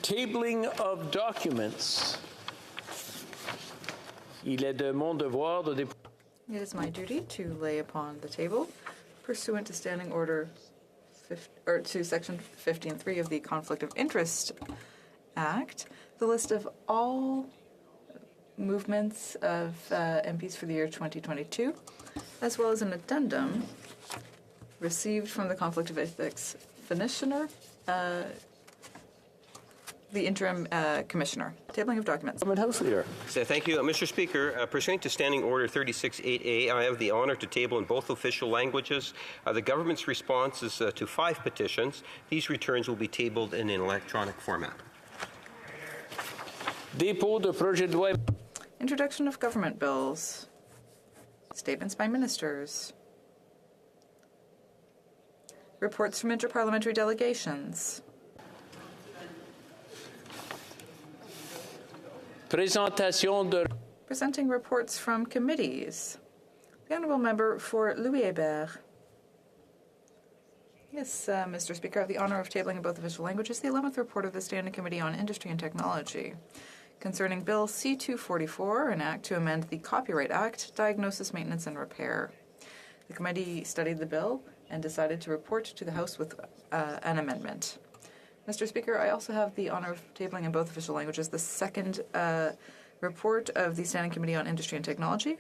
Tabling of documents. Il est de mon devoir de déposer. It is my duty to lay upon the table, pursuant to Standing Order to Section 15.3 of the Conflict of Interest Act, the list of all movements of MPs for the year 2022, as well as an addendum received from the Conflict of Ethics Commissioner, the interim commissioner. Tabling of documents. House Leader. So, thank you, Mr. Speaker. Pursuant to Standing Order 36.8a, I have the honour to table in both official languages. The government's response is to 5 petitions. These returns will be tabled in an electronic format. Dépôt de projet de loi. Introduction of government bills. Statements by ministers. Reports from interparliamentary delegations. Présentation de. Presenting reports from committees. The Honourable Member for Louis-Hébert. Yes, Mr. Speaker, I have the honour of tabling in both official languages the 11th report of the Standing Committee on Industry and Technology concerning Bill C-244, an act to amend the Copyright Act, Diagnosis, Maintenance and Repair. The committee studied the bill and decided to report to the House with an amendment. Mr. Speaker, I also have the honour of tabling in both official languages the second report of the Standing Committee on Industry and Technology,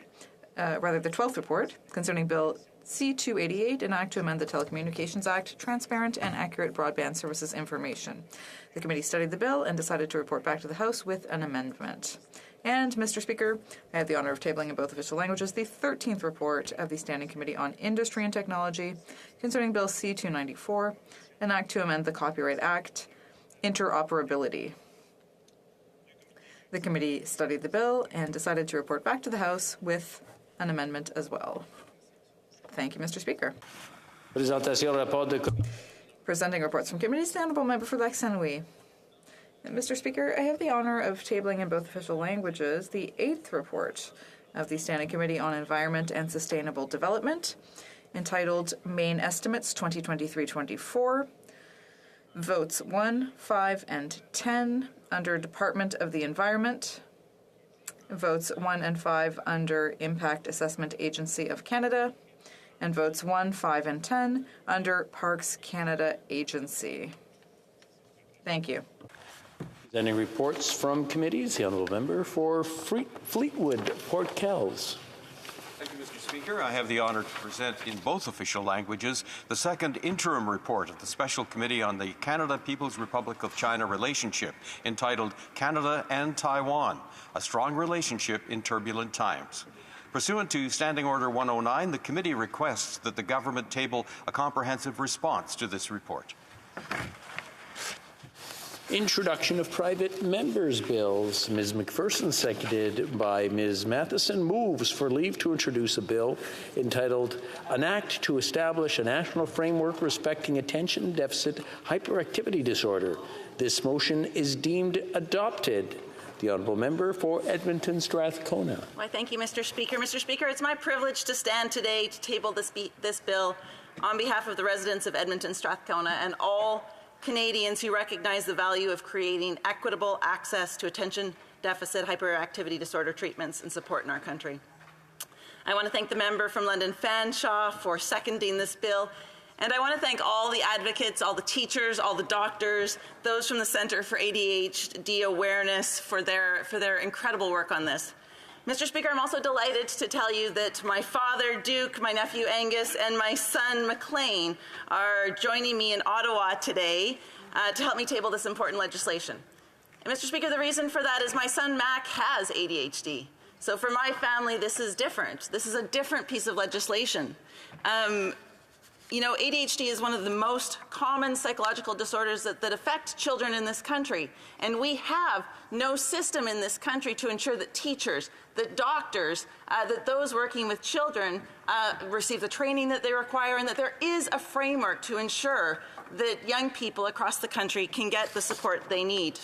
the 12th report concerning Bill C-288, an act to amend the Telecommunications Act, Transparent and Accurate Broadband Services Information. The committee studied the bill and decided to report back to the House with an amendment. And, Mr. Speaker, I have the honour of tabling in both official languages the 13th report of the Standing Committee on Industry and Technology concerning Bill C-294, an act to amend the Copyright Act, Interoperability. The committee studied the bill and decided to report back to the House with an amendment as well. Thank you, Mr. Speaker. Présentation rapport de. Presenting reports from committees, the Honourable Member for Lac Saint Louis. Mr. Speaker, I have the honour of tabling in both official languages the 8th report of the Standing Committee on Environment and Sustainable Development, entitled Main Estimates 2023-24, votes 1, 5, and 10 under Department of the Environment, votes 1 and 5 under Impact Assessment Agency of Canada, and votes 1, 5, and 10 under Parks Canada Agency. Thank you. Presenting reports from committees, the Honourable Member for Fleetwood, Port Kells. Thank you, Mr. Speaker. I have the honour to present in both official languages the second interim report of the Special Committee on the Canada People's Republic of China relationship, entitled Canada and Taiwan, a strong relationship in turbulent times. Pursuant to Standing Order 109, the committee requests that the government table a comprehensive response to this report. Introduction of private members' bills. Ms. McPherson, seconded by Ms. Matheson, moves for leave to introduce a bill entitled An Act to Establish a National Framework Respecting Attention Deficit Hyperactivity Disorder. This motion is deemed adopted. The Honourable Member for Edmonton Strathcona. Why, thank you, Mr. Speaker. Mr. Speaker, it's my privilege to stand today to table this bill on behalf of the residents of Edmonton Strathcona and all Canadians who recognize the value of creating equitable access to attention deficit hyperactivity disorder treatments and support in our country. I want to thank the member from London Fanshawe for seconding this bill, and I want to thank all the advocates, all the teachers, all the doctors, those from the Centre for ADHD Awareness for their incredible work on this. Mr. Speaker, I'm also delighted to tell you that my father, Duke, my nephew, Angus, and my son, McLean, are joining me in Ottawa today to help me table this important legislation. And Mr. Speaker, the reason for that is my son, Mac, has ADHD. So for my family, this is different. This is a different piece of legislation. You know, ADHD is one of the most common psychological disorders that affect children in this country. And we have no system in this country to ensure that teachers, that doctors, that those working with children receive the training that they require, and that there is a framework to ensure that young people across the country can get the support they need.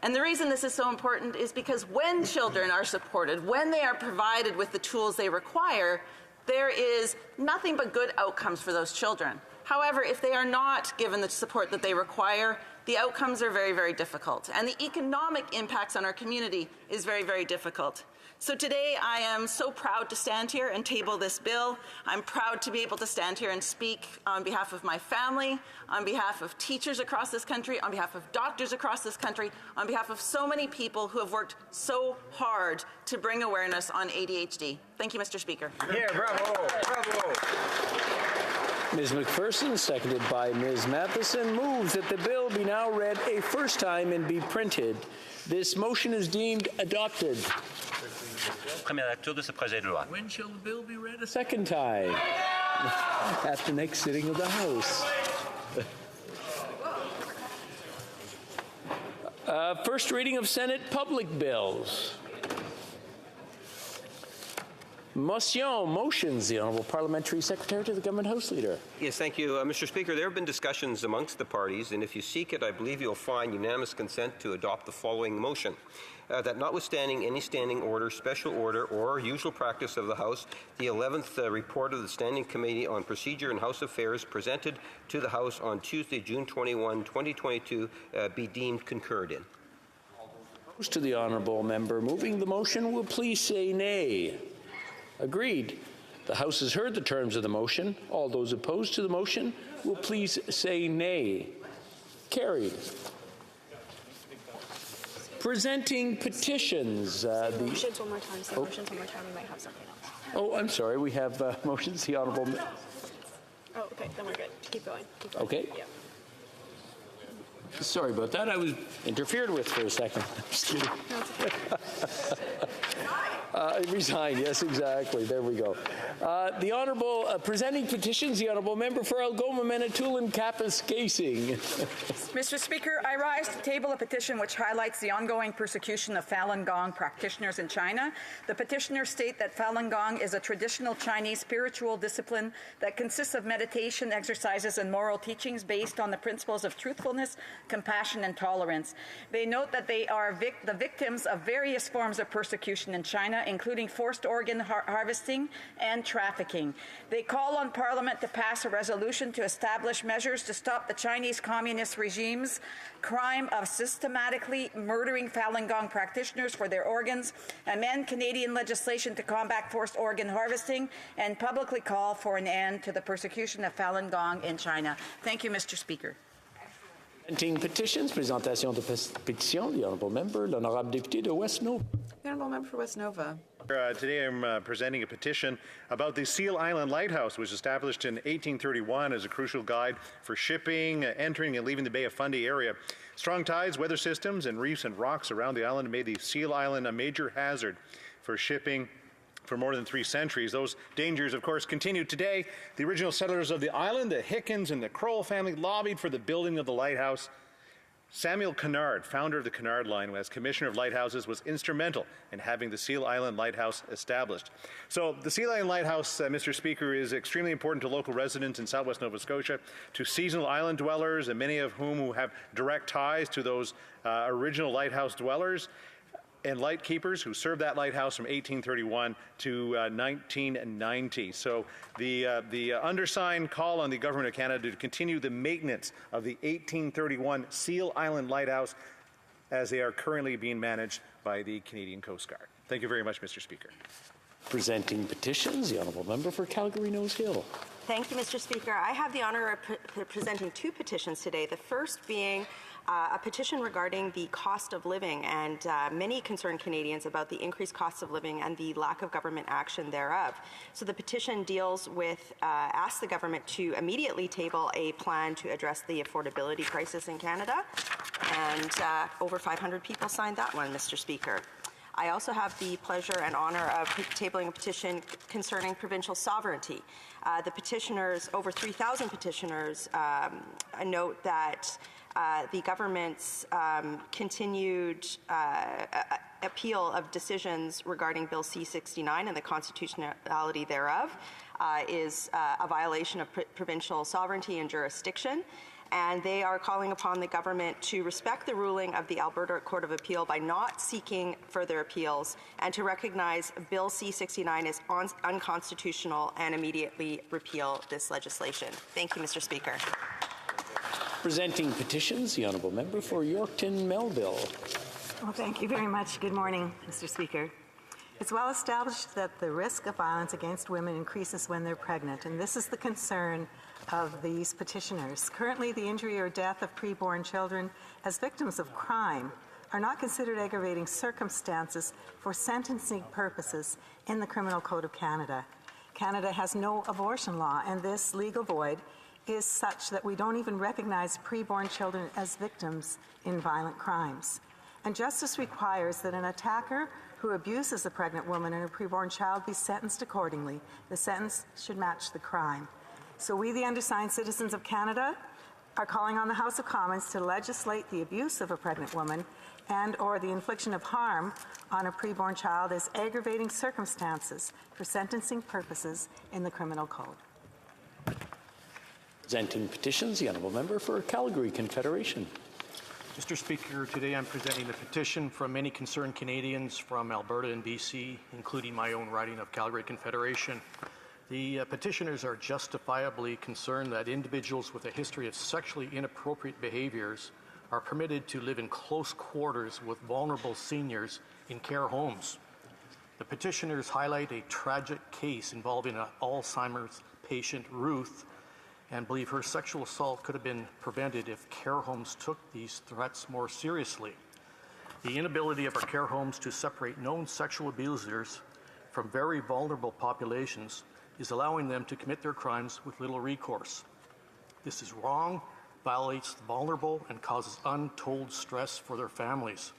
And the reason this is so important is because when children are supported, when they are provided with the tools they require, there is nothing but good outcomes for those children. However, if they are not given the support that they require, the outcomes are very, very difficult, and the economic impacts on our community is very, very difficult. So today I am so proud to stand here and table this bill. I'm proud to be able to stand here and speak on behalf of my family, on behalf of teachers across this country, on behalf of doctors across this country, on behalf of so many people who have worked so hard to bring awareness on ADHD. Thank you, Mr. Speaker. Yeah, bravo, bravo. Ms. McPherson, seconded by Ms. Matheson, moves that the bill be now read a first time and be printed. This motion is deemed adopted. Première lecture de ce projet de loi. When shall the bill be read a second time? At the next sitting of the House. First reading of Senate public bills. Motions. The Honourable Parliamentary Secretary to the Government House Leader. Yes, thank you, Mr. Speaker. There have been discussions amongst the parties, and if you seek it, I believe you'll find unanimous consent to adopt the following motion. That notwithstanding any standing order, special order, or usual practice of the House, the 11th report of the Standing Committee on Procedure and House Affairs presented to the House on Tuesday, June 21, 2022, be deemed concurred in. To the Honourable Member moving the motion will please say nay. Agreed. The House has heard the terms of the motion. All those opposed to the motion will please say nay. Carried. Presenting petitions. Motions one more time. Say motions one more time. We might have something else. Oh, I'm sorry. We have motions. The Honourable. Oh, okay. Then we're good. Keep going. Keep going. Okay. Yeah. Sorry about that. I was interfered with for a second. Resign. Yes, exactly. There we go. The Honourable, presenting petitions, the Honourable Member for Algoma, Manitoulin, Kapuskasing. Mr. Speaker, I rise to table a petition which highlights the ongoing persecution of Falun Gong practitioners in China. The petitioners state that Falun Gong is a traditional Chinese spiritual discipline that consists of meditation, exercises, and moral teachings based on the principles of truthfulness, compassion, and tolerance. They note that they are the victims of various forms of persecution in China, including forced organ harvesting and trafficking. They call on Parliament to pass a resolution to establish measures to stop the Chinese Communist regime's crime of systematically murdering Falun Gong practitioners for their organs, amend Canadian legislation to combat forced organ harvesting, and publicly call for an end to the persecution of Falun Gong in China. Thank you, Mr. Speaker. Presenting petitions, présentation de pétition, the Honourable Member, l'Honourable Député de West Nova. The Honourable Member for West Nova. Today I'm presenting a petition about the Seal Island Lighthouse, which was established in 1831 as a crucial guide for shipping, entering and leaving the Bay of Fundy area. Strong tides, weather systems, and reefs and rocks around the island made the Seal Island a major hazard for shipping for more than 3 centuries. Those dangers, of course, continue today. The original settlers of the island, the Hickens and the Kroll family, lobbied for the building of the lighthouse. Samuel Kennard, founder of the Kennard Line, as Commissioner of Lighthouses, was instrumental in having the Seal Island Lighthouse established. So the Seal Island Lighthouse, Mr. Speaker, is extremely important to local residents in southwest Nova Scotia, to seasonal island dwellers, and many of whom have direct ties to those original lighthouse dwellers and lightkeepers who served that lighthouse from 1831 to 1990. So the undersigned call on the Government of Canada to continue the maintenance of the 1831 Seal Island Lighthouse as they are currently being managed by the Canadian Coast Guard. Thank you very much, Mr. Speaker. Presenting petitions, the Honourable Member for Calgary Nose Hill. Thank you, Mr. Speaker. I have the honour of presenting 2 petitions today. The first being a petition regarding the cost of living and many concerned Canadians about the increased cost of living and the lack of government action thereof. So the petition deals with, asks the government to immediately table a plan to address the affordability crisis in Canada, and over 500 people signed that one, Mr. Speaker. I also have the pleasure and honour of tabling a petition concerning provincial sovereignty. The petitioners, over 3,000 petitioners, note that the government's continued appeal of decisions regarding Bill C-69 and the constitutionality thereof is a violation of provincial sovereignty and jurisdiction. And they are calling upon the government to respect the ruling of the Alberta Court of Appeal by not seeking further appeals, and to recognize Bill C-69 as unconstitutional and immediately repeal this legislation. Thank you, Mr. Speaker. Presenting petitions, the Honourable Member for Yorkton Melville. Well, thank you very much. Good morning, Mr. Speaker. It's well established that the risk of violence against women increases when they're pregnant, and this is the concern of these petitioners. Currently, the injury or death of preborn children as victims of crime are not considered aggravating circumstances for sentencing purposes in the Criminal Code of Canada. Canada has no abortion law, and this legal void is such that we don't even recognize preborn children as victims in violent crimes. And justice requires that an attacker who abuses a pregnant woman and a preborn child be sentenced accordingly. The sentence should match the crime. So we, the undersigned citizens of Canada, are calling on the House of Commons to legislate the abuse of a pregnant woman and or the infliction of harm on a preborn child as aggravating circumstances for sentencing purposes in the Criminal Code. Presenting petitions, the Honourable Member for Calgary Confederation. Mr. Speaker, today I'm presenting a petition from many concerned Canadians from Alberta and BC, including my own riding of Calgary Confederation. The petitioners are justifiably concerned that individuals with a history of sexually inappropriate behaviors are permitted to live in close quarters with vulnerable seniors in care homes. The petitioners highlight a tragic case involving an Alzheimer's patient, Ruth, and believe her sexual assault could have been prevented if care homes took these threats more seriously. The inability of our care homes to separate known sexual abusers from very vulnerable populations is allowing them to commit their crimes with little recourse. This is wrong, violates the vulnerable, and causes untold stress for their families.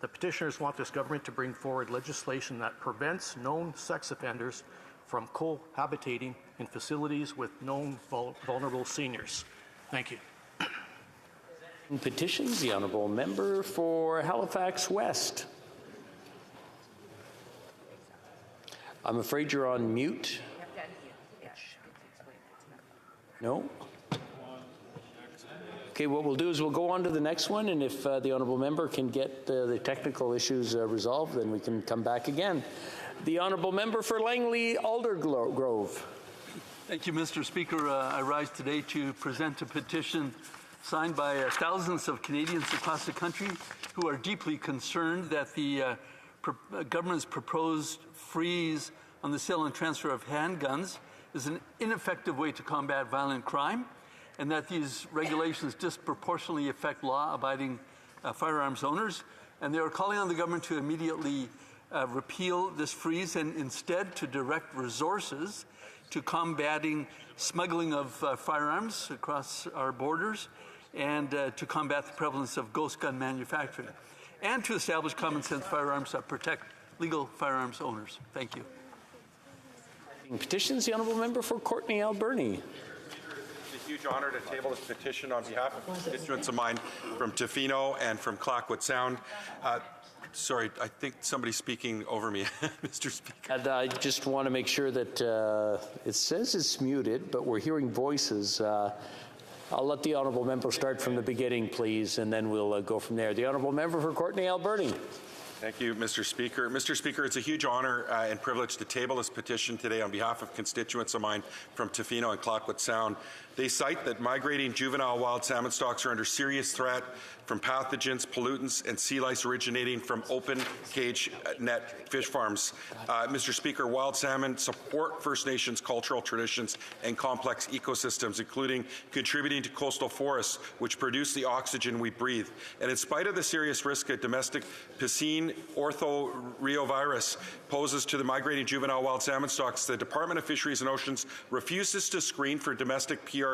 The petitioners want this government to bring forward legislation that prevents known sex offenders from cohabitating in facilities with known vulnerable seniors. Thank you. Petitions, the Honourable Member for Halifax West. I'm afraid you're on mute. No? Okay, what we'll do is we'll go on to the next one, and if the Honourable Member can get the technical issues resolved, then we can come back again. The Honourable Member for Langley Aldergrove. Thank you, Mr. Speaker. I rise today to present a petition signed by thousands of Canadians across the country who are deeply concerned that the government's proposed freeze on the sale and transfer of handguns is an ineffective way to combat violent crime, and that these regulations disproportionately affect law-abiding firearms owners. And they are calling on the government to immediately repeal this freeze and instead to direct resources to combating smuggling of firearms across our borders and to combat the prevalence of ghost gun manufacturing and to establish common sense firearms that protect legal firearms owners. Thank you. Petitions, the Honourable Member for Courtenay Alberni. It's a huge honour to table this petition on behalf of constituents of mine from Tofino and from Clayoquot Sound. Sorry, I think somebody's speaking over me, Mr. Speaker. And I just want to make sure that it says it's muted, but we're hearing voices. I'll let the Honourable Member start from the beginning, please, and then we'll go from there. The Honourable Member for Courtenay Alberni. Thank you, Mr. Speaker. Mr. Speaker, it's a huge honour and privilege to table this petition today on behalf of constituents of mine from Tofino and Clayoquot Sound. They cite that migrating juvenile wild salmon stocks are under serious threat from pathogens, pollutants, and sea lice originating from open cage net fish farms. Mr. Speaker, wild salmon support First Nations cultural traditions and complex ecosystems, including contributing to coastal forests, which produce the oxygen we breathe. And in spite of the serious risk of domestic piscine orthoreovirus poses to the migrating juvenile wild salmon stocks, the Department of Fisheries and Oceans refuses to screen for domestic PRV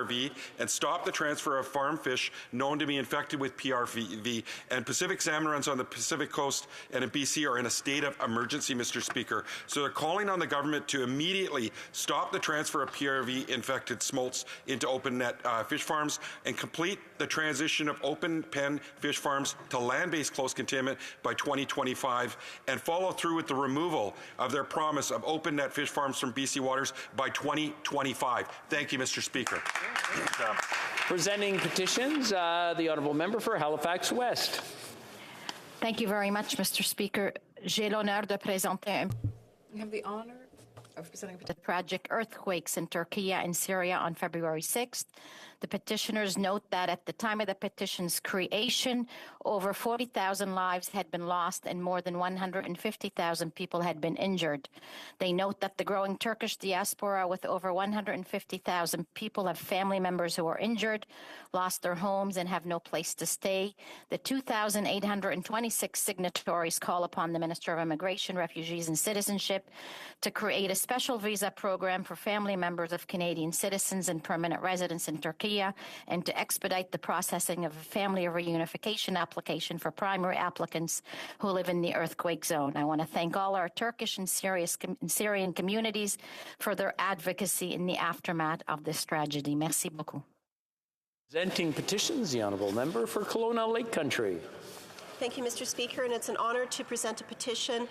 and stop the transfer of farm fish known to be infected with PRV. And Pacific salmon runs on the Pacific coast and in BC are in a state of emergency, Mr. Speaker. So they're calling on the government to immediately stop the transfer of PRV-infected smolts into open net fish farms and complete the transition of open pen fish farms to land-based close containment by 2025 and follow through with the removal of their promise of open net fish farms from BC waters by 2025. Thank you, Mr. Speaker. Presenting petitions, the Honourable Member for Halifax West. Thank you very much, Mr. Speaker. J'ai l'honneur de présenter You have the honor of presenting the tragic earthquakes in Turkey and Syria on February 6th. The petitioners note that at the time of the petition's creation, over 40,000 lives had been lost and more than 150,000 people had been injured. They note that the growing Turkish diaspora, with over 150,000 people, have family members who are injured, lost their homes, and have no place to stay. The 2,826 signatories call upon the Minister of Immigration, Refugees and Citizenship to create a special visa program for family members of Canadian citizens and permanent residents in Turkey, and to expedite the processing of a family reunification application for primary applicants who live in the earthquake zone. I want to thank all our Turkish and Syrian communities for their advocacy in the aftermath of this tragedy. Merci beaucoup. Presenting petitions, the honourable member for Kelowna Lake Country. Thank you, Mr. Speaker, and it's an honour to present a petition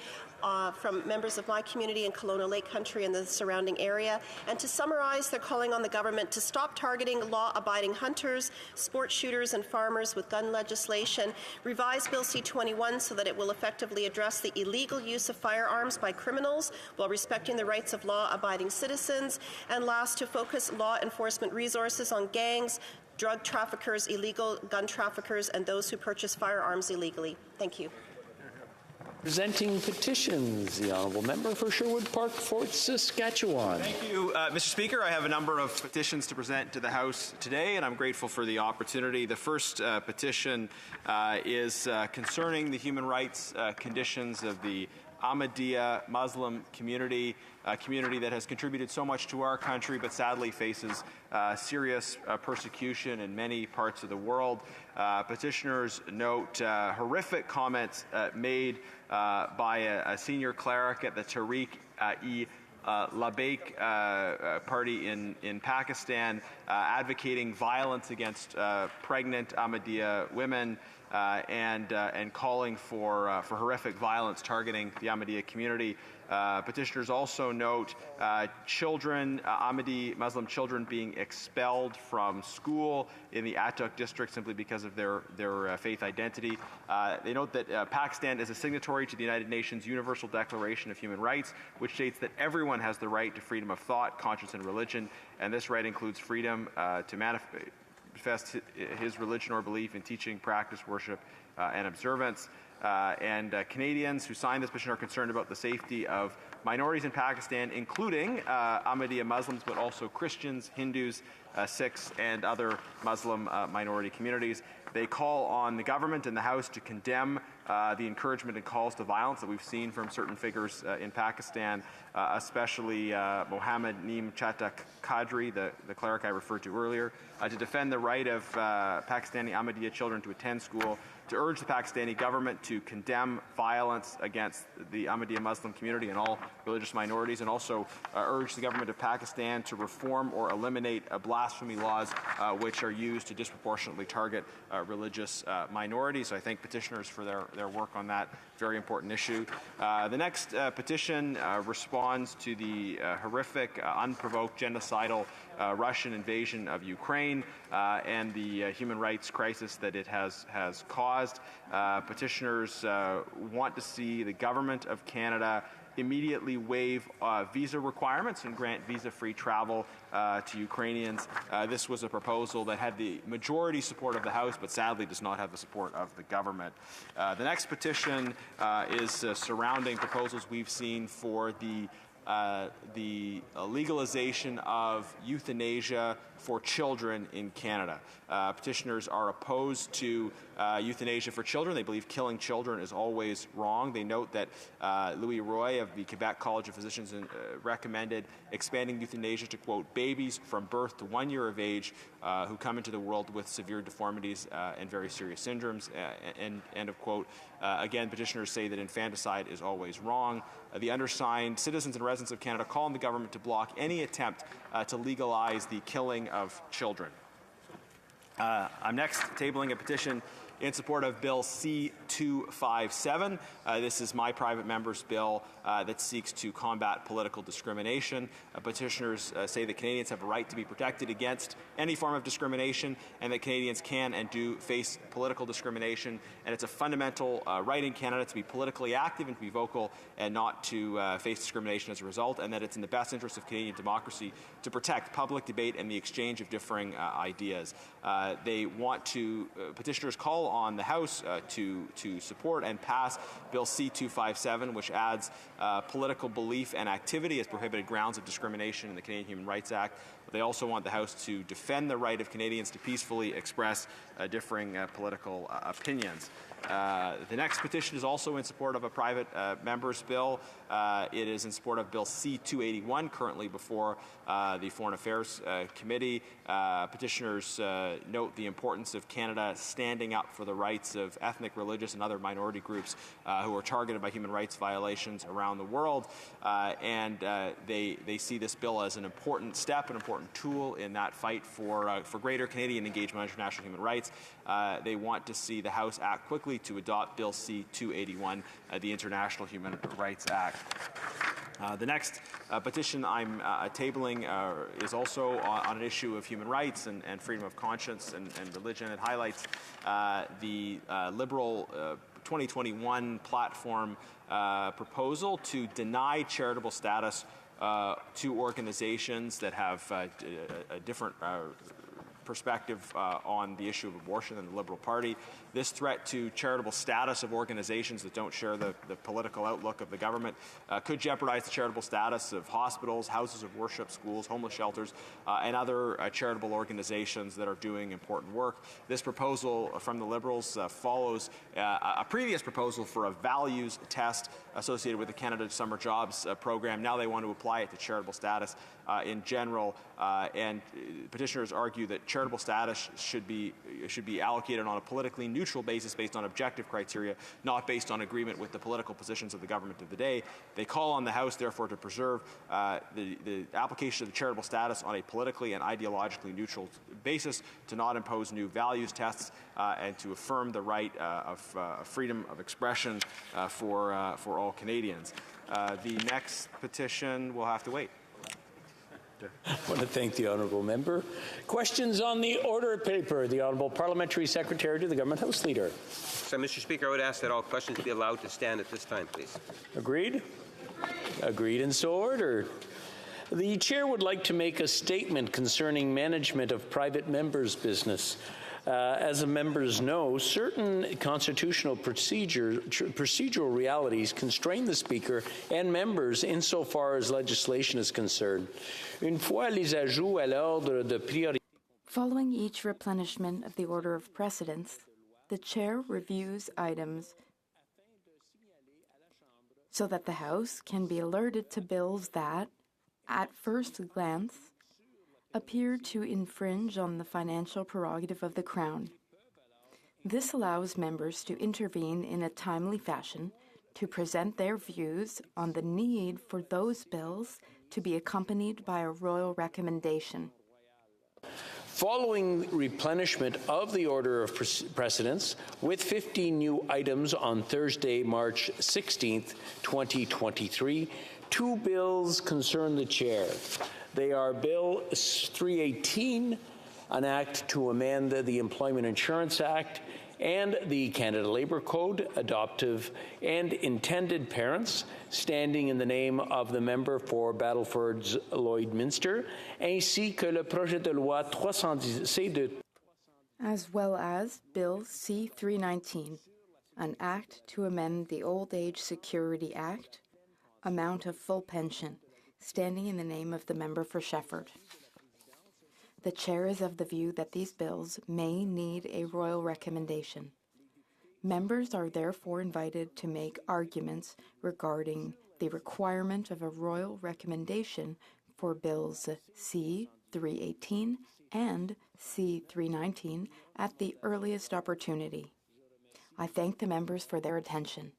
from members of my community in Kelowna Lake Country and the surrounding area. And to summarize, they're calling on the government to stop targeting law-abiding hunters, sport shooters, and farmers with gun legislation, revise Bill C-21 so that it will effectively address the illegal use of firearms by criminals while respecting the rights of law-abiding citizens, and last, to focus law enforcement resources on gangs, drug traffickers, illegal gun traffickers, and those who purchase firearms illegally. Thank you. Presenting petitions, the honourable member for Sherwood Park, Fort Saskatchewan. Thank you, Mr. Speaker. I have a number of petitions to present to the House today, and I'm grateful for the opportunity. The first petition is concerning the human rights conditions of the Ahmadiyya Muslim community, a community that has contributed so much to our country but sadly faces serious persecution in many parts of the world. Petitioners note horrific comments made by a senior cleric at the Tehreek-e-Labbaik party in Pakistan, advocating violence against pregnant Ahmadiyya women, and calling for horrific violence targeting the Ahmadiyya community. Petitioners also note children, Ahmadi Muslim children, being expelled from school in the Attock district simply because of their faith identity. They note that Pakistan is a signatory to the United Nations Universal Declaration of Human Rights, which states that everyone has the right to freedom of thought, conscience, and religion, and this right includes freedom to manifest his religion or belief in teaching, practice, worship, and observance. Canadians who signed this petition are concerned about the safety of minorities in Pakistan, including Ahmadiyya Muslims, but also Christians, Hindus, Sikhs, and other Muslim minority communities. They call on the government and the House to condemn the encouragement and calls to violence that we've seen from certain figures in Pakistan, especially Mohammed Neem Chatak Qadri, the cleric I referred to earlier, to defend the right of Pakistani Ahmadiyya children to attend school, to urge the Pakistani government to condemn violence against the Ahmadiyya Muslim community and all religious minorities, and also urge the government of Pakistan to reform or eliminate blasphemy laws which are used to disproportionately target religious minorities. So I thank petitioners for their work on that very important issue. The next petition responds to the horrific, unprovoked, genocidal Russian invasion of Ukraine and the human rights crisis that it has caused. Petitioners want to see the government of Canada immediately waive visa requirements and grant visa-free travel to Ukrainians. This was a proposal that had the majority support of the House, but sadly does not have the support of the government. The next petition is surrounding proposals we've seen for the legalization of euthanasia for children in Canada. Petitioners are opposed to euthanasia for children. They believe killing children is always wrong. They note that Louis Roy of the Quebec College of Physicians recommended expanding euthanasia to, quote, babies from birth to 1 year of age who come into the world with severe deformities and very serious syndromes, end of quote. Again, petitioners say that infanticide is always wrong. The undersigned citizens and residents of Canada call on the government to block any attempt to legalize the killing of children. I'm next tabling a petition in support of Bill C-257. This is my private member's bill that seeks to combat political discrimination. Petitioners say that Canadians have a right to be protected against any form of discrimination, and that Canadians can and do face political discrimination. And it's a fundamental right in Canada to be politically active and to be vocal and not to face discrimination as a result, and that it's in the best interest of Canadian democracy to protect public debate and the exchange of differing ideas. They want to, petitioners call on the House to support and pass Bill C-257, which adds political belief and activity as prohibited grounds of discrimination in the Canadian Human Rights Act. They also want the House to defend the right of Canadians to peacefully express differing political opinions. The next petition is also in support of a private member's bill. It is in support of Bill C-281, currently before the Foreign Affairs Committee. Petitioners note the importance of Canada standing up for the rights of ethnic, religious, and other minority groups who are targeted by human rights violations around the world. And they see this bill as an important step, an important tool in that fight for greater Canadian engagement on international human rights. They want to see the House act quickly to adopt Bill C-281, the International Human Rights Act. The next petition I'm tabling is also on an issue of human rights and freedom of conscience and religion. It highlights the Liberal 2021 platform proposal to deny charitable status to organizations that have a different perspective on the issue of abortion than the Liberal Party. This threat to charitable status of organizations that don't share the political outlook of the government could jeopardize the charitable status of hospitals, houses of worship, schools, homeless shelters, and other charitable organizations that are doing important work. This proposal from the Liberals follows a previous proposal for a values test associated with the Canada Summer Jobs program. Now they want to apply it to charitable status in general, and petitioners argue that charitable status should be allocated on a politically neutral basis based on objective criteria, not based on agreement with the political positions of the government of the day. They call on the House, therefore, to preserve the application of the charitable status on a politically and ideologically neutral basis, to not impose new values tests, and to affirm the right of freedom of expression for all Canadians. The next petition will have to wait. I want to thank the honourable member. Questions on the order paper. The honourable parliamentary secretary to the government house leader. So, Mr. Speaker, I would ask that all questions be allowed to stand at this time, please. Agreed? Agreed and so ordered. The chair would like to make a statement concerning management of private members' business. As the members know, certain constitutional procedural realities constrain the Speaker and members insofar as legislation is concerned. Une fois les ajouts à l'ordre de priorité. Following each replenishment of the order of precedence, the Chair reviews items so that the House can be alerted to bills that, at first glance, appear to infringe on the financial prerogative of the Crown. This allows members to intervene in a timely fashion to present their views on the need for those bills to be accompanied by a royal recommendation. Following replenishment of the order of precedence, with 15 new items on Thursday, March 16th, 2023, 2 bills concern the Chair. They are Bill 318, an act to amend the Employment Insurance Act, and the Canada Labour Code, adoptive and intended parents, standing in the name of the member for Battleford's Lloydminster, ainsi que le projet de loi 310 as well as Bill C-319, an act to amend the Old Age Security Act, amount of full pension, standing in the name of the member for Shefford. The Chair is of the view that these bills may need a royal recommendation. Members are therefore invited to make arguments regarding the requirement of a royal recommendation for Bills C-318 and C-319 at the earliest opportunity. I thank the members for their attention.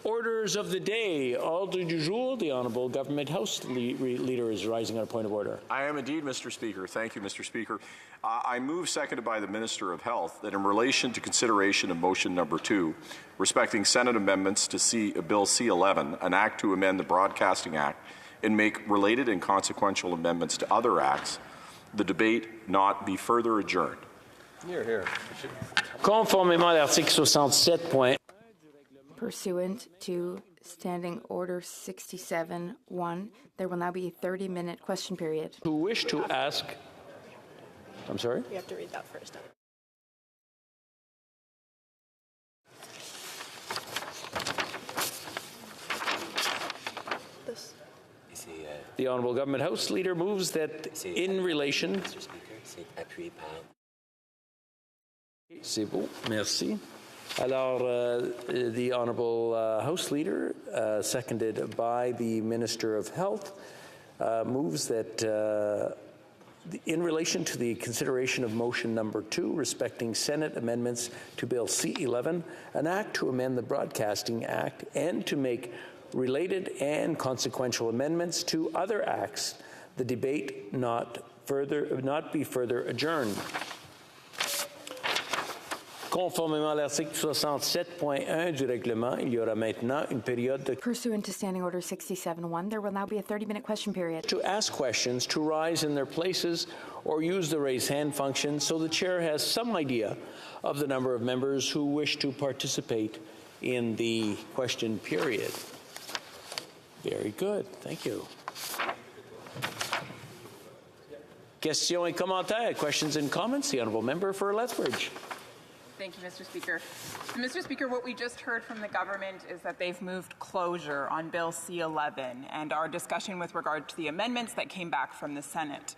Orders of the day. Ordre du jour. The Honourable Government House Leader is rising on a point of order. I am indeed, Mr. Speaker. Thank you, Mr. Speaker. I move, seconded by the Minister of Health, that in relation to consideration of motion number 2, respecting Senate amendments to Bill C-11, an act to amend the Broadcasting Act, and make related and consequential amendments to other acts, the debate not be further adjourned. Here, here. Conformément à l'article 67.1. Pursuant to Standing Order 67-1, there will now be a 30-minute question period. Who wish to ask... I'm sorry? We have to read that first. The Honourable Government House Leader moves that in relation... C'est beau, merci. Alors, the Honourable House Leader, seconded by the Minister of Health, moves that in relation to the consideration of motion number 2 respecting Senate amendments to Bill C-11, an act to amend the Broadcasting Act and to make related and consequential amendments to other acts, the debate not be further adjourned. Conformément à l'article 67.1 du règlement, il y aura maintenant une période de... Pursuant to Standing Order 67-1, there will now be a 30-minute question period. To ask questions, to rise in their places, or use the raise hand function so the chair has some idea of the number of members who wish to participate in the question period. Very good. Thank you. Questions et commentaires. Questions and comments. The Honourable Member for Lethbridge. Thank you, Mr. Speaker. Mr. Speaker, what we just heard from the government is that they've moved closure on Bill C-11 and our discussion with regard to the amendments that came back from the Senate.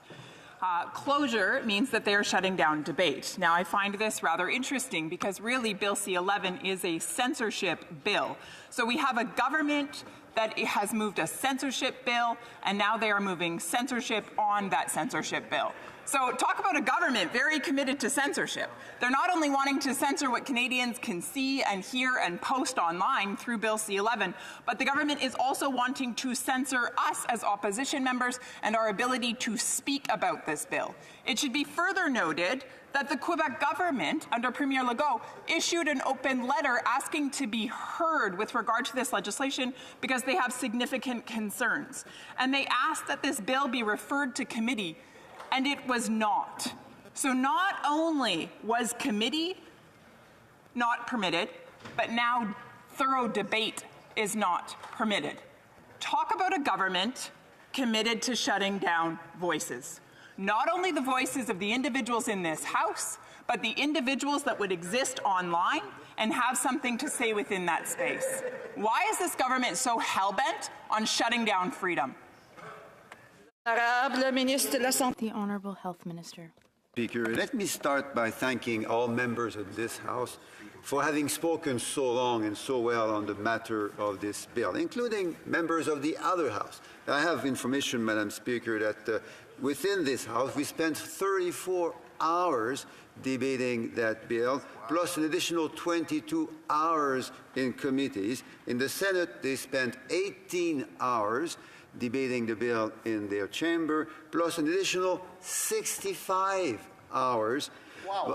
Closure means that they're shutting down debate. Now, I find this rather interesting because really Bill C-11 is a censorship bill. So we have a government that has moved a censorship bill, and now they are moving censorship on that censorship bill. So talk about a government very committed to censorship. They're not only wanting to censor what Canadians can see and hear and post online through Bill C-11, but the government is also wanting to censor us as opposition members and our ability to speak about this bill. It should be further noted that the Quebec government, under Premier Legault, issued an open letter asking to be heard with regard to this legislation because they have significant concerns. And they asked that this bill be referred to committee, and it was not. So not only was committee not permitted, but now thorough debate is not permitted. Talk about a government committed to shutting down voices. Not only the voices of the individuals in this House, but the individuals that would exist online and have something to say within that space. Why is this government so hell-bent on shutting down freedom? The Honourable Health Minister. Speaker, let me start by thanking all members of this House for having spoken so long and so well on the matter of this bill, including members of the other House. I have information, Madam Speaker, that within this House we spent 34 hours debating that bill, plus an additional 22 hours in committees. In the Senate, they spent 18 hours debating the bill in their chamber, plus an additional 65 hours,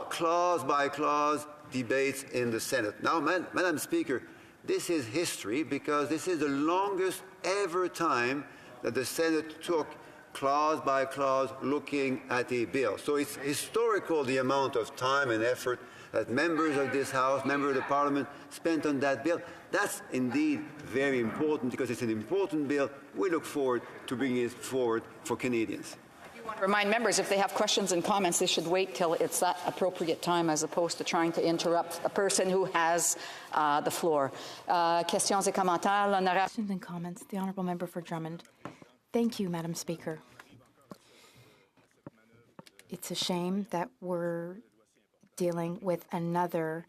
clause by clause debates in the Senate. Now, Madam Speaker, this is history because this is the longest ever time that the Senate took clause by clause looking at a bill. So it's historical the amount of time and effort that members of this House, members of the Parliament spent on that bill. That's indeed very important because it's an important bill. We look forward to bringing it forward for Canadians. Remind members, if they have questions and comments, they should wait till it's that appropriate time as opposed to trying to interrupt a person who has the floor. Questions et commentaires. Questions and comments. The Honourable Member for Drummond. Thank you, Madam Speaker. It's a shame that we're dealing with another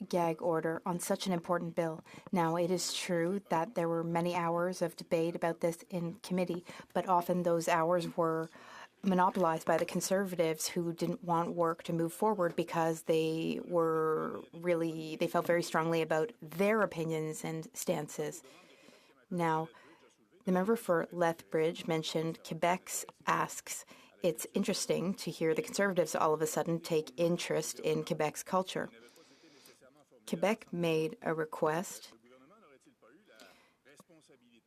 gag order on such an important bill. Now, it is true that there were many hours of debate about this in committee, but often those hours were monopolized by the Conservatives, who didn't want work to move forward because they felt very strongly about their opinions and stances. Now, the member for Lethbridge mentioned Quebec's asks. It's interesting to hear the Conservatives all of a sudden take interest in Quebec's culture. Quebec made a request.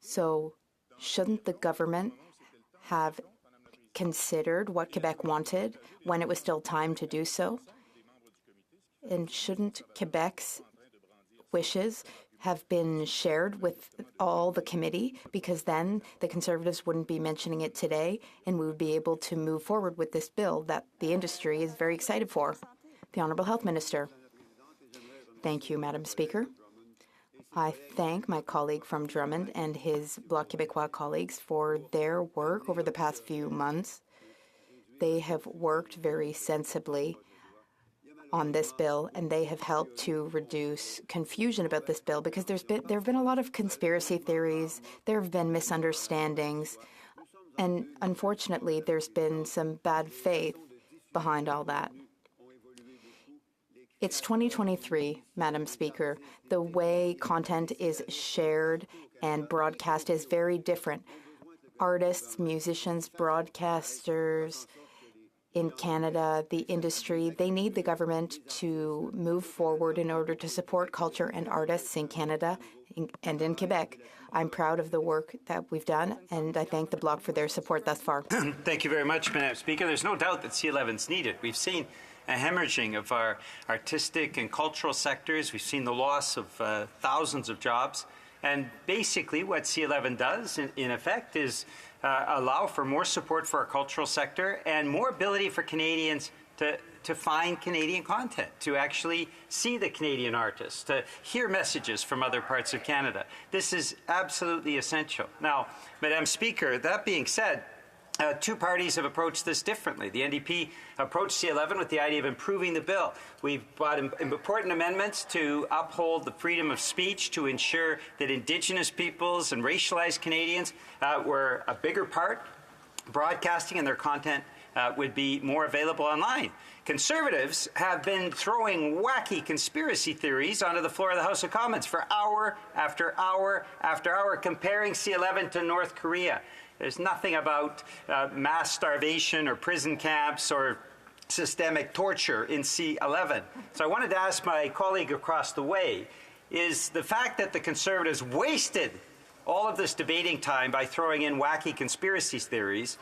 So shouldn't the government have considered what Quebec wanted when it was still time to do so? And shouldn't Quebec's wishes have been shared with all the committee? Because then the Conservatives wouldn't be mentioning it today, and we would be able to move forward with this bill that the industry is very excited for. The Honourable Health Minister. Thank you, Madam Speaker. I thank my colleague from Drummond and his Bloc Québécois colleagues for their work over the past few months. They have worked very sensibly on this bill, and they have helped to reduce confusion about this bill, because there have been a lot of conspiracy theories, there have been misunderstandings, and unfortunately there's been some bad faith behind all that. It's 2023, Madam Speaker. The way content is shared and broadcast is very different. Artists, musicians, broadcasters in Canada, the industry, they need the government to move forward in order to support culture and artists in Canada and in Quebec. I'm proud of the work that we've done, and I thank the Bloc for their support thus far. Thank you very much, Madam Speaker. There's no doubt that C11 is needed. We've seen a hemorrhaging of our artistic and cultural sectors. We've seen the loss of thousands of jobs. And basically what C11 does, in effect, is allow for more support for our cultural sector and more ability for Canadians to find Canadian content, to actually see the Canadian artists, to hear messages from other parts of Canada. This is absolutely essential. Now, Madam Speaker, that being said, two parties have approached this differently. The NDP approached C11 with the idea of improving the bill. We've brought important amendments to uphold the freedom of speech, to ensure that Indigenous peoples and racialized Canadians were a bigger part. Broadcasting and their content would be more available online. Conservatives have been throwing wacky conspiracy theories onto the floor of the House of Commons for hour after hour after hour, comparing C11 to North Korea. There's nothing about mass starvation or prison camps or systemic torture in C11. So I wanted to ask my colleague across the way, is the fact that the Conservatives wasted all of this debating time by throwing in wacky conspiracy theories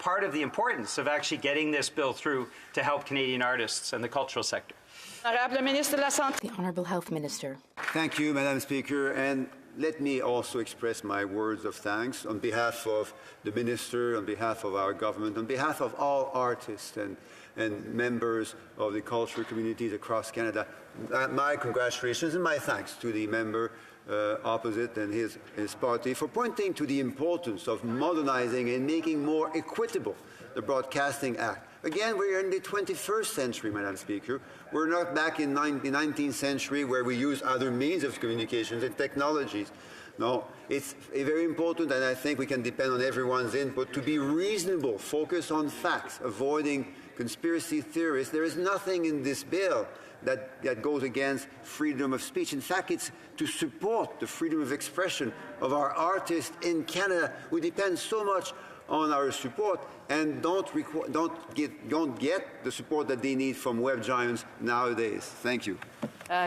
part of the importance of actually getting this bill through to help Canadian artists and the cultural sector? The Honourable Health Minister. Thank you, Madam Speaker. And let me also express my words of thanks on behalf of the Minister, on behalf of our government, on behalf of all artists and members of the cultural communities across Canada. My congratulations and my thanks to the member opposite and his party for pointing to the importance of modernizing and making more equitable the Broadcasting Act. Again, we're in the 21st century, Madam Speaker. We're not back in the 19th century where we use other means of communications and technologies. No, it's very important, and I think we can depend on everyone's input to be reasonable, focus on facts, avoiding conspiracy theories. There is nothing in this bill that goes against freedom of speech. In fact, it's to support the freedom of expression of our artists in Canada, who depend so much on our support and don't get the support that they need from web giants nowadays. Thank you.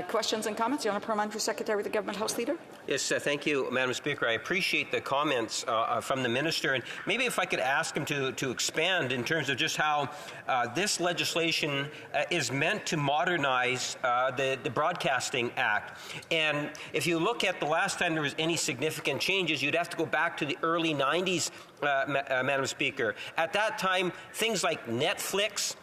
Questions and comments? The Honourable Parliamentary Secretary with the Government House Leader. Yes, thank you, Madam Speaker. I appreciate the comments from the Minister, and maybe if I could ask him to expand in terms of just how this legislation is meant to modernize the Broadcasting Act. And if you look at the last time there was any significant changes, you'd have to go back to the early 90s, Madam Speaker. At that time, things like Netflix,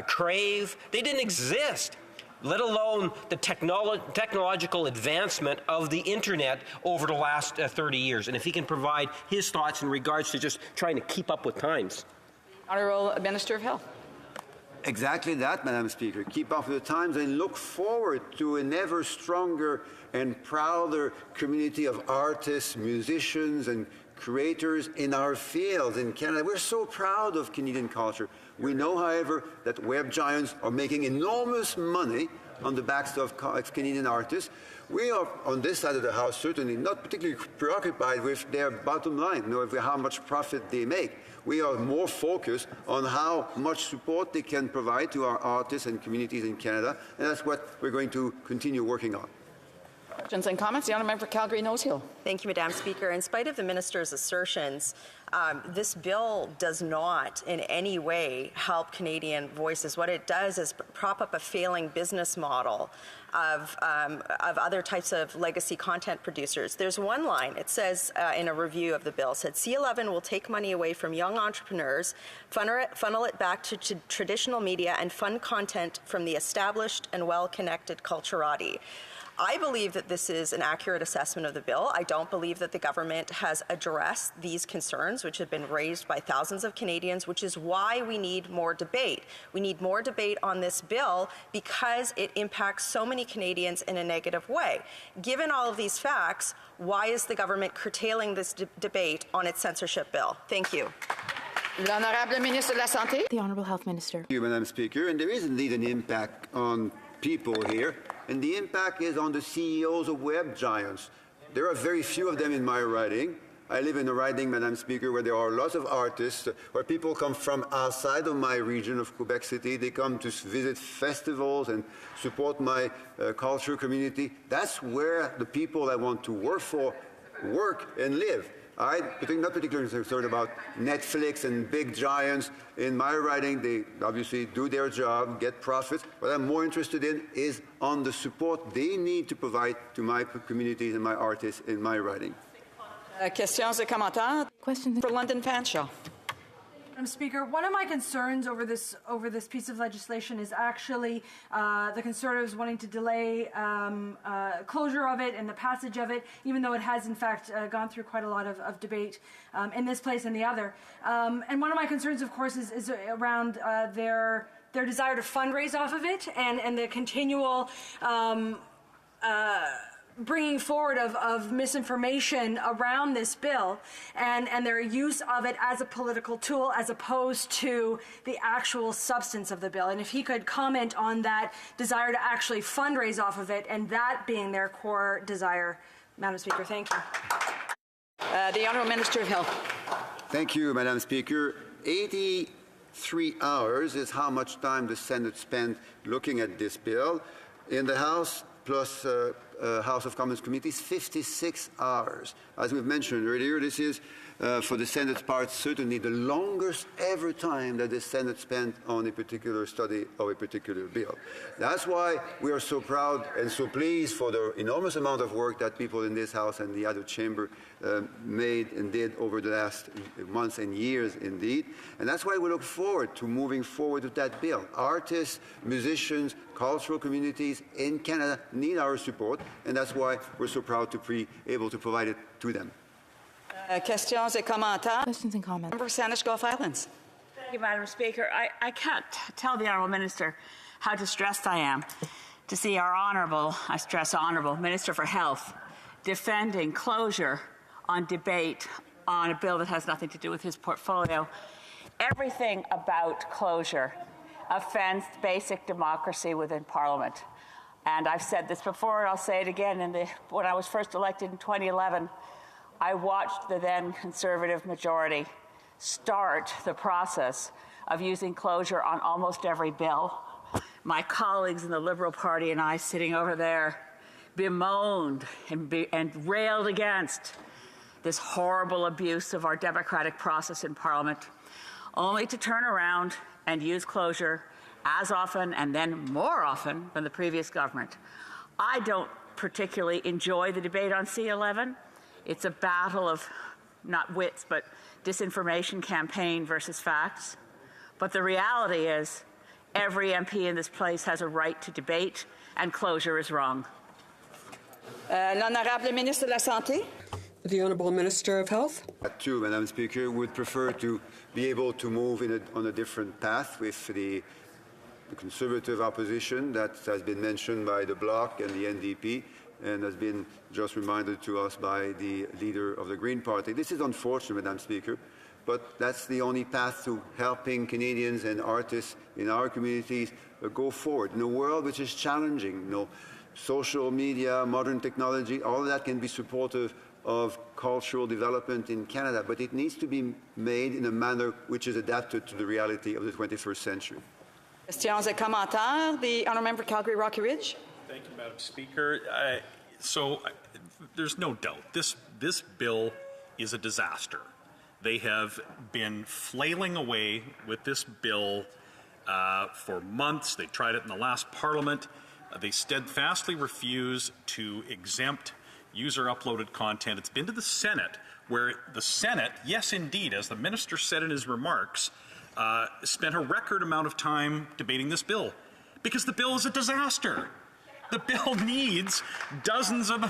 Crave, they didn't exist, let alone the technological advancement of the Internet over the last 30 years. And if he can provide his thoughts in regards to just trying to keep up with times. Honourable Minister of Health. Exactly that, Madam Speaker. Keep up with the times and look forward to an ever stronger and prouder community of artists, musicians, and creators in our fields in Canada. We're so proud of Canadian culture. We know, however, that web giants are making enormous money on the backs of Canadian artists. We are, on this side of the House, certainly not particularly preoccupied with their bottom line, with how much profit they make. We are more focused on how much support they can provide to our artists and communities in Canada, and that's what we're going to continue working on. Questions and comments? The honourable member for Calgary-Nose Hill. Thank you, Madam Speaker. In spite of the minister's assertions, this bill does not in any way help Canadian voices. What it does is prop up a failing business model of other types of legacy content producers. There's one line, it says in a review of the bill, said C11 will take money away from young entrepreneurs, funnel it back to traditional media, and fund content from the established and well-connected culturati. I believe that this is an accurate assessment of the bill. I don't believe that the government has addressed these concerns, which have been raised by thousands of Canadians, which is why we need more debate. We need more debate on this bill because it impacts so many Canadians in a negative way. Given all of these facts, why is the government curtailing this debate on its censorship bill? Thank you. L'honorable ministre de la Santé. The Honourable Health Minister. Thank you, Madam Speaker. And there is indeed an impact on people here, and the impact is on the CEOs of web giants. There are very few of them in my riding. I live in a riding, Madam Speaker, where there are lots of artists, where people come from outside of my region of Quebec City. They come to visit festivals and support my culture community. That's where the people I want to work for work and live. I'm not particularly concerned about Netflix and big giants. In my riding, they obviously do their job, get profits. What I'm more interested in is on the support they need to provide to my communities and my artists in my riding. Questions et commentaires? Questions for London Fanshawe. Madam Speaker, one of my concerns over this piece of legislation is actually the Conservatives wanting to delay closure of it and the passage of it, even though it has in fact gone through quite a lot of debate in this place and the other. And one of my concerns, of course, is around their desire to fundraise off of it and the continual bringing forward of misinformation around this bill and their use of it as a political tool as opposed to the actual substance of the bill. And if he could comment on that desire to actually fundraise off of it and that being their core desire. Madam Speaker, thank you. The Honourable Minister of Health. Thank you, Madam Speaker. 83 hours is how much time the Senate spent looking at this bill. In the House, plus House of Commons committees, 56 hours. As we've mentioned earlier, this is, for the Senate's part, certainly the longest ever time that the Senate spent on a particular study of a particular bill. That's why we are so proud and so pleased for the enormous amount of work that people in this House and the other chamber made and did over the last months and years indeed. And that's why we look forward to moving forward with that bill. Artists, musicians, cultural communities in Canada need our support, and that's why we're so proud to be able to provide it to them. Questions et commentaires. Questions and comments. Member Sandwich Gulf Islands. Thank you, Madam Speaker. I can't tell the Honourable Minister how distressed I am to see our Honourable, I stress Honourable, Minister for Health defending closure on debate on a bill that has nothing to do with his portfolio. Everything about closure offends basic democracy within Parliament. And I've said this before, and I'll say it again. When I was first elected in 2011, I watched the then Conservative majority start the process of using closure on almost every bill. My colleagues in the Liberal Party and I sitting over there bemoaned and railed against this horrible abuse of our democratic process in Parliament, only to turn around and use closure as often and then more often than the previous government. I don't particularly enjoy the debate on C11. It's a battle of not wits, but disinformation campaign versus facts. But the reality is every MP in this place has a right to debate, and closure is wrong. L'Honorable Ministre de la Santé. The Honourable Minister of Health. That too, Madam Speaker, would prefer to be able to move on a different path with the Conservative opposition that has been mentioned by the Bloc and the NDP. and has been just reminded to us by the leader of the Green Party. This is unfortunate, Madam Speaker, but that's the only path to helping Canadians and artists in our communities go forward. In a world which is challenging, social media, modern technology, all of that can be supportive of cultural development in Canada, but it needs to be made in a manner which is adapted to the reality of the 21st century. Questions et commentaires. The honourable member for Calgary Rocky Ridge. Thank you, Madam Speaker. There's no doubt this bill is a disaster. They have been flailing away with this bill for months. They tried it in the last Parliament. They steadfastly refuse to exempt user-uploaded content. It's been to the Senate, where the Senate, yes, indeed, as the minister said in his remarks, spent a record amount of time debating this bill because the bill is a disaster. The bill needs dozens of the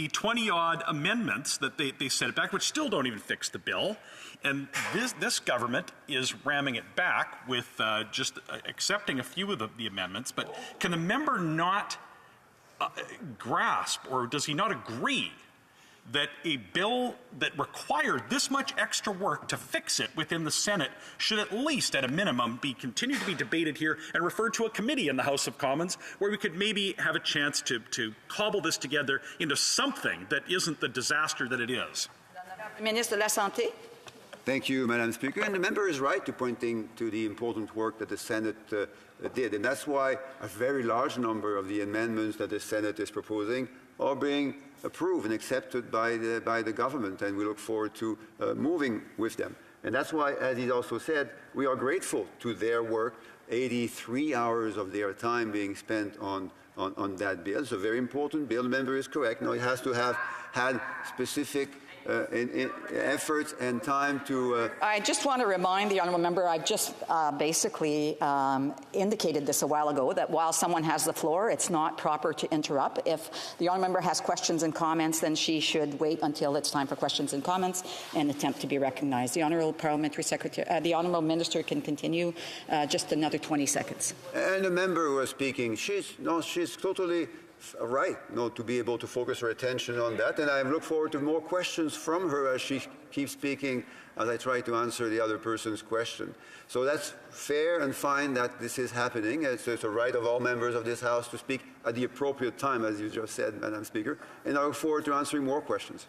20-odd amendments that they sent it back, which still don't even fix the bill. And this government is ramming it back with just accepting a few of the amendments. But can the member not grasp, or does he not agree, that a bill that required this much extra work to fix it within the Senate should at least, at a minimum, continue to be debated here and referred to a committee in the House of Commons where we could maybe have a chance to cobble this together into something that isn't the disaster that it is? Ministre de la Santé. Thank you, Madam Speaker. And the member is right to pointing to the important work that the Senate did. And that's why a very large number of the amendments that the Senate is proposing are being approved and accepted by the government, and we look forward to moving with them. And that's why, as he also said, we are grateful to their work, 83 hours of their time being spent on that bill. It's a very important bill. The member is correct. Now, it has to have had specific in efforts and time to... I just want to remind the honourable member, I've just basically indicated this a while ago, that while someone has the floor, it's not proper to interrupt. If the honourable member has questions and comments, then she should wait until it's time for questions and comments and attempt to be recognized. The honourable parliamentary secretary, the honourable minister can continue just another 20 seconds. And the member who was speaking, she's totally right, to be able to focus her attention on that, and I look forward to more questions from her as she keeps speaking, as I try to answer the other person's question. So that's fair and fine that this is happening. It's a right of all members of this House to speak at the appropriate time, as you just said, Madam Speaker, and I look forward to answering more questions.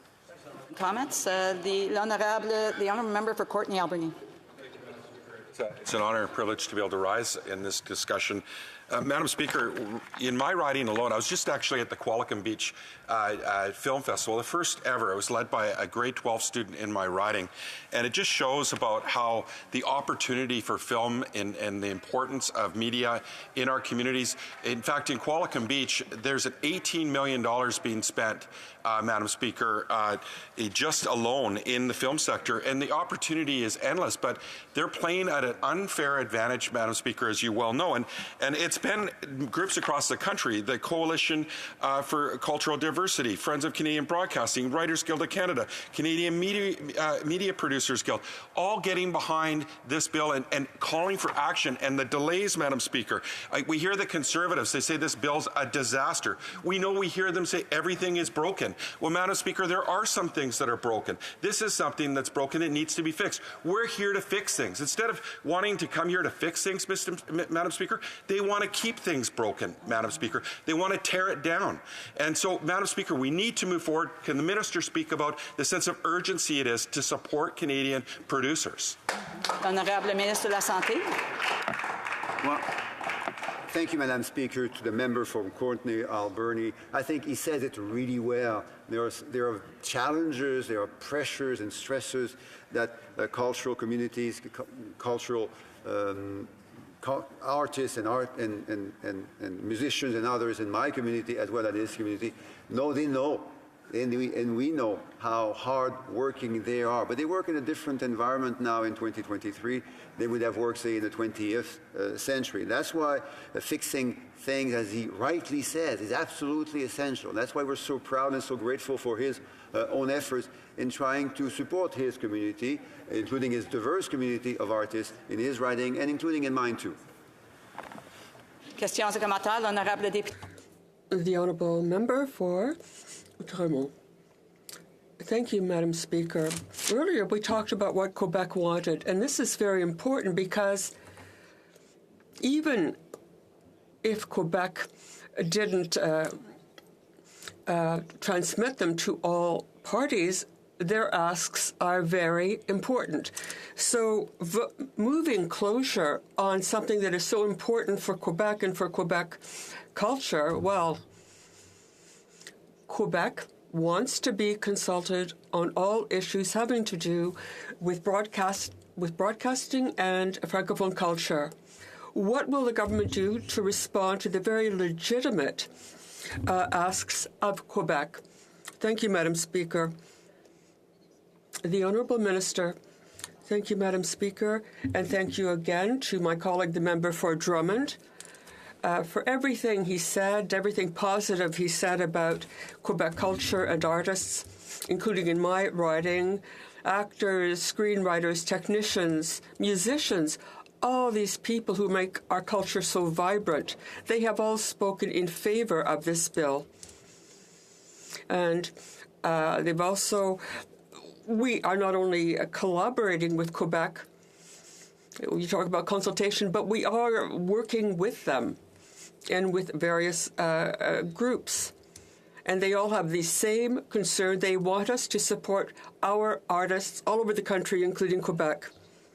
Comments? The honourable member for Courtenay Alberni. It's an honor and privilege to be able to rise in this discussion. Madam Speaker, in my riding alone, I was just actually at the Qualicum Beach Film Festival, the first ever. It was led by a grade 12 student in my riding, and it just shows about how the opportunity for film and the importance of media in our communities. In fact, in Qualicum Beach, there's an $18 million being spent, Madam Speaker, just alone in the film sector, and the opportunity is endless, but they're playing at an unfair advantage, Madam Speaker, as you well know, and it's been groups across the country, the Coalition for Cultural Diversity, Friends of Canadian Broadcasting, Writers Guild of Canada, Canadian Media Producers Guild, all getting behind this bill and calling for action. And the delays, Madam Speaker, we hear the Conservatives, they say this bill's a disaster. We hear them say everything is broken. Well, Madam Speaker, there are some things that are broken. This is something that's broken. It needs to be fixed. We're here to fix things. Instead of wanting to come here to fix things, Madam Speaker, they want to keep things broken, Madam Speaker. They want to tear it down. And so, Madam Speaker, we need to move forward. Can the minister speak about the sense of urgency it is to support Canadian producers? Honorable Minister de la Santé. Well, thank you, Madam Speaker, to the member from Courtenay Alberni. I think he said it really well. There are challenges, there are pressures and stresses that cultural communities, cultural artists and musicians and others in my community as well as this community know, and we know how hard working they are. But they work in a different environment now in 2023 they would have worked, say, in the 20th century. That's why fixing things, as he rightly says, is absolutely essential. That's why we're so proud and so grateful for his own efforts in trying to support his community, including his diverse community of artists in his writing and including in mine too. Questions et commentaires, l'honorable député. The Honourable Member for Outremont. Thank you, Madam Speaker. Earlier we talked about what Quebec wanted, and this is very important because even if Quebec didn't transmit them to all parties, their asks are very important. So moving closure on something that is so important for Quebec and for Quebec culture, well, Quebec wants to be consulted on all issues having to do with broadcasting and Francophone culture. What will the government do to respond to the very legitimate asks of Quebec? Thank you, Madam Speaker. The Honourable Minister. Thank you, Madam Speaker, and thank you again to my colleague, the member for Drummond, for everything he said, everything positive he said about Quebec culture and artists, including in my writing, actors, screenwriters, technicians, musicians, all these people who make our culture so vibrant. They have all spoken in favor of this bill. And they've also, we are not only collaborating with Quebec, you talk about consultation, but we are working with them and with various groups. And they all have the same concern. They want us to support our artists all over the country, including Quebec.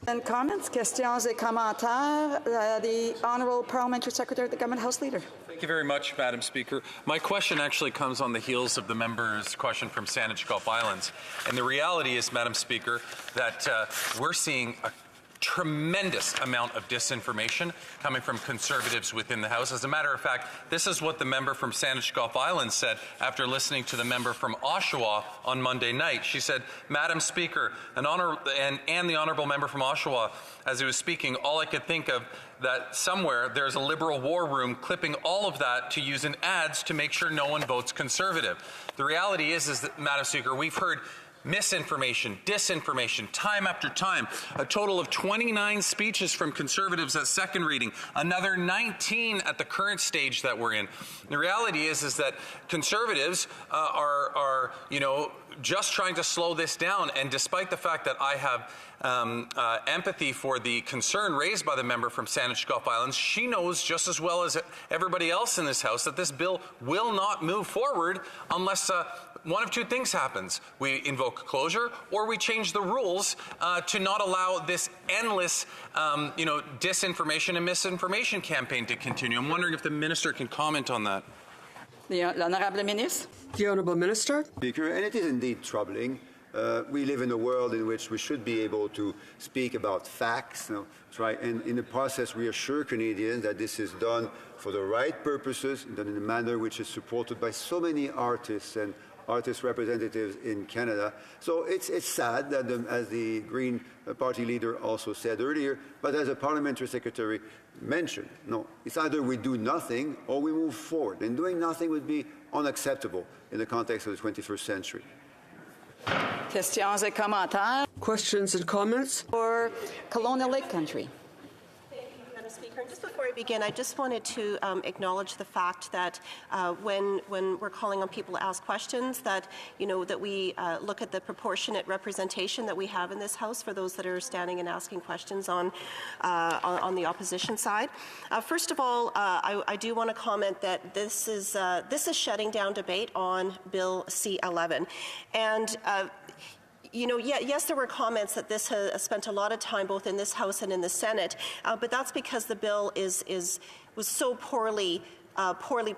And comments, questions et commentaires. The Honourable Parliamentary Secretary of the Government House Leader. Thank you very much, Madam Speaker. My question actually comes on the heels of the member's question from Saanich Gulf Islands. And the reality is, Madam Speaker, that we're seeing a tremendous amount of disinformation coming from Conservatives within the House. As a matter of fact, this is what the member from Saanich Gulf Islands said after listening to the member from Oshawa on Monday night. She said, Madam Speaker, and the Honourable Member from Oshawa, as he was speaking, all I could think of that somewhere there's a Liberal war room clipping all of that to use in ads to make sure no one votes Conservative. The reality is that, Madam Speaker, we've heard misinformation, disinformation, time after time. A total of 29 speeches from Conservatives at second reading, another 19 at the current stage that we're in. The reality is that Conservatives are just trying to slow this down. And despite the fact that I have empathy for the concern raised by the member from Saanich Gulf Islands, she knows just as well as everybody else in this House that this bill will not move forward unless one of two things happens. We invoke closure, or we change the rules to not allow this endless, disinformation and misinformation campaign to continue. I'm wondering if the minister can comment on that. The Honourable Minister. The Honourable Minister. Speaker, and it is indeed troubling. We live in a world in which we should be able to speak about facts, and in the process reassure Canadians that this is done for the right purposes, done in a manner which is supported by so many artists and artist representatives in Canada. So it's sad that, as the Green Party leader also said earlier, but as a parliamentary secretary mentioned, no, it's either we do nothing or we move forward. And doing nothing would be unacceptable in the context of the 21st century. Questions et commentaires. Questions and comments. For Colonial Lake Country. Speaker, and just before I begin, I just wanted to acknowledge the fact that when we're calling on people to ask questions, that that we look at the proportionate representation that we have in this House for those that are standing and asking questions on the opposition side. First of all, I do want to comment that this is shutting down debate on Bill C-11, and. Yes, there were comments that this has spent a lot of time both in this House and in the Senate, but that's because the bill was so poorly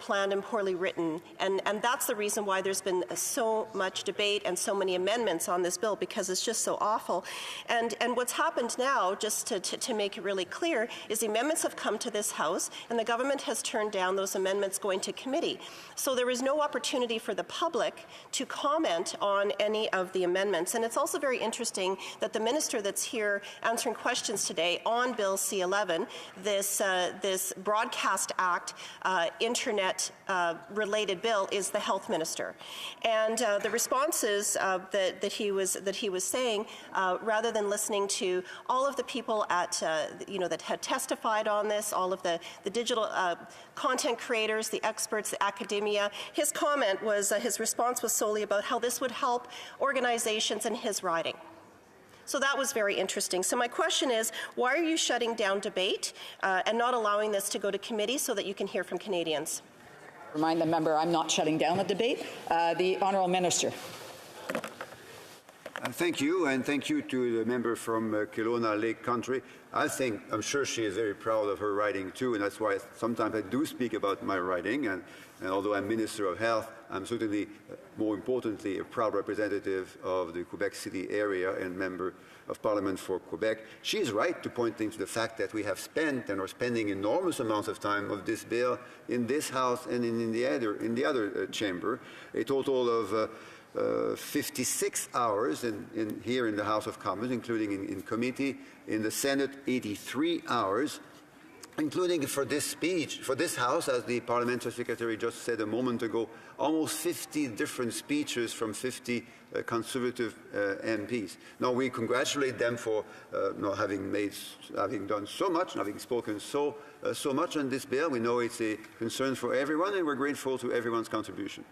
planned and poorly written, and that's the reason why there's been so much debate and so many amendments on this bill, because it's just so awful. And what's happened now, just to make it really clear, is the amendments have come to this House, and the government has turned down those amendments going to committee. So there is no opportunity for the public to comment on any of the amendments. And it's also very interesting that the minister that's here answering questions today on Bill C-11, this Broadcast Act, internet-related bill is the health minister. And the responses that he was saying, rather than listening to all of the people at that had testified on this, all of the digital content creators, the experts, the academia, his comment was his response was solely about how this would help organizations in his riding. So that was very interesting. So my question is, why are you shutting down debate and not allowing this to go to committee so that you can hear from Canadians? Remind the member I'm not shutting down the debate. The Honourable Minister. Thank you, and thank you to the member from Kelowna Lake Country. I'm sure she is very proud of her riding too, and that's why sometimes I do speak about my riding. And although I'm Minister of Health, I'm certainly, more importantly, a proud representative of the Quebec City area and member of Parliament for Quebec. She is right to point to the fact that we have spent and are spending enormous amounts of time of this bill in this House and in the other chamber, a total of 56 hours here in the House of Commons, including in committee, in the Senate 83 hours, including for this speech, for this House, as the Parliamentary Secretary just said a moment ago, almost 50 different speeches from 50 Conservative MPs. Now, we congratulate them for having done so much, having spoken so much on this bill. We know it's a concern for everyone, and we're grateful to everyone's contribution.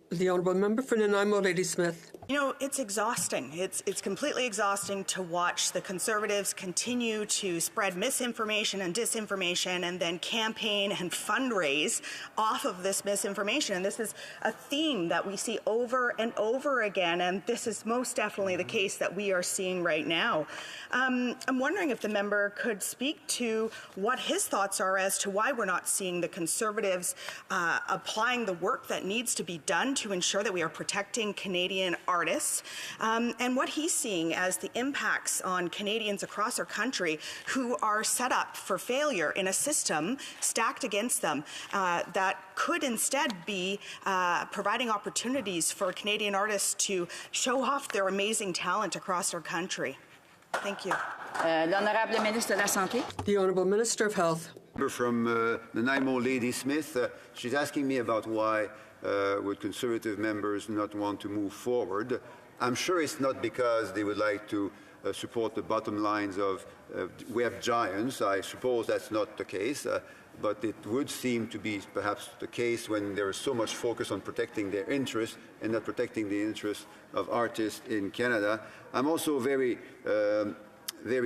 The Honourable Member for Nanaimo, Lady Smith. You know, it's exhausting. It's completely exhausting to watch the Conservatives continue to spread misinformation and disinformation and then campaign and fundraise off of this misinformation. And this is a theme that we see over and over again, and this is most definitely the case that we are seeing right now. I'm wondering if the member could speak to what his thoughts are as to why we're not seeing the Conservatives applying the work that needs to be done to ensure that we are protecting Canadian artists, and what he's seeing as the impacts on Canadians across our country who are set up for failure in a system stacked against them that could instead be providing opportunities for Canadian artists to show off their amazing talent across our country. Thank you. L'Honorable Minister de la Santé. The Honourable Minister of Health. From Nanaimo, Lady Smith, she's asking me about why would Conservative members not want to move forward. I'm sure it's not because they would like to support the bottom lines of web giants. I suppose that's not the case, but it would seem to be perhaps the case when there is so much focus on protecting their interests and not protecting the interests of artists in Canada. I'm also very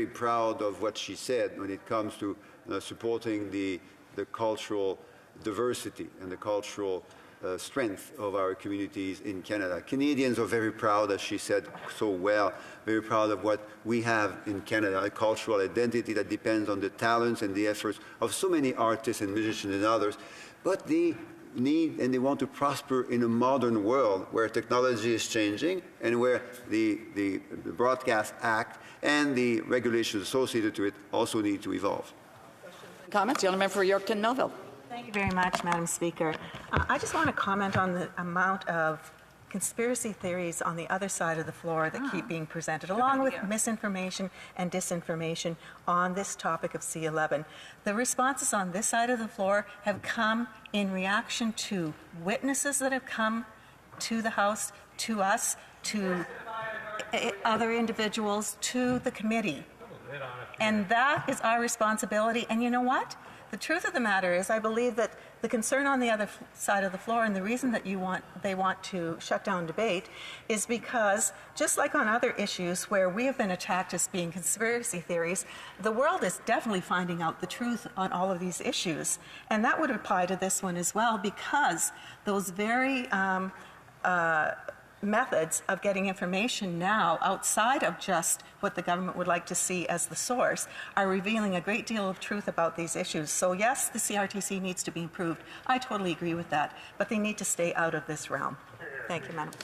proud of what she said when it comes to supporting the cultural diversity and the cultural strength of our communities in Canada. Canadians are very proud, as she said so well, very proud of what we have in Canada, a cultural identity that depends on the talents and the efforts of so many artists and musicians and others. But they need and they want to prosper in a modern world where technology is changing and where the Broadcast Act and the regulations associated to it also need to evolve. Comments? The Honourable Member for Yorkton Melville. Thank you very much, Madam Speaker. I just want to comment on the amount of conspiracy theories on the other side of the floor that keep being presented, along with misinformation and disinformation on this topic of C11. The responses on this side of the floor have come in reaction to witnesses that have come to the House, to us, to other individuals, to the committee. And that is our responsibility. And you know what? The truth of the matter is, I believe that the concern on the other side of the floor, and the reason that they want to shut down debate, is because, just like on other issues where we have been attacked as being conspiracy theories, the world is definitely finding out the truth on all of these issues. And that would apply to this one as well, because those very methods of getting information now outside of just what the government would like to see as the source are revealing a great deal of truth about these issues. So yes, the CRTC needs to be improved. I totally agree with that, but they need to stay out of this realm. Thank you, Madam.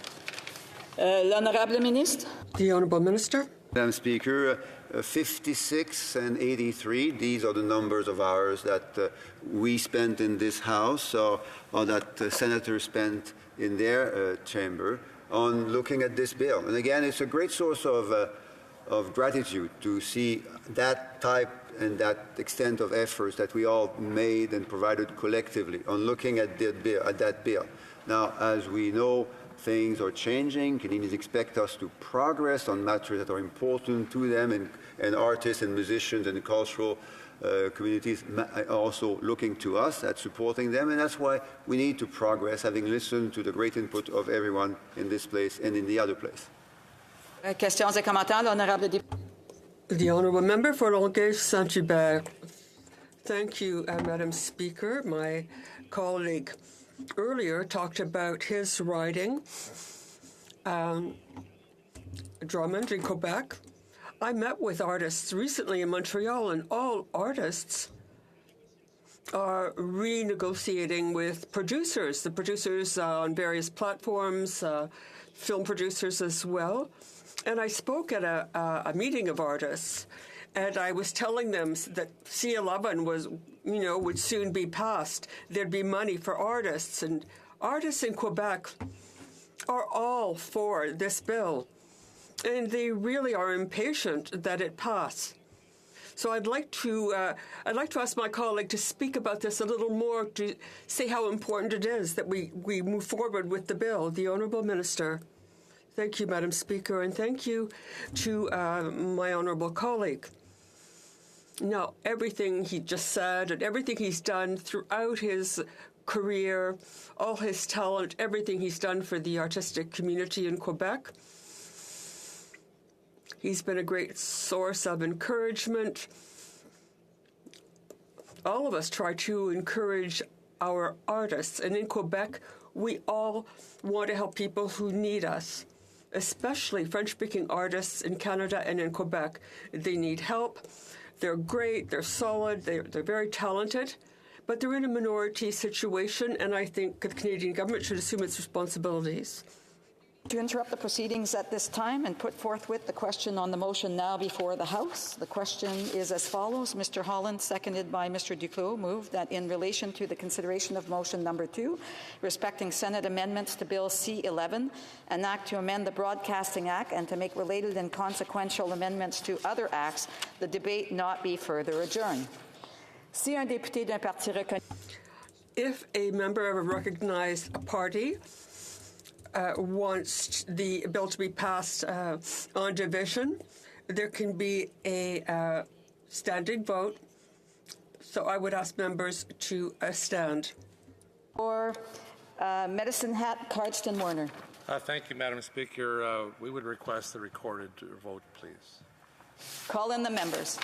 L'Honorable Ministre. The Honourable Minister. Madam Speaker, 56 and 83, these are the numbers of hours that we spent in this House, or that senators spent in their chamber, on looking at this bill. And again, it's a great source of gratitude to see that type and that extent of efforts that we all made and provided collectively on looking at that bill. Now, as we know, things are changing. Canadians expect us to progress on matters that are important to them, and artists and musicians and cultural communities are also looking to us at supporting them, and that's why we need to progress, having listened to the great input of everyone in this place and in the other place. Questions et commentaires, l'honorable député. The Honourable Member for Longueuil Saint-Hubert. Thank you, Madam Speaker. My colleague earlier talked about his riding, Drummond in Quebec. I met with artists recently in Montreal, and all artists are renegotiating with producers, the producers on various platforms, film producers as well. And I spoke at a meeting of artists, and I was telling them that C11 was, would soon be passed. There'd be money for artists, and artists in Quebec are all for this bill, and they really are impatient that it pass. So I'd like to ask my colleague to speak about this a little more, to say how important it is that we move forward with the bill. The Honourable Minister. Thank you, Madam Speaker, and thank you to my honourable colleague. Now, everything he just said and everything he's done throughout his career, all his talent, everything he's done for the artistic community in Quebec, he's been a great source of encouragement. All of us try to encourage our artists, and in Quebec, we all want to help people who need us, especially French-speaking artists in Canada and in Quebec. They need help. They're great, they're solid, they're very talented, but they're in a minority situation, and I think the Canadian government should assume its responsibilities. To interrupt the proceedings at this time and put forthwith the question on the motion now before the House. The question is as follows. Mr. Holland, seconded by Mr. Duclos, moved that in relation to the consideration of motion number 2, respecting Senate amendments to Bill C-11, an act to amend the Broadcasting Act and to make related and consequential amendments to other acts, the debate not be further adjourned. Si un député d'un parti reconnu... If a member of a recognized party wants the bill to be passed on division, there can be a standing vote. So I would ask members to stand. Or Medicine Hat, Cardston Warner. Thank you, Madam Speaker. We would request the recorded vote, please. Call in the members.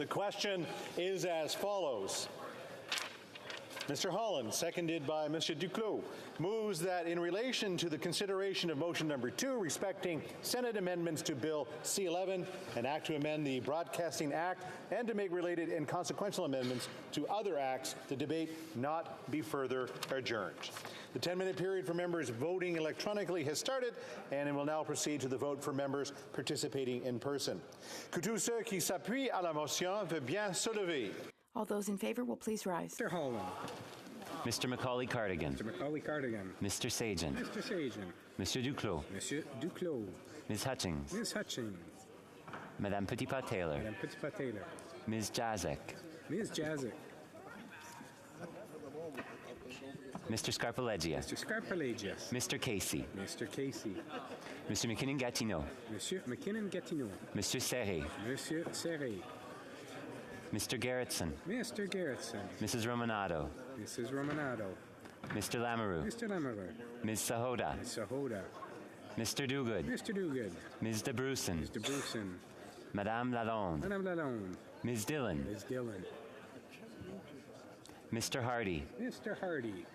The question is as follows. Mr. Holland, seconded by Mr. Duclos, moves that in relation to the consideration of motion number 2 respecting Senate amendments to Bill C-11, an act to amend the Broadcasting Act and to make related and consequential amendments to other acts, the debate not be further adjourned. The 10-minute period for members voting electronically has started, and it will now proceed to the vote for members participating in person. Que tous ceux qui s'appuient à la motion veulent bien se lever. All those in favor will please rise. Mr. Holland. Mr. Macaulay Cardigan. Mr. Macaulay Cardigan. Mr. Sajan. Mr. Sajan. Monsieur Duclos. Monsieur Duclos. Ms. Hutchings. Ms. Hutchings. Madame Petitpas-Taylor. Madame Petitpas-Taylor. Ms. Jazek. Ms. Jazek. Mr. Scarpaleggia. Mr. Scarpaleggia. Mr. Casey. Mr. Casey. Mr. McKinnon-Gatineau. Monsieur McKinnon-Gatineau. Monsieur Serré. Monsieur Serré. Mr. Gerritsen. Mr. Gerritsen. Mrs. Romanado. Mrs. Romanado. Mr. Lamoureux. Mr. Lamoureux. Ms. Sahoda. Ms. Sahoda. Mr. Duguid. Mr. Duguid. Ms. DeBrusen. Ms. DeBrusen. Madame Lalonde. Madame Lalonde. Ms. Dillon. Ms. Dillon. Mr. Hardy. Mr. Hardy.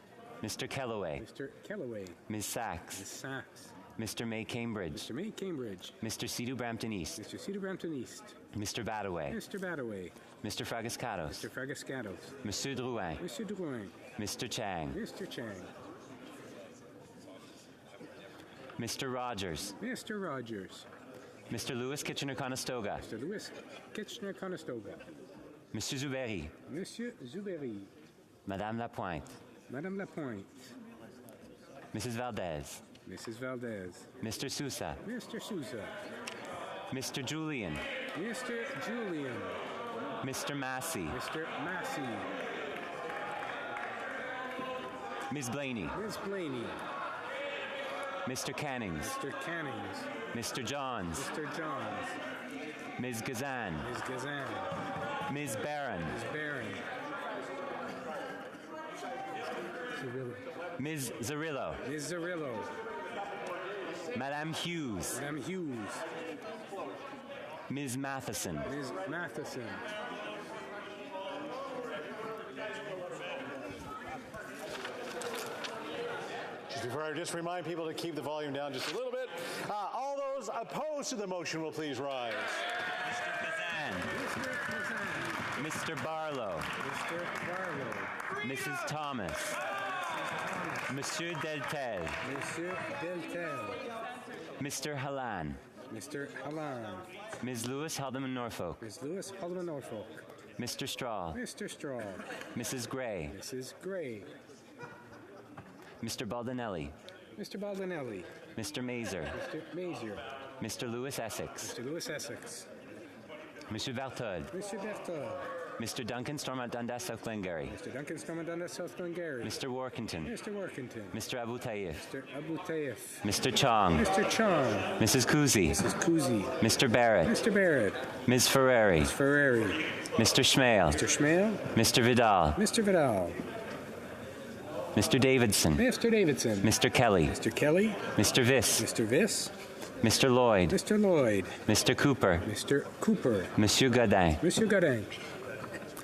Mr. Kellaway. Mr. Kellaway. Ms. Sachs. Ms. Sachs. Mr. May Cambridge. Mr. May Cambridge. Mr. Sidhu Brampton East. Mr. Sidhu Brampton East. Mr. Badaway. Mr. Badaway. Mr. Fragascatos. Mr. Fragascatos. Monsieur Drouin. Monsieur Drouin. Mr. Chang. Mr. Chang. Mr. Rogers. Mr. Rogers. Mr. Lewis Kitchener-Conestoga. Mr. Lewis Kitchener-Conestoga. Monsieur Zuberi. Monsieur Zuberi. Madame Lapointe. Madame Lapointe. Mrs. Valdez. Mrs. Valdez. Mr. Sousa. Mr. Sousa. Mr. Julian. Mr. Julian. Mr. Massey. Mr. Massey. Ms. Blaney. Ms. Blaney. Mr. Cannings. Mr. Cannings. Mr. Johns. Mr. Johns. Ms. Gazan. Ms. Gazan. Ms. Barron. Ms. Barron. Ms. Zarillo. Ms. Zarillo. Madame Hughes. Madame Hughes. Ms. Matheson. Ms. Matheson. Before I just remind people to keep the volume down just a little bit. All those opposed to the motion will please rise. Mr. Kazan. Mr. Barlow. Mr. Barlow. Mrs. Thomas. Monsieur Deltel. Monsieur Deltel. Mr. Halan. Mr. Halan. Ms. Lewis Haldeman Norfolk. Ms. Lewis Haldeman Norfolk. Mr. Straw. Mr. Straw. Mrs. Gray. Mrs. Gray. Mr. Baldinelli. Mr. Baldinelli. Mr. Mazer. Mr. Mazer. Mr. Lewis Essex. Mr. Lewis Essex. Monsieur Berthold. Mr. Berthold. Mr. Duncan Stormont Dundas South Glengarry. Mr. Duncan Stormont Dundas South Glengarry. Mr. Workington. Mr. Workington. Mr. Abu Tayyif. Mr. Abu Tayyif. Mr. Chong. Mr. Chong. Mrs. Kuzi. Mrs. Kuzi. Mr. Barrett. Mr. Barrett. Ms. Ferrari. Ms. Ferrari. Mr. Schmale. Mr. Schmale. Mr. Vidal. Mr. Vidal. Mr. Davidson. Mr. Davidson. Mr. Kelly. Mr. Kelly. Mr. Viss. Mr. Viss. Mr. Lloyd. Mr. Lloyd. Mr. Cooper. Mr. Cooper. Monsieur Godin. Monsieur Godin.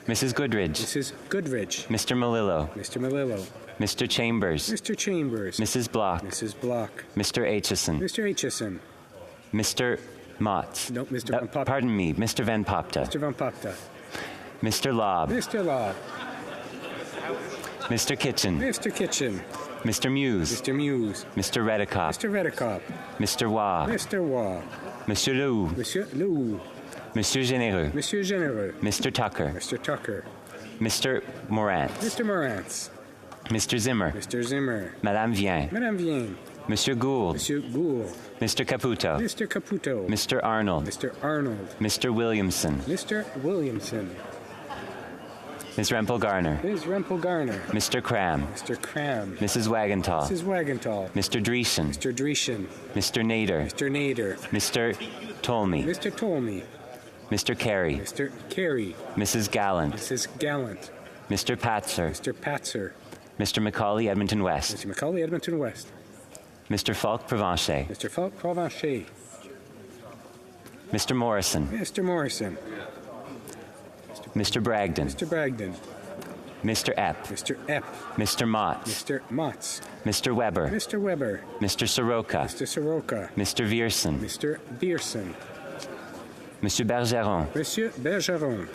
Mrs. Goodridge. Mrs. Goodridge. Mr. Malillo. Mr. Malillo. Mr. Chambers. Mr. Chambers. Mrs. Block. Mrs. Block. Mr. Aitchison. Mr. Aitchison. Mr. Motz. No, Mr. Van Popta. Pardon me, Mr. Van Popta. Mr. Van Popta. Mr. Lobb. Mr. Lobb. Mr. Kitchen. Mr. Kitchen. Mr. Muse. Mr. Muse. Mr. Redicop. Mr. Redicop. Mr. Waugh. Mr. Waugh. Monsieur Lou. Monsieur Lou. Monsieur Généreux. Monsieur Généreux. Mr. Tucker. Mr. Tucker. Mr. Morantz. Mr. Morantz. Mr. Zimmer. Mr. Zimmer. Madame Vien. Madame Vien. Monsieur Gould. Monsieur Gould. Mr. Caputo. Mr. Caputo. Mr. Arnold. Mr. Arnold. Mr. Williamson. Mr. Williamson. Ms. Rempel Garner. Ms. Rempel Garner. Mr. Cram. Mr. Cram. Mrs. Wagenthal. Mrs. Wagenthal. Mr. Dreesen. Mr. Dreesen. Mr. Nader. Mr. Nader. Mr. Tolmie. Mr. Tolmie. Mr. Carey. Mr. Carey. Mrs. Gallant. Mrs. Gallant. Mr. Patzer. Mr. Patzer. Mr. Macaulay Edmonton West. Mr. Macaulay Edmonton West. Mr. Falk Provencher. Mr. Falk Provencher. Mr. Morrison. Mr. Morrison. Mr. Bragdon. Mr. Bragdon. Mr. Epp. Mr. Epp. Mr. Motz. Mr. Motz. Mr. Weber. Mr. Weber. Mr. Soroka. Mr. Soroka. Mr. Viersen. Mr. Viersen. Monsieur Bergeron. Monsieur Bergeron.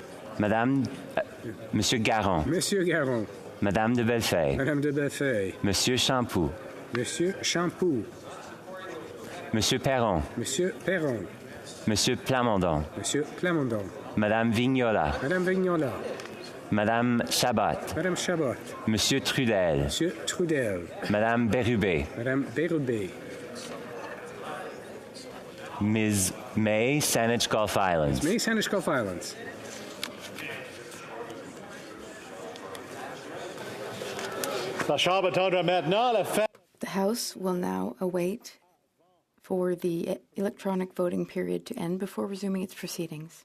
Monsieur Garon. Monsieur Garon. Madame de Bellefeuille. Madame de Bellefeuille. Monsieur Champoux. Monsieur Champoux. Monsieur Perron. Monsieur Perron. Monsieur Plamondon. Monsieur Plamondon. Madame Vignola. Madame Vignola. Madame Chabot. Madame Chabot. Monsieur Trudel. Monsieur Trudel. Madame Bérubé. Madame Bérubé. Ms. May, Saanich Gulf Islands. May, Saanich Gulf Islands. The House will now await for the electronic voting period to end before resuming its proceedings.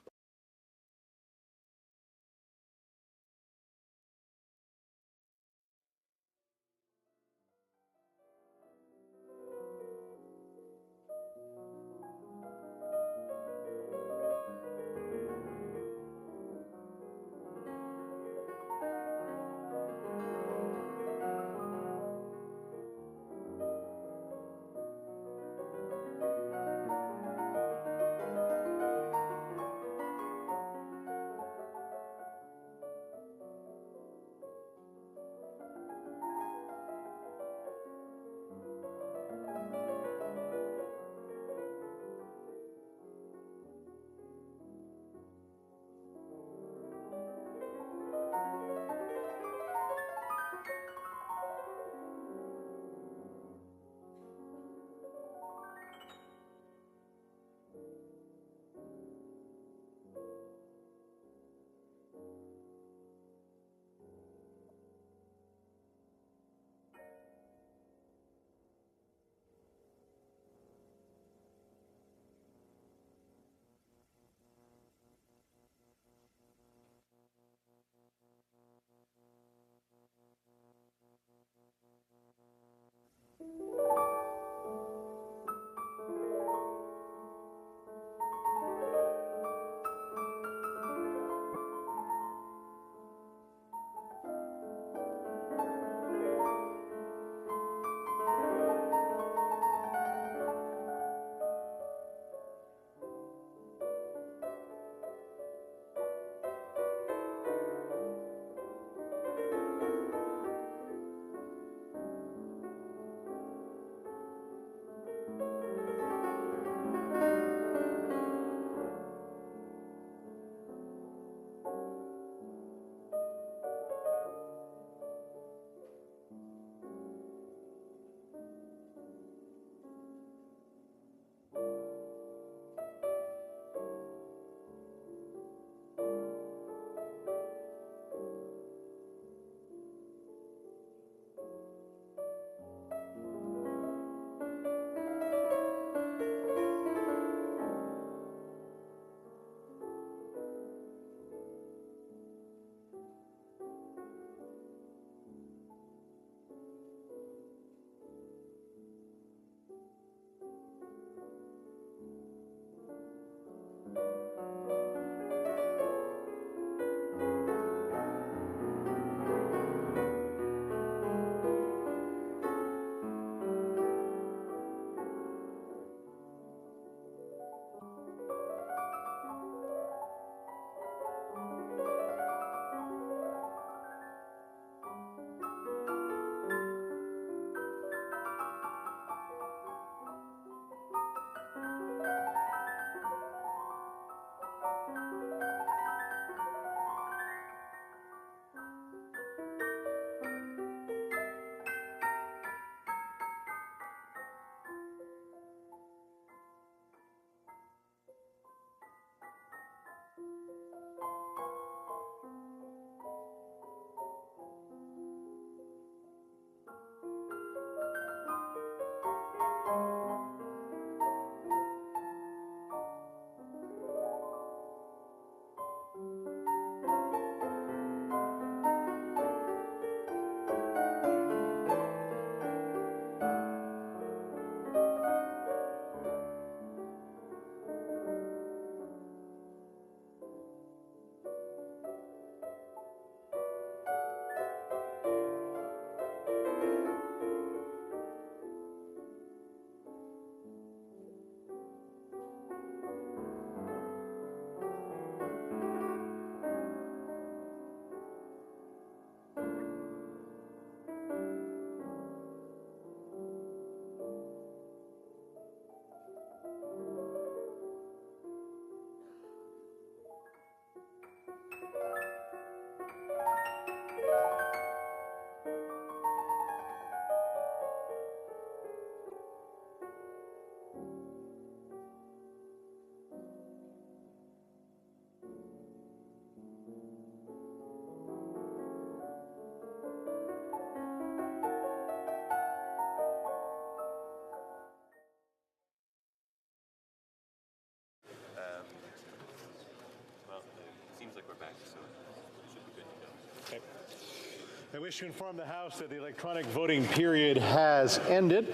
wish to inform the House that the electronic voting period has ended.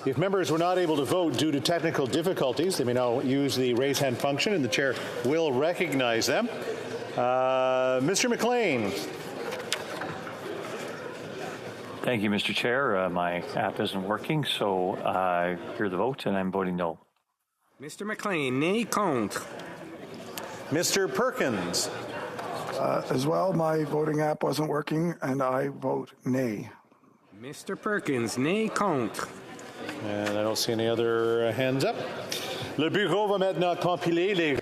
If members were not able to vote due to technical difficulties, they may now use the raise hand function, and the chair will recognize them. Mr. McLean. Thank you, Mr. Chair. My app isn't working, so I hear the vote, and I'm voting no. Mr. McLean, nay, contre. Mr. Perkins. As well, my voting app wasn't working, and I vote nay. Mr. Perkins, nay, contre. And I don't see any other hands up. Le bureau va maintenant compiler les...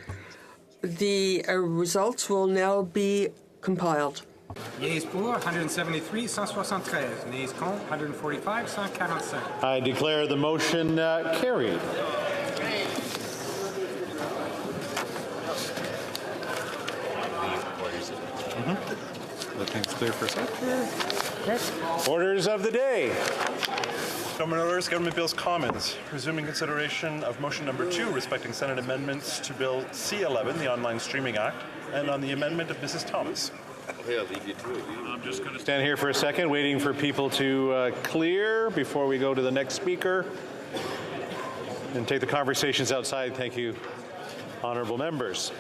The results will now be compiled. Yeas pour 173, 173. Nays contre 145, 145. I declare the motion carried. Everything's clear for a sec. Orders of the day. Government orders, government bills, commons. Resuming consideration of motion number 2 respecting Senate amendments to Bill C-11, the Online Streaming Act, and on the amendment of Mrs. Thomas. I'm just going to stand here for a second, waiting for people to clear before we go to the next speaker and take the conversations outside. Thank you, honorable members.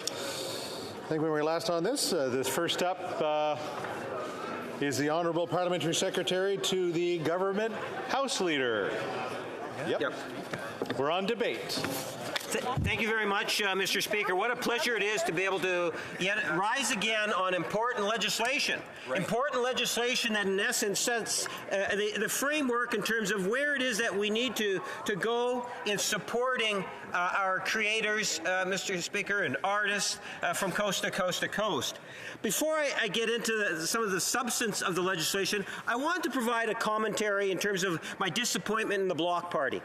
I think when we were last on this first up is the Honourable Parliamentary Secretary to the Government House Leader. Yep. We're on debate. Thank you very much, Mr. Speaker. What a pleasure it is to be able to yet rise again on important legislation. Right. Important legislation that, in essence, sets the framework in terms of where it is that we need to go in supporting our creators, Mr. Speaker, and artists from coast to coast to coast. Before I get into some of the substance of the legislation, I want to provide a commentary in terms of my disappointment in the Bloc Party.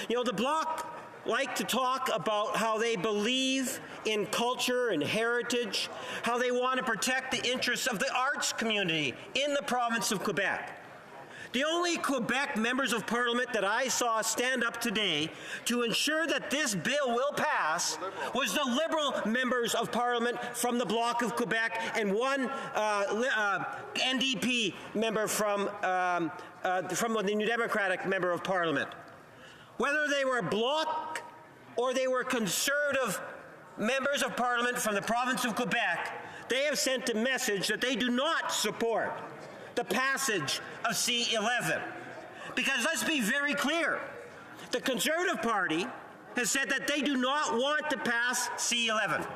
You know, the Bloc like to talk about how they believe in culture and heritage, how they want to protect the interests of the arts community in the province of Quebec. The only Quebec members of Parliament that I saw stand up today to ensure that this bill will pass was the Liberal members of Parliament from the Bloc of Quebec and one NDP member from the New Democratic member of Parliament. Whether they were Bloc or they were Conservative members of Parliament from the province of Quebec, they have sent a message that they do not support the passage of C-11. Because let's be very clear, the Conservative Party has said that they do not want to pass C-11.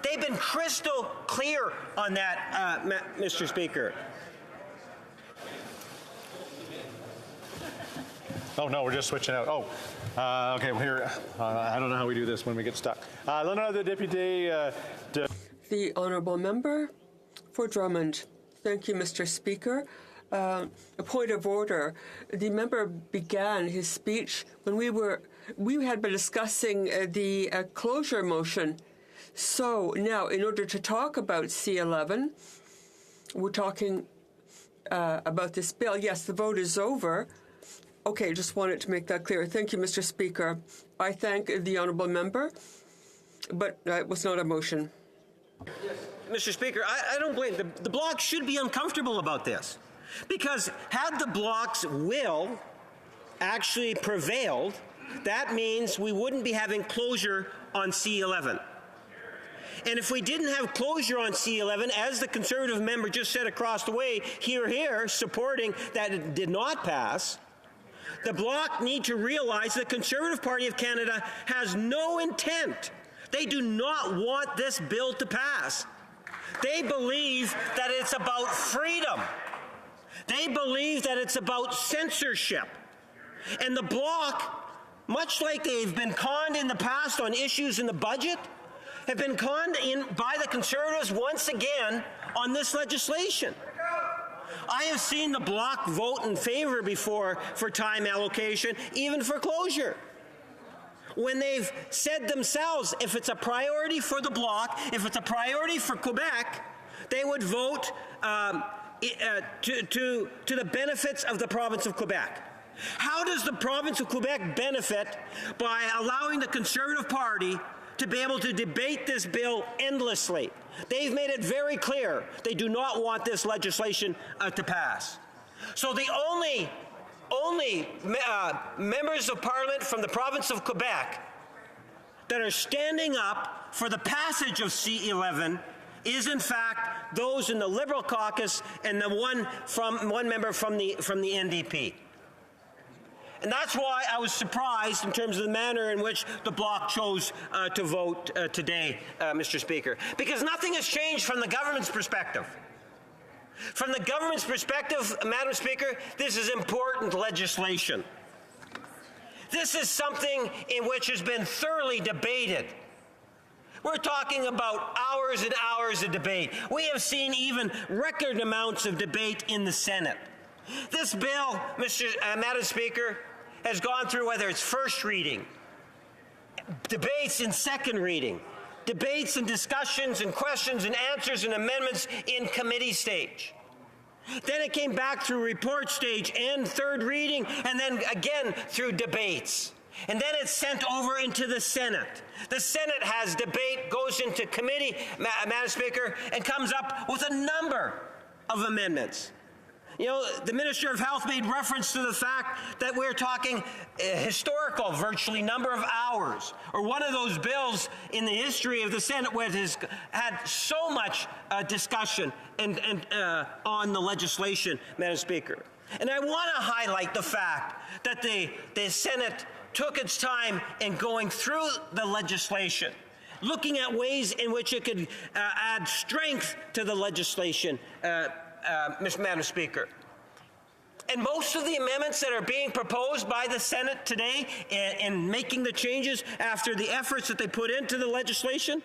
They've been crystal clear on that, Mr. Speaker. Oh, no, we're just switching out. Oh, okay, well, here, I don't know how we do this when we get stuck. L'honneur de député The Honourable Member for Drummond. Thank you, Mr. Speaker. A point of order. The member began his speech when we had been discussing the closure motion. So now, in order to talk about C-11, we're talking about this bill. Yes, the vote is over. Okay, just wanted to make that clear. Thank you, Mr. Speaker. I thank the honourable member, but it was not a motion. Mr. Speaker, I don't blame the Bloc should be uncomfortable about this, because had the Bloc's will actually prevailed, that means we wouldn't be having closure on C-11. And if we didn't have closure on C-11, as the Conservative member just said across the way, here, supporting that it did not pass, the Bloc need to realize the Conservative Party of Canada has no intent. They do not want this bill to pass. They believe that it's about freedom. They believe that it's about censorship. And the Bloc, much like they've been conned in the past on issues in the budget, have been conned by the Conservatives once again on this legislation. I have seen the Bloc vote in favor before for time allocation, even for closure. When they've said themselves, if it's a priority for the Bloc, if it's a priority for Quebec, they would vote to the benefits of the province of Quebec. How does the province of Quebec benefit by allowing the Conservative Party to be able to debate this bill endlessly. They've made it very clear they do not want this legislation to pass. So the only members of Parliament from the province of Quebec that are standing up for the passage of C-11 is in fact those in the Liberal caucus and the one member from the NDP. And that's why I was surprised in terms of the manner in which the Bloc chose to vote today, Mr. Speaker, because nothing has changed from the government's perspective. From the government's perspective, Madam Speaker, this is important legislation. This is something in which has been thoroughly debated. We're talking about hours and hours of debate. We have seen even record amounts of debate in the Senate. This bill, Madam Speaker, has gone through whether it's first reading, debates in second reading, debates and discussions and questions and answers and amendments in committee stage. Then it came back through report stage and third reading, and then again through debates. And then it's sent over into the Senate. The Senate has debate, goes into committee, Madam Speaker, and comes up with a number of amendments. You know, the Minister of Health made reference to the fact that we're talking a historical, virtually, number of hours, or one of those bills in the history of the Senate where it has had so much discussion on the legislation, Madam Speaker. And I want to highlight the fact that the Senate took its time in going through the legislation, looking at ways in which it could add strength to the legislation, Madam Speaker. And most of the amendments that are being proposed by the Senate today in making the changes after the efforts that they put into the legislation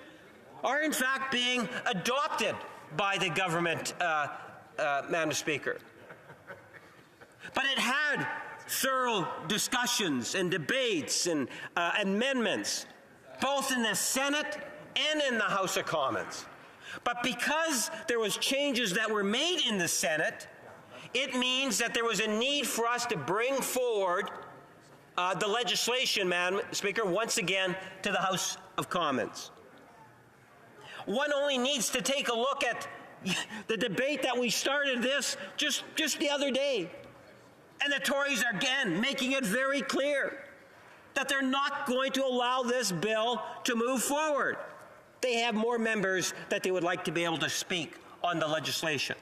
are in fact being adopted by the government, Madam Speaker. But it had thorough discussions and debates and amendments, both in the Senate and in the House of Commons. But because there was changes that were made in the Senate, it means that there was a need for us to bring forward the legislation, Madam Speaker, once again to the House of Commons. One only needs to take a look at the debate that we started this just the other day. And the Tories are again making it very clear that they're not going to allow this bill to move forward. They have more members that they would like to be able to speak on the legislation.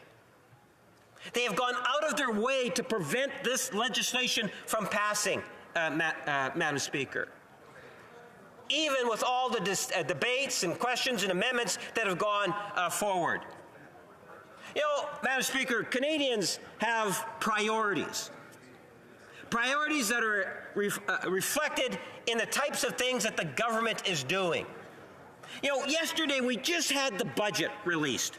They have gone out of their way to prevent this legislation from passing, Madam Speaker. Even with all the debates and questions and amendments that have gone forward. You know, Madam Speaker, Canadians have priorities. Priorities that are reflected in the types of things that the government is doing. You know, yesterday we just had the budget released.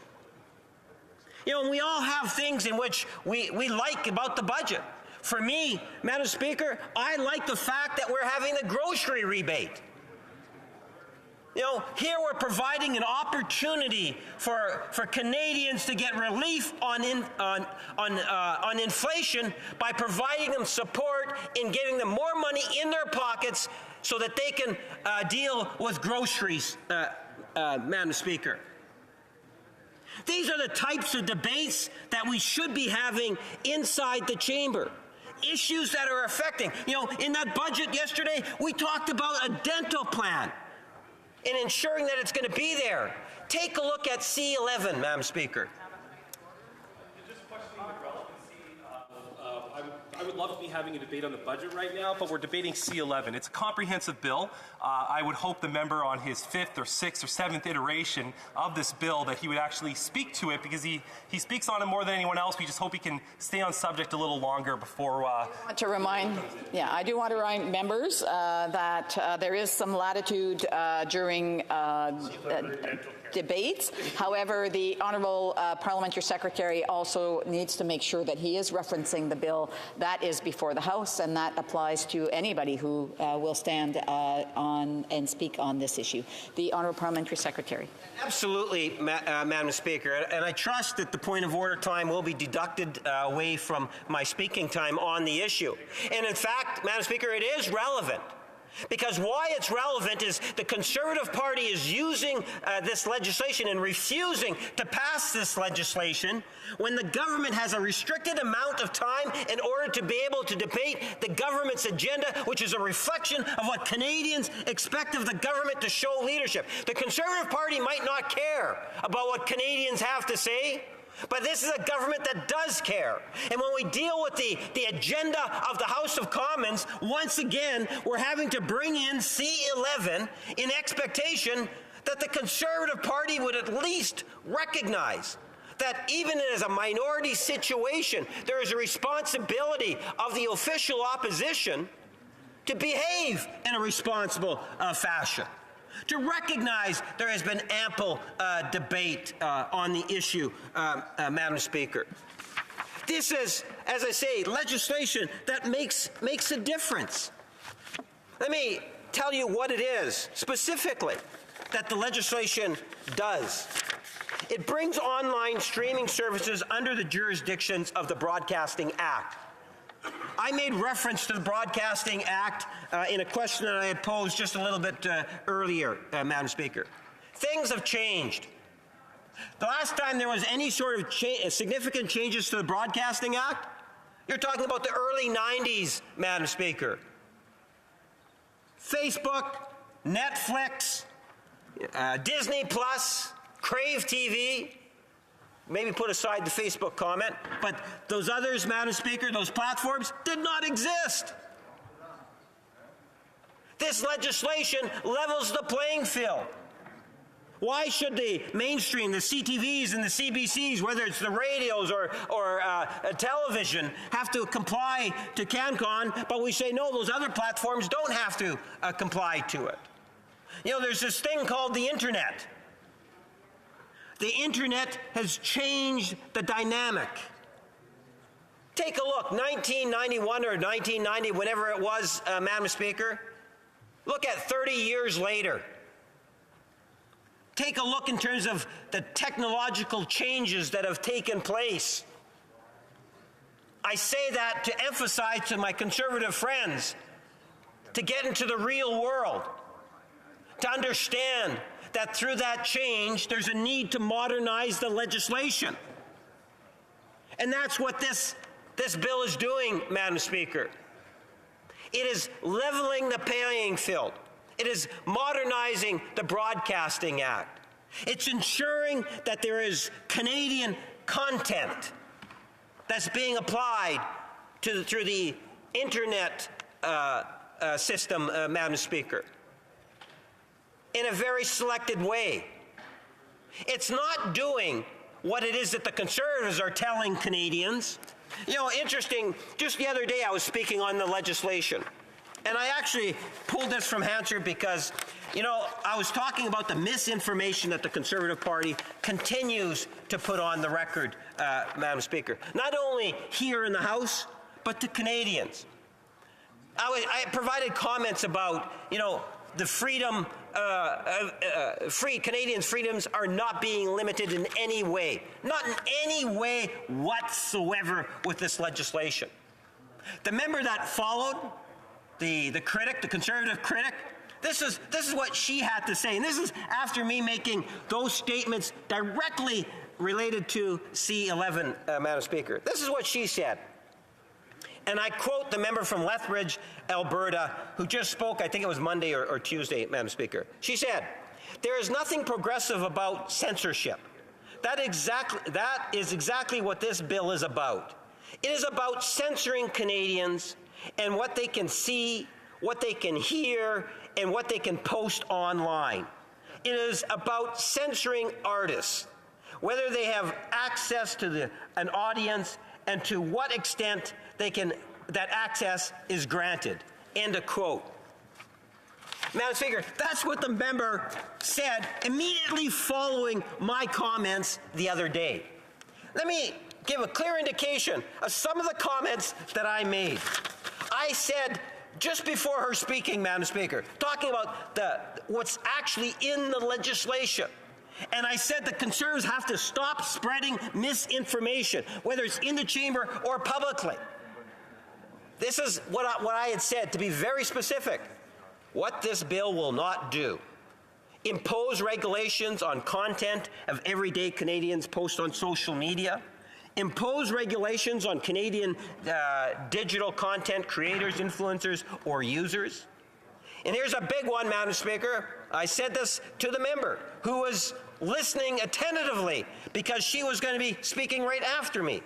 You know, and we all have things in which we like about the budget. For me, Madam Speaker, I like the fact that we're having the grocery rebate. You know, here we're providing an opportunity for Canadians to get relief on inflation by providing them support in getting them more money in their pockets so that they can deal with groceries, Madam Speaker. These are the types of debates that we should be having inside the chamber. Issues that are affecting. You know, in that budget yesterday, we talked about a dental plan and ensuring that it's going to be there. Take a look at C-11, Madam Speaker. I would love to be having a debate on the budget right now, but we're debating C-11. It's a comprehensive bill. I would hope the member on his 5th or 6th or 7th iteration of this bill that he would actually speak to it, because he speaks on it more than anyone else. We just hope he can stay on subject a little longer before... I do want to remind members that there is some latitude during debates. However, the Honourable Parliamentary Secretary also needs to make sure that he is referencing the bill that is before the House, and that applies to anybody who will stand on and speak on this issue. The Honourable Parliamentary Secretary. Absolutely, Madam Speaker, and I trust that the point of order time will be deducted away from my speaking time on the issue. And in fact, Madam Speaker, it is relevant Because why it's relevant is the Conservative Party is using this legislation and refusing to pass this legislation when the government has a restricted amount of time in order to be able to debate the government's agenda, which is a reflection of what Canadians expect of the government to show leadership. The Conservative Party might not care about what Canadians have to say, but this is a government that does care. And when we deal with the agenda of the House of Commons, once again, we're having to bring in C11 in expectation that the Conservative Party would at least recognize that even as a minority situation, there is a responsibility of the official opposition to behave in a responsible fashion. To recognize there has been ample debate on the issue, Madam Speaker. This is, as I say, legislation that makes a difference. Let me tell you what it is, specifically, that the legislation does. It brings online streaming services under the jurisdictions of the Broadcasting Act. I made reference to the Broadcasting Act in a question that I had posed just a little bit earlier, Madam Speaker. Things have changed. The last time there was any sort of significant changes to the Broadcasting Act, you're talking about the early 90s, Madam Speaker. Facebook, Netflix, Disney Plus, Crave TV, maybe put aside the Facebook comment, but those others, Madam Speaker, those platforms did not exist. This legislation levels the playing field. Why should the mainstream, the CTVs and the CBCs, whether it's the radios or television, have to comply to CanCon, but we say, no, those other platforms don't have to comply to it. You know, there's this thing called the Internet. The Internet has changed the dynamic. Take a look, 1991 or 1990, whenever it was, Madam Speaker. Look at 30 years later. Take a look in terms of the technological changes that have taken place. I say that to emphasize to my Conservative friends to get into the real world, to understand that through that change, there's a need to modernize the legislation. And that's what this bill is doing, Madam Speaker. It is leveling the playing field. It is modernizing the Broadcasting Act. It's ensuring that there is Canadian content that's being applied through the Internet system, Madam Speaker, in a very selected way. It's not doing what it is that the Conservatives are telling Canadians. You know, interesting, just the other day I was speaking on the legislation, and I actually pulled this from Hansard because, you know, I was talking about the misinformation that the Conservative Party continues to put on the record, Madam Speaker, not only here in the House, but to Canadians. I provided comments about, you know, the freedom, Canadians' freedoms are not being limited in any way, not in any way whatsoever with this legislation. The member that followed, the critic, the Conservative critic, this is what she had to say, and this is after me making those statements directly related to C11, Madam Speaker. This is what she said. And I quote the member from Lethbridge, Alberta, who just spoke, I think it was Monday or Tuesday, Madam Speaker. She said, "There is nothing progressive about censorship. That is exactly what this bill is about. It is about censoring Canadians and what they can see, what they can hear, and what they can post online. It is about censoring artists, whether they have access to an audience and to what extent that access is granted." End of quote. Madam Speaker, that's what the member said immediately following my comments the other day. Let me give a clear indication of some of the comments that I made. I said just before her speaking, Madam Speaker, talking about what's actually in the legislation. And I said the Conservatives have to stop spreading misinformation, whether it's in the chamber or publicly. This is what I had said, to be very specific. what this bill will not do: impose regulations on content of everyday Canadians post on social media, impose regulations on Canadian digital content creators, influencers, or users. And here's a big one, Madam Speaker. I said this to the member who was listening attentively because she was going to be speaking right after me.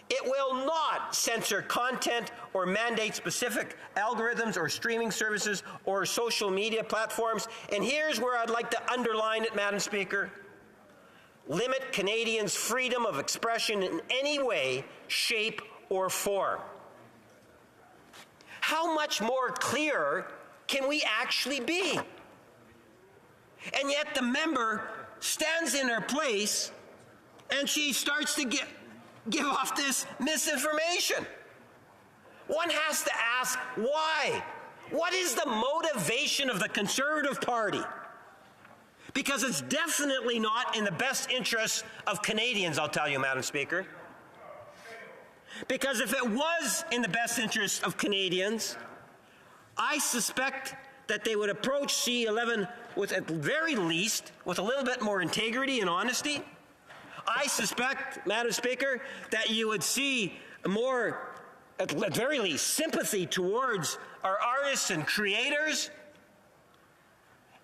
It will not censor content or mandate specific algorithms or streaming services or social media platforms. And here's where I'd like to underline it, Madam Speaker: limit Canadians' freedom of expression in any way, shape, or form. How much more clear can we actually be? And yet the member stands in her place and she starts to give off this misinformation. One has to ask why. What is the motivation of the Conservative Party? Because it's definitely not in the best interests of Canadians, I'll tell you, Madam Speaker. Because if it was in the best interests of Canadians, I suspect that they would approach C11 with, at the very least, with a little bit more integrity and honesty. I suspect, Madam Speaker, that you would see more, at the very least, sympathy towards our artists and creators,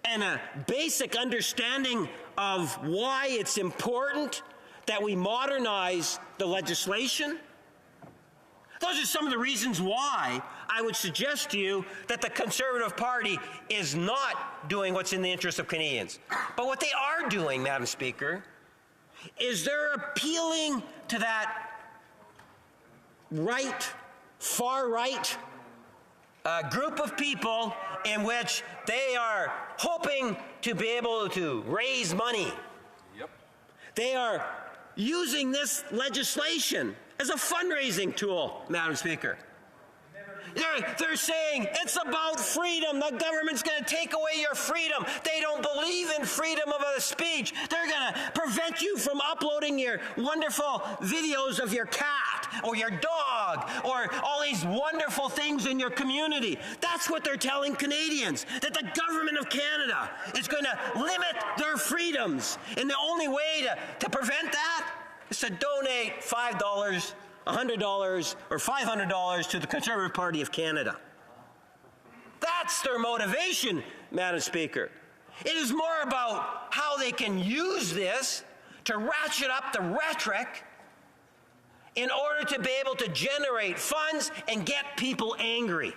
and a basic understanding of why it's important that we modernize the legislation. Those are some of the reasons why I would suggest to you that the Conservative Party is not doing what's in the interest of Canadians. But what they are doing, Madam Speaker, is they're appealing to that right, far-right group of people in which they are hoping to be able to raise money. Yep. They are using this legislation as a fundraising tool, Madam Speaker. They're saying it's about freedom. The government's going to take away your freedom. They don't believe in freedom of speech. They're going to prevent you from uploading your wonderful videos of your cat or your dog or all these wonderful things in your community. That's what they're telling Canadians, that the government of Canada is going to limit their freedoms. And the only way to prevent that is to donate $5, $100, or $500 to the Conservative Party of Canada. That's their motivation, Madam Speaker. It is more about how they can use this to ratchet up the rhetoric in order to be able to generate funds and get people angry.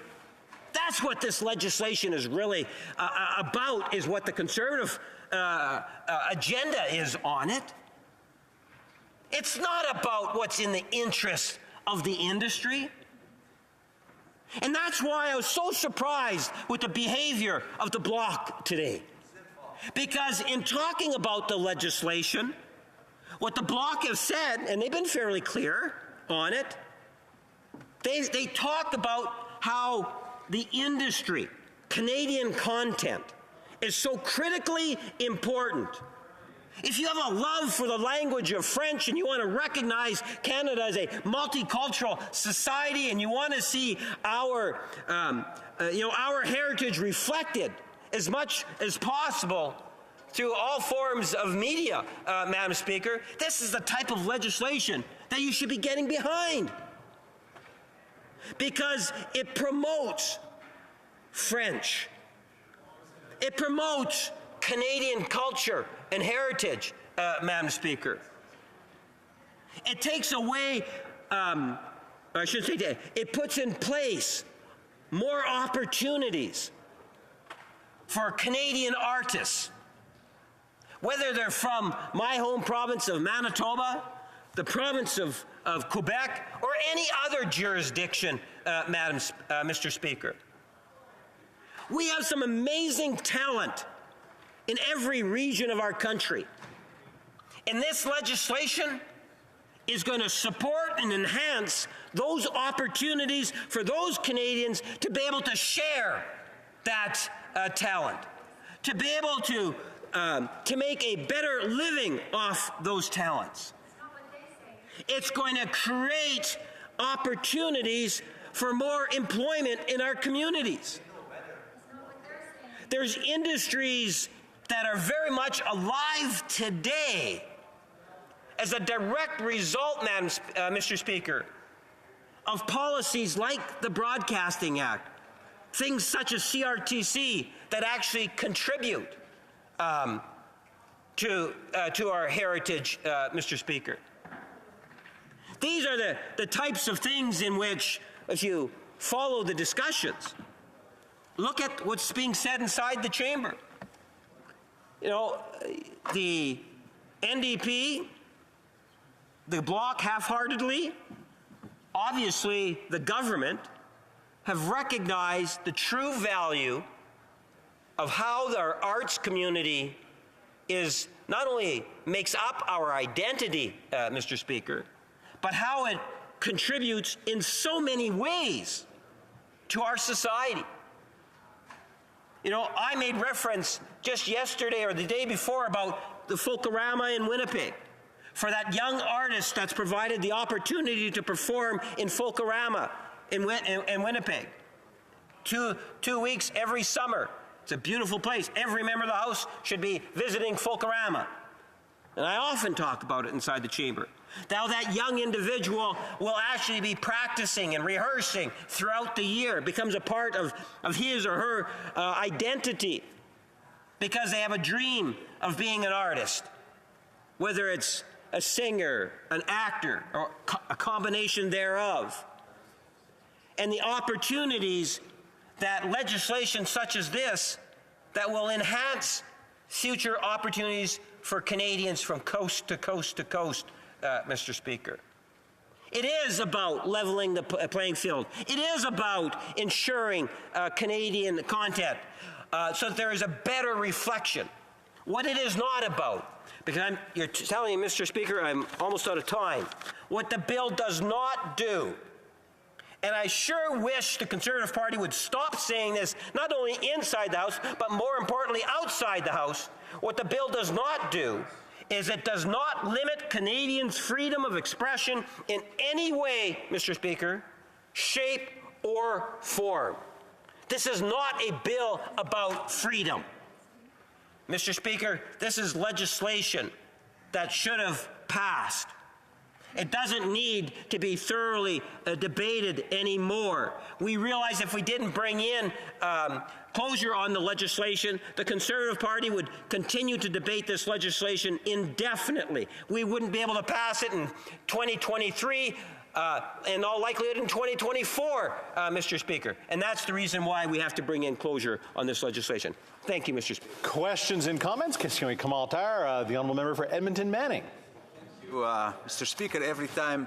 That's what this legislation is really about, is what the Conservative agenda is on it. It's not about what's in the interest of the industry. And that's why I was so surprised with the behavior of the Bloc today. Because in talking about the legislation, what the Bloc have said, and they've been fairly clear on it, they talk about how the industry, Canadian content, is so critically important. If you have a love for the language of French and you want to recognize Canada as a multicultural society and you want to see our heritage reflected as much as possible through all forms of media, Madam Speaker, this is the type of legislation that you should be getting behind. Because it promotes French. It promotes Canadian culture and heritage, Madam Speaker. It takes away, it puts in place more opportunities for Canadian artists, whether they're from my home province of Manitoba, the province of Quebec, or any other jurisdiction, Mr. Speaker. We have some amazing talent in every region of our country. And this legislation is going to support and enhance those opportunities for those Canadians to be able to share that talent, to be able to make a better living off those talents. It's going to create opportunities for more employment in our communities. There's industries that are very much alive today as a direct result, Mr. Speaker, of policies like the Broadcasting Act, things such as CRTC that actually contribute to our heritage, Mr. Speaker. These are the types of things in which, if you follow the discussions, look at what's being said inside the chamber. You know, the NDP, the Bloc half-heartedly, obviously the government, have recognized the true value of how our arts community is not only makes up our identity, Mr. Speaker, but how it contributes in so many ways to our society. You know, I made reference just yesterday or the day before about the Folklorama in Winnipeg, for that young artist that's provided the opportunity to perform in Folklorama in Winnipeg. Two weeks every summer. It's a beautiful place. Every member of the House should be visiting Folklorama. And I often talk about it inside the chamber. Now that young individual will actually be practicing and rehearsing throughout the year. It becomes a part of his or her identity because they have a dream of being an artist, whether it's a singer, an actor, or a combination thereof. And the opportunities that legislation such as this that will enhance future opportunities for Canadians from coast to coast to coast, Mr. Speaker. It is about leveling the playing field. It is about ensuring Canadian content so that there is a better reflection. What it is not about, because you're telling me, Mr. Speaker, I'm almost out of time. What the bill does not do, and I sure wish the Conservative Party would stop saying this, not only inside the House, but more importantly outside the House. What the bill does not do is it does not limit Canadians' freedom of expression in any way, Mr. Speaker, shape, or form. This is not a bill about freedom. Mr. Speaker, this is legislation that should have passed. It doesn't need to be thoroughly debated anymore. We realize if we didn't bring in closure on the legislation, the Conservative Party would continue to debate this legislation indefinitely. We wouldn't be able to pass it in 2023, in all likelihood in 2024, Mr. Speaker. And that's the reason why we have to bring in closure on this legislation. Thank you, Mr. Speaker. Questions and comments? Question Kamal-Tar, the Honourable Member for Edmonton Manning. Mr. Speaker, every time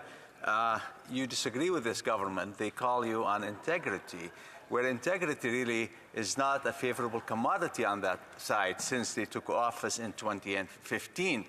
you disagree with this government, they call you on integrity, where integrity really is not a favorable commodity on that side since they took office in 2015.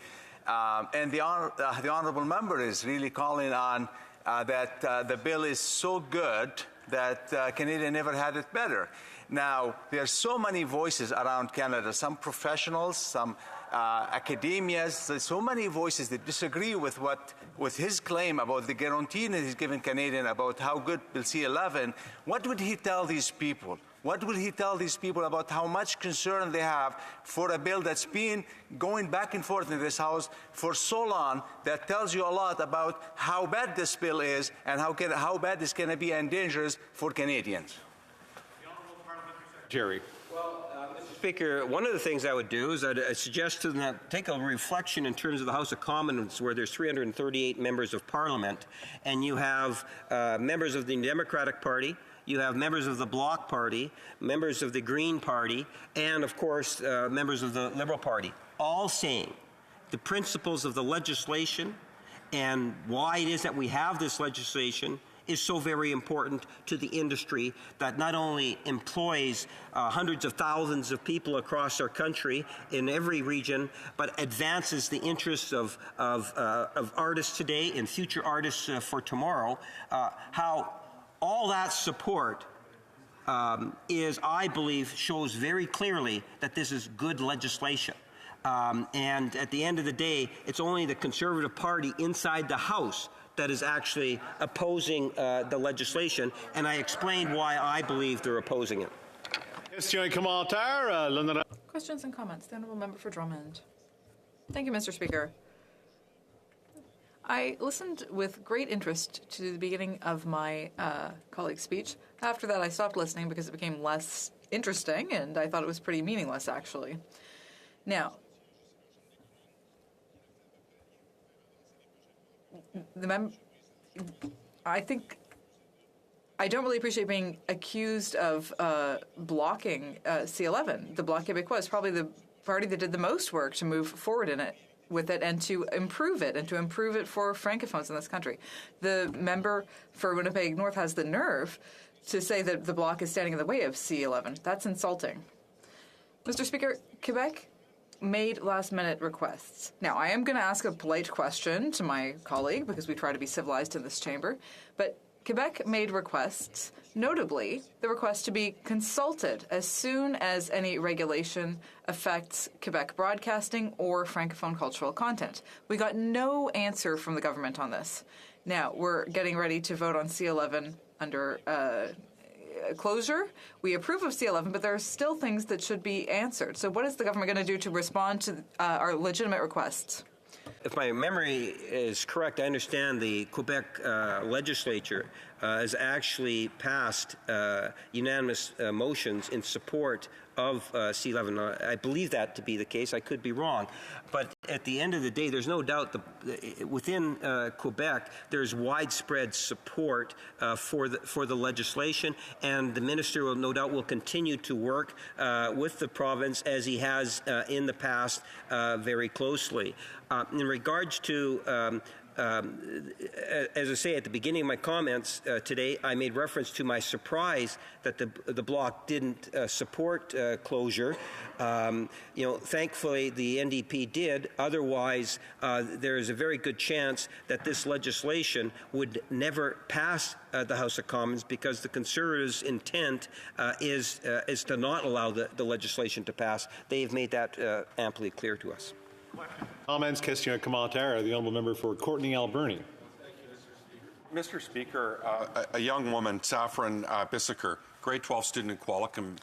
And the honourable member is really calling on that the bill is so good that Canada never had it better. Now, there are so many voices around Canada, some professionals, some academias, there's so many voices that disagree with his claim about the guarantee that he's given Canadian about how good Bill C-11. What would he tell these people? What will he tell these people about how much concern they have for a bill that's been going back and forth in this House for so long that tells you a lot about how bad this bill is and how bad it's going to be and dangerous for Canadians? Jerry. Well, Mr. Speaker, one of the things I would do is I'd suggest to them take a reflection in terms of the House of Commons, where there's 338 members of Parliament, and you have members of the Democratic Party, you have members of the Bloc Party, members of the Green Party, and, of course, members of the Liberal Party, all saying the principles of the legislation and why it is that we have this legislation is so very important to the industry that not only employs hundreds of thousands of people across our country in every region, but advances the interests of artists today and future artists for tomorrow. How all that support is, I believe, shows very clearly that this is good legislation. And at the end of the day, it's only the Conservative Party inside the House that is actually opposing the legislation, and I explained why I believe they're opposing it. Question et commentaire, l'honorable. Questions and comments. The Honourable Member for Drummond. Thank you, Mr. Speaker. I listened with great interest to the beginning of my colleague's speech. After that, I stopped listening because it became less interesting, and I thought it was pretty meaningless, actually. Now, I don't really appreciate being accused of blocking C11. The Bloc Québécois is probably the party that did the most work to move forward with it and to improve it for francophones in this country. The member for Winnipeg North has the nerve to say that the Bloc is standing in the way of C11. That's insulting. Mr. Speaker, Quebec made last-minute requests. Now, I am going to ask a polite question to my colleague because we try to be civilized in this chamber, but Quebec made requests, notably the request to be consulted as soon as any regulation affects Quebec broadcasting or Francophone cultural content. We got no answer from the government on this. Now, we're getting ready to vote on C11 under closure. We approve of C11, but there are still things that should be answered. So what is the government going to do to respond to our legitimate requests? If my memory is correct, I understand the Quebec legislature has actually passed unanimous motions in support of C11. I believe that to be the case. I could be wrong. But at the end of the day, there's no doubt within Quebec, there's widespread support for the legislation, and the minister will no doubt will continue to work with the province as he has in the past very closely. In regards to as I say at the beginning of my comments today, I made reference to my surprise that the Bloc didn't support closure. Thankfully the NDP did. Otherwise, there is a very good chance that this legislation would never pass the House of Commons because the Conservatives' intent is to not allow the legislation to pass. They have made that amply clear to us. Comments, question, commentaire. The honourable member for Courtenay Alberni. Mr. Speaker, a young woman, Saffron Bissiker, grade 12 student in Qualicum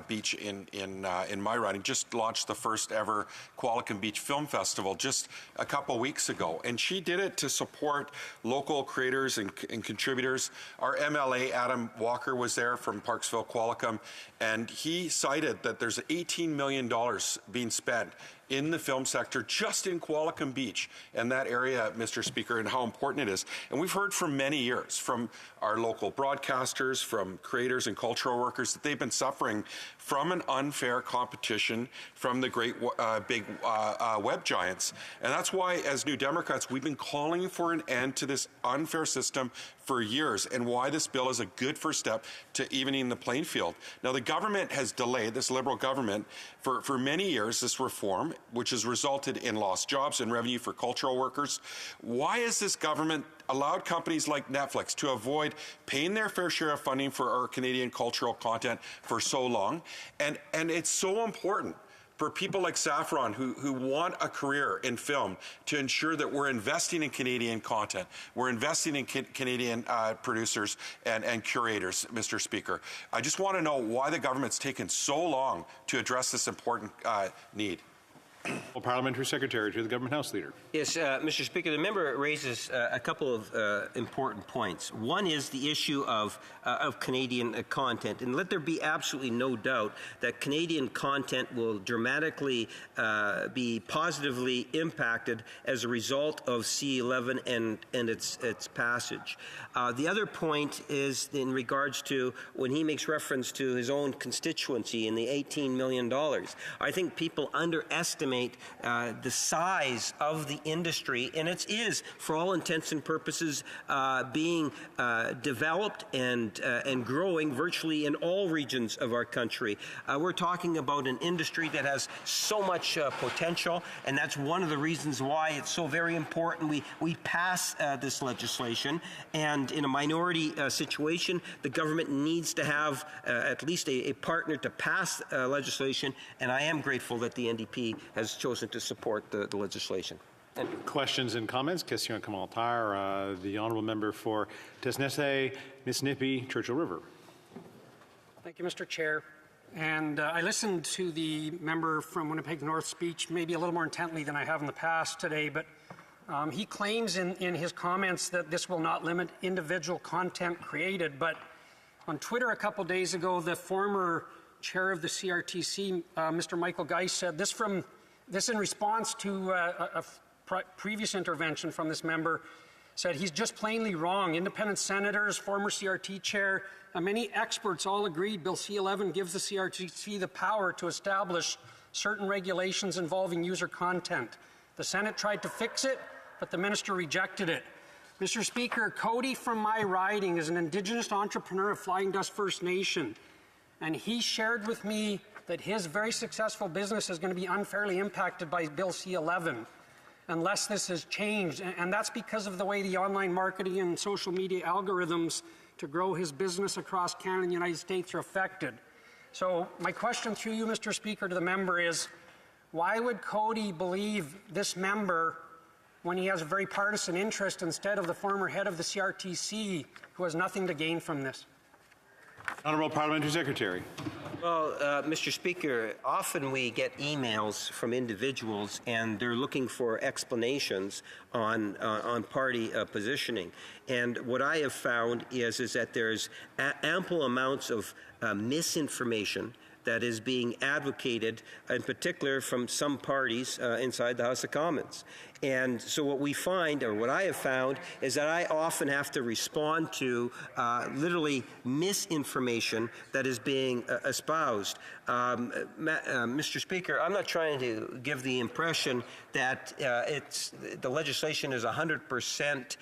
Beach in my riding, just launched the first ever Qualicum Beach Film Festival just a couple weeks ago. And she did it to support local creators and contributors. Our MLA, Adam Walker, was there from Parksville, Qualicum, and he cited that there's $18 million being spent in the film sector just in Qualicum Beach and that area, Mr. Speaker, and how important it is. And we've heard for many years from our local broadcasters, from creators and cultural workers that they've been suffering from an unfair competition from the great big web giants. And that's why, as New Democrats, we've been calling for an end to this unfair system for years, and why this bill is a good first step to evening the playing field. Now, the government has delayed, this Liberal government, for many years, this reform, which has resulted in lost jobs and revenue for cultural workers. Why has this government allowed companies like Netflix to avoid paying their fair share of funding for our Canadian cultural content for so long? And it's so important for people like Saffron who want a career in film to ensure that we're investing in Canadian content. We're investing in Canadian producers and curators, Mr. Speaker. I just want to know why the government's taken so long to address this important need. Well, Parliamentary Secretary to the Government House Leader. Yes, Mr. Speaker, the member raises a couple of important points. One is the issue of Canadian content, and let there be absolutely no doubt that Canadian content will dramatically be positively impacted as a result of C11 and its passage. The other point is in regards to when he makes reference to his own constituency and the $18 million. I think people underestimate the size of the industry, and it is, for all intents and purposes, being developed and growing virtually in all regions of our country. We're talking about an industry that has so much potential, and that's one of the reasons why it's so very important we pass this legislation. And in a minority situation, the government needs to have at least a partner to pass legislation, and I am grateful that the NDP has chosen to support the legislation. Questions and comments? Question and commentaire. The honourable member for Tesnesse, Miss Nippy, Churchill River. Thank you, Mr. Chair. And I listened to the member from Winnipeg North speech maybe a little more intently than I have in the past today, but he claims in his comments that this will not limit individual content created. But on Twitter a couple days ago, the former chair of the CRTC, Mr. Michael Geist, said this in response to a previous intervention from this member, said he's just plainly wrong. Independent senators, former CRT chair, and many experts all agreed Bill C-11 gives the CRTC the power to establish certain regulations involving user content. The Senate tried to fix it, but the minister rejected it. Mr. Speaker, Cody from my riding is an Indigenous entrepreneur of Flying Dust First Nation, and he shared with me that his very successful business is going to be unfairly impacted by Bill C-11 unless this is changed. And that's because of the way the online marketing and social media algorithms to grow his business across Canada and the United States are affected. So my question through you, Mr. Speaker, to the member is, why would Cody believe this member when he has a very partisan interest instead of the former head of the CRTC who has nothing to gain from this? Honourable Parliamentary Secretary. Well, Mr. Speaker, often we get emails from individuals and they're looking for explanations on party positioning. And what I have found is that there's ample amounts of misinformation that is being advocated, in particular from some parties inside the House of Commons. And so what we find, or what I have found, is that I often have to respond to literally misinformation that is being espoused. Mr. Speaker, I'm not trying to give the impression that the legislation is 100%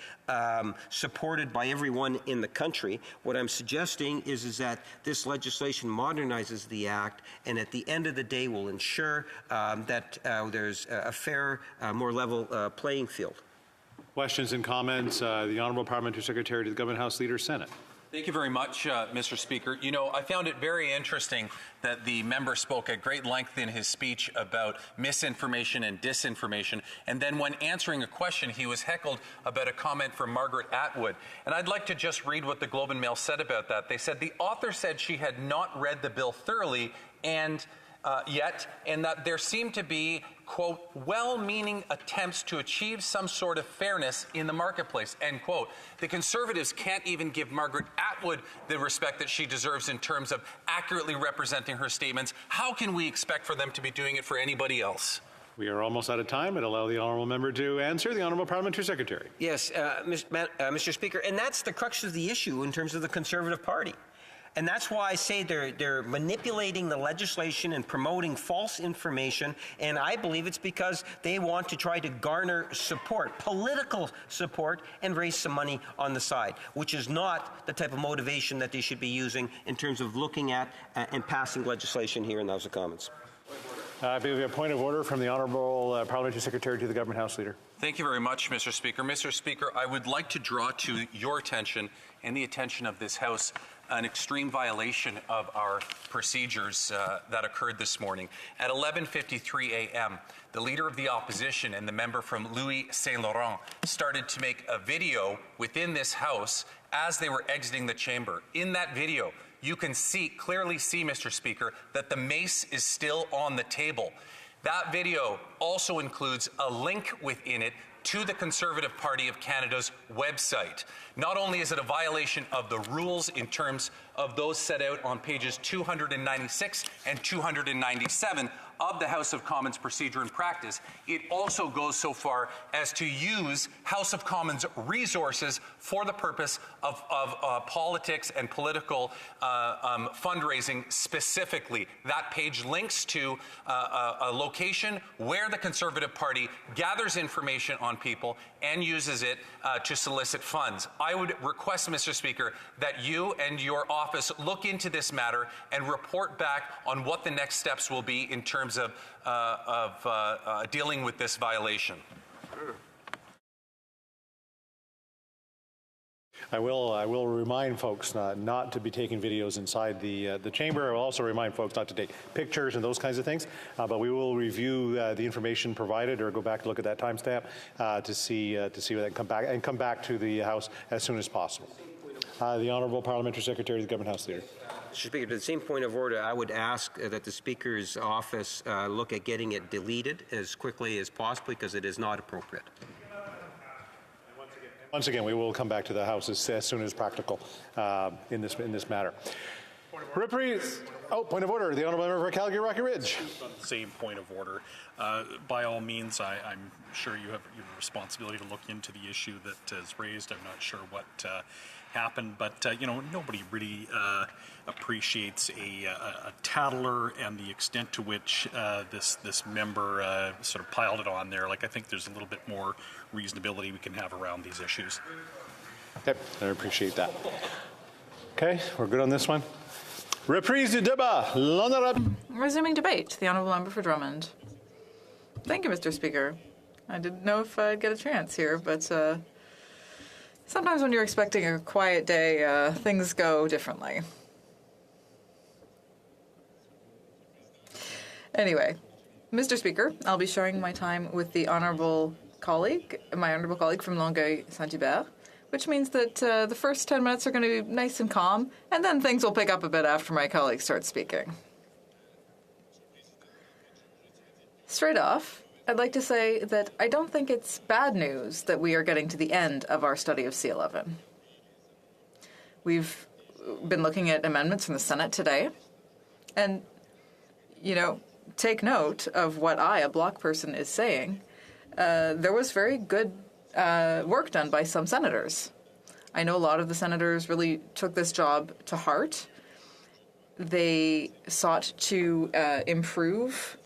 supported by everyone in the country. What I'm suggesting is that this legislation modernizes the Act, and at the end of the day will ensure that there's a fair, more level playing field. Questions and comments. The Honourable Parliamentary Secretary to the Government House Leader, Senate. Thank you very much, Mr. Speaker. You know, I found it very interesting that the member spoke at great length in his speech about misinformation and disinformation, and then when answering a question, he was heckled about a comment from Margaret Atwood. And I'd like to just read what the Globe and Mail said about that. They said the author said she had not read the bill thoroughly and that there seemed to be, quote, well-meaning attempts to achieve some sort of fairness in the marketplace, end quote. The Conservatives can't even give Margaret Atwood the respect that she deserves in terms of accurately representing her statements. How can we expect for them to be doing it for anybody else? We are almost out of time. I'd allow the Honourable Member to answer. The Honourable Parliamentary Secretary. Yes, Mr. Speaker, and that's the crux of the issue in terms of the Conservative Party. And that's why I say they're manipulating the legislation and promoting false information, and I believe it's because they want to try to garner support, political support, and raise some money on the side, which is not the type of motivation that they should be using in terms of looking at and passing legislation here in the House of Commons. I believe a point of order from the Honourable Parliamentary Secretary to the Government House Leader. Thank you very much, Mr. Speaker. Mr. Speaker, I would like to draw to your attention and the attention of this House an extreme violation of our procedures that occurred this morning. At 11:53 a.m., the Leader of the Opposition and the member from Louis Saint Laurent started to make a video within this House as they were exiting the chamber. In that video, you can clearly see, Mr. Speaker, that the mace is still on the table. That video also includes a link within it to the Conservative Party of Canada's website. Not only is it a violation of the rules in terms of those set out on pages 296 and 297 of the House of Commons Procedure and Practice, it also goes so far as to use House of Commons resources for the purpose of politics and political fundraising specifically. That page links to a location where the Conservative Party gathers information on people and uses it to solicit funds. I would request, Mr. Speaker, that you and your office look into this matter and report back on what the next steps will be in terms of dealing with this violation. I will remind folks not to be taking videos inside the chamber. I will also remind folks not to take pictures and those kinds of things. But we will review the information provided, or go back to look at that timestamp to see whether they come back to the House as soon as possible. The Honourable Parliamentary Secretary of the Government House Leader. Mr. Speaker, to the same point of order, I would ask that the Speaker's office look at getting it deleted as quickly as possible because it is not appropriate. Once again, we will come back to the House as soon as practical in this matter. Reprise. Oh, point of order. The Honourable Member for Calgary Rocky Ridge. On the same point of order. By all means, I'm sure you have your responsibility to look into the issue that is raised. I'm not sure what happened, but nobody really appreciates a tattler and the extent to which this member sort of piled it on there. Like, I think there's a little bit more reasonability we can have around these issues. Okay, I appreciate that. Okay, we're good on this one. Reprise du débat. L'honorable. Resuming debate. The Honourable Member for Drummond. Thank you, Mr. Speaker. I didn't know if I'd get a chance here, but sometimes when you're expecting a quiet day, things go differently. Anyway, Mr. Speaker, I'll be sharing my time with my honourable colleague from Longueuil-Saint-Hubert, which means that the first 10 minutes are going to be nice and calm, and then things will pick up a bit after my colleague starts speaking. Straight off, I'd like to say that I don't think it's bad news that we are getting to the end of our study of C11. We've been looking at amendments from the Senate today, and, take note of what I, a Bloc person, is saying. There was very good work done by some senators. I know a lot of the senators really took this job to heart. They sought to improve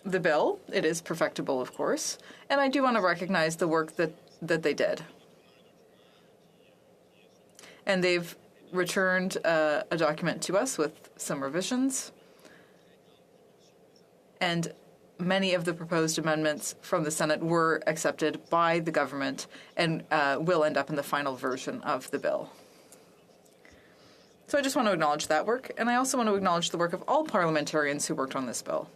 the bill. It is perfectible, of course, and I do want to recognize the work that they did. And they've returned a document to us with some revisions, and many of the proposed amendments from the Senate were accepted by the government and will end up in the final version of the bill. So I just want to acknowledge that work, and I also want to acknowledge the work of all parliamentarians who worked on this bill.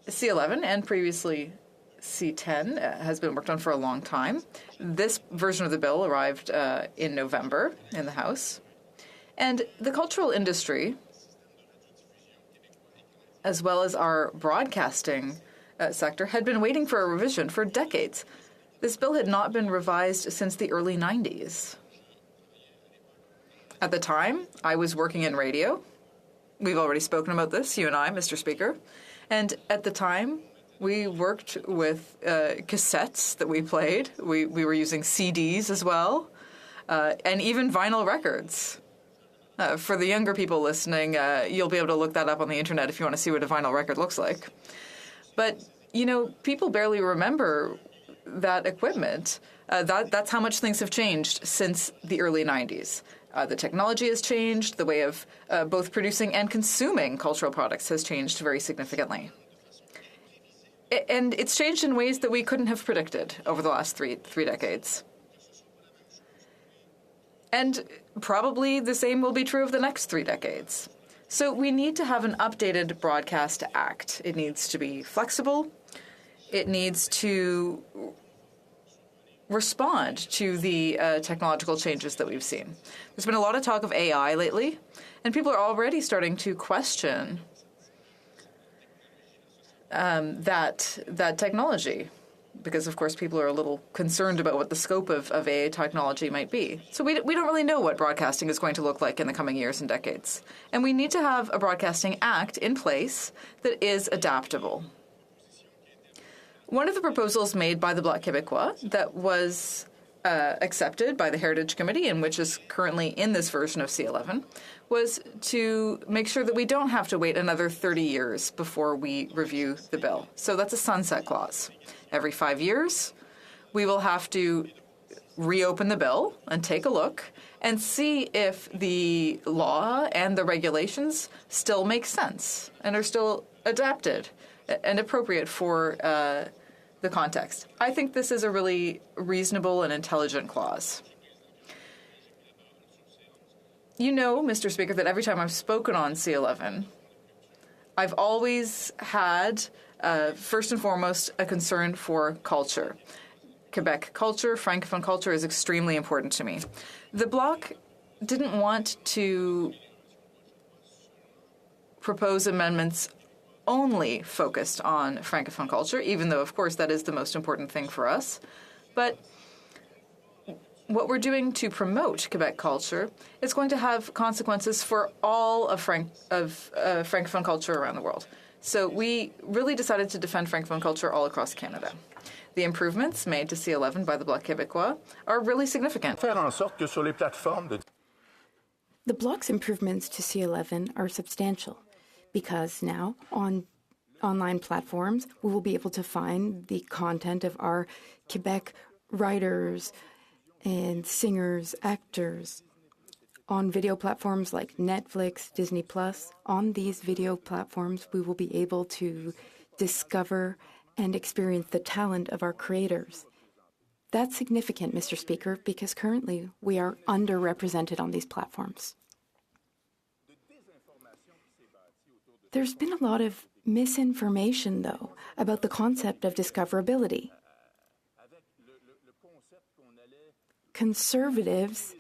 C11 and previously C10 has been worked on for a long time. This version of the bill arrived in November in the House. And the cultural industry, as well as our broadcasting sector, had been waiting for a revision for decades. This bill had not been revised since the early 90s. At the time, I was working in radio. We've already spoken about this, you and I, Mr. Speaker. And at the time, we worked with cassettes that we played. We were using CDs as well, and even vinyl records. For the younger people listening, you'll be able to look that up on the internet if you want to see what a vinyl record looks like. But, people barely remember that equipment. That's how much things have changed since the early 90s. The technology has changed. The way of both producing and consuming cultural products has changed very significantly. And it's changed in ways that we couldn't have predicted over the last three decades. And probably the same will be true of the next 3 decades. So we need to have an updated Broadcast Act. It needs to be flexible. It needs to respond to the technological changes that we've seen. There's been a lot of talk of AI lately, and people are already starting to question that technology. Because, of course, people are a little concerned about what the scope of AI technology might be. So we don't really know what broadcasting is going to look like in the coming years and decades. And we need to have a Broadcasting Act in place that is adaptable. One of the proposals made by the Bloc Québécois that was accepted by the Heritage Committee, and which is currently in this version of C11, was to make sure that we don't have to wait another 30 years before we review the bill. So that's a sunset clause. Every 5 years, we will have to reopen the bill and take a look and see if the law and the regulations still make sense and are still adapted and appropriate for the context. I think this is a really reasonable and intelligent clause. You know, Mr. Speaker, that every time I've spoken on C11, I've always had First and foremost, a concern for culture. Quebec culture, Francophone culture is extremely important to me. The Bloc didn't want to propose amendments only focused on Francophone culture, even though, of course, that is the most important thing for us. But what we're doing to promote Quebec culture is going to have consequences for all of Francophone culture around the world. So we really decided to defend Francophone culture all across Canada. The improvements made to C11 by the Bloc Québécois are really significant. The Bloc's improvements to C11 are substantial because now on online platforms we will be able to find the content of our Quebec writers and singers, actors. On video platforms like Netflix, Disney+, on these video platforms we will be able to discover and experience the talent of our creators. That's significant, Mr. Speaker, because currently we are underrepresented on these platforms. There's been a lot of misinformation, though, about the concept of discoverability. Conservatives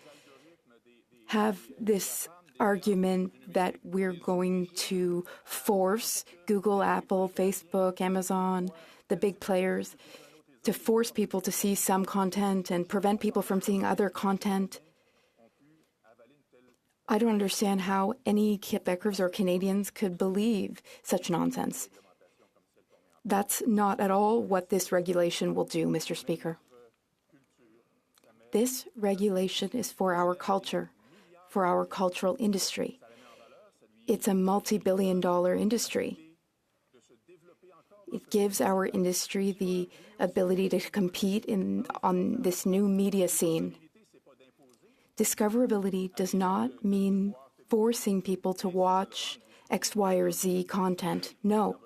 have this argument that we're going to force Google, Apple, Facebook, Amazon, the big players, to force people to see some content and prevent people from seeing other content. I don't understand how any Quebecers or Canadians could believe such nonsense. That's not at all what this regulation will do, Mr. Speaker. This regulation is for our culture, for our cultural industry. It's a multi-billion-dollar industry. It gives our industry the ability to compete on this new media scene. Discoverability does not mean forcing people to watch X, Y, or Z content. No,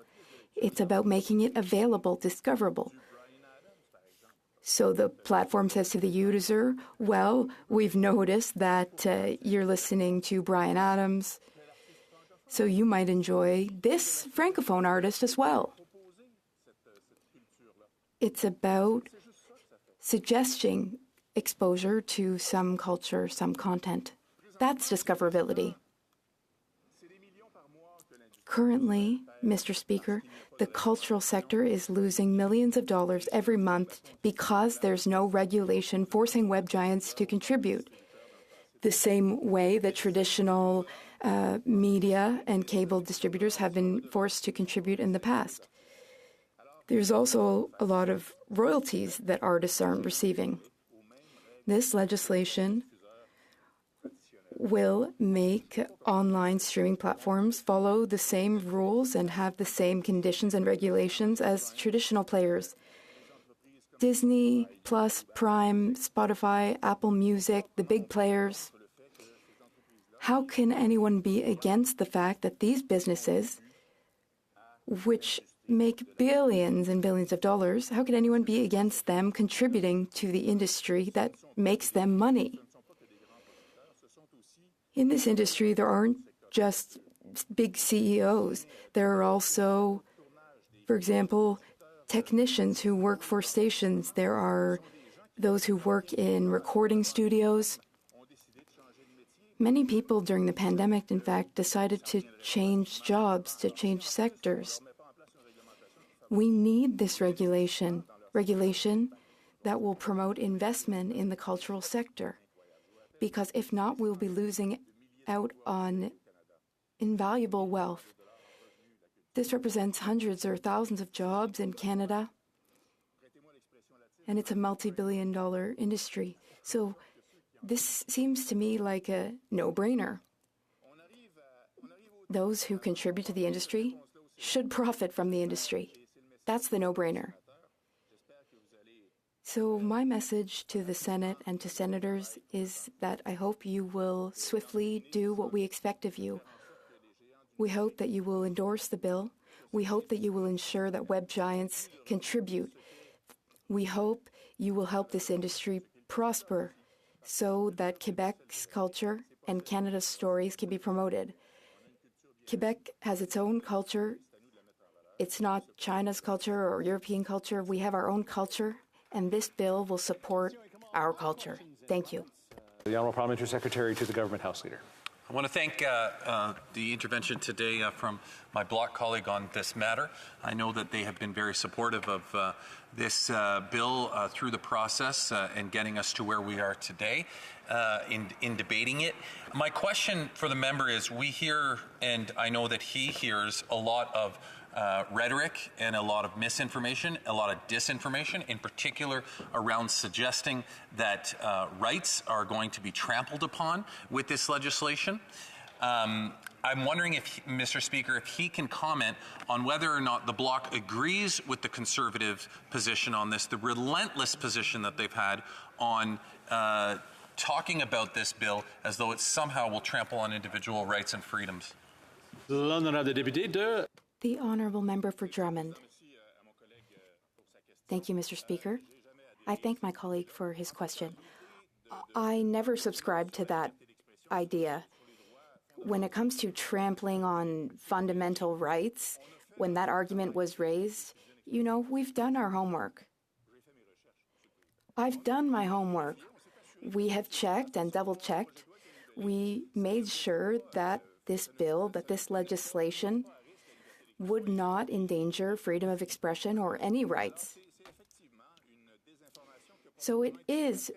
it's about making it available, discoverable. So the platform says to the user, well, we've noticed that you're listening to Bryan Adams, so you might enjoy this Francophone artist as well. It's about suggesting exposure to some culture, some content. That's discoverability. Currently, Mr. Speaker, the cultural sector is losing millions of dollars every month because there's no regulation forcing web giants to contribute. The same way that traditional media and cable distributors have been forced to contribute in the past. There's also a lot of royalties that artists aren't receiving. This legislation will make online streaming platforms follow the same rules and have the same conditions and regulations as traditional players. Disney+, Prime, Spotify, Apple Music, the big players. How can anyone be against the fact that these businesses, which make billions and billions of dollars, how can anyone be against them contributing to the industry that makes them money? In this industry, there aren't just big CEOs. There are also, for example, technicians who work for stations. There are those who work in recording studios. Many people during the pandemic, in fact, decided to change jobs, to change sectors. We need this regulation that will promote investment in the cultural sector. Because if not, we'll be losing out on invaluable wealth. This represents hundreds or thousands of jobs in Canada, and it's a multi-billion-dollar industry. So this seems to me like a no-brainer. Those who contribute to the industry should profit from the industry. That's the no-brainer. So my message to the Senate and to senators is that I hope you will swiftly do what we expect of you. We hope that you will endorse the bill. We hope that you will ensure that web giants contribute. We hope you will help this industry prosper so that Quebec's culture and Canada's stories can be promoted. Quebec has its own culture, It's not China's culture or European culture. We have our own culture, and this bill will support our culture. Thank you. The Honourable Parliamentary Secretary to the Government House Leader. I want to thank the intervention today from my bloc colleague on this matter. I know that they have been very supportive of this bill through the process and getting us to where we are today in debating it. My question for the member is, we hear, and I know that he hears, a lot of rhetoric and a lot of misinformation, a lot of disinformation, in particular around suggesting that rights are going to be trampled upon with this legislation. I'm wondering if, Mr. Speaker, if he can comment on whether or not the Bloc agrees with the Conservative position on this, the relentless position that they've had on talking about this bill as though it somehow will trample on individual rights and freedoms. The Honourable Member for Drummond. Thank you, Mr. Speaker. I thank my colleague for his question. I never subscribed to that idea. When it comes to trampling on fundamental rights, when that argument was raised, you know, we've done our homework. I've done my homework. We have checked and double-checked. We made sure that this bill, that this legislation would not endanger freedom of expression or any rights. So it is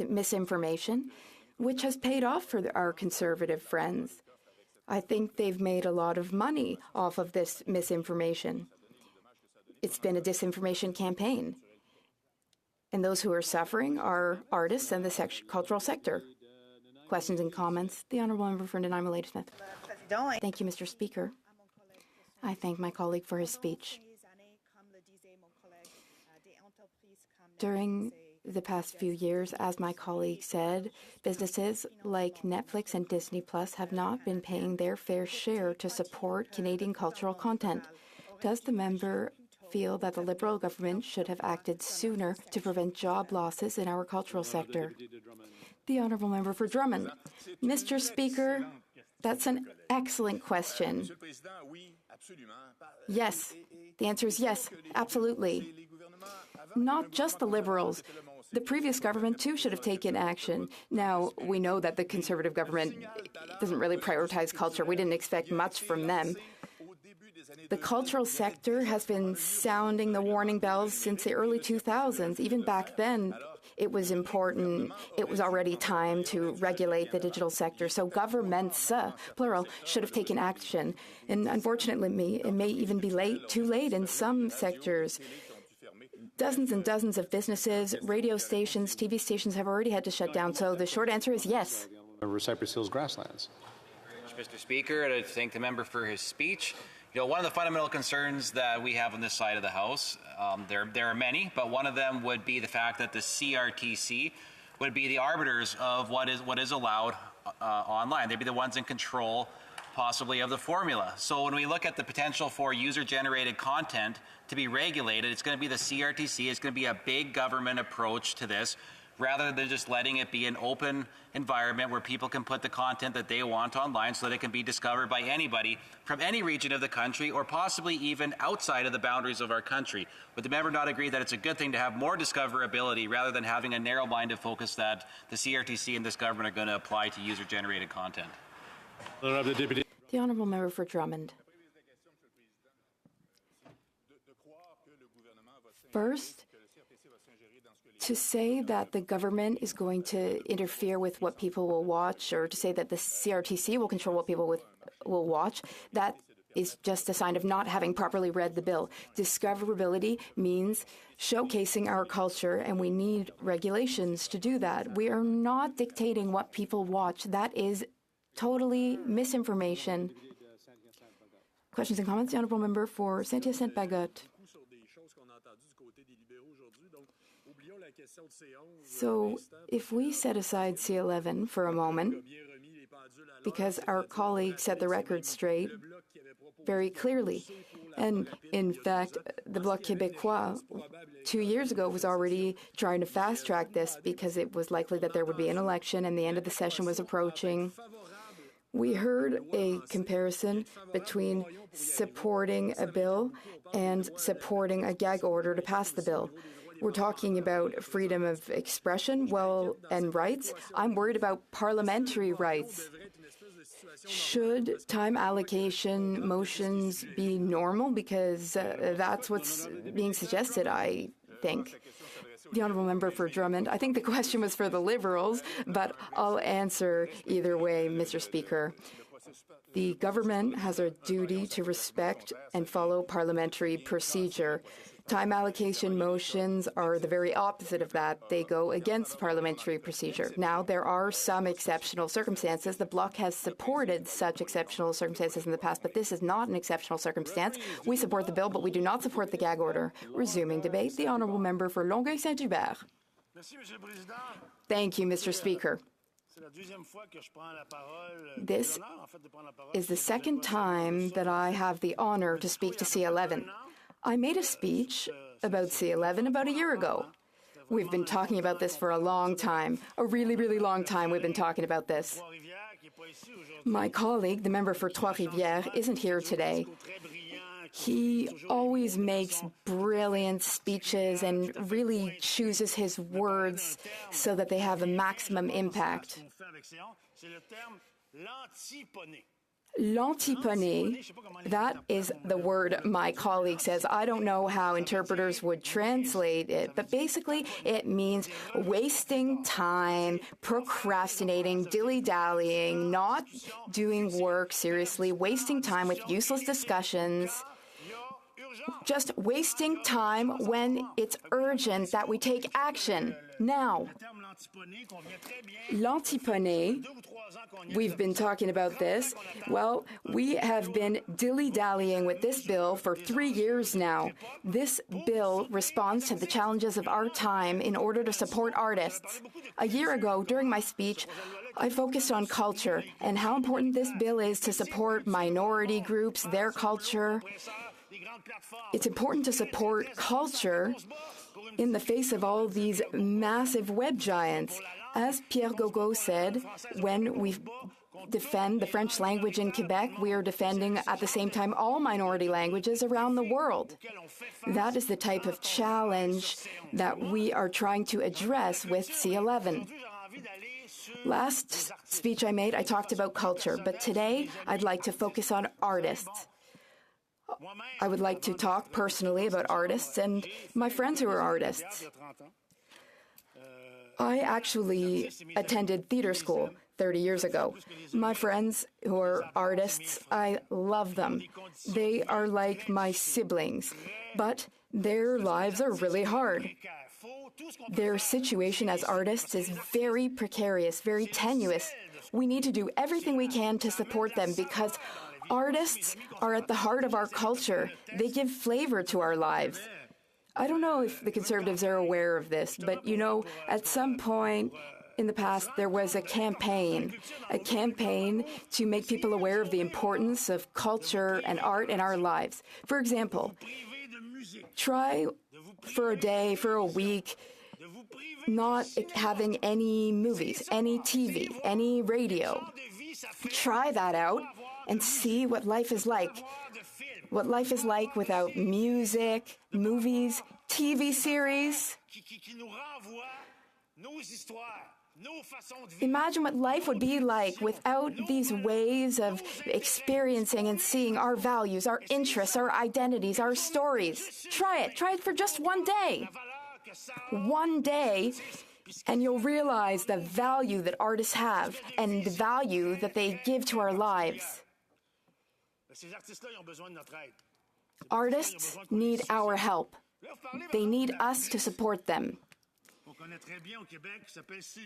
misinformation, which has paid off for our Conservative friends. I think they've made a lot of money off of this misinformation. It's been a disinformation campaign. And those who are suffering are artists and the cultural sector. Questions and comments? The Honourable Member for Nanaimo Ladysmith. Thank you, Mr. Speaker. I thank my colleague for his speech. During the past few years, as my colleague said, businesses like Netflix and Disney Plus have not been paying their fair share to support Canadian cultural content. Does the member feel that the Liberal government should have acted sooner to prevent job losses in our cultural sector? The Honourable Member for Drummond. Mr. Speaker, that's an excellent question. Yes. The answer is yes, absolutely. Not just the Liberals. The previous government, too, should have taken action. Now, we know that the Conservative government doesn't really prioritize culture. We didn't expect much from them. The cultural sector has been sounding the warning bells since the early 2000s. Even back then, it was important. It was already time to regulate the digital sector. So governments, plural, should have taken action. And unfortunately, it may even be too late in some sectors. Dozens and dozens of businesses, radio stations, TV stations have already had to shut down. So the short answer is yes. Cypress Hills Grasslands. Mr. Speaker, I thank the member for his speech. You know, one of the fundamental concerns that we have on this side of the House, there are many, but one of them would be the fact that the CRTC would be the arbiters of what is allowed online. They'd be the ones in control, possibly, of the formula. So when we look at the potential for user-generated content to be regulated, it's going to be the CRTC. It's going to be a big government approach to this, rather than just letting it be an open environment where people can put the content that they want online so that it can be discovered by anybody from any region of the country or possibly even outside of the boundaries of our country. Would the member not agree that it's a good thing to have more discoverability rather than having a narrow-minded focus that the CRTC and this government are going to apply to user-generated content? The Honourable Member for Drummond. First, to say that the government is going to interfere with what people will watch, or to say that the CRTC will control what people will watch, that is just a sign of not having properly read the bill. Discoverability means showcasing our culture, and we need regulations to do that. We are not dictating what people watch. That is totally misinformation. Questions and comments? The Honourable Member for Saint-Hyacinthe-Bagotte. So if we set aside C11 for a moment, because our colleague set the record straight very clearly, and in fact, the Bloc Québécois 2 years ago was already trying to fast-track this because it was likely that there would be an election and the end of the session was approaching. We heard a comparison between supporting a bill and supporting a gag order to pass the bill. We're talking about freedom of expression, and rights. I'm worried about parliamentary rights. Should time allocation motions be normal? Because that's what's being suggested, I think. The Honourable Member for Drummond, I think the question was for the Liberals, but I'll answer either way, Mr. Speaker. The government has a duty to respect and follow parliamentary procedure. Time allocation motions are the very opposite of that. They go against parliamentary procedure. Now, there are some exceptional circumstances. The Bloc has supported such exceptional circumstances in the past, but this is not an exceptional circumstance. We support the bill, but we do not support the gag order. Resuming debate, the Honourable Member for Longueuil-Saint-Hubert. Thank you, Mr. Speaker. This is the second time that I have the honour to speak to C11. I made a speech about C11 about a year ago. We've been talking about this for a long time, a really, really long time we've been talking about this. My colleague, the member for Trois-Rivières, isn't here today. He always makes brilliant speeches and really chooses his words so that they have a maximum impact. L'antipone, that is the word my colleague says. I don't know how interpreters would translate it, but basically it means wasting time, procrastinating, dilly-dallying, not doing work seriously, wasting time with useless discussions. Just wasting time when it's urgent that we take action now. L'antipone, we've been talking about this. Well, we have been dilly-dallying with this bill for 3 years now. This bill responds to the challenges of our time in order to support artists. A year ago, during my speech, I focused on culture and how important this bill is to support minority groups, their culture. It's important to support culture in the face of all these massive web giants. As Pierre Gogo said, when we defend the French language in Quebec, we are defending at the same time all minority languages around the world. That is the type of challenge that we are trying to address with C11. Last speech I made, I talked about culture, but today I'd like to focus on artists. I would like to talk personally about artists and my friends who are artists. I actually attended theater school 30 years ago. My friends who are artists, I love them. They are like my siblings, but their lives are really hard. Their situation as artists is very precarious, very tenuous. We need to do everything we can to support them because artists are at the heart of our culture. They give flavor to our lives. I don't know if the Conservatives are aware of this, but at some point in the past there was a campaign to make people aware of the importance of culture and art in our lives. For example, try for a day, for a week, not having any movies, any TV, any radio. Try that out and see what life is like. What life is like without music, movies, TV series. Imagine what life would be like without these ways of experiencing and seeing our values, our interests, our identities, our stories. Try it. Try it for just one day. One day, and you'll realize the value that artists have and the value that they give to our lives. Artists need our help. They need us to support them.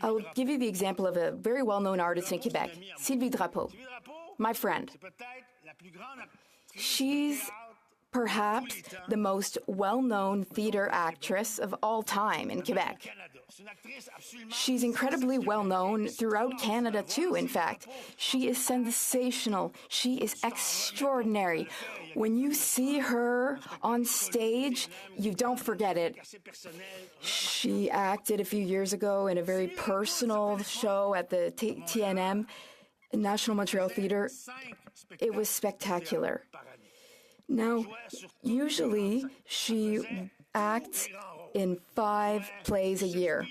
I'll give you the example of a very well-known artist in Quebec, Sylvie Drapeau, my friend. She's perhaps the most well-known theater actress of all time in Quebec. She's incredibly well-known throughout Canada, too, in fact. She is sensational. She is extraordinary. When you see her on stage, you don't forget it. She acted a few years ago in a very personal show at the TNM. National Montreal Theatre, it was spectacular. Now, usually she acts in 5 plays a year.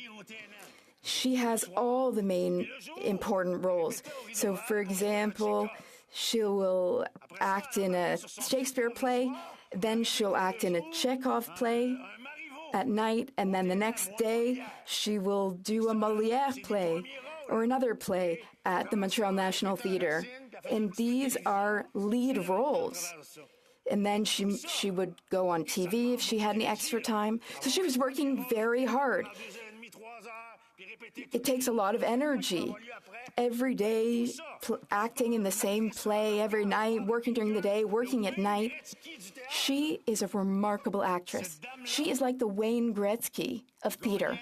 She has all the main important roles. So, for example, she will act in a Shakespeare play, then she'll act in a Chekhov play at night, and then the next day she will do a Molière play or another play at the Montreal National Theatre. And these are lead roles. And then she would go on TV if she had any extra time. So she was working very hard. It takes a lot of energy. Every day, acting in the same play, every night, working during the day, working at night. She is a remarkable actress. She is like the Wayne Gretzky of theatre.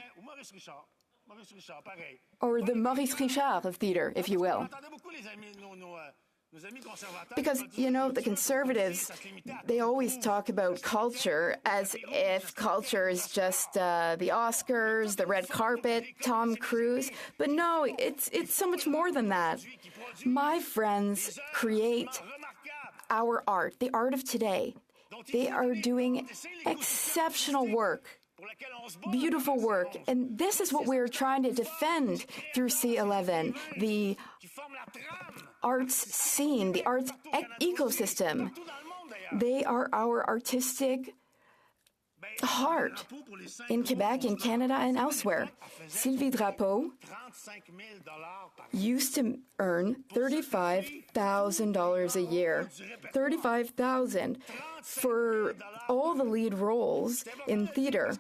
Or the Maurice Richard of theatre, if you will. Because, the Conservatives, they always talk about culture as if culture is just the Oscars, the red carpet, Tom Cruise. But no, it's so much more than that. My friends create our art, the art of today. They are doing exceptional work. Beautiful work. And this is what we're trying to defend through C11, the arts scene, the arts ecosystem. They are our artistic heart in Quebec, in Canada, and elsewhere. Sylvie Drapeau used to earn $35,000 a year. $35,000 for all the lead roles in theatre.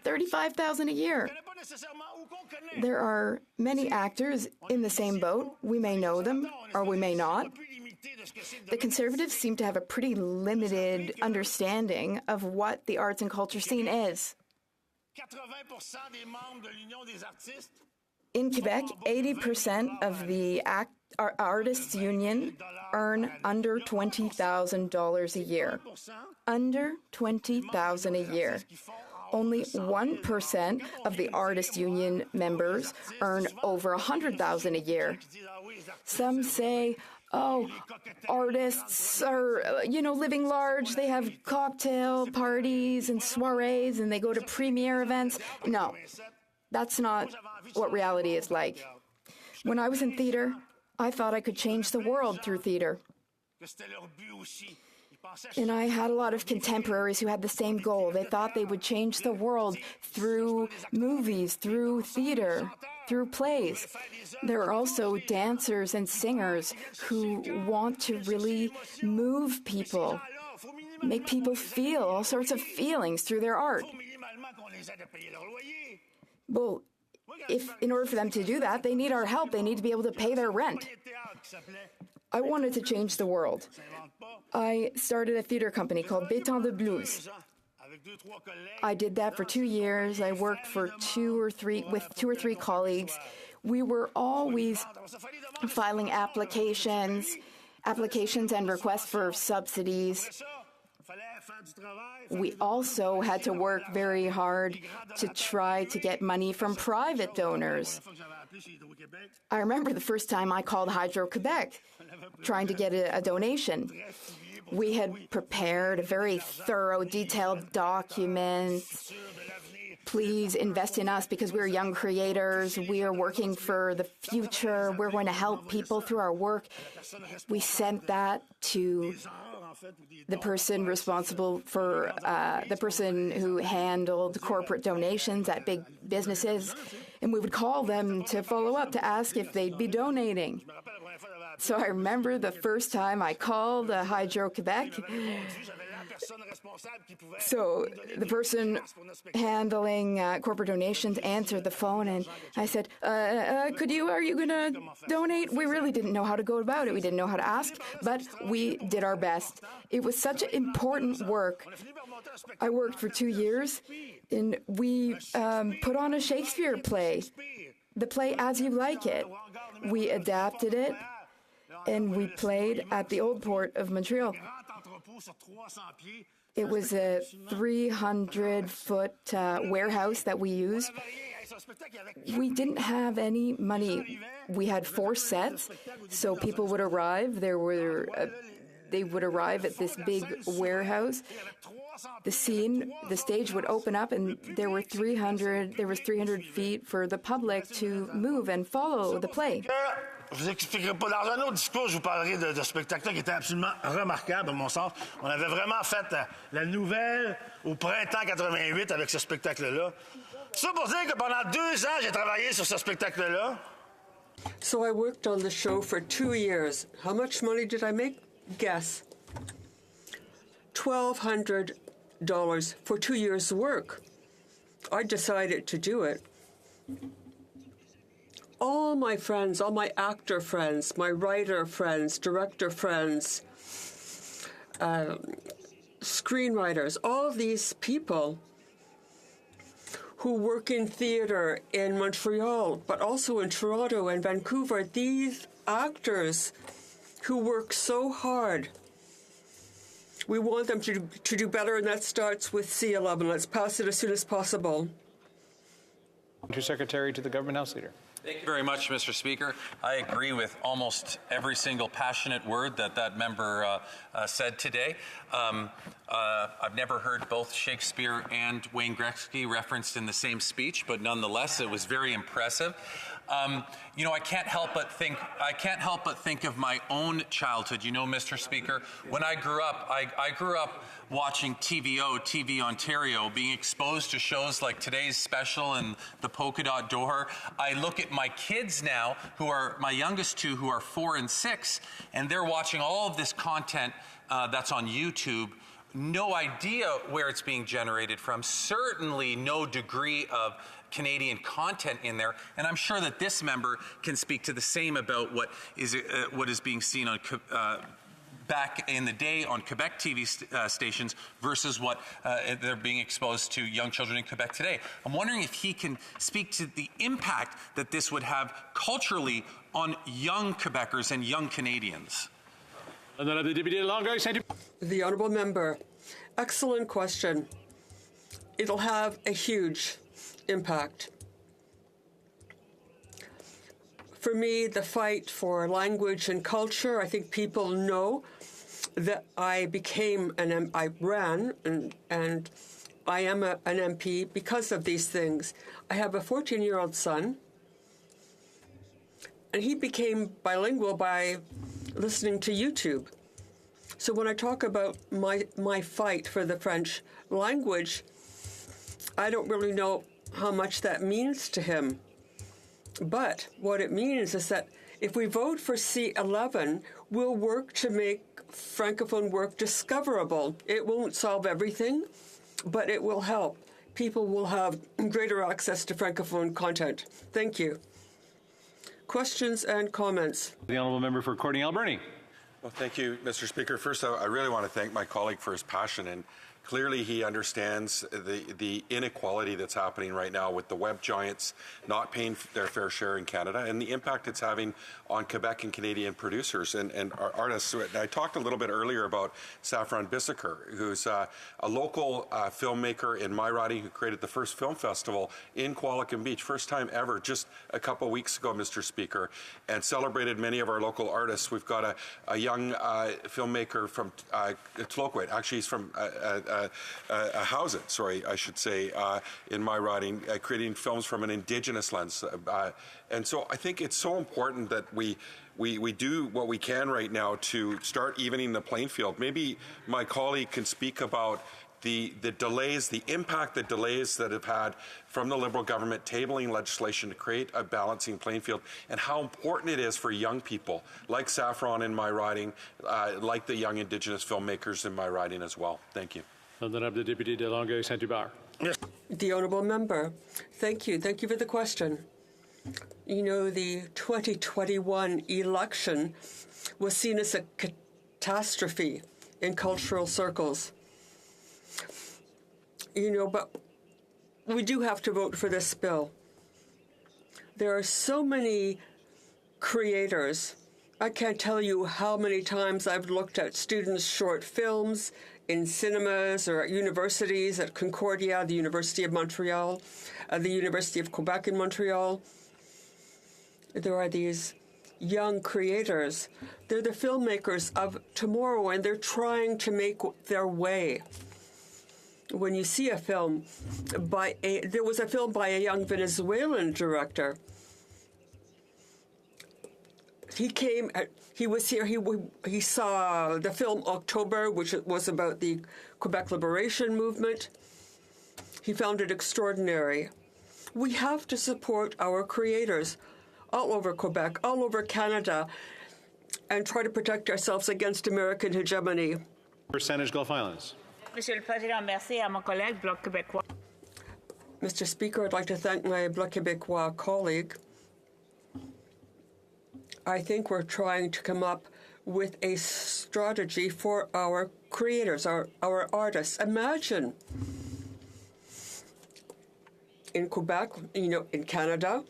$35,000 a year. There are many actors in the same boat. We may know them, or we may not. The Conservatives seem to have a pretty limited understanding of what the arts and culture scene is. In Quebec, 80% of the artists' union earn under $20,000 a year. Under $20,000 a year. Only 1% of the artist union members earn over $100,000 a year. Some say, artists are, living large. They have cocktail parties and soirees, and they go to premiere events. No, that's not what reality is like. When I was in theatre, I thought I could change the world through theatre. And I had a lot of contemporaries who had the same goal. They thought they would change the world through movies, through theatre, through plays. There are also dancers and singers who want to really move people, make people feel all sorts of feelings through their art. Well, in order for them to do that, they need our help. They need to be able to pay their rent. I wanted to change the world. I started a theatre company called Béton de Blues. I did that for 2 years. I worked for two or three colleagues. We were always filing applications and requests for subsidies. We also had to work very hard to try to get money from private donors. I remember the first time I called Hydro-Québec trying to get a donation. We had prepared a very thorough, detailed document. Please invest in us because we're young creators. We are working for the future. We're going to help people through our work. We sent that to the person responsible for the person who handled corporate donations at big businesses, and we would call them to follow up to ask if they'd be donating. So I remember the first time I called Hydro-Québec. So the person handling corporate donations answered the phone, and I said, are you going to donate? We really didn't know how to go about it. We didn't know how to ask, but we did our best. It was such important work. I worked for 2 years, and we put on a Shakespeare play, the play As You Like It. We adapted it, and we played at the Old Port of Montreal. It was a 300-foot warehouse that we used. We didn't have any money. We had 4 sets, so people would arrive. They would arrive at this big warehouse. The stage would open up, and there was 300 feet for the public to move and follow the play. Je vous expliquerai pas. Dans un autre discours, je vous parlerai de spectacle qui était absolument remarquable, à mon sens. On avait vraiment fait la nouvelle au printemps 88 avec ce spectacle-là. Ça pour dire que pendant 2 ans, j'ai travaillé sur ce spectacle-là. So I worked on the show for 2 years. How much money did I make? Guess. $1,200 for 2 years' work. I decided to do it. All my friends, all my actor friends, my writer friends, director friends, screenwriters, all these people who work in theater in Montreal, but also in Toronto and Vancouver, these actors who work so hard. We want them to do better, and that starts with C11. Let's pass it as soon as possible. Secretary to the Government House Leader. Thank you very much, Mr. Speaker. I agree with almost every single passionate word that member said today. I've never heard both Shakespeare and Wayne Gretzky referenced in the same speech, but nonetheless, it was very impressive. You know, I can't help but think of my own childhood. You know, Mr. Speaker, when I grew up, I grew up watching TVO, TV Ontario, being exposed to shows like Today's Special and The Polka Dot Door. I look at my kids now, who are my youngest 2, who are 4 and 6, and they're watching all of this content that's on YouTube. No idea where it's being generated from. Certainly no degree of Canadian content in there, and I'm sure that this member can speak to the same about what is being seen on back in the day on Quebec TV stations versus what they're being exposed to young children in Quebec today. I'm wondering if he can speak to the impact that this would have culturally on young Quebecers and young Canadians. The Honourable Member, excellent question. It'll have a huge impact. For me, the fight for language and culture, I think people know that I ran and I am an MP because of these things. I have a 14-year-old son, and he became bilingual by listening to YouTube. So when I talk about my fight for the French language, I don't really know how much that means to him. But what it means is that if we vote for C11, we'll work to make Francophone work discoverable. It won't solve everything, but it will help. People will have greater access to Francophone content. Thank you. Questions and comments? The Honourable Member for Courtenay Alberni. Well, thank you, Mr. Speaker. First, I really want to thank my colleague for his passion, and clearly he understands the inequality that's happening right now with the web giants not paying their fair share in Canada and the impact it's having on Quebec and Canadian producers and artists. I talked a little bit earlier about Saffron Bissiker, who's a local filmmaker in my riding who created the first film festival in Qualicum Beach, first time ever, just a couple weeks ago, Mr. Speaker, and celebrated many of our local artists. We've got a young filmmaker from Tloquit. Actually, he's from Howsett, sorry, I should say, in my riding, creating films from an Indigenous lens. And so I think it's so important that we do what we can right now to start evening the playing field. Maybe my colleague can speak about the delays, the impact the delays that have had from the Liberal government tabling legislation to create a balancing playing field, and how important it is for young people like Saffron in my riding, like the young Indigenous filmmakers in my riding as well. Thank you. Honourable Deputy de Longueuil Saint-Hubert. The Honourable Member, thank you. Thank you for the question. You know, the 2021 election was seen as a catastrophe in cultural circles. You know, but we do have to vote for this bill. There are so many creators. I can't tell you how many times I've looked at students' short films in cinemas or at universities, at Concordia, the University of Montreal, the University of Quebec in Montreal. There are these young creators. They're the filmmakers of tomorrow, and they're trying to make their way. When you see a film there was a film by a young Venezuelan director. He was here, he saw the film October, which was about the Quebec Liberation Movement. He found it extraordinary. We have to support our creators all over Quebec, all over Canada, and try to protect ourselves against American hegemony. Percentage Gulf Islands. Monsieur le Président, merci à mon collègue Bloc Québécois. Mr. Speaker, I'd like to thank my Bloc Québécois colleague. I think we're trying to come up with a strategy for our creators, our artists. Imagine in Quebec, in Canada,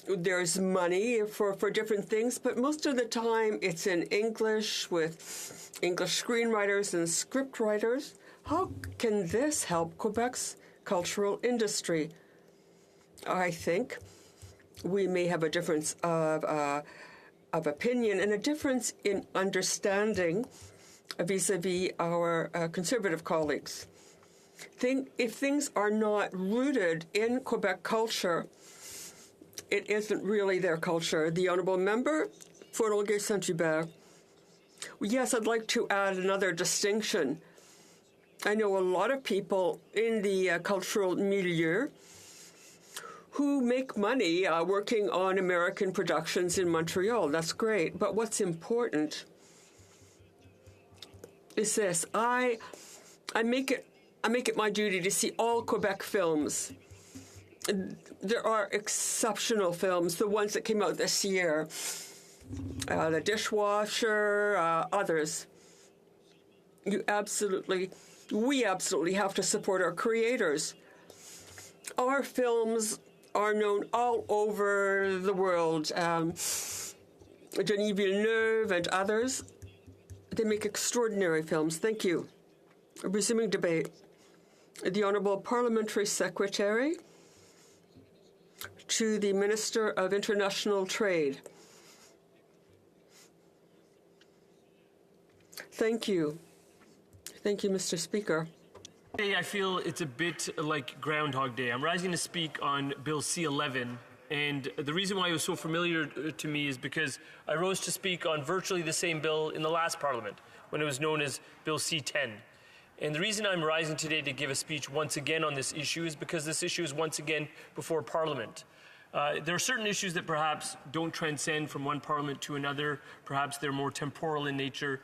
there's money for different things, but most of the time it's in English with English screenwriters and script writers. How can this help Quebec's cultural industry? I think we may have a difference of opinion and a difference in understanding vis-a-vis our conservative colleagues. If things are not rooted in Quebec culture, it isn't really their culture. The Honourable Member for Longueuil-Saint-Hubert. Yes, I'd like to add another distinction. I know a lot of people in the cultural milieu who make money working on American productions in Montreal. That's great. But what's important is this. I make it my duty to see all Quebec films. There are exceptional films, the ones that came out this year, The Dishwasher, others. We absolutely have to support our creators. Our films are known all over the world. Denis Villeneuve and others, they make extraordinary films. Thank you. Resuming debate. The Honourable Parliamentary Secretary to the Minister of International Trade. Thank you. Thank you, Mr. Speaker. Today I feel it's a bit like Groundhog Day. I'm rising to speak on Bill C-11, and the reason why it was so familiar to me is because I rose to speak on virtually the same bill in the last Parliament, when it was known as Bill C-10. And the reason I'm rising today to give a speech once again on this issue is because this issue is once again before Parliament. There are certain issues that perhaps don't transcend from one Parliament to another. Perhaps they're more temporal in nature.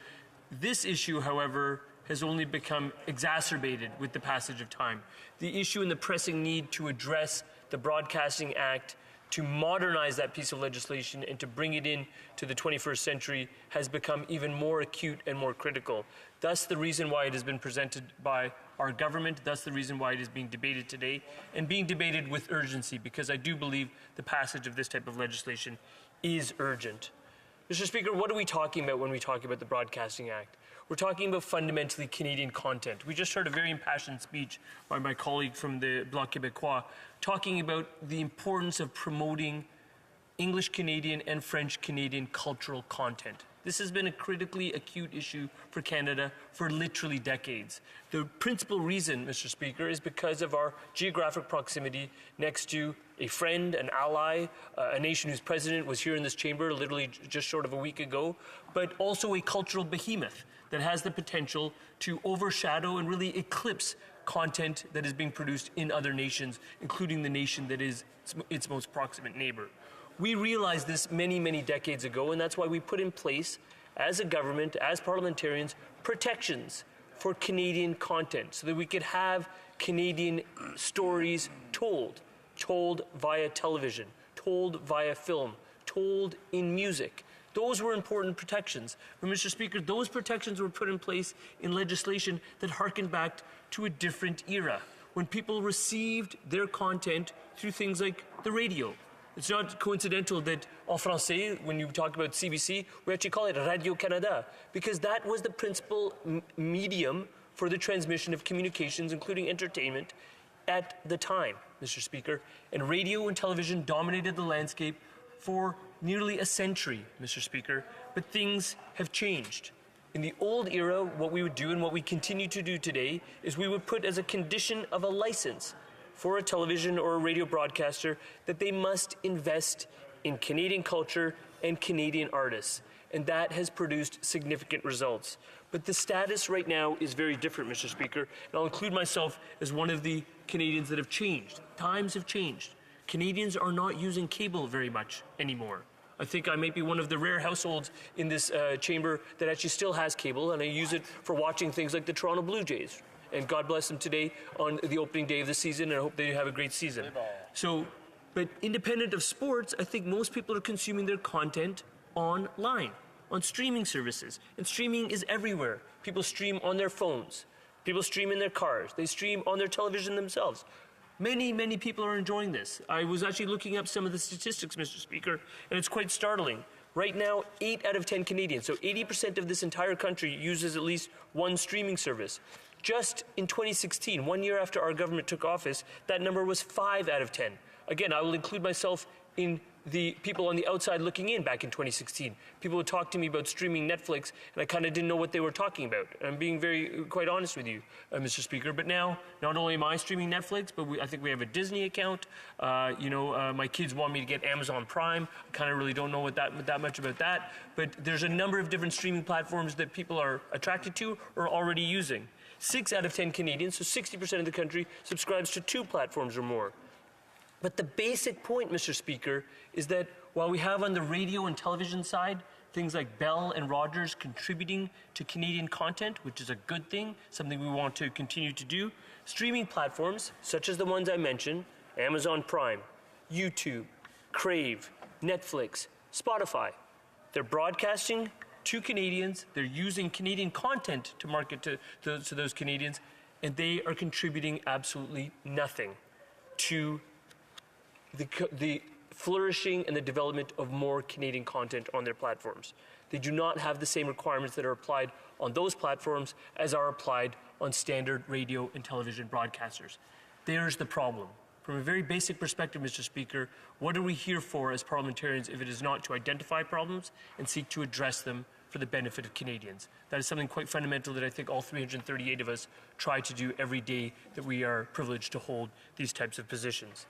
This issue, however, has only become exacerbated with the passage of time. The issue and the pressing need to address the Broadcasting Act, to modernize that piece of legislation and to bring it in to the 21st century has become even more acute and more critical. Thus the reason why it has been presented by our government, thus the reason why it is being debated today, and being debated with urgency, because I do believe the passage of this type of legislation is urgent. Mr. Speaker, what are we talking about when we talk about the Broadcasting Act? We're talking about fundamentally Canadian content. We just heard a very impassioned speech by my colleague from the Bloc Québécois talking about the importance of promoting English Canadian and French Canadian cultural content. This has been a critically acute issue for Canada for literally decades. The principal reason, Mr. Speaker, is because of our geographic proximity next to a friend, an ally, a nation whose president was here in this chamber literally just short of a week ago, but also a cultural behemoth that has the potential to overshadow and really eclipse content that is being produced in other nations, including the nation that is its most proximate neighbor. We realized this many, many decades ago, and that's why we put in place, as a government, as parliamentarians, protections for Canadian content, so that we could have Canadian stories told via television, told via film, told in music. Those were important protections. But, Mr. Speaker, those protections were put in place in legislation that harkened back to a different era, when people received their content through things like the radio. It's not coincidental that en français, when you talk about CBC, we actually call it Radio-Canada, because that was the principal medium for the transmission of communications, including entertainment, at the time, Mr. Speaker. And radio and television dominated the landscape for nearly a century, Mr. Speaker, but things have changed. In the old era, what we would do and what we continue to do today is we would put as a condition of a license for a television or a radio broadcaster that they must invest in Canadian culture and Canadian artists. And that has produced significant results. But the status right now is very different, Mr. Speaker. And I'll include myself as one of the Canadians that have changed. Times have changed. Canadians are not using cable very much anymore. I think I might be one of the rare households in this chamber that actually still has cable, and I use it for watching things like the Toronto Blue Jays. And God bless them today on the opening day of the season, and I hope they have a great season. So, but independent of sports, I think most people are consuming their content online, on streaming services. And streaming is everywhere. People stream on their phones. People stream in their cars. They stream on their television themselves. Many, many people are enjoying this. I was actually looking up some of the statistics, Mr. Speaker, and it's quite startling. Right now, 8 out of 10 Canadians, so 80% of this entire country, uses at least one streaming service. Just in 2016, 1 year after our government took office, that number was 5 out of 10. Again, I will include myself in the people on the outside looking in back in 2016. People would talk to me about streaming Netflix, and I kind of didn't know what they were talking about. I'm being quite honest with you, Mr. Speaker. But now, not only am I streaming Netflix, but I think we have a Disney account. My kids want me to get Amazon Prime. I kind of really don't know that much about that. But there's a number of different streaming platforms that people are attracted to or already using. 6 out of 10 Canadians, so 60% of the country, subscribes to 2 platforms or more. But the basic point, Mr. Speaker, is that while we have on the radio and television side things like Bell and Rogers contributing to Canadian content, which is a good thing, something we want to continue to do, streaming platforms, such as the ones I mentioned, Amazon Prime, YouTube, Crave, Netflix, Spotify, they're broadcasting to Canadians, they're using Canadian content to market to those Canadians, and they are contributing absolutely nothing to the flourishing and the development of more Canadian content on their platforms. They do not have the same requirements that are applied on those platforms as are applied on standard radio and television broadcasters. There's the problem. From a very basic perspective, Mr. Speaker, what are we here for as parliamentarians if it is not to identify problems and seek to address them for the benefit of Canadians? That is something quite fundamental that I think all 338 of us try to do every day that we are privileged to hold these types of positions.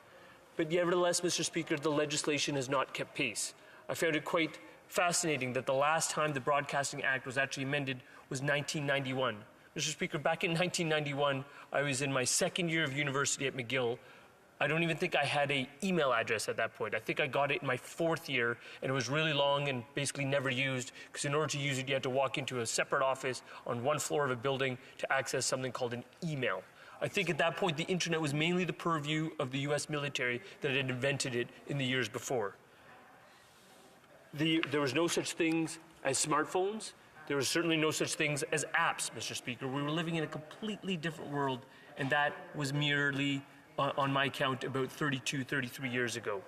But nevertheless, Mr. Speaker, the legislation has not kept pace. I found it quite fascinating that the last time the Broadcasting Act was actually amended was 1991. Mr. Speaker, back in 1991, I was in my second year of university at McGill. I don't even think I had an email address at that point. I think I got it in my 4th year, and it was really long and basically never used, because in order to use it, you had to walk into a separate office on one floor of a building to access something called an email. I think at that point, the internet was mainly the purview of the U.S. military that had invented it in the years before. There was no such things as smartphones. There was certainly no such things as apps, Mr. Speaker. We were living in a completely different world, and that was merely, on my count, about 32, 33 years ago.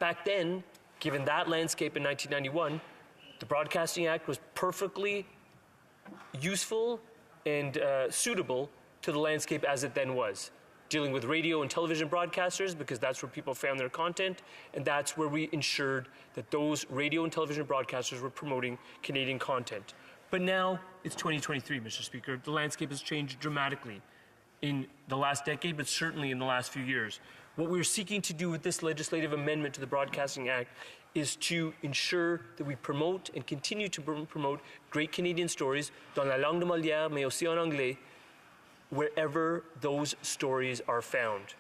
Back then, given that landscape in 1991, the Broadcasting Act was perfectly useful and suitable to the landscape as it then was, dealing with radio and television broadcasters, because that's where people found their content, and that's where we ensured that those radio and television broadcasters were promoting Canadian content. But now it's 2023, Mr. Speaker. The landscape has changed dramatically in the last decade, but certainly in the last few years. What we're seeking to do with this legislative amendment to the Broadcasting Act is to ensure that we promote and continue to promote great Canadian stories dans la langue de Molière, mais aussi en anglais, wherever those stories are found.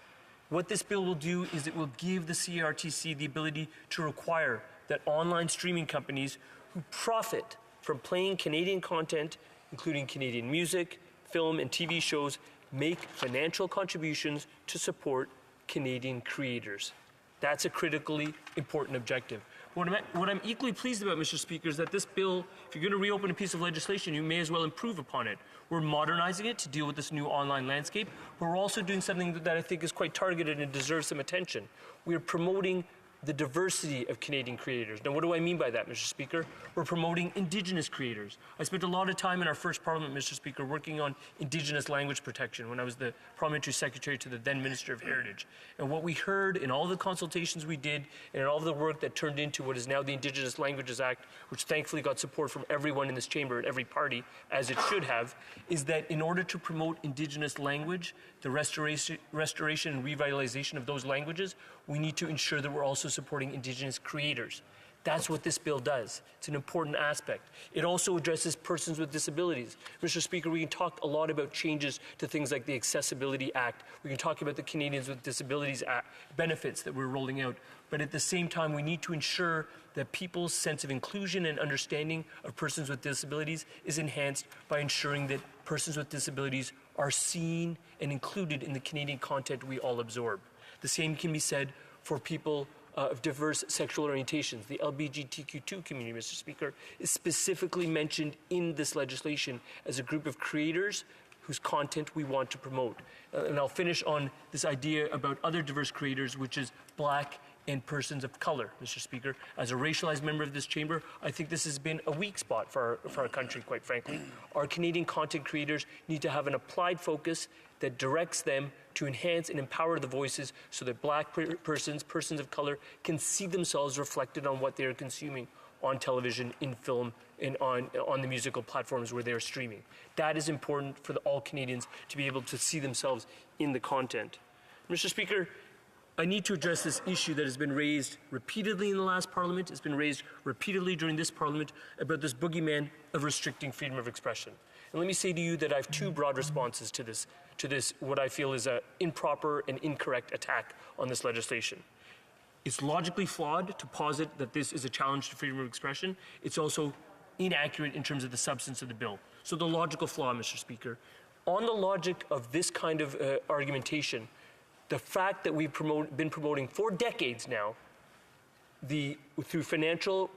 What this bill will do is it will give the CRTC the ability to require that online streaming companies who profit from playing Canadian content, including Canadian music, film, and TV shows, make financial contributions to support Canadian creators. That's a critically important objective. What I'm equally pleased about, Mr. Speaker, is that this bill, if you're going to reopen a piece of legislation, you may as well improve upon it. We're modernizing it to deal with this new online landscape, but we're also doing something that I think is quite targeted and deserves some attention. We are promoting the diversity of Canadian creators. Now, what do I mean by that, Mr. Speaker? We're promoting Indigenous creators. I spent a lot of time in our first Parliament, Mr. Speaker, working on Indigenous language protection when I was the Parliamentary Secretary to the then Minister of Heritage. And what we heard in all the consultations we did and in all the work that turned into what is now the Indigenous Languages Act, which thankfully got support from everyone in this chamber and every party, as it should have, is that in order to promote Indigenous language, the restoration and revitalization of those languages, we need to ensure that we're also supporting Indigenous creators. That's what this bill does. It's an important aspect. It also addresses persons with disabilities. Mr. Speaker, we can talk a lot about changes to things like the Accessibility Act. We can talk about the Canadians with Disabilities Act benefits that we're rolling out. But at the same time, we need to ensure that people's sense of inclusion and understanding of persons with disabilities is enhanced by ensuring that persons with disabilities are seen and included in the Canadian content we all absorb. The same can be said for people of diverse sexual orientations. The LGBTQ2 community, Mr. Speaker, is specifically mentioned in this legislation as a group of creators whose content we want to promote. And I'll finish on this idea about other diverse creators, which is Black and persons of color, Mr. Speaker. As a racialized member of this chamber, I think this has been a weak spot for our country, quite frankly. Our Canadian content creators need to have an applied focus that directs them to enhance and empower the voices so that Black persons of color can see themselves reflected on what they are consuming on television, in film, and on the musical platforms where they are streaming. That is important for all Canadians to be able to see themselves in the content. Mr. Speaker, I need to address this issue that has been raised repeatedly in the last Parliament. It's been raised repeatedly during this Parliament about this boogeyman of restricting freedom of expression. And let me say to you that I have two broad responses to this what I feel is an improper and incorrect attack on this legislation. It's logically flawed to posit that this is a challenge to freedom of expression. It's also inaccurate in terms of the substance of the bill. So the logical flaw, Mr. Speaker, on the logic of this kind of argumentation, the fact that we've been promoting for decades now, through financial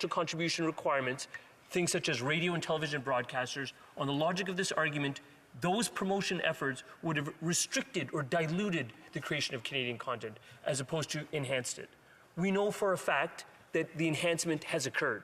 contribution requirements, things such as radio and television broadcasters, on the logic of this argument, those promotion efforts would have restricted or diluted the creation of Canadian content as opposed to enhanced it. We know for a fact that the enhancement has occurred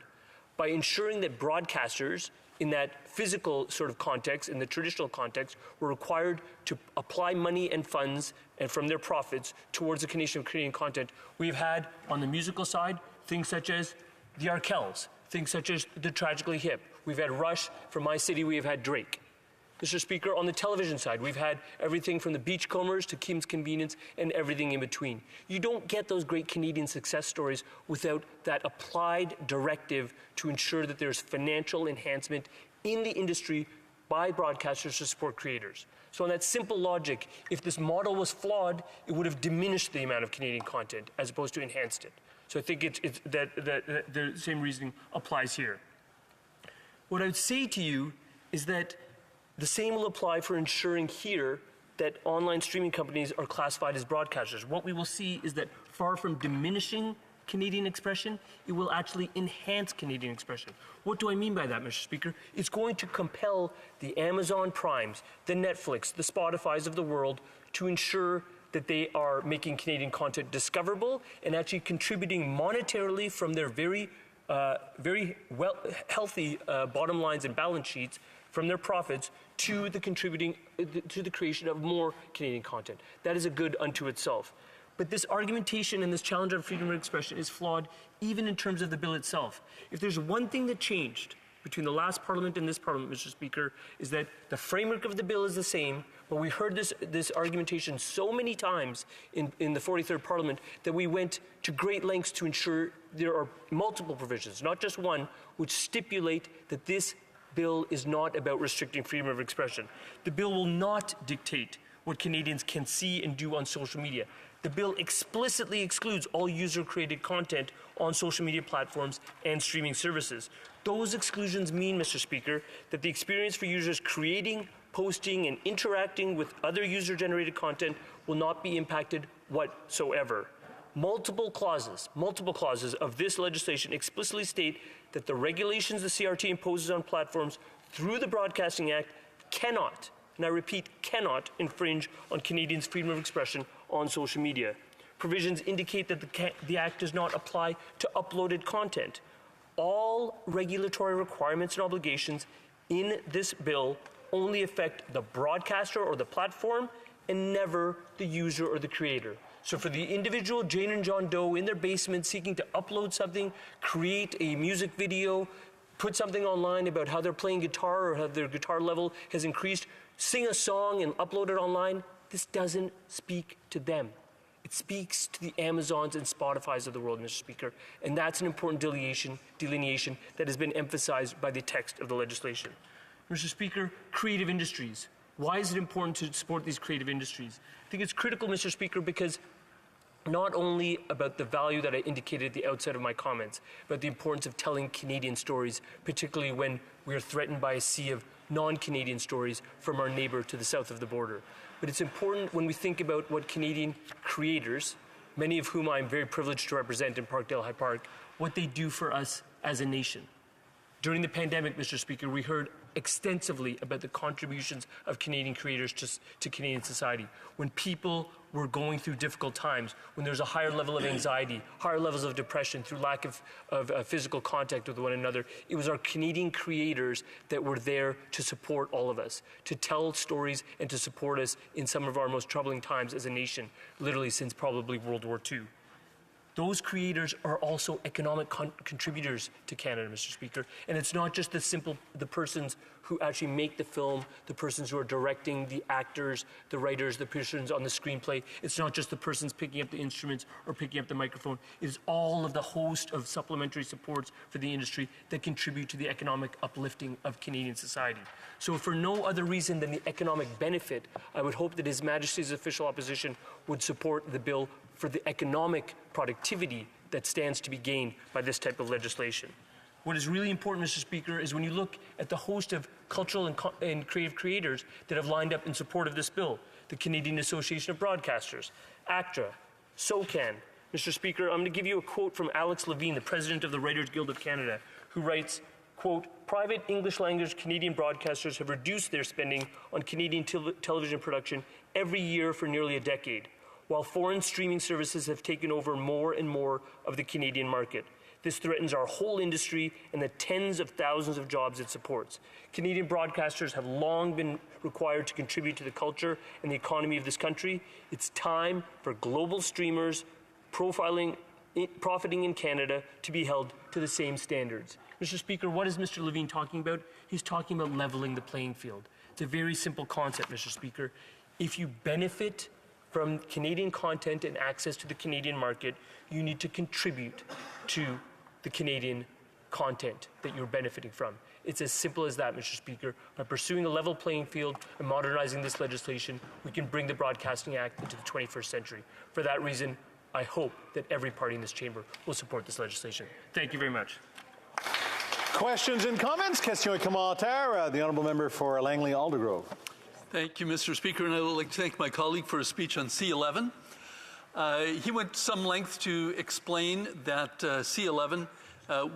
by ensuring that broadcasters in that physical sort of context, in the traditional context, were required to apply money and funds and from their profits towards the creation of Canadian content. We've had, on the musical side, things such as the Arkells, things such as the Tragically Hip. We've had Rush. From my city, we have had Drake. Mr. Speaker, on the television side, we've had everything from the Beachcombers to Kim's Convenience and everything in between. You don't get those great Canadian success stories without that applied directive to ensure that there's financial enhancement in the industry by broadcasters to support creators. So on that simple logic, if this model was flawed, it would have diminished the amount of Canadian content as opposed to enhanced it. So I think the same reasoning applies here. What I would say to you is that the same will apply for ensuring here that online streaming companies are classified as broadcasters. What we will see is that far from diminishing Canadian expression, it will actually enhance Canadian expression. What do I mean by that, Mr. Speaker? It's going to compel the Amazon Primes, the Netflix, the Spotifys of the world to ensure that they are making Canadian content discoverable and actually contributing monetarily from their very healthy bottom lines and balance sheets from their profits to the creation of more Canadian content. That is a good unto itself. But this argumentation and this challenge on freedom of expression is flawed even in terms of the bill itself. If there's one thing that changed between the last Parliament and this Parliament, Mr. Speaker, is that the framework of the bill is the same, but we heard this argumentation so many times in the 43rd Parliament that we went to great lengths to ensure there are multiple provisions, not just one, which stipulate that this bill is not about restricting freedom of expression. The bill will not dictate what Canadians can see and do on social media. The bill explicitly excludes all user-created content on social media platforms and streaming services. Those exclusions mean, Mr. Speaker, that the experience for users creating, posting, and interacting with other user-generated content will not be impacted whatsoever. multiple clauses of this legislation explicitly state that the regulations the CRT imposes on platforms through the Broadcasting Act cannot, and I repeat, cannot infringe on Canadians' freedom of expression on social media. Provisions indicate that the Act does not apply to uploaded content. All regulatory requirements and obligations in this bill only affect the broadcaster or the platform and never the user or the creator. So for the individual Jane and John Doe in their basement seeking to upload something, create a music video, put something online about how they're playing guitar or how their guitar level has increased, sing a song and upload it online, this doesn't speak to them. It speaks to the Amazons and Spotifys of the world, Mr. Speaker, and that's an important delineation that has been emphasized by the text of the legislation. Mr. Speaker, creative industries. Why is it important to support these creative industries? I think it's critical, Mr. Speaker, because not only about the value that I indicated at the outset of my comments, but the importance of telling Canadian stories, particularly when we are threatened by a sea of non-Canadian stories from our neighbor to the south of the border. But it's important when we think about what Canadian creators, many of whom I'm very privileged to represent in Parkdale High Park, what they do for us as a nation. During the pandemic, Mr. Speaker, we heard extensively about the contributions of Canadian creators to Canadian society. When people were going through difficult times, when there's a higher level of anxiety, higher levels of depression through lack of physical contact with one another, it was our Canadian creators that were there to support all of us, to tell stories and to support us in some of our most troubling times as a nation, literally since probably World War II. Those creators are also economic contributors to Canada, Mr. Speaker. And it's not just the persons who actually make the film, the persons who are directing, the actors, the writers, the persons on the screenplay. It's not just the persons picking up the instruments or picking up the microphone. It is all of the host of supplementary supports for the industry that contribute to the economic uplifting of Canadian society. So for no other reason than the economic benefit, I would hope that His Majesty's official opposition would support the bill for the economic productivity that stands to be gained by this type of legislation. What is really important, Mr. Speaker, is when you look at the host of cultural and creative creators that have lined up in support of this bill, the Canadian Association of Broadcasters, ACTRA, SOCAN. Mr. Speaker, I'm going to give you a quote from Alex Levine, the president of the Writers Guild of Canada, who writes, quote, "Private English-language Canadian broadcasters have reduced their spending on Canadian television production every year for nearly a decade, while foreign streaming services have taken over more and more of the Canadian market. This threatens our whole industry and the tens of thousands of jobs it supports. Canadian broadcasters have long been required to contribute to the culture and the economy of this country. It's time for global streamers profiting in Canada to be held to the same standards." Mr. Speaker, what is Mr. Levine talking about? He's talking about leveling the playing field. It's a very simple concept, Mr. Speaker. If you benefit from Canadian content and access to the Canadian market, you need to contribute to the Canadian content that you're benefiting from. It's as simple as that, Mr. Speaker. By pursuing a level playing field and modernizing this legislation, we can bring the Broadcasting Act into the 21st century. For that reason, I hope that every party in this chamber will support this legislation. Thank you very much. Questions and comments? Question commentaire. The honourable member for Langley Aldergrove. Thank you, Mr. Speaker, and I would like to thank my colleague for his speech on C11. He went some length to explain that C11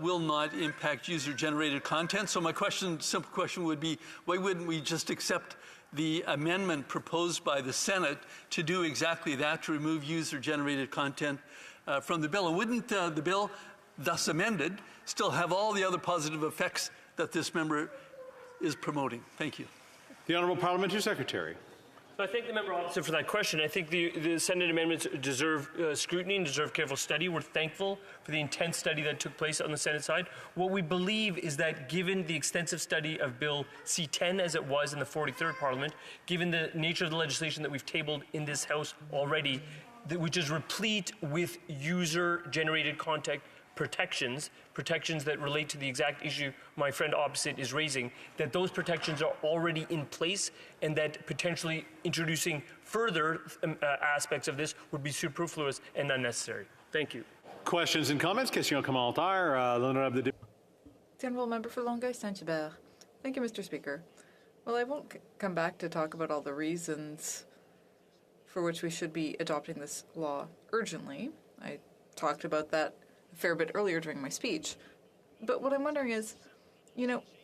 will not impact user-generated content. So my simple question would be, why wouldn't we just accept the amendment proposed by the Senate to do exactly that, to remove user-generated content from the bill? And wouldn't the bill, thus amended, still have all the other positive effects that this member is promoting? Thank you. The Honourable Parliamentary Secretary. I thank the member opposite for that question. I think the Senate amendments deserve scrutiny and deserve careful study. We're thankful for the intense study that took place on the Senate side. What we believe is that given the extensive study of Bill C-10 as it was in the 43rd Parliament, given the nature of the legislation that we've tabled in this House already, which is replete with user-generated content protections that relate to the exact issue my friend opposite is raising, that those protections are already in place and that potentially introducing further aspects of this would be superfluous and unnecessary. Thank you. Questions and comments? Question commentaire. The honourable member for Longueuil Saint-Hubert. Thank you, Mr. Speaker. Well, I won't come back to talk about all the reasons for which we should be adopting this law urgently. I talked about that a fair bit earlier during my speech. But what I'm wondering is,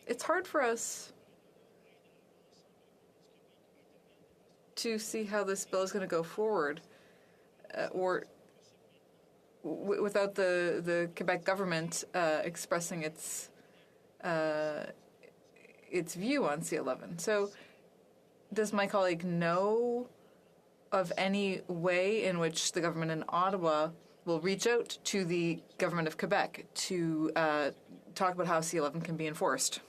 it's hard for us to see how this bill is going to go forward without the Quebec government expressing its view on C11. So does my colleague know of any way in which the government in Ottawa will reach out to the government of Quebec to talk about how C11 can be enforced?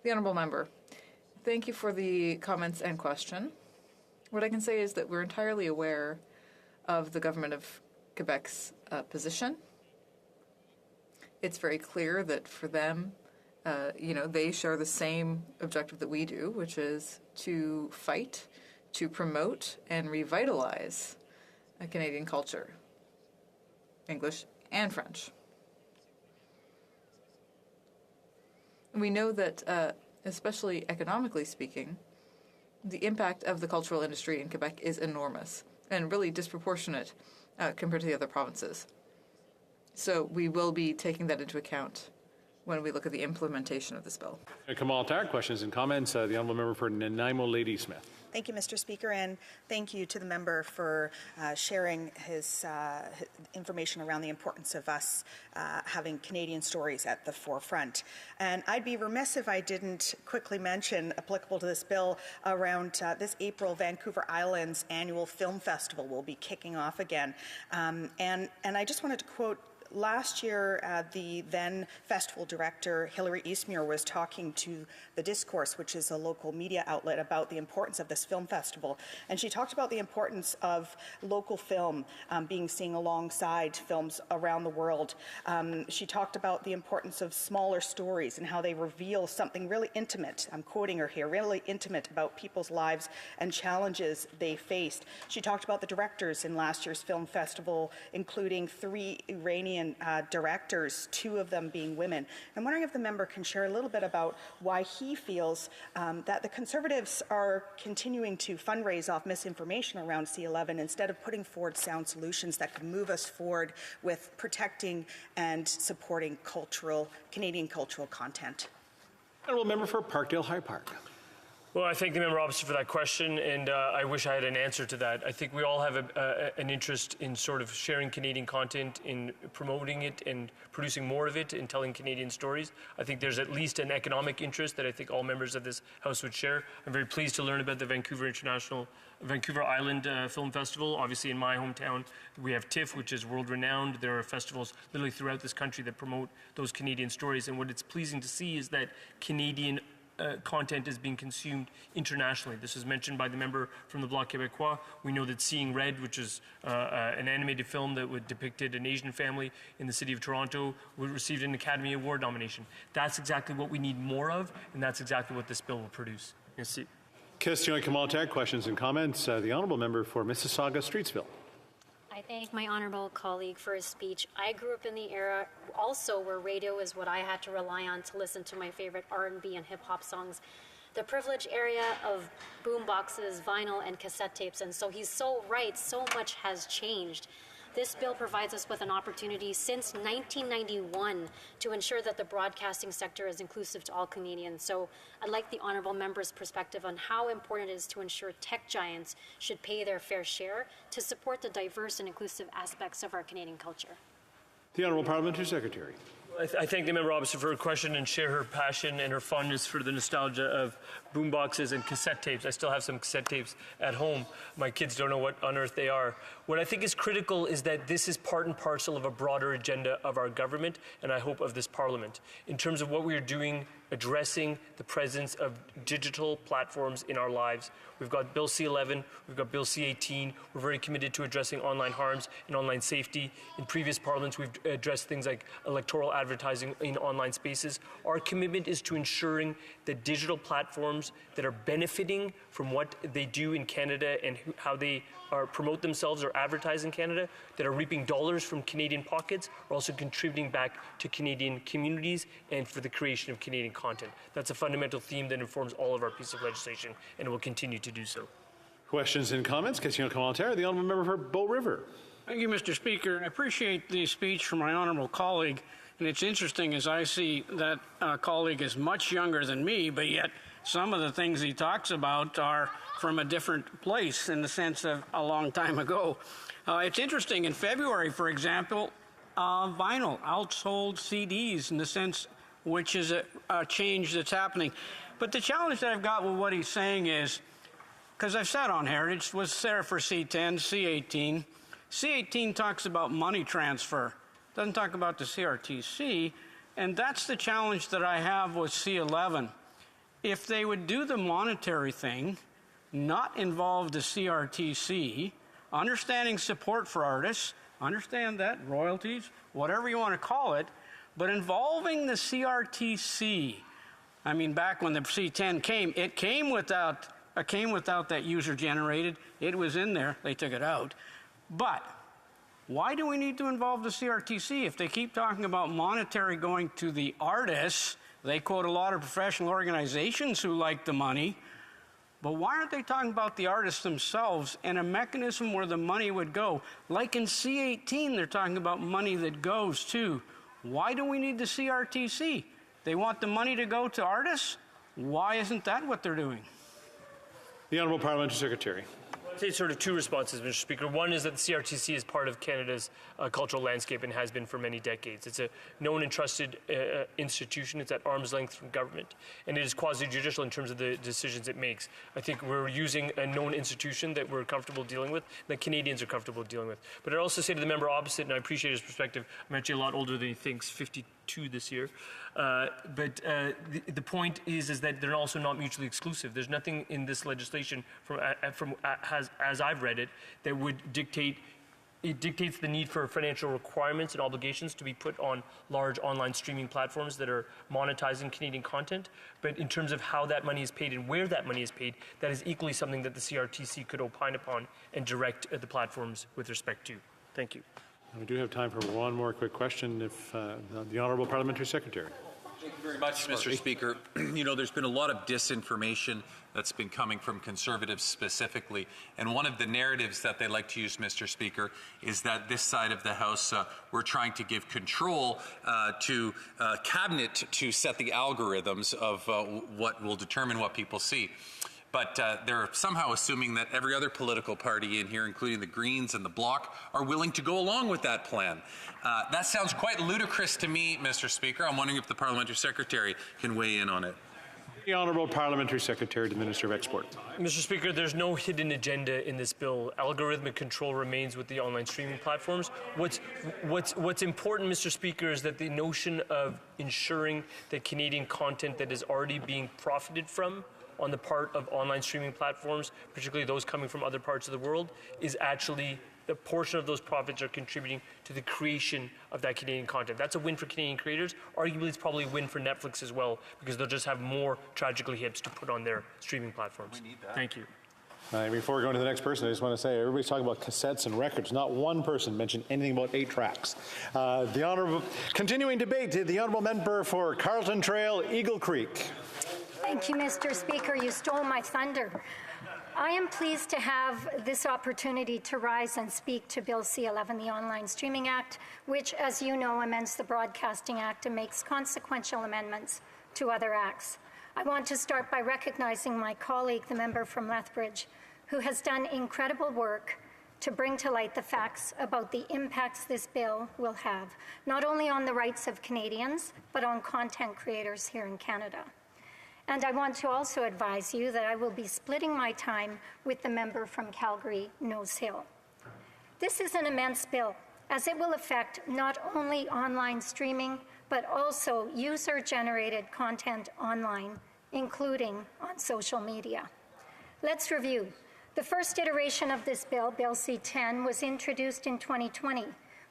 The Honourable Member, thank you for the comments and question. What I can say is that we're entirely aware of the government of Quebec's position. It's very clear that for them, they share the same objective that we do, which is to fight, to promote, and revitalize a Canadian culture, English and French. We know that, especially economically speaking, the impact of the cultural industry in Quebec is enormous and really disproportionate compared to the other provinces. So we will be taking that into account when we look at the implementation of this bill. Kamal Tar, questions and comments. The Honourable Member for Nanaimo Ladysmith. Thank you, Mr. Speaker, and thank you to the member for sharing his information around the importance of us having Canadian stories at the forefront. And I'd be remiss if I didn't quickly mention, applicable to this bill, around this April, Vancouver Island's annual film festival will be kicking off again. And I just wanted to quote, last year, the then festival director, Hilary Eastmuir, was talking to The Discourse, which is a local media outlet, about the importance of this film festival. And she talked about the importance of local film being seen alongside films around the world. She talked about the importance of smaller stories and how they reveal something really intimate. I'm quoting her here, really intimate about people's lives and challenges they faced. She talked about the directors in last year's film festival, including 3 Iranian directors, 2 of them being women. I'm wondering if the member can share a little bit about why he feels that the Conservatives are continuing to fundraise off misinformation around C11 instead of putting forward sound solutions that could move us forward with protecting and supporting Canadian cultural content. Honourable Member for Parkdale High Park. Well, I thank the member opposite for that question, and I wish I had an answer to that. I think we all have an interest in sort of sharing Canadian content, in promoting it and producing more of it, and telling Canadian stories. I think there's at least an economic interest that I think all members of this House would share. I'm very pleased to learn about the Vancouver Island Film Festival. Obviously, in my hometown, we have TIFF, which is world-renowned. There are festivals literally throughout this country that promote those Canadian stories, and what it's pleasing to see is that Canadian content is being consumed internationally. This was mentioned by the member from the Bloc Québécois. We know that Seeing Red, which is an animated film that depicted an Asian family in the city of Toronto, received an Academy Award nomination. That's exactly what we need more of, and that's exactly what this bill will produce. Merci. Question Kamal Tar, questions and comments. The Honourable Member for Mississauga Streetsville. I thank my honourable colleague for his speech. I grew up in the era also where radio is what I had to rely on to listen to my favorite R&B and hip-hop songs. The privileged area of boom boxes, vinyl, and cassette tapes. And so he's so right, so much has changed. This bill provides us with an opportunity since 1991 to ensure that the broadcasting sector is inclusive to all Canadians. So I'd like the honourable member's perspective on how important it is to ensure tech giants should pay their fair share to support the diverse and inclusive aspects of our Canadian culture. The Honourable Parliamentary Secretary. I thank the member opposite for her question and share her passion and her fondness for the nostalgia of boomboxes and cassette tapes. I still have some cassette tapes at home. My kids don't know what on earth they are. What I think is critical is that this is part and parcel of a broader agenda of our government, and I hope of this Parliament, in terms of what we are doing addressing the presence of digital platforms in our lives. We've got Bill C11, we've got Bill C18. We're very committed to addressing online harms and online safety. In previous parliaments, we've addressed things like electoral advertising in online spaces. Our commitment is to ensuring that digital platforms that are benefiting from what they do in Canada and how they promote themselves or advertise in Canada, that are reaping dollars from Canadian pockets, are also contributing back to Canadian communities and for the creation of Canadian content. That's a fundamental theme that informs all of our pieces of legislation, and it will continue to do so. Questions and comments? Question commentaire. The Honourable Member for Bow River. Thank you, Mr. Speaker. I appreciate the speech from my honorable colleague. And it's interesting as I see that colleague is much younger than me, but yet some of the things he talks about are from a different place in the sense of a long time ago. It's interesting. In February, for example, vinyl outsold CDs in the sense which is a change that's happening. But the challenge that I've got with what he's saying is, because I've sat on Heritage, was there for C10, C18. C18 talks about money transfer. Doesn't talk about the CRTC, and that's the challenge that I have with C11. If they would do the monetary thing, not involve the CRTC, understanding support for artists, understand that, royalties, whatever you want to call it, but involving the CRTC. I mean, back when the C10 came, it came without that user-generated. It was in there. They took it out. But why do we need to involve the CRTC? If they keep talking about monetary going to the artists, they quote a lot of professional organizations who like the money, but why aren't they talking about the artists themselves and a mechanism where the money would go? Like in C18, they're talking about money that goes to. Why do we need the CRTC? They want the money to go to artists? Why isn't that what they're doing? The Honourable Parliamentary Secretary. I'd say sort of two responses, Mr. Speaker. One is that the CRTC is part of Canada's cultural landscape and has been for many decades. It's a known and trusted institution. It's at arm's length from government, and it is quasi-judicial in terms of the decisions it makes. I think we're using a known institution that we're comfortable dealing with, that Canadians are comfortable dealing with. But I'd also say to the member opposite, and I appreciate his perspective, I'm actually a lot older than he thinks, 52 this year. But the point is that they're also not mutually exclusive. There's nothing in this legislation as I've read it that would dictate. It dictates the need for financial requirements and obligations to be put on large online streaming platforms that are monetizing Canadian content. But in terms of how that money is paid and where that money is paid, that is equally something that the CRTC could opine upon and direct the platforms with respect to. Thank you. We do have time for one more quick question, if the Honourable Parliamentary Secretary. Thank you very much, Mr. Speaker. You know, there's been a lot of disinformation that's been coming from Conservatives specifically, and one of the narratives that they like to use, Mr. Speaker, is that this side of the House, we're trying to give control to Cabinet to set the algorithms of what will determine what people see. But they're somehow assuming that every other political party in here, including the Greens and the Bloc, are willing to go along with that plan. That sounds quite ludicrous to me, Mr. Speaker. I'm wondering if the Parliamentary Secretary can weigh in on it. The Honourable Parliamentary Secretary to the Minister of Export. Mr. Speaker, there's no hidden agenda in this bill. Algorithmic control remains with the online streaming platforms. What's important, Mr. Speaker, is that the notion of ensuring that Canadian content that is already being profited from on the part of online streaming platforms, particularly those coming from other parts of the world, is actually the portion of those profits are contributing to the creation of that Canadian content. That's a win for Canadian creators. Arguably, it's probably a win for Netflix as well, because they'll just have more Tragically Hips to put on their streaming platforms. We need that. Thank you. Before we go to the next person, I just want to say everybody's talking about cassettes and records. Not one person mentioned anything about 8 tracks. The Honourable continuing debate. The Honourable Member for Carlton Trail, Eagle Creek. Thank you, Mr. Speaker. You stole my thunder. I am pleased to have this opportunity to rise and speak to Bill C-11, the Online Streaming Act, which, as you know, amends the Broadcasting Act and makes consequential amendments to other acts. I want to start by recognizing my colleague, the member from Lethbridge, who has done incredible work to bring to light the facts about the impacts this bill will have, not only on the rights of Canadians, but on content creators here in Canada. And I want to also advise you that I will be splitting my time with the member from Calgary, Nose Hill. This is an immense bill, as it will affect not only online streaming, but also user-generated content online, including on social media. Let's review. The first iteration of this bill, Bill C-10, was introduced in 2020,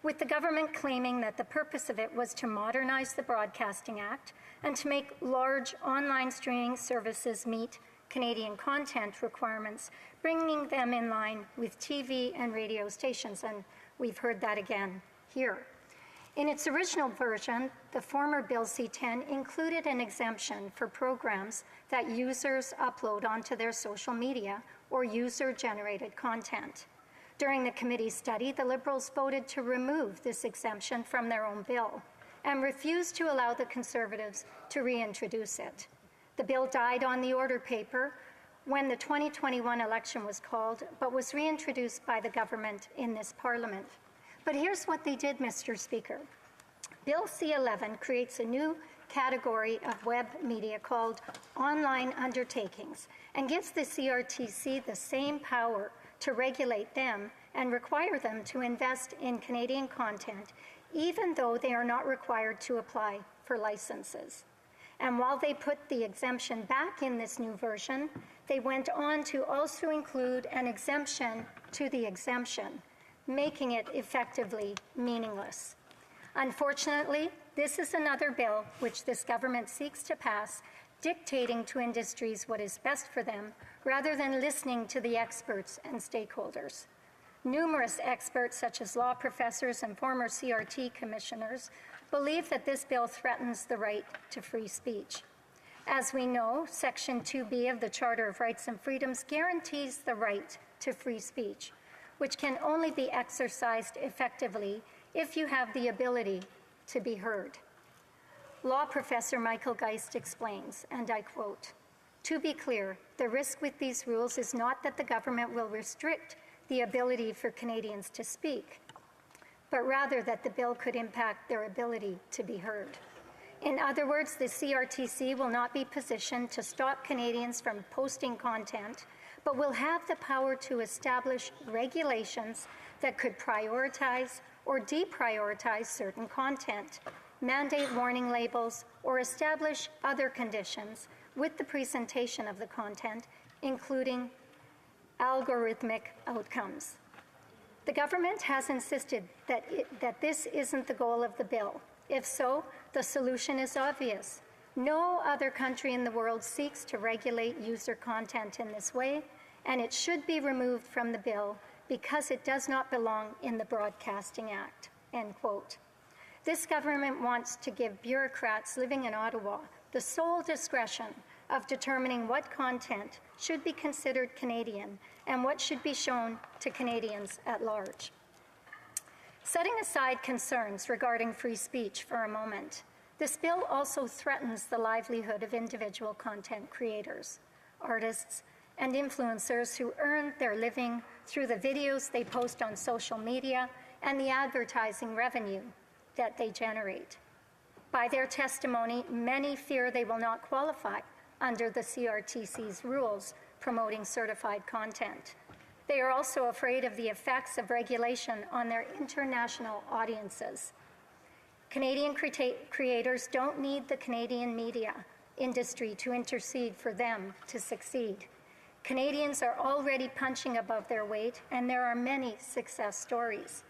with the government claiming that the purpose of it was to modernize the Broadcasting Act and to make large online streaming services meet Canadian content requirements, bringing them in line with TV and radio stations, and we've heard that again here. In its original version, the former Bill C-10 included an exemption for programs that users upload onto their social media or user-generated content. During the committee study, the Liberals voted to remove this exemption from their own bill and refused to allow the Conservatives to reintroduce it. The bill died on the order paper when the 2021 election was called, but was reintroduced by the government in this Parliament. But here's what they did, Mr. Speaker. Bill C-11 creates a new category of web media called online undertakings and gives the CRTC the same power to regulate them and require them to invest in Canadian content, even though they are not required to apply for licenses. And while they put the exemption back in this new version, they went on to also include an exemption to the exemption, making it effectively meaningless. Unfortunately, this is another bill which this government seeks to pass, dictating to industries what is best for them, rather than listening to the experts and stakeholders. Numerous experts, such as law professors and former CRT commissioners, believe that this bill threatens the right to free speech. As we know, Section 2B of the Charter of Rights and Freedoms guarantees the right to free speech, which can only be exercised effectively if you have the ability to be heard. Law professor Michael Geist explains, and I quote, "To be clear, the risk with these rules is not that the government will restrict the ability for Canadians to speak, but rather that the bill could impact their ability to be heard. In other words, the CRTC will not be positioned to stop Canadians from posting content, but will have the power to establish regulations that could prioritize or deprioritize certain content, mandate warning labels, or establish other conditions with the presentation of the content, including algorithmic outcomes." The government has insisted that this isn't the goal of the bill. If so, the solution is obvious. No other country in the world seeks to regulate user content in this way, and it should be removed from the bill because it does not belong in the Broadcasting Act, end quote. This government wants to give bureaucrats living in Ottawa the sole discretion of determining what content should be considered Canadian and what should be shown to Canadians at large. Setting aside concerns regarding free speech for a moment, this bill also threatens the livelihood of individual content creators, artists, and influencers who earn their living through the videos they post on social media and the advertising revenue that they generate. By their testimony, many fear they will not qualify under the CRTC's rules promoting certified content. They are also afraid of the effects of regulation on their international audiences. Canadian creators don't need the Canadian media industry to intercede for them to succeed. Canadians are already punching above their weight, and there are many success stories.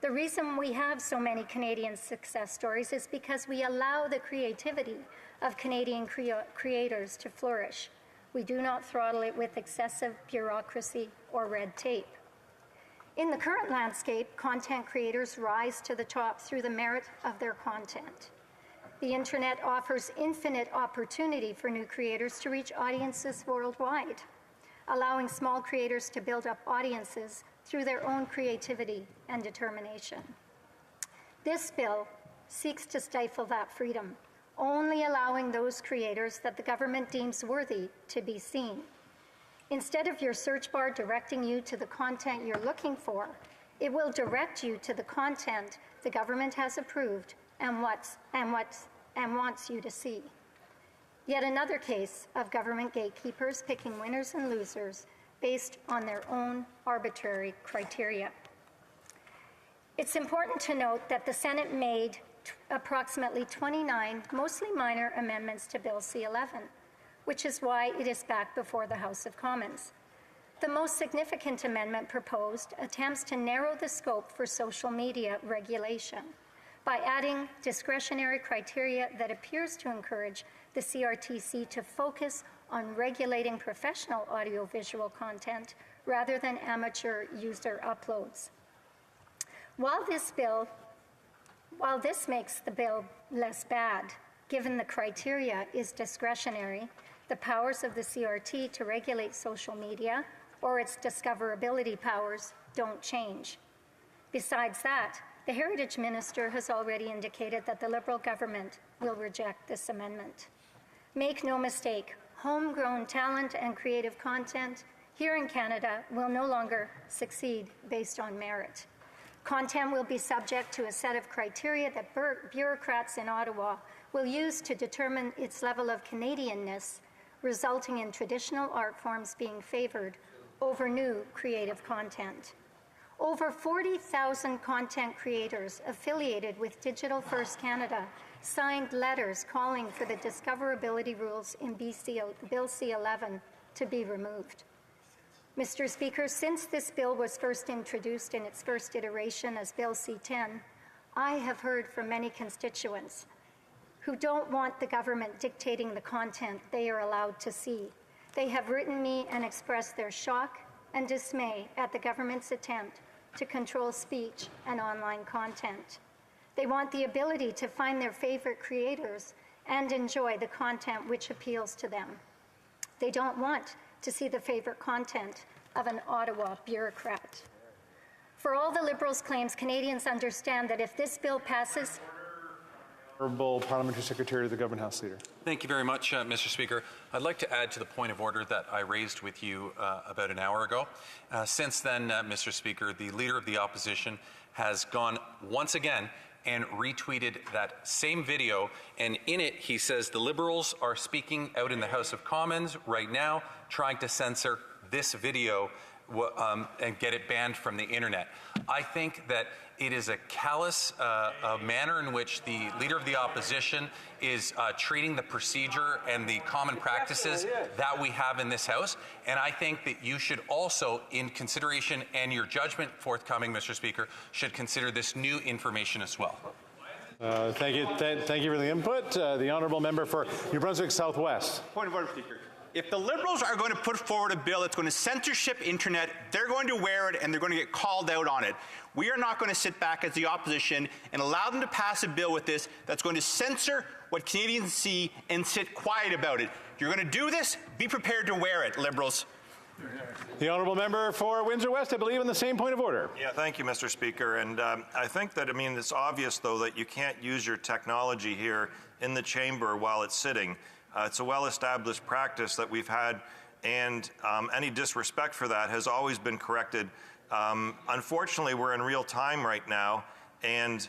The reason we have so many Canadian success stories is because we allow the creativity of Canadian creators to flourish. We do not throttle it with excessive bureaucracy or red tape. In the current landscape, content creators rise to the top through the merit of their content. The internet offers infinite opportunity for new creators to reach audiences worldwide, allowing small creators to build up audiences through their own creativity and determination. This bill seeks to stifle that freedom, only allowing those creators that the government deems worthy to be seen. Instead of your search bar directing you to the content you're looking for, it will direct you to the content the government has approved and wants you to see. Yet another case of government gatekeepers picking winners and losers based on their own arbitrary criteria. It's important to note that the Senate made approximately 29 mostly minor amendments to Bill C-11, which is why it is back before the House of Commons. The most significant amendment proposed attempts to narrow the scope for social media regulation by adding discretionary criteria that appears to encourage the CRTC to focus on regulating professional audiovisual content rather than amateur user uploads. While this makes the bill less bad, given the criteria is discretionary, the powers of the CRT to regulate social media or its discoverability powers don't change. Besides that, the Heritage Minister has already indicated that the Liberal government will reject this amendment. Make no mistake, homegrown talent and creative content here in Canada will no longer succeed based on merit. Content will be subject to a set of criteria that bureaucrats in Ottawa will use to determine its level of Canadianness, resulting in traditional art forms being favored over new creative content. Over 40,000 content creators affiliated with Digital First Canada signed letters calling for the discoverability rules in Bill C-11 to be removed. Mr. Speaker, since this bill was first introduced in its first iteration as Bill C-10, I have heard from many constituents who don't want the government dictating the content they are allowed to see. They have written me and expressed their shock and dismay at the government's attempt to control speech and online content. They want the ability to find their favorite creators and enjoy the content which appeals to them. They don't want to see the favorite content of an Ottawa bureaucrat. For all the Liberals' claims, Canadians understand that if this bill passes, Honourable Parliamentary Secretary to the Government House Leader. Thank you very much, Mr. Speaker. I'd like to add to the point of order that I raised with you about an hour ago. Since then, Mr. Speaker, the Leader of the Opposition has gone once again and retweeted that same video, and in it he says the Liberals are speaking out in the House of Commons right now, trying to censor this video and get it banned from the internet. I think that it is a callous manner in which the Leader of the Opposition is treating the procedure and the common practices that we have in this House. And I think that you should also, in consideration and your judgment forthcoming, Mr. Speaker, should consider this new information as well. Thank you for the input. The Honourable Member for New Brunswick Southwest. Point of order, Speaker. If the Liberals are going to put forward a bill that's going to censorship internet, they're going to wear it and they're going to get called out on it. We are not going to sit back as the opposition and allow them to pass a bill with this that's going to censor what Canadians see and sit quiet about it. If you're going to do this, be prepared to wear it, Liberals. The Honourable Member for Windsor West, I believe, in the same point of order. Yeah, thank you, Mr. Speaker. And I think that, it's obvious, though, that you can't use your technology here in the chamber while it's sitting. It's a well-established practice that we've had, and any disrespect for that has always been corrected. Unfortunately, we're in real time right now, and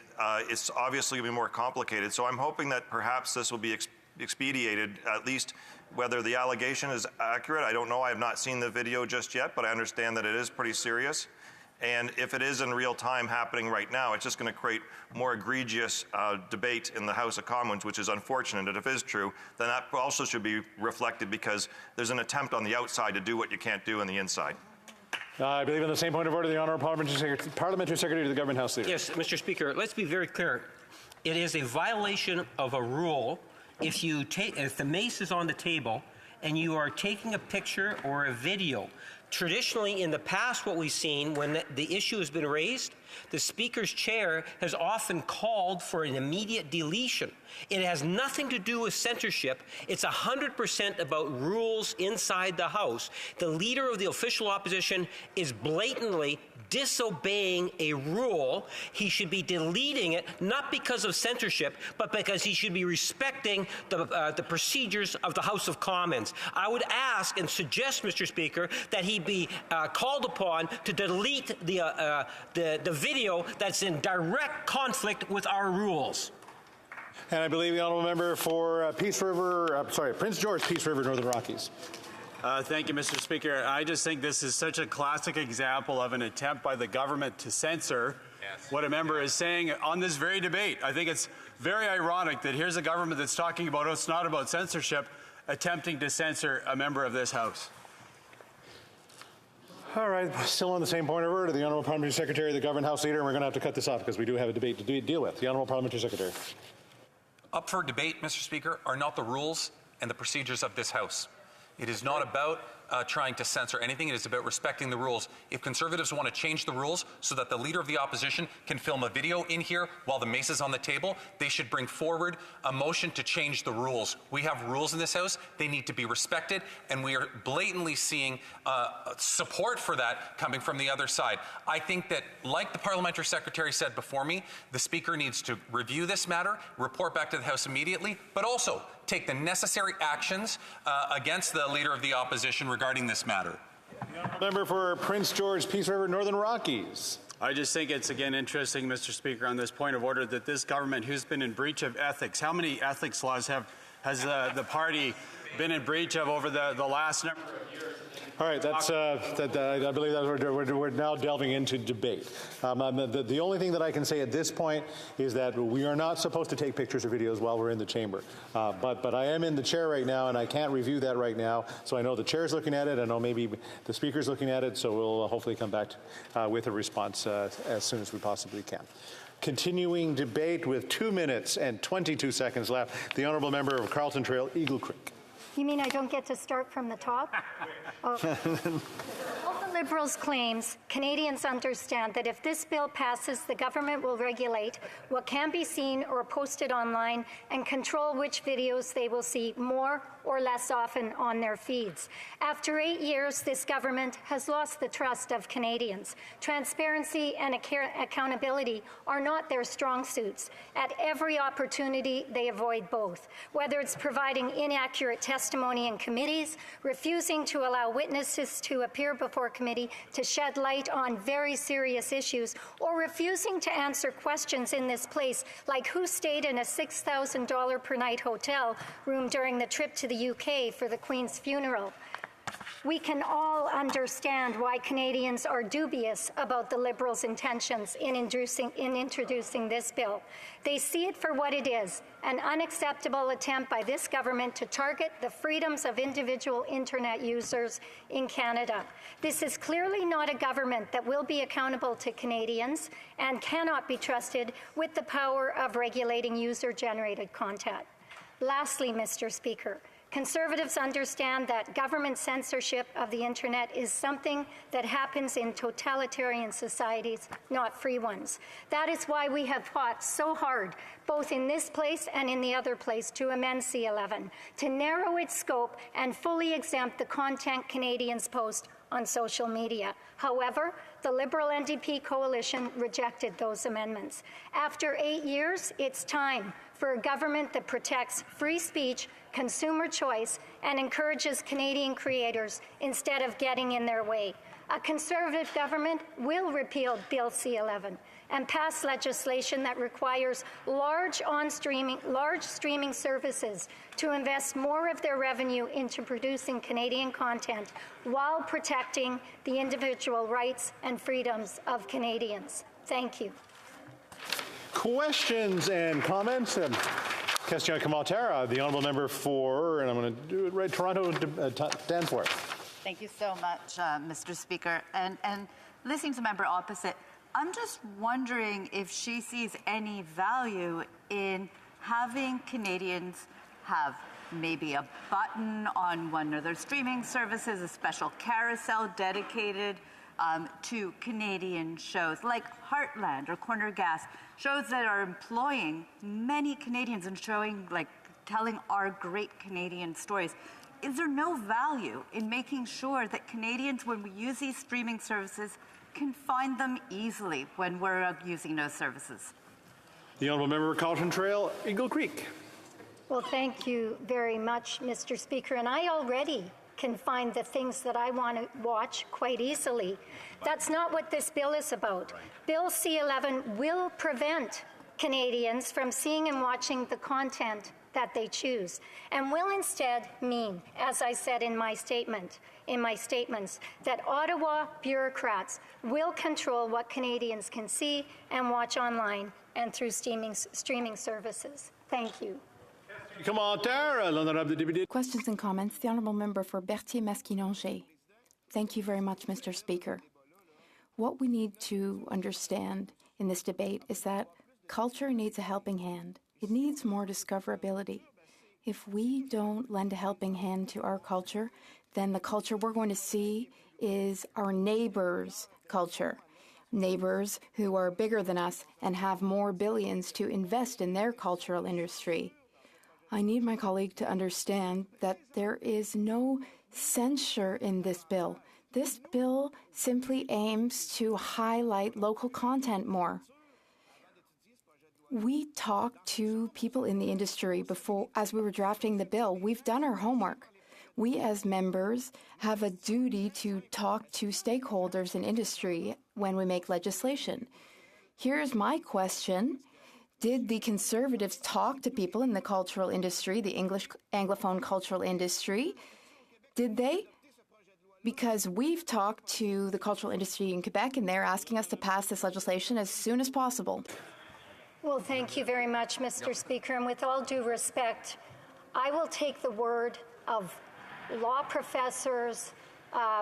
it's obviously going to be more complicated. So I'm hoping that perhaps this will be expedited, at least whether the allegation is accurate. I don't know. I have not seen the video just yet, but I understand that it is pretty serious. And if it is in real time happening right now, it's just going to create more egregious debate in the House of Commons, which is unfortunate. And if it is true, then that also should be reflected, because there's an attempt on the outside to do what you can't do on the inside. I believe in the same point of order, the Honourable Parliamentary Secretary to the Government House Leader. Yes, Mr. Speaker, let's be very clear. It is a violation of a rule if the mace is on the table and you are taking a picture or a video. Traditionally, in the past, what we've seen when the issue has been raised, the Speaker's chair has often called for an immediate deletion. It has nothing to do with censorship. It's 100% about rules inside the House. The Leader of the official opposition is blatantly disobeying a rule. He should be deleting it, not because of censorship, but because he should be respecting the procedures of the House of Commons. I would ask and suggest, Mr. Speaker, that he be called upon to delete the video that's in direct conflict with our rules. And I believe the Honourable Member for Prince George, Peace River, Northern Rockies. Thank you, Mr. Speaker. I just think this is such a classic example of an attempt by the government to censor what a member is saying on this very debate. I think it's very ironic that here's a government that's talking about it's not about censorship, attempting to censor a member of this House. All right, still on the same point of order, the Honourable Parliamentary Secretary of the Government House Leader, and we're going to have to cut this off because we do have a debate to deal with. The Honourable Parliamentary Secretary. Up for debate, Mr. Speaker, are not the rules and the procedures of this House. It is not about trying to censor anything. It is about respecting the rules. If Conservatives want to change the rules so that the Leader of the Opposition can film a video in here while the mace is on the table, they should bring forward a motion to change the rules. We have rules in this House. They need to be respected, and we are blatantly seeing support for that coming from the other side. I think that, like the Parliamentary Secretary said before me, the Speaker needs to review this matter, report back to the House immediately, but also take the necessary actions against the Leader of the Opposition regarding this matter. Member for Prince George, Peace River, Northern Rockies. I just think it's, again, interesting, Mr. Speaker, on this point of order, that this government, who's been in breach of ethics, how many ethics laws has the party been in breach of over the last number of years? All right, that's I believe that we're now delving into debate. The only thing that I can say at this point is that we are not supposed to take pictures or videos while we're in the chamber. But I am in the chair right now, and I can't review that right now. So I know the chair's looking at it. I know maybe the speaker's looking at it. So we'll hopefully come back with a response as soon as we possibly can. Continuing debate with 2 minutes and 22 seconds left. The honourable member of Carlton Trail, Eagle Creek. You mean I don't get to start from the top? Oh. All the Liberals' claims, Canadians understand that if this bill passes, the government will regulate what can be seen or posted online and control which videos they will see more or less often on their feeds. After 8 years, this government has lost the trust of Canadians. Transparency and accountability are not their strong suits. At every opportunity, they avoid both, whether it's providing inaccurate testimony in committees, refusing to allow witnesses to appear before committee to shed light on very serious issues, or refusing to answer questions in this place, like who stayed in a $6,000 per night hotel room during the trip to the UK for the Queen's funeral. We can all understand why Canadians are dubious about the Liberals' intentions in introducing this bill. They see it for what it is, an unacceptable attempt by this government to target the freedoms of individual internet users in Canada. This is clearly not a government that will be accountable to Canadians and cannot be trusted with the power of regulating user-generated content. Lastly, Mr. Speaker, Conservatives understand that government censorship of the internet is something that happens in totalitarian societies, not free ones. That is why we have fought so hard, both in this place and in the other place, to amend C11, to narrow its scope and fully exempt the content Canadians post on social media. However, the Liberal NDP coalition rejected those amendments. After 8 years, it's time for a government that protects free speech, consumer choice, and encourages Canadian creators instead of getting in their way. A Conservative government will repeal Bill C11 and pass legislation that requires large streaming services to invest more of their revenue into producing Canadian content while protecting the individual rights and freedoms of Canadians. Thank you. Questions and comments? Question Kamal-Tara, the honourable member for, and I'm going to do it right, Toronto, Danforth. Thank you so much, Mr. Speaker. And listening to the member opposite, I'm just wondering if she sees any value in having Canadians have maybe a button on one of their streaming services, a special carousel dedicated to Canadian shows like Heartland or Corner Gas, shows that are employing many Canadians and telling our great Canadian stories. Is there no value in making sure that Canadians, when we use these streaming services, can find them easily when we're using those services? The honourable member of Carlton Trail, Eagle Creek. Well, thank you very much, Mr. Speaker. And I already can find the things that I want to watch quite easily. That's not what this bill is about. Bill C11 will prevent Canadians from seeing and watching the content that they choose, and will instead mean, as I said in my statements, that Ottawa bureaucrats will control what Canadians can see and watch online and through streaming services. Thank you. Questions and comments. The honourable member for Berthier-Masquinongé. Thank you very much, Mr. Speaker. What we need to understand in this debate is that culture needs a helping hand. It needs more discoverability. If we don't lend a helping hand to our culture, then the culture we're going to see is our neighbors' culture. Neighbors who are bigger than us and have more billions to invest in their cultural industry. I need my colleague to understand that there is no censure in this bill. This bill simply aims to highlight local content more. We talked to people in the industry before, as we were drafting the bill. We've done our homework. We as members have a duty to talk to stakeholders in industry when we make legislation. Here's my question. Did the Conservatives talk to people in the cultural industry, the English Anglophone cultural industry? Did they? Because we've talked to the cultural industry in Quebec, and they're asking us to pass this legislation as soon as possible. Well, thank you very much, Mr. Speaker. And with all due respect, I will take the word of law professors,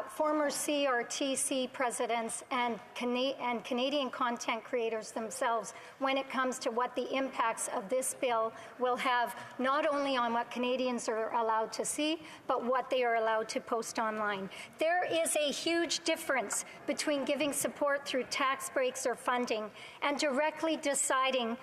former CRTC presidents, and Canadian content creators themselves when it comes to what the impacts of this bill will have, not only on what Canadians are allowed to see, but what they are allowed to post online. There is a huge difference between giving support through tax breaks or funding and directly deciding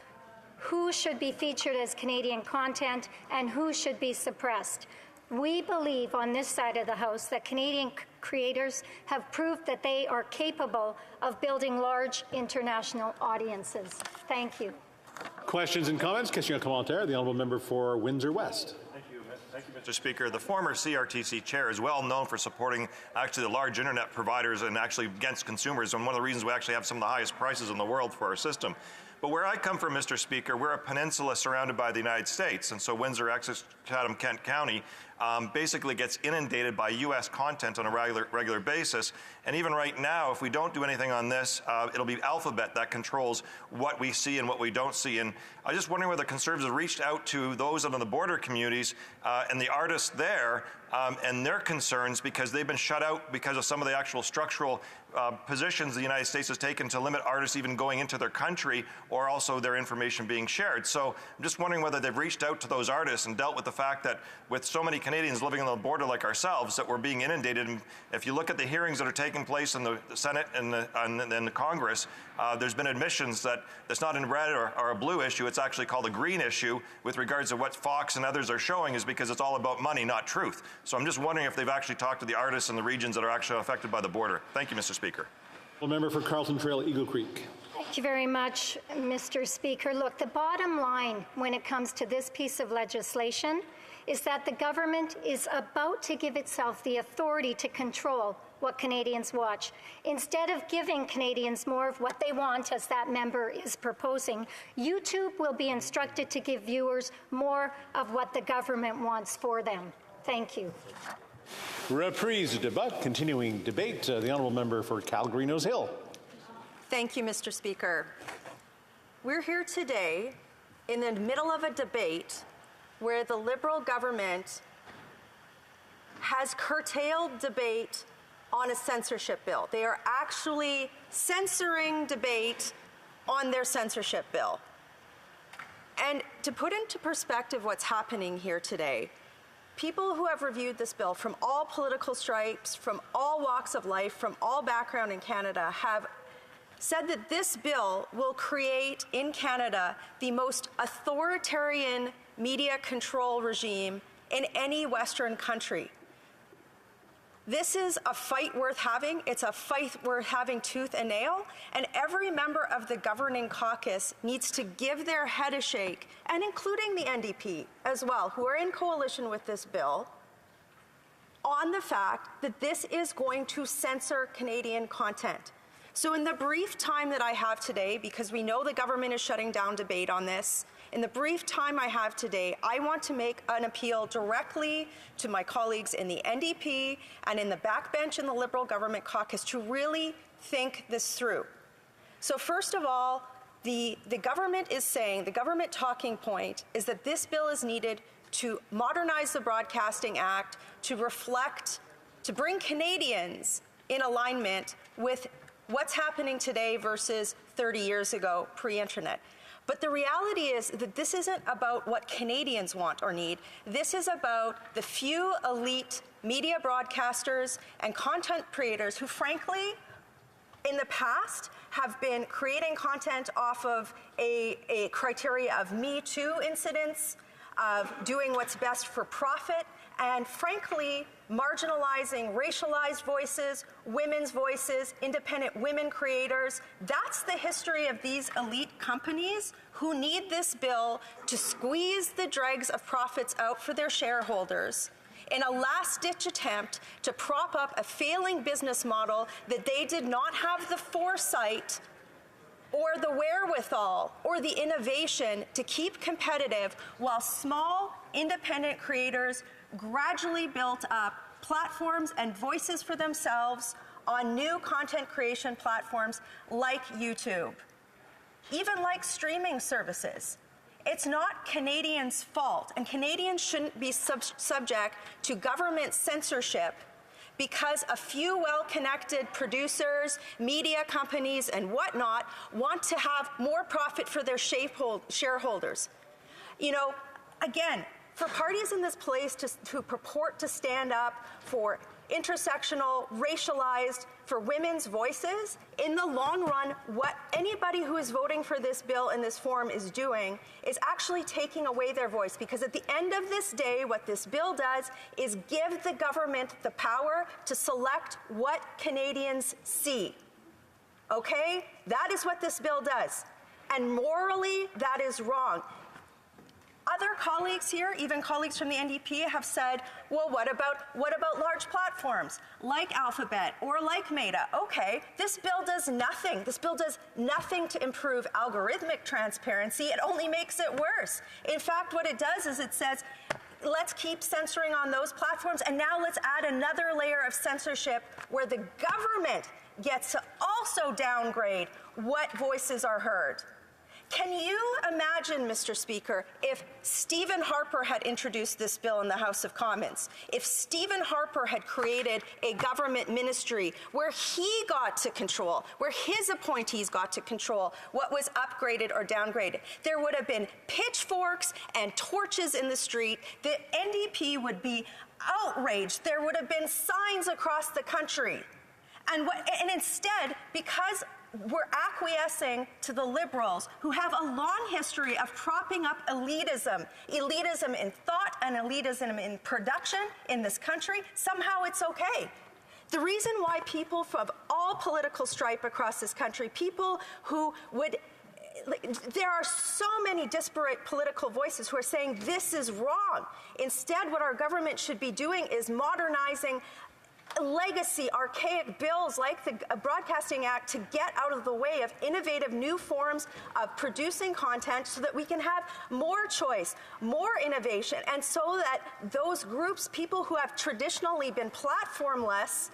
who should be featured as Canadian content and who should be suppressed. We believe on this side of the House that Canadian creators have proved that they are capable of building large international audiences. Thank you. Questions and comments? Question commentaire. The honourable member for Windsor West. Thank you, Mr. Speaker. The former CRTC chair is well known for supporting actually the large internet providers and actually against consumers, and one of the reasons we actually have some of the highest prices in the world for our system. But where I come from, Mr. Speaker, we're a peninsula surrounded by the United States, and so Windsor, Essex, Chatham, Kent County basically gets inundated by U.S. content on a regular basis. And even right now, if we don't do anything on this, it'll be Alphabet that controls what we see and what we don't see. And I was just wondering whether Conservatives have reached out to those out on the border communities and the artists there and their concerns, because they've been shut out because of some of the actual structural positions the United States has taken to limit artists even going into their country, or also their information being shared. So I'm just wondering whether they've reached out to those artists and dealt with the fact that with so many Canadians living on the border like ourselves, that we're being inundated. And if you look at the hearings that are taking place in the Senate and the Congress, there's been admissions that it's not a red or a blue issue, it's actually called a green issue with regards to what Fox and others are showing, is because it's all about money, not truth. So I'm just wondering if they've actually talked to the artists in the regions that are actually affected by the border. Thank you, Mr. Speaker. Well, member for Carleton Trail, Eagle Creek. Thank you very much, Mr. Speaker. Look, the bottom line when it comes to this piece of legislation is that the government is about to give itself the authority to control what Canadians watch. Instead of giving Canadians more of what they want, as that member is proposing, YouTube will be instructed to give viewers more of what the government wants for them. Thank you. Reprise de débat, continuing debate. The honourable member for Calgary Nose Hill. Thank you, Mr. Speaker. We're here today in the middle of a debate where the Liberal government has curtailed debate on a censorship bill. They are actually censoring debate on their censorship bill. And to put into perspective what's happening here today, people who have reviewed this bill from all political stripes, from all walks of life, from all background in Canada, have said that this bill will create in Canada the most authoritarian media control regime in any Western country. This is a fight worth having. It's a fight worth having tooth and nail. And every member of the governing caucus needs to give their head a shake, and including the NDP as well, who are in coalition with this bill, on the fact that this is going to censor Canadian content. So in the brief time that I have today, because we know the government is shutting down debate on this, in the brief time I have today, I want to make an appeal directly to my colleagues in the NDP and in the backbench in the Liberal government caucus to really think this through. So first of all, the government is saying, the government talking point is that this bill is needed to modernize the Broadcasting Act, to reflect, to bring Canadians in alignment with what's happening today versus 30 years ago, pre-internet. But the reality is that this isn't about what Canadians want or need. This is about the few elite media broadcasters, and content creators who, frankly, in the past have been creating content off of a criteria of Me Too incidents, of doing what's best for profit, and frankly, marginalizing racialized voices, women's voices, independent women creators. That's the history of these elite companies who need this bill to squeeze the dregs of profits out for their shareholders in a last-ditch attempt to prop up a failing business model that they did not have the foresight or the wherewithal or the innovation to keep competitive, while small, independent creators gradually built up platforms and voices for themselves on new content creation platforms like YouTube, even like streaming services. It's not Canadians' fault, and Canadians shouldn't be subject to government censorship because a few well-connected producers, media companies, and whatnot want to have more profit for their shareholders. You know, again, for parties in this place to purport to stand up for intersectional, racialized, for women's voices, in the long run, what anybody who is voting for this bill in this form is doing is actually taking away their voice. Because at the end of this day, what this bill does is give the government the power to select what Canadians see. Okay? That is what this bill does. And morally, that is wrong. Other colleagues here, even colleagues from the NDP, have said, well, what about large platforms like Alphabet or like Meta? Okay, this bill does nothing. This bill does nothing to improve algorithmic transparency. It only makes it worse. In fact, what it does is it says, let's keep censoring on those platforms, and now let's add another layer of censorship where the government gets to also downgrade what voices are heard. Can you imagine, Mr. Speaker, if Stephen Harper had introduced this bill in the House of Commons, if Stephen Harper had created a government ministry where he got to control, where his appointees got to control what was upgraded or downgraded, there would have been pitchforks and torches in the street. The NDP would be outraged. There would have been signs across the country. And instead, because we're acquiescing to the Liberals, who have a long history of propping up elitism in thought and elitism in production in this country, somehow it's okay. The reason why people from all political stripe across this country, people who would, there are so many disparate political voices who are saying this is wrong. Instead, what our government should be doing is modernizing legacy, archaic bills like the Broadcasting Act to get out of the way of innovative new forms of producing content so that we can have more choice, more innovation, and so that those groups, people who have traditionally been platformless,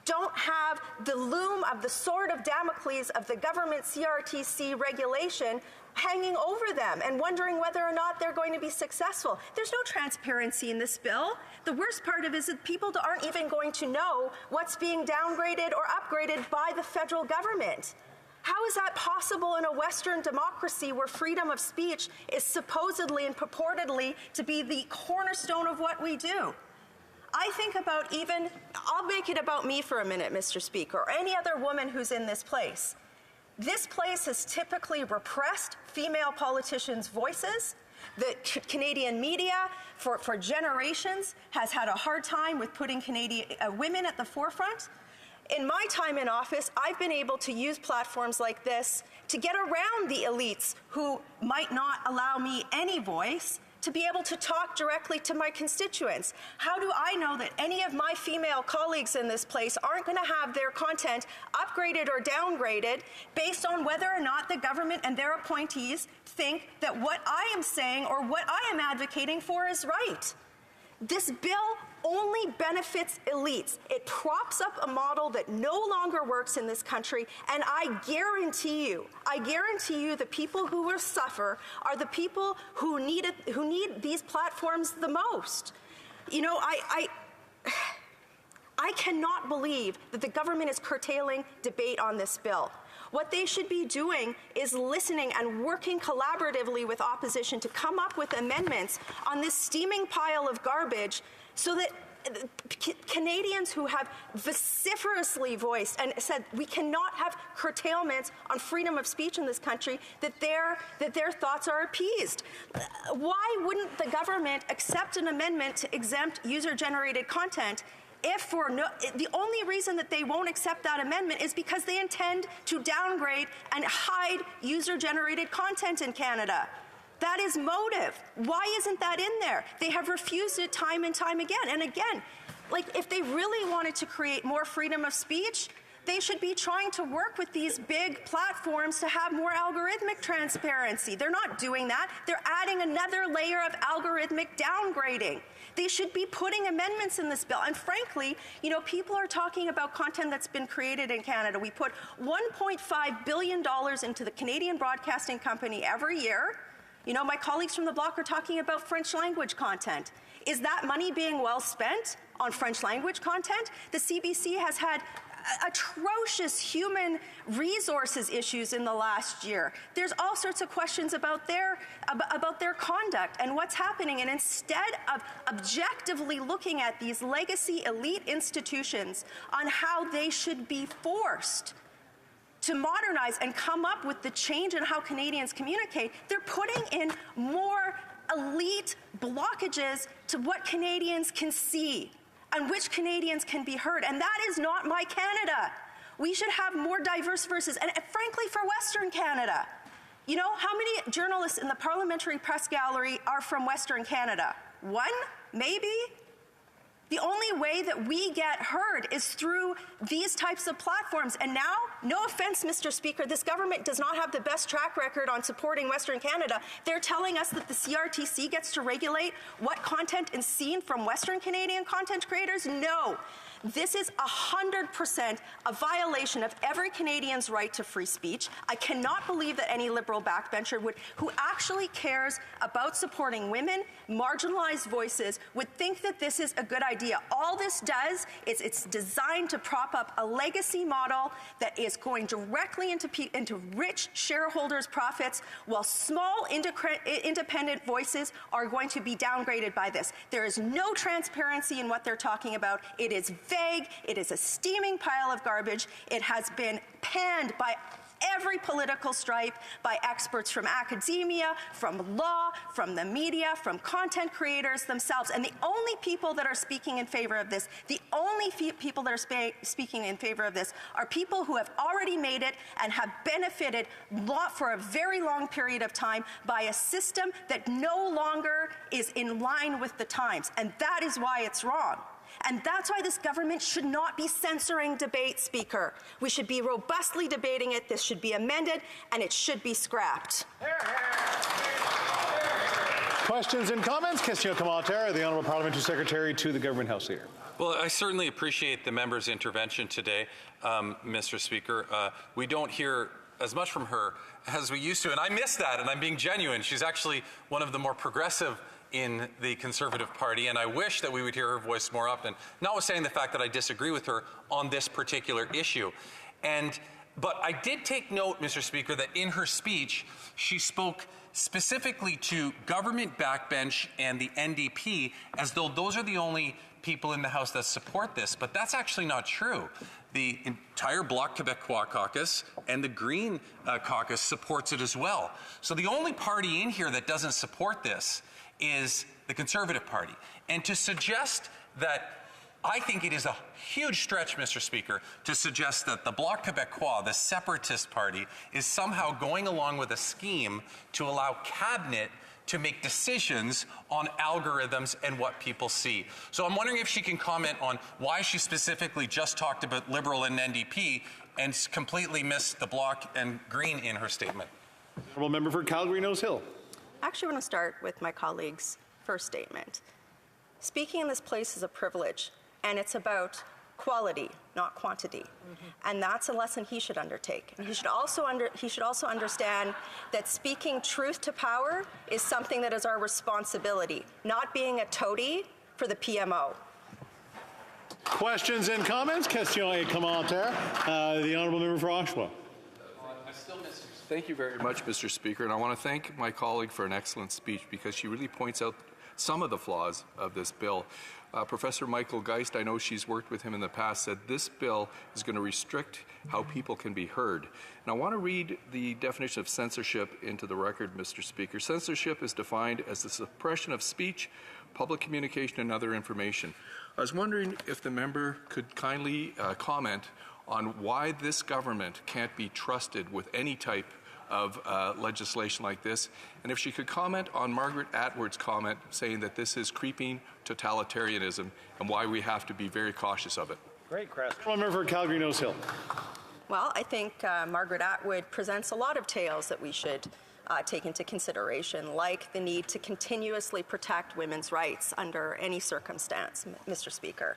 don't have the loom of the sword of Damocles of the government CRTC regulation hanging over them and wondering whether or not they're going to be successful. There's no transparency in this bill. The worst part of it is that people aren't even going to know what's being downgraded or upgraded by the federal government. How is that possible in a Western democracy where freedom of speech is supposedly and purportedly to be the cornerstone of what we do? I think about I'll make it about me for a minute, Mr. Speaker, or any other woman who's in this place. This place has typically repressed female politicians' voices. The Canadian media, for generations, has had a hard time with putting Canadian women at the forefront. In my time in office, I've been able to use platforms like this to get around the elites who might not allow me any voice, to be able to talk directly to my constituents. How do I know that any of my female colleagues in this place aren't going to have their content upgraded or downgraded based on whether or not the government and their appointees think that what I am saying or what I am advocating for is right? This bill only benefits elites. It props up a model that no longer works in this country, and I guarantee you the people who will suffer are the people who need these platforms the most. You know, I cannot believe that the government is curtailing debate on this bill. What they should be doing is listening and working collaboratively with opposition to come up with amendments on this steaming pile of garbage so that Canadians who have vociferously voiced and said we cannot have curtailments on freedom of speech in this country, that their thoughts are appeased. Why wouldn't the government accept an amendment to exempt user-generated content if the only reason that they won't accept that amendment is because they intend to downgrade and hide user-generated content in Canada? That is motive. Why isn't that in there? They have refused it time and time again. And again, like, if they really wanted to create more freedom of speech, they should be trying to work with these big platforms to have more algorithmic transparency. They're not doing that. They're adding another layer of algorithmic downgrading. They should be putting amendments in this bill. And frankly, you know, people are talking about content that's been created in Canada. We put $1.5 billion into the Canadian Broadcasting Company every year. You know, my colleagues from the Bloc are talking about French language content. Is that money being well spent on French language content? The CBC has had atrocious human resources issues in the last year. There's all sorts of questions about their conduct and what's happening. And instead of objectively looking at these legacy elite institutions on how they should be forced to modernize and come up with the change in how Canadians communicate, they're putting in more elite blockages to what Canadians can see and which Canadians can be heard. And that is not my Canada. We should have more diverse voices. And frankly, for Western Canada, you know, how many journalists in the Parliamentary Press Gallery are from Western Canada? One? Maybe? The only way that we get heard is through these types of platforms. And now, no offense, Mr. Speaker, this government does not have the best track record on supporting Western Canada. They're telling us that the CRTC gets to regulate what content is seen from Western Canadian content creators? No. This is 100% a violation of every Canadian's right to free speech. I cannot believe that any Liberal backbencher who actually cares about supporting women, marginalized voices, would think that this is a good idea. All this does is it's designed to prop up a legacy model that is going directly into rich shareholders' profits, while small independent voices are going to be downgraded by this. There is no transparency in what they're talking about. It is vague. It is a steaming pile of garbage. It has been panned by every political stripe, by experts from academia, from law, from the media, from content creators themselves. And the only people that are speaking in favor of this, are people who have already made it and have benefited for a very long period of time by a system that no longer is in line with the times. And that is why it's wrong. And that's why this government should not be censoring debate, Speaker. We should be robustly debating it. This should be amended, and it should be scrapped. Questions and comments? Question commentaire, the Honourable Parliamentary Secretary to the Government House Leader. Well, I certainly appreciate the member's intervention today, Mr. Speaker. We don't hear as much from her as we used to, and I miss that, and I'm being genuine. She's actually one of the more progressive in the Conservative Party, and I wish that we would hear her voice more often, notwithstanding the fact that I disagree with her on this particular issue. But I did take note, Mr. Speaker, that in her speech, she spoke specifically to government backbench and the NDP as though those are the only people in the House that support this, but that's actually not true. The entire Bloc Québécois caucus and the Green caucus supports it as well. So the only party in here that doesn't support this is the Conservative Party. And to suggest that, I think it is a huge stretch, Mr. Speaker, to suggest that the Bloc Québécois, the separatist party, is somehow going along with a scheme to allow Cabinet to make decisions on algorithms and what people see. So I'm wondering if she can comment on why she specifically just talked about Liberal and NDP and completely missed the Bloc and Green in her statement. Honourable Member for Calgary-Nose Hill. I actually want to start with my colleague's first statement. Speaking in this place is a privilege, and it's about quality, not quantity. And that's a lesson he should undertake. And he should also understand that speaking truth to power is something that is our responsibility, not being a toady for the PMO. Questions and comments? Question et commentaire. The Honourable Member for Oshawa. Thank you very much, Mr. Speaker, and I want to thank my colleague for an excellent speech because she really points out some of the flaws of this bill. Professor Michael Geist, I know she's worked with him in the past, said this bill is going to restrict how people can be heard. And I want to read the definition of censorship into the record, Mr. Speaker. Censorship is defined as the suppression of speech, public communication, and other information. I was wondering if the member could kindly comment on why this government can't be trusted with any type of legislation like this, and if she could comment on Margaret Atwood's comment saying that this is creeping totalitarianism and why we have to be very cautious of it. Great, Crest. Member for Calgary Nose Hill. Well, I think Margaret Atwood presents a lot of tales that we should take into consideration, like the need to continuously protect women's rights under any circumstance, Mr. Speaker.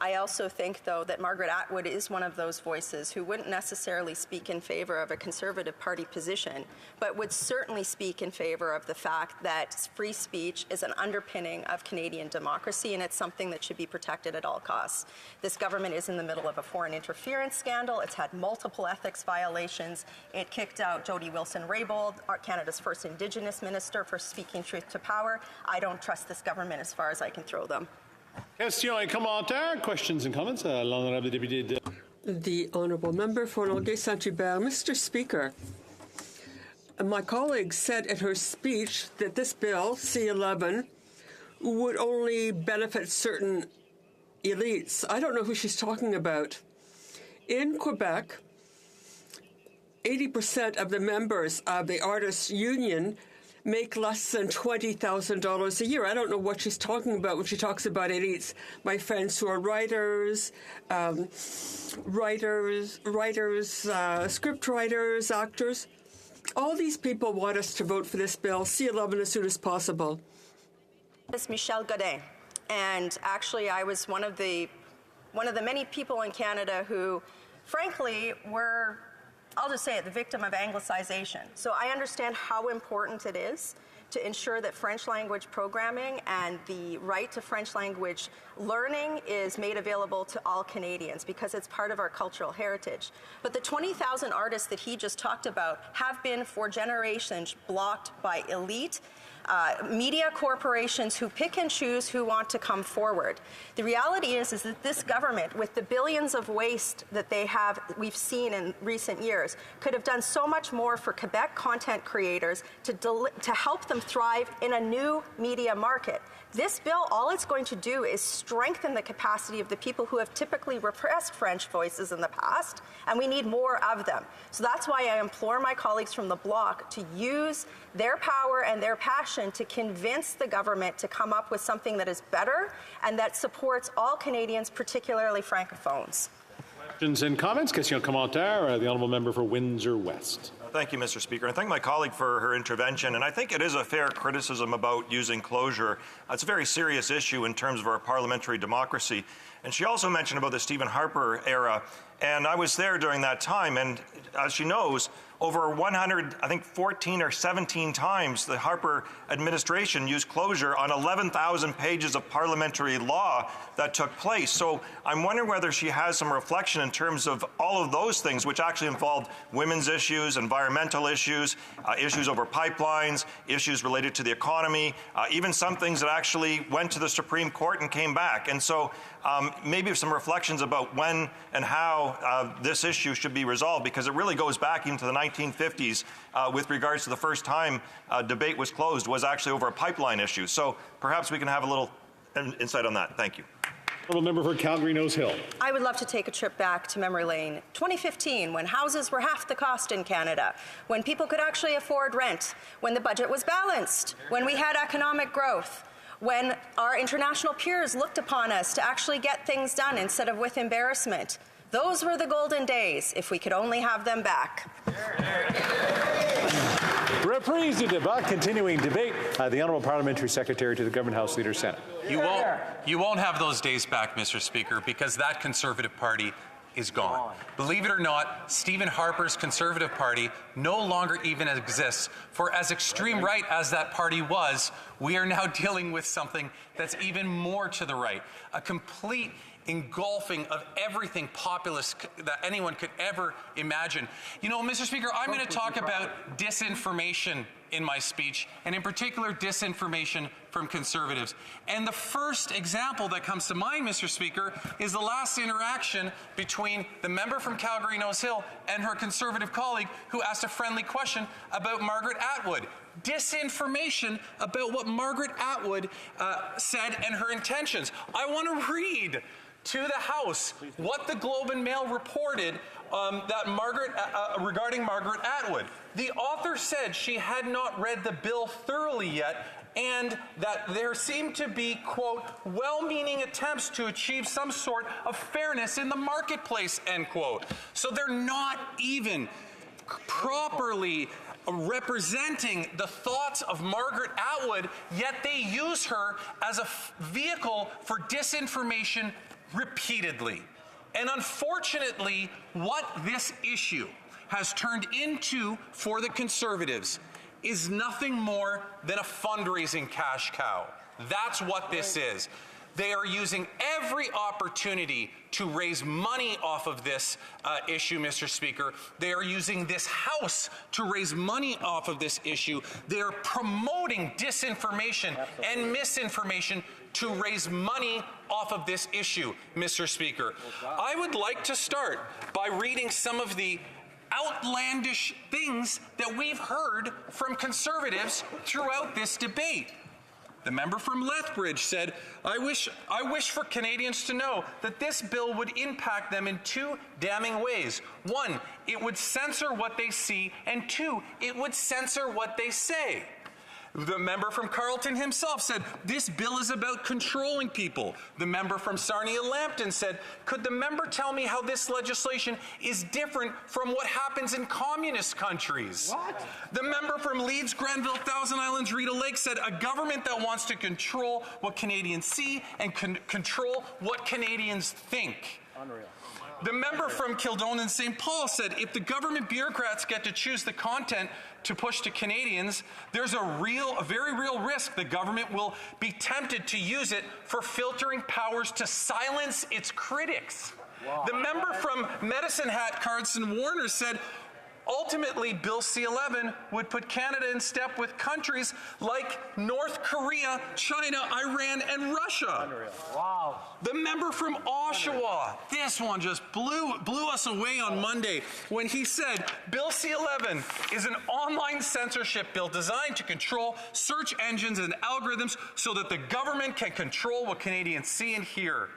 I also think, though, that Margaret Atwood is one of those voices who wouldn't necessarily speak in favor of a Conservative Party position, but would certainly speak in favor of the fact that free speech is an underpinning of Canadian democracy, and it's something that should be protected at all costs. This government is in the middle of a foreign interference scandal. It's had multiple ethics violations. It kicked out Jody Wilson-Raybould, Canada's first Indigenous minister, for speaking truth to power. I don't trust this government as far as I can throw them. Questions et commentaires, questions and comments. L'honorable député. The Honourable Member for Longueuil-Saint-Hubert. Mr. Speaker, my colleague said in her speech that this bill, C-11, would only benefit certain elites. I don't know who she's talking about. In Quebec, 80% of the members of the Artists' Union make less than $20,000 a year. I don't know what she's talking about when she talks about elites. My friends who are writers, script writers, actors, all these people want us to vote for this bill, C-11, as soon as possible. It's Michelle Godin, and actually I was one of the many people in Canada who, frankly, were, I'll just say it, the victim of Anglicization. So I understand how important it is to ensure that French language programming and the right to French language learning is made available to all Canadians because it's part of our cultural heritage. But the 20,000 artists that he just talked about have been for generations blocked by elite media corporations who pick and choose who want to come forward. The reality is that this government, with the billions of waste that we've seen in recent years, could have done so much more for Quebec content creators to help them thrive in a new media market. This bill, all it's going to do is strengthen the capacity of the people who have typically repressed French voices in the past, and we need more of them. So that's why I implore my colleagues from the Bloc to use their power and their passion to convince the government to come up with something that is better and that supports all Canadians, particularly Francophones. Questions and comments? Question commentaire. The Honourable Member for Windsor West. Thank you, Mr. Speaker. And thank my colleague for her intervention. And I think it is a fair criticism about using closure. It's a very serious issue in terms of our parliamentary democracy. And she also mentioned about the Stephen Harper era. And I was there during that time. And as she knows, over 14 or 17 times the Harper administration used closure on 11,000 pages of parliamentary law that took place. So I'm wondering whether she has some reflection in terms of all of those things, which actually involved women's issues, environmental issues, issues over pipelines, issues related to the economy, even some things that actually went to the Supreme Court and came back. And so maybe some reflections about when and how this issue should be resolved, because it really goes back into the 1950s with regards to the first time debate was closed was actually over a pipeline issue. So perhaps we can have a little insight on that. Thank you. Member for Calgary Nose Hill. I would love to take a trip back to memory lane. 2015, when houses were half the cost in Canada, when people could actually afford rent, when the budget was balanced, when we had economic growth, when our international peers looked upon us to actually get things done instead of with embarrassment. Those were the golden days, if we could only have them back. Reprise du débat, continuing debate. The Honourable Parliamentary Secretary to the Government House Leader, Senate. You won't have those days back, Mr. Speaker, because that Conservative Party is gone. Believe it or not, Stephen Harper's Conservative Party no longer even exists. For as extreme right as that party was, we are now dealing with something that's even more to the right. A complete engulfing of everything populist that anyone could ever imagine. You know, Mr. Speaker, I'm going to talk about disinformation in my speech, and in particular disinformation from Conservatives. And the first example that comes to mind, Mr. Speaker, is the last interaction between the member from Calgary Nose Hill and her Conservative colleague who asked a friendly question about Margaret Atwood. Disinformation about what Margaret Atwood said and her intentions. I want to read to the House what the Globe and Mail reported regarding Margaret Atwood. The author said she had not read the bill thoroughly yet, and that there seemed to be, quote, well-meaning attempts to achieve some sort of fairness in the marketplace, end quote. So they're not even properly representing the thoughts of Margaret Atwood, yet they use her as a vehicle for disinformation repeatedly. And unfortunately, what this issue has turned into for the Conservatives is nothing more than a fundraising cash cow. That's what this is. They are using every opportunity to raise money off of this issue, Mr. Speaker. They are using this House to raise money off of this issue. They are promoting disinformation and misinformation to raise money off of this issue, Mr. Speaker. I would like to start by reading some of the outlandish things that we've heard from Conservatives throughout this debate. The member from Lethbridge said, I wish for Canadians to know that this bill would impact them in two damning ways. One, it would censor what they see, and two, it would censor what they say. The member from Carleton himself said, this bill is about controlling people. The member from Sarnia-Lambton said, could the member tell me how this legislation is different from what happens in communist countries? What? The member from Leeds, Grenville, Thousand Islands, Rita Lake said, a government that wants to control what Canadians see and control what Canadians think. Unreal. The member from Kildone and St. Paul said, if the government bureaucrats get to choose the content to push to Canadians, there's a very real risk the government will be tempted to use it for filtering powers to silence its critics. Wow. The member from Medicine Hat, Carson Warner, said, ultimately, Bill C-11 would put Canada in step with countries like North Korea, China, Iran, and Russia. Unreal. Wow. The member from Oshawa, this one just blew us away on Monday when he said, Bill C-11 is an online censorship bill designed to control search engines and algorithms so that the government can control what Canadians see and hear.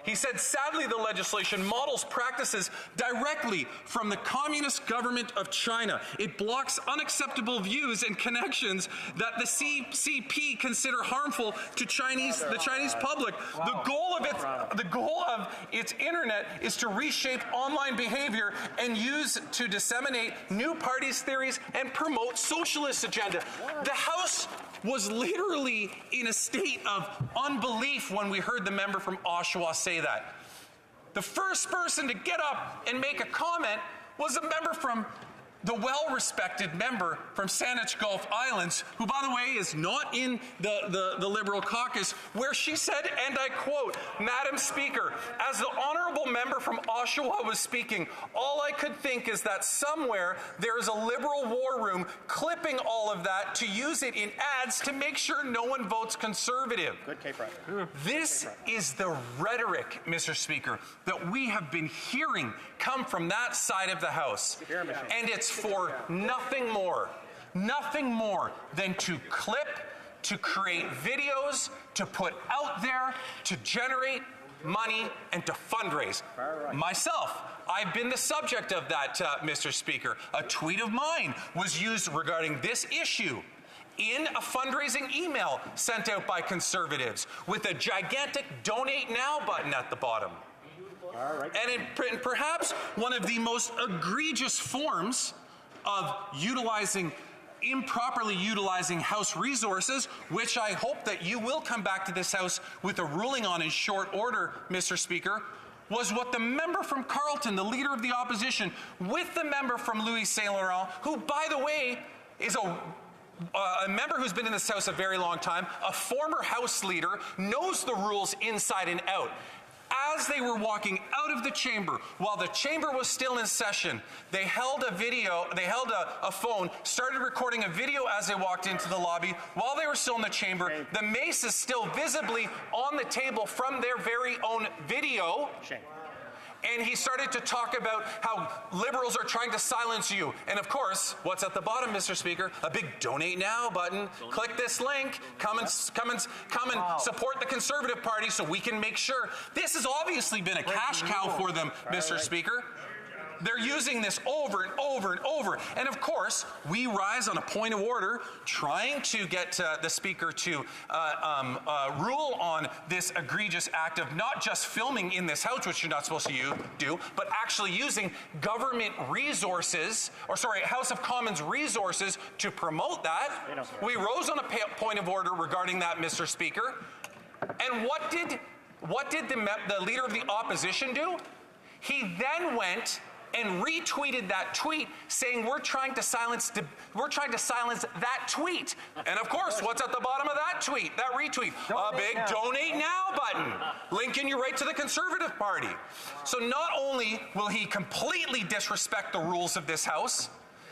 He said, sadly, the legislation models practices directly from the Communist government of China. It blocks unacceptable views and connections that the CCP consider harmful to the Chinese public. Wow. The goal of its internet is to reshape online behavior and use to disseminate new parties' theories and promote socialist agenda. The House was literally in a state of unbelief when we heard the member from Oshawa say that. The first person to get up and make a comment was a member from the well-respected member from Saanich Gulf Islands, who, by the way, is not in the Liberal caucus, where she said, and I quote, Madam Speaker, as the honourable member from Oshawa was speaking, all I could think is that somewhere there is a Liberal war room clipping all of that to use it in ads to make sure no one votes Conservative. Good, K-Fred. This is the rhetoric, Mr. Speaker, that we have been hearing come from that side of the House. And it's for nothing more than to clip, to create videos, to put out there, to generate money, and to fundraise. Myself, I've been the subject of that, Mr. Speaker. A tweet of mine was used regarding this issue in a fundraising email sent out by Conservatives with a gigantic Donate Now button at the bottom. And in perhaps one of the most egregious forms of improperly utilizing House resources, which I hope that you will come back to this House with a ruling on in short order, Mr. Speaker, was what the member from Carleton, the leader of the opposition, with the member from Louis Saint Laurent, who, by the way, is a member who's been in this House a very long time, a former House leader, knows the rules inside and out. As they were walking out of the chamber, while the chamber was still in session, they held a phone, started recording a video as they walked into the lobby. While they were still in the chamber, the mace is still visibly on the table from their very own video. And he started to talk about how Liberals are trying to silence you. And of course, what's at the bottom, Mr. Speaker? A big donate now button. Click this link. Come and support the Conservative Party so we can make sure. This has obviously been a cash cow for them, Mr. Speaker. They're using this over and over and over. And of course, we rise on a point of order, trying to get the Speaker to rule on this egregious act of not just filming in this House, which you're not supposed to do, but actually using government resources, House of Commons resources to promote that. We rose on a point of order regarding that, Mr. Speaker. And what did the Leader of the Opposition do? He then went and retweeted that tweet saying we're trying to silence that tweet. And of course, what's at the bottom of that tweet, that retweet? A big donate now button, linking you right to the Conservative Party. So not only will he completely disrespect the rules of this House,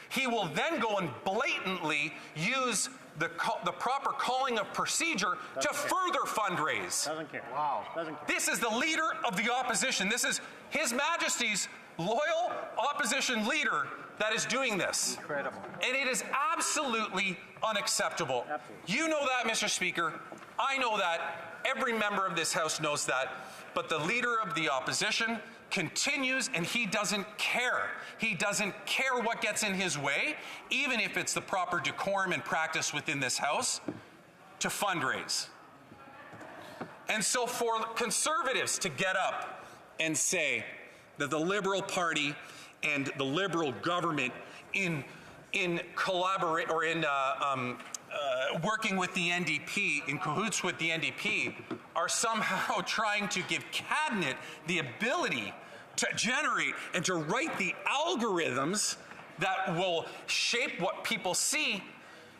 he will then go and blatantly use the proper calling of procedure to further fundraise. Doesn't care. Wow. Doesn't care. This is the Leader of the Opposition. This is His Majesty's loyal opposition leader that is doing this. Incredible. And it is absolutely unacceptable. Absolutely. You know that, Mr. Speaker. I know that. Every member of this House knows that. But the Leader of the Opposition continues, and he doesn't care. He doesn't care what gets in his way, even if it's the proper decorum and practice within this House, to fundraise. And so for Conservatives to get up and say that the Liberal Party and the Liberal government in collaborate or in working with the NDP, in cahoots with the NDP, are somehow trying to give Cabinet the ability to generate and to write the algorithms that will shape what people see.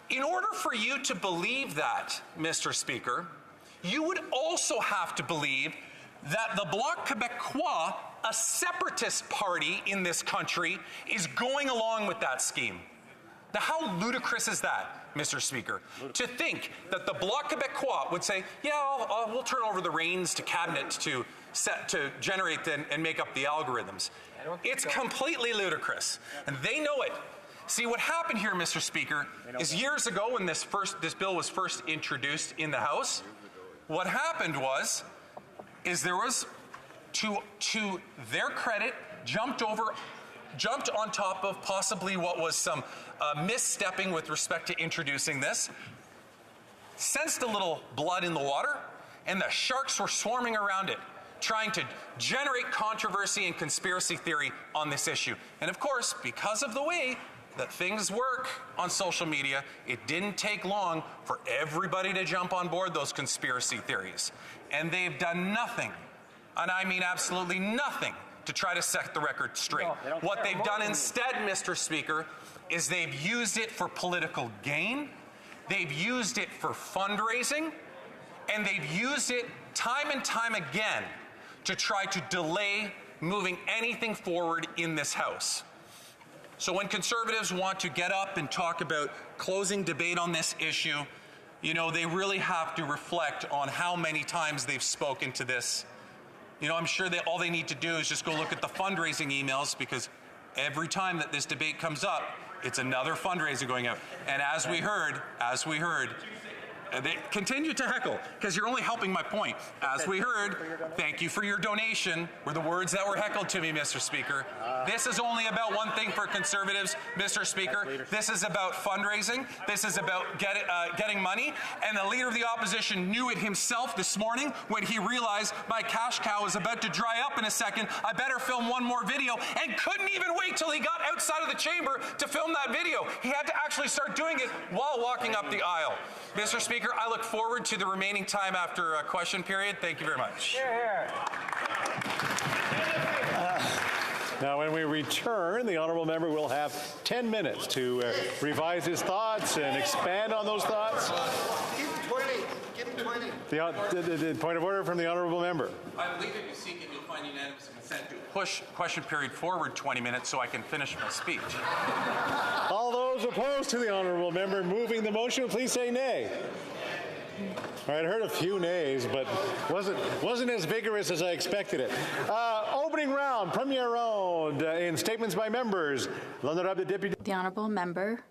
In order for you to believe that, Mr. Speaker, you would also have to believe that the Bloc Québécois, a separatist party in this country, is going along with that scheme. Now, how ludicrous is that, Mr. Speaker? To think that the Bloc Québécois would say, yeah, we'll turn over the reins to Cabinet to generate and make up the algorithms. It's completely ludicrous, and they know it. See, what happened here, Mr. Speaker, is years ago when this bill was first introduced in the House, what happened is there was, to their credit, jumped on top of possibly what was some misstepping with respect to introducing this, sensed a little blood in the water, and the sharks were swarming around it, trying to generate controversy and conspiracy theory on this issue. And of course, because of the way that things work on social media, it didn't take long for everybody to jump on board those conspiracy theories. And they've done nothing, and I mean absolutely nothing, to try to set the record straight. What they've done instead, Mr. Speaker, is they've used it for political gain, they've used it for fundraising, and they've used it time and time again to try to delay moving anything forward in this House. So when Conservatives want to get up and talk about closing debate on this issue, you know, they really have to reflect on how many times they've spoken to this. You know, I'm sure that all they need to do is just go look at the fundraising emails, because every time that this debate comes up, it's another fundraiser going out. And as we heard, they continue to heckle, because you're only helping my point. As we heard, thank you for your donation, were the words that were heckled to me, Mr. Speaker. This is only about one thing for Conservatives, Mr. Speaker. This is about fundraising. This is about getting money. And the Leader of the Opposition knew it himself this morning when he realized my cash cow is about to dry up in a second. I better film one more video, and couldn't even wait till he got outside of the chamber to film that video. He had to actually start doing it while walking up the aisle. Mr. Speaker, I look forward to the remaining time after a question period. Thank you very much. Now, when we return, the honourable member will have 10 minutes to revise his thoughts and expand on those thoughts. Give him 20. Give him The point of order from the honourable member. I believe if you seek it, you'll find unanimous consent to push question period forward 20 minutes so I can finish my speech. All those opposed to the honourable member moving the motion, please say nay. All right, I heard a few nays, but wasn't as vigorous as I expected it. Opening round, premier round, in statements by members. L'honorable Deputy. The honourable member.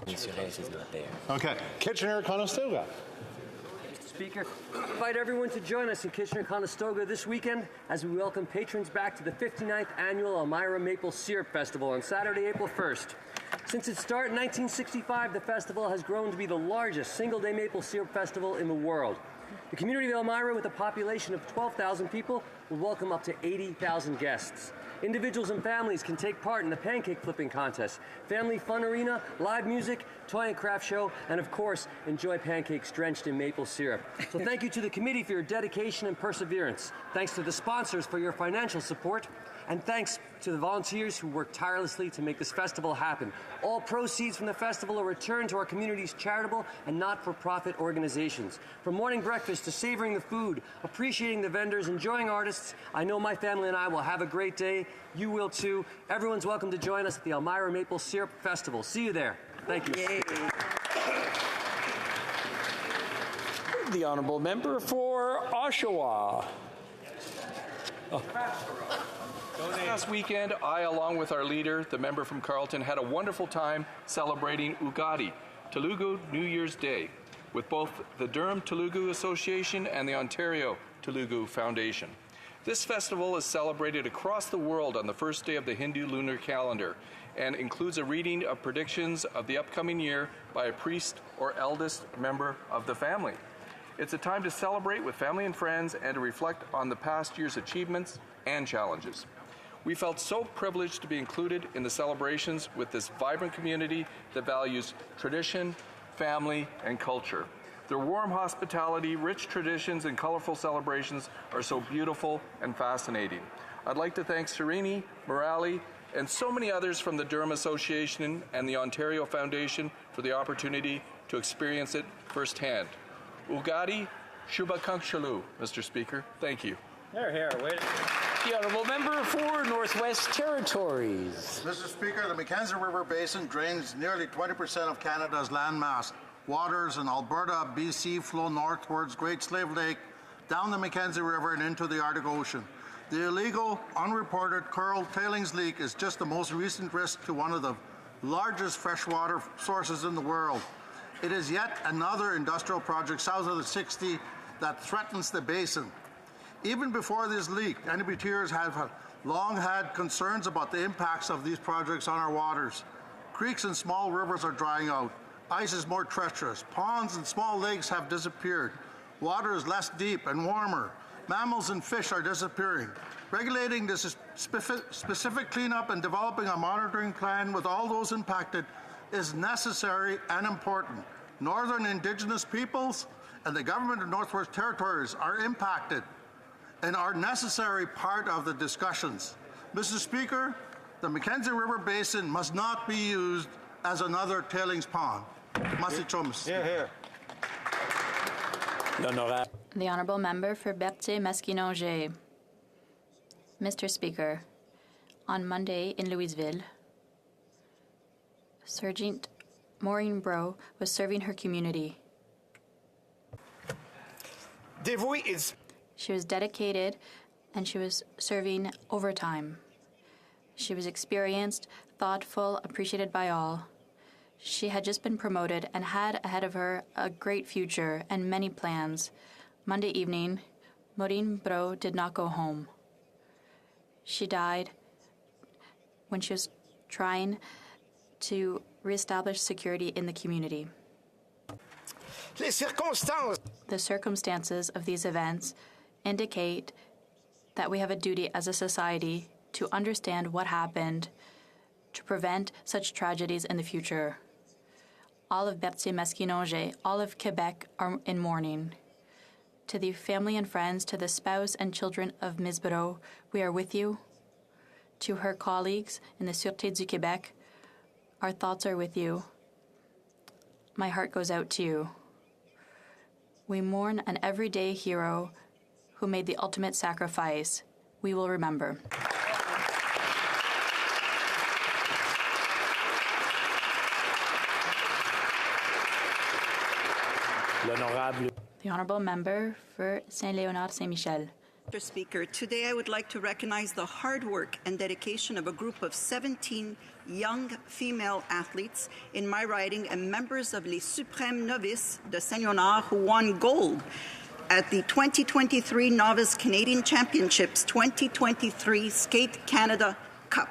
Mr. Hayes is not there. Okay, Kitchener-Conestoga. Mr. Speaker, I invite everyone to join us in Kitchener-Conestoga this weekend as we welcome patrons back to the 59th annual Elmira Maple Syrup Festival on Saturday, April 1st. Since its start in 1965, the festival has grown to be the largest single-day maple syrup festival in the world. The community of Elmira, with a population of 12,000 people, will welcome up to 80,000 guests. Individuals and families can take part in the pancake flipping contest, family fun arena, live music, toy and craft show, and of course, enjoy pancakes drenched in maple syrup. So thank you to the committee for your dedication and perseverance. Thanks to the sponsors for your financial support. And thanks to the volunteers who work tirelessly to make this festival happen. All proceeds from the festival are returned to our community's charitable and not-for-profit organizations. From morning breakfast to savoring the food, appreciating the vendors, enjoying artists, I know my family and I will have a great day. You will too. Everyone's welcome to join us at the Elmira Maple Syrup Festival. See you there. Thank you. Yay. The honourable member for Oshawa. Last weekend, I, along with our leader, the member from Carleton, had a wonderful time celebrating Ugadi, Telugu New Year's Day, with both the Durham Telugu Association and the Ontario Telugu Foundation. This festival is celebrated across the world on the first day of the Hindu lunar calendar and includes a reading of predictions of the upcoming year by a priest or eldest member of the family. It's a time to celebrate with family and friends and to reflect on the past year's achievements and challenges. We felt so privileged to be included in the celebrations with this vibrant community that values tradition, family, and culture. Their warm hospitality, rich traditions, and colorful celebrations are so beautiful and fascinating. I'd like to thank Serini, Morali, and so many others from the Durham Association and the Ontario Foundation for the opportunity to experience it firsthand. Ugadi Shubhakangshalu, Mr. Speaker. Thank you. Here, wait. The honourable member for Northwest Territories. Mr. Speaker, the Mackenzie River Basin drains nearly 20% of Canada's landmass. Waters in Alberta, BC flow north towards Great Slave Lake, down the Mackenzie River and into the Arctic Ocean. The illegal, unreported Coral tailings leak is just the most recent risk to one of the largest freshwater sources in the world. It is yet another industrial project south of the 60 that threatens the basin. Even before this leak, NDPTers have long had concerns about the impacts of these projects on our waters. Creeks and small rivers are drying out. Ice is more treacherous. Ponds and small lakes have disappeared. Water is less deep and warmer. Mammals and fish are disappearing. Regulating this specific cleanup and developing a monitoring plan with all those impacted is necessary and important. Northern Indigenous peoples and the government of Northwest Territories are impacted and are necessary part of the discussions. Mr. Speaker, the Mackenzie River Basin must not be used as another tailings pond. Here. The honourable member for Berthier-Maskinongé. Mr. Speaker, on Monday in Louisville, Sergeant Maureen Bro was serving her community. She was dedicated and she was serving overtime. She was experienced, thoughtful, appreciated by all. She had just been promoted and had ahead of her a great future and many plans. Monday evening, Maureen Bro did not go home. She died when she was trying to reestablish security in the community. The circumstances of these events indicate that we have a duty as a society to understand what happened to prevent such tragedies in the future. All of Berthier-Maskinongé, all of Quebec are in mourning. To the family and friends, to the spouse and children of Ms. Bro, we are with you. To her colleagues in the Sûreté du Québec, our thoughts are with you. My heart goes out to you. We mourn an everyday hero who made the ultimate sacrifice. We will remember. The Honourable Member for Saint-Léonard-Saint-Michel. Mr. Speaker, today I would like to recognize the hard work and dedication of a group of 17 young female athletes in my riding and members of Les Suprêmes Novices de Saint-Léonard who won gold at the 2023 Novice Canadian Championships 2023 Skate Canada Cup.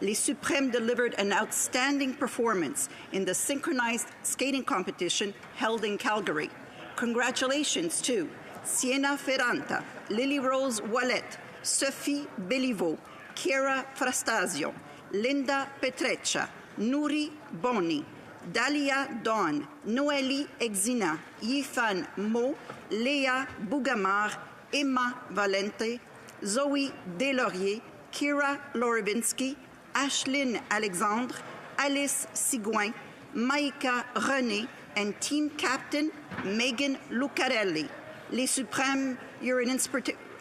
Les Suprêmes delivered an outstanding performance in the synchronized skating competition held in Calgary. Congratulations to Sienna Ferranta, Lily Rose Wallet, Sophie Belliveau, Chiara Frastasio, Linda Petreccia, Nuri Boni, Dalia Dawn, Noélie Exina, Yifan Mo, Léa Bougamar, Emma Valente, Zoe Deslauriers, Kira Lorovinsky, Ashlyn Alexandre, Alice Sigouin, Maïka René, and team captain Megan Lucarelli. Les Suprêmes, you're an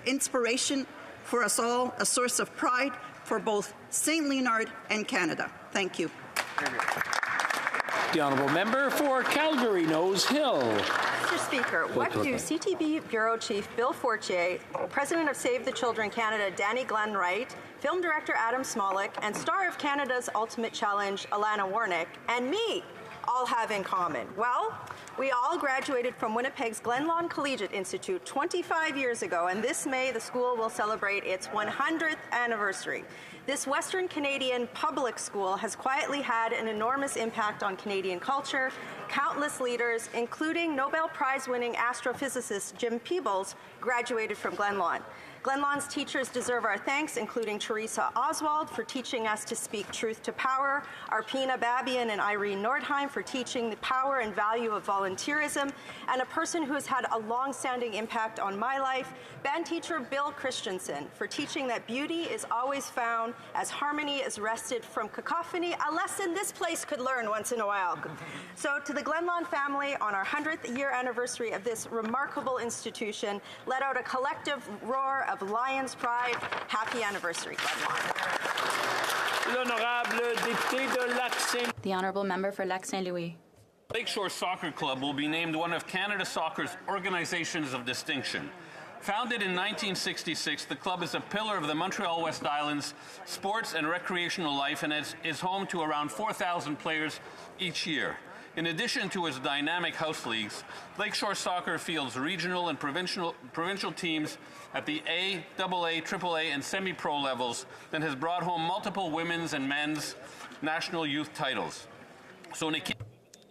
inspiration for us all, a source of pride for both St. Leonard and Canada. Thank you. The Honourable Member for Calgary Nose Hill. Mr. Speaker, what do CTV Bureau Chief Bill Fortier, President of Save the Children Canada Danny Glenn Wright, Film Director Adam Smolik, and star of Canada's Ultimate Challenge Alana Warnick, and me all have in common? Well, we all graduated from Winnipeg's Glenlawn Collegiate Institute 25 years ago, and this May the school will celebrate its 100th anniversary. This Western Canadian public school has quietly had an enormous impact on Canadian culture. Countless leaders, including Nobel Prize-winning astrophysicist Jim Peebles, graduated from Glenlawn. Glenlawn's teachers deserve our thanks, including Teresa Oswald for teaching us to speak truth to power, Arpina Babian and Irene Nordheim for teaching the power and value of volunteerism, and a person who has had a long-standing impact on my life, band teacher Bill Christensen, for teaching that beauty is always found as harmony is wrested from cacophony, a lesson this place could learn once in a while. So to the Glenlawn family, on our 100th year anniversary of this remarkable institution, let out a collective roar of Lion's pride. Happy anniversary, Glenlawn. The Honourable Member for Lac Saint-Louis. Lakeshore Soccer Club will be named one of Canada Soccer's organizations of distinction. Founded in 1966, the club is a pillar of the Montreal West Islands sports and recreational life and is home to around 4,000 players each year. In addition to its dynamic house leagues, Lakeshore Soccer fields regional and provincial teams at the A, AA, AAA, and semi-pro levels and has brought home multiple women's and men's national youth titles.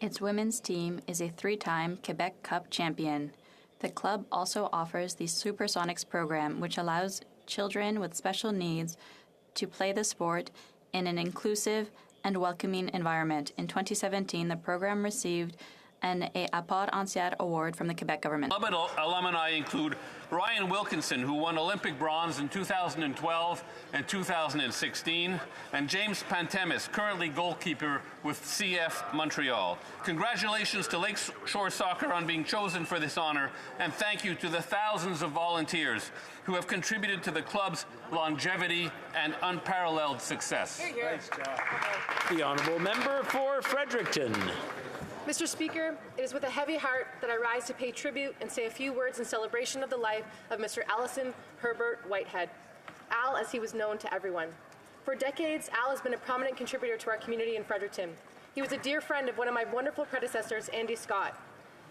Its women's team is a 3-time Quebec Cup champion. The club also offers the Supersonics program, which allows children with special needs to play the sport in an inclusive and welcoming environment. In 2017, the program received an A Part Entière award from the Quebec government. Club alumni include Ryan Wilkinson, who won Olympic bronze in 2012 and 2016, and James Pantemis, currently goalkeeper with CF Montreal. Congratulations to Lakeshore Soccer on being chosen for this honor, and thank you to the thousands of volunteers who have contributed to the club's longevity and unparalleled success. Nice job. The Honourable Member for Fredericton. Mr. Speaker, it is with a heavy heart that I rise to pay tribute and say a few words in celebration of the life of Mr. Allison Herbert Whitehead, Al as he was known to everyone. For decades, Al has been a prominent contributor to our community in Fredericton. He was a dear friend of one of my wonderful predecessors, Andy Scott.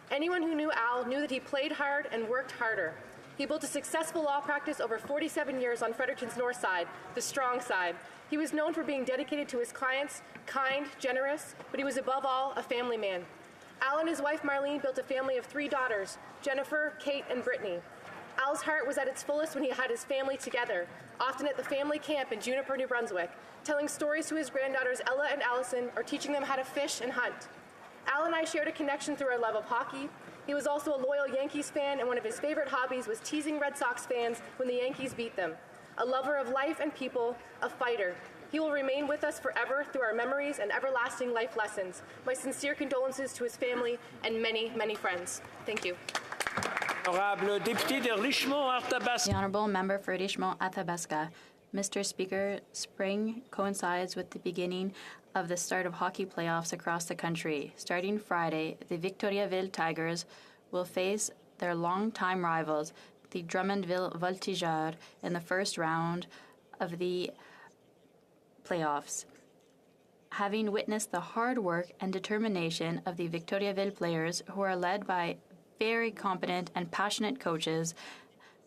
Anyone who knew Al knew that he played hard and worked harder. He built a successful law practice over 47 years on Fredericton's north side, the strong side. He was known for being dedicated to his clients, kind, generous, but he was above all a family man. Al and his wife Marlene built a family of 3 daughters, Jennifer, Kate, and Brittany. Al's heart was at its fullest when he had his family together, often at the family camp in Juniper, New Brunswick, telling stories to his granddaughters Ella and Allison or teaching them how to fish and hunt. Al and I shared a connection through our love of hockey. He was also a loyal Yankees fan, and one of his favorite hobbies was teasing Red Sox fans when the Yankees beat them. A lover of life and people, a fighter. He will remain with us forever through our memories and everlasting life lessons. My sincere condolences to his family and many, many friends. Thank you. The Honourable Member for Richmond-Athabasca. Mr. Speaker, spring coincides with the beginning of the start of hockey playoffs across the country. Starting Friday, the Victoriaville Tigers will face their longtime rivals, the Drummondville Voltigeurs, in the first round of the playoffs. Having witnessed the hard work and determination of the Victoriaville players, who are led by very competent and passionate coaches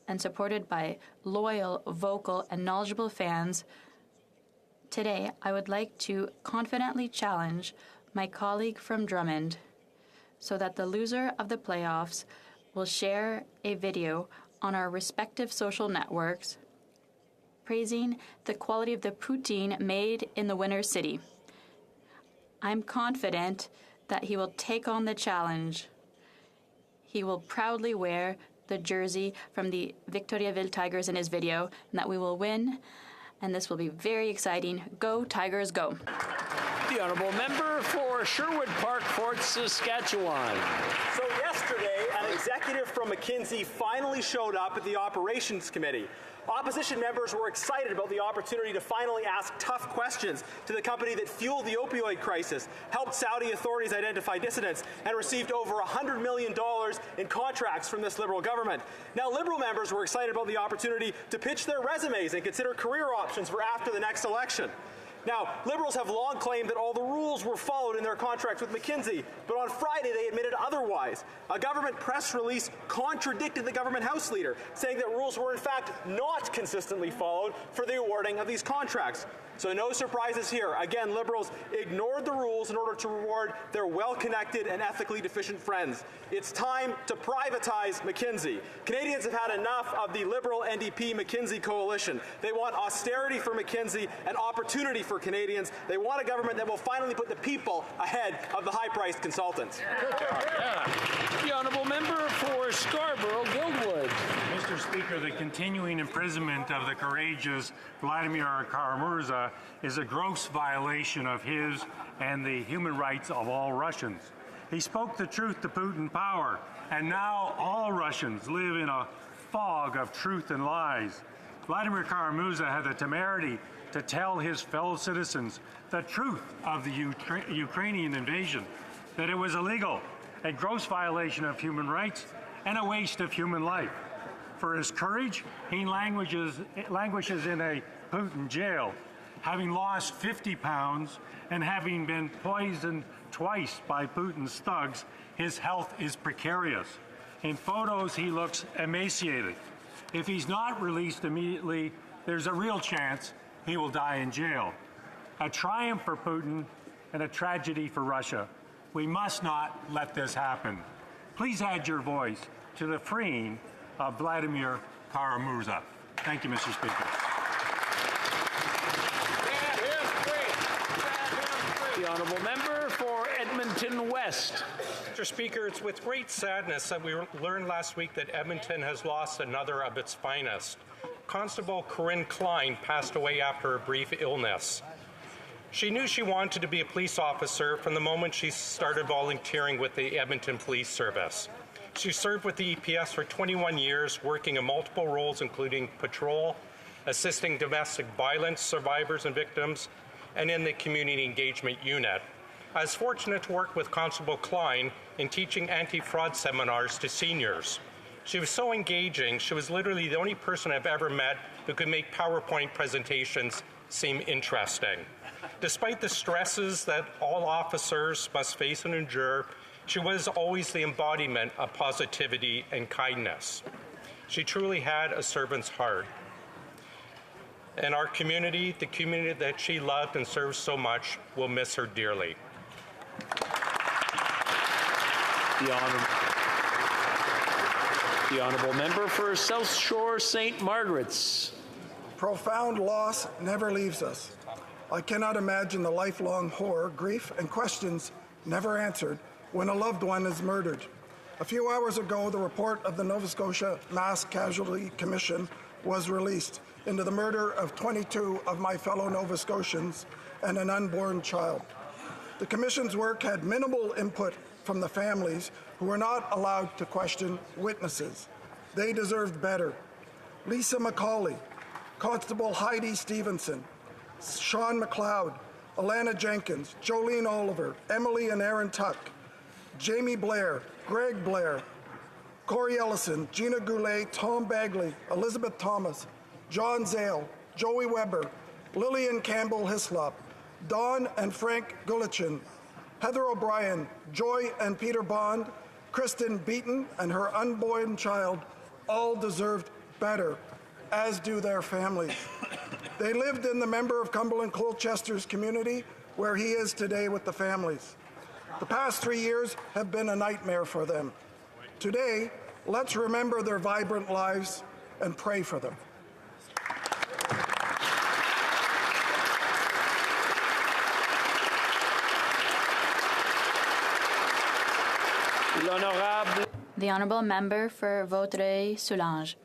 and supported by loyal, vocal, and knowledgeable fans, today I would like to confidently challenge my colleague from Drummond so that the loser of the playoffs will share a video on our respective social networks praising the quality of the poutine made in the winner's city. I'm confident that he will take on the challenge. He will proudly wear the jersey from the Victoriaville Tigers in his video, and that we will win, and this will be very exciting. Go, Tigers, go. The Honourable Member for Sherwood Park, Fort Saskatchewan. So yesterday, an executive from McKinsey finally showed up at the Operations Committee. Opposition members were excited about the opportunity to finally ask tough questions to the company that fueled the opioid crisis, helped Saudi authorities identify dissidents, and received over $100 million in contracts from this Liberal government. Now, Liberal members were excited about the opportunity to pitch their resumes and consider career options for after the next election. Now, Liberals have long claimed that all the rules were followed in their contracts with McKinsey, but on Friday they admitted otherwise. A government press release contradicted the government House leader, saying that rules were in fact not consistently followed for the awarding of these contracts. So no surprises here. Again, Liberals ignored the rules in order to reward their well-connected and ethically deficient friends. It's time to privatize McKinsey. Canadians have had enough of the Liberal NDP-McKinsey coalition. They want austerity for McKinsey and opportunity for Canadians. They want a government that will finally put the people ahead of the high-priced consultants. The Honourable Member for Scarborough-Guildwood. Mr. Speaker, the continuing imprisonment of the courageous Vladimir Kara-Murza is a gross violation of his and the human rights of all Russians. He spoke the truth to Putin power, and now all Russians live in a fog of truth and lies. Vladimir Kara-Murza had the temerity to tell his fellow citizens the truth of the Ukrainian invasion, that it was illegal, a gross violation of human rights, and a waste of human life. For his courage, he languishes in a Putin jail, having lost 50 pounds and having been poisoned twice by Putin's thugs. His health is precarious. In photos, he looks emaciated. If he's not released immediately, there's a real chance he will die in jail. A triumph for Putin and a tragedy for Russia. We must not let this happen. Please add your voice to the freeing of Vladimir Kara-Murza. Thank you, Mr. Speaker. The Honourable Member for Edmonton West. Mr. Speaker, it's with great sadness that we learned last week that Edmonton has lost another of its finest. Constable Corinne Klein passed away after a brief illness. She knew she wanted to be a police officer from the moment she started volunteering with the Edmonton Police Service. She served with the EPS for 21 years, working in multiple roles including patrol, assisting domestic violence survivors and victims, and in the Community Engagement Unit. I was fortunate to work with Constable Klein in teaching anti-fraud seminars to seniors. She was so engaging, she was literally the only person I've ever met who could make PowerPoint presentations seem interesting. Despite the stresses that all officers must face and endure, she was always the embodiment of positivity and kindness. She truly had a servant's heart. And our community, the community that she loved and served so much, will miss her dearly. The Honourable Member for South Shore St. Margaret's. Profound loss never leaves us. I cannot imagine the lifelong horror, grief, and questions never answered when a loved one is murdered. A few hours ago, the report of the Nova Scotia Mass Casualty Commission was released into the murder of 22 of my fellow Nova Scotians and an unborn child. The Commission's work had minimal input from the families who were not allowed to question witnesses. They deserved better. Lisa McCauley, Constable Heidi Stevenson, Sean McLeod, Alana Jenkins, Jolene Oliver, Emily and Aaron Tuck, Jamie Blair, Greg Blair, Corey Ellison, Gina Goulet, Tom Bagley, Elizabeth Thomas, John Zale, Joey Weber, Lillian Campbell Hislop, Don and Frank Gulichin, Heather O'Brien, Joy and Peter Bond, Kristen Beaton and her unborn child all deserved better, as do their families. They lived in the member of Cumberland Colchester's community where he is today with the families. The past 3 years have been a nightmare for them. Today, let's remember their vibrant lives and pray for them. The Honourable Member for Vaudreuil-Soulanges.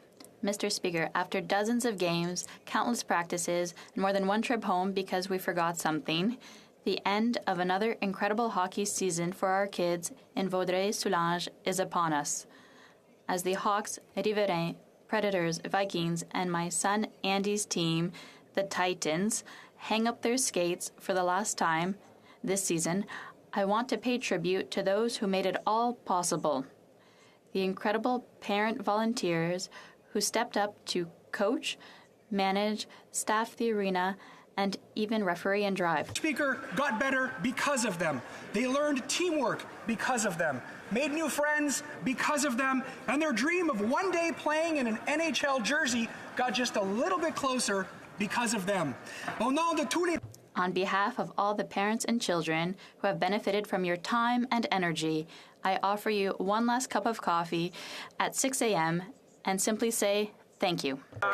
Mr. Speaker, after dozens of games, countless practices, and more than one trip home because we forgot something, the end of another incredible hockey season for our kids in Vaudreuil-Soulanges is upon us. As the Hawks, Riverains, Predators, Vikings, and my son Andy's team, the Titans, hang up their skates for the last time this season, I want to pay tribute to those who made it all possible. The incredible parent volunteers who stepped up to coach, manage, staff the arena, and even referee and drive. Speaker got better because of them. They learned teamwork because of them, made new friends because of them, and their dream of one day playing in an NHL jersey got just a little bit closer because of them. On behalf of all the parents and children who have benefited from your time and energy, I offer you one last cup of coffee at 6 a.m. and simply say thank you. The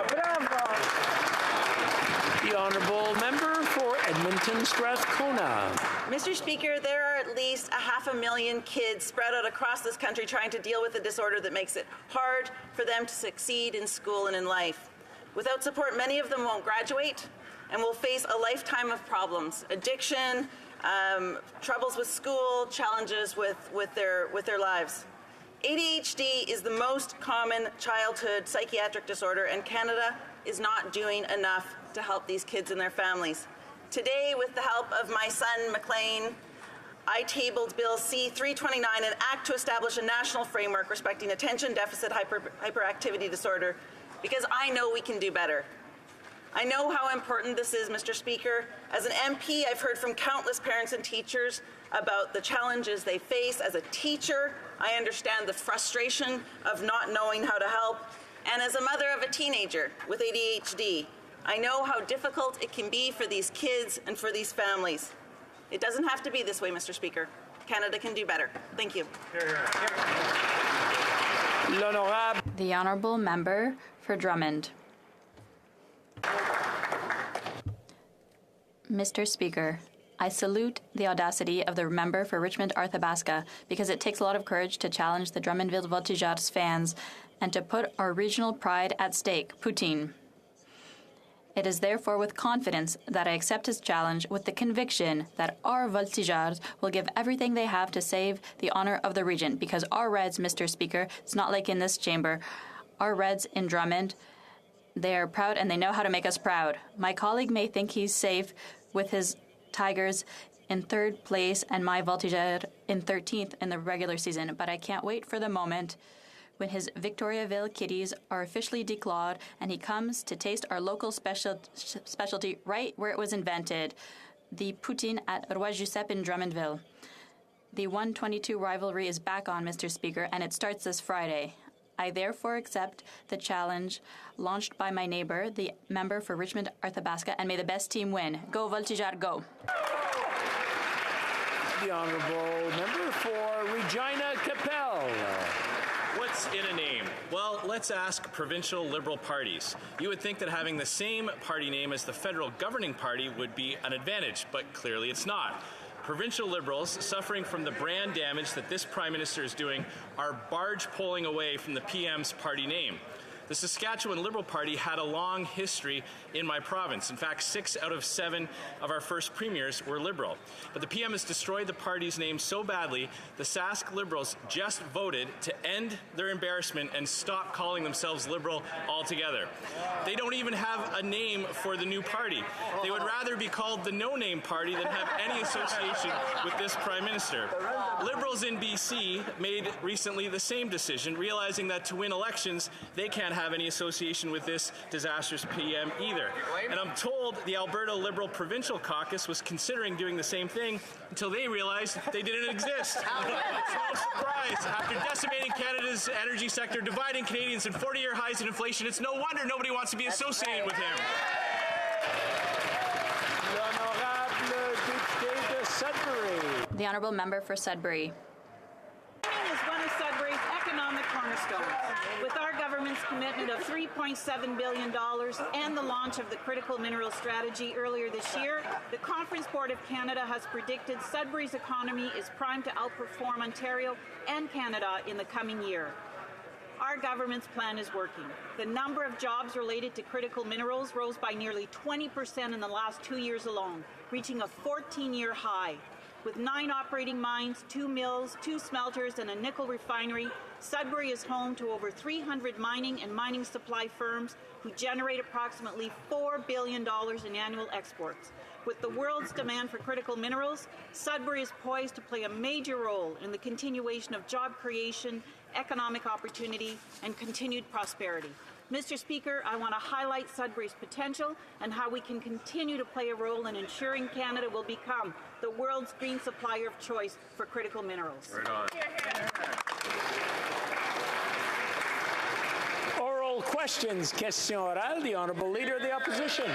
Honourable Member for Edmonton Strathcona. Mr. Speaker, there are at least 500,000 kids spread out across this country trying to deal with a disorder that makes it hard for them to succeed in school and in life. Without support, many of them won't graduate and will face a lifetime of problems: addiction, troubles with school, challenges with their lives. ADHD is the most common childhood psychiatric disorder, and Canada is not doing enough to help these kids and their families. Today, with the help of my son, McLean, I tabled Bill C-329, an act to establish a national framework respecting attention deficit hyperactivity disorder, because I know we can do better. I know how important this is, Mr. Speaker. As an MP, I've heard from countless parents and teachers about the challenges they face. As a teacher, I understand the frustration of not knowing how to help. And as a mother of a teenager with ADHD, I know how difficult it can be for these kids and for these families. It doesn't have to be this way, Mr. Speaker. Canada can do better. Thank you. The Honourable Member for Drummond. Mr. Speaker, I salute the audacity of the member for Richmond-Arthabaska because it takes a lot of courage to challenge the Drummondville Voltigeurs fans and to put our regional pride at stake, Poutine. It is therefore with confidence that I accept his challenge with the conviction that our Voltigeurs will give everything they have to save the honour of the region, because our Reds, Mr. Speaker, it's not like in this chamber, our Reds in Drummond, they are proud and they know how to make us proud. My colleague may think he's safe with his Tigers in 3rd place and my Voltigeurs in 13th in the regular season, but I can't wait for the moment when his Victoriaville Kitties are officially declawed and he comes to taste our local specialty right where it was invented, the poutine at Roi Giuseppe in Drummondville. The 122 rivalry is back on, Mr. Speaker, and it starts this Friday. I therefore accept the challenge launched by my neighbour, the member for Richmond-Arthabaska, and may the best team win. Go Voltigeurs, go! The Honourable Member for Regina Capel. What's in a name? Well, let's ask provincial Liberal parties. You would think that having the same party name as the federal governing party would be an advantage, but clearly it's not. Provincial Liberals, suffering from the brand damage that this Prime Minister is doing, are barge pulling away from the PM's party name. The Saskatchewan Liberal Party had a long history in my province. In fact, 6 out of 7 of our first premiers were Liberal. But the PM has destroyed the party's name so badly, the Sask Liberals just voted to end their embarrassment and stop calling themselves Liberal altogether. They don't even have a name for the new party. They would rather be called the No-Name Party than have any association with this Prime Minister. Liberals in BC made recently the same decision, realizing that to win elections, they can't have any association with this disastrous PM either. And I'm told the Alberta Liberal Provincial Caucus was considering doing the same thing until they realized they didn't exist. No surprise. After decimating Canada's energy sector, dividing Canadians and 40-year highs in inflation, it's no wonder nobody wants to be associated with him. The Honourable Member for Sudbury. Mining is one of Sudbury's economic cornerstones. With our government's commitment of $3.7 billion and the launch of the Critical Minerals Strategy earlier this year, the Conference Board of Canada has predicted Sudbury's economy is primed to outperform Ontario and Canada in the coming year. Our government's plan is working. The number of jobs related to critical minerals rose by nearly 20% in the last 2 years alone, reaching a 14-year high. With 9 operating mines, 2 mills, 2 smelters, and a nickel refinery, Sudbury is home to over 300 mining and mining supply firms who generate approximately $4 billion in annual exports. With the world's demand for critical minerals, Sudbury is poised to play a major role in the continuation of job creation, economic opportunity, and continued prosperity. Mr. Speaker, I want to highlight Sudbury's potential and how we can continue to play a role in ensuring Canada will become the world's green supplier of choice for critical minerals. Right on. Oral questions. Question orale. The Honourable Leader of the Opposition.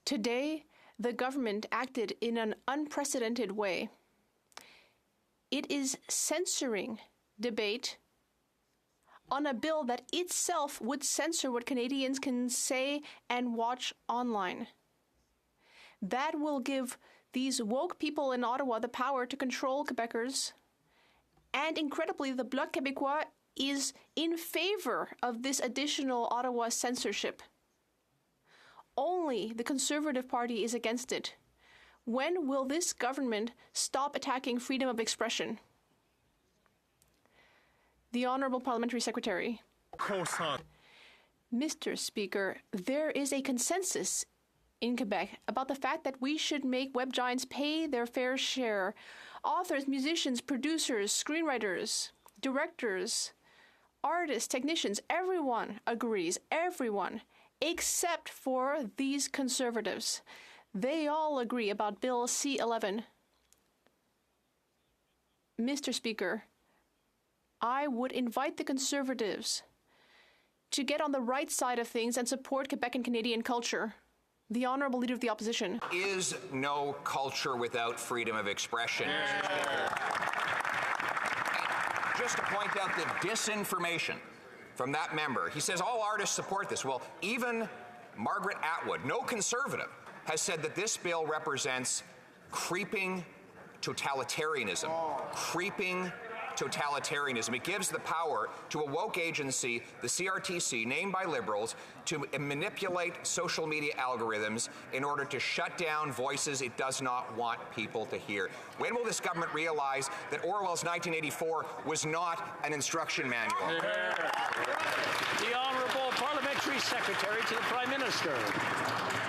Today, the government acted in an unprecedented way. It is censoring debate on a bill that itself would censor what Canadians can say and watch online. That will give these woke people in Ottawa the power to control Quebecers. And incredibly, the Bloc Québécois is in favor of this additional Ottawa censorship. Only the Conservative Party is against it. When will this government stop attacking freedom of expression? The Honourable Parliamentary Secretary. Mr. Speaker, there is a consensus in Quebec about the fact that we should make web giants pay their fair share. Authors, musicians, producers, screenwriters, directors, artists, technicians, everyone agrees, everyone, except for these Conservatives. They all agree about Bill C-11. Mr. Speaker, I would invite the Conservatives to get on the right side of things and support Quebec and Canadian culture. The Honourable Leader of the Opposition. Is no culture without freedom of expression. Just to point out the disinformation from that member. He says all artists support this. Well, even Margaret Atwood, no Conservative, has said that this bill represents creeping totalitarianism. Creeping totalitarianism. It gives the power to a woke agency, the CRTC, named by Liberals, to manipulate social media algorithms in order to shut down voices it does not want people to hear. When will this government realize that Orwell's 1984 was not an instruction manual? The Honourable Parliamentary Secretary to the Prime Minister.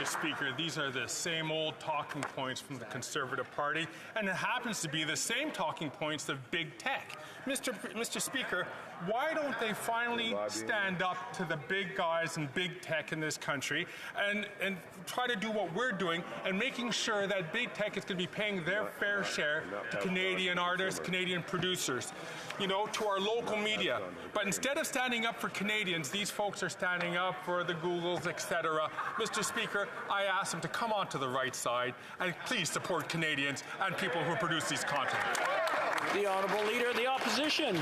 Mr. Speaker, these are the same old talking points from the Conservative Party, and it happens to be the same talking points of big tech. Mr. Speaker, why don't they finally stand up to the big guys and big tech in this country and try to do what we're doing and making sure that big tech is going to be paying their fair share to Canadian artists, Canadian producers, you know, to our local media. But instead of standing up for Canadians, these folks are standing up for the Googles, etc. Mr. Speaker, I ask them to come onto the right side and please support Canadians and people who produce these content. The Honourable Leader of the Opposition.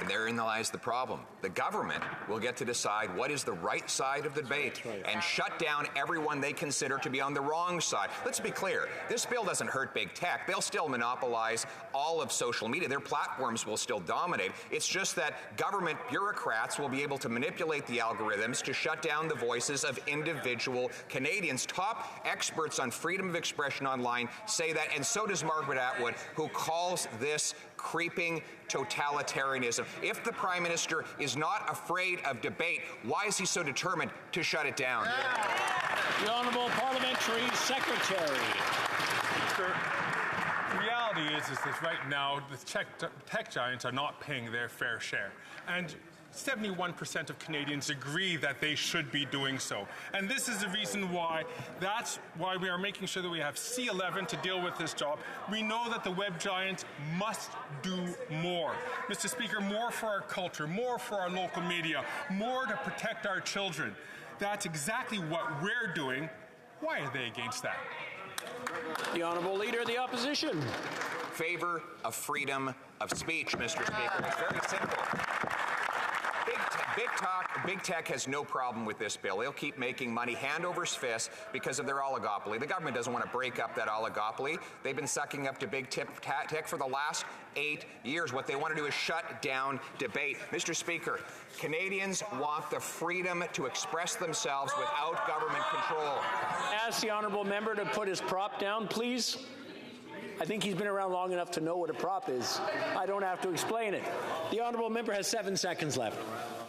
The And therein lies the problem. The government will get to decide what is the right side of the debate and shut down everyone they consider to be on the wrong side. Let's be clear. This bill doesn't hurt big tech. They'll still monopolize all of social media. Their platforms will still dominate. It's just that government bureaucrats will be able to manipulate the algorithms to shut down the voices of individual Canadians. Top experts on freedom of expression online say that, and so does Margaret Atwood, who calls this creeping totalitarianism. If the Prime Minister is not afraid of debate, why is he so determined to shut it down? The Honourable Parliamentary Secretary. The reality is that right now the tech giants are not paying their fair share. And 71% of Canadians agree that they should be doing so. And this is the reason why, that's why we are making sure that we have C11 to deal with this job. We know that the web giants must do more. Mr. Speaker, more for our culture, more for our local media, more to protect our children. That's exactly what we're doing. Why are they against that? The Honourable Leader of the Opposition. Favor of freedom of speech, Mr. Speaker. It's very simple. Big tech has no problem with this bill. They'll keep making money hand over fist because of their oligopoly. The government doesn't want to break up that oligopoly. They've been sucking up to big tech for the last 8 years. What they want to do is shut down debate. Mr. Speaker, Canadians want the freedom to express themselves without government control. Ask the Honourable Member to put his prop down, please. I think he's been around long enough to know what a prop is. I don't have to explain it. The Honourable Member has 7 seconds left.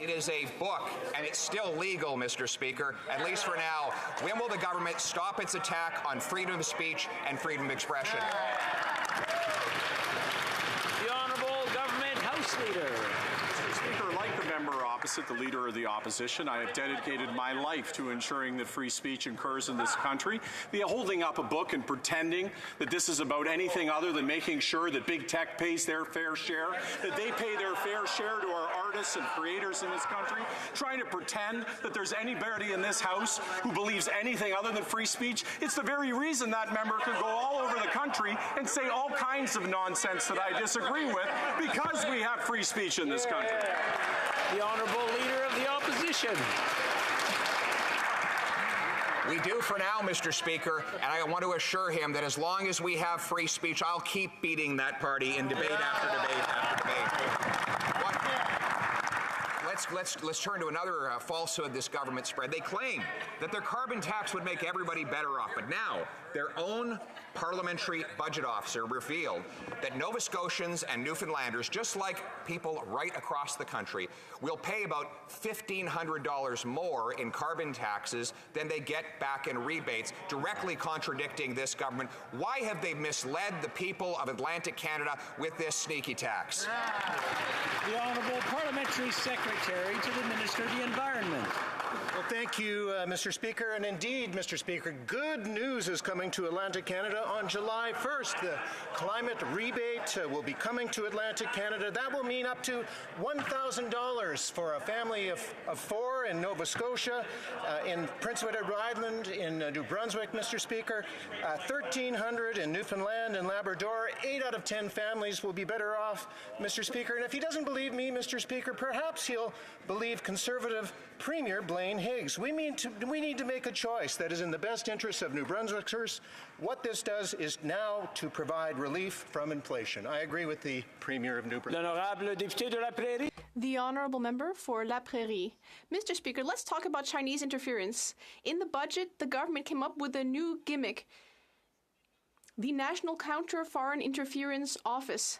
It is a book, and it's still legal, Mr. Speaker, at least for now. When will the government stop its attack on freedom of speech and freedom of expression? The Honourable Government House Leader. Mr. Speaker, like the member opposite, the Leader of the Opposition, I have dedicated my life to ensuring that free speech occurs in this country. The holding up a book and pretending that this is about anything other than making sure that big tech pays their fair share, that they pay their fair share to our artists and creators in this country, trying to pretend that there's anybody in this House who believes anything other than free speech. It's the very reason that member could go all over the country and say all kinds of nonsense that I disagree with, because we have free speech in this country. The Honourable Leader of the Opposition. We do for now, Mr. Speaker, and I want to assure him that as long as we have free speech, I'll keep beating that party in debate after debate after debate. Let's turn to another falsehood this government spread. They claim that their carbon tax would make everybody better off, but now their own parliamentary budget officer revealed that Nova Scotians and Newfoundlanders, just like people right across the country, will pay about $1,500 more in carbon taxes than they get back in rebates, directly contradicting this government. Why have they misled the people of Atlantic Canada with this sneaky tax? The Honourable Parliamentary Secretary to the Minister of the Environment. Well, thank you, Mr. Speaker. And indeed, Mr. Speaker, good news is coming to Atlantic Canada on July 1st. The climate rebate will be coming to Atlantic Canada. That will mean up to $1,000 for a family of 4 in Nova Scotia, in Prince Edward Island, in New Brunswick, Mr. Speaker, $1,300 in Newfoundland and Labrador. 8 out of 10 families will be better off, Mr. Speaker. And if he doesn't believe me, Mr. Speaker, perhaps he'll believe Conservative Premier Blaine Higgs. We need to make a choice that is in the best interest of New Brunswickers. What this does is now to provide relief from inflation. I agree with the Premier of New Brunswick. L'honorable député de la Prairie. The Honourable Member for La Prairie. Mr. Speaker, let's talk about Chinese interference. In the budget, the government came up with a new gimmick, the National Counter-Foreign Interference Office,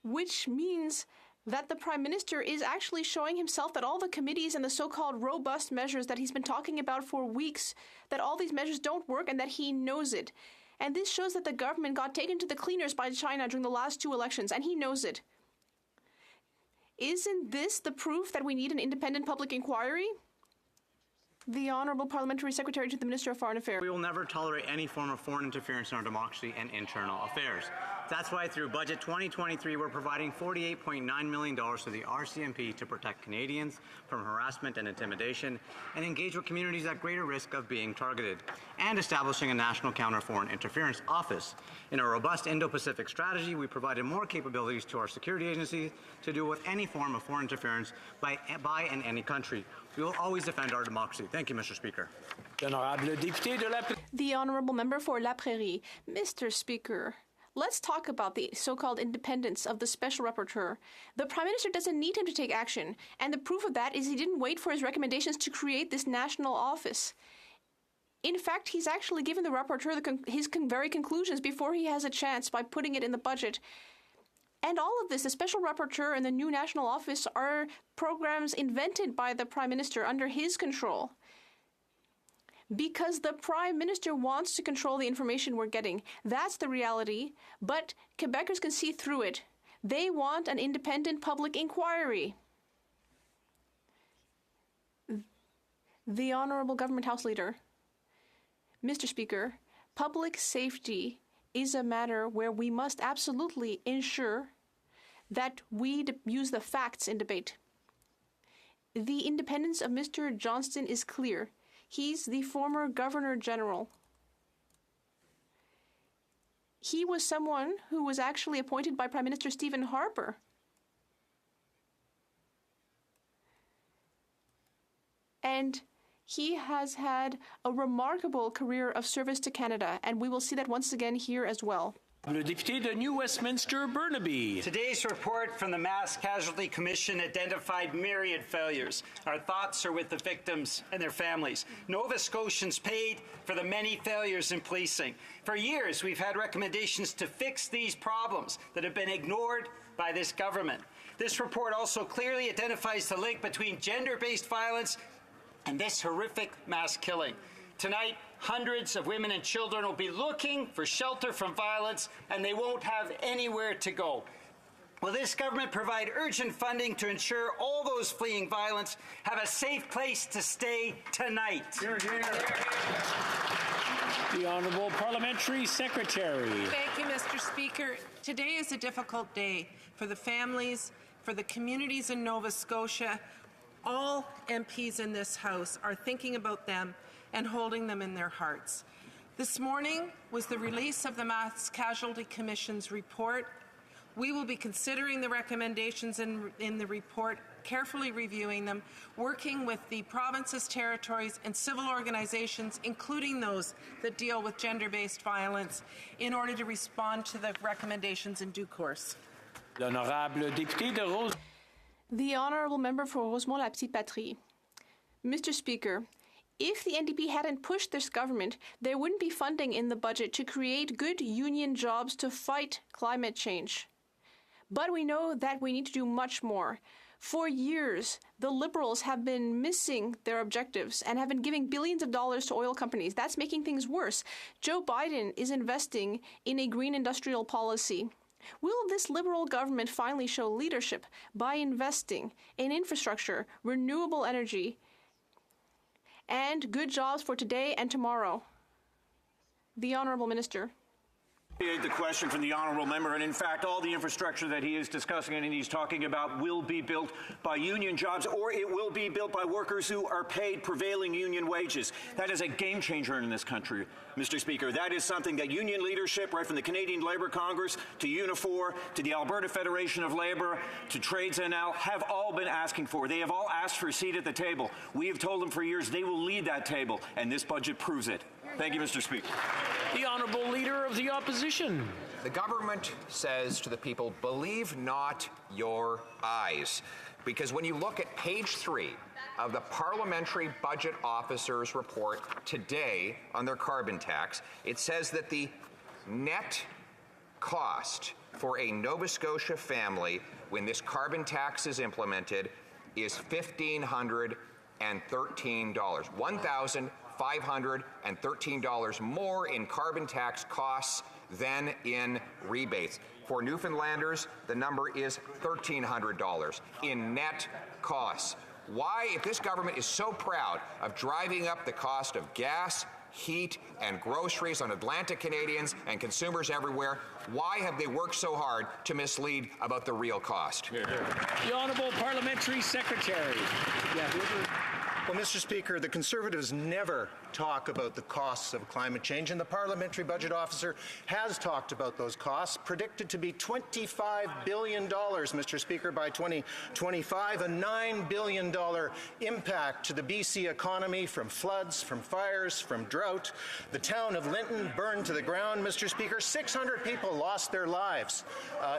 which means that the Prime Minister is actually showing himself that all the committees and the so-called robust measures that he's been talking about for weeks, that all these measures don't work and that he knows it. And this shows that the government got taken to the cleaners by China during the last 2 elections, and he knows it. Isn't this the proof that we need an independent public inquiry? The Honourable Parliamentary Secretary to the Minister of Foreign Affairs. We will never tolerate any form of foreign interference in our democracy and internal affairs. That's why through Budget 2023, we're providing $48.9 million to the RCMP to protect Canadians from harassment and intimidation and engage with communities at greater risk of being targeted, and establishing a National Counter-Foreign Interference Office. In our robust Indo-Pacific strategy, we provided more capabilities to our security agencies to deal with any form of foreign interference by and any country. We will always defend our democracy. Thank you, Mr. Speaker. The Honourable Member for La Prairie. Mr. Speaker, let's talk about the so-called independence of the Special Rapporteur. The Prime Minister doesn't need him to take action, and the proof of that is he didn't wait for his recommendations to create this national office. In fact, he's actually given the Rapporteur his very conclusions before he has a chance by putting it in the budget. And all of this, the Special Rapporteur and the new national office, are programs invented by the Prime Minister under his control. Because the Prime Minister wants to control the information we're getting. That's the reality. But Quebecers can see through it. They want an independent public inquiry. The Honourable Government House Leader. Mr. Speaker, public safety is a matter where we must absolutely ensure that we use the facts in debate. The independence of Mr. Johnston is clear. He's the former Governor General. He was someone who was actually appointed by Prime Minister Stephen Harper. And he has had a remarkable career of service to Canada, and we will see that once again here as well. Le député de New Westminster, Burnaby. Today's report from the Mass Casualty Commission identified myriad failures. Our thoughts are with the victims and their families. Nova Scotians paid for the many failures in policing. For years, we've had recommendations to fix these problems that have been ignored by this government. This report also clearly identifies the link between gender-based violence and this horrific mass killing. Tonight, hundreds of women and children will be looking for shelter from violence, and they won't have anywhere to go. Will this government provide urgent funding to ensure all those fleeing violence have a safe place to stay tonight? The Honourable Parliamentary Secretary. Thank you, Mr. Speaker. Today is a difficult day for the families, for the communities in Nova Scotia. All MPs in this House are thinking about them and holding them in their hearts. This morning was the release of the Mass Casualty Commission's report. We will be considering the recommendations in the report, carefully reviewing them, working with the provinces, territories, and civil organizations, including those that deal with gender-based violence, in order to respond to the recommendations in due course. L'honorable député de Rose. The Honourable Member for Rosemont-la-Petite-Patrie. Mr. Speaker, if the NDP hadn't pushed this government, there wouldn't be funding in the budget to create good union jobs to fight climate change. But we know that we need to do much more. For years, the Liberals have been missing their objectives and have been giving billions of dollars to oil companies. That's making things worse. Joe Biden is investing in a green industrial policy. Will this Liberal government finally show leadership by investing in infrastructure, renewable energy, and good jobs for today and tomorrow? The Honourable Minister. The question from the Honourable Member, and in fact all the infrastructure that he is discussing and he's talking about will be built by union jobs, or it will be built by workers who are paid prevailing union wages. That is a game changer in this country, Mr. Speaker. That is something that union leadership, right from the Canadian Labour Congress to Unifor to the Alberta Federation of Labour to Trades NL, have all been asking for. They have all asked for a seat at the table. We have told them for years they will lead that table, and this budget proves it. Thank you, Mr. Speaker. The Honourable Leader of the Opposition. The government says to the people, believe not your eyes. Because when you look at page 3 of the Parliamentary Budget Officer's report today on their carbon tax, it says that the net cost for a Nova Scotia family when this carbon tax is implemented is $1,513. $1,513 more in carbon tax costs than in rebates. For Newfoundlanders, the number is $1,300 in net costs. Why, if this government is so proud of driving up the cost of gas, heat, and groceries on Atlantic Canadians and consumers everywhere. Why have they worked so hard to mislead about the real cost? The Honourable Parliamentary Secretary. Well, Mr. Speaker, the Conservatives never talk about the costs of climate change, and the Parliamentary Budget Officer has talked about those costs, predicted to be $25 billion, Mr. Speaker, by 2025, a $9 billion impact to the BC economy from floods, from fires, from drought. The town of Lytton burned to the ground, Mr. Speaker. 600 people lost their lives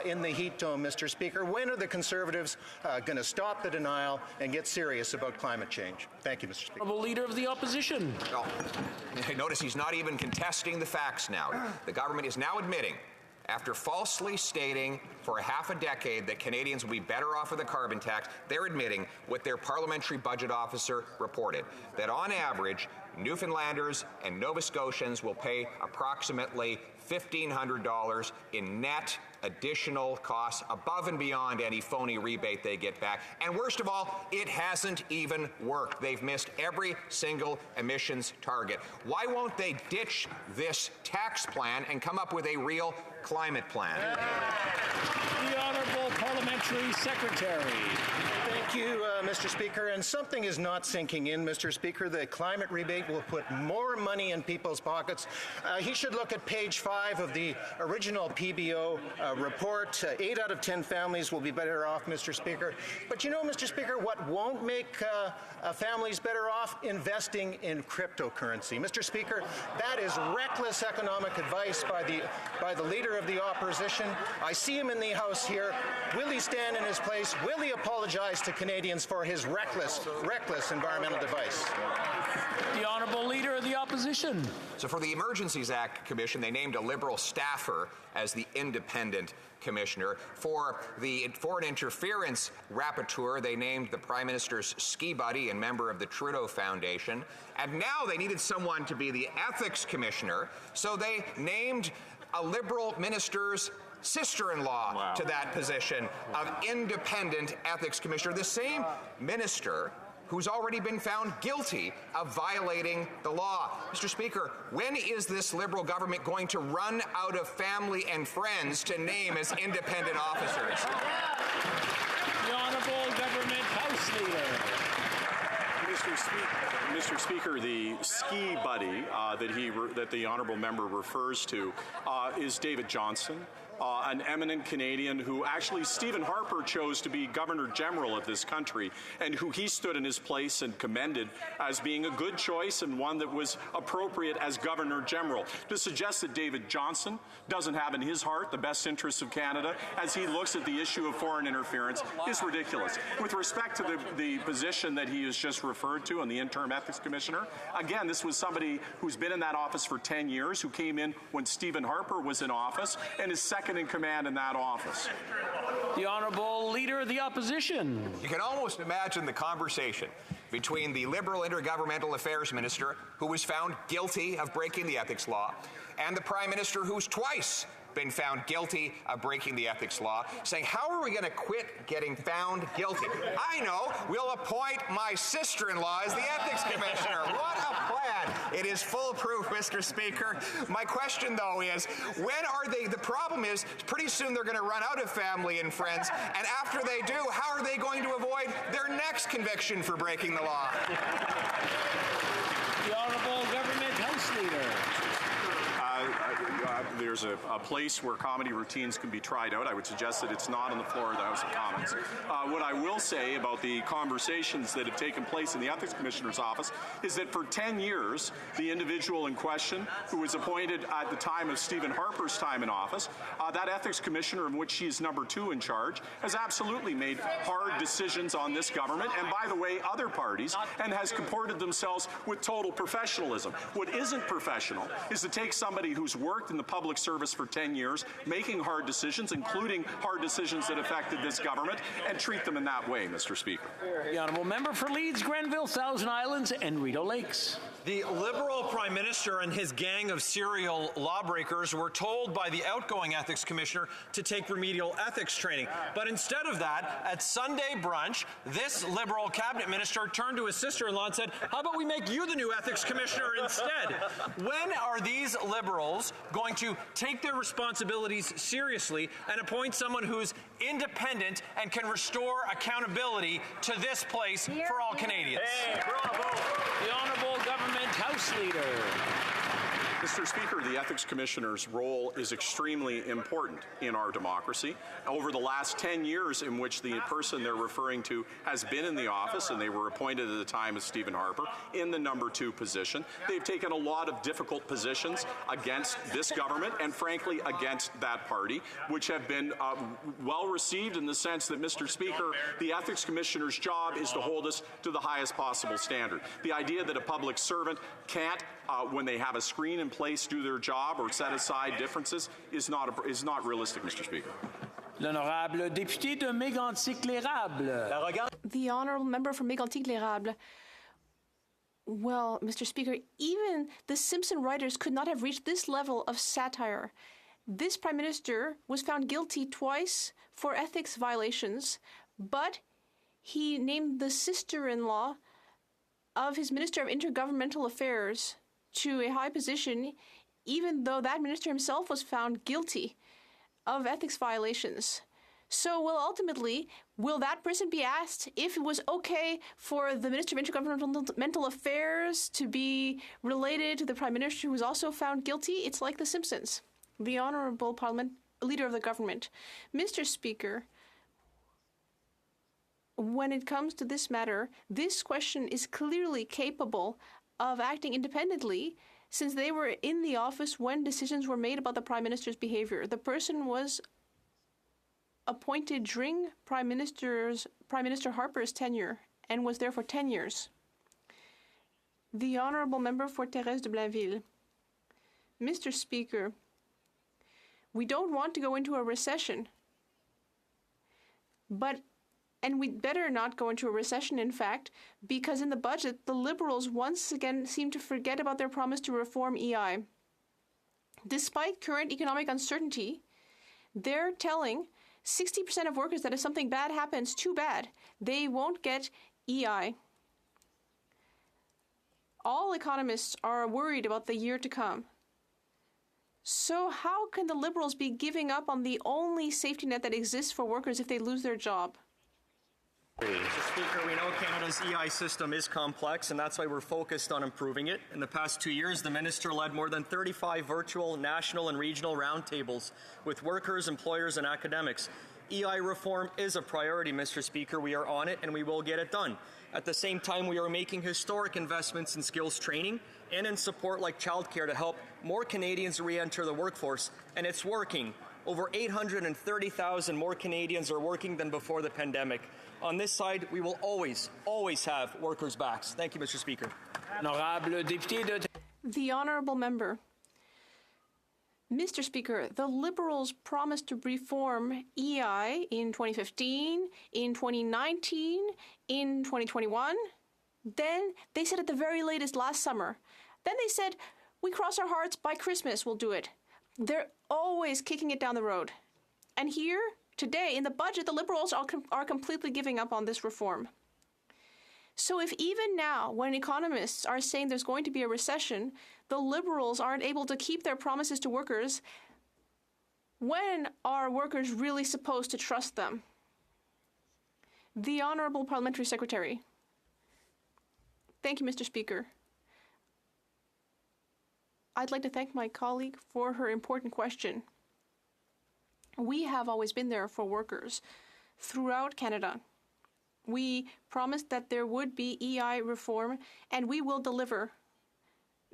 in the heat dome, Mr. Speaker. When are the Conservatives going to stop the denial and get serious about climate change? Thank you, Mr. Speaker. Honourable Leader of the Opposition. Well, notice he's not even contesting the facts now. The government is now admitting, after falsely stating for half a decade that Canadians will be better off with a carbon tax, they're admitting what their Parliamentary Budget Officer reported, that on average, Newfoundlanders and Nova Scotians will pay approximately $1,500 in net additional costs above and beyond any phony rebate they get back. And worst of all, it hasn't even worked. They've missed every single emissions target. Why won't they ditch this tax plan and come up with a real climate plan? The Honourable Parliamentary Secretary. Thank you, Mr. Speaker. And something is not sinking in, Mr. Speaker. The climate rebate will put more money in people's pockets. He should look at page 5 of the original PBO report. 8 out of 10 families will be better off, Mr. Speaker. But you know, Mr. Speaker, what won't make families better off? Investing in cryptocurrency. Mr. Speaker, that is reckless economic advice by the Leader of the Opposition. I see him in the House here. Will he stand in his place? Will he apologize to Canadians for his reckless environmental advice? The Honourable Leader of the Opposition. So for the Emergencies Act Commission, they named a Liberal staffer as the independent commissioner. For the Foreign Interference Rapporteur, they named the Prime Minister's ski buddy and member of the Trudeau Foundation. And now they needed someone to be the Ethics Commissioner, so they named a Liberal minister's sister-in-law to that position of independent ethics commissioner, the same minister who's already been found guilty of violating the law. Mr. Speaker, when is this Liberal government going to run out of family and friends to name as independent officers? The Honourable Government House Leader. Mr. Speaker, the ski buddy that the honourable member refers to is David Johnston, an eminent Canadian who actually Stephen Harper chose to be Governor General of this country, and who he stood in his place and commended as being a good choice and one that was appropriate as Governor General. To suggest that David Johnston doesn't have in his heart the best interests of Canada as he looks at the issue of foreign interference is ridiculous. With respect to the position that he has just referred to on the interim ethics commissioner, again, this was somebody who's been in that office for 10 years, who came in when Stephen Harper was in office, and is second in command in that office. The Honourable Leader of the Opposition. You can almost imagine the conversation between the Liberal Intergovernmental Affairs Minister, who was found guilty of breaking the ethics law, and the Prime Minister, who's twice been found guilty of breaking the ethics law, saying, how are we going to quit getting found guilty? I know, we'll appoint my sister-in-law as the ethics commissioner. What a plan. It is foolproof, Mr. Speaker. My question, though, is, when are they, the problem is, pretty soon they're going to run out of family and friends, and after they do, how are they going to avoid their next conviction for breaking the law? The Honourable Government House Leader. There's a place where comedy routines can be tried out. I would suggest that it's not on the floor of the House of Commons. What I will say about the conversations that have taken place in the Ethics Commissioner's office is that for 10 years, the individual in question, who was appointed at the time of Stephen Harper's time in office, that Ethics Commissioner, in which she is number 2 in charge, has absolutely made hard decisions on this government, and by the way, other parties, and has comported themselves with total professionalism. What isn't professional is to take somebody who's worked in the public service for 10 years, making hard decisions, including hard decisions that affected this government, and treat them in that way, Mr. Speaker. The Honourable Member for Leeds, Grenville, Thousand Islands, and Rideau Lakes. The Liberal Prime Minister and his gang of serial lawbreakers were told by the outgoing Ethics Commissioner to take remedial ethics training. But instead of that, at Sunday brunch, this Liberal Cabinet Minister turned to his sister-in-law and said, how about we make you the new Ethics Commissioner instead? When are these Liberals going to take their responsibilities seriously and appoint someone who's independent and can restore accountability to this place for all Canadians? Hey, bravo. The Honourable Government House Leader. Mr. Speaker, the Ethics Commissioner's role is extremely important in our democracy. Over the last 10 years in which the person they're referring to has been in the office, and they were appointed at the time as Stephen Harper, in the number 2 position, they've taken a lot of difficult positions against this government and, frankly, against that party, which have been well received in the sense that, Mr. Speaker, the Ethics Commissioner's job is to hold us to the highest possible standard. The idea that a public servant can't, when they have a screen in place, do their job or set aside differences is not realistic, Mr. Speaker. L'honorable député de Mégantic-l'Érable. The honourable member from Mégantic-l'Érable. Well, Mr. Speaker, even the Simpson writers could not have reached this level of satire. This Prime Minister was found guilty twice for ethics violations, but he named the sister-in-law of his Minister of Intergovernmental Affairs to a high position, even though that minister himself was found guilty of ethics violations. So, ultimately, will that person be asked if it was okay for the Minister of Intergovernmental Affairs to be related to the Prime Minister who was also found guilty? It's like The Simpsons. The Honourable Leader of the Government. Mr. Speaker, when it comes to this matter, this question is clearly capable of acting independently, since they were in the office when decisions were made about the Prime Minister's behavior. The person was appointed during Prime Minister Harper's tenure and was there for 10 years. The Honourable Member for Thérèse de Blainville. Mr. Speaker, we don't want to go into a recession, and we'd better not go into a recession, in fact, because in the budget, the Liberals once again seem to forget about their promise to reform EI. Despite current economic uncertainty, they're telling 60% of workers that if something bad happens, too bad, they won't get EI. All economists are worried about the year to come. So how can the Liberals be giving up on the only safety net that exists for workers if they lose their job? Mr. Speaker, we know Canada's EI system is complex, and that's why we're focused on improving it. In the past 2 years, the Minister led more than 35 virtual, national, and regional roundtables with workers, employers, and academics. EI reform is a priority, Mr. Speaker. We are on it, and we will get it done. At the same time, we are making historic investments in skills training and in support like childcare to help more Canadians re-enter the workforce, and it's working. Over 830,000 more Canadians are working than before the pandemic. On this side, we will always have workers' backs. Thank you, Mr. Speaker. The Honourable Member. Mr. Speaker, the Liberals promised to reform EI in 2015, in 2019, in 2021. Then they said at the very latest last summer. Then they said, we cross our hearts, by Christmas we'll do it. They're always kicking it down the road. And here, today, in the budget, the Liberals are completely giving up on this reform. So if even now, when economists are saying there's going to be a recession, the Liberals aren't able to keep their promises to workers, when are workers really supposed to trust them? The Honourable Parliamentary Secretary. Thank you, Mr. Speaker. I'd like to thank my colleague for her important question. We have always been there for workers throughout Canada. We promised that there would be EI reform, and we will deliver.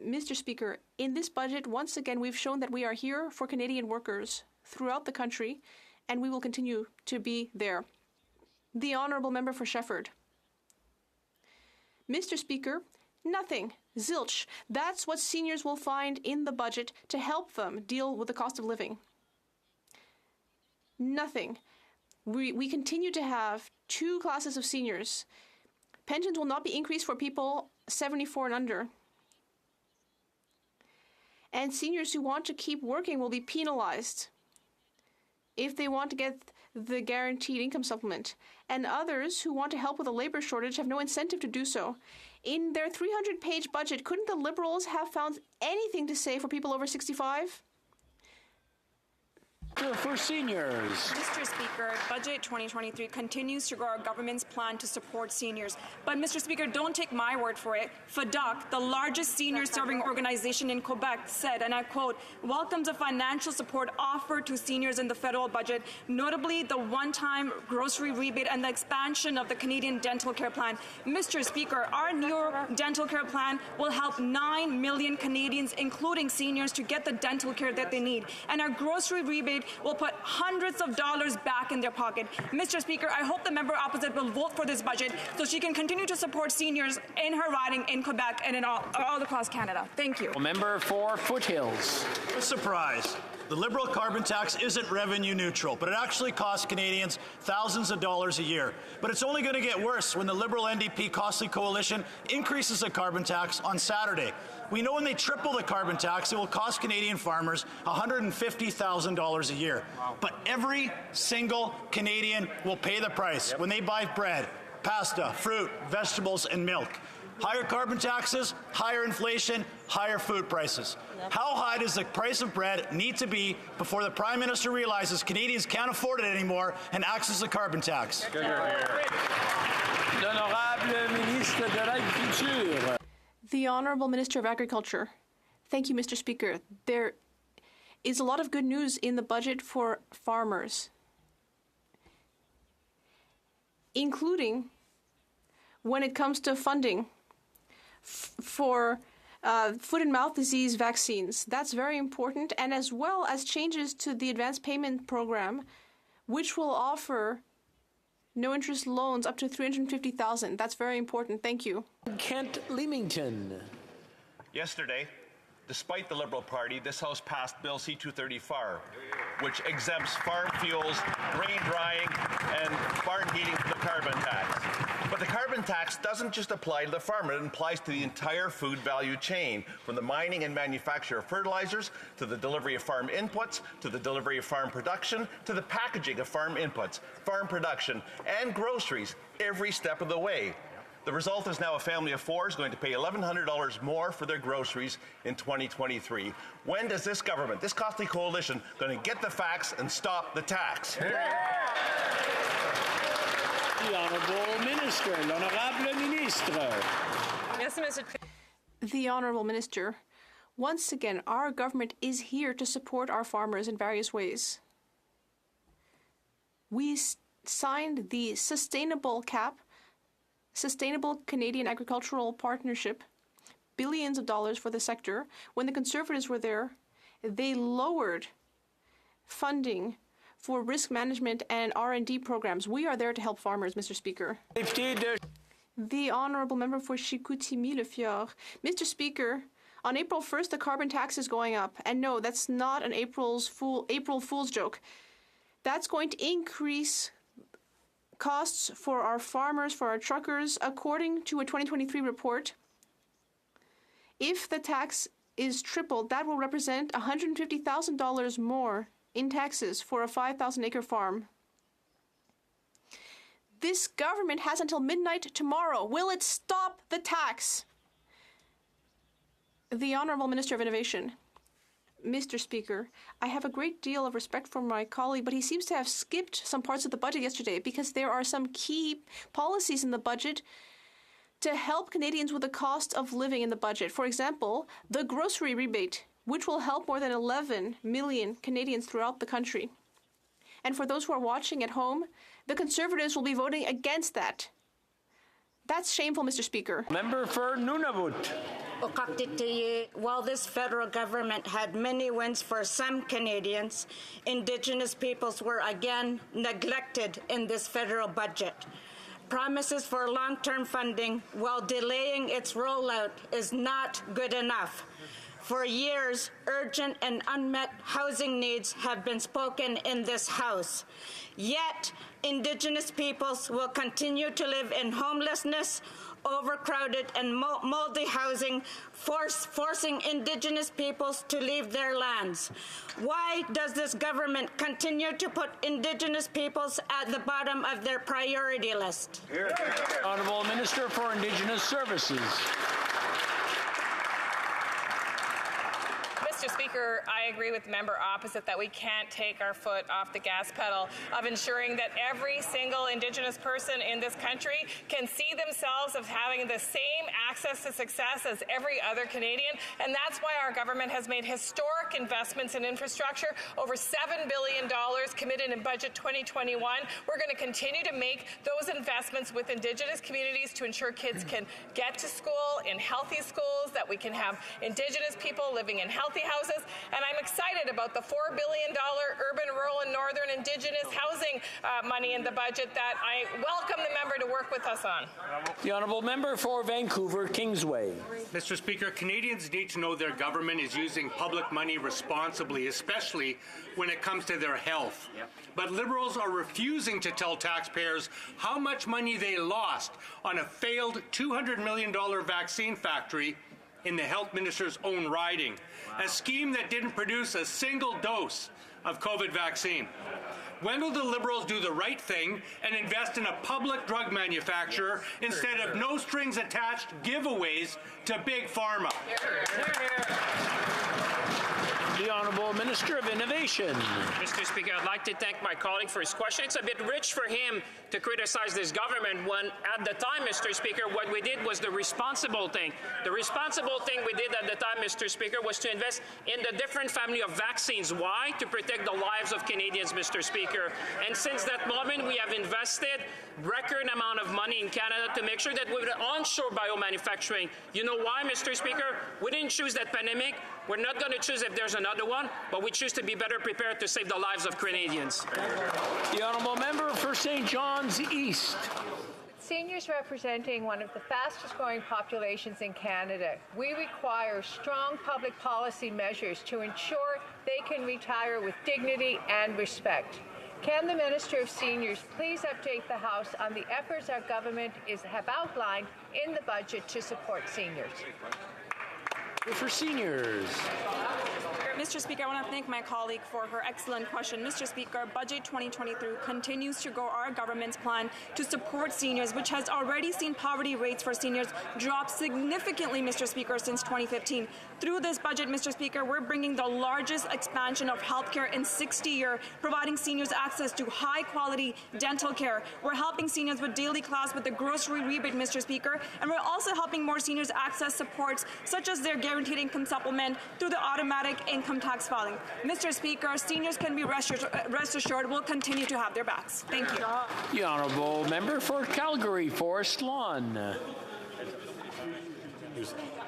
Mr. Speaker, in this budget, once again, we've shown that we are here for Canadian workers throughout the country, and we will continue to be there. The Honourable Member for Shefford. Mr. Speaker, nothing. Zilch. That's what seniors will find in the budget to help them deal with the cost of living. Nothing. We continue to have 2 classes of seniors. Pensions will not be increased for people 74 and under. And seniors who want to keep working will be penalized if they want to get the guaranteed income supplement. And others who want to help with a labor shortage have no incentive to do so. In their 300-page budget, couldn't the Liberals have found anything to say for people over 65? For seniors. Mr. Speaker, Budget 2023 continues to grow our government's plan to support seniors. But, Mr. Speaker, don't take my word for it. FADOC, the largest senior-serving organization in Quebec, said, and I quote, welcomes the financial support offered to seniors in the federal budget, notably the one-time grocery rebate and the expansion of the Canadian Dental Care Plan. Mr. Speaker, our new dental care plan will help 9 million Canadians, including seniors, to get the dental care that they need. And our grocery rebate will put hundreds of dollars back in their pocket. Mr. Speaker, I hope the member opposite will vote for this budget so she can continue to support seniors in her riding in Quebec and in all across Canada. Thank you. Member for Foothills. Surprise. The Liberal carbon tax isn't revenue neutral, but it actually costs Canadians thousands of dollars a year. But it's only going to get worse when the Liberal NDP Costly Coalition increases the carbon tax on Saturday. We know when they triple the carbon tax, it will cost Canadian farmers $150,000 a year. But every single Canadian will pay the price when they buy bread, pasta, fruit, vegetables, and milk. Higher carbon taxes, higher inflation, higher food prices. How high does the price of bread need to be before the Prime Minister realizes Canadians can't afford it anymore and axes the carbon tax? The Honourable Minister of Agriculture. Thank you, Mr. Speaker. There is a lot of good news in the budget for farmers, including when it comes to funding for foot and mouth disease vaccines. That's very important, and as well as changes to the advance payment program, which will offer no-interest loans up to $350,000. That's very important. Thank you. Kent Leamington. Yesterday, despite the Liberal Party, this House passed Bill C-230-FAR, which exempts farm fuels, grain drying, and barn heating from the carbon tax. But the carbon tax doesn't just apply to the farmer. It applies to the entire food value chain, from the mining and manufacture of fertilizers, to the delivery of farm inputs, to the delivery of farm production, to the packaging of farm inputs, farm production, and groceries every step of the way. The result is now a family of four is going to pay $1,100 more for their groceries in 2023. When does this government, this costly coalition, going to get the facts and stop the tax? The Honourable Minister, l'Honorable Ministre. Yes, Mr. The Honourable Minister. Once again, our government is here to support our farmers in various ways. We signed the Sustainable Canadian Agricultural Partnership, billions of dollars for the sector. When the Conservatives were there, they lowered funding for risk management and R&D programs. We are there to help farmers, Mr. Speaker. The Honourable Member for Chicoutimi-Le-Fjord. Mr. Speaker, on April 1st, the carbon tax is going up. And no, that's not an April Fool's joke. That's going to increase costs for our farmers, for our truckers. According to a 2023 report, if the tax is tripled, that will represent $150,000 more in taxes for a 5,000-acre farm. This government has until midnight tomorrow. Will it stop the tax? The Honourable Minister of Innovation. Mr. Speaker, I have a great deal of respect for my colleague, but he seems to have skipped some parts of the budget yesterday because there are some key policies in the budget to help Canadians with the cost of living in the budget. For example, the grocery rebate, which will help more than 11 million Canadians throughout the country. And for those who are watching at home, the Conservatives will be voting against that. That's shameful, Mr. Speaker. Member for Nunavut. While this federal government had many wins for some Canadians, Indigenous peoples were again neglected in this federal budget. Promises for long-term funding while delaying its rollout is not good enough. For years, urgent and unmet housing needs have been spoken in this House. Yet, Indigenous peoples will continue to live in homelessness overcrowded and moldy housing, forcing Indigenous peoples to leave their lands. Why does this government continue to put Indigenous peoples at the bottom of their priority list? Honourable Minister for Indigenous Services. Mr. Speaker, I agree with the member opposite that we can't take our foot off the gas pedal of ensuring that every single Indigenous person in this country can see themselves as having the same access to success as every other Canadian. And that's why our government has made historic investments in infrastructure, over $7 billion committed in Budget 2021. We're going to continue to make those investments with Indigenous communities to ensure kids can get to school in healthy schools, that we can have Indigenous people living in healthy houses, and I'm excited about the $4 billion urban, rural, and northern Indigenous housing money in the budget that I welcome the member to work with us on. The Honourable Member for Vancouver Kingsway. Mr. Speaker, Canadians need to know their government is using public money responsibly, especially when it comes to their health. But Liberals are refusing to tell taxpayers how much money they lost on a failed $200 million vaccine factory in the health minister's own riding, a scheme that didn't produce a single dose of COVID vaccine. When will the Liberals do the right thing and invest in a public drug manufacturer instead of no-strings-attached giveaways to Big Pharma? The Honourable Minister of Innovation. Mr. Speaker, I'd like to thank my colleague for his question. It's a bit rich for him to criticize this government when, at the time, Mr. Speaker, what we did was the responsible thing. The responsible thing we did at the time, Mr. Speaker, was to invest in the different family of vaccines. Why? To protect the lives of Canadians, Mr. Speaker. And since that moment, we have invested record amount of money in Canada to make sure that we would onshore biomanufacturing. You know why, Mr. Speaker? We didn't choose that pandemic. We're not going to choose if there's another one, but we choose to be better prepared to save the lives of Canadians. The Honourable Member for St. John's East. Seniors representing one of the fastest growing populations in Canada, we require strong public policy measures to ensure they can retire with dignity and respect. Can the Minister of Seniors please update the House on the efforts our government have outlined in the budget to support seniors? For seniors. Mr. Speaker, I want to thank my colleague for her excellent question. Mr. Speaker, Budget 2023 continues to grow our government's plan to support seniors, which has already seen poverty rates for seniors drop significantly, Mr. Speaker, since 2015. Through this budget, Mr. Speaker, we're bringing the largest expansion of healthcare in 60 years, providing seniors access to high-quality dental care. We're helping seniors with daily class with the grocery rebate, Mr. Speaker, and we're also helping more seniors access supports such as their guaranteed income supplement through the automatic income tax filing. Mr. Speaker, seniors can be rest assured we'll continue to have their backs. Thank you. The Honourable Member for Calgary, Forest Lawn.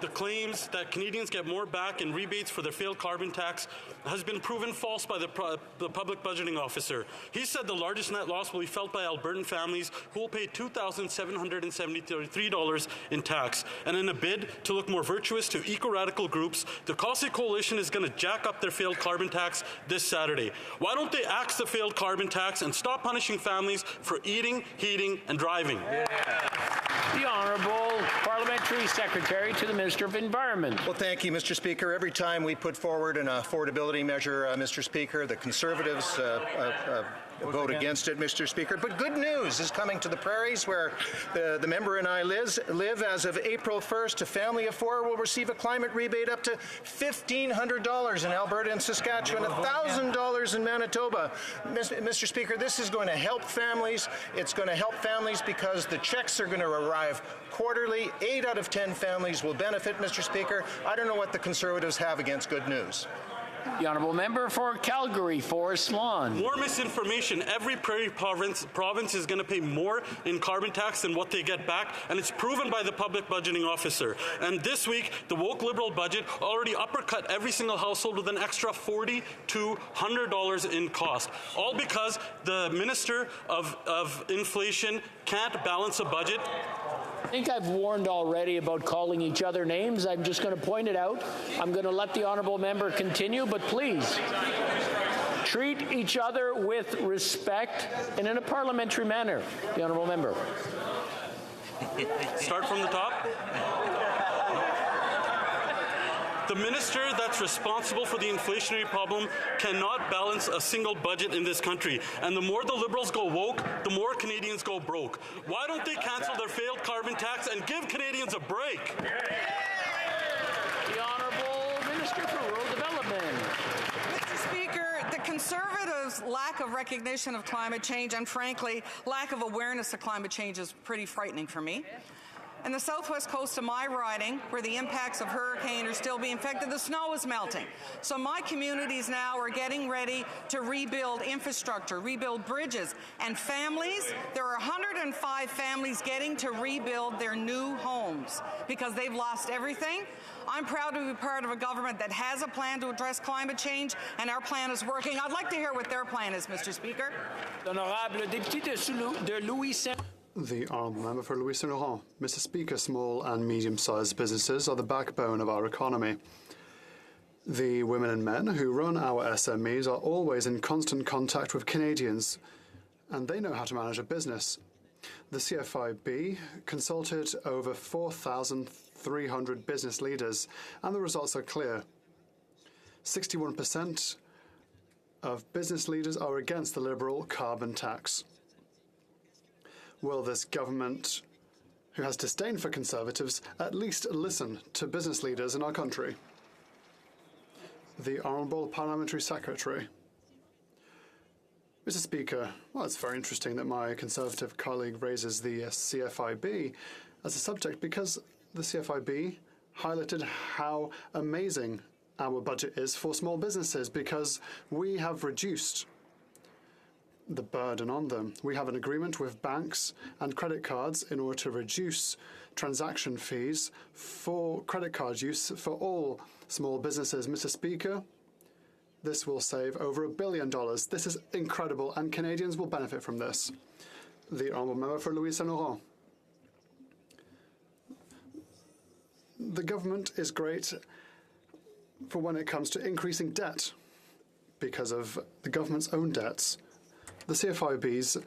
The claims that Canadians get more back in rebates for their failed carbon tax has been proven false by the public budgeting officer. He said the largest net loss will be felt by Albertan families who will pay $2,773 in tax. And in a bid to look more virtuous to eco-radical groups, the Costly Coalition is going to jack up their failed carbon tax this Saturday. Why don't they axe the failed carbon tax and stop punishing families for eating, heating, and driving? The Honourable Parliamentary Secretary to the Minister of Environment. Well, thank you, Mr. Speaker. Every time we put forward an affordability measure, Mr. Speaker, the Conservatives vote against it, Mr. Speaker. But good news is coming to the prairies where the member and I live. As of April 1st, a family of 4 will receive a climate rebate up to $1,500 in Alberta and Saskatchewan, $1,000 in Manitoba. Mr. Speaker, this is going to help families. It's going to help families because the checks are going to arrive quarterly. 8 out of 10 families will benefit, Mr. Speaker. I don't know what the Conservatives have against good news. The Honourable Member for Calgary, Forest Lawn. More misinformation. Every prairie province is going to pay more in carbon tax than what they get back, and it's proven by the public budgeting officer. And this week, the woke Liberal budget already uppercut every single household with an extra $40 to $100 in cost, all because the Minister of Inflation can't balance a budget. I think I've warned already about calling each other names. I'm just going to point it out. I'm going to let the Honourable Member continue, but please treat each other with respect and in a parliamentary manner. The Honourable Member. Start from the top. The minister that's responsible for the inflationary problem cannot balance a single budget in this country. And the more the Liberals go woke, the more Canadians go broke. Why don't they cancel their failed carbon tax and give Canadians a break? The Honourable Minister for Rural Development. Mr. Speaker, the Conservatives' lack of recognition of climate change and, frankly, lack of awareness of climate change is pretty frightening for me. In the southwest coast of my riding, where the impacts of hurricane are still being affected, the snow is melting. So my communities now are getting ready to rebuild infrastructure, rebuild bridges. And families, there are 105 families getting to rebuild their new homes because they've lost everything. I'm proud to be part of a government that has a plan to address climate change, and our plan is working. I'd like to hear what their plan is, Mr. Speaker. Honorable député de Louis Saint. The Honourable Member for Louis Saint Laurent. Mr. Speaker, small and medium-sized businesses are the backbone of our economy. The women and men who run our SMEs are always in constant contact with Canadians, and they know how to manage a business. The CFIB consulted over 4,300 business leaders, and the results are clear. 61% of business leaders are against the Liberal carbon tax. Will this government, who has disdain for Conservatives, at least listen to business leaders in our country? The Honourable Parliamentary Secretary. Mr. Speaker, well, it's very interesting that my Conservative colleague raises the CFIB as a subject because the CFIB highlighted how amazing our budget is for small businesses because we have reduced the burden on them. We have an agreement with banks and credit cards in order to reduce transaction fees for credit card use for all small businesses. Mr. Speaker, this will save over $1 billion. This is incredible, and Canadians will benefit from this. The Honourable Member for Louis Saint Laurent. The government is great for when it comes to increasing debt because of the government's own debts. The CFIB's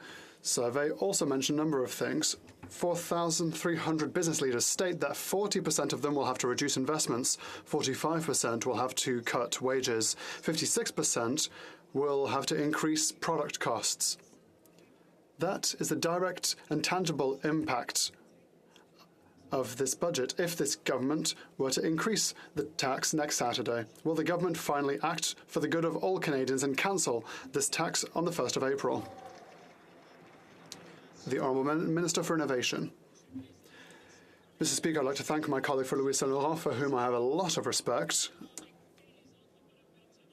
survey also mentioned a number of things. 4,300 business leaders state that 40% of them will have to reduce investments, 45% will have to cut wages, 56% will have to increase product costs. That is the direct and tangible impact of this budget if this government were to increase the tax next Saturday. Will the government finally act for the good of all Canadians and cancel this tax on the 1st of April? The Honourable Minister for Innovation. Mr. Speaker, I'd like to thank my colleague for Louis Saint Laurent, for whom I have a lot of respect.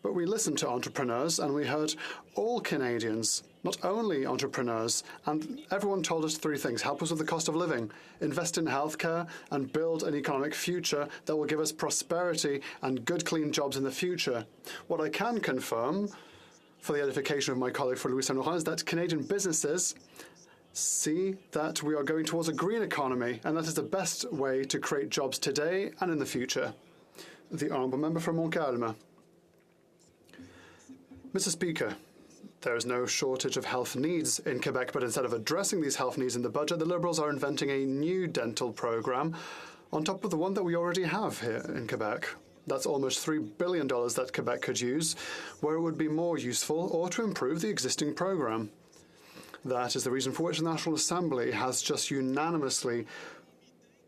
But we listened to entrepreneurs and we heard all Canadians, not only entrepreneurs, and everyone told us three things: help us with the cost of living, invest in healthcare, and build an economic future that will give us prosperity and good, clean jobs in the future. What I can confirm, for the edification of my colleague for Louis Saint Laurent, is that Canadian businesses see that we are going towards a green economy, and that is the best way to create jobs today and in the future. The Honourable Member for Montcalm. Mr. Speaker, there is no shortage of health needs in Quebec, but instead of addressing these health needs in the budget, the Liberals are inventing a new dental programme on top of the one that we already have here in Quebec. That's almost $3 billion that Quebec could use, where it would be more useful or to improve the existing programme. That is the reason for which the National Assembly has just unanimously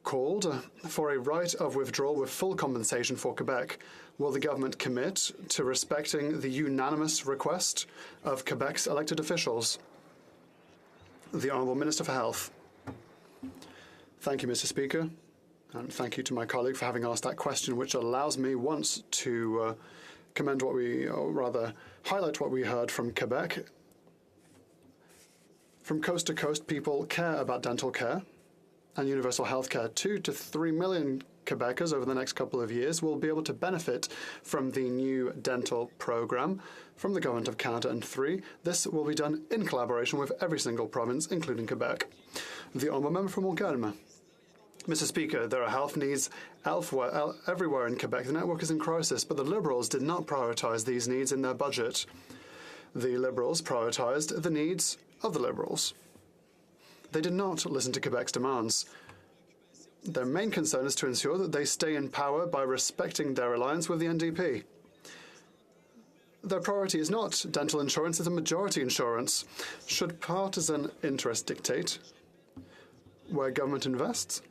called for a right of withdrawal with full compensation for Quebec. Will the government commit to respecting the unanimous request of Quebec's elected officials? The Honourable Minister for Health. Thank you, Mr. Speaker, and thank you to my colleague for having asked that question, which allows me once to commend what we, or rather highlight what we heard from Quebec. From coast to coast, people care about dental care and universal health care. 2 to 3 million Quebecers over the next couple of years will be able to benefit from the new dental programme from the Government of Canada. And 3, this will be done in collaboration with every single province, including Quebec. The Honourable Member for Montcalm. Mr. Speaker, there are health needs everywhere in Quebec. The network is in crisis, but the Liberals did not prioritise these needs in their budget. The Liberals prioritised the needs of the Liberals. They did not listen to Quebec's demands. Their main concern is to ensure that they stay in power by respecting their alliance with the NDP. Their priority is not dental insurance, it's a majority insurance. Should partisan interest dictate where government invests?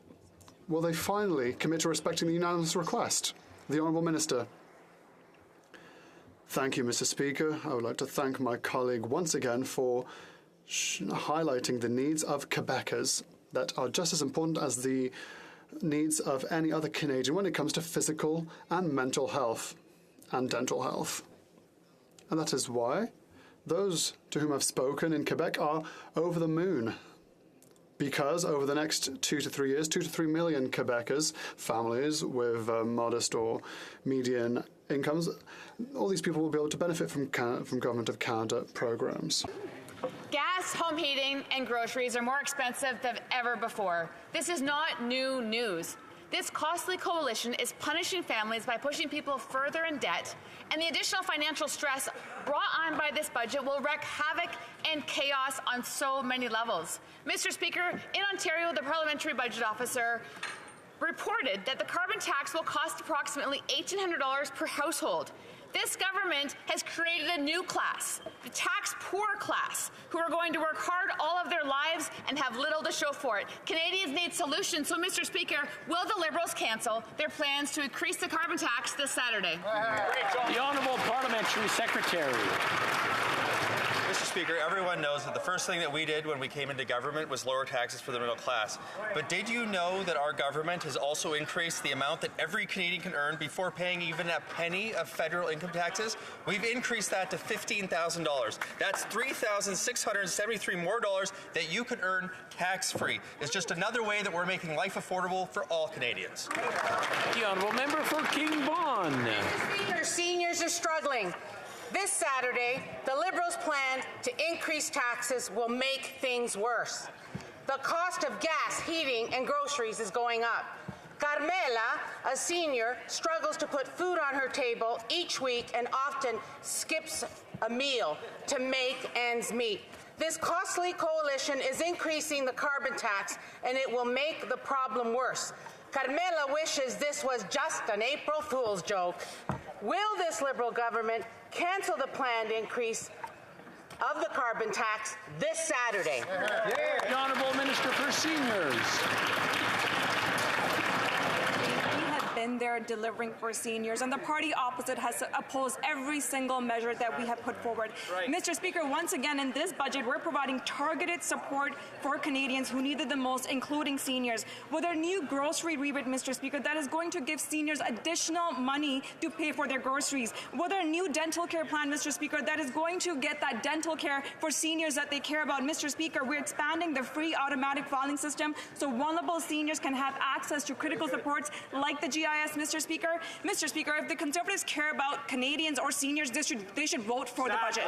Will they finally commit to respecting the unanimous request? The Honourable Minister. Thank you, Mr. Speaker. I would like to thank my colleague once again for highlighting the needs of Quebecers that are just as important as the needs of any other Canadian when it comes to physical and mental health and dental health. And that is why those to whom I've spoken in Quebec are over the moon. Because over the next 2 to 3 years, 2 to 3 million Quebecers, families with modest or median incomes, all these people will be able to benefit from Government of Canada programs. Gas, home heating, and groceries are more expensive than ever before. This is not new news. This costly coalition is punishing families by pushing people further in debt, and the additional financial stress brought on by this budget will wreak havoc and chaos on so many levels. Mr. Speaker, in Ontario, the Parliamentary Budget Officer reported that the carbon tax will cost approximately $1,800 per household. This government has created a new class, the tax-poor class, who are going to work hard all of their lives and have little to show for it. Canadians need solutions, so, Mr. Speaker, will the Liberals cancel their plans to increase the carbon tax this Saturday? The Honourable Parliamentary Secretary. Mr. Speaker, everyone knows that the first thing that we did when we came into government was lower taxes for the middle class. But did you know that our government has also increased the amount that every Canadian can earn before paying even a penny of federal income taxes? We've increased that to $15,000. That's $3,673 more dollars that you could earn tax-free. It's just another way that we're making life affordable for all Canadians. The Honourable Member for King Vaughan. Mr. Speaker, seniors are struggling. This Saturday, the Liberals' plan to increase taxes will make things worse. The cost of gas, heating, and groceries is going up. Carmela, a senior, struggles to put food on her table each week and often skips a meal to make ends meet. This costly coalition is increasing the carbon tax, and it will make the problem worse. Carmela wishes this was just an April Fool's joke. Will this Liberal government cancel the planned increase of the carbon tax this Saturday? The Honourable Minister for Seniors. Been there delivering for seniors, and the party opposite has opposed every single measure that we have put forward. Right. Mr. Speaker, once again in this budget, we're providing targeted support for Canadians who need it the most, including seniors. With our new grocery rebate, Mr. Speaker, that is going to give seniors additional money to pay for their groceries. With our new dental care plan, Mr. Speaker, that is going to get that dental care for seniors that they care about. Mr. Speaker, we're expanding the free automatic filing system so vulnerable seniors can have access to critical supports like the GIS, Mr. Speaker. Mr. Speaker, if the Conservatives care about Canadians or seniors, they should vote for the budget.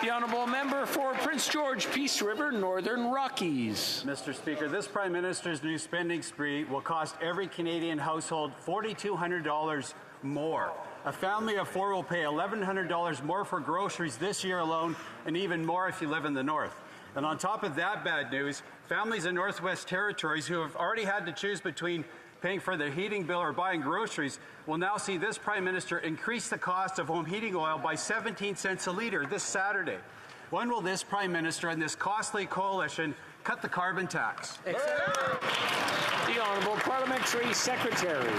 The Honourable Member for Prince George, Peace River, Northern Rockies. Mr. Speaker, this Prime Minister's new spending spree will cost every Canadian household $4,200 more. A family of 4 will pay $1,100 more for groceries this year alone, and even more if you live in the north. And on top of that bad news, families in Northwest Territories who have already had to choose between paying for their heating bill or buying groceries will now see this Prime Minister increase the cost of home heating oil by 17 cents a litre this Saturday. When will this Prime Minister and this costly coalition cut the carbon tax? The Honourable Parliamentary Secretary.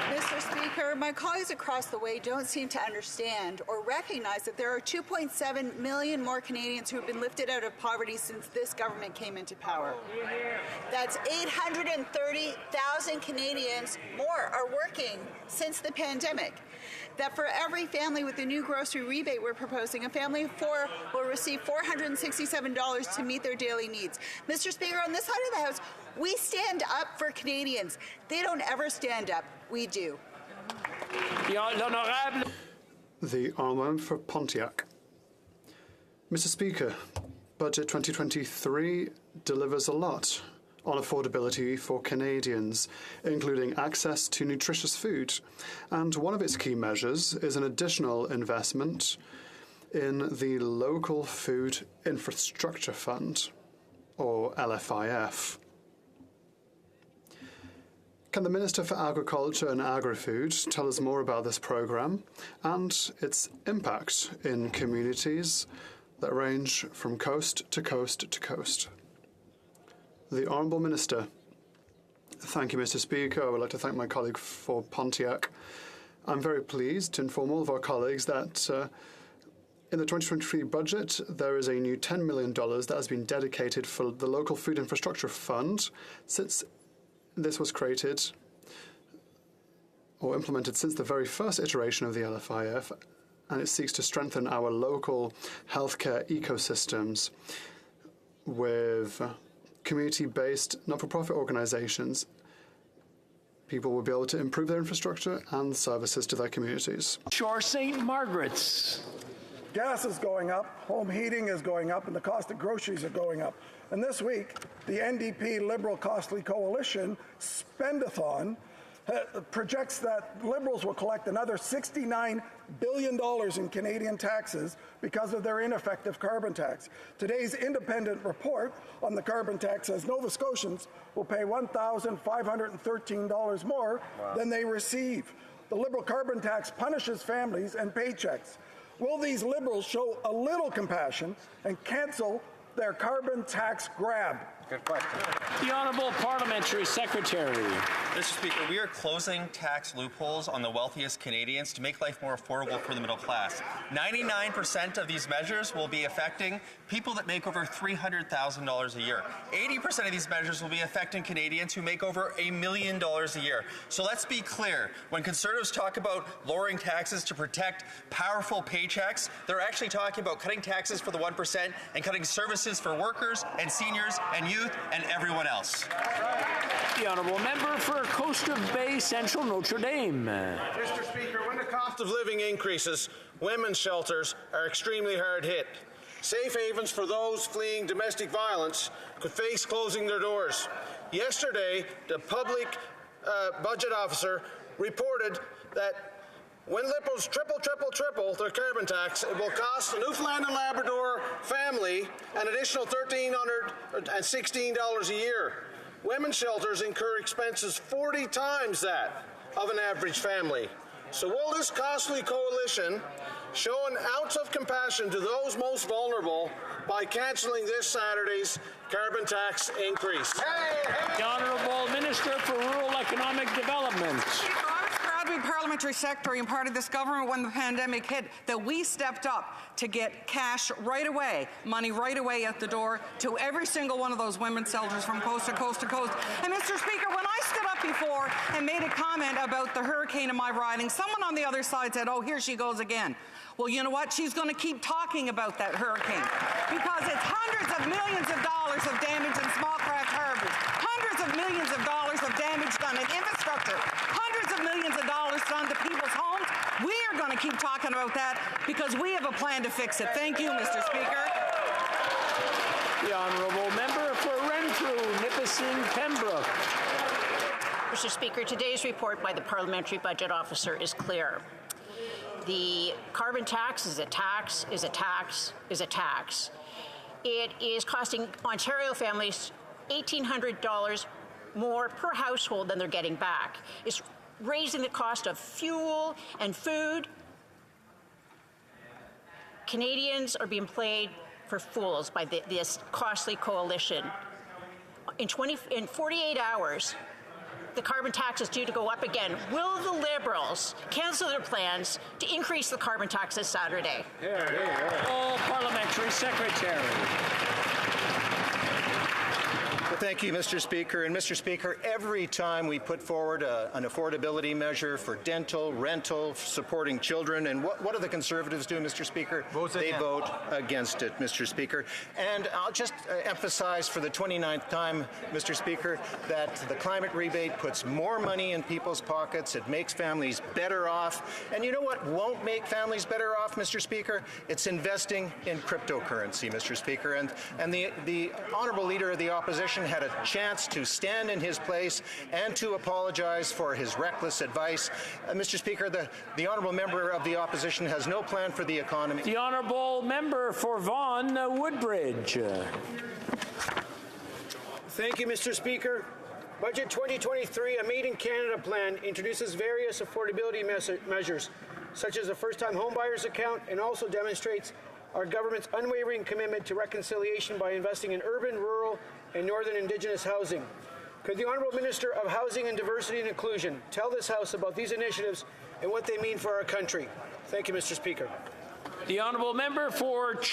Mr. Speaker, my colleagues across the way don't seem to understand or recognize that there are 2.7 million more Canadians who have been lifted out of poverty since this government came into power. That's 830,000 Canadians more are working since the pandemic. That for every family with the new grocery rebate we're proposing, a family of 4 will receive $467 to meet their daily needs. Mr. Speaker, on this side of the House, we stand up for Canadians. They don't ever stand up. We do. The Honourable for Pontiac. Mr. Speaker, Budget 2023 delivers a lot on affordability for Canadians, including access to nutritious food. And one of its key measures is an additional investment in the Local Food Infrastructure Fund. or LFIF. Can the Minister for Agriculture and Agri-Food tell us more about this programme and its impact in communities that range from coast to coast to coast? The Honourable Minister. Thank you, Mr. Speaker. I would like to thank my colleague for Pontiac. I'm very pleased to inform all of our colleagues that in the 2023 budget, there is a new $10 million that has been dedicated for the Local Food Infrastructure Fund since this was created or implemented since the very first iteration of the LFIF, and it seeks to strengthen our local healthcare ecosystems with community-based not-for-profit organisations. People will be able to improve their infrastructure and services to their communities. Shore St. Margaret's. Gas is going up, home heating is going up, and the cost of groceries are going up. And this week, the NDP Liberal Costly Coalition Spendathon projects that Liberals will collect another $69 billion in Canadian taxes because of their ineffective carbon tax. Today's independent report on the carbon tax says Nova Scotians will pay $1,513 more than they receive. The Liberal carbon tax punishes families and paychecks. Will these Liberals show a little compassion and cancel their carbon tax grab? Good question. The Honourable Parliamentary Secretary. Mr. Speaker, we are closing tax loopholes on the wealthiest Canadians to make life more affordable for the middle class. 99% of these measures will be affecting people that make over $300,000 a year. 80% of these measures will be affecting Canadians who make over $1 million a year. So let's be clear. When Conservatives talk about lowering taxes to protect powerful paychecks, they're actually talking about cutting taxes for the 1% and cutting services for workers and seniors and youth and everyone else. The Honourable Member for Coast of Bay Central Notre Dame. Mr. Speaker, when the cost of living increases, women's shelters are extremely hard hit. Safe havens for those fleeing domestic violence could face closing their doors. Yesterday, the public budget officer reported that when Liberals triple their carbon tax, it will cost a Newfoundland and Labrador family an additional $1,316 a year. Women's shelters incur expenses 40 times that of an average family. So will this costly coalition show an ounce of compassion to those most vulnerable by cancelling this Saturday's carbon tax increase? The Honourable Minister for Rural Economic Development. Parliamentary Secretary and part of this government when the pandemic hit that we stepped up to get cash right away, money right away at the door to every single one of those women's shelters from coast to coast to coast. And Mr. Speaker, when I stood up before and made a comment about the hurricane in my riding, someone on the other side said, oh, here she goes again. Well, you know what? She's going to keep talking about that hurricane because it's hundreds of millions of dollars of damage in small craft harbors, hundreds of millions of dollars of damage done in infrastructure, hundreds of millions of dollars done to people's homes. We are going to keep talking about that because we have a plan to fix it. Thank you, Mr. Speaker. The Honourable Member for Renfrew, Nipissing, Pembroke. Mr. Speaker, today's report by the Parliamentary Budget Officer is clear. The carbon tax is a tax, is a tax, is a tax. It is costing Ontario families $1,800 more per household than they're getting back. It's raising the cost of fuel and food. Canadians are being played for fools by this costly coalition. In 48 hours, the carbon tax is due to go up again. Will the Liberals cancel their plans to increase the carbon tax this Saturday? All Parliamentary Secretary. Thank you, Mr. Speaker. And Mr. Speaker, every time we put forward an affordability measure for dental, rental, supporting children, and what do the Conservatives do, Mr. Speaker? They vote against it, Mr. Speaker. And I'll just emphasize for the 29th time, Mr. Speaker, that the climate rebate puts more money in people's pockets. It makes families better off. And you know what won't make families better off, Mr. Speaker? It's investing in cryptocurrency, Mr. Speaker. And the Honourable Leader of the Opposition had a chance to stand in his place and to apologize for his reckless advice. Mr. Speaker, the Honourable Member of the Opposition has no plan for the economy. The Honourable Member for Vaughan Woodbridge. Thank you, Mr. Speaker. Budget 2023, a Made in Canada plan, introduces various affordability measures, such as a first-time homebuyers account, and also demonstrates our government's unwavering commitment to reconciliation by investing in urban, rural, and northern Indigenous housing. Could the Honourable Minister of Housing and Diversity and Inclusion tell this House about these initiatives and what they mean for our country? Thank you, Mr. Speaker. The Honourable Member for the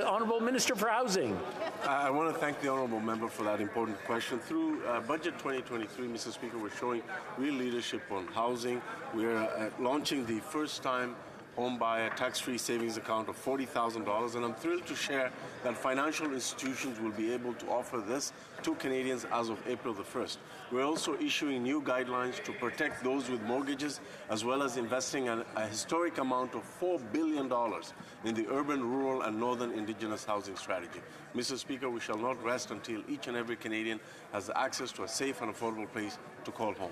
Honourable Minister for Housing. I want to thank the Honourable Member for that important question. Through Budget 2023, Mr. Speaker, we're showing real leadership on housing. We're launching the first-time home buyer tax-free savings account of $40,000, and I'm thrilled to share that financial institutions will be able to offer this to Canadians as of April the 1st. We're also issuing new guidelines to protect those with mortgages, as well as investing a historic amount of $4 billion in the urban, rural, and northern Indigenous housing strategy. Mr. Speaker, we shall not rest until each and every Canadian has access to a safe and affordable place to call home.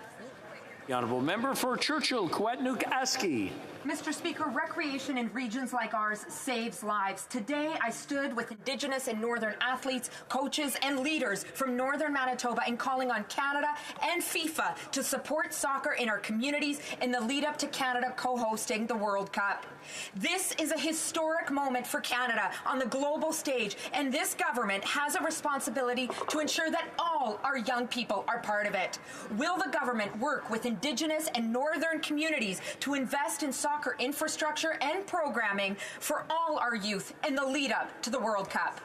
The Honourable Member for Churchill, Kewetnuk-Aski. Mr. Speaker, recreation in regions like ours saves lives. Today, I stood with Indigenous and Northern athletes, coaches, and leaders from Northern Manitoba in calling on Canada and FIFA to support soccer in our communities in the lead up to Canada co-hosting the World Cup. This is a historic moment for Canada on the global stage, and this government has a responsibility to ensure that all our young people are part of it. Will the government work with Indigenous and Northern communities to invest in soccer infrastructure and programming for all our youth in the lead up to the World Cup?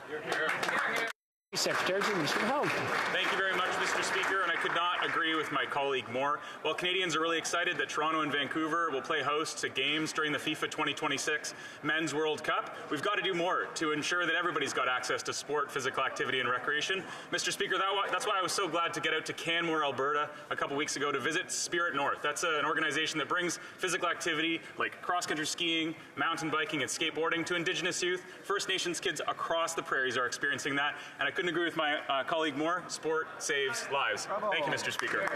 Secretary to the Minister of Health. Thank you very much, Mr. Speaker, and I could not agree with my colleague more. While Canadians are really excited that Toronto and Vancouver will play host to games during the FIFA 2026 Men's World Cup, we've got to do more to ensure that everybody's got access to sport, physical activity, and recreation. Mr. Speaker, that's why I was so glad to get out to Canmore, Alberta a couple weeks ago to visit Spirit North. That's an organization that brings physical activity like cross-country skiing, mountain biking, and skateboarding to Indigenous youth. First Nations kids across the prairies are experiencing that, and I couldn't agree with my colleague more. Sport saves lives. Bravo. Thank you, Mr. Speaker.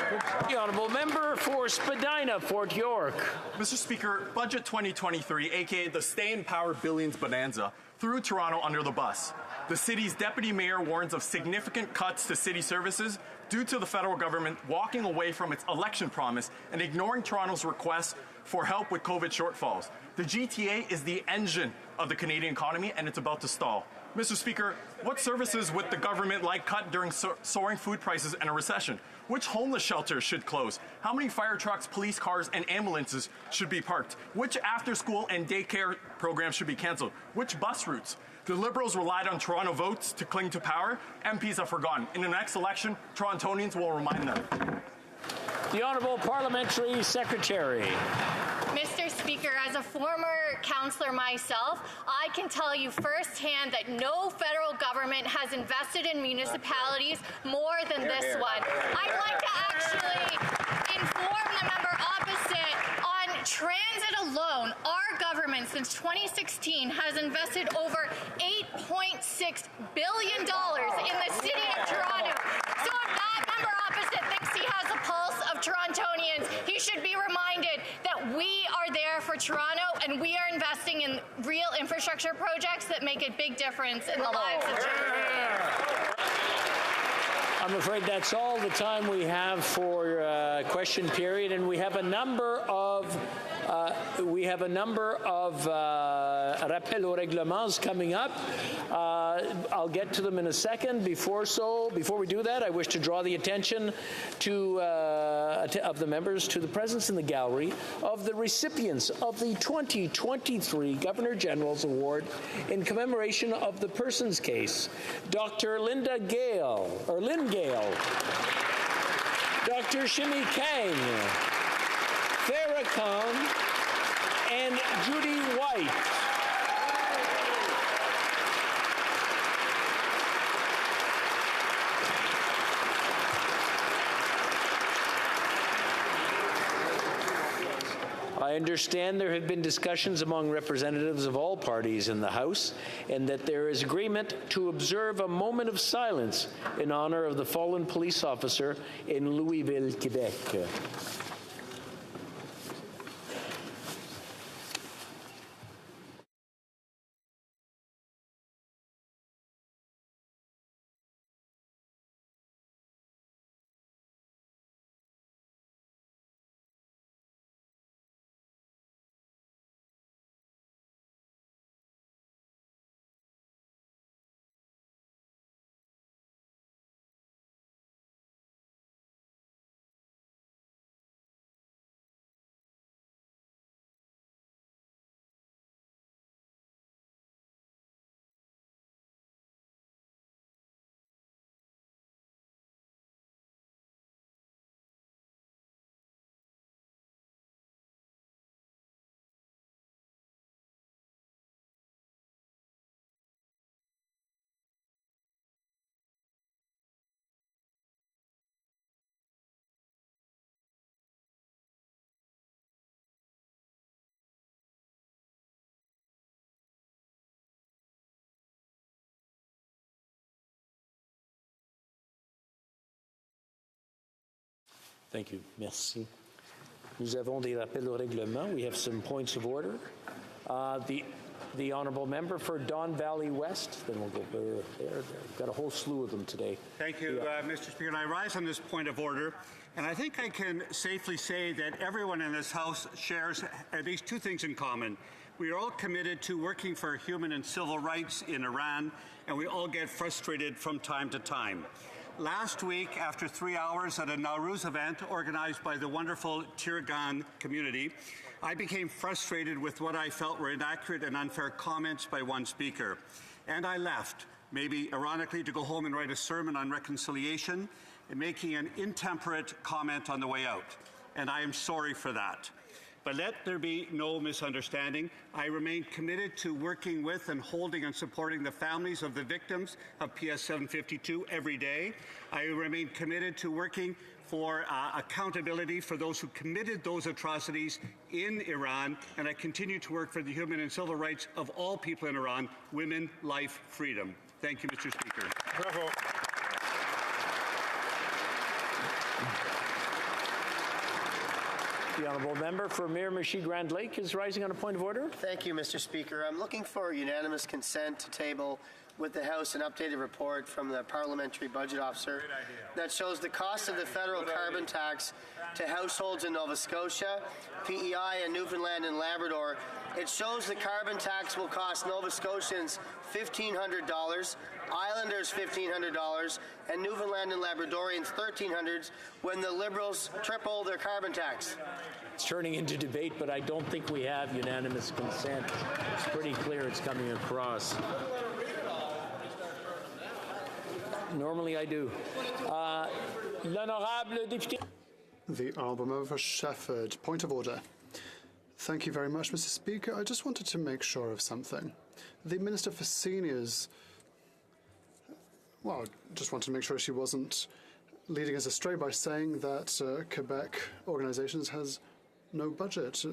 The Honourable Member for Spadina, Fort York. Mr. Speaker, Budget 2023, aka the Stay in Power Billions Bonanza, threw Toronto under the bus. The city's deputy mayor warns of significant cuts to city services due to the federal government walking away from its election promise and ignoring Toronto's requests for help with COVID shortfalls. The GTA is the engine of the Canadian economy, and it's about to stall. Mr. Speaker, what services would the government like cut during soaring food prices and a recession? Which homeless shelters should close? How many fire trucks, police cars, and ambulances should be parked? Which after-school and daycare programs should be canceled? Which bus routes? The Liberals relied on Toronto votes to cling to power. MPs have forgotten. In the next election, Torontonians will remind them. The Honourable Parliamentary Secretary. Mr. Speaker, as a former councillor myself, I can tell you firsthand that no federal government has invested in municipalities more than this one. I'd like to actually inform the member opposite on transit alone. Our government since 2016 has invested over $8.6 billion in the city of Toronto. So if that member opposite thinks he has a pulse of Torontonians, he should be reminded that we are there for Toronto and we are investing in real infrastructure projects that make a big difference in the lives of Torontonians. I'm afraid that's all the time we have for question period, and we have a number of rappel au règlements coming up. I'll get to them in a second. Before we do that, I wish to draw the attention of the members to the presence in the gallery of the recipients of the 2023 Governor General's Award in commemoration of the Persons case. Dr. Lynn Gale, Dr. Shimi Kang, Farah Khan, and Judy White. I understand there have been discussions among representatives of all parties in the House, and that there is agreement to observe a moment of silence in honor of the fallen police officer in Louisville, Quebec. Thank you. Merci. Nous avons des rappels au règlement. We have some points of order. The honourable member for Don Valley West. Then we'll go there. We've got a whole slew of them today. Thank you, Mr. Speaker. And I rise on this point of order. And I think I can safely say that everyone in this House shares at least two things in common. We are all committed to working for human and civil rights in Iran, and we all get frustrated from time to time. Last week, after 3 hours at a Nowruz event organized by the wonderful Tirgan community, I became frustrated with what I felt were inaccurate and unfair comments by one speaker. And I left, maybe ironically, to go home and write a sermon on reconciliation and making an intemperate comment on the way out. And I am sorry for that. But let there be no misunderstanding. I remain committed to working with and holding and supporting the families of the victims of PS 752 every day. I remain committed to working for accountability for those who committed those atrocities in Iran, and I continue to work for the human and civil rights of all people in Iran, women, life, freedom. Thank you, Mr. Speaker. Bravo. The honourable member for Miramichi Grand Lake is rising on a point of order. Thank you, Mr. Speaker. I'm looking for unanimous consent to table with the House an updated report from the Parliamentary Budget Officer that shows the cost of the federal carbon tax to households in Nova Scotia, PEI, and Newfoundland and Labrador. It shows the carbon tax will cost Nova Scotians $1,500, Islanders $1,500, and Newfoundland and Labradorians $1,300 when the Liberals triple their carbon tax. It's turning into debate, but I don't think we have unanimous consent. It's pretty clear it's coming across. Normally I do. L'honorable député. The honourable member for Shefford. Point of order. Thank you very much, Mr. Speaker. I just wanted to make sure of something. The Minister for Seniors, well, just wanted to make sure she wasn't leading us astray by saying that Quebec organizations has no budget.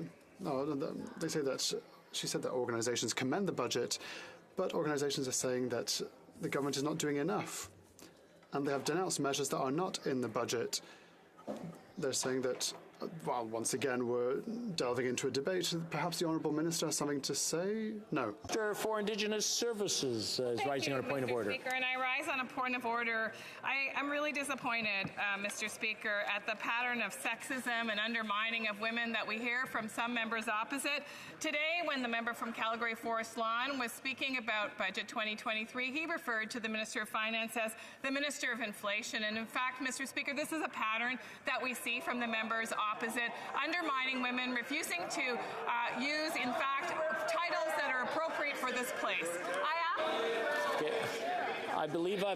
They say that she said that organizations commend the budget, but organizations are saying that the government is not doing enough. And they have denounced measures that are not in the budget. They're saying that, well, once again, we're delving into a debate. Perhaps the Honourable Minister has something to say? No. Minister for Indigenous Services is rising on a point of order. Speaker, and I rise on a point of order. I'm really disappointed, Mr. Speaker, at the pattern of sexism and undermining of women that we hear from some members opposite. Today, when the member from Calgary Forest Lawn was speaking about Budget 2023, he referred to the Minister of Finance as the Minister of Inflation. And in fact, Mr. Speaker, this is a pattern that we see from the members opposite, undermining women, refusing to use, in fact, titles that are appropriate for this place. I believe I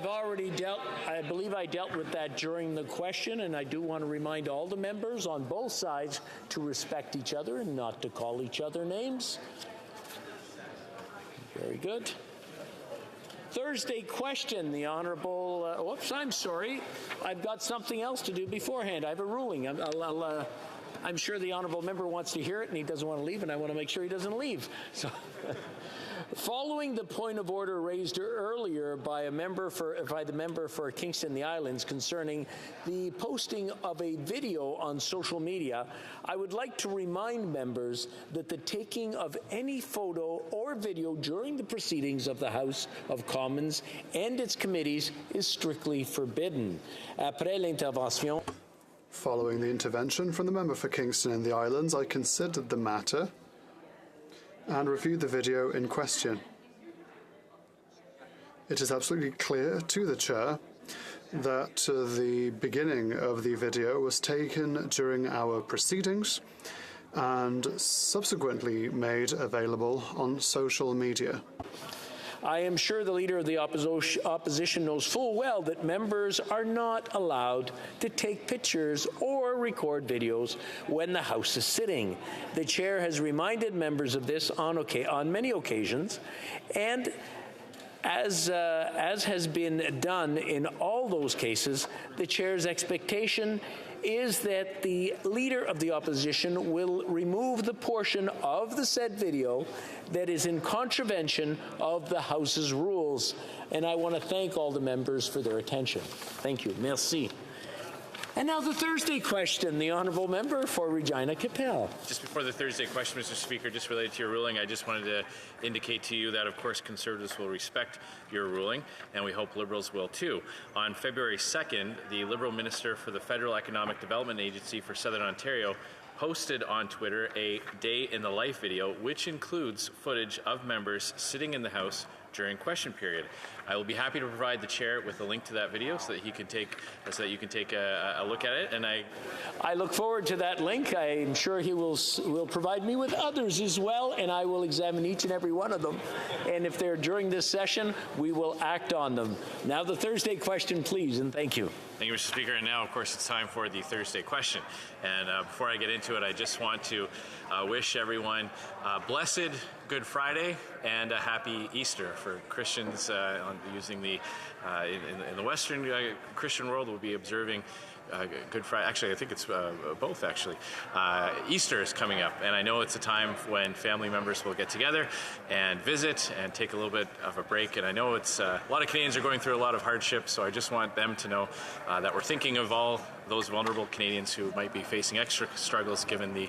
dealt with that during the question, and I do want to remind all the members on both sides to respect each other and not to call each other names. Very good. Thursday question, the Honourable, oops, I'm sorry. I've got something else to do beforehand. I have a ruling. I'm sure the Honourable member wants to hear it and he doesn't want to leave, and I want to make sure he doesn't leave. So, following the point of order raised earlier by the member for Kingston the Islands concerning the posting of a video on social media, I would like to remind members that the taking of any photo or video during the proceedings of the House of Commons and its committees is strictly forbidden. Après l'intervention. Following the intervention from the member for Kingston and the Islands, I considered the matter and reviewed the video in question. It is absolutely clear to the Chair that the beginning of the video was taken during our proceedings and subsequently made available on social media. I am sure the Leader of the Opposition knows full well that members are not allowed to take pictures or record videos when the House is sitting. The Chair has reminded members of this on many occasions, and as has been done in all those cases, the Chair's expectation is that the Leader of the Opposition will remove the portion of the said video that is in contravention of the House's rules. And I want to thank all the members for their attention. Thank you. Merci. And now the Thursday question, the honourable member for Regina Capel. Just before the Thursday question, Mr. Speaker, just related to your ruling, I just wanted to indicate to you that, of course, Conservatives will respect your ruling, and we hope Liberals will too. On February 2nd, the Liberal Minister for the Federal Economic Development Agency for Southern Ontario posted on Twitter a Day in the Life video, which includes footage of members sitting in the House during question period. I will be happy to provide the chair with a link to that video so that you can take a look at it. And I look forward to that link. I'm sure he will provide me with others as well, and I will examine each and every one of them. And if they're during this session, we will act on them. Now the Thursday question, please, and thank you. Thank you, Mr. Speaker. And now, of course, it's time for the Thursday question. And before I get into it, I just want to wish everyone a blessed Good Friday and a happy Easter. For Christians using the in the Western Christian world, we'll be observing Good Friday. Actually, I think it's both, actually. Easter is coming up, and I know it's a time when family members will get together and visit and take a little bit of a break. And I know it's a lot of Canadians are going through a lot of hardship, so I just want them to know that we're thinking of all those vulnerable Canadians who might be facing extra struggles given the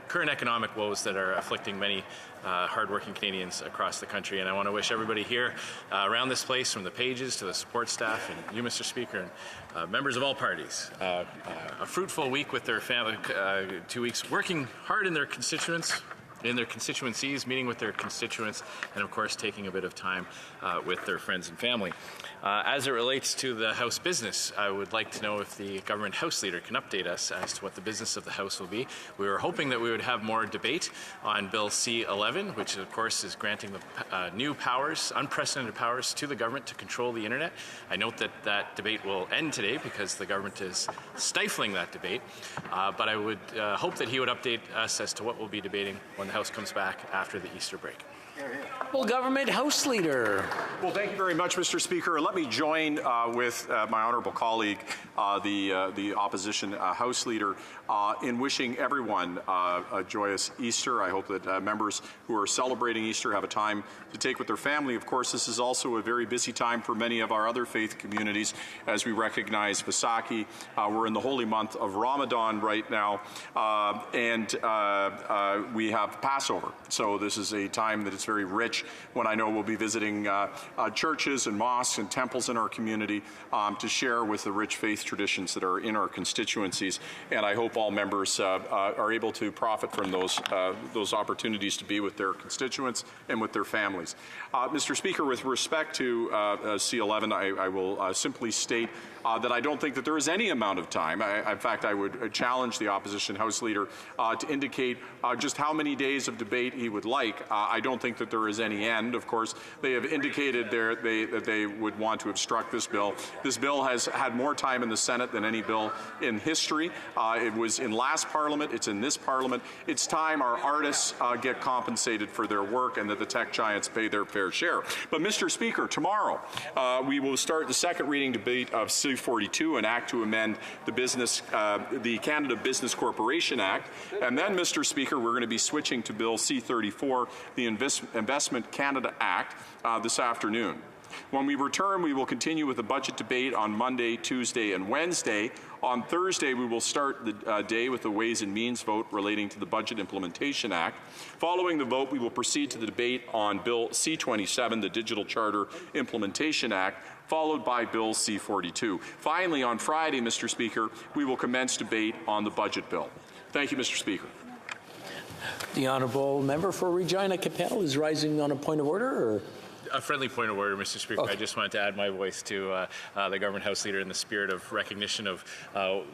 current economic woes that are afflicting many hardworking Canadians across the country. And I want to wish everybody here around this place, from the pages to the support staff and you, Mr. Speaker, and members of all parties, a fruitful week with their family, 2 weeks working hard in their constituents, in their constituencies, meeting with their constituents, and of course taking a bit of time with their friends and family. As it relates to the House business, I would like to know if the government House Leader can update us as to what the business of the House will be. We were hoping that we would have more debate on Bill C-11, which of course is granting the new powers, unprecedented powers to the government to control the internet. I note that that debate will end today because the government is stifling that debate, but I would hope that he would update us as to what we'll be debating when the House comes back after the Easter break. Well, Government House Leader. Well, thank you very much, Mr. Speaker. Let me join with my honourable colleague, the opposition House Leader, in wishing everyone a joyous Easter. I hope that members who are celebrating Easter have a time to take with their family. Of course, this is also a very busy time for many of our other faith communities as we recognize Vaisakhi. We're in the holy month of Ramadan right now, and we have Passover. So this is a time that is very rich when I know we'll be visiting churches and mosques and temples in our community to share with the rich faith traditions that are in our constituencies. And I hope all members are able to profit from those opportunities to be with their constituents and with their families. Mr. Speaker, with respect to C-11, I will simply state that I don't think that there is any amount of time. In fact, I would challenge the opposition House Leader to indicate just how many days of debate he would like. I don't think that there is any end. Of course, they have indicated that they would want to obstruct this bill. This bill has had more time in the Senate than any bill in history. It was in last Parliament. It's in this Parliament. It's time our artists get compensated for their work and that the tech giants pay their fair share. But, Mr. Speaker, tomorrow we will start the second reading debate of C-42, an act to amend the Canada Business Corporation Act. And then, Mr. Speaker, we're going to be switching to Bill C-34, the Investment Canada Act, this afternoon. When we return, we will continue with the budget debate on Monday, Tuesday, and Wednesday. On Thursday, we will start the day with the Ways and Means vote relating to the Budget Implementation Act. Following the vote, we will proceed to the debate on Bill C-27, the Digital Charter Implementation Act, followed by Bill C-42. Finally, on Friday, Mr. Speaker, we will commence debate on the budget bill. Thank you, Mr. Speaker. The honourable member for Regina Capel is rising on a point of order, or? A friendly point of order, Mr. Speaker. Okay. I just wanted to add my voice to the Government House Leader in the spirit of recognition of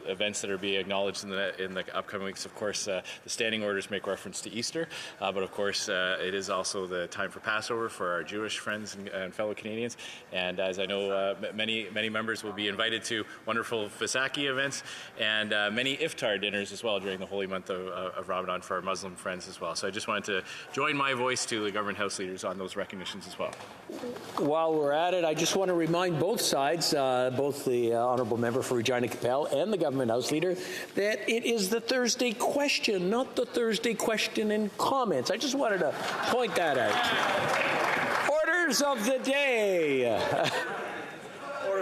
events that are being acknowledged in the upcoming weeks. Of course, the standing orders make reference to Easter, but of course it is also the time for Passover for our Jewish friends and fellow Canadians. And as I know, many members will be invited to wonderful Vaisakhi events and many iftar dinners as well during the holy month of Ramadan for our Muslim friends as well. So I just wanted to join my voice to the Government House Leaders on those recognitions as well. While we're at it, I just want to remind both sides, both the honourable member for Regina Capel and the Government House Leader, that it is the Thursday question, not the Thursday question and comments. I just wanted to point that out. Orders of the day.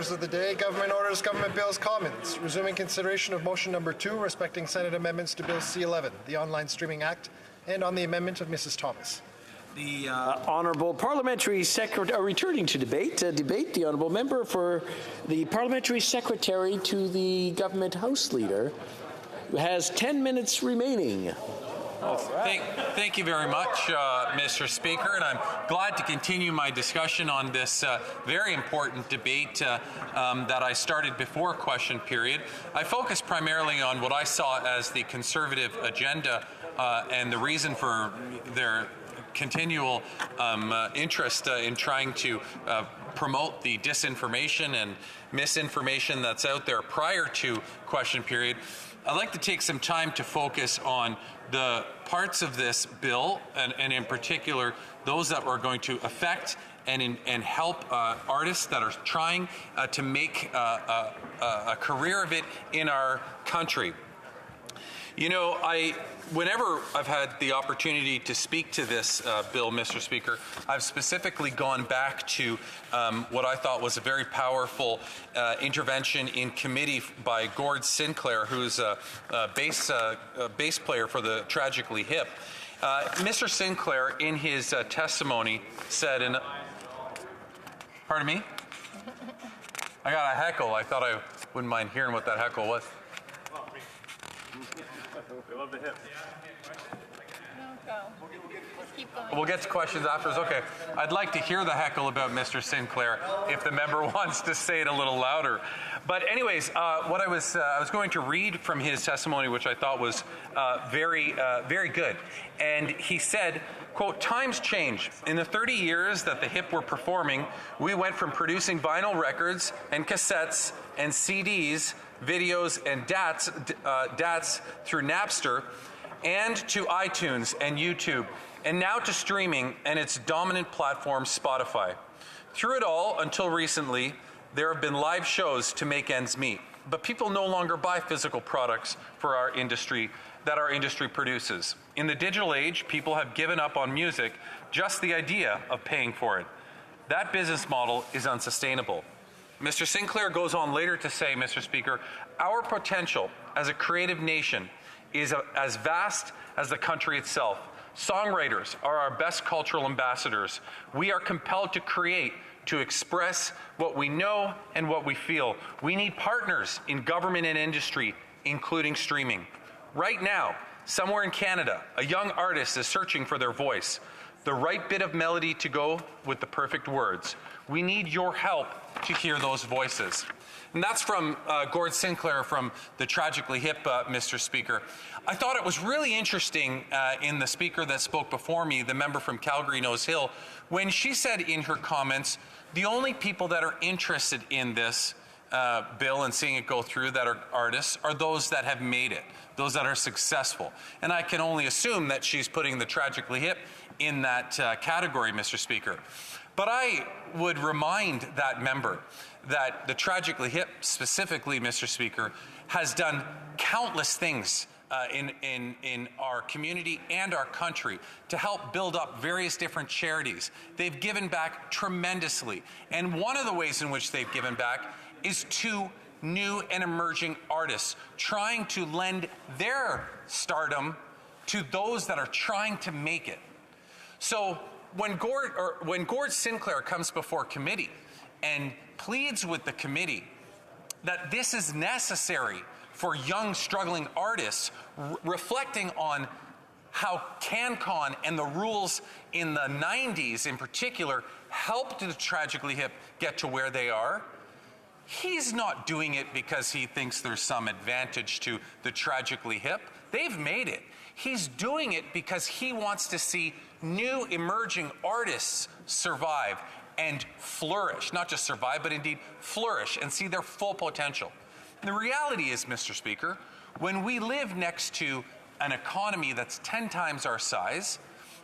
matters of the day, government orders, government bills, commons. Resuming consideration of motion number 2 respecting Senate amendments to Bill C-11, the Online Streaming Act, and on the amendment of Mrs. Thomas. The Honourable Parliamentary Secretary, returning to debate, the Honourable Member for the Parliamentary Secretary to the Government House Leader, who has 10 minutes remaining. Well, thank you very much, Mr. Speaker, and I'm glad to continue my discussion on this very important debate that I started before question period. I focused primarily on what I saw as the Conservative agenda and the reason for their continual interest in trying to promote the disinformation and misinformation that's out there prior to question period. I'd like to take some time to focus on the parts of this bill, and in particular, those that are going to affect and help artists that are trying to make a career of it in our country. You know, whenever I've had the opportunity to speak to this bill, Mr. Speaker, I've specifically gone back to what I thought was a very powerful intervention in committee by Gord Sinclair, who's a bass player for the Tragically Hip. Mr. Sinclair, in his testimony, said, pardon me? I got a heckle. I thought I wouldn't mind hearing what that heckle was. We love the hip. We'll get to questions afterwards. Okay. I'd like to hear the heckle about Mr. Sinclair if the member wants to say it a little louder. But anyways, what I was going to read from his testimony, which I thought was very good. And he said, quote, "Times change. In the 30 years that the Hip were performing, we went from producing vinyl records and cassettes and CDs, videos and DATs through Napster, and to iTunes and YouTube, and now to streaming and its dominant platform, Spotify. Through it all, until recently, there have been live shows to make ends meet. But people no longer buy physical products for our industry that our industry produces. In the digital age, people have given up on music, just the idea of paying for it. That business model is unsustainable." Mr. Sinclair goes on later to say, Mr. Speaker, "Our potential as a creative nation is as vast as the country itself. Songwriters are our best cultural ambassadors. We are compelled to create, to express what we know and what we feel. We need partners in government and industry, including streaming. Right now, somewhere in Canada, a young artist is searching for their voice, the right bit of melody to go with the perfect words. We need your help to hear those voices." And that's from Gord Sinclair from the Tragically Hip, Mr. Speaker. I thought it was really interesting in the speaker that spoke before me, the member from Calgary Nose Hill, when she said in her comments, the only people that are interested in this bill and seeing it go through that are artists are those that have made it, those that are successful. And I can only assume that she's putting the Tragically Hip in that category, Mr. Speaker. But I would remind that member that the Tragically Hip, specifically, Mr. Speaker, has done countless things in our community and our country to help build up various different charities. They've given back tremendously. And one of the ways in which they've given back is to new and emerging artists, trying to lend their stardom to those that are trying to make it. So when Gord Sinclair comes before committee and pleads with the committee that this is necessary for young struggling artists, reflecting on how CanCon and the rules in the 90s in particular helped the Tragically Hip get to where they are, he's not doing it because he thinks there's some advantage to the Tragically Hip. They've made it. He's doing it because he wants to see new emerging artists survive and flourish. Not just survive, but indeed flourish and see their full potential. And the reality is, Mr. Speaker, when we live next to an economy that's 10 times our size,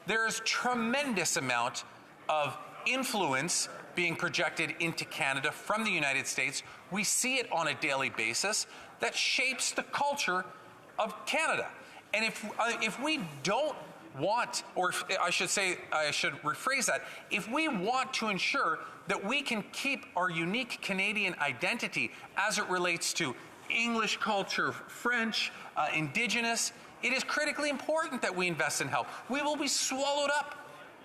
there's tremendous amount of influence being projected into Canada from the United States. We see it on a daily basis that shapes the culture of Canada. And if we don't want, or I should rephrase that, if we want to ensure that we can keep our unique Canadian identity as it relates to English culture, French, Indigenous, it is critically important that we invest in health. We will be swallowed up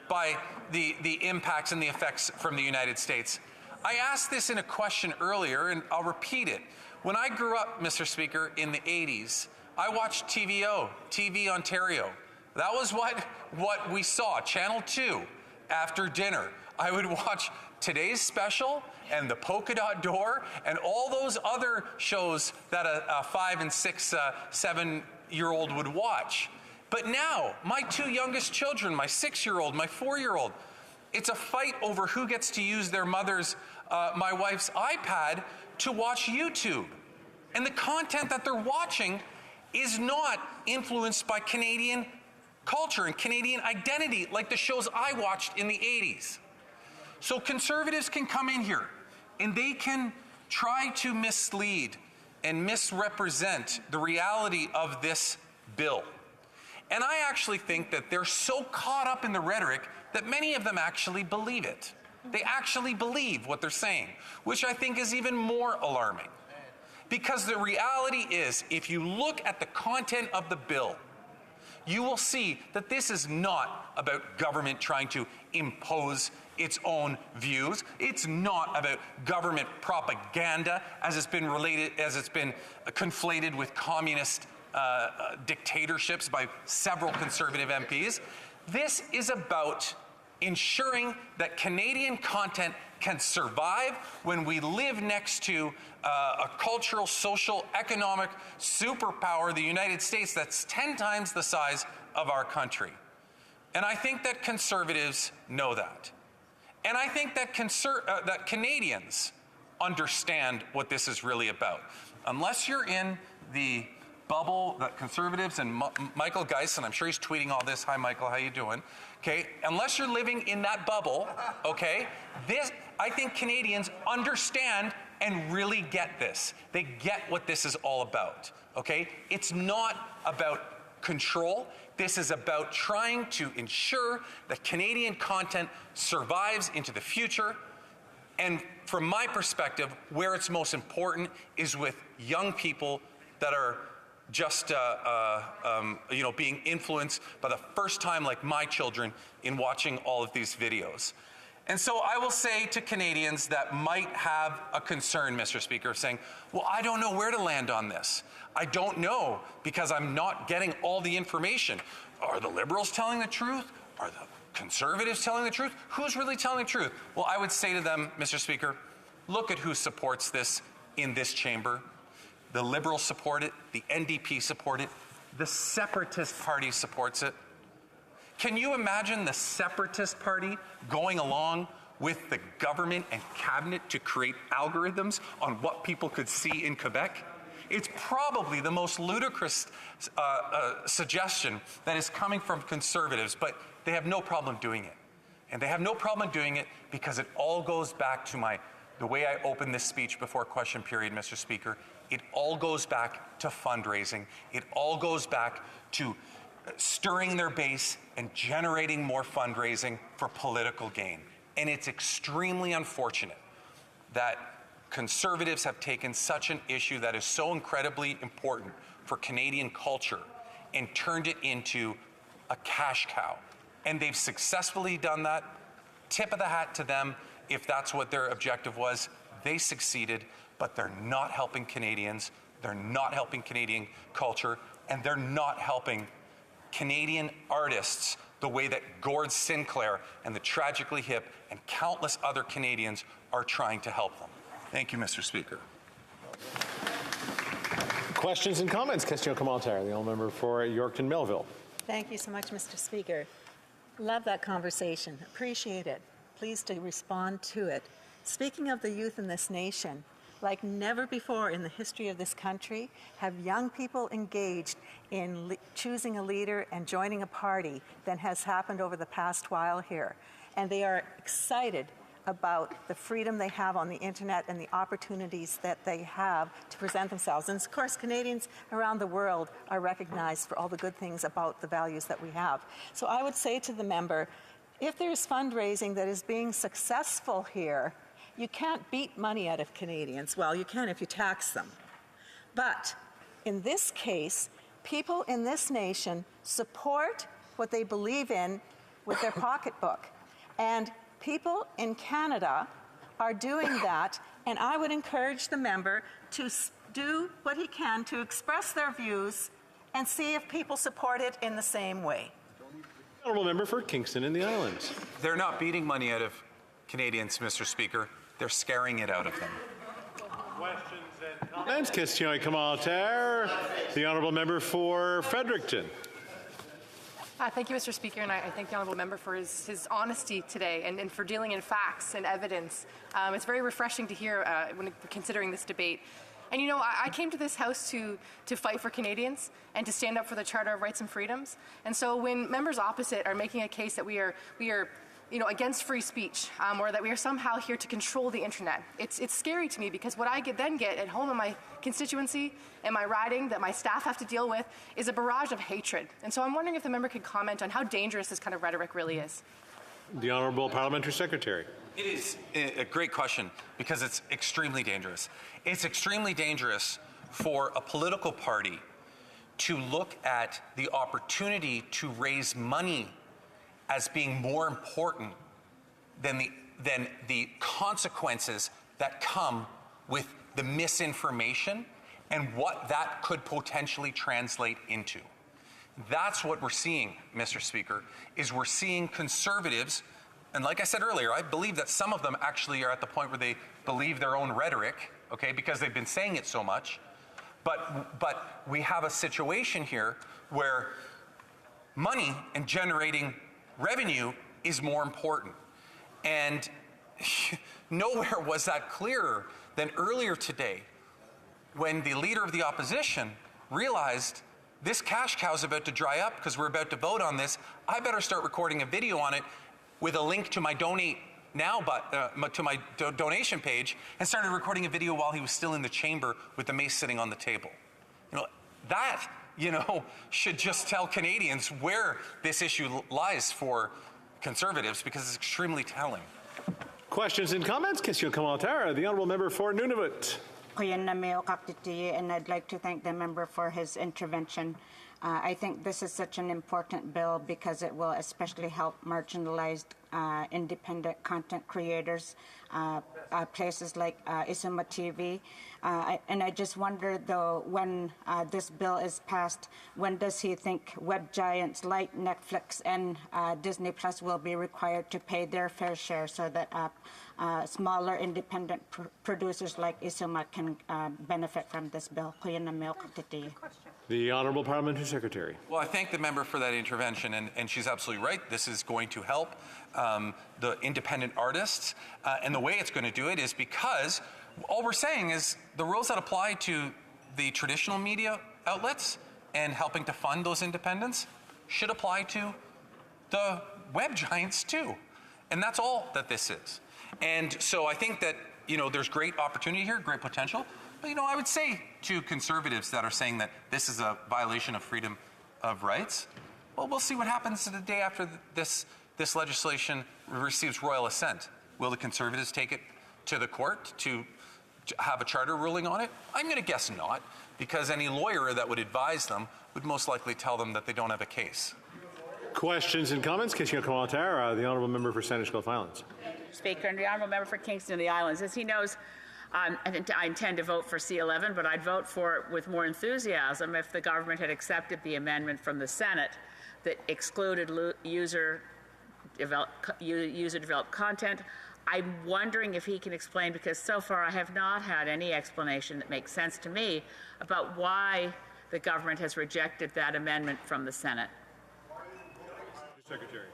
by the impacts and the effects from the United States. I asked this in a question earlier, and I'll repeat it. When I grew up, Mr. Speaker, in the 80s, I watched TVO, TV Ontario. That was what we saw, Channel 2, after dinner. I would watch Today's Special and The Polka Dot Door and all those other shows that a 5 and 6, 7-year-old would watch. But now, my two youngest children, my 6-year-old, my 4-year-old, it's a fight over who gets to use their mother's, my wife's iPad to watch YouTube. And the content that they're watching is not influenced by Canadian culture and Canadian identity like the shows I watched in the 80s. So Conservatives can come in here and they can try to mislead and misrepresent the reality of this bill. And I actually think that they're so caught up in the rhetoric that many of them actually believe it. They actually believe what they're saying, which I think is even more alarming. Because the reality is, if you look at the content of the bill, you will see that this is not about government trying to impose its own views. It's not about government propaganda as it's been conflated with communist dictatorships by several Conservative MPs. This is about ensuring that Canadian content can survive when we live next to a cultural, social, economic superpower, the United States, that's 10 times the size of our country. And I think that Conservatives know that. And I think that, that Canadians understand what this is really about. Unless you're in the bubble that Conservatives and Michael Geisen, I'm sure he's tweeting all this. Hi, Michael, how you doing? Okay, unless you're living in that bubble, okay, I think Canadians understand and really get this. They get what this is all about, okay? It's not about control. This is about trying to ensure that Canadian content survives into the future. And from my perspective, where it's most important is with young people that are just being influenced by the first time, like my children, in watching all of these videos. And so I will say to Canadians that might have a concern, Mr. Speaker, saying, well, I don't know where to land on this. I don't know because I'm not getting all the information. Are the Liberals telling the truth? Are the Conservatives telling the truth? Who's really telling the truth? Well, I would say to them, Mr. Speaker, look at who supports this in this chamber. The Liberals support it. The NDP support it. The Separatist Party supports it. Can you imagine the Separatist Party going along with the government and cabinet to create algorithms on what people could see in Quebec? It's probably the most ludicrous suggestion that is coming from Conservatives, but they have no problem doing it. And they have no problem doing it because it all goes back to the way I opened this speech before question period, Mr. Speaker. It all goes back to fundraising. It all goes back to stirring their base and generating more fundraising for political gain. And it's extremely unfortunate that Conservatives have taken such an issue that is so incredibly important for Canadian culture and turned it into a cash cow. And they've successfully done that. Tip of the hat to them if that's what their objective was. They succeeded, but they're not helping Canadians. They're not helping Canadian culture, and they're not helping Canadian artists the way that Gord Sinclair and the Tragically Hip and countless other Canadians are trying to help them. Thank you, Mr. Speaker. Questions and comments. Question commentaire. The honourable member for Yorkton Melville. Thank you so much, Mr. Speaker. Love that conversation. Appreciate it. Pleased to respond to it. Speaking of the youth in this nation, like never before in the history of this country, have young people engaged in choosing a leader and joining a party than has happened over the past while here. And they are excited about the freedom they have on the internet and the opportunities that they have to present themselves. And of course, Canadians around the world are recognized for all the good things about the values that we have. So I would say to the member, if there's fundraising that is being successful here, you can't beat money out of Canadians. Well, you can if you tax them. But in this case, people in this nation support what they believe in with their pocketbook. And people in Canada are doing that, and I would encourage the member to do what he can to express their views and see if people support it in the same way. Honourable member for Kingston and the Islands. They're not beating money out of Canadians, Mr. Speaker. They're scaring it out of them. Questions and comments? Question commentaire. The honourable member for Fredericton. Thank you, Mr. Speaker, and I thank the honourable member for his honesty today and for dealing in facts and evidence. It's very refreshing to hear when considering this debate. And you know, I came to this House to fight for Canadians and to stand up for the Charter of Rights and Freedoms. And so when members opposite are making a case that we are against free speech, or that we are somehow here to control the internet, it's scary to me, because what I then get at home in my constituency and my riding that my staff have to deal with is a barrage of hatred. And so I'm wondering if the member could comment on how dangerous this kind of rhetoric really is. The Honourable Parliamentary Secretary. It is a great question, because it's extremely dangerous. It's extremely dangerous for a political party to look at the opportunity to raise money as being more important than the consequences that come with the misinformation and what that could potentially translate into. That's what we're seeing, Mr. Speaker, is we're seeing conservatives, and like I said earlier, I believe that some of them actually are at the point where they believe their own rhetoric, okay, because they've been saying it so much. But we have a situation here where money and generating revenue is more important. And nowhere was that clearer than earlier today, when the leader of the opposition realized this cash cow is about to dry up because we're about to vote on this. I better start recording a video on it with a link to my donate now, to my donation page, and started recording a video while he was still in the chamber with the mace sitting on the table. You know, that, should just tell Canadians where this issue lies for conservatives, because it's extremely telling. Questions and comments? Question commentaire. The honourable member for Nunavut. And I'd like to thank the member for his intervention. I think this is such an important bill because it will especially help marginalized independent content creators, places like Isuma TV. And I just wonder, though, when this bill is passed, when does he think web giants like Netflix and Disney Plus will be required to pay their fair share so that smaller independent producers like Isuma can benefit from this bill? The Honourable Parliamentary Secretary. Well, I thank the member for that intervention, and she's absolutely right. This is going to help the independent artists, and the way it's going to do it is because all we're saying is the rules that apply to the traditional media outlets and helping to fund those independents should apply to the web giants too. And that's all that this is. And so I think that, there's great opportunity here, great potential. But, I would say to conservatives that are saying that this is a violation of freedom of rights, well, we'll see what happens the day after this legislation receives royal assent. Will the conservatives take it to the court to have a charter ruling on it? I'm going to guess not, because any lawyer that would advise them would most likely tell them that they don't have a case. Questions and comments? Question commentaire. The honourable member for Sandwich Gulf Islands. Speaker, and the honourable member for Kingston and the Islands. As he knows, I intend to vote for C11, but I'd vote for it with more enthusiasm if the government had accepted the amendment from the Senate that excluded user-developed content. I'm wondering if he can explain, because so far I have not had any explanation that makes sense to me about why the government has rejected that amendment from the Senate. Secretary.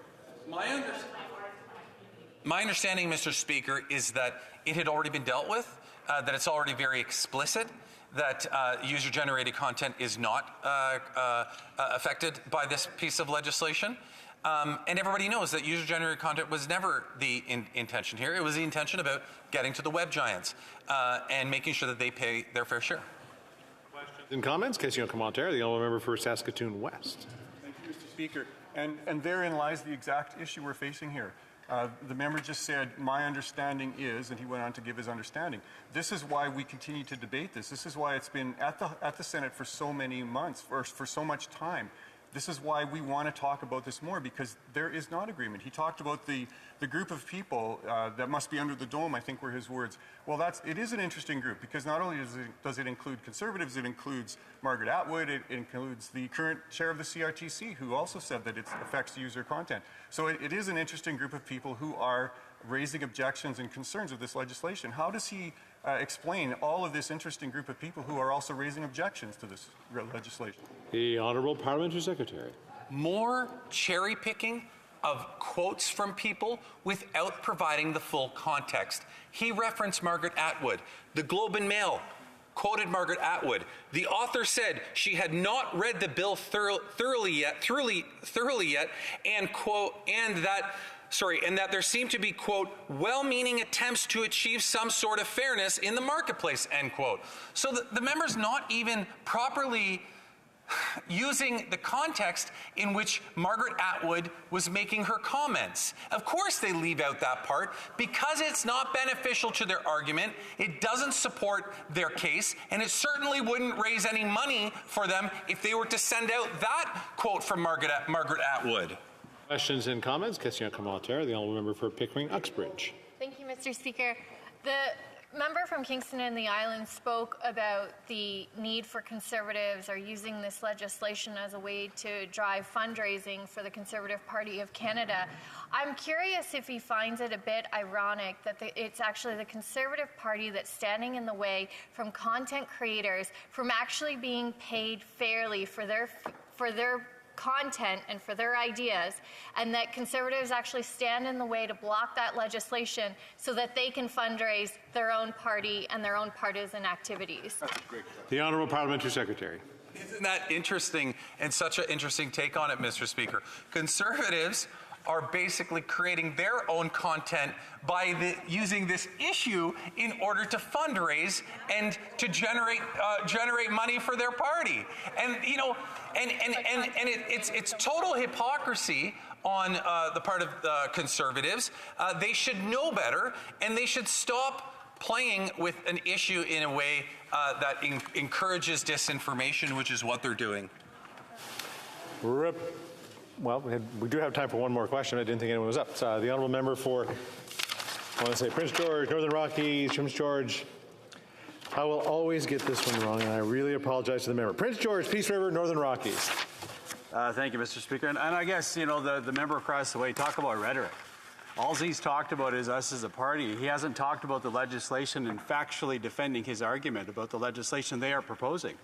My understanding, Mr. Speaker, is that it had already been dealt with that it's already very explicit that user-generated content is not affected by this piece of legislation. And everybody knows that user-generated content was never the intention here. It was the intention about getting to the web giants and making sure that they pay their fair share. Questions and comments? Question commentaire. The honourable member for Saskatoon West. Thank you, Mr. Speaker. And therein lies the exact issue we're facing here. The member just said, my understanding is, and he went on to give his understanding. This is why we continue to debate this. This is why it's been at the Senate for so many months, for so much time. This is why we want to talk about this more, because there is not agreement. He talked about the group of people that must be under the dome, I think were his words. Well, it is an interesting group, because not only does it include Conservatives, it includes Margaret Atwood, it includes the current chair of the CRTC, who also said that it affects user content. So it is an interesting group of people who are raising objections and concerns of this legislation. How does he explain all of this interesting group of people who are also raising objections to this legislation? The Honourable Parliamentary Secretary. More cherry picking of quotes from people without providing the full context. He referenced Margaret Atwood. The Globe and Mail quoted Margaret Atwood. The author said she had not read the bill thoroughly yet, and quote, and that there seemed to be, quote, well-meaning attempts to achieve some sort of fairness in the marketplace, end quote. So the member's not even properly using the context in which Margaret Atwood was making her comments. Of course they leave out that part because it's not beneficial to their argument, it doesn't support their case, and it certainly wouldn't raise any money for them if they were to send out that quote from Margaret Atwood. Questions and comments? Question commentaire. The honourable member for Pickering Uxbridge. Thank you, Mr. Speaker. The member from Kingston and the Islands spoke about the need for Conservatives are using this legislation as a way to drive fundraising for the Conservative Party of Canada. I'm curious if he finds it a bit ironic that it's actually the Conservative Party that's standing in the way from content creators from actually being paid fairly for their content and for their ideas, and that Conservatives actually stand in the way to block that legislation so that they can fundraise their own party and their own partisan activities. The Honourable Parliamentary Secretary. Isn't that interesting and such an interesting take on it, Mr. Speaker? Conservatives are basically creating their own content by using this issue in order to fundraise and to generate money for their party. And you know, it's total hypocrisy on the part of Conservatives. They should know better, and they should stop playing with an issue in a way that encourages disinformation, which is what they're doing. Well, we do have time for one more question. I didn't think anyone was up. The honourable member for, I want to say Prince George, Northern Rockies, Prince George. I will always get this one wrong, and I really apologize to the member. Prince George, Peace River, Northern Rockies. Thank you, Mr. Speaker. And I guess, you know, the member across the way, talk about rhetoric. All he's talked about is us as a party. He hasn't talked about the legislation and factually defending his argument about the legislation they are proposing.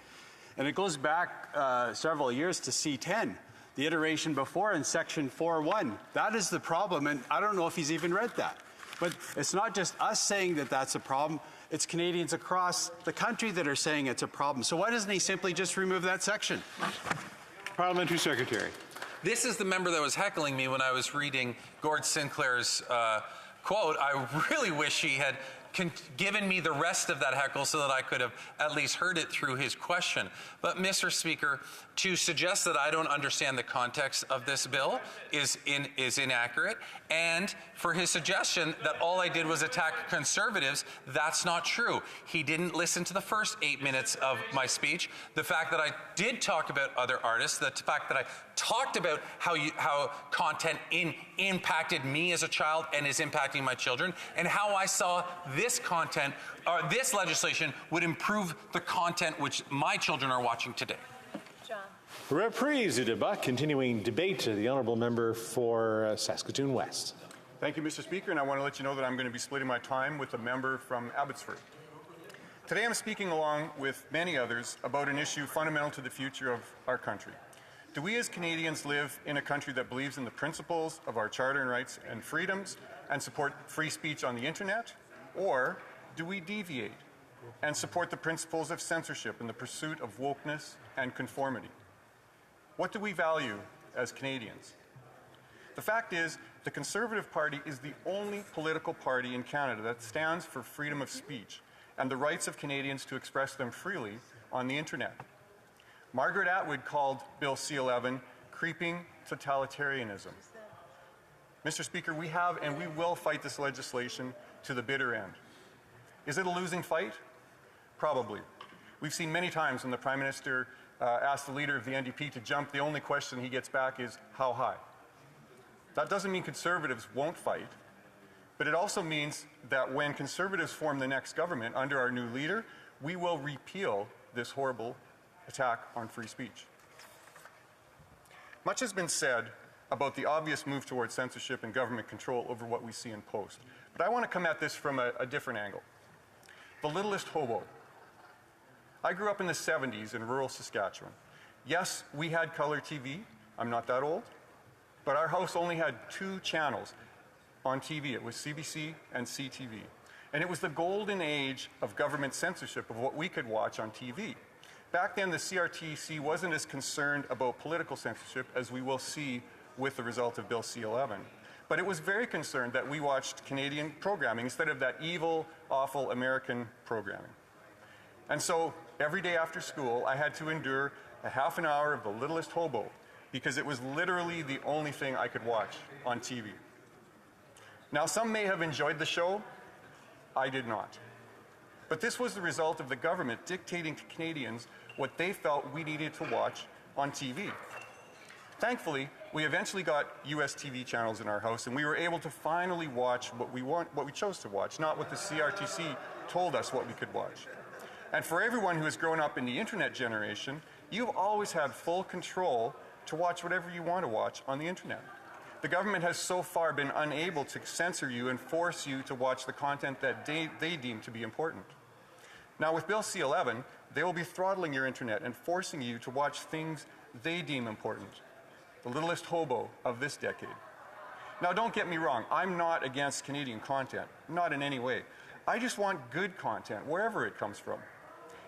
And it goes back several years to C10. The iteration before in Section 4.1. That is the problem, and I don't know if he's even read that. But it's not just us saying that that's a problem, it's Canadians across the country that are saying it's a problem. So why doesn't he simply just remove that section? Parliamentary Secretary. This is the member that was heckling me when I was reading Gord Sinclair's quote. I really wish he had given me the rest of that heckle so that I could have at least heard it through his question. But, Mr. Speaker, to suggest that I don't understand the context of this bill is inaccurate. And for his suggestion that all I did was attack Conservatives, that's not true. He didn't listen to the first 8 minutes of my speech. The fact that I did talk about other artists, the fact that I talked about how content impacted me as a child and is impacting my children, and how I saw this content, or this legislation, would improve the content which my children are watching today. Reprise du débat, continuing debate. The honourable member for Saskatoon West. Thank you, Mr. Speaker, and I want to let you know that I'm going to be splitting my time with a member from Abbotsford. Today I'm speaking along with many others about an issue fundamental to the future of our country. Do we as Canadians live in a country that believes in the principles of our Charter and rights and freedoms and support free speech on the internet? Or do we deviate and support the principles of censorship in the pursuit of wokeness and conformity. What do we value as Canadians? The fact is, the Conservative Party is the only political party in Canada that stands for freedom of speech and the rights of Canadians to express them freely on the internet. Margaret Atwood called Bill C-11 creeping totalitarianism. Mr. Speaker, we have and we will fight this legislation to the bitter end. Is it a losing fight? Probably. We've seen many times when the Prime Minister asks the leader of the NDP to jump, the only question he gets back is, how high? That doesn't mean Conservatives won't fight, but it also means that when Conservatives form the next government under our new leader, we will repeal this horrible attack on free speech. Much has been said about the obvious move towards censorship and government control over what we see in post, but I want to come at this from a different angle. The littlest hobo. I grew up in the 70s in rural Saskatchewan. Yes, we had color TV. I'm not that old. But our house only had 2 channels on TV. It was CBC and CTV. And it was the golden age of government censorship of what we could watch on TV. Back then, the CRTC wasn't as concerned about political censorship as we will see with the result of Bill C-11. But it was very concerned that we watched Canadian programming instead of that evil, awful American programming. And so every day after school, I had to endure a half an hour of The Littlest Hobo because it was literally the only thing I could watch on TV. Now, some may have enjoyed the show. I did not. But this was the result of the government dictating to Canadians what they felt we needed to watch on TV. Thankfully, we eventually got US TV channels in our house, and we were able to finally watch what we chose to watch, not what the CRTC told us what we could watch. And for everyone who has grown up in the internet generation, you've always had full control to watch whatever you want to watch on the internet. The government has so far been unable to censor you and force you to watch the content that they deem to be important. Now with Bill C-11, they will be throttling your internet and forcing you to watch things they deem important. The littlest hobo of this decade. Now don't get me wrong, I'm not against Canadian content, not in any way. I just want good content, wherever it comes from.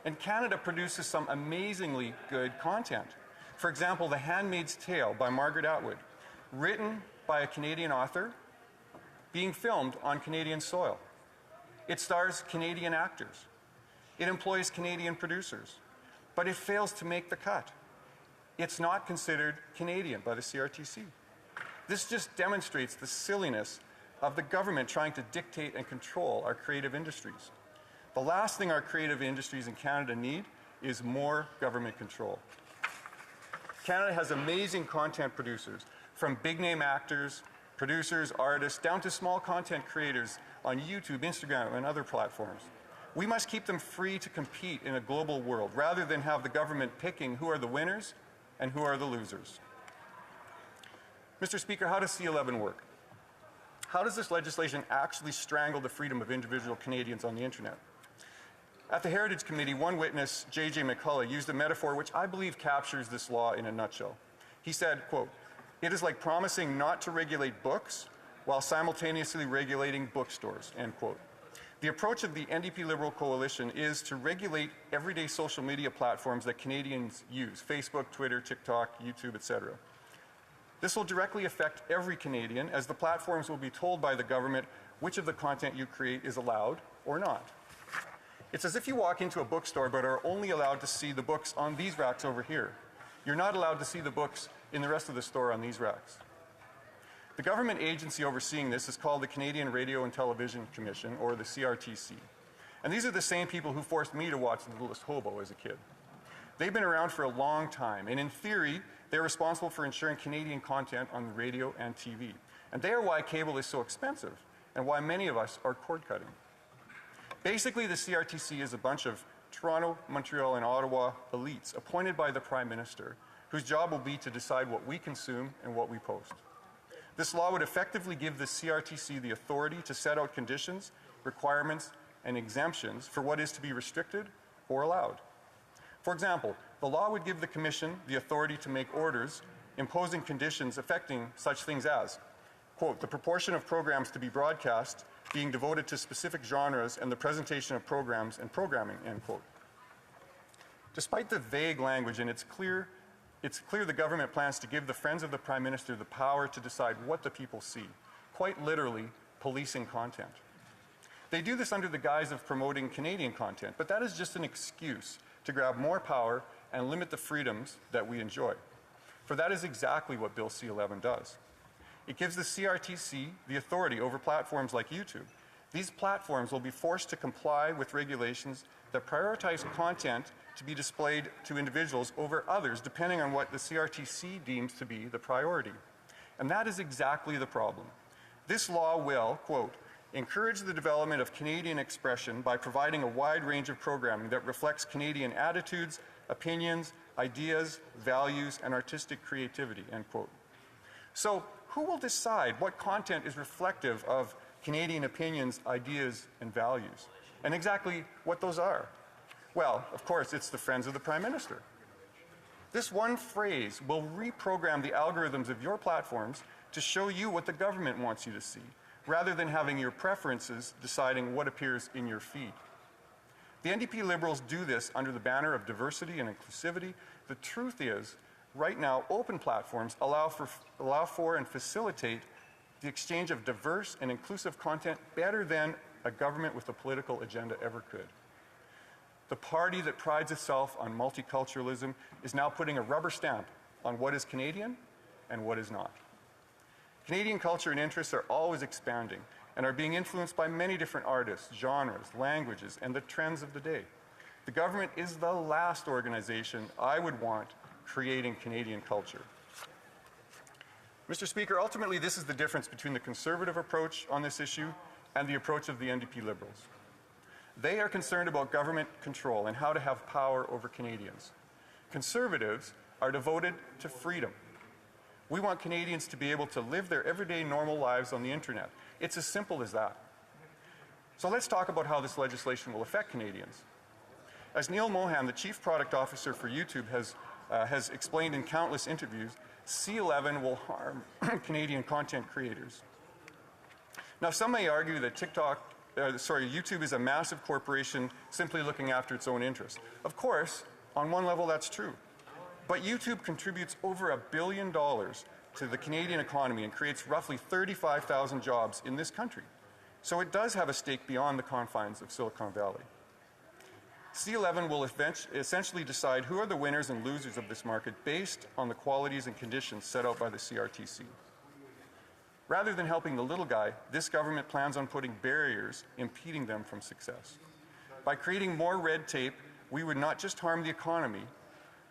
And Canada produces some amazingly good content. For example, The Handmaid's Tale by Margaret Atwood, written by a Canadian author, being filmed on Canadian soil. It stars Canadian actors. It employs Canadian producers. But it fails to make the cut. It's not considered Canadian by the CRTC. This just demonstrates the silliness of the government trying to dictate and control our creative industries. The last thing our creative industries in Canada need is more government control. Canada has amazing content producers, from big-name actors, producers, artists, down to small content creators on YouTube, Instagram, and other platforms. We must keep them free to compete in a global world, rather than have the government picking who are the winners and who are the losers. Mr. Speaker, how does C-11 work? How does this legislation actually strangle the freedom of individual Canadians on the internet? At the Heritage Committee, one witness, J.J. McCullough, used a metaphor which I believe captures this law in a nutshell. He said, quote, "It is like promising not to regulate books while simultaneously regulating bookstores," end quote. The approach of the NDP Liberal Coalition is to regulate everyday social media platforms that Canadians use, Facebook, Twitter, TikTok, YouTube, etc. This will directly affect every Canadian, as the platforms will be told by the government which of the content you create is allowed or not. It's as if you walk into a bookstore but are only allowed to see the books on these racks over here. You're not allowed to see the books in the rest of the store on these racks. The government agency overseeing this is called the Canadian Radio and Television Commission, or the CRTC. And these are the same people who forced me to watch The Littlest Hobo as a kid. They've been around for a long time, and in theory, they're responsible for ensuring Canadian content on the radio and TV. And they are why cable is so expensive, and why many of us are cord-cutting. Basically, the CRTC is a bunch of Toronto, Montreal, and Ottawa elites appointed by the Prime Minister, whose job will be to decide what we consume and what we post. This law would effectively give the CRTC the authority to set out conditions, requirements, and exemptions for what is to be restricted or allowed. For example, the law would give the Commission the authority to make orders imposing conditions affecting such things as, quote, "the proportion of programs to be broadcast being devoted to specific genres and the presentation of programs and programming, end quote. Despite the vague language, and it's clear the government plans to give the Friends of the Prime Minister the power to decide what the people see, quite literally policing content. They do this under the guise of promoting Canadian content, but that is just an excuse to grab more power and limit the freedoms that we enjoy. For that is exactly what Bill C-11 does. It gives the CRTC the authority over platforms like YouTube. These platforms will be forced to comply with regulations that prioritize content to be displayed to individuals over others, depending on what the CRTC deems to be the priority. And that is exactly the problem. This law will, quote, encourage the development of Canadian expression by providing a wide range of programming that reflects Canadian attitudes, opinions, ideas, values, and artistic creativity, end quote. So who will decide what content is reflective of Canadian opinions, ideas, and values, and exactly what those are? Well, of course, it's the Friends of the Prime Minister. This one phrase will reprogram the algorithms of your platforms to show you what the government wants you to see, rather than having your preferences deciding what appears in your feed. The NDP Liberals do this under the banner of diversity and inclusivity. The truth is, right now, open platforms allow for and facilitate the exchange of diverse and inclusive content better than a government with a political agenda ever could. The party that prides itself on multiculturalism is now putting a rubber stamp on what is Canadian and what is not. Canadian culture and interests are always expanding and are being influenced by many different artists, genres, languages, and the trends of the day. The government is the last organization I would want creating Canadian culture. Mr. Speaker, ultimately this is the difference between the Conservative approach on this issue and the approach of the NDP Liberals. They are concerned about government control and how to have power over Canadians. Conservatives are devoted to freedom. We want Canadians to be able to live their everyday normal lives on the internet. It's as simple as that. So let's talk about how this legislation will affect Canadians. As Neil Mohan, the Chief Product Officer for YouTube, has explained in countless interviews, C-11 will harm Canadian content creators. Now, some may argue that YouTube is a massive corporation simply looking after its own interests. Of course, on one level that's true. But YouTube contributes over $1 billion to the Canadian economy and creates roughly 35,000 jobs in this country. So it does have a stake beyond the confines of Silicon Valley. C-11 will essentially decide who are the winners and losers of this market based on the qualities and conditions set out by the CRTC. Rather than helping the little guy, this government plans on putting barriers impeding them from success. By creating more red tape, we would not just harm the economy,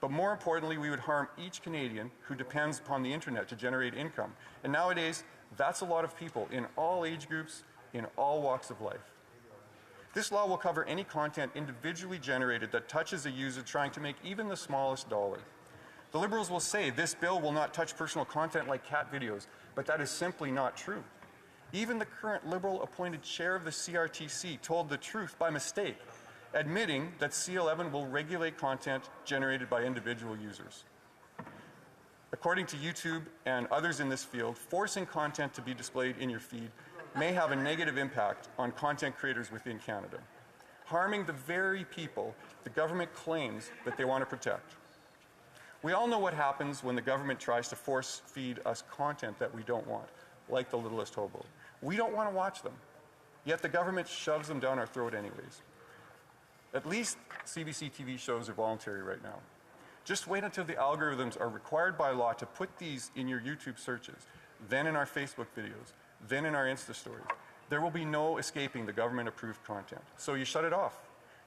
but more importantly, we would harm each Canadian who depends upon the internet to generate income. And nowadays, that's a lot of people in all age groups, in all walks of life. This law will cover any content individually generated that touches a user trying to make even the smallest dollar. The Liberals will say this bill will not touch personal content like cat videos, but that is simply not true. Even the current Liberal-appointed chair of the CRTC told the truth by mistake, admitting that C-11 will regulate content generated by individual users. According to YouTube and others in this field, forcing content to be displayed in your feed may have a negative impact on content creators within Canada, harming the very people the government claims that they want to protect. We all know what happens when the government tries to force feed us content that we don't want, like The Littlest Hobo. We don't want to watch them, yet the government shoves them down our throat anyways. At least CBC TV shows are voluntary right now. Just wait until the algorithms are required by law to put these in your YouTube searches, then in our Facebook videos, then in our Insta stories. There will be no escaping the government-approved content. So you shut it off.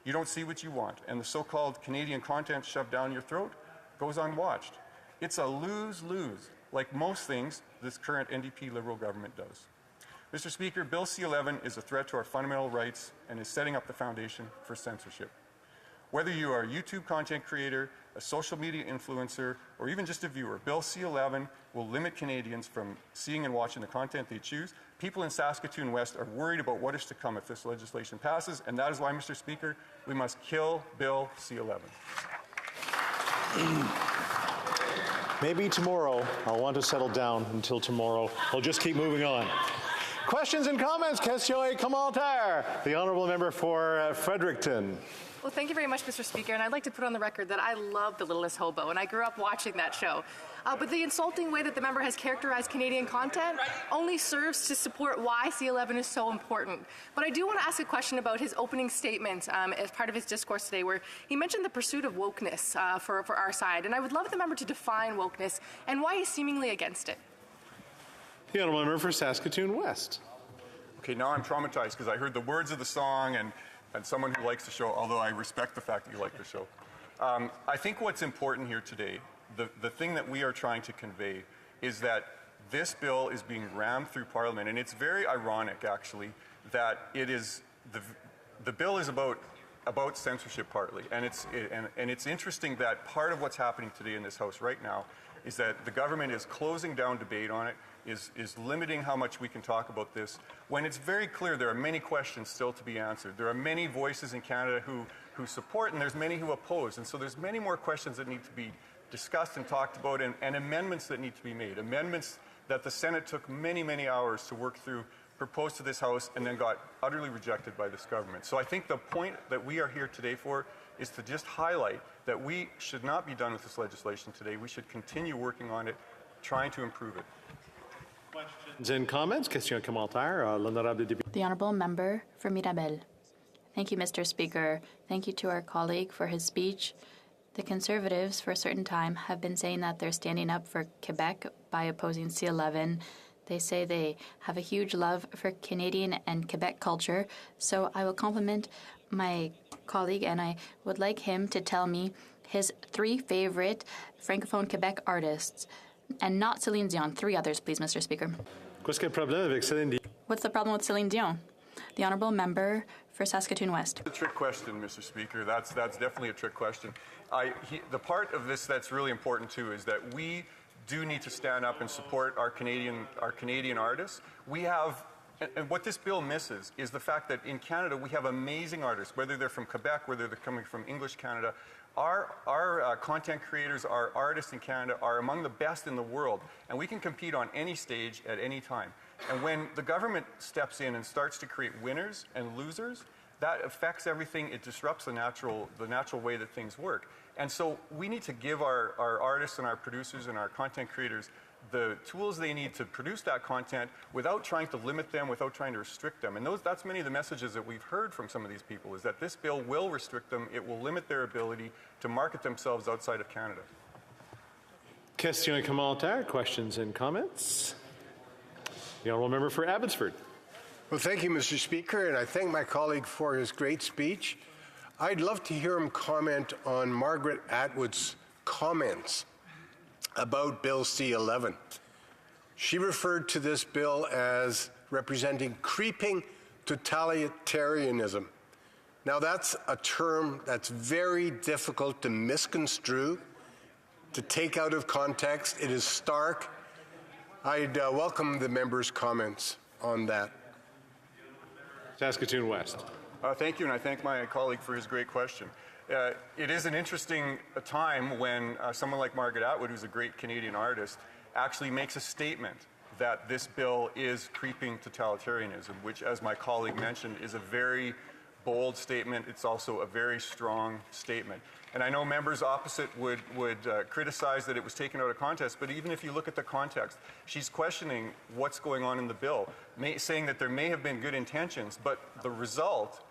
You don't see what you want, and the so-called Canadian content shoved down your throat goes unwatched. It's a lose-lose, like most things this current NDP Liberal government does. Mr. Speaker, Bill C-11 is a threat to our fundamental rights and is setting up the foundation for censorship. Whether you are a YouTube content creator, a social media influencer, or even just a viewer, Bill C-11 will limit Canadians from seeing and watching the content they choose. People in Saskatoon West are worried about what is to come if this legislation passes, and that is why, Mr. Speaker, we must kill Bill C-11. Maybe tomorrow I'll want to settle down until tomorrow. I'll just keep moving on. Questions and comments? Question et commentaire. The honourable member for Fredericton. Well, thank you very much, Mr. Speaker, and I'd like to put on the record that I love The Littlest Hobo, and I grew up watching that show. But the insulting way that the member has characterized Canadian content only serves to support why C11 is so important. But I do want to ask a question about his opening statement as part of his discourse today, where he mentioned the pursuit of wokeness for our side, and I would love the member to define wokeness and why he's seemingly against it. The honourable member for Saskatoon West. Okay, now I'm traumatized because I heard the words of the song and someone who likes the show, although I respect the fact that you like the show. I think what's important here today, the thing that we are trying to convey is that this bill is being rammed through Parliament, and it's very ironic, actually, that it is the bill is about censorship partly, and it's interesting that part of what's happening today in this House right now is that the government is closing down debate on it, is limiting how much we can talk about this, when it's very clear there are many questions still to be answered. There are many voices in Canada who support, and there's many who oppose, and so there's many more questions that need to be discussed and talked about, and amendments that need to be made, amendments that the Senate took many, many hours to work through, proposed to this House, and then got utterly rejected by this government. So I think the point that we are here today for is to just highlight that we should not be done with this legislation today. We should continue working on it, trying to improve it. Questions and comments? Question commentaire. L'honorable député. The honourable member for Mirabel. Thank you, Mr. Speaker. Thank you to our colleague for his speech. The Conservatives, for a certain time, have been saying that they're standing up for Quebec by opposing C11. They say they have a huge love for Canadian and Quebec culture, so I will compliment my colleague, and I would like him to tell me his 3 favorite Francophone Quebec artists, and not Celine Dion. 3 others, please, Mr. Speaker. What's the problem avec Celine Dion? What's the problem with Celine Dion? The honourable member for Saskatoon West. It's a trick question, Mr. Speaker. That's definitely a trick question. The part of this that's really important too is that we do need to stand up and support our Canadian artists. We have, and what this bill misses is the fact that in Canada we have amazing artists, whether they're from Quebec, whether they're coming from English Canada. Our content creators, our artists in Canada are among the best in the world, and we can compete on any stage at any time. And when the government steps in and starts to create winners and losers, that affects everything. It disrupts the natural way that things work. And so we need to give our artists and our producers and our content creators the tools they need to produce that content without trying to limit them, without trying to restrict them. And that's many of the messages that we've heard from some of these people, is that this bill will restrict them, it will limit their ability to market themselves outside of Canada. Question et commentaire. Questions and comments? The honourable member for Abbotsford. Well, thank you, Mr. Speaker, and I thank my colleague for his great speech. I'd love to hear him comment on Margaret Atwood's comments about Bill C-11. She referred to this bill as representing creeping totalitarianism. Now, that's a term that's very difficult to misconstrue, to take out of context. It is stark. I'd welcome the member's comments on that. Saskatoon West. Thank you, and I thank my colleague for his great question. It is an interesting time when someone like Margaret Atwood, who's a great Canadian artist, actually makes a statement that this bill is creeping totalitarianism, which, as my colleague mentioned, is a very bold statement. It's also a very strong statement. And I know members opposite would criticize that it was taken out of context, but even if you look at the context, she's questioning what's going on in the bill, saying that there may have been good intentions, but the result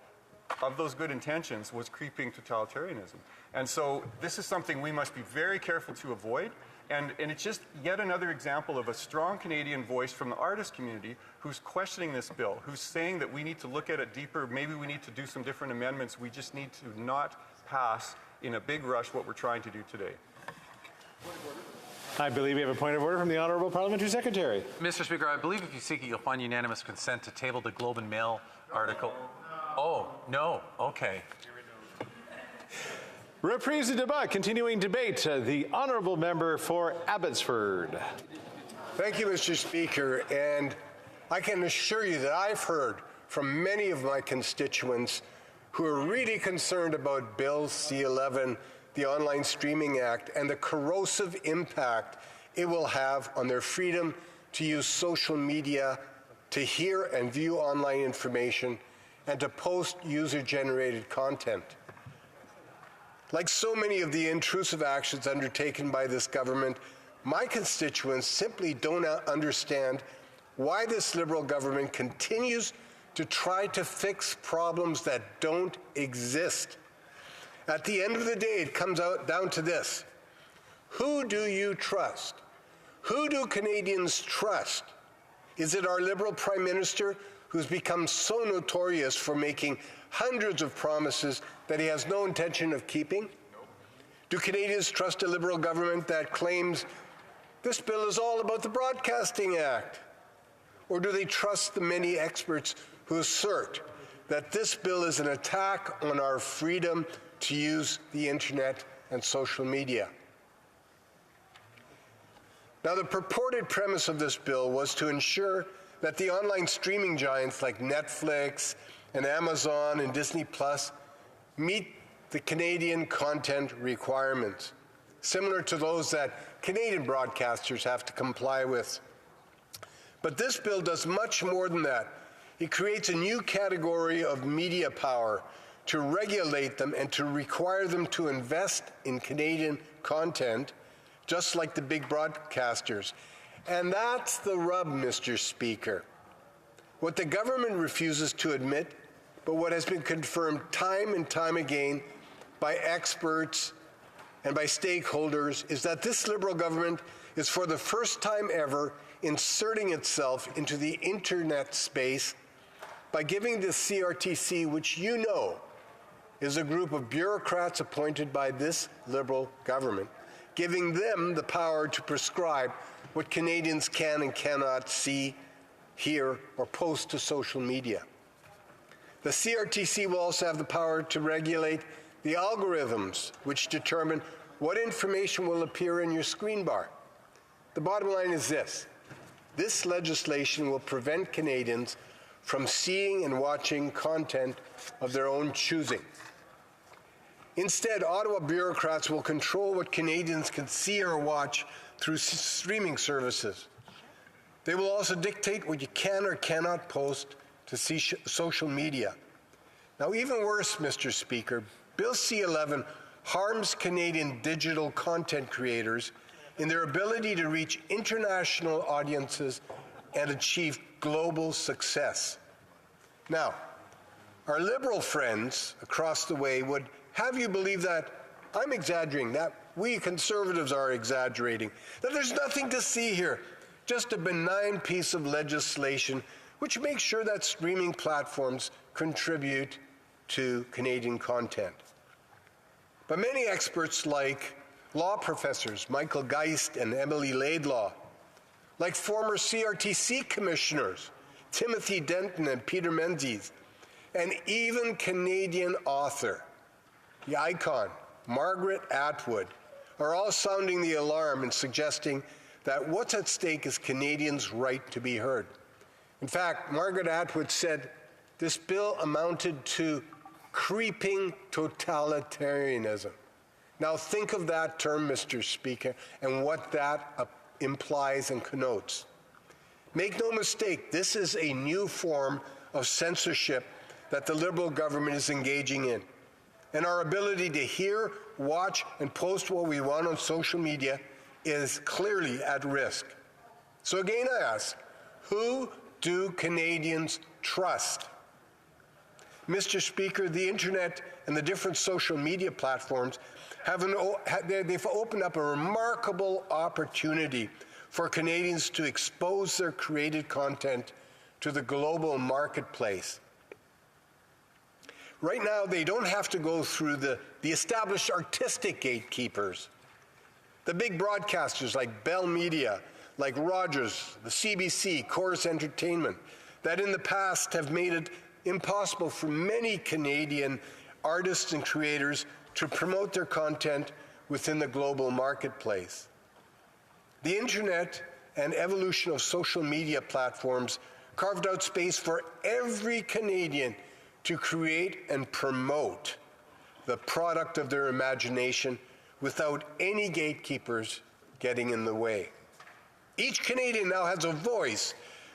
of those good intentions was creeping totalitarianism. And so this is something we must be very careful to avoid. And it's just yet another example of a strong Canadian voice from the artist community who's questioning this bill, who's saying that we need to look at it deeper, maybe we need to do some different amendments, we just need to not pass in a big rush what we're trying to do today. I believe we have a point of order from the Honourable Parliamentary Secretary. Mr. Speaker, I believe if you seek it, you'll find unanimous consent to table the Globe and Mail article. Oh, no, okay. Reprise de débat, continuing debate. The Honourable Member for Abbotsford. Thank you, Mr. Speaker, and I can assure you that I've heard from many of my constituents who are really concerned about Bill C-11, the Online Streaming Act, and the corrosive impact it will have on their freedom to use social media to hear and view online information and to post user-generated content. Like so many of the intrusive actions undertaken by this government, my constituents simply don't understand why this Liberal government continues to try to fix problems that don't exist. At the end of the day, it comes down to this. Who do you trust? Who do Canadians trust? Is it our Liberal Prime Minister, who's become so notorious for making hundreds of promises that he has no intention of keeping? Do Canadians trust a Liberal government that claims this bill is all about the Broadcasting Act? Or do they trust the many experts who assert that this bill is an attack on our freedom to use the internet and social media? Now, the purported premise of this bill was to ensure that the online streaming giants like Netflix and Amazon and Disney Plus meet the Canadian content requirements, similar to those that Canadian broadcasters have to comply with. But this bill does much more than that. It creates a new category of media power to regulate them and to require them to invest in Canadian content, just like the big broadcasters. And that's the rub, Mr. Speaker. What the government refuses to admit, but what has been confirmed time and time again by experts and by stakeholders, is that this Liberal government is for the first time ever inserting itself into the internet space by giving the CRTC, which you know is a group of bureaucrats appointed by this Liberal government, giving them the power to prescribe what Canadians can and cannot see, hear, or post to social media. The CRTC will also have the power to regulate the algorithms which determine what information will appear in your screen bar. The bottom line is this. This legislation will prevent Canadians from seeing and watching content of their own choosing. Instead, Ottawa bureaucrats will control what Canadians can see or watch through streaming services. They will also dictate what you can or cannot post to social media. Now, even worse, Mr. Speaker, Bill C-11 harms Canadian digital content creators in their ability to reach international audiences and achieve global success. Now, our Liberal friends across the way would have you believe that I'm exaggerating, that we Conservatives are exaggerating, that there's nothing to see here, just a benign piece of legislation which makes sure that streaming platforms contribute to Canadian content. But many experts like law professors Michael Geist and Emily Laidlaw, like former CRTC commissioners Timothy Denton and Peter Menzies, and even Canadian author, the icon, Margaret Atwood, are all sounding the alarm and suggesting that what's at stake is Canadians' right to be heard. In fact, Margaret Atwood said this bill amounted to creeping totalitarianism. Now think of that term, Mr. Speaker, and what that implies and connotes. Make no mistake, this is a new form of censorship that the Liberal government is engaging in. And our ability to hear, watch, and post what we want on social media is clearly at risk. So again, I ask, who do Canadians trust? Mr. Speaker, the internet and the different social media platforms they've opened up a remarkable opportunity for Canadians to expose their created content to the global marketplace. Right now, they don't have to go through the established artistic gatekeepers, the big broadcasters like Bell Media, like Rogers, the CBC, Chorus Entertainment, that in the past have made it impossible for many Canadian artists and creators to promote their content within the global marketplace. The internet and evolution of social media platforms carved out space for every Canadian to create and promote the product of their imagination without any gatekeepers getting in the way. Each Canadian now has a voice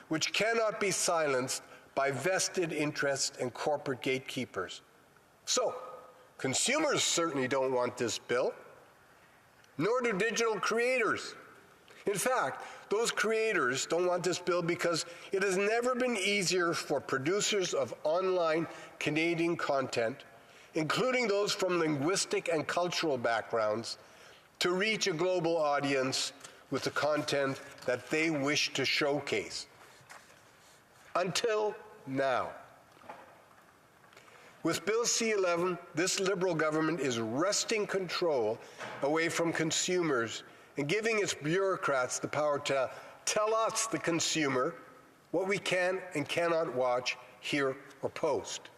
which cannot be silenced by vested interests and corporate gatekeepers. So, consumers certainly don't want this bill, nor do digital creators. In fact, those creators don't want this bill because it has never been easier for producers of online Canadian content, including those from linguistic and cultural backgrounds, to reach a global audience with the content that they wish to showcase. Until now. With Bill C-11, this Liberal government is wresting control away from consumers and giving its bureaucrats the power to tell us, the consumer, what we can and cannot watch, hear, or post.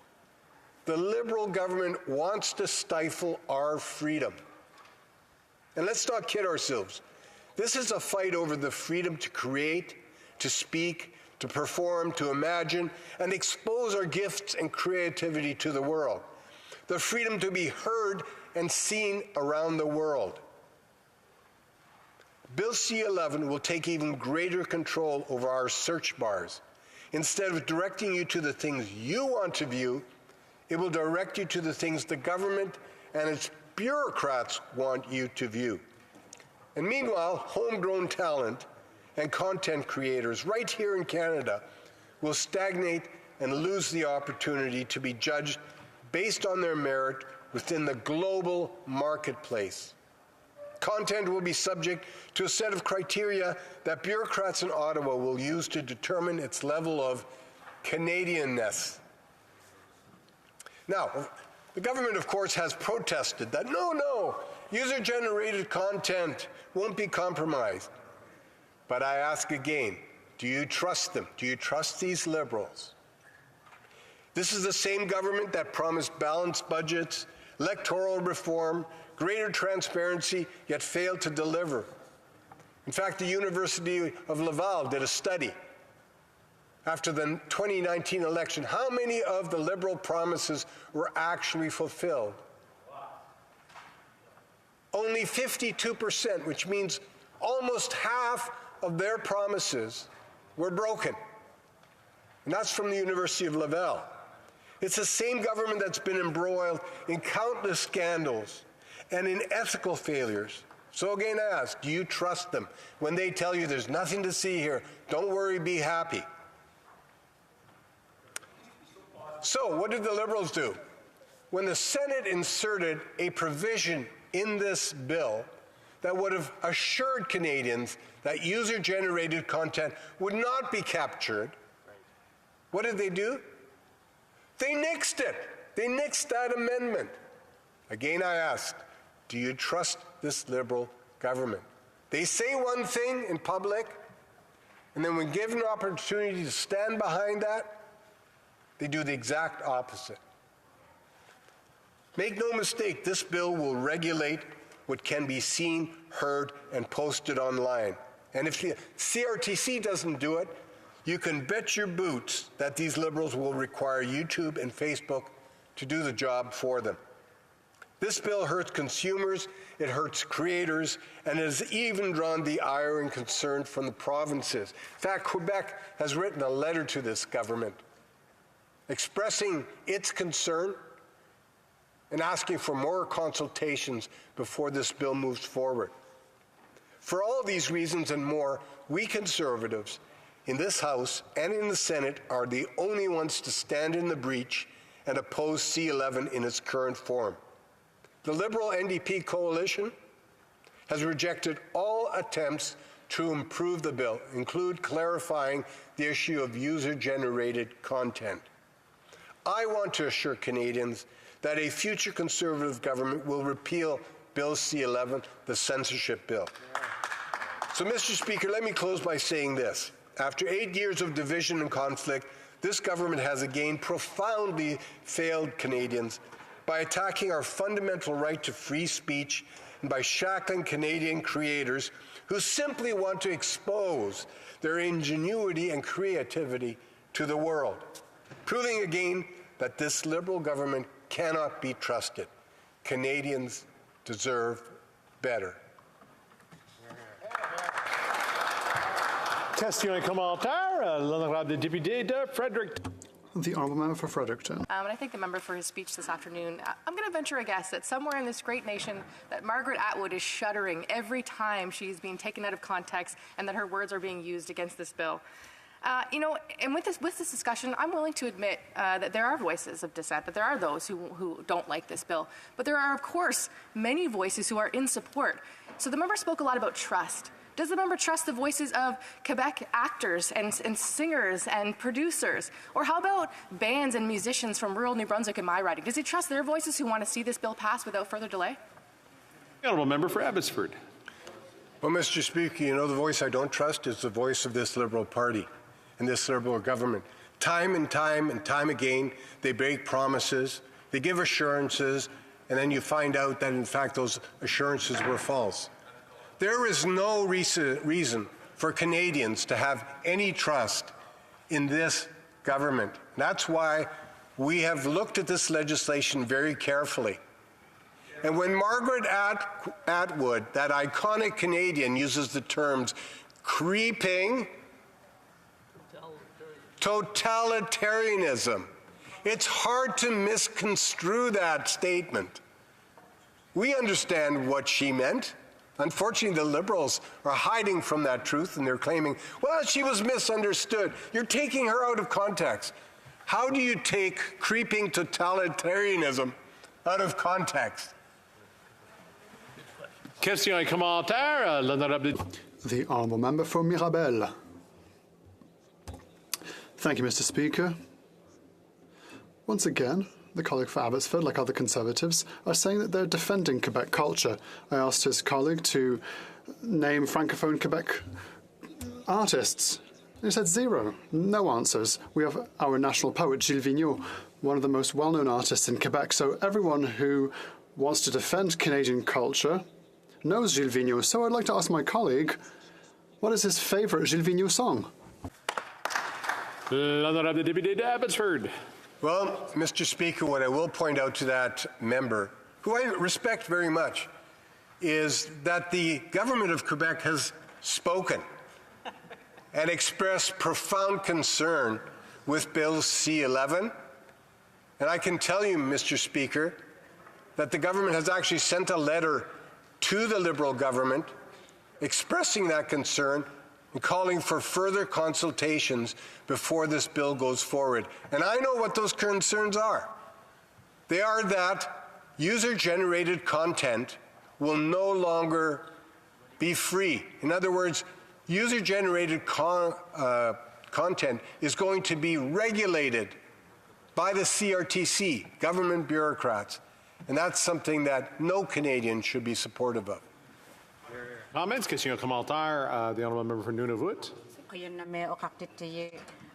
The Liberal government wants to stifle our freedom. And let's not kid ourselves. This is a fight over the freedom to create, to speak, to perform, to imagine, and expose our gifts and creativity to the world. The freedom to be heard and seen around the world. Bill C-11 will take even greater control over our search bars. Instead of directing you to the things you want to view, it will direct you to the things the government and its bureaucrats want you to view. And meanwhile, homegrown talent and content creators right here in Canada will stagnate and lose the opportunity to be judged based on their merit within the global marketplace. Content will be subject to a set of criteria that bureaucrats in Ottawa will use to determine its level of Canadianness. Now, the government, of course, has protested that no, user-generated content won't be compromised. But I ask again, do you trust them? Do you trust these Liberals? This is the same government that promised balanced budgets, electoral reform, greater transparency, yet failed to deliver. In fact, the University of Laval did a study after the 2019 election. How many of the Liberal promises were actually fulfilled? Only 52%, which means almost half of their promises were broken. And that's from the University of Laval. It's the same government that's been embroiled in countless scandals and in ethical failures. So again, I ask, do you trust them when they tell you there's nothing to see here? Don't worry, be happy. So what did the Liberals do? When the Senate inserted a provision in this bill that would have assured Canadians that user-generated content would not be captured, what did they do? They nixed it. They nixed that amendment. Again, I asked, do you trust this Liberal government? They say one thing in public, and then when given an opportunity to stand behind that, they do the exact opposite. Make no mistake, this bill will regulate what can be seen, heard, and posted online. And if the CRTC doesn't do it, you can bet your boots that these Liberals will require YouTube and Facebook to do the job for them. This bill hurts consumers, it hurts creators, and it has even drawn the ire and concern from the provinces. In fact, Quebec has written a letter to this government expressing its concern and asking for more consultations before this bill moves forward. For all these reasons and more, we Conservatives in this House and in the Senate are the only ones to stand in the breach and oppose C-11 in its current form. The Liberal NDP coalition has rejected all attempts to improve the bill, include clarifying the issue of user-generated content. I want to assure Canadians that a future Conservative government will repeal Bill C-11, the censorship bill. So, Mr. Speaker, let me close by saying this. After 8 years of division and conflict, this government has again profoundly failed Canadians by attacking our fundamental right to free speech and by shackling Canadian creators who simply want to expose their ingenuity and creativity to the world, proving again that this Liberal government cannot be trusted. Canadians deserve better. Question commentaire, l'honorable député de Frederick. The honourable member for Fredericton. And I thank the member for his speech this afternoon. I'm going to venture a guess that somewhere in this great nation that Margaret Atwood is shuddering every time she's being taken out of context and that her words are being used against this bill. And with this discussion, I'm willing to admit that there are voices of dissent, that there are those who don't like this bill. But there are, of course, many voices who are in support. So the member spoke a lot about trust. Does the member trust the voices of Quebec actors and singers and producers? Or how about bands and musicians from rural New Brunswick and my riding? Does he trust their voices who want to see this bill pass without further delay? The honourable member for Abbotsford. Well, Mr. Speaker, the voice I don't trust is the voice of this Liberal Party and this Liberal government. Time and time again, they break promises, they give assurances, and then you find out that, in fact, those assurances were false. There is no reason for Canadians to have any trust in this government. That's why we have looked at this legislation very carefully. And when Margaret Atwood, that iconic Canadian, uses the terms creeping totalitarianism, it's hard to misconstrue that statement. We understand what she meant. Unfortunately, the Liberals are hiding from that truth, and they're claiming, well, she was misunderstood. You're taking her out of context. How do you take creeping totalitarianism out of context? Question commentaire, l'honorable. The honourable member for Mirabel. Thank you, Mr. Speaker. Once again, the colleague for Abbotsford, like other Conservatives, are saying that they're defending Quebec culture. I asked his colleague to name Francophone Quebec artists. He said zero, no answers. We have our national poet, Gilles Vigneault, one of the most well-known artists in Quebec. So everyone who wants to defend Canadian culture knows Gilles Vigneault. So I'd like to ask my colleague, what is his favourite Gilles Vigneault song? L'honorable député de Abbotsford. Well, Mr. Speaker, what I will point out to that member, who I respect very much, is that the government of Quebec has spoken and expressed profound concern with Bill C-11. And I can tell you, Mr. Speaker, that the government has actually sent a letter to the Liberal government expressing that concern and calling for further consultations before this bill goes forward. And I know what those concerns are. They are that user-generated content will no longer be free. In other words, user-generated content is going to be regulated by the CRTC, government bureaucrats. And that's something that no Canadian should be supportive of. Comments? Question commentaire, the honourable member for Nunavut.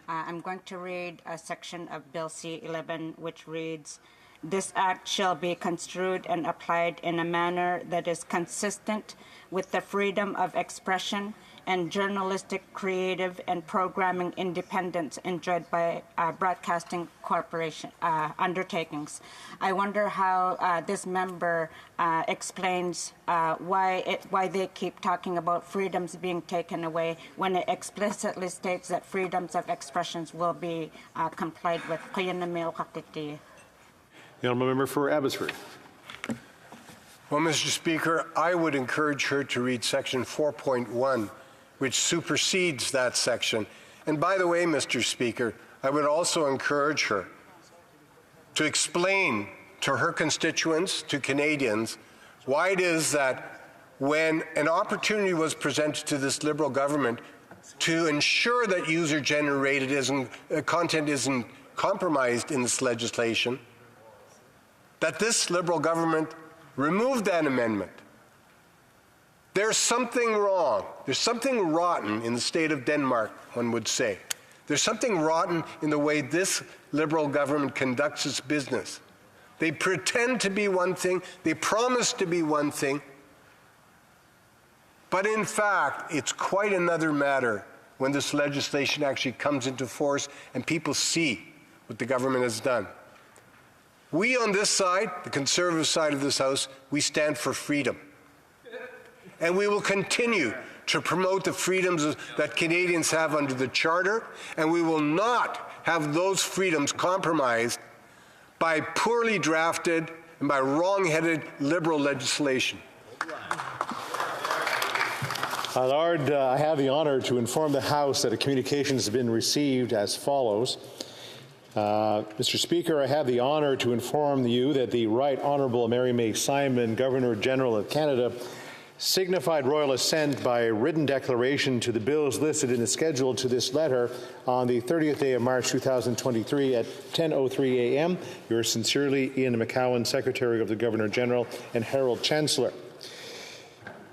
I'm going to read a section of Bill C-11, which reads, "This act shall be construed and applied in a manner that is consistent with the freedom of expression and journalistic, creative, and programming independence enjoyed by broadcasting corporation undertakings." I wonder how this member explains why they keep talking about freedoms being taken away when it explicitly states that freedoms of expressions will be complied with. The honourable member for Abbotsford. Well, Mr. Speaker, I would encourage her to read Section 4.1, which supersedes that section. And by the way, Mr. Speaker, I would also encourage her to explain to her constituents, to Canadians, why it is that when an opportunity was presented to this Liberal government to ensure that user-generated content isn't compromised in this legislation, that this Liberal government removed that amendment. There's something wrong. There's something rotten in the state of Denmark, one would say. There's something rotten in the way this Liberal government conducts its business. They pretend to be one thing, they promise to be one thing, but in fact, it's quite another matter when this legislation actually comes into force and people see what the government has done. We on this side, the Conservative side of this House, we stand for freedom. And we will continue to promote the freedoms that Canadians have under the Charter, and we will not have those freedoms compromised by poorly drafted and by wrong-headed Liberal legislation. Lord, I have the honour to inform the House that a communication has been received as follows. Mr. Speaker, I have the honour to inform you that the Right Honourable Mary May Simon, Governor-General of Canada, signified royal assent by written declaration to the bills listed in the schedule to this letter on the 30th day of March 2023 at 10:03 a.m. Yours sincerely, Ian McCowan, Secretary of the Governor-General and Herald Chancellor.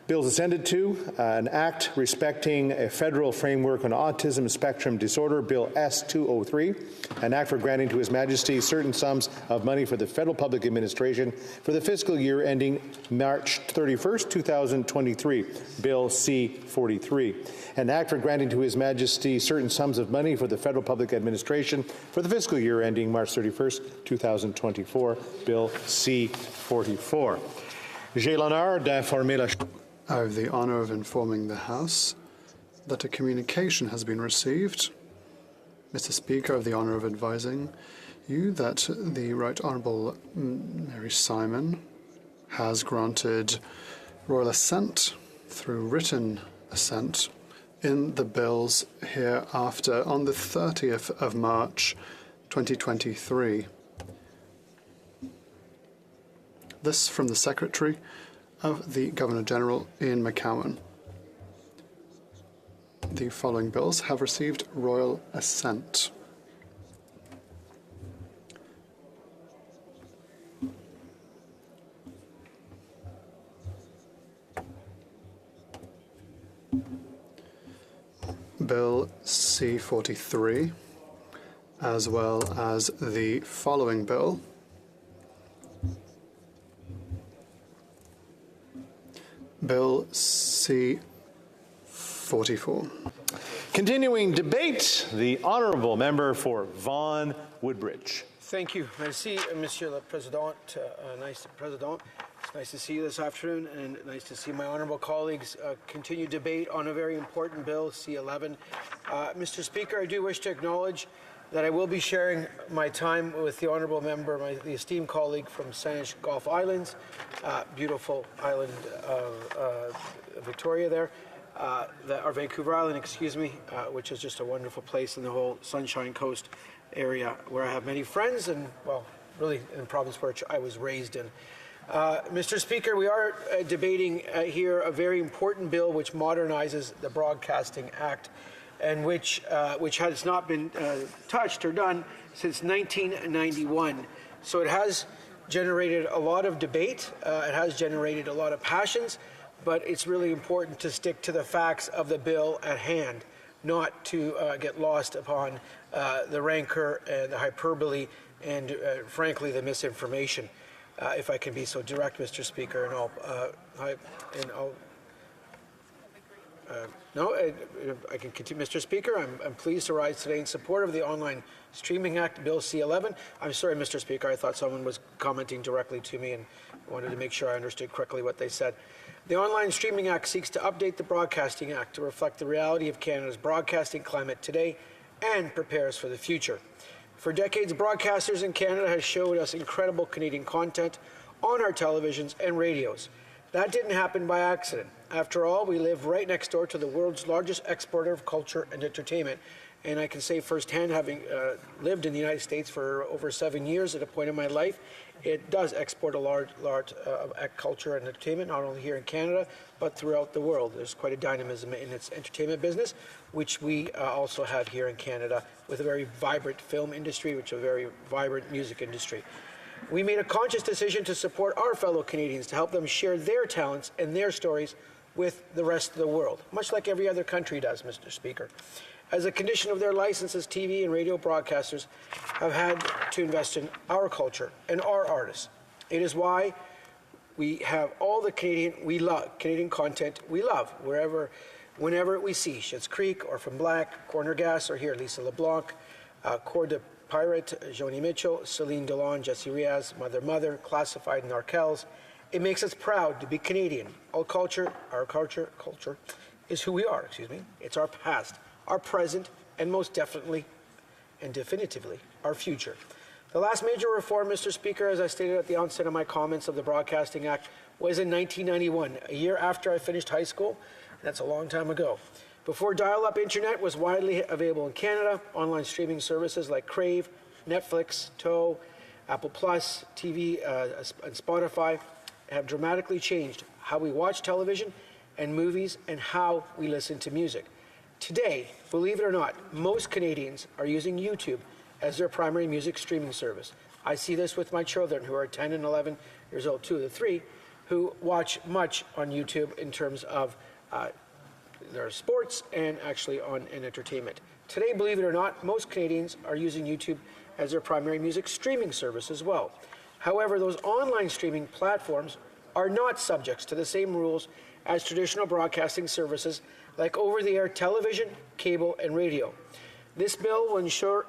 Bills assented to, an act respecting a federal framework on autism spectrum disorder, Bill S-203, an act for granting to His Majesty certain sums of money for the federal public administration for the fiscal year ending March 31st, 2023, Bill C-43, an act for granting to His Majesty certain sums of money for the federal public administration for the fiscal year ending March 31st, 2024, Bill C-44. J'ai l'honneur d'informer la I have the honour of informing the House that a communication has been received. Mr. Speaker, I have the honour of advising you that the Right Honourable Mary Simon has granted royal assent through written assent in the bills hereafter on the 30th of March 2023. This from the Secretary of the Governor-General, Ian McCowan. The following bills have received royal assent. Bill C-43, as well as the following bill. Bill C-44. Continuing debate, the Honourable Member for Vaughan Woodbridge. Thank you. Merci, Monsieur le Président. It's nice to see you this afternoon, and nice to see my honourable colleagues continue debate on a very important bill, C-11. Mr. Speaker, I do wish to acknowledge that I will be sharing my time with the honourable member, the esteemed colleague from Saanich Gulf Islands, beautiful island Victoria there, or Vancouver Island, excuse me, which is just a wonderful place in the whole Sunshine Coast area where I have many friends and, well, really in the province where I was raised in. Mr. Speaker, we are debating here a very important bill which modernizes the Broadcasting Act, and which has not been touched or done since 1991. So it has generated a lot of debate, it has generated a lot of passions, but it's really important to stick to the facts of the bill at hand, not to get lost upon the rancor and the hyperbole and, frankly, the misinformation. If I can be so direct, Mr. Speaker, and I can continue. Mr. Speaker, I'm pleased to rise today in support of the Online Streaming Act, Bill C-11. I'm sorry, Mr. Speaker, I thought someone was commenting directly to me and wanted to make sure I understood correctly what they said. The Online Streaming Act seeks to update the Broadcasting Act to reflect the reality of Canada's broadcasting climate today and prepare us for the future. For decades, broadcasters in Canada have showed us incredible Canadian content on our televisions and radios. That didn't happen by accident. After all, we live right next door to the world's largest exporter of culture and entertainment. And I can say firsthand, having lived in the United States for over 7 years at a point in my life, it does export a large culture and entertainment, not only here in Canada, but throughout the world. There's quite a dynamism in its entertainment business, which we also have here in Canada, with a very vibrant film industry, which is a very vibrant music industry. We made a conscious decision to support our fellow Canadians, to help them share their talents and their stories with the rest of the world, much like every other country does, Mr. Speaker. As a condition of their licenses, TV and radio broadcasters have had to invest in our culture and our artists. It is why we have all the Canadian content we love, whenever we see Schitt's Creek, Orphan Black, Corner Gas, or here Lisa LeBlanc, Corps de Pirate, Joni Mitchell, Celine Dion, Jesse Riaz, Mother, Classified, and Narkels. It makes us proud to be Canadian. Our culture is who we are, It's our past, our present, and most definitely and definitively our future. The last major reform, Mr. Speaker, as I stated at the onset of my comments of the Broadcasting Act, was in 1991, a year after I finished high school. That's a long time ago. Before dial-up internet was widely available in Canada, online streaming services like Crave, Netflix, TOE, Apple Plus, TV, and Spotify have dramatically changed how we watch television and movies and how we listen to music. Today, believe it or not, most Canadians are using YouTube as their primary music streaming service. I see this with my children who are 10 and 11 years old, 2 of the 3, who watch much on YouTube in terms of their sports and actually on entertainment. Today, believe it or not, most Canadians are using YouTube as their primary music streaming service as well. However, those online streaming platforms are not subject to the same rules as traditional broadcasting services like over-the-air television, cable, and radio. This bill will ensure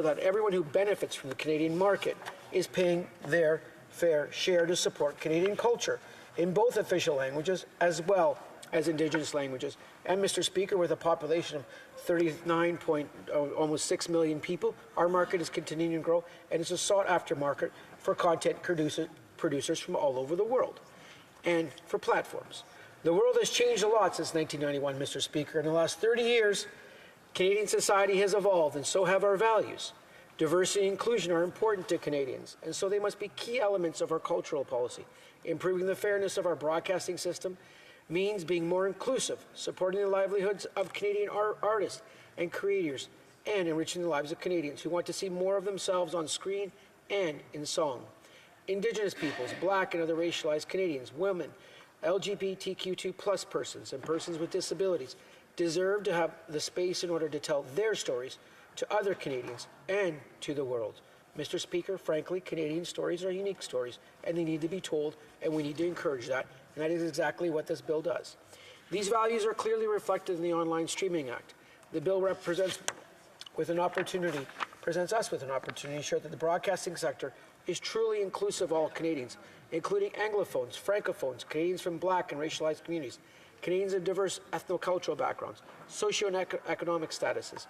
that everyone who benefits from the Canadian market is paying their fair share to support Canadian culture in both official languages as well as Indigenous languages. And Mr. Speaker, with a population of almost 6 million people, our market is continuing to grow, and it's a sought-after market for content producers from all over the world and for platforms. The world has changed a lot since 1991, Mr. Speaker. In the last 30 years, Canadian society has evolved, and so have our values. Diversity and inclusion are important to Canadians, and so they must be key elements of our cultural policy. Improving the fairness of our broadcasting system means being more inclusive, supporting the livelihoods of Canadian artists and creators, and enriching the lives of Canadians who want to see more of themselves on screen and in song. Indigenous peoples, Black and other racialized Canadians, women, LGBTQ2+ persons, and persons with disabilities deserve to have the space in order to tell their stories to other Canadians and to the world. Mr. Speaker, frankly, Canadian stories are unique stories, and they need to be told, and we need to encourage that, and that is exactly what this bill does. These values are clearly reflected in the Online Streaming Act. The bill presents us with an opportunity to ensure that the broadcasting sector is truly inclusive of all Canadians, including Anglophones, Francophones, Canadians from Black and racialized communities, Canadians of diverse ethnocultural backgrounds, socioeconomic statuses,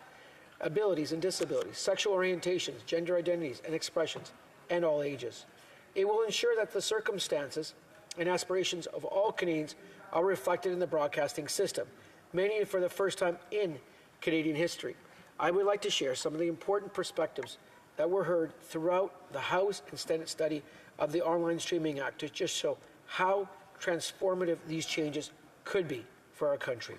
abilities and disabilities, sexual orientations, gender identities and expressions, and all ages. It will ensure that the circumstances and aspirations of all Canadians are reflected in the broadcasting system, many for the first time in Canadian history. I would like to share some of the important perspectives that were heard throughout the House and Senate study of the Online Streaming Act to just show how transformative these changes could be for our country.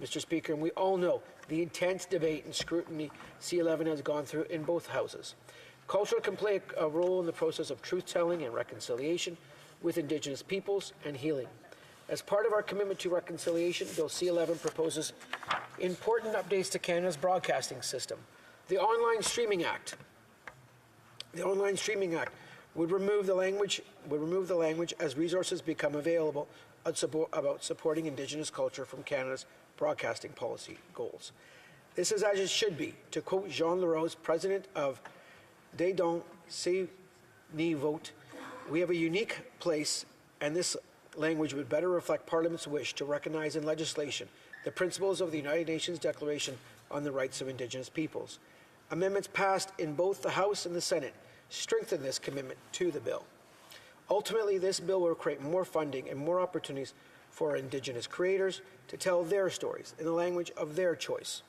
Mr. Speaker, and we all know the intense debate and scrutiny C11 has gone through in both houses. Culture can play a role in the process of truth-telling and reconciliation with Indigenous peoples and healing. As part of our commitment to reconciliation, Bill C11 proposes important updates to Canada's broadcasting system. The Online Streaming Act would remove the language as resources become available about supporting Indigenous culture from Canada's broadcasting policy goals. This is as it should be. To quote Jean Leroux, president of Des Dons C'est Ni Vote, we have a unique place, and this language would better reflect Parliament's wish to recognize in legislation the principles of the United Nations Declaration on the Rights of Indigenous Peoples. Amendments passed in both the House and the Senate strengthen this commitment to the bill. Ultimately, this bill will create more funding and more opportunities for Indigenous creators to tell their stories in the language of their choice.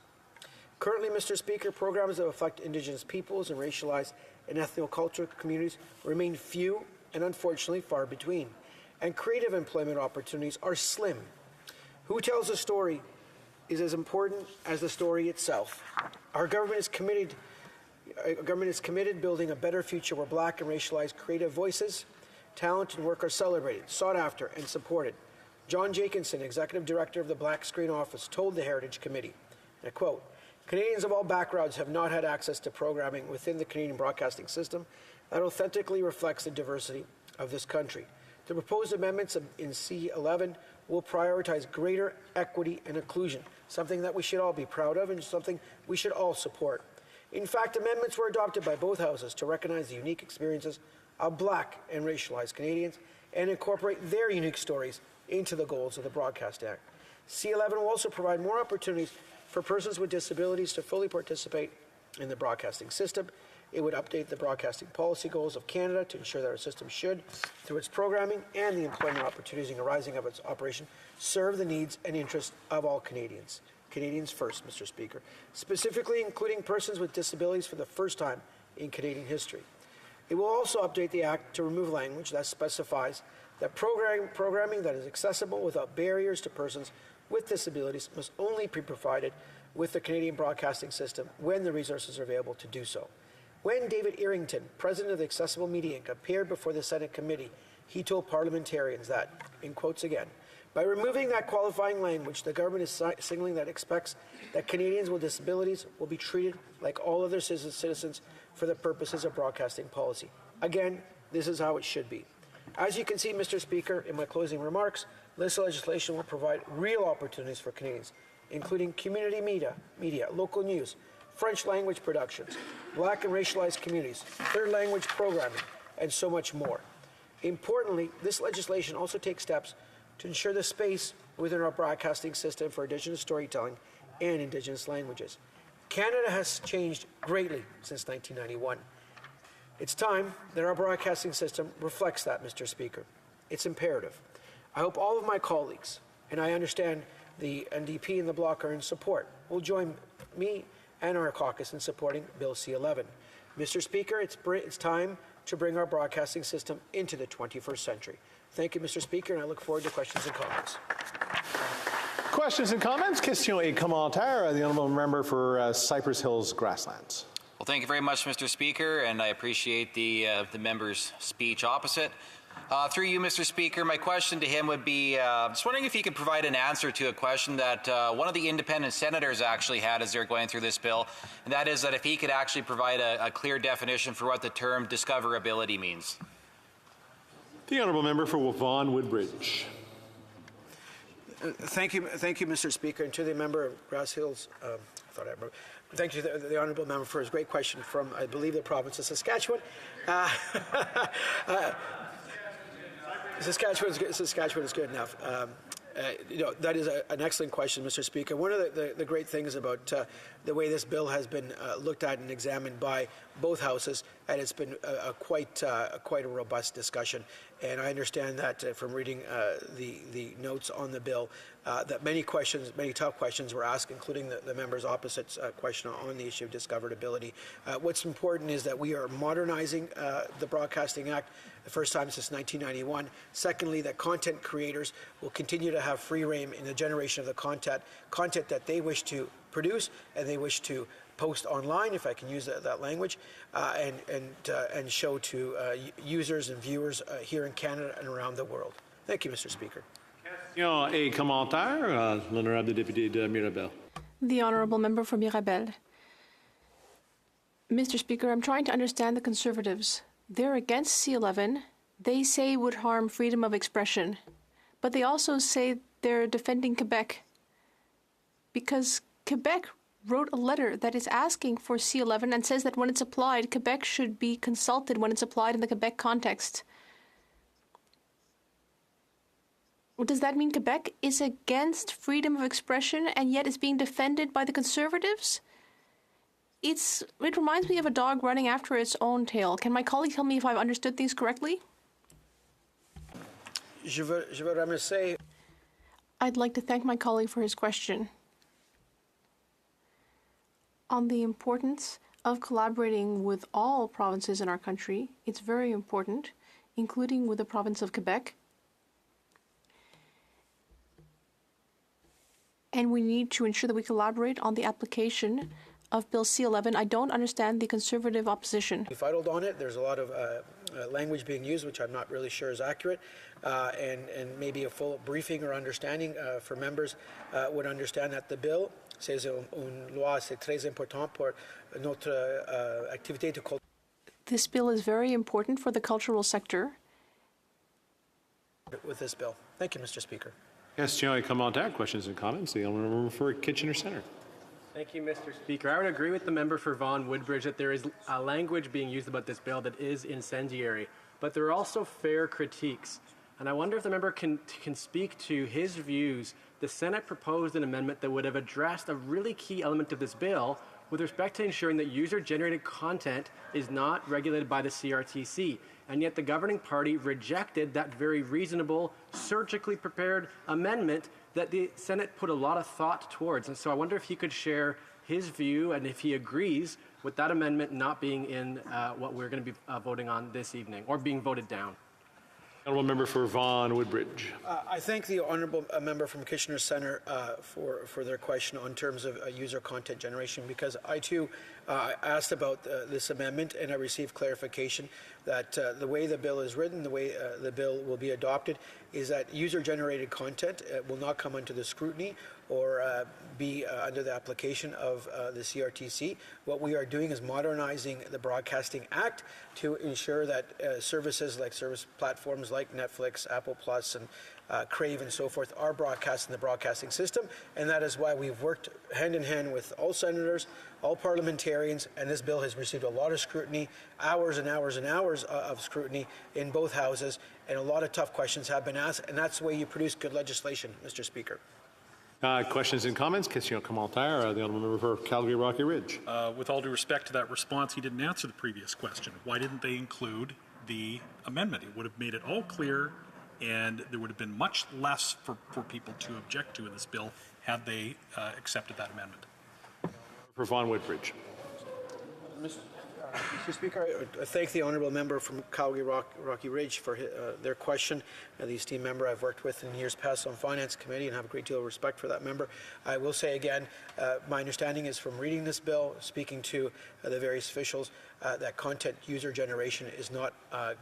Currently, Mr. Speaker, programs that reflect Indigenous peoples and racialized and ethnocultural communities remain few and unfortunately far between, and creative employment opportunities are slim. Who tells a story is as important as the story itself. Our government is committed building a better future where Black and racialized creative voices, talent, and work are celebrated, sought after, and supported. John Jacobson, Executive Director of the Black Screen Office, told the Heritage Committee, and I quote, "Canadians of all backgrounds have not had access to programming within the Canadian broadcasting system that authentically reflects the diversity of this country. The proposed amendments in C11 will prioritize greater equity and inclusion, something that we should all be proud of and something we should all support. In fact, amendments were adopted by both houses to recognize the unique experiences of Black and racialized Canadians and incorporate their unique stories into the goals of the Broadcast Act. C11 will also provide more opportunities for persons with disabilities to fully participate in the broadcasting system. It would update the broadcasting policy goals of Canada to ensure that our system should, through its programming and the employment opportunities arising of its operation, serve the needs and interests of all Canadians. Canadians first, Mr. Speaker, specifically including persons with disabilities for the first time in Canadian history. It will also update the Act to remove language that specifies that programming that is accessible without barriers to persons with disabilities must only be provided with the Canadian Broadcasting System when the resources are available to do so. When David Errington, president of the Accessible Media Inc., appeared before the Senate committee, he told parliamentarians that, in quotes again, by removing that qualifying language, the government is signaling that it expects that Canadians with disabilities will be treated like all other citizens for the purposes of broadcasting policy. Again, this is how it should be. As you can see, Mr. Speaker, in my closing remarks, this legislation will provide real opportunities for Canadians, including community media, local news, French language productions, Black and racialized communities, third language programming, and so much more. Importantly, this legislation also takes steps to ensure the space within our broadcasting system for Indigenous storytelling and Indigenous languages. Canada has changed greatly since 1991. It's time that our broadcasting system reflects that, Mr. Speaker. It's imperative. I hope all of my colleagues, and I understand the NDP and the Bloc are in support, will join me and our caucus in supporting Bill C11. Mr. Speaker, it's time to bring our broadcasting system into the 21st century. Thank you, Mr. Speaker, and I look forward to questions and comments. Questions and comments? Question et commentaire. The honourable member for Cypress Hills Grasslands. Well, thank you very much, Mr. Speaker, and I appreciate the member's speech opposite. Through you, Mr. Speaker, my question to him would be, just wondering if he could provide an answer to a question that one of the independent senators actually had as they're going through this bill, and that is that if he could actually provide a clear definition for what the term discoverability means. The honourable member for Vaughan Woodbridge. Thank you, Mr. Speaker, and to the member of Grass Hills. Thank you to the honourable member for his great question from, I believe, the province of Saskatchewan. Saskatchewan is good enough. That is an excellent question, Mr. Speaker. One of the great things about the way this bill has been looked at and examined by both houses, and it's been quite a robust discussion. And I understand that from reading the notes on the bill, that many tough questions were asked, including the members opposite's question on the issue of discoverability. What's important is that we are modernizing the Broadcasting Act, the first time since 1991. Secondly, that content creators will continue to have free rein in the generation of the content that they wish to produce and they wish to post online, if I can use that language, and show to users and viewers here in Canada and around the world. Thank you, Mr. Speaker. Et commentaire, l'honorable député de Mirabel. The honourable member for Mirabel. Mr. Speaker, I'm trying to understand the Conservatives. They're against C11. They say it would harm freedom of expression. But they also say they're defending Quebec. Because Quebec wrote a letter that is asking for C11 and says that when it's applied, Quebec should be consulted when it's applied in the Quebec context. Does that mean Quebec is against freedom of expression and yet is being defended by the Conservatives? It reminds me of a dog running after its own tail. Can my colleague tell me if I've understood things correctly? I'd like to thank my colleague for his question on the importance of collaborating with all provinces in our country. It's very important, including with the province of Quebec. And we need to ensure that we collaborate on the application of Bill C11. I don't understand the Conservative opposition. We fightled on it. There's a lot of language being used, which I'm not really sure is accurate, and maybe a full briefing or understanding for members would understand that the bill says une loi, c'est très important pour notre activité de culture. This bill is very important for the cultural sector. With this bill. Thank you, Mr. Speaker. Question et commentaire, questions and comments. The honourable member for Kitchener Centre. Thank you, Mr. Speaker. I would agree with the member for Vaughan Woodbridge that there is language being used about this bill that is incendiary, but there are also fair critiques. And I wonder if the member can speak to his views. The Senate proposed an amendment that would have addressed a really key element of this bill with respect to ensuring that user-generated content is not regulated by the CRTC. And yet the governing party rejected that very reasonable, surgically prepared amendment that the Senate put a lot of thought towards. And so I wonder if he could share his view and if he agrees with that amendment not being in what we're going to be voting on this evening, or being voted down. Honourable member for Vaughan Woodbridge. I thank the honourable member from Kitchener Centre for their question on terms of user content generation, because I too asked about this amendment and I received clarification that the way the bill is written, the way the bill will be adopted, is that user-generated content will not come under the scrutiny or be under the application of the CRTC. What we are doing is modernizing the Broadcasting Act to ensure that services like service platforms like Netflix, Apple Plus, and Crave and so forth are broadcast in the broadcasting system, and that is why we've worked hand in hand with all senators, all parliamentarians, and this bill has received a lot of scrutiny, hours and hours and hours of scrutiny in both houses, and a lot of tough questions have been asked, and that's the way you produce good legislation, Mr. Speaker. Questions and comments? Question commentaire, the honourable member for Calgary Rocky Ridge. With all due respect to that response, he didn't answer the previous question. Why didn't they include the amendment? It would have made it all clear, and there would have been much less for people to object to in this bill had they accepted that amendment. For Vaughan Woodbridge. Mr. Speaker, I thank the honourable member from Calgary Rocky Ridge for their question. The esteemed member I've worked with in years past on Finance Committee and have a great deal of respect for that member. I will say again, my understanding is from reading this bill, speaking to the various officials, that content user generation is not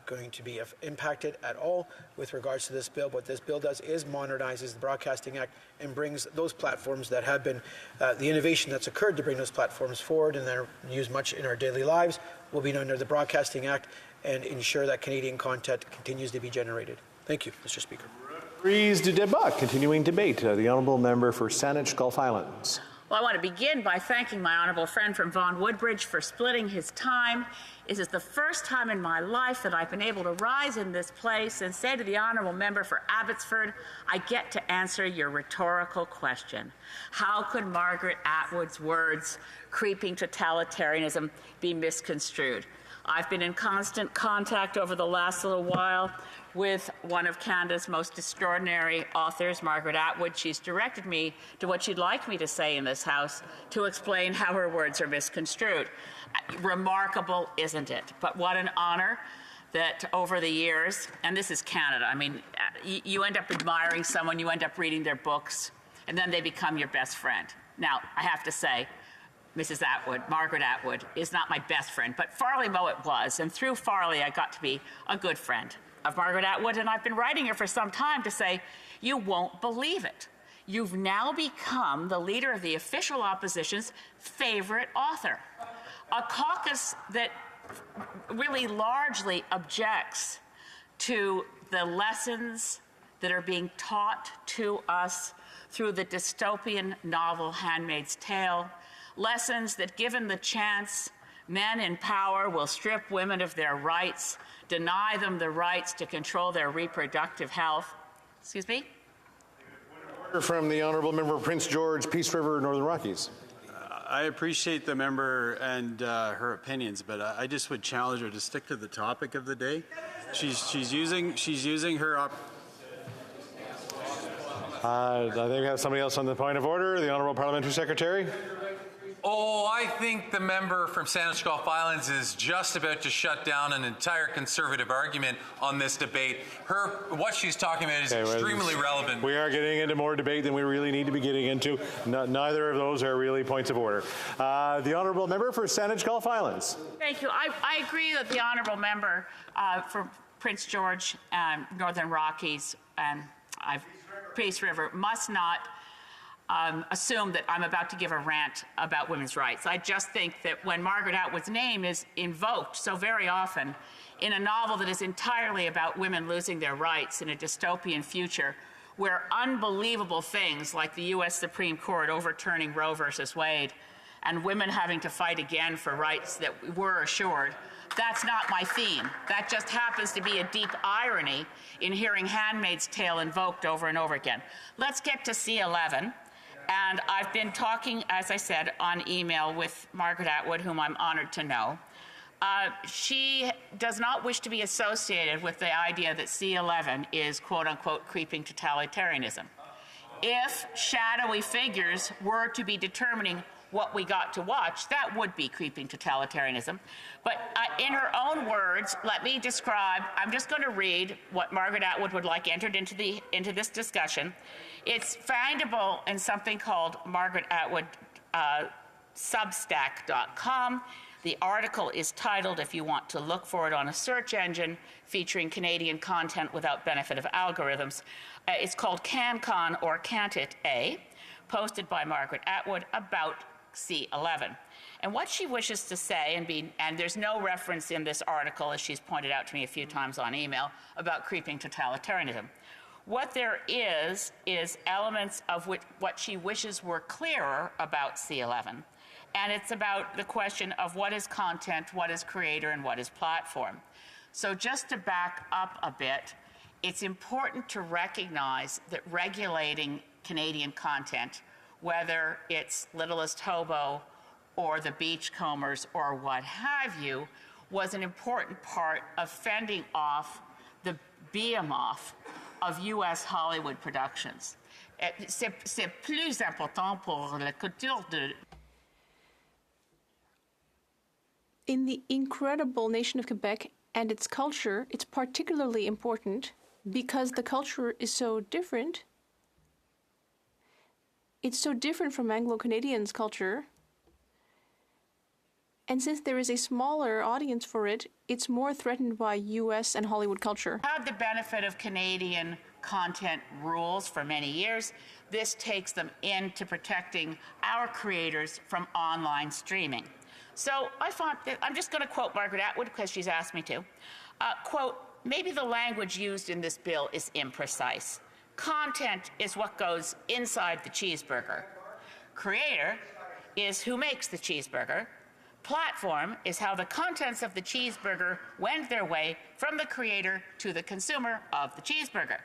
going to be impacted at all with regards to this bill. What this bill does is modernizes the Broadcasting Act and brings those platforms that have been, the innovation that's occurred to bring those platforms forward and they're used much in our daily lives will be under the Broadcasting Act and ensure that Canadian content continues to be generated. Thank you, Mr. Speaker. Prise de débat. Continuing debate. The honourable member for Saanich Gulf Islands. Well, I want to begin by thanking my honourable friend from Vaughan Woodbridge for splitting his time. This is the first time in my life that I've been able to rise in this place and say to the honourable member for Abbotsford, I get to answer your rhetorical question. How could Margaret Atwood's words, creeping totalitarianism, be misconstrued? I've been in constant contact over the last little while with one of Canada's most extraordinary authors, Margaret Atwood. She's directed me to what she'd like me to say in this House to explain how her words are misconstrued. Remarkable, isn't it? But what an honor that over the years, and this is Canada, I mean, you end up admiring someone, you end up reading their books, and then they become your best friend. Now, I have to say, Mrs. Atwood, Margaret Atwood, is not my best friend, but Farley Moe it was, and through Farley I got to be a good friend of Margaret Atwood, and I've been writing her for some time to say, you won't believe it. You've now become the leader of the official opposition's favorite author. A caucus that really largely objects to the lessons that are being taught to us through the dystopian novel Handmaid's Tale, lessons that, given the chance, men in power will strip women of their rights, deny them the rights to control their reproductive health. Excuse me? From the honourable member of Prince George, Peace River, Northern Rockies. I appreciate the member and her opinions, but I just would challenge her to stick to the topic of the day. She's using her I think we have somebody else on the point of order. The honourable parliamentary secretary. Oh, I think the member from Saanich Gulf Islands is just about to shut down an entire Conservative argument on this debate. What she's talking about is extremely relevant. We are getting into more debate than we really need to be getting into. Neither of those are really points of order. The honourable member for Saanich Gulf Islands. Thank you. I agree that the honourable member for Prince George and Northern Rockies and Peace River must not assume that I'm about to give a rant about women's rights. I just think that when Margaret Atwood's name is invoked so very often in a novel that is entirely about women losing their rights in a dystopian future where unbelievable things like the U.S. Supreme Court overturning Roe versus Wade and women having to fight again for rights that were assured. That's not my theme. That just happens to be a deep irony in hearing Handmaid's Tale invoked over and over again. Let's get to C11. And I've been talking, as I said, on email with Margaret Atwood, whom I'm honored to know. She does not wish to be associated with the idea that C11 is, quote unquote, creeping totalitarianism. If shadowy figures were to be determining what we got to watch, that would be creeping totalitarianism. But in her own words, let me describe, I'm just going to read what Margaret Atwood would like entered into this discussion. It's findable in something called Margaret Atwood Substack.com. The article is titled, if you want to look for it on a search engine, featuring Canadian content without benefit of algorithms. It's called CanCon or Can't It A, posted by Margaret Atwood about C11. And what she wishes to say, and there's no reference in this article, as she's pointed out to me a few times on email, about creeping totalitarianism. What there is elements of what she wishes were clearer about C11. And it's about the question of what is content, what is creator, and what is platform. So just to back up a bit, it's important to recognize that regulating Canadian content, whether it's Littlest Hobo or the Beachcombers or what have you, was an important part of fending off the behemoth of U.S. Hollywood productions. C'est plus important pour la culture de... In the incredible nation of Quebec and its culture, it's particularly important because the culture is so different. It's so different from Anglo-Canadians' culture. And since there is a smaller audience for it, it's more threatened by US and Hollywood culture. Had the benefit of Canadian content rules for many years. This takes them into protecting our creators from online streaming. So I thought that, I'm just going to quote Margaret Atwood because she's asked me to. Quote, maybe the language used in this bill is imprecise. Content is what goes inside the cheeseburger. Creator is who makes the cheeseburger. Platform is how the contents of the cheeseburger wend their way from the creator to the consumer of the cheeseburger.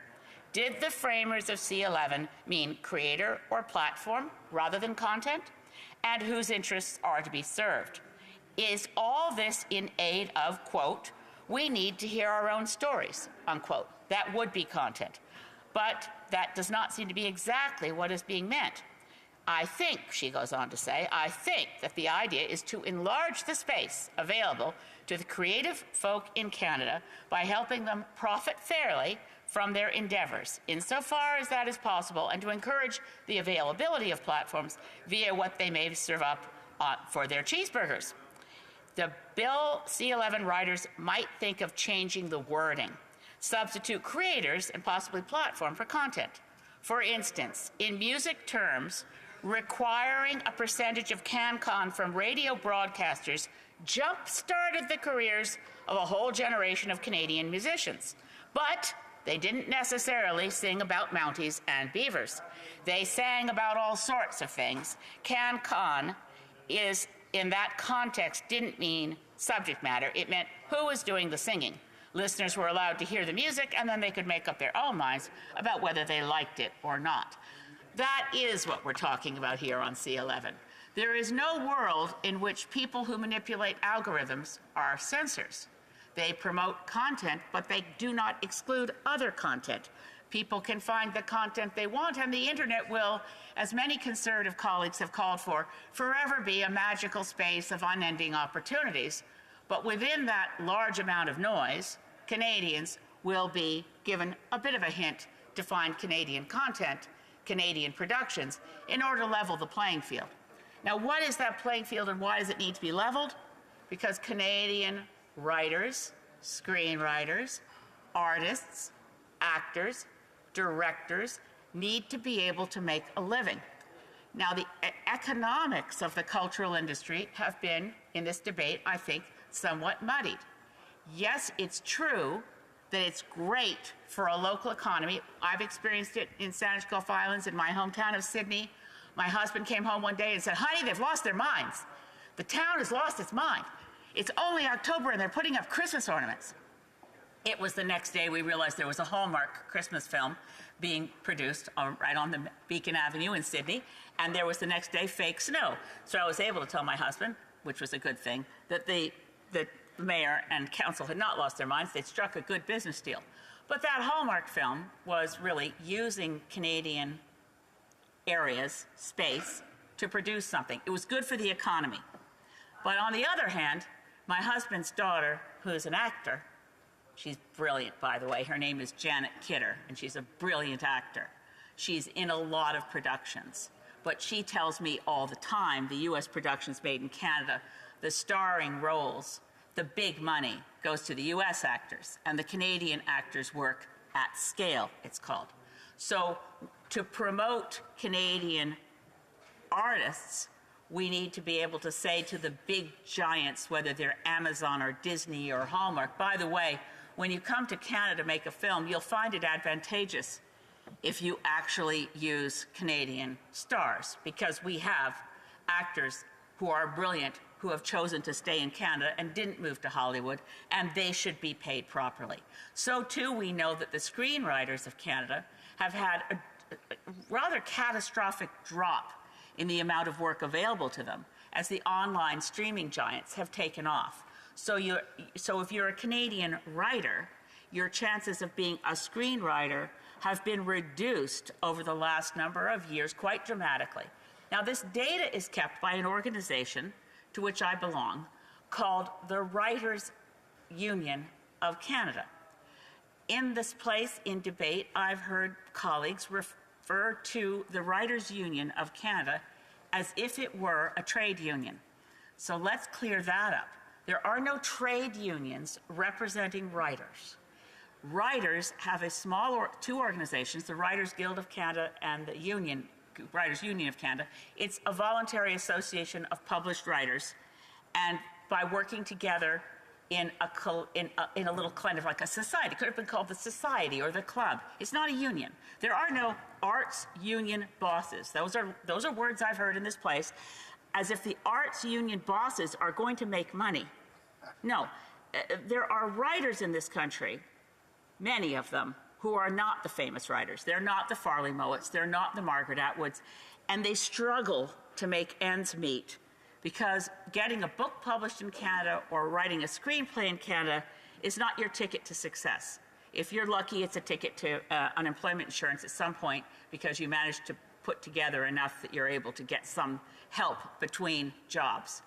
Did the framers of C11 mean creator or platform rather than content? And whose interests are to be served? Is all this in aid of, quote, we need to hear our own stories, unquote? That would be content. But that does not seem to be exactly what is being meant. I think, she goes on to say, I think that the idea is to enlarge the space available to the creative folk in Canada by helping them profit fairly from their endeavors, insofar as that is possible, and to encourage the availability of platforms via what they may serve up for their cheeseburgers. The Bill C11 writers might think of changing the wording, substitute creators and possibly platform for content. For instance, in music terms, requiring a percentage of CanCon from radio broadcasters jump-started the careers of a whole generation of Canadian musicians. But they didn't necessarily sing about Mounties and Beavers. They sang about all sorts of things. CanCon is, in that context, didn't mean subject matter. It meant who was doing the singing. Listeners were allowed to hear the music, and then they could make up their own minds about whether they liked it or not. That is what we're talking about here on C11. There is no world in which people who manipulate algorithms are censors. They promote content, but they do not exclude other content. People can find the content they want, and the internet will, as many conservative colleagues have called for, forever be a magical space of unending opportunities. But within that large amount of noise, Canadians will be given a bit of a hint to find Canadian content, Canadian productions, in order to level the playing field. Now, what is that playing field and why does it need to be leveled? Because Canadian writers, screenwriters, artists, actors, directors need to be able to make a living. Now, the economics of the cultural industry have been, in this debate, I think, somewhat muddied. Yes, it's true that it's great for a local economy. I've experienced it in Saanich Gulf Islands, in my hometown of Sydney. My husband came home one day and said, honey, they've lost their minds. The town has lost its mind. It's only October and they're putting up Christmas ornaments. It was the next day we realized there was a Hallmark Christmas film being produced right on the Beacon Avenue in Sydney, and there was the next day fake snow. So I was able to tell my husband, which was a good thing, that the mayor and council had not lost their minds. They'd struck a good business deal. But that Hallmark film was really using Canadian areas, space, to produce something. It was good for the economy. But on the other hand, my husband's daughter, who's an actor, she's brilliant, by the way. Her name is Janet Kidder, and she's a brilliant actor. She's in a lot of productions. But she tells me all the time, the U.S. productions made in Canada, the starring roles, the big money goes to the U.S. actors, and the Canadian actors work at scale, it's called. So to promote Canadian artists, we need to be able to say to the big giants, whether they're Amazon or Disney or Hallmark, by the way, when you come to Canada to make a film, you'll find it advantageous if you actually use Canadian stars, because we have actors who are brilliant who have chosen to stay in Canada and didn't move to Hollywood, and they should be paid properly. So too, we know that the screenwriters of Canada have had a rather catastrophic drop in the amount of work available to them as the online streaming giants have taken off. So if you're a Canadian writer, your chances of being a screenwriter have been reduced over the last number of years quite dramatically. Now, this data is kept by an organization to which I belong called the Writers' Union of Canada. In this place, in debate, I've heard colleagues refer to the Writers' Union of Canada as if it were a trade union. So let's clear that up. There are no trade unions representing writers. Writers have two organizations, the Writers Guild of Canada and the Writers Union of Canada. It's a voluntary association of published writers, and by working together in a little kind of like a society, it could have been called the society or the club. It's not a union. There are no arts union bosses. Those are words I've heard in this place, as if the arts union bosses are going to make money. No, there are writers in this country, many of them, who are not the famous writers. They're not the Farley Mowats. They're not the Margaret Atwoods. And they struggle to make ends meet because getting a book published in Canada or writing a screenplay in Canada is not your ticket to success. If you're lucky, it's a ticket to unemployment insurance at some point because you managed to put together enough that you're able to get some help between jobs.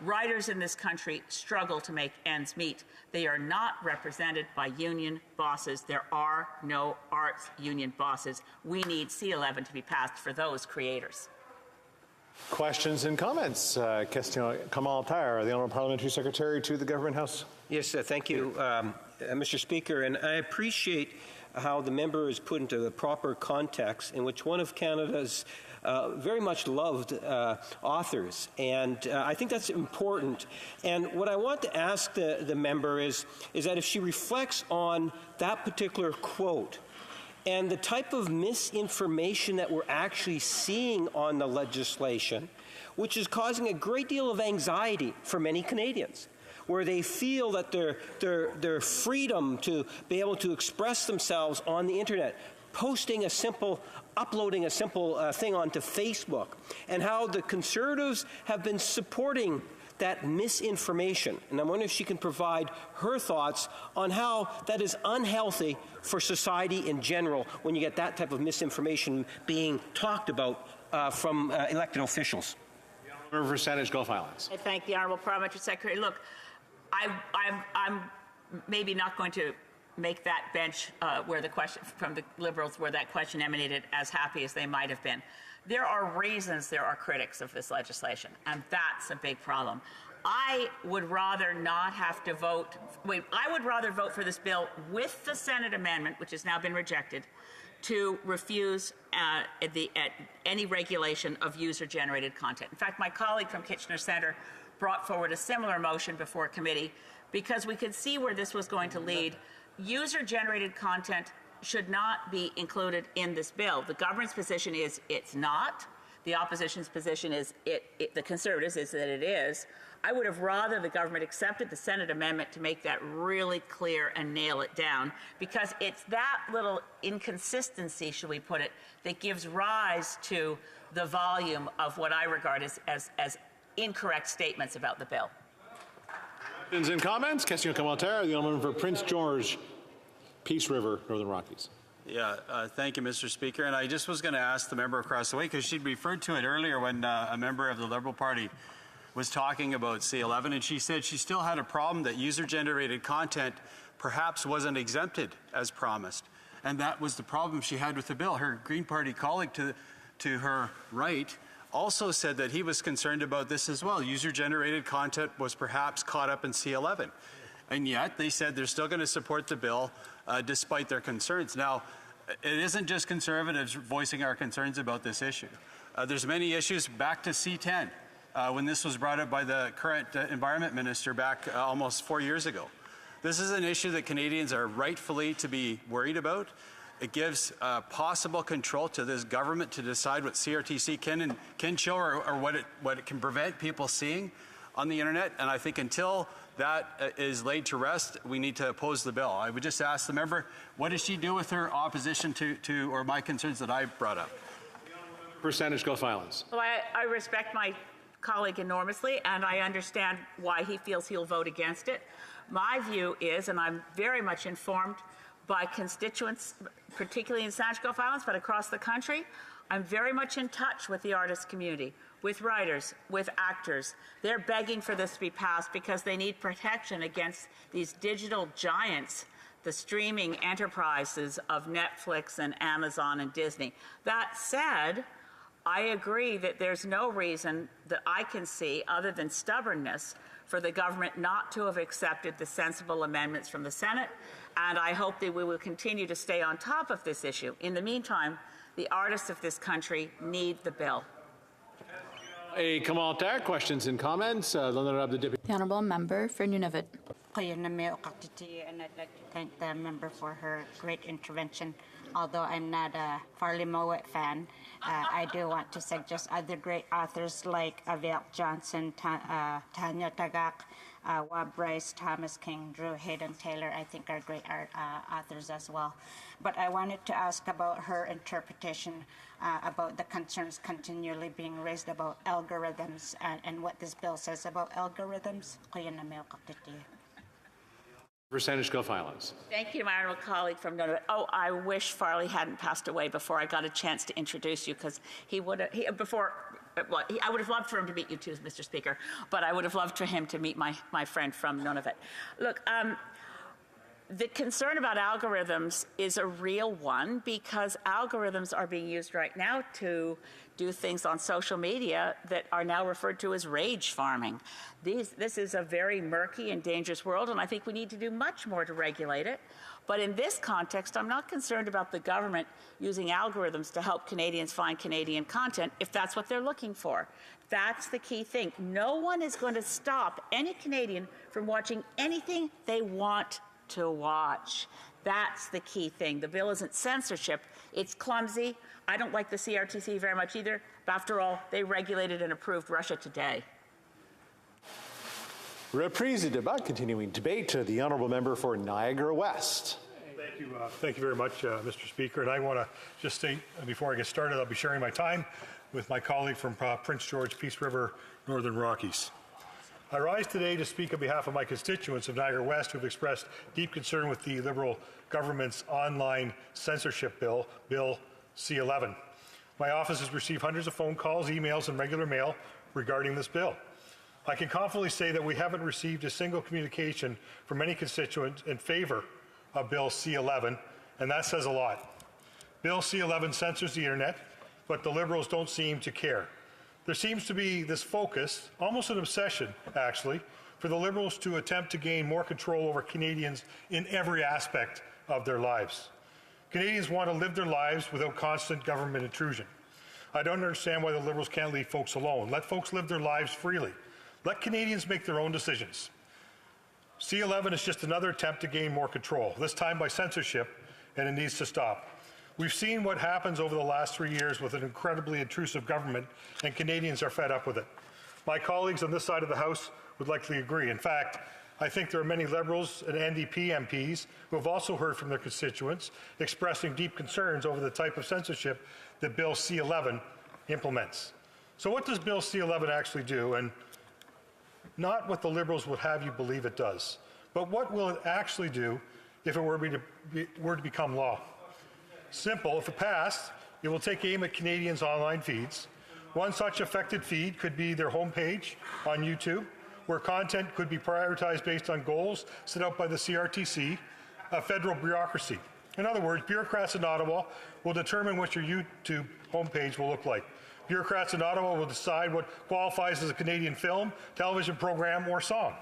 Writers in this country struggle to make ends meet. They are not represented by union bosses. There are no arts union bosses. We need C11 to be passed for those creators. Questions and comments? Question Kamal Taher, the Honourable Parliamentary Secretary to the Government House. Yes, thank you, Mr. Speaker. And I appreciate how the member is put into the proper context in which one of Canada's very much loved authors. And I think that's important. And what I want to ask the member is that if she reflects on that particular quote and the type of misinformation that we're actually seeing on the legislation, which is causing a great deal of anxiety for many Canadians, where they feel that their freedom to be able to express themselves on the internet, uploading a simple thing onto Facebook, and how the Conservatives have been supporting that misinformation. And I wonder if she can provide her thoughts on how that is unhealthy for society in general when you get that type of misinformation being talked about from elected officials. The Member for Saanich Gulf Islands. I thank the Honourable Parliamentary Secretary. Look, I'm maybe not going to make that bench where the question from the Liberals, where that question emanated, as happy as they might have been. There are reasons there are critics of this legislation, and that's a big problem. I would rather not have to vote. I would rather vote for this bill with the Senate amendment, which has now been rejected, to refuse any regulation of user-generated content. In fact, my colleague from Kitchener Centre brought forward a similar motion before committee because we could see where this was going to lead. User-generated content should not be included in this bill. The government's position is it's not. the opposition's position is the Conservatives is that it is. I would have rather the government accepted the Senate amendment to make that really clear and nail it down, because it's that little inconsistency, should we put it, that gives rise to the volume of what I regard as incorrect statements about the bill. Questions and comments? Question commentaire. The gentleman for Prince George, Peace River, Northern Rockies. Yeah, thank you, Mr. Speaker. And I just was going to ask the member across the way, because she'd referred to it earlier when a member of the Liberal Party was talking about C11, and she said she still had a problem that user-generated content perhaps wasn't exempted as promised. And that was the problem she had with the bill. Her Green Party colleague to her right also said that he was concerned about this as well. User-generated content was perhaps caught up in C11. And yet they said they're still going to support the bill despite their concerns. Now, it isn't just Conservatives voicing our concerns about this issue. There's many issues back to C10. When this was brought up by the current Environment Minister back almost 4 years ago. This is an issue that Canadians are rightfully to be worried about. It gives possible control to this government to decide what CRTC can show or what it can prevent people seeing on the internet. And I think until that is laid to rest, we need to oppose the bill. I would just ask the member, what does she do with her opposition to or my concerns that I brought up? Percentage go violence. Well, I respect my colleague enormously, and I understand why he feels he'll vote against it. My view is, and I'm very much informed by constituents, particularly in Sancho Islands, but across the country, I'm very much in touch with the artist community, with writers, with actors. They're begging for this to be passed because they need protection against these digital giants, the streaming enterprises of Netflix and Amazon and Disney. That said, I agree that there's no reason that I can see, other than stubbornness, for the government not to have accepted the sensible amendments from the Senate, and I hope that we will continue to stay on top of this issue. In the meantime, the artists of this country need the bill. A commentaire, questions and comments. The Honourable Member for Nunavut. And I'd like to thank the member for her great intervention. Although I'm not a Farley Mowat fan, I do want to suggest other great authors like Aviel Johnson, Tanya Tagak, Wab Bryce, Thomas King, Drew Hayden Taylor, I think are great authors as well. But I wanted to ask about her interpretation about the concerns continually being raised about algorithms and what this bill says about algorithms. Percentage go violence. Thank you, my honourable colleague from Nunavut. Oh, I wish Farley hadn't passed away before I got a chance to introduce you, because I would have loved for him to meet you too, Mr. Speaker, but I would have loved for him to meet my friend from Nunavut. Look, the concern about algorithms is a real one, because algorithms are being used right now to do things on social media that are now referred to as rage farming. This is a very murky and dangerous world, and I think we need to do much more to regulate it. But in this context, I'm not concerned about the government using algorithms to help Canadians find Canadian content if that's what they're looking for. That's the key thing. No one is going to stop any Canadian from watching anything they want to watch. That's the key thing. The bill isn't censorship. It's clumsy. I don't like the CRTC very much either. But after all, they regulated and approved Russia Today. Reprise du débat, continuing debate. The honourable member for Niagara West. Thank you very much, Mr. Speaker. And I want to just state, before I get started, I'll be sharing my time with my colleague from Prince George, Peace River, Northern Rockies. I rise today to speak on behalf of my constituents of Niagara West who have expressed deep concern with the Liberal government's online censorship bill, Bill C11. My office has received hundreds of phone calls, emails, and regular mail regarding this bill. I can confidently say that we haven't received a single communication from any constituent in favor of Bill C11, and that says a lot. Bill C11 censors the internet, but the Liberals don't seem to care. There seems to be this focus, almost an obsession, actually, for the Liberals to attempt to gain more control over Canadians in every aspect of their lives. Canadians want to live their lives without constant government intrusion. I don't understand why the Liberals can't leave folks alone. Let folks live their lives freely. Let Canadians make their own decisions. C11 is just another attempt to gain more control, this time by censorship, and it needs to stop. We've seen what happens over the last 3 years with an incredibly intrusive government, and Canadians are fed up with it. My colleagues on this side of the House would likely agree. In fact, I think there are many Liberals and NDP MPs who have also heard from their constituents expressing deep concerns over the type of censorship that Bill C-11 implements. So what does Bill C-11 actually do? And not what the Liberals would have you believe it does, but what will it actually do if it were to become law? Simple. If it passed, it will take aim at Canadians' online feeds. One such affected feed could be their homepage on YouTube, where content could be prioritized based on goals set out by the CRTC, a federal bureaucracy. In other words, bureaucrats in Ottawa will determine what your YouTube homepage will look like. Bureaucrats in Ottawa will decide what qualifies as a Canadian film, television program, or song.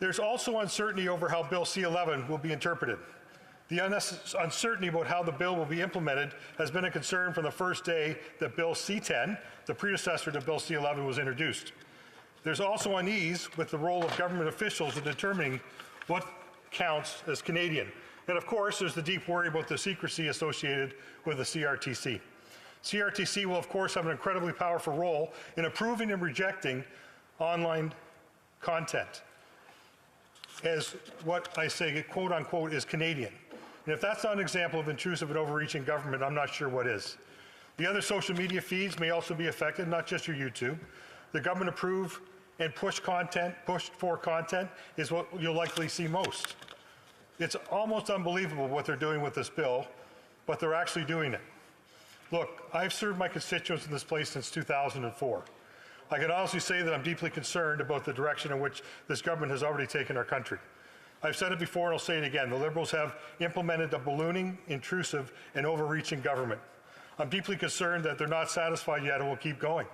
There's also uncertainty over how Bill C-11 will be interpreted. The uncertainty about how the bill will be implemented has been a concern from the first day that Bill C-10, the predecessor to Bill C-11, was introduced. There's also unease with the role of government officials in determining what counts as Canadian. And of course, there's the deep worry about the secrecy associated with the CRTC. CRTC will, of course, have an incredibly powerful role in approving and rejecting online content as what I say, quote unquote, is Canadian. And if that's not an example of intrusive and overreaching government, I'm not sure what is. The other social media feeds may also be affected, not just your YouTube. The government approved and pushed for content is what you'll likely see most. It's almost unbelievable what they're doing with this bill, but they're actually doing it. Look, I've served my constituents in this place since 2004. I can honestly say that I'm deeply concerned about the direction in which this government has already taken our country. I've said it before and I'll say it again. The Liberals have implemented a ballooning, intrusive, and overreaching government. I'm deeply concerned that they're not satisfied yet and will keep going.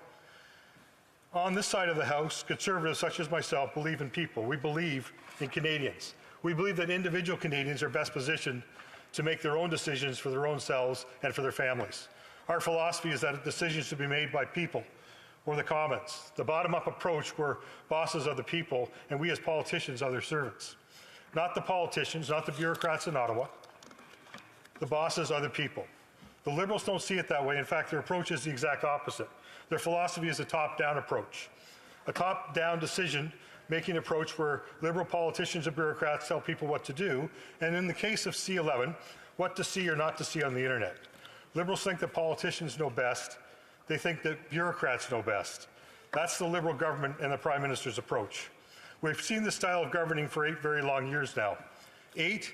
On this side of the House, Conservatives such as myself believe in people. We believe in Canadians. We believe that individual Canadians are best positioned to make their own decisions for their own selves and for their families. Our philosophy is that decisions should be made by people or the Commons. The bottom-up approach where bosses are the people and we as politicians are their servants. Not the politicians, not the bureaucrats in Ottawa. The bosses are the people. The Liberals don't see it that way. In fact, their approach is the exact opposite. Their philosophy is a top-down approach, a top-down decision-making approach where Liberal politicians and bureaucrats tell people what to do, and in the case of C-11, what to see or not to see on the internet. Liberals think that politicians know best. They think that bureaucrats know best. That's the Liberal government and the Prime Minister's approach. We've seen this style of governing for 8 very long years now. 8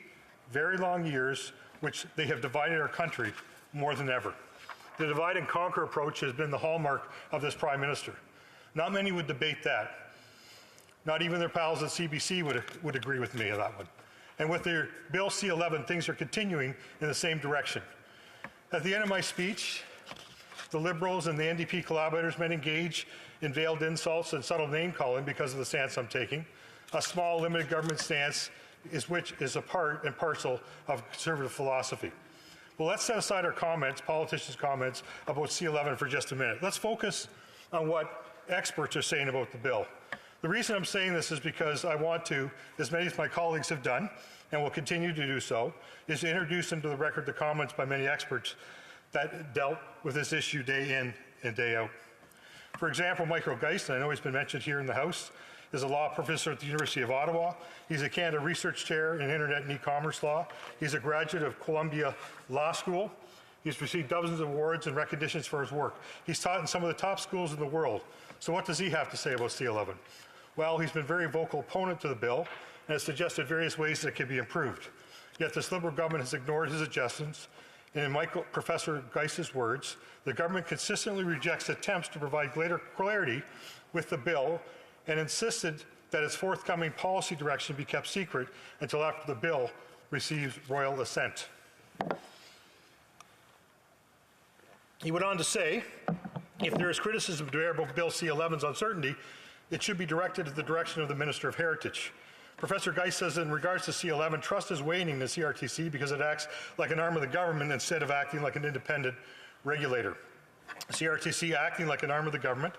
very long years which they have divided our country more than ever. The divide and conquer approach has been the hallmark of this Prime Minister. Not many would debate that. Not even their pals at CBC would agree with me on that one. And with their Bill C-11, things are continuing in the same direction. At the end of my speech, the Liberals and the NDP collaborators may engage in veiled insults and subtle name-calling because of the stance I'm taking. A small, limited government stance which is a part and parcel of Conservative philosophy. Well, let's set aside our comments, politicians' comments, about C-11 for just a minute. Let's focus on what experts are saying about the bill. The reason I'm saying this is because I want to, as many of my colleagues have done, and will continue to do so, is to introduce into the record the comments by many experts that dealt with this issue day in and day out. For example, Michael Geist, I know he's been mentioned here in the House, is a law professor at the University of Ottawa. He's a Canada Research Chair in Internet and E-commerce Law. He's a graduate of Columbia Law School. He's received dozens of awards and recognitions for his work. He's taught in some of the top schools in the world. So what does he have to say about C-11? Well, he's been a very vocal opponent to the bill and has suggested various ways that it can be improved. Yet this Liberal government has ignored his suggestions. And in Professor Geist's words, the government consistently rejects attempts to provide greater clarity with the bill and insisted that its forthcoming policy direction be kept secret until after the bill receives royal assent. He went on to say, if there is criticism to bear about Bill C-11's uncertainty, it should be directed at the direction of the Minister of Heritage. Professor Geist says in regards to C-11, trust is waning in the CRTC because it acts like an arm of the government instead of acting like an independent regulator. CRTC acting like an arm of the government,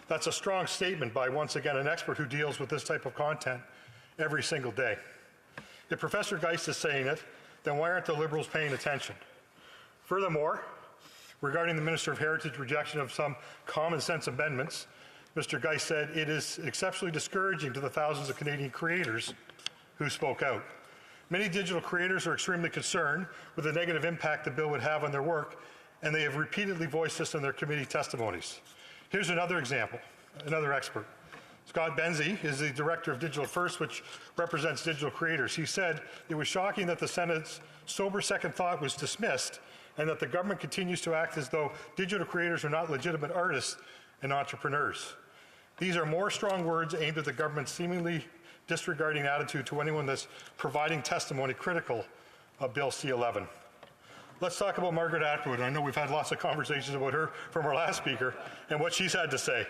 that's a strong statement by, once again, an expert who deals with this type of content every single day. If Professor Geist is saying it, then why aren't the Liberals paying attention? Furthermore, regarding the Minister of Heritage rejection of some common sense amendments, Mr. Geist said it is exceptionally discouraging to the thousands of Canadian creators who spoke out. Many digital creators are extremely concerned with the negative impact the bill would have on their work, and they have repeatedly voiced this in their committee testimonies. Here's another example, another expert. Scott Benzie is the director of Digital First, which represents digital creators. He said it was shocking that the Senate's sober second thought was dismissed and that the government continues to act as though digital creators are not legitimate artists and entrepreneurs. These are more strong words aimed at the government's seemingly disregarding attitude to anyone that's providing testimony critical of Bill C-11. Let's talk about Margaret Atwood. I know we've had lots of conversations about her from our last speaker and what she's had to say.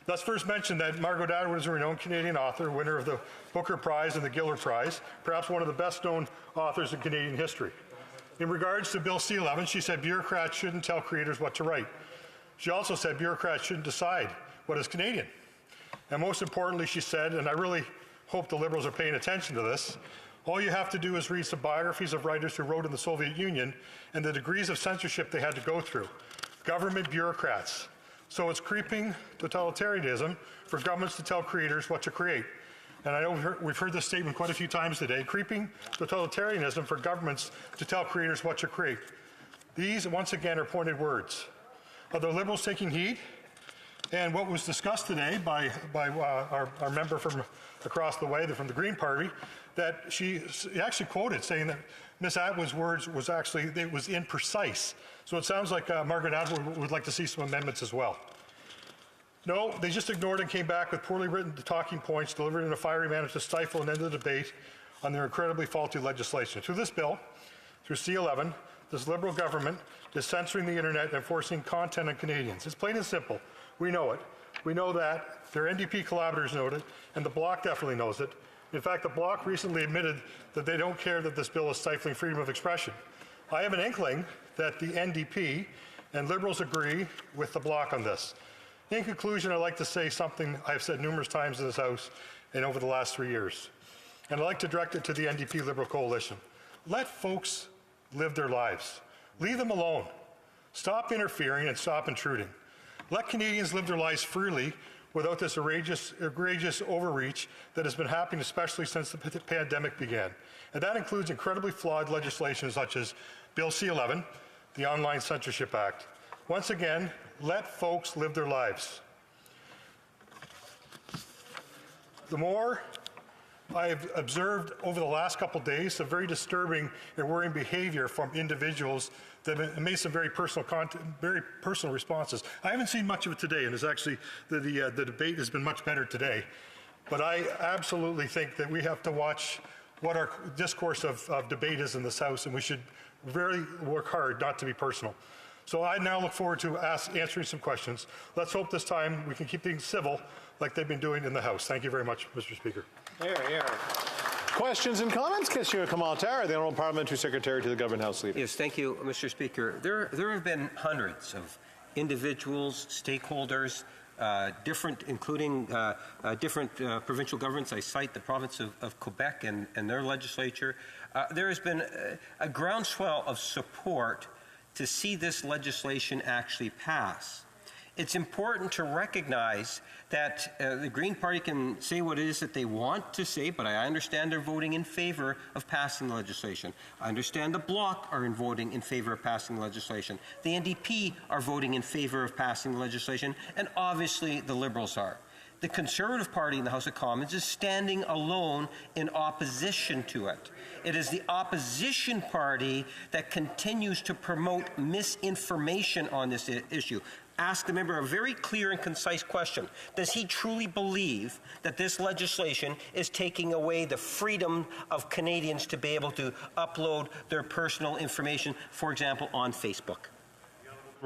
Let's first mention that Margaret Atwood is a renowned Canadian author, winner of the Booker Prize and the Giller Prize, perhaps one of the best-known authors in Canadian history. In regards to Bill C-11, she said bureaucrats shouldn't tell creators what to write. She also said bureaucrats shouldn't decide what is Canadian. And most importantly, she said, and I really hope the Liberals are paying attention to this, all you have to do is read some biographies of writers who wrote in the Soviet Union and the degrees of censorship they had to go through. Government bureaucrats. So it's creeping totalitarianism for governments to tell creators what to create. And I know we've heard this statement quite a few times today, creeping totalitarianism for governments to tell creators what to create. These, once again, are pointed words. Are the Liberals taking heed? And what was discussed today by our member from across the way, from the Green Party, that she actually quoted saying that Ms. Atwood's words was actually, it was imprecise. So it sounds like Margaret Atwood would like to see some amendments as well. No, they just ignored and came back with poorly written talking points delivered in a fiery manner to stifle and end the debate on their incredibly faulty legislation. Through this bill, through C-11, this Liberal government is censoring the internet and forcing content on Canadians. It's plain and simple. We know it. We know that. Their NDP collaborators know it, and the Bloc definitely knows it. In fact, the Bloc recently admitted that they don't care that this bill is stifling freedom of expression. I have an inkling that the NDP and Liberals agree with the Bloc on this. In conclusion, I'd like to say something I've said numerous times in this House and over the last 3 years. And I'd like to direct it to the NDP Liberal coalition. Let folks live their lives. Leave them alone. Stop interfering and stop intruding. Let Canadians live their lives freely without this egregious overreach that has been happening, especially since the pandemic began. And that includes incredibly flawed legislation such as Bill C-11, the Online Censorship Act. Once again, let folks live their lives. The more I've observed over the last couple of days some very disturbing and worrying behavior from individuals that have made some very personal responses. I haven't seen much of it today, and it's actually the debate has been much better today. But I absolutely think that we have to watch what our discourse of debate is in this House, and we should really work hard not to be personal. So I now look forward to answering some questions. Let's hope this time we can keep things civil like they've been doing in the House. Thank you very much, Mr. Speaker. Here, here. Questions and comments? Question commentaire. The Honourable Parliamentary Secretary to the Government House Leader. Yes, thank you, Mr. Speaker. There have been hundreds of individuals, stakeholders, including different provincial governments. I cite the province of Quebec and their legislature. There has been a groundswell of support to see this legislation actually pass. It's important to recognize that the Green Party can say what it is that they want to say, but I understand they're voting in favor of passing the legislation. I understand the Bloc are voting in favor of passing the legislation. The NDP are voting in favor of passing the legislation, and obviously the Liberals are. The Conservative Party in the House of Commons is standing alone in opposition to it. It is the opposition party that continues to promote misinformation on this issue. Ask the member a very clear and concise question. Does he truly believe that this legislation is taking away the freedom of Canadians to be able to upload their personal information, for example, on Facebook?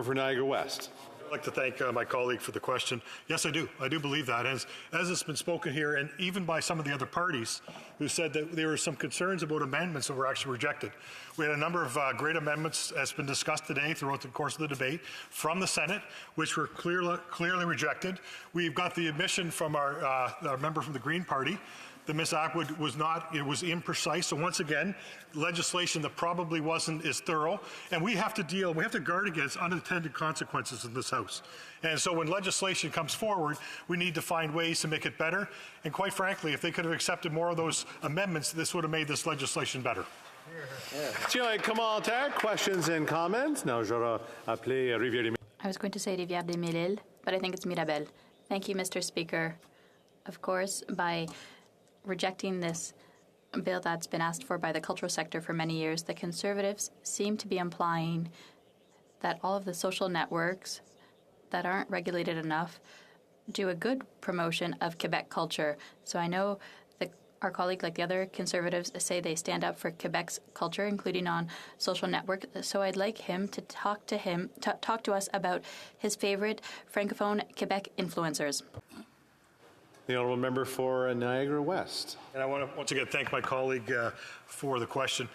For Niagara West. I'd like to thank my colleague for the question. Yes, I do. I do believe that. As it's been spoken here, and even by some of the other parties who said that there were some concerns about amendments that were actually rejected. We had a number of great amendments that's been discussed today throughout the course of the debate from the Senate, which were clearly rejected. We've got the admission from our member from the Green Party that Ms. Atwood was was imprecise. So once again, legislation that probably wasn't as thorough. And we have to guard against unintended consequences in this House. And so when legislation comes forward, we need to find ways to make it better. And quite frankly, if they could have accepted more of those amendments, this would have made this legislation better. Commentaires, questions and comments. Now, je vais appeler Rivière-des-Mille. I was going to say Rivière-des-Mille, but I think it's Mirabel. Thank you, Mr. Speaker. Of course, by rejecting this bill that's been asked for by the cultural sector for many years, the Conservatives seem to be implying that all of the social networks that aren't regulated enough do a good promotion of Quebec culture. So I know our colleague, like the other Conservatives, say they stand up for Quebec's culture, including on social networks. So I'd like him to talk to us about his favorite Francophone Quebec influencers. The honourable member for Niagara West. And I want to once again thank my colleague for the question.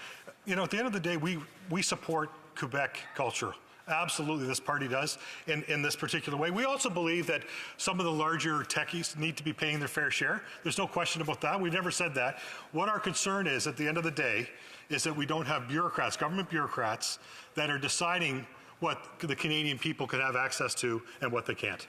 You know, at the end of the day, we support Quebec culture. Absolutely, this party does in this particular way. We also believe that some of the larger techies need to be paying their fair share. There's no question about that. We've never said that. What our concern is, at the end of the day, is that we don't have bureaucrats, government bureaucrats, that are deciding what the Canadian people can have access to and what they can't.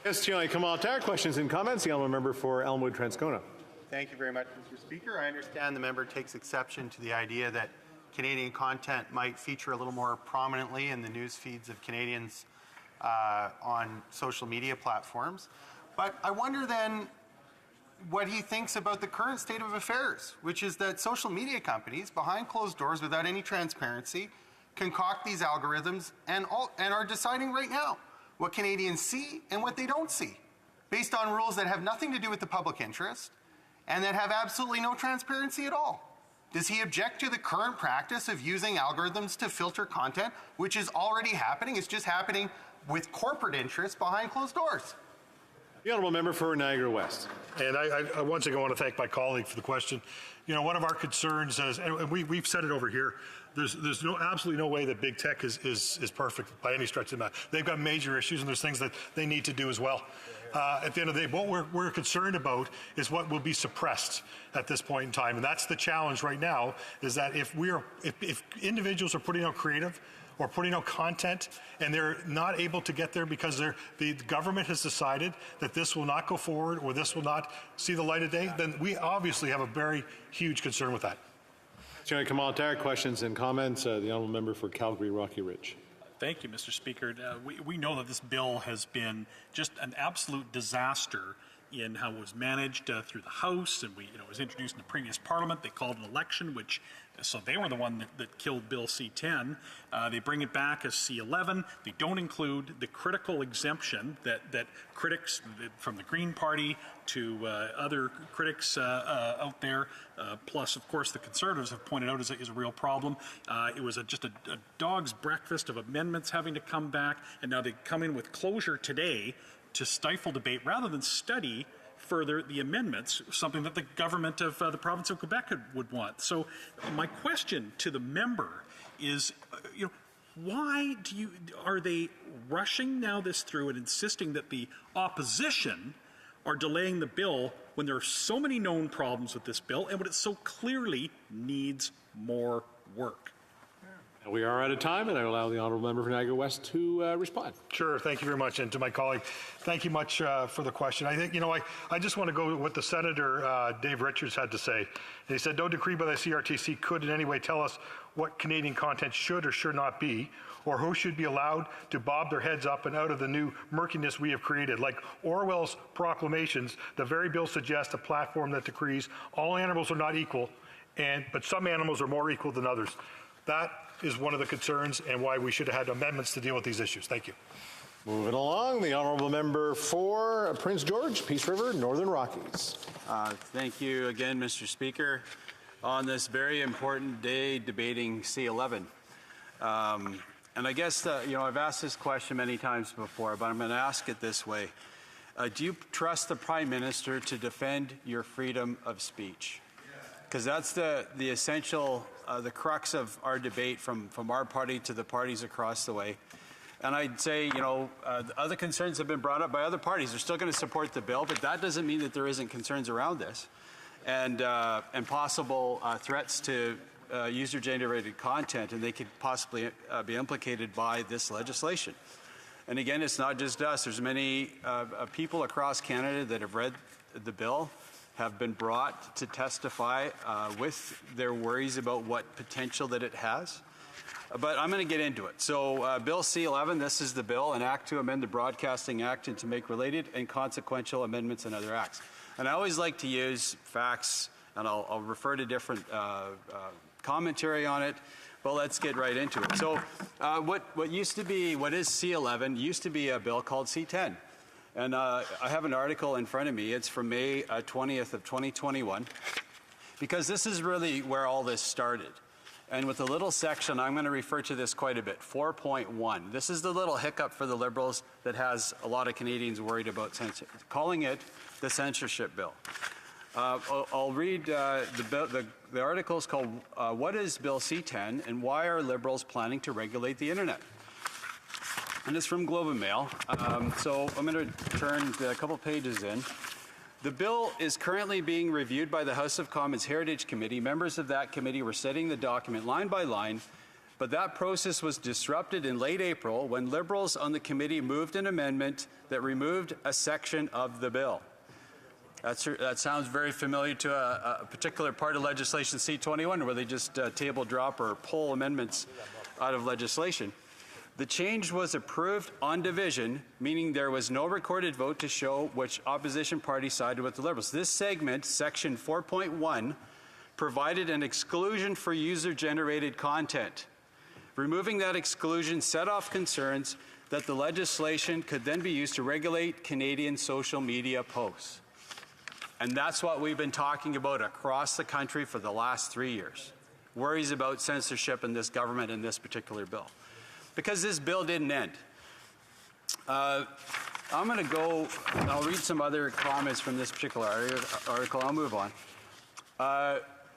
Questions and comments. The honourable member for Elmwood Transcona. Thank you very much, Mr. Speaker. I understand the member takes exception to the idea that Canadian content might feature a little more prominently in the news feeds of Canadians on social media platforms. But I wonder then what he thinks about the current state of affairs, which is that social media companies, behind closed doors without any transparency, concoct these algorithms and are deciding right now what Canadians see and what they don't see, based on rules that have nothing to do with the public interest and that have absolutely no transparency at all. Does he object to the current practice of using algorithms to filter content, which is already happening? It's just happening with corporate interests behind closed doors. The honourable member for Niagara West. And I once again want to thank my colleague for the question. You know, one of our concerns is, and we've said it over here, there's absolutely no way that big tech is perfect by any stretch of the matter. They've got major issues and there's things that they need to do as well. At the end of the day, what we're concerned about is what will be suppressed at this point in time. And that's the challenge right now, is that if individuals are putting out creative or putting out content and they're not able to get there because the government has decided that this will not go forward or this will not see the light of day, then we obviously have a very huge concern with that. Commentaire, questions and comments. The honourable member for Calgary Rocky Ridge. Thank you, Mr. Speaker. We know that this bill has been just an absolute disaster in how it was managed through the House, and it was introduced in the previous Parliament. They called an election, so they were the one that killed Bill C-10. They bring it back as C-11. They don't include the critical exemption that critics from the Green Party to other critics out there, plus, of course, the Conservatives have pointed out is a real problem. It was just a dog's breakfast of amendments having to come back, and now they come in with closure today to stifle debate rather than study further the amendments, something that the government of the province of Quebec would want. So my question to the member is, why are they rushing now this through and insisting that the opposition are delaying the bill when there are so many known problems with this bill and when it so clearly needs more work? We are out of time, and I allow the honourable member for Niagara West to respond. Sure. Thank you very much. And to my colleague, thank you much for the question. I think, I just want to go with what the Senator Dave Richards had to say. And he said, no decree by the CRTC could in any way tell us what Canadian content should or should not be, or who should be allowed to bob their heads up and out of the new murkiness we have created. Like Orwell's proclamations, the very bill suggests a platform that decrees all animals are not equal, but some animals are more equal than others. That is one of the concerns and why we should have had amendments to deal with these issues. Thank you. Moving along, the honourable member for Prince George, Peace River, Northern Rockies. Thank you again, Mr. Speaker. On this very important day debating C-11. And I guess, I've asked this question many times before, but I'm going to ask it this way. Do you trust the Prime Minister to defend your freedom of speech? Because that's the essential, the crux of our debate from our party to the parties across the way. And I'd say, other concerns have been brought up by other parties. They're still going to support the bill, but that doesn't mean that there isn't concerns around this and possible threats to user-generated content, and they could possibly be implicated by this legislation. And again, it's not just us. There's many people across Canada that have read the bill, have been brought to testify with their worries about what potential that it has. But I'm going to get into it. So Bill C-11, this is the bill, an act to amend the Broadcasting Act and to make related and consequential amendments and other acts. And I always like to use facts, and I'll refer to different commentary on it, but let's get right into it. So what is C-11 used to be a bill called C-10. And I have an article in front of me. It's from May 20th of 2021, because this is really where all this started. And with a little section, I'm going to refer to this quite a bit, 4.1. This is the little hiccup for the Liberals that has a lot of Canadians worried about calling it the censorship bill. I'll read the article is called What is Bill C-10 and Why Are Liberals Planning to Regulate the Internet? And it's from Globe and Mail. So I'm going to turn a couple pages in. The bill is currently being reviewed by the House of Commons Heritage Committee. Members of that committee were studying the document line by line, but that process was disrupted in late April when Liberals on the committee moved an amendment that removed a section of the bill. That sounds very familiar to a particular part of legislation, C-21, where they just table drop or pull amendments out of legislation. The change was approved on division, meaning there was no recorded vote to show which opposition party sided with the Liberals. This segment, section 4.1, provided an exclusion for user-generated content. Removing that exclusion set off concerns that the legislation could then be used to regulate Canadian social media posts. And that's what we've been talking about across the country for the last 3 years. Worries about censorship in this government and this particular bill. Because this bill didn't end. I'm going to go, I'll read some other comments from this particular article. I'll move on.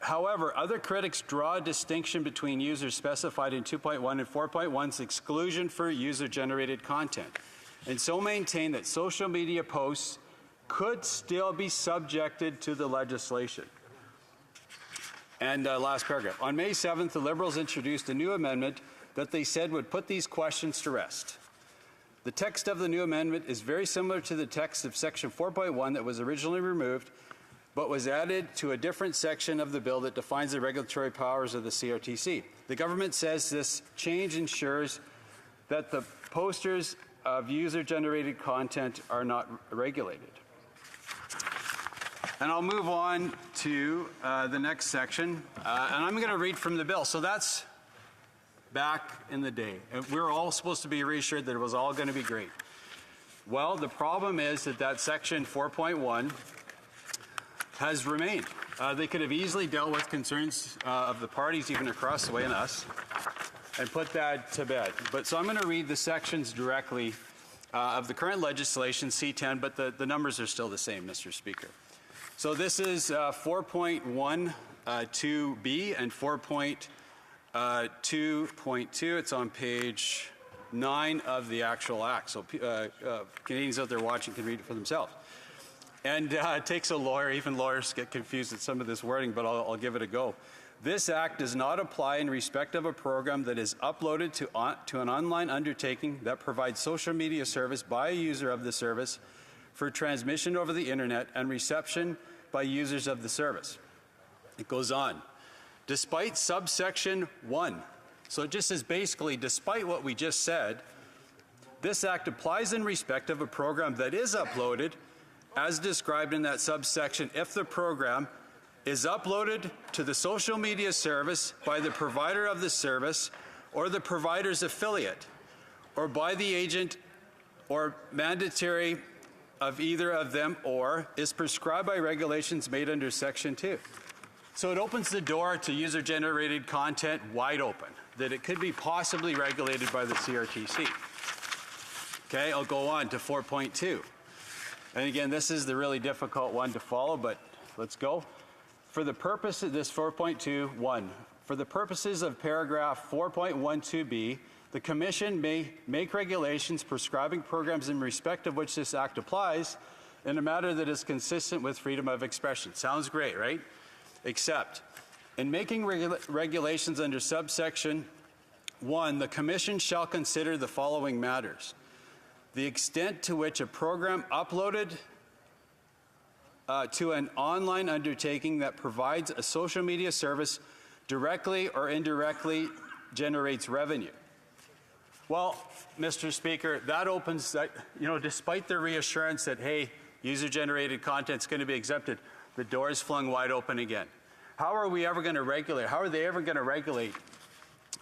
However, other critics draw a distinction between users specified in 2.1 and 4.1's exclusion for user-generated content, and so maintain that social media posts could still be subjected to the legislation. And last paragraph. On May 7th, the Liberals introduced a new amendment that they said would put these questions to rest. The text of the new amendment is very similar to the text of section 4.1 that was originally removed, but was added to a different section of the bill that defines the regulatory powers of the CRTC. The government says this change ensures that the posters of user-generated content are not regulated. And I'll move on to the next section, and I'm going to read from the bill. So that's back in the day. And we were all supposed to be reassured that it was all going to be great. Well, the problem is that section 4.1 has remained. They could have easily dealt with concerns of the parties even across the way and us and put that to bed. But so I'm going to read the sections directly of the current legislation, C-10, but the numbers are still the same, Mr. Speaker. So this is 4.1 2B and 4.2.2. It's on page 9 of the actual act. So Canadians out there watching can read it for themselves. And it takes a lawyer, even lawyers get confused at some of this wording, but I'll give it a go. This act does not apply in respect of a program that is uploaded to an online undertaking that provides social media service by a user of the service for transmission over the internet and reception by users of the service. It goes on. Despite subsection 1, so it just says basically, despite what we just said, this act applies in respect of a program that is uploaded as described in that subsection if the program is uploaded to the social media service by the provider of the service or the provider's affiliate, or by the agent or mandatory of either of them, or is prescribed by regulations made under Section 2. So it opens the door to user-generated content wide open, that it could be possibly regulated by the CRTC. Okay, I'll go on to 4.2. And again, this is the really difficult one to follow, but let's go. For the purpose of this 4.2.1, for the purposes of paragraph 4.12b, the Commission may make regulations prescribing programs in respect of which this Act applies in a manner that is consistent with freedom of expression. Sounds great, right? Except, in making regulations under subsection 1, the Commission shall consider the following matters. The extent to which a program uploaded to an online undertaking that provides a social media service directly or indirectly generates revenue. Well, Mr. Speaker, that opens, despite the reassurance that, hey, user-generated content is going to be exempted, the door is flung wide open again. How are we ever going to regulate? How are they ever going to regulate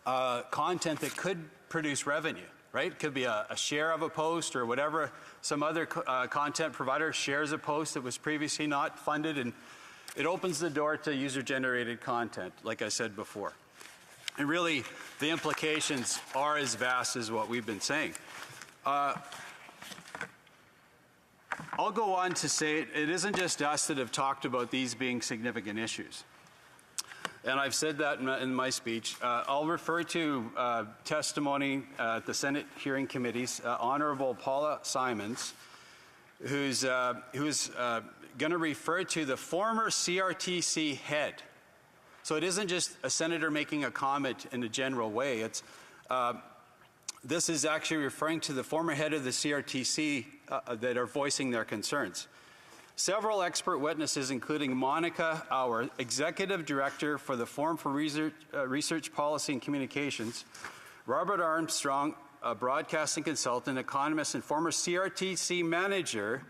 content that could produce revenue, right? It could be a share of a post or whatever. Some other content provider shares a post that was previously not funded, and it opens the door to user-generated content, like I said before. And really, the implications are as vast as what we've been saying. I'll go on to say it isn't just us that have talked about these being significant issues. And I've said that in my speech. I'll refer to testimony at the Senate hearing committees, Honorable Paula Simons, who's going to refer to the former CRTC head. So it isn't just a senator making a comment in a general way. It's this is actually referring to the former head of the CRTC that are voicing their concerns. Several expert witnesses, including Monica Auer, Executive Director for the Forum for Research Policy and Communications, Robert Armstrong, a broadcasting consultant, economist, and former CRTC manager,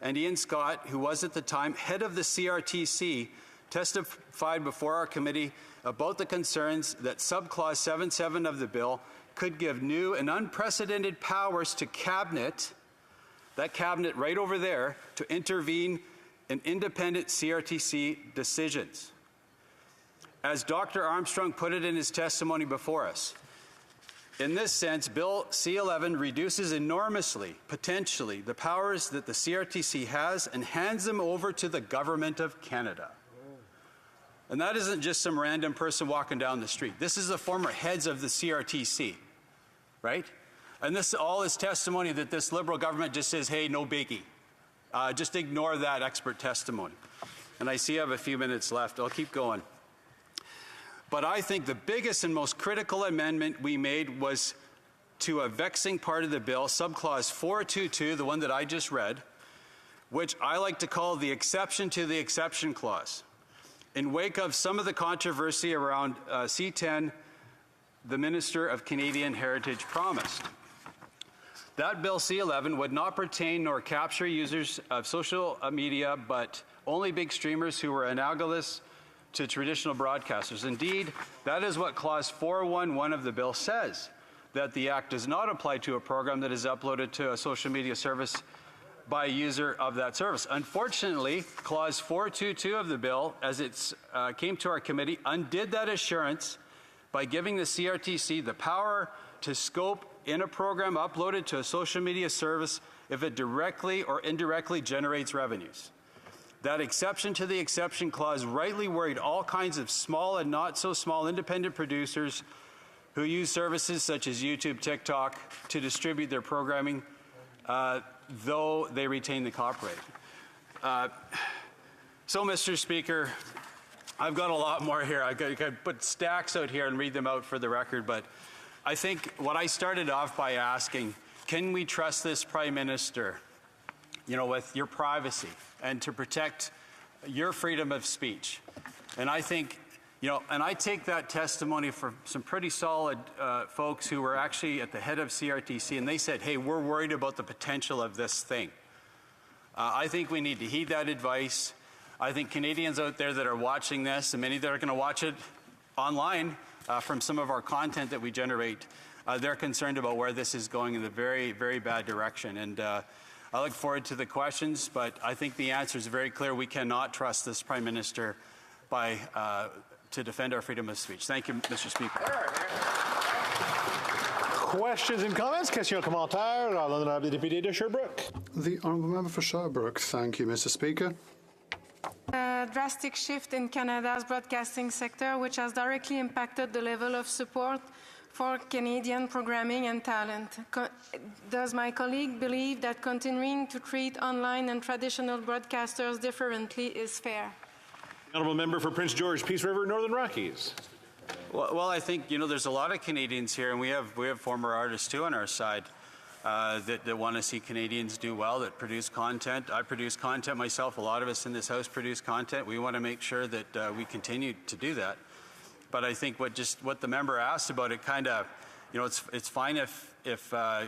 and Ian Scott, who was at the time head of the CRTC, testified before our committee about the concerns that subclause 7.7 of the bill could give new and unprecedented powers to Cabinet, that Cabinet right over there, to intervene in independent CRTC decisions. As Dr. Armstrong put it in his testimony before us, in this sense, Bill C-11 reduces enormously, potentially, the powers that the CRTC has and hands them over to the Government of Canada. And that isn't just some random person walking down the street. This is the former heads of the CRTC, right? And this all is testimony that this Liberal government just says, hey, no biggie. Just ignore that expert testimony. And I see I have a few minutes left. I'll keep going. But I think the biggest and most critical amendment we made was to a vexing part of the bill, subclause 422, the one that I just read, which I like to call the exception to the exception clause. In wake of some of the controversy around C-10, the Minister of Canadian Heritage promised. That Bill C-11 would not pertain nor capture users of social media, but only big streamers who were analogous to traditional broadcasters. Indeed, that is what Clause 411 of the bill says, that the Act does not apply to a program that is uploaded to a social media service by a user of that service. Unfortunately, Clause 422 of the bill, as it came to our committee, undid that assurance by giving the CRTC the power to scope in a program uploaded to a social media service if it directly or indirectly generates revenues. That exception to the exception clause rightly worried all kinds of small and not so small independent producers who use services such as YouTube, TikTok to distribute their programming, though they retain the copyright. So, Mr. Speaker, I've got a lot more here. I could put stacks out here and read them out for the record, but I think what I started off by asking, can we trust this Prime Minister, with your privacy and to protect your freedom of speech? And I think, and I take that testimony from some pretty solid folks who were actually at the head of CRTC, and they said, hey, we're worried about the potential of this thing. I think we need to heed that advice. I think Canadians out there that are watching this, and many that are going to watch it online from some of our content that we generate, they're concerned about where this is going in a very, very bad direction. And I look forward to the questions, but I think the answer is very clear. We cannot trust this Prime Minister to defend our freedom of speech. Thank you, Mr. Speaker. Questions and comments? Question commentaire. L'honorable député de Sherbrooke. The honourable member for Sherbrooke. Thank you, Mr. Speaker. A drastic shift in Canada's broadcasting sector, which has directly impacted the level of support for Canadian programming and talent. Does my colleague believe that continuing to treat online and traditional broadcasters differently is fair? Honourable member for Prince George, Peace River, Northern Rockies. Well, I think, there's a lot of Canadians here, and we have former artists too on our side that want to see Canadians do well, that produce content. I produce content myself. A lot of us in this House produce content. We want to make sure that we continue to do that. But I think what the member asked about, it kind of, it's fine if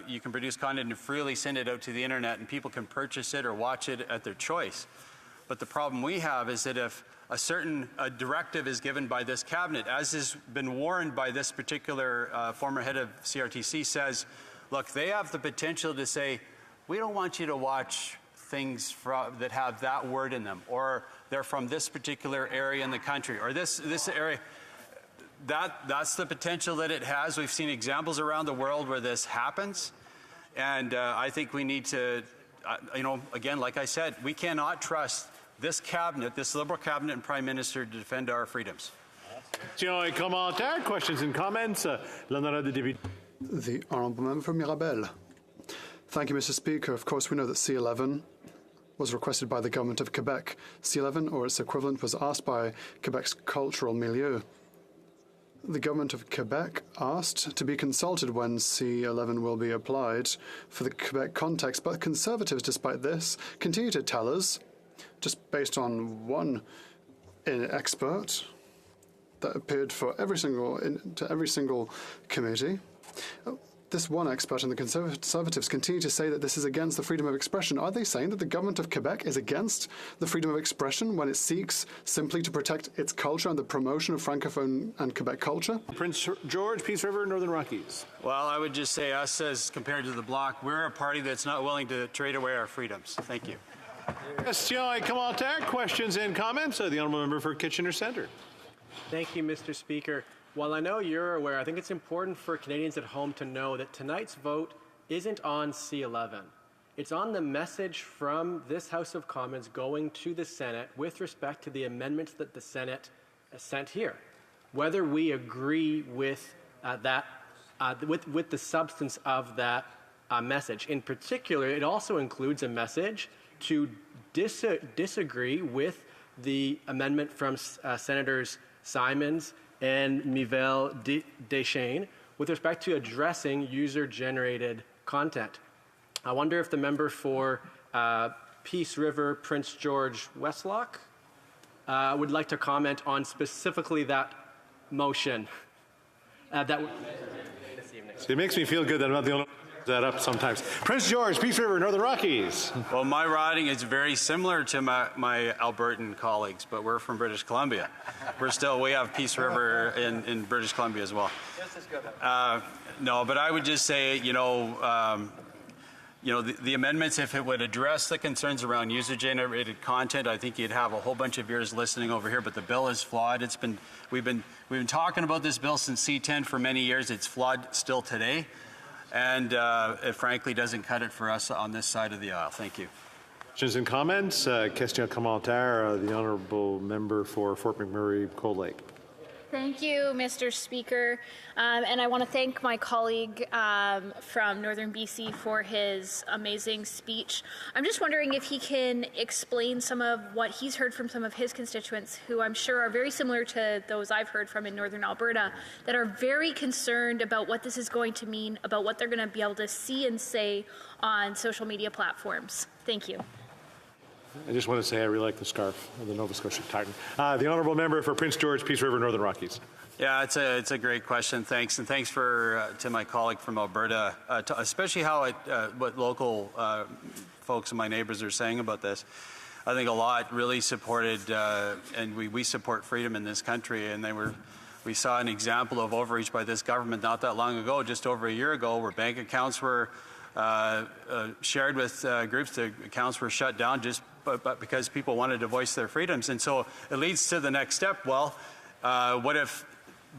you can produce content and freely send it out to the internet and people can purchase it or watch it at their choice. But the problem we have is that if a directive is given by this cabinet, as has been warned by this particular former head of CRTC, says, look, they have the potential to say, we don't want you to watch things that have that word in them, or they're from this particular area in the country, or this area. That's the potential that it has. We've seen examples around the world where this happens. And I think we need to, again, like I said, we cannot trust this cabinet, this Liberal cabinet and Prime Minister to defend our freedoms. Questions and comments? L'honorable député. The honourable member for Mirabel. Thank you, Mr. Speaker. Of course, we know that C11 was requested by the government of Quebec. C11, or its equivalent, was asked by Quebec's cultural milieu. The government of Quebec asked to be consulted when C11 will be applied for the Quebec context, but Conservatives, despite this, continue to tell us, just based on one expert that appeared for every single committee, this one expert and the Conservatives continue to say that this is against the freedom of expression. Are they saying that the government of Quebec is against the freedom of expression when it seeks simply to protect its culture and the promotion of Francophone and Quebec culture? Prince George, Peace River, Northern Rockies. Well, I would just say us, as compared to the Bloc, we're a party that's not willing to trade away our freedoms. Thank you. Questions and comments? The honourable member for Kitchener Centre. Thank you, Mr. Speaker. While I know you're aware, I think it's important for Canadians at home to know that tonight's vote isn't on C11. It's on the message from this House of Commons going to the Senate with respect to the amendments that the Senate sent here. Whether we agree with with the substance of that message. In particular, it also includes a message to disagree with the amendment from Senators Simons and Mivelle Deschênes with respect to addressing user-generated content. I wonder if the member for Peace River, Prince George, Westlock would like to comment on specifically that motion. It makes me feel good that I'm not the only one that up sometimes. Prince George, Peace River, Northern Rockies. Well, my riding is very similar to my Albertan colleagues, but we're from British Columbia. We have Peace River in British Columbia as well. No, but I would just say, the amendments, if it would address the concerns around user-generated content, I think you'd have a whole bunch of ears listening over here. But the bill is flawed. We've been talking about this bill since C10 for many years. It's flawed still today. And it frankly doesn't cut it for us on this side of the aisle. Thank you. Questions and comments? Question commentaire, the honourable member for Fort McMurray, Cold Lake. Thank you, Mr. Speaker. And I want to thank my colleague from Northern BC for his amazing speech. I'm just wondering if he can explain some of what he's heard from some of his constituents, who I'm sure are very similar to those I've heard from in Northern Alberta, that are very concerned about what this is going to mean, about what they're going to be able to see and say on social media platforms. Thank you. I just want to say I really like the scarf of the Nova Scotia Titan. The honourable member for Prince George, Peace River, Northern Rockies. Yeah, it's a great question. Thanks, and thanks to my colleague from Alberta, especially what local folks and my neighbours are saying about this. I think a lot really supported, and we support freedom in this country, and we saw an example of overreach by this government not that long ago, just over a year ago, where bank accounts were shared with groups. The accounts were shut down just but because people wanted to voice their freedoms. And so it leads to the next step. Well, what if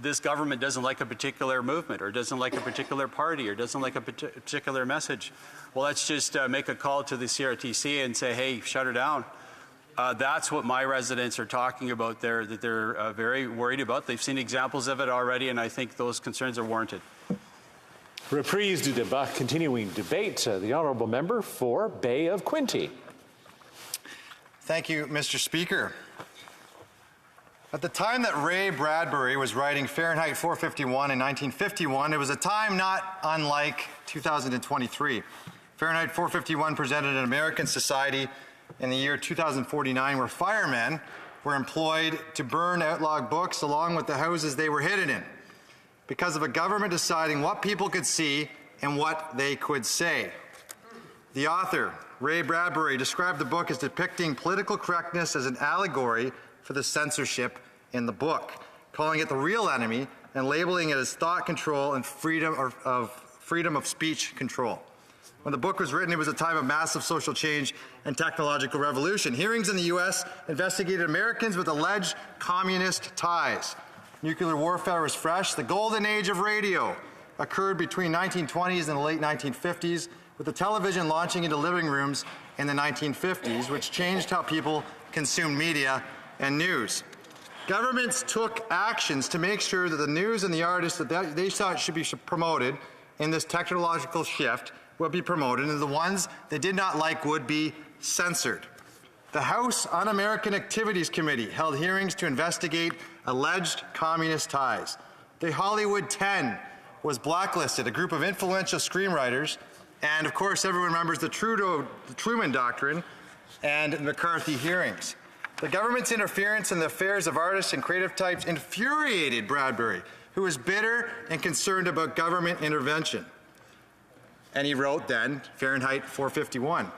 this government doesn't like a particular movement, or doesn't like a particular party, or doesn't like a particular message? Well, let's just make a call to the CRTC and say, hey, shut her down. That's what my residents are talking about there, that they're very worried about. They've seen examples of it already, and I think those concerns are warranted. Reprise du débat, continuing debate. The honourable member for Bay of Quinte. Thank you, Mr. Speaker. At the time that Ray Bradbury was writing Fahrenheit 451 in 1951, it was a time not unlike 2023. Fahrenheit 451 presented an American society in the year 2049 where firemen were employed to burn outlawed books along with the houses they were hidden in, because of a government deciding what people could see and what they could say. The author, Ray Bradbury, described the book as depicting political correctness as an allegory for the censorship in the book, calling it the real enemy and labeling it as thought control and freedom of speech control. When the book was written, it was a time of massive social change and technological revolution. Hearings in the U.S. investigated Americans with alleged communist ties. Nuclear warfare was fresh. The golden age of radio occurred between 1920s and the late 1950s, with the television launching into living rooms in the 1950s, which changed how people consumed media and news. Governments took actions to make sure that the news and the artists that they thought should be promoted in this technological shift would be promoted, and the ones they did not like would be censored. The House Un-American Activities Committee held hearings to investigate alleged communist ties. The Hollywood 10 was blacklisted, a group of influential screenwriters, and of course everyone remembers the Truman Doctrine and McCarthy hearings. The government's interference in the affairs of artists and creative types infuriated Bradbury, who was bitter and concerned about government intervention. And he wrote then Fahrenheit 451.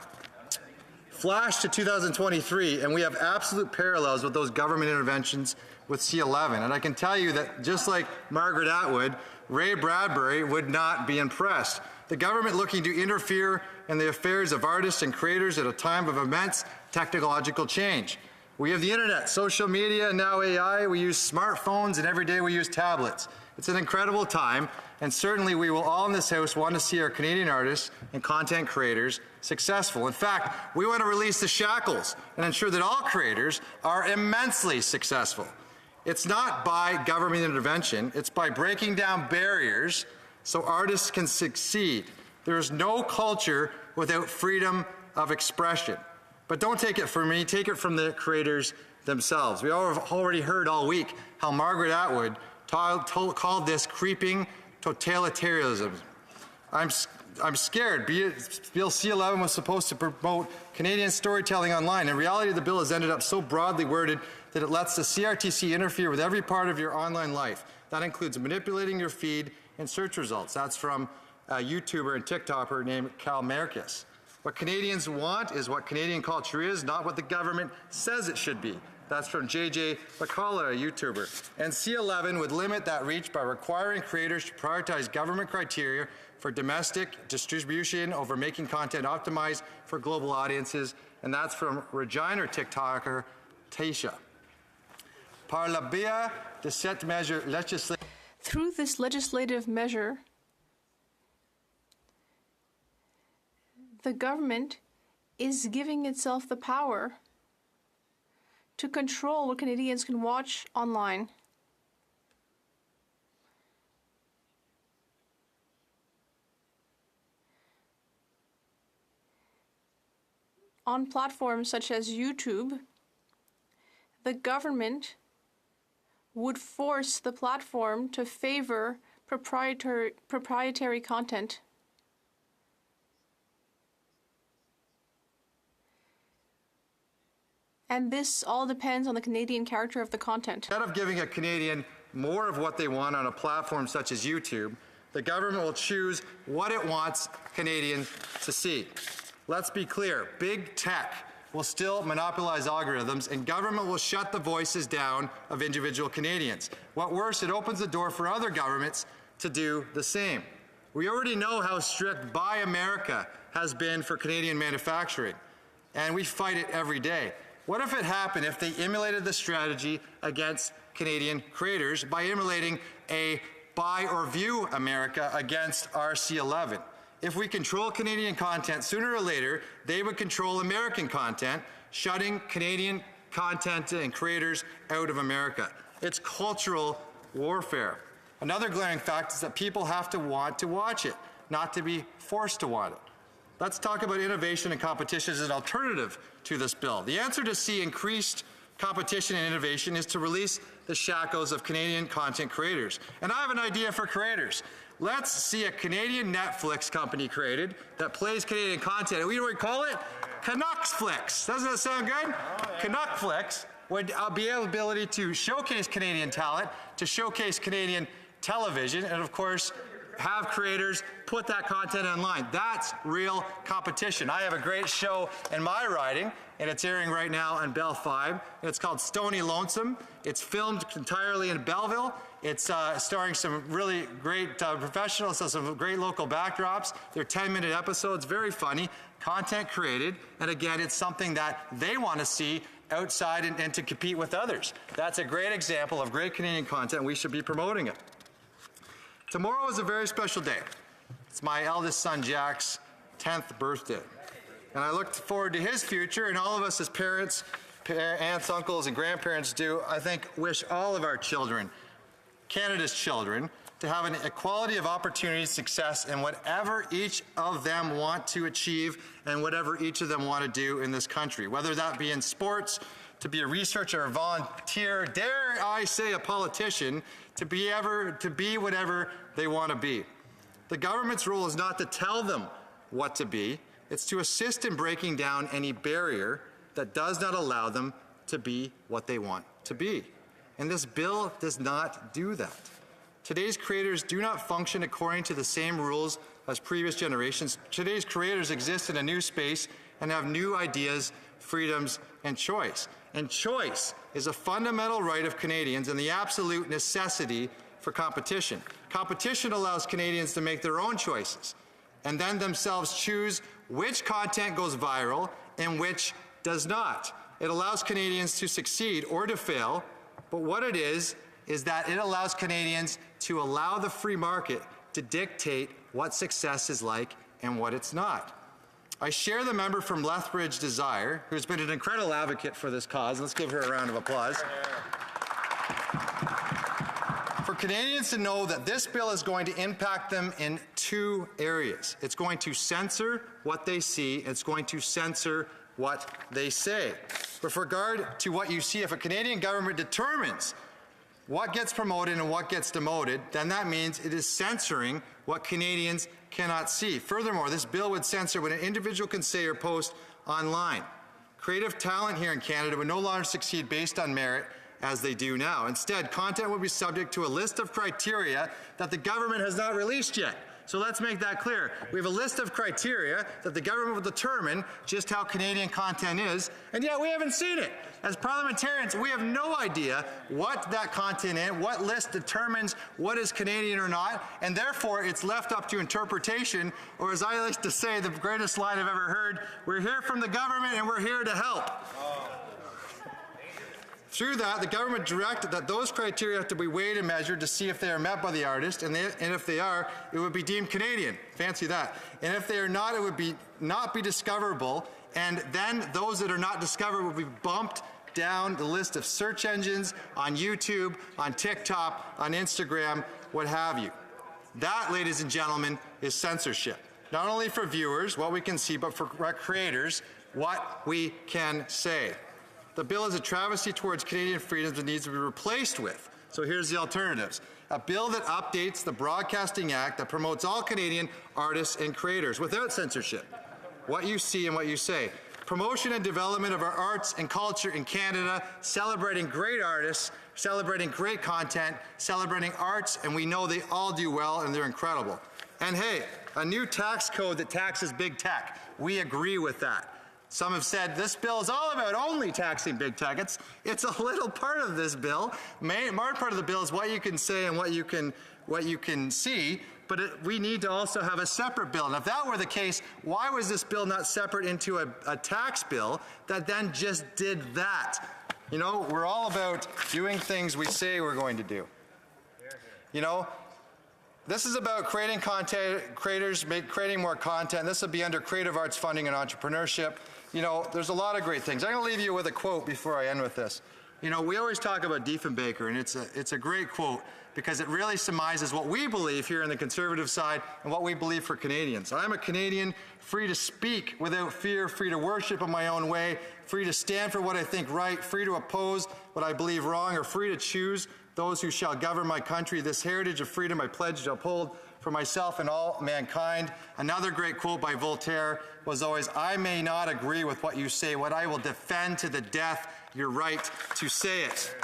Flash to 2023, and we have absolute parallels with those government interventions with C11. And I can tell you that just like Margaret Atwood, Ray Bradbury would not be impressed. The government looking to interfere in the affairs of artists and creators at a time of immense technological change. We have the internet, social media, and now AI. We use smartphones, and every day we use tablets. It's an incredible time, and certainly we will all in this House want to see our Canadian artists and content creators successful. In fact, we want to release the shackles and ensure that all creators are immensely successful. It's not by government intervention, it's by breaking down barriers so artists can succeed. There is no culture without freedom of expression. But don't take it from me, take it from the creators themselves. We all have already heard all week how Margaret Atwood called this creeping totalitarianism. I'm scared. Bill C-11 was supposed to promote Canadian storytelling online. In reality, the bill has ended up so broadly worded that it lets the CRTC interfere with every part of your online life. That includes manipulating your feed and search results. That's from a YouTuber and TikToker named Cal Marcus. What Canadians want is what Canadian culture is, not what the government says it should be. That's from JJ McCullough, a YouTuber. And C11 would limit that reach by requiring creators to prioritize government criteria for domestic distribution over making content optimized for global audiences. And that's from Regina TikToker Tasha. Par la via de cette mesure législative. Through this legislative measure, the government is giving itself the power to control what Canadians can watch online. On platforms such as YouTube, the government would force the platform to favor proprietary content. And this all depends on the Canadian character of the content. Instead of giving a Canadian more of what they want on a platform such as YouTube, the government will choose what it wants Canadians to see. Let's be clear, big tech will still monopolize algorithms, and government will shut the voices down of individual Canadians. What worse, it opens the door for other governments to do the same. We already know how strict Buy America has been for Canadian manufacturing. and we fight it every day. What if it happened if they emulated the strategy against Canadian creators by emulating a Buy or View America against RC11? If we control Canadian content, sooner or later, they would control American content, shutting Canadian content and creators out of America. It's cultural warfare. Another glaring fact is that people have to want to watch it, not to be forced to want it. Let's talk about innovation and competition as an alternative to this bill. The answer to see increased competition and innovation is to release the shackles of Canadian content creators. And I have an idea for creators. Let's see a Canadian Netflix company created that plays Canadian content. And we would call it Canucksflix. Doesn't that sound good? Canuckflix would be the ability to showcase Canadian talent, to showcase Canadian television, and of course, have creators put that content online. That's real competition. I have a great show in my riding, and it's airing right now on Bell 5. It's called Stony Lonesome. It's filmed entirely in Belleville. It's starring some really great professionals, so some great local backdrops. They're 10-minute episodes, very funny, content created, and again, it's something that they want to see outside and to compete with others. That's a great example of great Canadian content. We should be promoting it. Tomorrow is a very special day. It's my eldest son, Jack's 10th birthday. And I look forward to his future, and all of us as parents, aunts, uncles, and grandparents do, I think, wish all of our children, Canada's children, to have an equality of opportunity, success, in whatever each of them want to achieve and whatever each of them want to do in this country, whether that be in sports, to be a researcher, a volunteer, dare I say a politician, to be whatever they want to be. The government's role is not to tell them what to be, it's to assist in breaking down any barrier that does not allow them to be what they want to be. And this bill does not do that. Today's creators do not function according to the same rules as previous generations. Today's creators exist in a new space and have new ideas, freedoms, and choice. And choice is a fundamental right of Canadians and the absolute necessity for competition. Competition allows Canadians to make their own choices and then themselves choose which content goes viral and which does not. It allows Canadians to succeed or to fail, but what it is that it allows Canadians to allow the free market to dictate what success is like and what it's not. I share the member from Lethbridge desire, who's been an incredible advocate for this cause. Let's give her a round of applause. For Canadians to know that this bill is going to impact them in two areas. It's going to censor what they see, it's going to censor what they say. With regard to what you see, if a Canadian government determines what gets promoted and what gets demoted, then that means it is censoring what Canadians cannot see. Furthermore, this bill would censor what an individual can say or post online. Creative talent here in Canada would no longer succeed based on merit as they do now. Instead, content will be subject to a list of criteria that the government has not released yet. So let's make that clear. We have a list of criteria that the government will determine just how Canadian content is, and yet we haven't seen it. As parliamentarians, we have no idea what that content is, what list determines what is Canadian or not, and therefore it's left up to interpretation, or as I like to say, the greatest line I've ever heard, we're here from the government and we're here to help. Through that, the government directed that those criteria have to be weighed and measured to see if they are met by the artist, and if they are, it would be deemed Canadian. Fancy that. And if they are not, it would not be discoverable, and then those that are not discovered will be bumped down the list of search engines on YouTube, on TikTok, on Instagram, what have you. That, ladies and gentlemen, is censorship. Not only for viewers, what we can see, but for creators, what we can say. The bill is a travesty towards Canadian freedoms that needs to be replaced with. So here's the alternatives. A bill that updates the Broadcasting Act that promotes all Canadian artists and creators without censorship. What you see and what you say. Promotion and development of our arts and culture in Canada, celebrating great artists, celebrating great content, celebrating arts, and we know they all do well and they're incredible. And hey, a new tax code that taxes big tech. We agree with that. Some have said this bill is all about only taxing big tech. It's a little part of this bill. Part of the bill is what you can say and what you can see, but we need to also have a separate bill. And if that were the case, why was this bill not separate into a tax bill that then just did that? You know, we're all about doing things we say we're going to do. You know, this is about creating content, creating more content. This will be under creative arts funding and entrepreneurship. You know, there's a lot of great things. I'm going to leave you with a quote before I end with this. You know, we always talk about Diefenbaker, and it's a great quote because it really surmises what we believe here on the Conservative side and what we believe for Canadians. I'm a Canadian, free to speak without fear, free to worship in my own way, free to stand for what I think right, free to oppose what I believe wrong, or free to choose those who shall govern my country. This heritage of freedom I pledge to uphold for myself and all mankind. Another great quote by Voltaire was always, I may not agree with what you say, what I will defend to the death, your right to say it.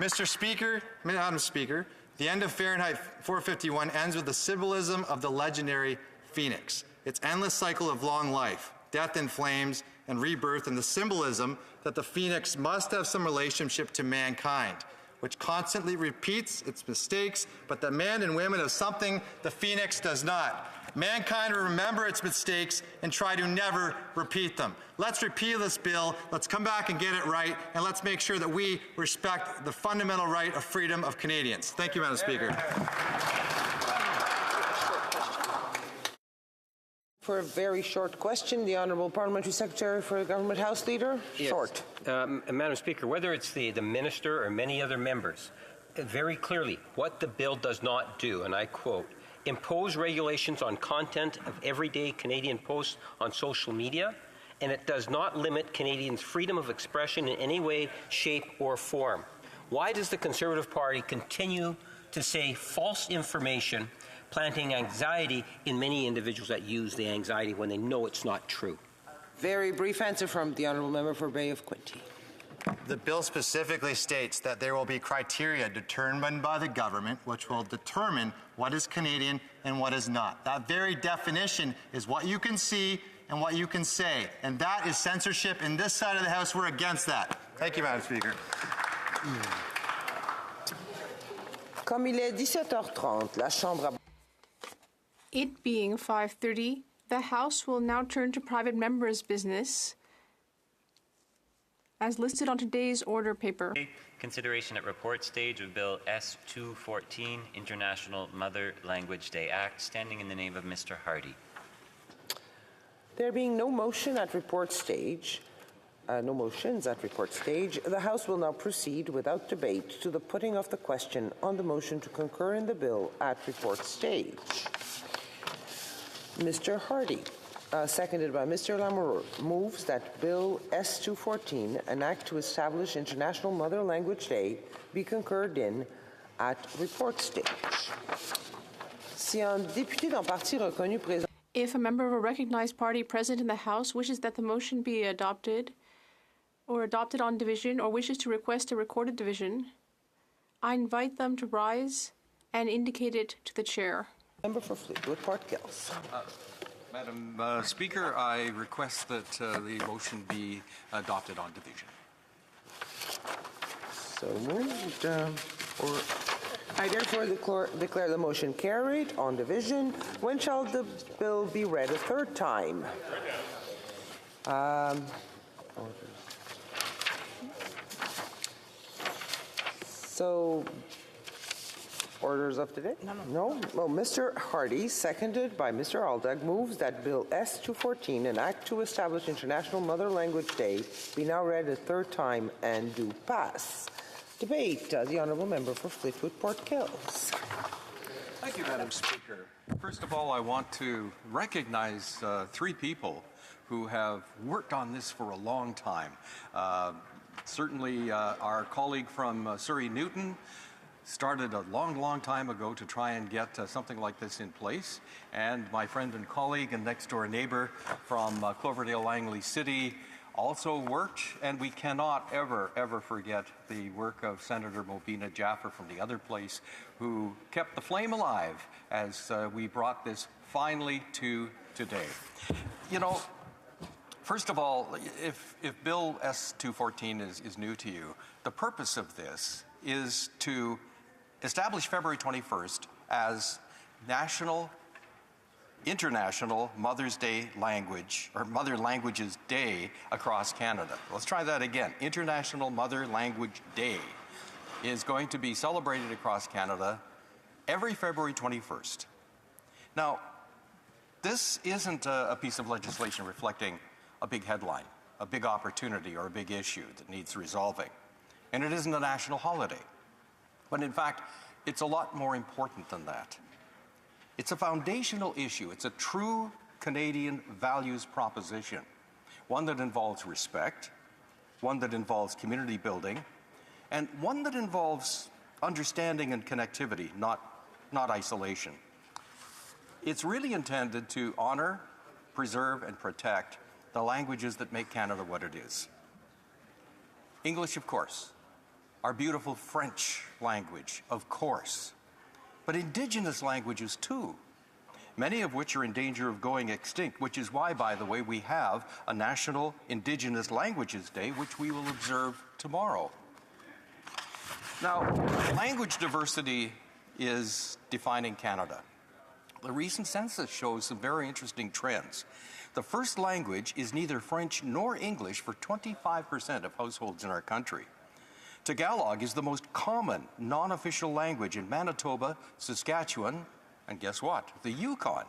Madam Speaker, the end of Fahrenheit 451 ends with the symbolism of the legendary phoenix. Its endless cycle of long life, death in flames, and rebirth, and the symbolism that the phoenix must have some relationship to mankind, which constantly repeats its mistakes, but the men and women of something the phoenix does not. Mankind will remember its mistakes and try to never repeat them. Let's repeal this bill, let's come back and get it right, and let's make sure that we respect the fundamental right of freedom of Canadians. Thank you, Madam Speaker. For a very short question, the Honourable Parliamentary Secretary for the Government House Leader. Yes. Short. Madam Speaker, whether it's the Minister or many other members, very clearly what the bill does not do, and I quote, impose regulations on content of everyday Canadian posts on social media, and it does not limit Canadians' freedom of expression in any way, shape, or form. Why does the Conservative Party continue to say false information, planting anxiety in many individuals that use the anxiety when they know it's not true? Very brief answer from the Honourable Member for Bay of Quinte. The bill specifically states that there will be criteria determined by the government which will determine what is Canadian and what is not. That very definition is what you can see and what you can say. And that is censorship. In this side of the House, we're against that. Thank you, Madam Speaker. Comme il est 17h30, la Chambre a... It being 5:30, the House will now turn to private members' business as listed on today's order paper. Consideration at report stage of Bill S-214, International Mother Language Day Act, standing in the name of Mr. Hardy. There being no motion at report stage, no motions at report stage, the House will now proceed without debate to the putting of the question on the motion to concur in the bill at report stage. Mr. Hardy, seconded by Mr. Lamoureux, moves that Bill S-214, an act to establish International Mother Language Day, be concurred in at report stage. Si un député d'un parti reconnu présent... If a member of a recognized party present in the House wishes that the motion be adopted or adopted on division or wishes to request a recorded division, I invite them to rise and indicate it to the chair. Member for Fleetwood Park Hills. Madam Speaker, I request that the motion be adopted on division. So moved. I therefore declare the motion carried on division. When shall the bill be read a third time? So, orders of today? No. Well, Mr. Hardy, seconded by Mr. Aldag, moves that Bill S-214, an act to establish International Mother Language Day, be now read a third time and do pass. Debate. The Honourable Member for Fleetwood Port Kills. Thank you, Madam Speaker. First of all, I want to recognize three people who have worked on this for a long time. Certainly, our colleague from Surrey Newton started a long time ago to try and get something like this in place. And my friend and colleague and next-door neighbor from Cloverdale Langley City also worked, and we cannot ever forget the work of Senator Mobina Jaffer from the other place, who kept the flame alive as we brought this finally to today. You know, First of all, if Bill S-214 is new to you, the purpose of this is to establish February 21st as International Mother's Day Language, or Mother Languages Day across Canada. Let's try that again. International Mother Language Day is going to be celebrated across Canada every February 21st. Now, this isn't a piece of legislation reflecting a big headline, a big opportunity, or a big issue that needs resolving. And it isn't a national holiday. But in fact, it's a lot more important than that. It's a foundational issue. It's a true Canadian values proposition, one that involves respect, one that involves community building, and one that involves understanding and connectivity, not isolation. It's really intended to honor, preserve, and protect the languages that make Canada what it is. English, of course. Our beautiful French language, of course. But Indigenous languages, too, many of which are in danger of going extinct, which is why, by the way, we have a National Indigenous Languages Day, which we will observe tomorrow. Now, language diversity is defining Canada. The recent census shows some very interesting trends. The first language is neither French nor English for 25% of households in our country. Tagalog is the most common non-official language in Manitoba, Saskatchewan, and guess what? The Yukon.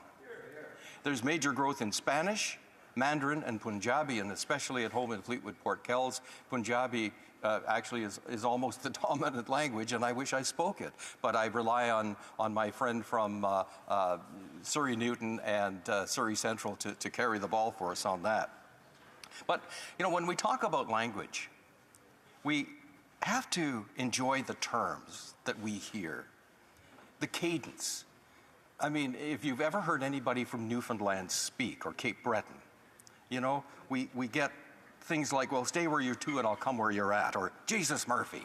There's major growth in Spanish, Mandarin, and Punjabi, and especially at home in Fleetwood, Port Kells, Punjabi actually is almost the dominant language, and I wish I spoke it. But I rely on my friend from Surrey Newton and Surrey Central to carry the ball for us on that. But, you know, when we talk about language, we have to enjoy the terms that we hear. The cadence. I mean, if you've ever heard anybody from Newfoundland speak, or Cape Breton, you know, we get things like, well, stay where you're to and I'll come where you're at, or Jesus Murphy.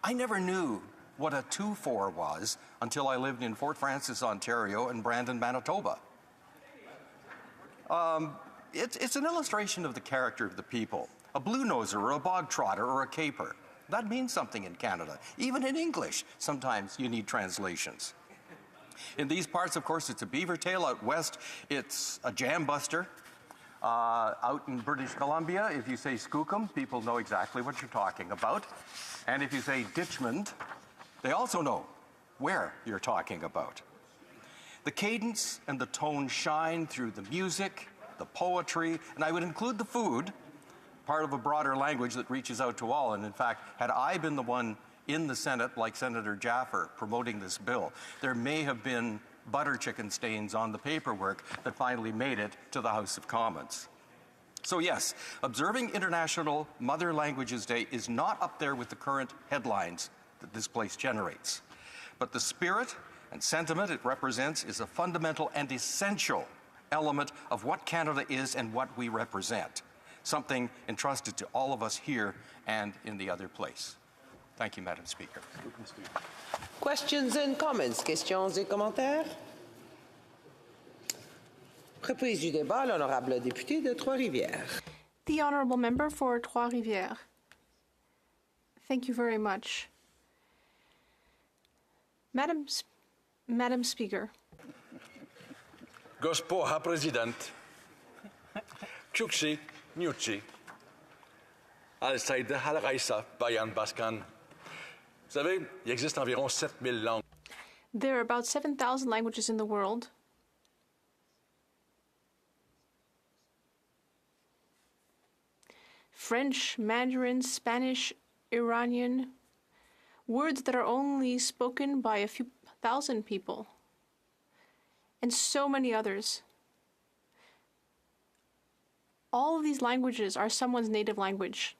I never knew what a 2-4 was until I lived in Fort Frances, Ontario, and Brandon, Manitoba. It's an illustration of the character of the people. A blue noser, or a bog trotter, or a caper. That means something in Canada. Even in English, sometimes you need translations. In these parts, of course, it's a beaver tail. Out west, it's a jam buster. Out in British Columbia, if you say skookum, people know exactly what you're talking about. And if you say ditchmond, they also know where you're talking about. The cadence and the tone shine through the music, the poetry, and I would include the food, part of a broader language that reaches out to all. And in fact, had I been the one in the Senate, like Senator Jaffer, promoting this bill, there may have been butter chicken stains on the paperwork that finally made it to the House of Commons. So yes, observing International Mother Languages Day is not up there with the current headlines that this place generates. But the spirit and sentiment it represents is a fundamental and essential element of what Canada is and what we represent. Something entrusted to all of us here and in the other place. Thank you, Madam Speaker. Questions and comments? Questions et commentaires? Reprise du débat, l'honorable député de Trois-Rivières. The honourable member for Trois-Rivières. Thank you very much. Madam Speaker. Госпожа президент, Чукчи, Нючи, Al-Saïda Al-Raïsa, Bayan Baskan. Vous savez, il existe environ 7000 langues. There are about 7,000 languages in the world. French, Mandarin, Spanish, Iranian, words that are only spoken by a few thousand people, and so many others. All of these languages are someone's native language.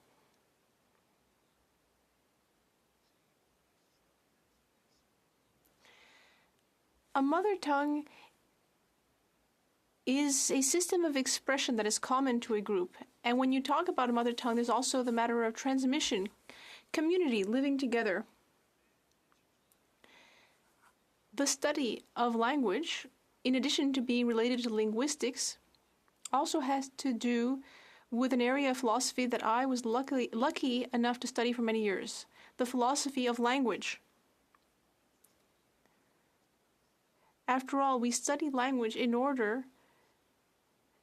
A mother tongue is a system of expression that is common to a group. And when you talk about a mother tongue, there's also the matter of transmission, community, living together. The study of language, in addition to being related to linguistics, also has to do with an area of philosophy that I was lucky enough to study for many years, the philosophy of language. After all, we study language in order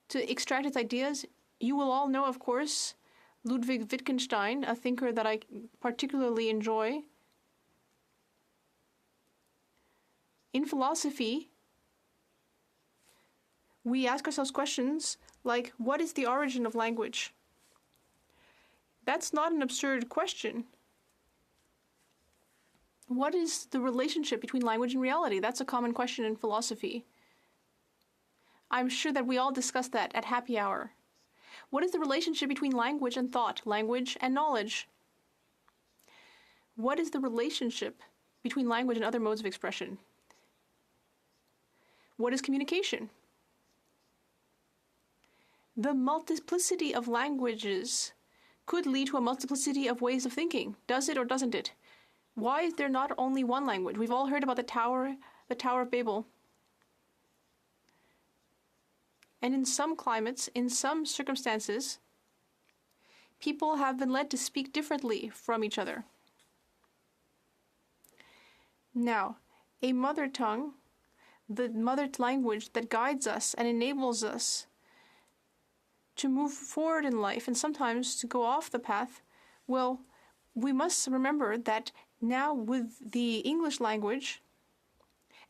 to extract its ideas. You will all know, of course, Ludwig Wittgenstein, a thinker that I particularly enjoy. In philosophy, we ask ourselves questions like, what is the origin of language? That's not an absurd question. What is the relationship between language and reality? That's a common question in philosophy. I'm sure that we all discuss that at happy hour. What is the relationship between language and thought, language and knowledge? What is the relationship between language and other modes of expression? What is communication? The multiplicity of languages could lead to a multiplicity of ways of thinking. Does it or doesn't it? Why is there not only one language? We've all heard about the Tower of Babel. And in some climates, in some circumstances, people have been led to speak differently from each other. Now, a mother tongue, the mother language that guides us and enables us to move forward in life and sometimes to go off the path, well, we must remember that now with the English language,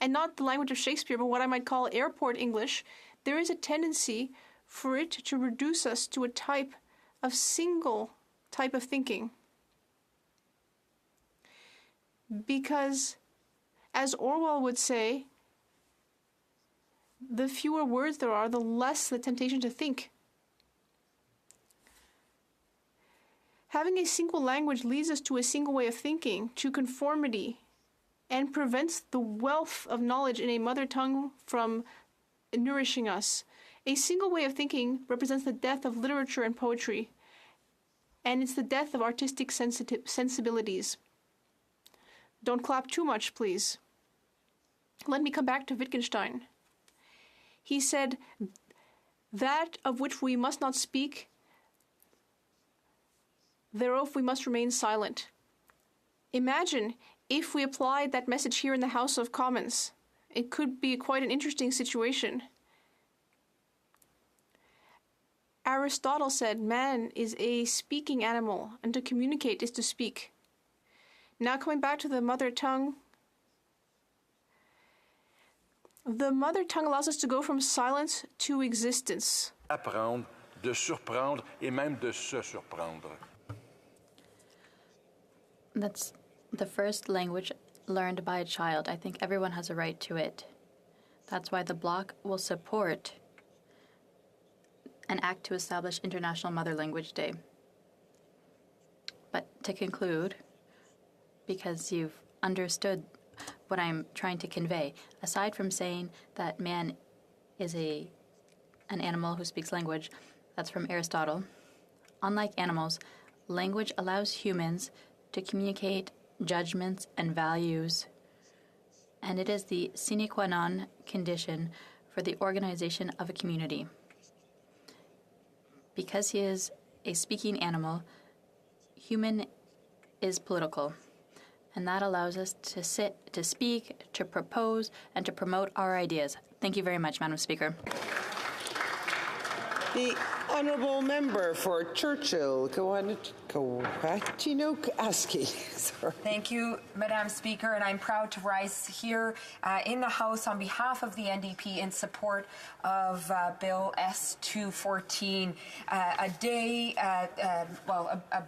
and not the language of Shakespeare, but what I might call airport English, there is a tendency for it to reduce us to a single type of thinking. Because, as Orwell would say, the fewer words there are, the less the temptation to think. Having a single language leads us to a single way of thinking, to conformity, and prevents the wealth of knowledge in a mother tongue from nourishing us. A single way of thinking represents the death of literature and poetry, and it's the death of artistic sensibilities. Don't clap too much, please. Let me come back to Wittgenstein. He said, that of which we must not speak, thereof we must remain silent. Imagine if we applied that message here in the House of Commons. It could be quite an interesting situation. Aristotle said man is a speaking animal, and to communicate is to speak. Now coming back to the mother tongue. The mother tongue allows us to go from silence to existence. Apprendre, de surprendre et même de se surprendre. That's the first language learned by a child. I think everyone has a right to it. That's why the Bloc will support an act to establish International Mother Language Day. But to conclude, because you've understood what I'm trying to convey, aside from saying that man is an animal who speaks language, that's from Aristotle. Unlike animals, language allows humans to communicate judgments and values, and it is the sine qua non condition for the organization of a community. Because he is a speaking animal, human is political, and that allows us to sit, to speak, to propose, and to promote our ideas. Thank you very much, Madam Speaker. The honourable member for Churchill, Kowatinook-Askey. Thank you, Madam Speaker, and I'm proud to rise here in the House on behalf of the NDP in support of Bill S-214, a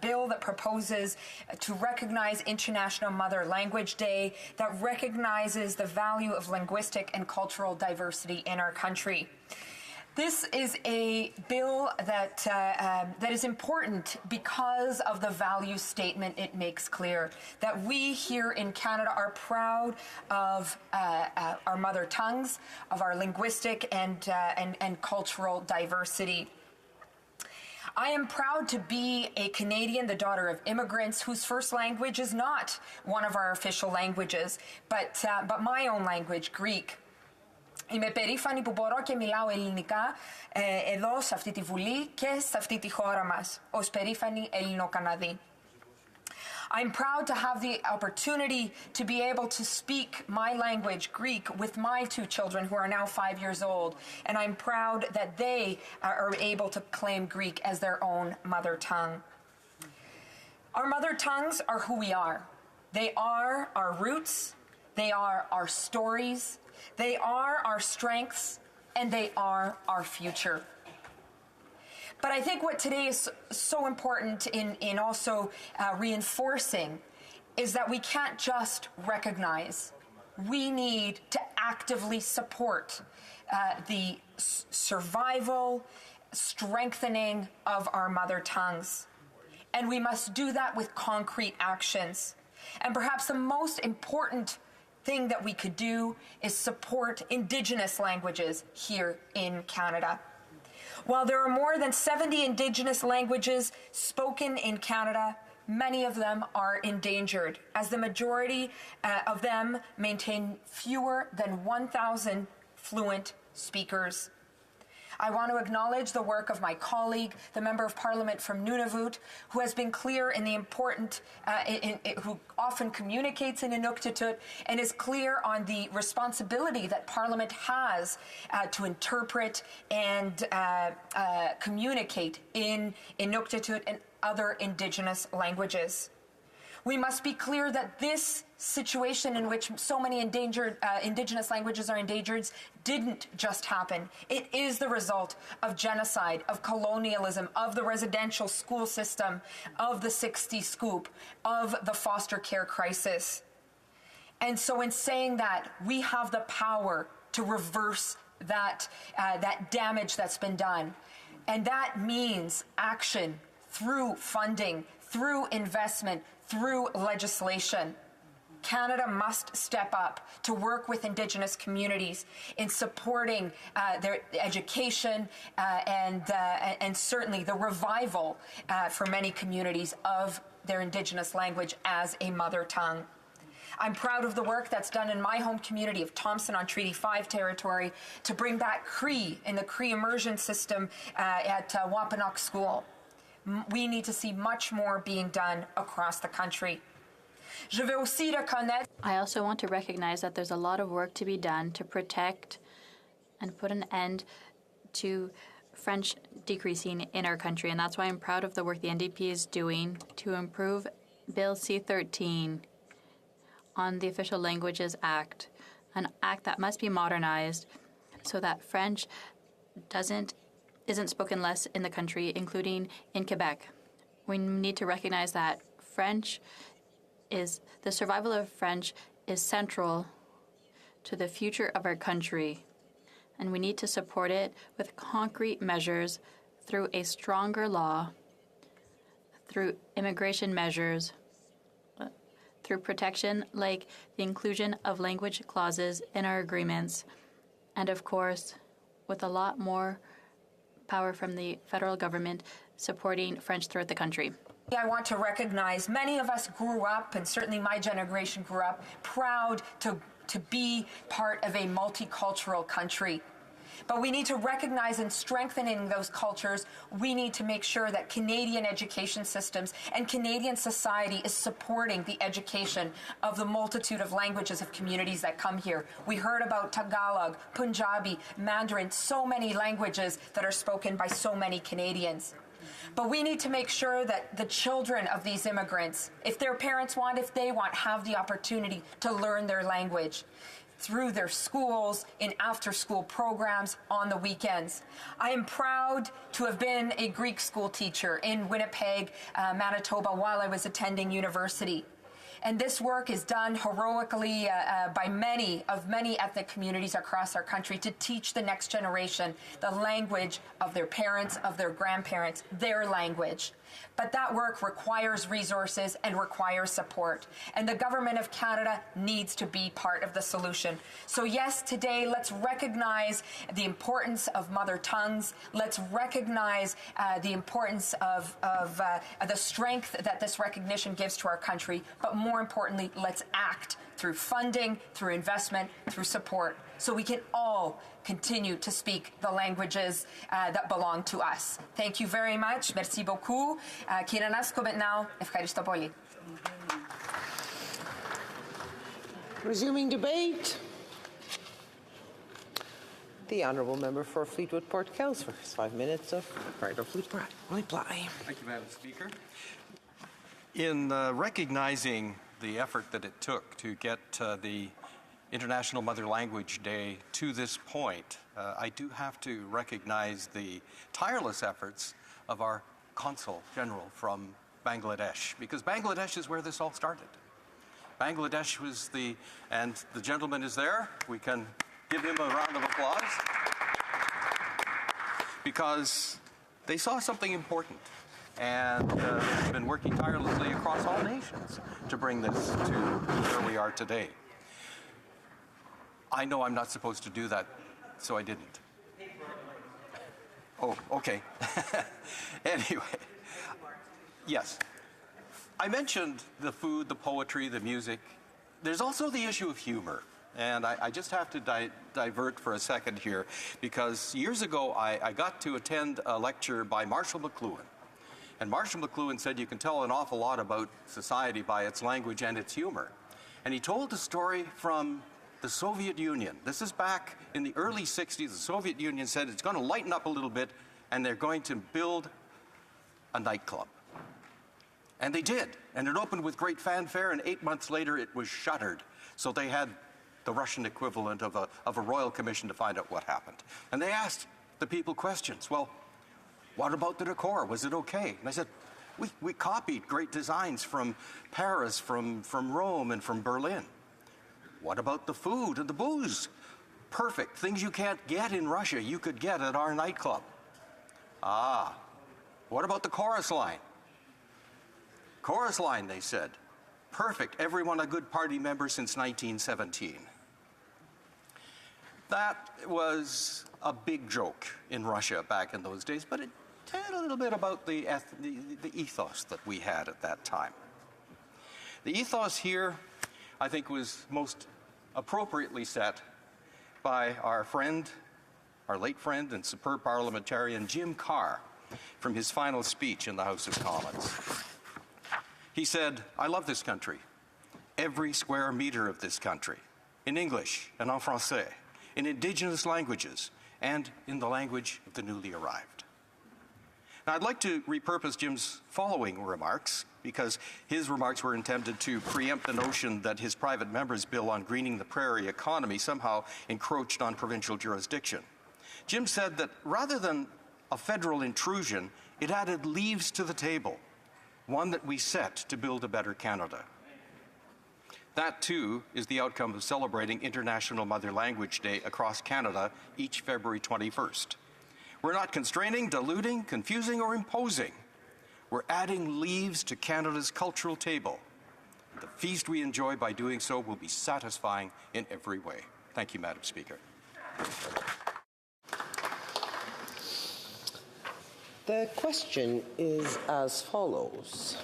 bill that proposes to recognize International Mother Language Day, that recognizes the value of linguistic and cultural diversity in our country. This is a bill that is important because of the value statement it makes clear, that we here in Canada are proud of our mother tongues, of our linguistic and cultural diversity. I am proud to be a Canadian, the daughter of immigrants, whose first language is not one of our official languages, but my own language, Greek. Είμαι περήφανη που μπορώ και μιλάω ελληνικά εδώ σε αυτή τη Βουλή και σε αυτή τη χώρα μας, ως περήφανη Ελληνοκαναδή. I'm proud to have the opportunity to be able to speak my language, Greek, with my two children who are now 5 years old. And I'm proud that they are able to claim Greek as their own mother tongue. Our mother tongues are who we are. They are our roots. They are our stories. They are our strengths. And they are our future. But I think what today is so important in also reinforcing is that we can't just recognize. We need to actively support the survival, strengthening of our mother tongues. And we must do that with concrete actions. And perhaps the most important thing that we could do is support Indigenous languages here in Canada. While there are more than 70 Indigenous languages spoken in Canada, many of them are endangered, as the majority of them maintain fewer than 1,000 fluent speakers. I want to acknowledge the work of my colleague, the Member of Parliament from Nunavut, who has been clear in the important, who often communicates in Inuktitut and is clear on the responsibility that Parliament has to interpret and communicate in Inuktitut and other Indigenous languages. We must be clear that this situation in which so many endangered Indigenous languages are endangered didn't just happen. It is the result of genocide, of colonialism, of the residential school system, of the 60s scoop, of the foster care crisis. And so in saying that, we have the power to reverse that damage that's been done. And that means action through funding, through investment, through legislation. Canada must step up to work with Indigenous communities in supporting their education and certainly the revival for many communities of their Indigenous language as a mother tongue. I'm proud of the work that's done in my home community of Thompson on Treaty 5 territory to bring back Cree in the Cree immersion system at Wampanoag School. We need to see much more being done across the country. I also want to recognize that there's a lot of work to be done to protect and put an end to French decreasing in our country. And that's why I'm proud of the work the NDP is doing to improve Bill C-13 on the Official Languages Act, an act that must be modernized so that French isn't spoken less in the country, including in Quebec. We need to recognize that the survival of French is central to the future of our country, and we need to support it with concrete measures through a stronger law, through immigration measures, through protection like the inclusion of language clauses in our agreements, and of course, with a lot more power from the federal government supporting French throughout the country. I want to recognize many of us grew up, and certainly my generation grew up, proud to be part of a multicultural country. But we need to recognize in strengthening those cultures, we need to make sure that Canadian education systems and Canadian society is supporting the education of the multitude of languages of communities that come here. We heard about Tagalog, Punjabi, Mandarin, so many languages that are spoken by so many Canadians. But we need to make sure that the children of these immigrants, if their parents want, if they want, have the opportunity to learn their language through their schools, in after-school programs, on the weekends. I am proud to have been a Greek school teacher in Winnipeg, Manitoba, while I was attending university. And this work is done heroically by many ethnic communities across our country to teach the next generation the language of their parents, of their grandparents, their language. But that work requires resources and requires support. And the Government of Canada needs to be part of the solution. So yes, today, let's recognize the importance of mother tongues. Let's recognize the importance of the strength that this recognition gives to our country. But more more importantly, let's act through funding, through investment, through support, so we can all continue to speak the languages that belong to us. Thank you very much. Merci beaucoup. Kiranas ko maintenant. Ευχαριστώ πολύ. Resuming debate. The Honourable Member for Fleetwood Port Kells for his 5 minutes of right of reply. Thank you, Madam Speaker. In recognizing the effort that it took to get the International Mother Language Day to this point, I do have to recognize the tireless efforts of our Consul General from Bangladesh, because Bangladesh is where this all started. Bangladesh was and the gentleman is there. We can give him a round of applause, because they saw something important, and they've been working tirelessly across all nations to bring this to where we are today. I know I'm not supposed to do that, so I didn't. Oh, okay. Anyway, yes. I mentioned the food, the poetry, the music. There's also the issue of humor. And I just have to divert for a second here, because years ago I got to attend a lecture by Marshall McLuhan. And Marshall McLuhan said you can tell an awful lot about society by its language and its humor. And he told a story from the Soviet Union. This is back in the early 60s. The Soviet Union said it's going to lighten up a little bit, and they're going to build a nightclub. And they did. And it opened with great fanfare, and 8 months later it was shuttered. So they had the Russian equivalent of a royal commission to find out what happened. And they asked the people questions. Well, what about the decor? Was it okay? And I said, we copied great designs from Paris, from Rome, and from Berlin. What about the food and the booze? Perfect. Things you can't get in Russia, you could get at our nightclub. Ah, what about the chorus line? Chorus line, they said. Perfect. Everyone a good party member since 1917. That was a big joke in Russia back in those days, but it told a little bit about the ethos that we had at that time. The ethos here, I think, was most appropriately set by our late friend and superb parliamentarian, Jim Carr, from his final speech in the House of Commons. He said, I love this country, every square meter of this country, in English and en français, in indigenous languages, and in the language of the newly arrived. Now, I'd like to repurpose Jim's following remarks, because his remarks were intended to preempt the notion that his private member's bill on greening the prairie economy somehow encroached on provincial jurisdiction. Jim said that rather than a federal intrusion, it added leaves to the table, one that we set to build a better Canada. That, too, is the outcome of celebrating International Mother Language Day across Canada each February 21st. We're not constraining, diluting, confusing, or imposing. We're adding leaves to Canada's cultural table. The feast we enjoy by doing so will be satisfying in every way. Thank you, Madam Speaker. The question is as follows.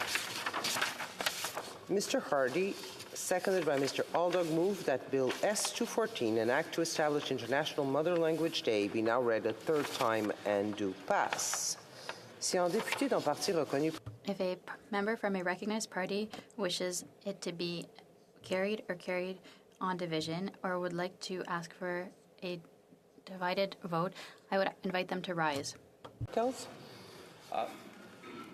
Mr. Hardy, seconded by Mr. Aldag, moved that Bill S-214, an act to establish International Mother Language Day, be now read a third time and do pass. Si un député d'un parti reconnu... If a member from a recognized party wishes it to be carried or carried on division, or would like to ask for a divided vote, I would invite them to rise. Kells?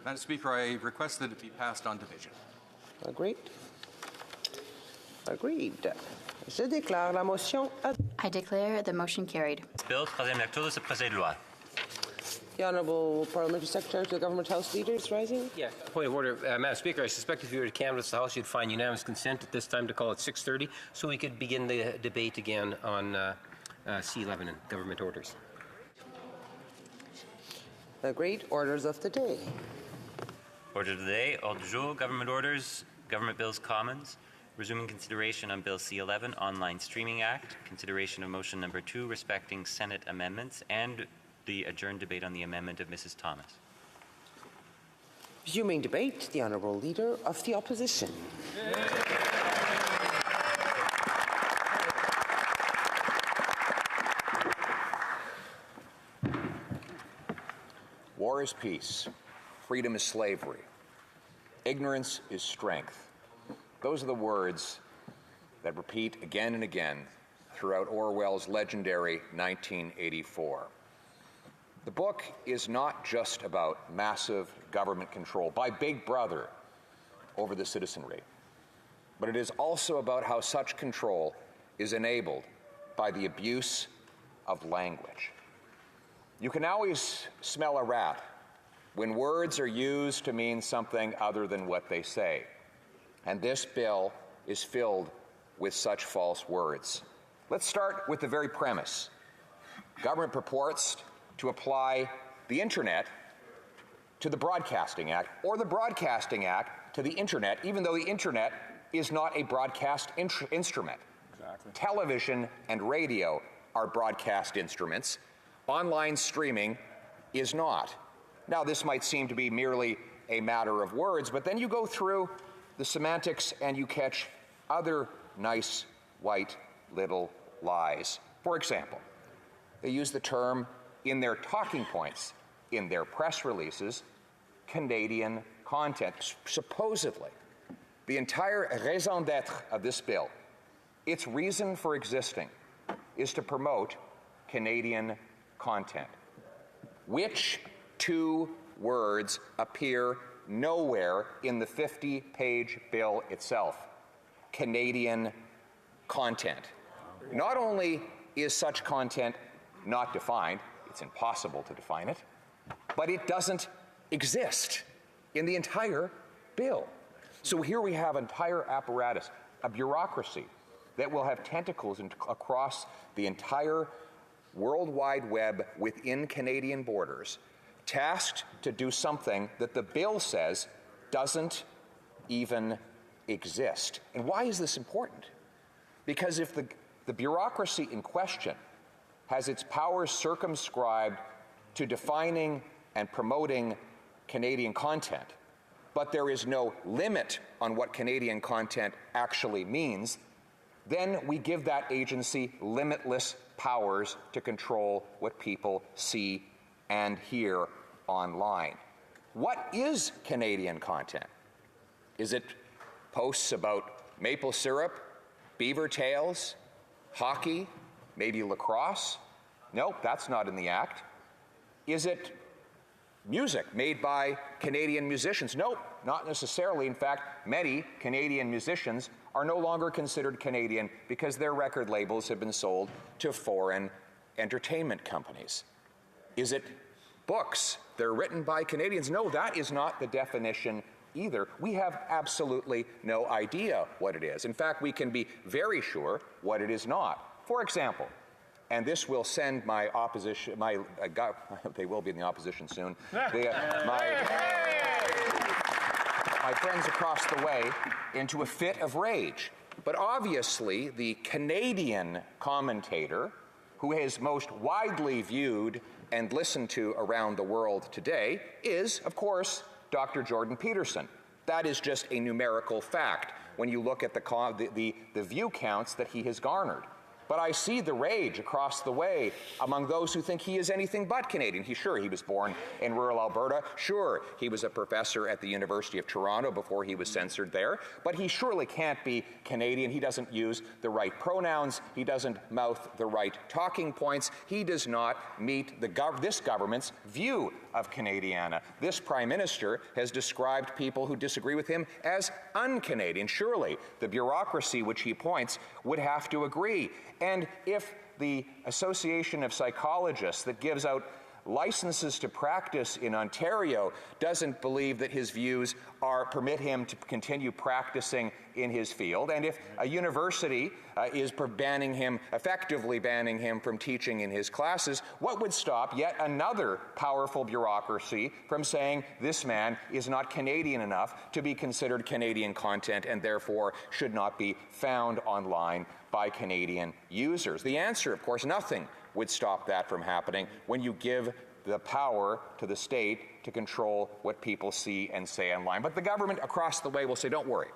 Madam Speaker, I request that it be passed on division. Agreed. Agreed. Je déclare la motion I declare the motion carried. Bill, troisième lecture de ce projet de loi. The Honourable Parliamentary Secretary to the Government House Leaders rising. Yeah, point of order. Madam Speaker, I suspect if you were to canvass the House, you'd find unanimous consent at this time to call it 6:30, so we could begin the debate again on C11 and government orders. Agreed. Orders of the day. Order of the day, ordre du jour, government orders, government bills, commons. Resuming consideration on Bill C11, Online Streaming Act, consideration of motion number 2 respecting Senate amendments, and the adjourned debate on the amendment of Mrs. Thomas. Resuming debate, the Honourable Leader of the Opposition. Yeah. War is peace. Freedom is slavery. Ignorance is strength. Those are the words that repeat again and again throughout Orwell's legendary 1984. The book is not just about massive government control by Big Brother over the citizenry, but it is also about how such control is enabled by the abuse of language. You can always smell a rat when words are used to mean something other than what they say. And this bill is filled with such false words. Let's start with the very premise. Government purports to apply the Internet to the Broadcasting Act, or the Broadcasting Act to the Internet, even though the Internet is not a broadcast instrument. Exactly. Television and radio are broadcast instruments. Online streaming is not. Now, this might seem to be merely a matter of words, but then you go through the semantics and you catch other nice white little lies. For example, they use the term in their talking points, in their press releases, Canadian content. Supposedly, the entire raison d'etre of this bill, its reason for existing, is to promote Canadian content. Which two words appear nowhere in the 50-page bill itself? Canadian content. Not only is such content not defined, it's impossible to define it, but it doesn't exist in the entire bill. So here we have an entire apparatus, a bureaucracy that will have tentacles across the entire World Wide Web within Canadian borders, tasked to do something that the bill says doesn't even exist. And why is this important? Because if the bureaucracy in question has its powers circumscribed to defining and promoting Canadian content, but there is no limit on what Canadian content actually means, then we give that agency limitless powers to control what people see and hear online. What is Canadian content? Is it posts about maple syrup, beaver tails, hockey, maybe lacrosse? Nope, that's not in the Act. Is it music made by Canadian musicians? Nope, not necessarily. In fact, many Canadian musicians are no longer considered Canadian because their record labels have been sold to foreign entertainment companies. Is it books? They're written by Canadians. No, that is not the definition either. We have absolutely no idea what it is. In fact, we can be very sure what it is not. For example, and this will send my opposition, they will be in the opposition soon, my friends across the way into a fit of rage. But obviously, the Canadian commentator who is most widely viewed and listened to around the world today is, of course, Dr. Jordan Peterson. That is just a numerical fact when you look at the view counts that he has garnered. But I see the rage across the way among those who think he is anything but Canadian. He was born in rural Alberta. Sure, he was a professor at the University of Toronto before he was censored there. But he surely can't be Canadian. He doesn't use the right pronouns. He doesn't mouth the right talking points. He does not meet this government's view of Canadiana. This Prime Minister has described people who disagree with him as un-Canadian. Surely, the bureaucracy which he points would have to agree. And if the Association of Psychologists that gives out licenses to practice in Ontario doesn't believe that his views permit him to continue practicing in his field, and if a university is effectively banning him from teaching in his classes, what would stop yet another powerful bureaucracy from saying this man is not Canadian enough to be considered Canadian content and therefore should not be found online by Canadian users? The answer, of course, nothing would stop that from happening when you give the power to the state to control what people see and say online. But the government across the way will say, don't worry.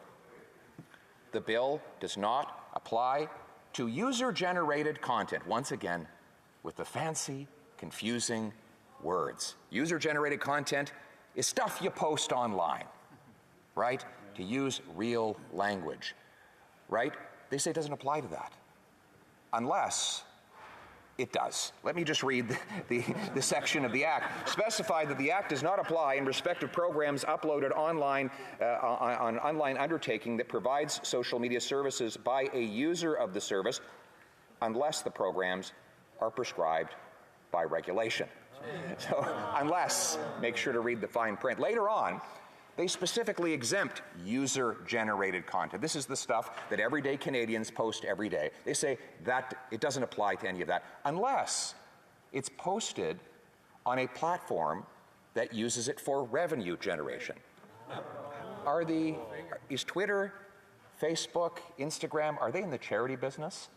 The bill does not apply to user-generated content, once again, with the fancy, confusing words. User-generated content is stuff you post online, right? To use real language, right? They say it doesn't apply to that, unless it does. Let me just read the section of the Act. Specify that the Act does not apply in respect of programs uploaded online on online undertaking that provides social media services by a user of the service, unless the programs are prescribed by regulation. So, unless, make sure to read the fine print. Later on, they specifically exempt user-generated content. This is the stuff that everyday Canadians post every day. They say that it doesn't apply to any of that, unless it's posted on a platform that uses it for revenue generation. Is Twitter, Facebook, Instagram, are they in the charity business?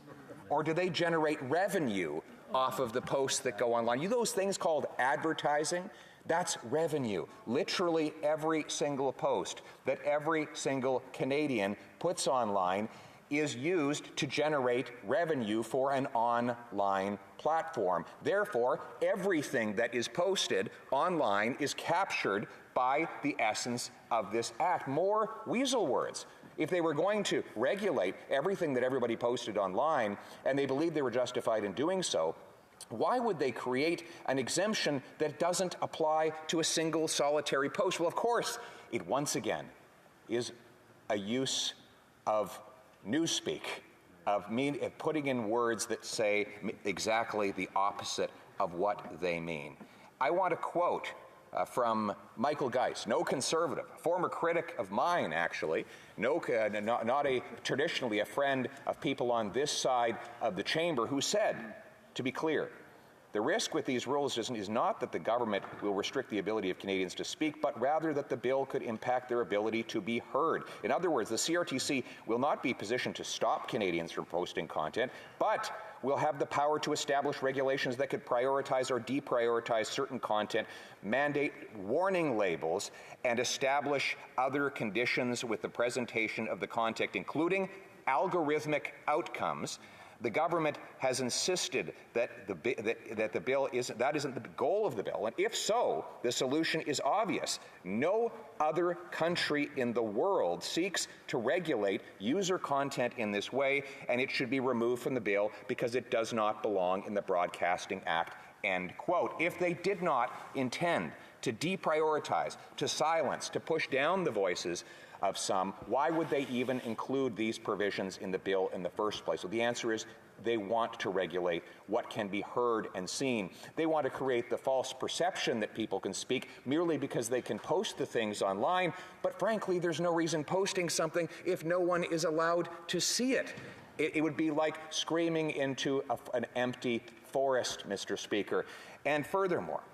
Or do they generate revenue off of the posts that go online? Those things called advertising, that's revenue. Literally every single post that every single Canadian puts online is used to generate revenue for an online platform. Therefore, everything that is posted online is captured by the essence of this Act. More weasel words. If they were going to regulate everything that everybody posted online, and they believed they were justified in doing so, why would they create an exemption that doesn't apply to a single solitary post? Well, of course, it once again is a use of newspeak, of putting in words that say exactly the opposite of what they mean. I want to quote from Michael Geist, no conservative, former critic of mine, actually, not traditionally a friend of people on this side of the chamber, who said, to be clear, the risk with these rules is not that the government will restrict the ability of Canadians to speak, but rather that the bill could impact their ability to be heard. In other words, the CRTC will not be positioned to stop Canadians from posting content, but will have the power to establish regulations that could prioritize or deprioritize certain content, mandate warning labels, and establish other conditions with the presentation of the content, including algorithmic outcomes. The government has insisted that the bill isn't the goal of the bill, and if so, the solution is obvious. No other country in the world seeks to regulate user content in this way, and it should be removed from the bill because it does not belong in the Broadcasting Act, end quote. If they did not intend to deprioritize, to silence, to push down the voices of some, why would they even include these provisions in the bill in the first place? Well, the answer is they want to regulate what can be heard and seen. They want to create the false perception that people can speak merely because they can post the things online, but frankly, there's no reason posting something if no one is allowed to see it. It would be like screaming into an empty forest, Mr. Speaker. And furthermore,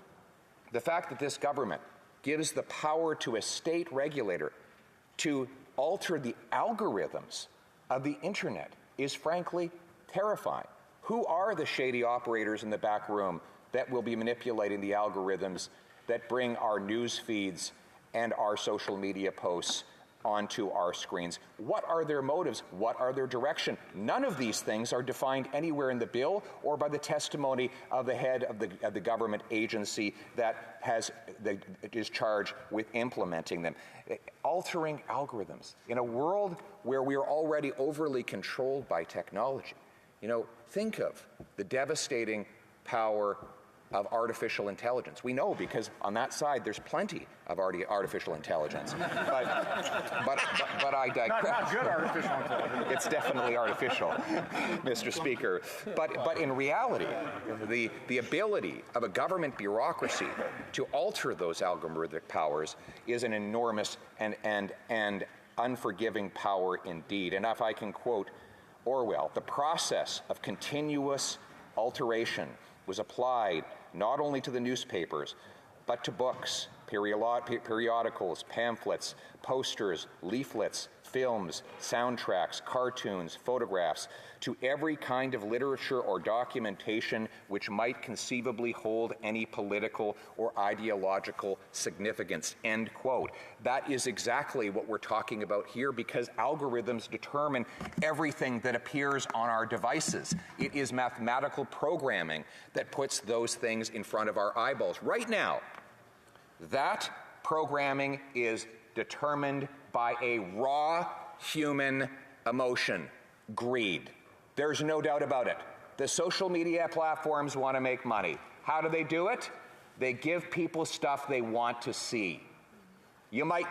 the fact that this government gives the power to a state regulator to alter the algorithms of the internet is frankly terrifying. Who are the shady operators in the back room that will be manipulating the algorithms that bring our news feeds and our social media posts onto our screens? What are their motives? What are their direction? None of these things are defined anywhere in the bill or by the testimony of the head of the government agency that is charged with implementing them. Altering algorithms in a world where we are already overly controlled by technology. Think of the devastating power of artificial intelligence. We know because on that side there's plenty of artificial intelligence. But I digress. Not good artificial intelligence. It's definitely artificial, Mr. Speaker. But in reality, the ability of a government bureaucracy to alter those algorithmic powers is an enormous and unforgiving power indeed. And if I can quote Orwell, the process of continuous alteration was applied not only to the newspapers, but to books, periodicals, pamphlets, posters, leaflets, films, soundtracks, cartoons, photographs, to every kind of literature or documentation which might conceivably hold any political or ideological significance, end quote. That is exactly what we're talking about here, because algorithms determine everything that appears on our devices. It is mathematical programming that puts those things in front of our eyeballs. Right now, that programming is determined by a raw human emotion: greed. There's no doubt about it. The social media platforms want to make money. How do they do it? They give people stuff they want to see. You might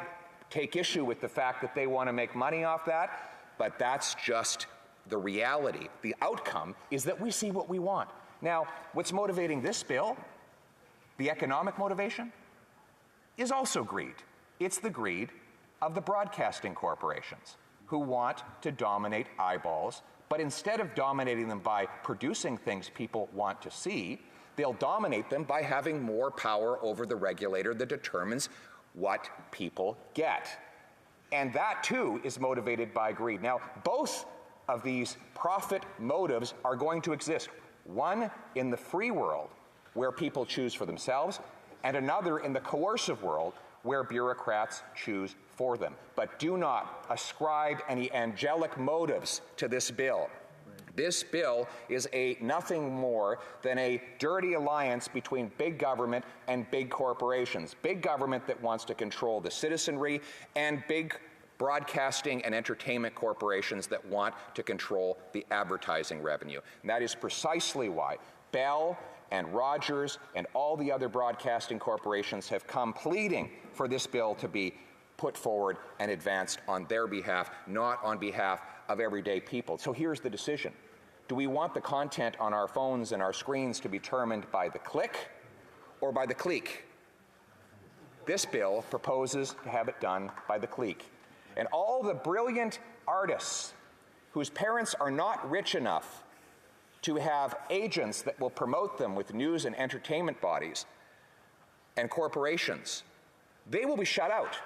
take issue with the fact that they want to make money off that, but that's just the reality. The outcome is that we see what we want. Now, what's motivating this bill, the economic motivation, is also greed. It's the greed of the broadcasting corporations who want to dominate eyeballs, but instead of dominating them by producing things people want to see, they'll dominate them by having more power over the regulator that determines what people get. And that too is motivated by greed. Now, both of these profit motives are going to exist. One in the free world, where people choose for themselves, and another in the coercive world, where bureaucrats choose for them. But do not ascribe any angelic motives to this bill. This bill is nothing more than a dirty alliance between big government and big corporations. Big government that wants to control the citizenry, and big broadcasting and entertainment corporations that want to control the advertising revenue. And that is precisely why Bell and Rogers and all the other broadcasting corporations have come pleading for this bill to be put forward and advanced on their behalf, not on behalf of everyday people. So here's the decision. Do we want the content on our phones and our screens to be determined by the click or by the clique? This bill proposes to have it done by the clique. And all the brilliant artists whose parents are not rich enough to have agents that will promote them with news and entertainment bodies and corporations, they will be shut out.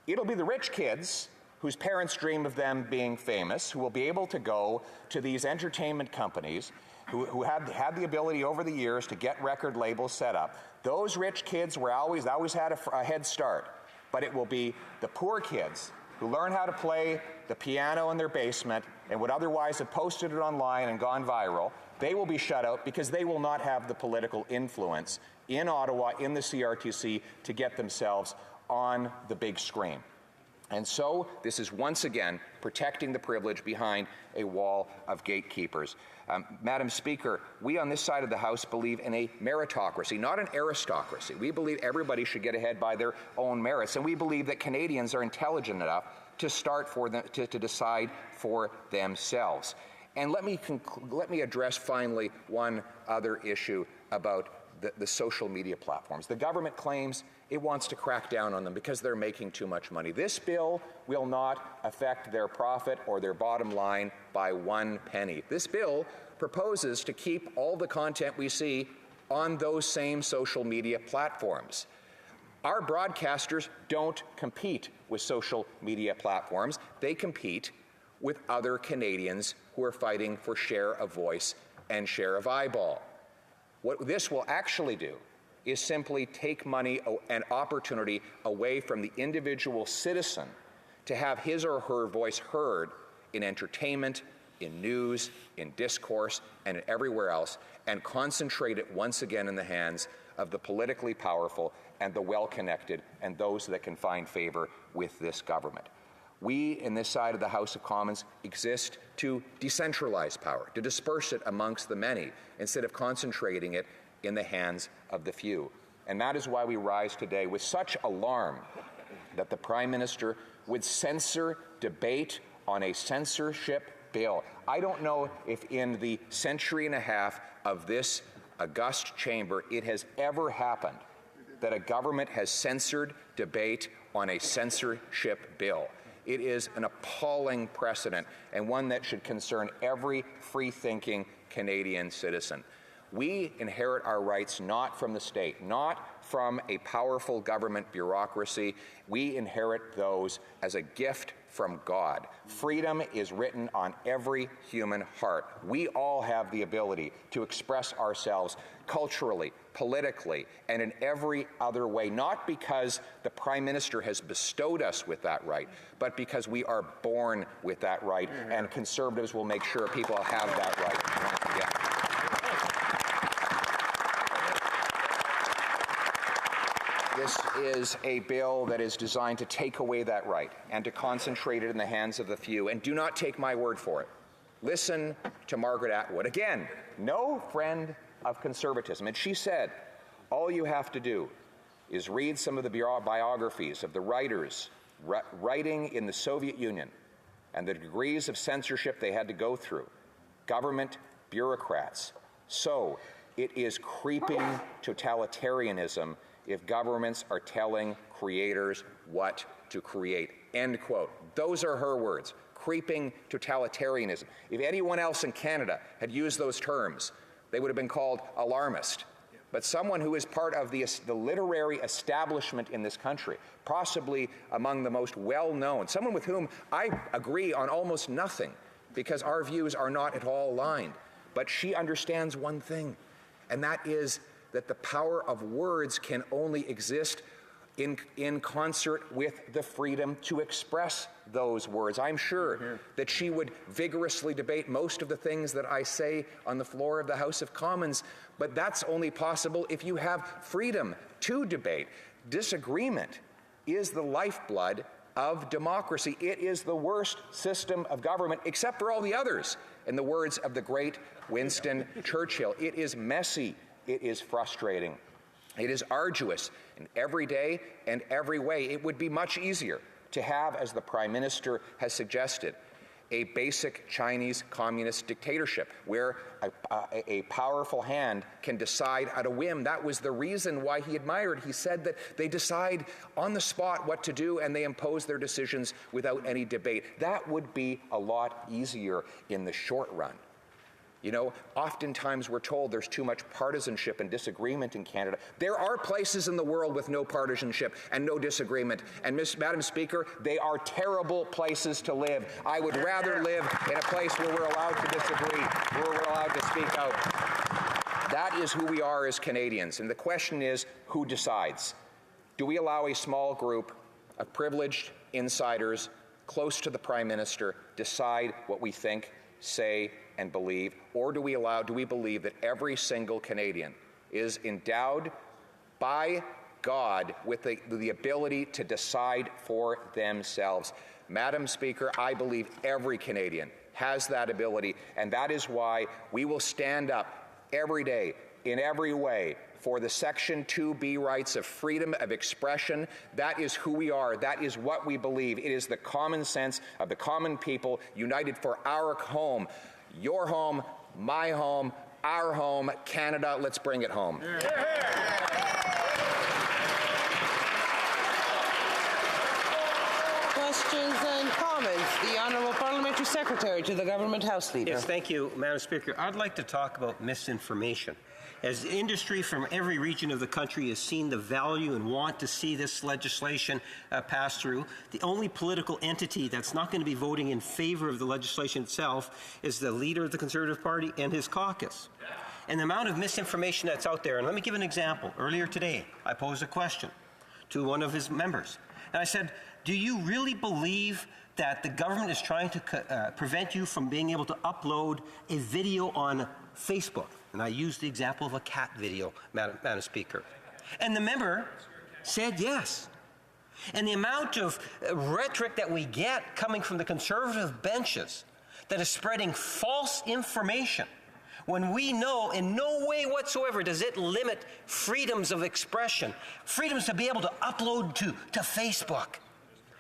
It'll be the rich kids whose parents dream of them being famous, who will be able to go to these entertainment companies, who have had the ability over the years to get record labels set up. Those rich kids always had a head start, but it will be the poor kids who learn how to play the piano in their basement and would otherwise have posted it online and gone viral. They will be shut out because they will not have the political influence in Ottawa, in the CRTC, to get themselves on the big screen. And so this is once again protecting the privilege behind a wall of gatekeepers. Madam Speaker, we on this side of the House believe in a meritocracy, not an aristocracy. We believe everybody should get ahead by their own merits, and we believe that Canadians are intelligent enough to start for them, to decide for themselves. And let me address finally one other issue about the social media platforms. The government claims it wants to crack down on them because they're making too much money. This bill will not affect their profit or their bottom line by 1 penny. This bill proposes to keep all the content we see on those same social media platforms. Our broadcasters don't compete with social media platforms. They compete with other Canadians who are fighting for share of voice and share of eyeball. What this will actually do is simply take money and opportunity away from the individual citizen to have his or her voice heard in entertainment, in news, in discourse, and everywhere else, and concentrate it once again in the hands of the politically powerful and the well-connected and those that can find favor with this government. We, in this side of the House of Commons, exist to decentralize power, to disperse it amongst the many, instead of concentrating it in the hands of the few. And that is why we rise today with such alarm that the Prime Minister would censor debate on a censorship bill. I don't know if in the century and a half of this august chamber it has ever happened that a government has censored debate on a censorship bill. It is an appalling precedent, and one that should concern every free-thinking Canadian citizen. We inherit our rights not from the state, not from a powerful government bureaucracy. We inherit those as a gift from God. Freedom is written on every human heart. We all have the ability to express ourselves culturally, politically, and in every other way, not because the Prime Minister has bestowed us with that right, but because we are born with that right, and Conservatives will make sure people have that right. Yeah. This is a bill that is designed to take away that right and to concentrate it in the hands of the few. And do not take my word for it. Listen to Margaret Atwood. Again, no friend of conservatism. And she said, all you have to do is read some of the biographies of the writers writing in the Soviet Union and the degrees of censorship they had to go through. Government bureaucrats. So it is creeping totalitarianism if governments are telling creators what to create. End quote. Those are her words. Creeping totalitarianism. If anyone else in Canada had used those terms, they would have been called alarmist. But someone who is part of the literary establishment in this country, possibly among the most well-known, someone with whom I agree on almost nothing, because our views are not at all aligned. But she understands one thing, and that is that the power of words can only exist in concert with the freedom to express those words. I'm sure that she would vigorously debate most of the things that I say on the floor of the House of Commons, but that's only possible if you have freedom to debate. Disagreement is the lifeblood of democracy. It is the worst system of government, except for all the others, in the words of the great Winston Churchill. It is messy. It is frustrating. It is arduous in every day and every way. It would be much easier to have, as the Prime Minister has suggested, a basic Chinese communist dictatorship where a powerful hand can decide at a whim. That was the reason why he admired. He said that they decide on the spot what to do and they impose their decisions without any debate. That would be a lot easier in the short run. You know, oftentimes we're told there's too much partisanship and disagreement in Canada. There are places in the world with no partisanship and no disagreement. And Madam Speaker, they are terrible places to live. I would rather live in a place where we're allowed to disagree, where we're allowed to speak out. That is who we are as Canadians. And the question is, who decides? Do we allow a small group of privileged insiders close to the Prime Minister decide what we think, say, and believe, or do we believe that every single Canadian is endowed by God with the ability to decide for themselves? Madam Speaker, I believe every Canadian has that ability, and that is why we will stand up every day, in every way, for the Section 2B rights of freedom of expression. That is who we are. That is what we believe. It is the common sense of the common people united for our home. Your home, my home, our home, Canada, let's bring it home. Questions and comments. The Honourable Parliamentary Secretary to the Government House Leader. Yes, thank you, Madam Speaker. I'd like to talk about misinformation. As industry from every region of the country has seen the value and want to see this legislation pass through, the only political entity that's not going to be voting in favor of the legislation itself is the leader of the Conservative Party and his caucus. And the amount of misinformation that's out there, and let me give an example. Earlier today, I posed a question to one of his members, and I said, do you really believe that the government is trying to prevent you from being able to upload a video on Facebook? And I used the example of a cat video, Madam Speaker. And the member said yes. And the amount of rhetoric that we get coming from the Conservative benches that is spreading false information, when we know in no way whatsoever does it limit freedoms of expression, freedoms to be able to upload to Facebook.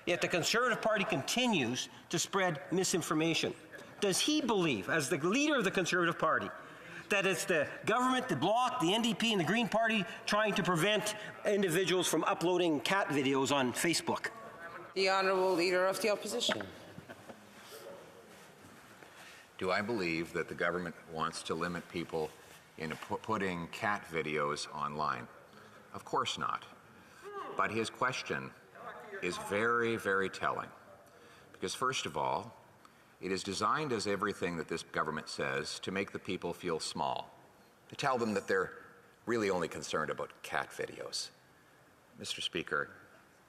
Yet the Conservative Party continues to spread misinformation. Does he believe, as the leader of the Conservative Party, that it's the government, the Bloc, the NDP, and the Green Party trying to prevent individuals from uploading cat videos on Facebook? The Honourable Leader of the Opposition. Do I believe that the government wants to limit people in putting cat videos online? Of course not. But his question is very, very telling, Because first of all, it is designed, as everything that this government says, to make the people feel small, to tell them that they're really only concerned about cat videos. Mr. Speaker,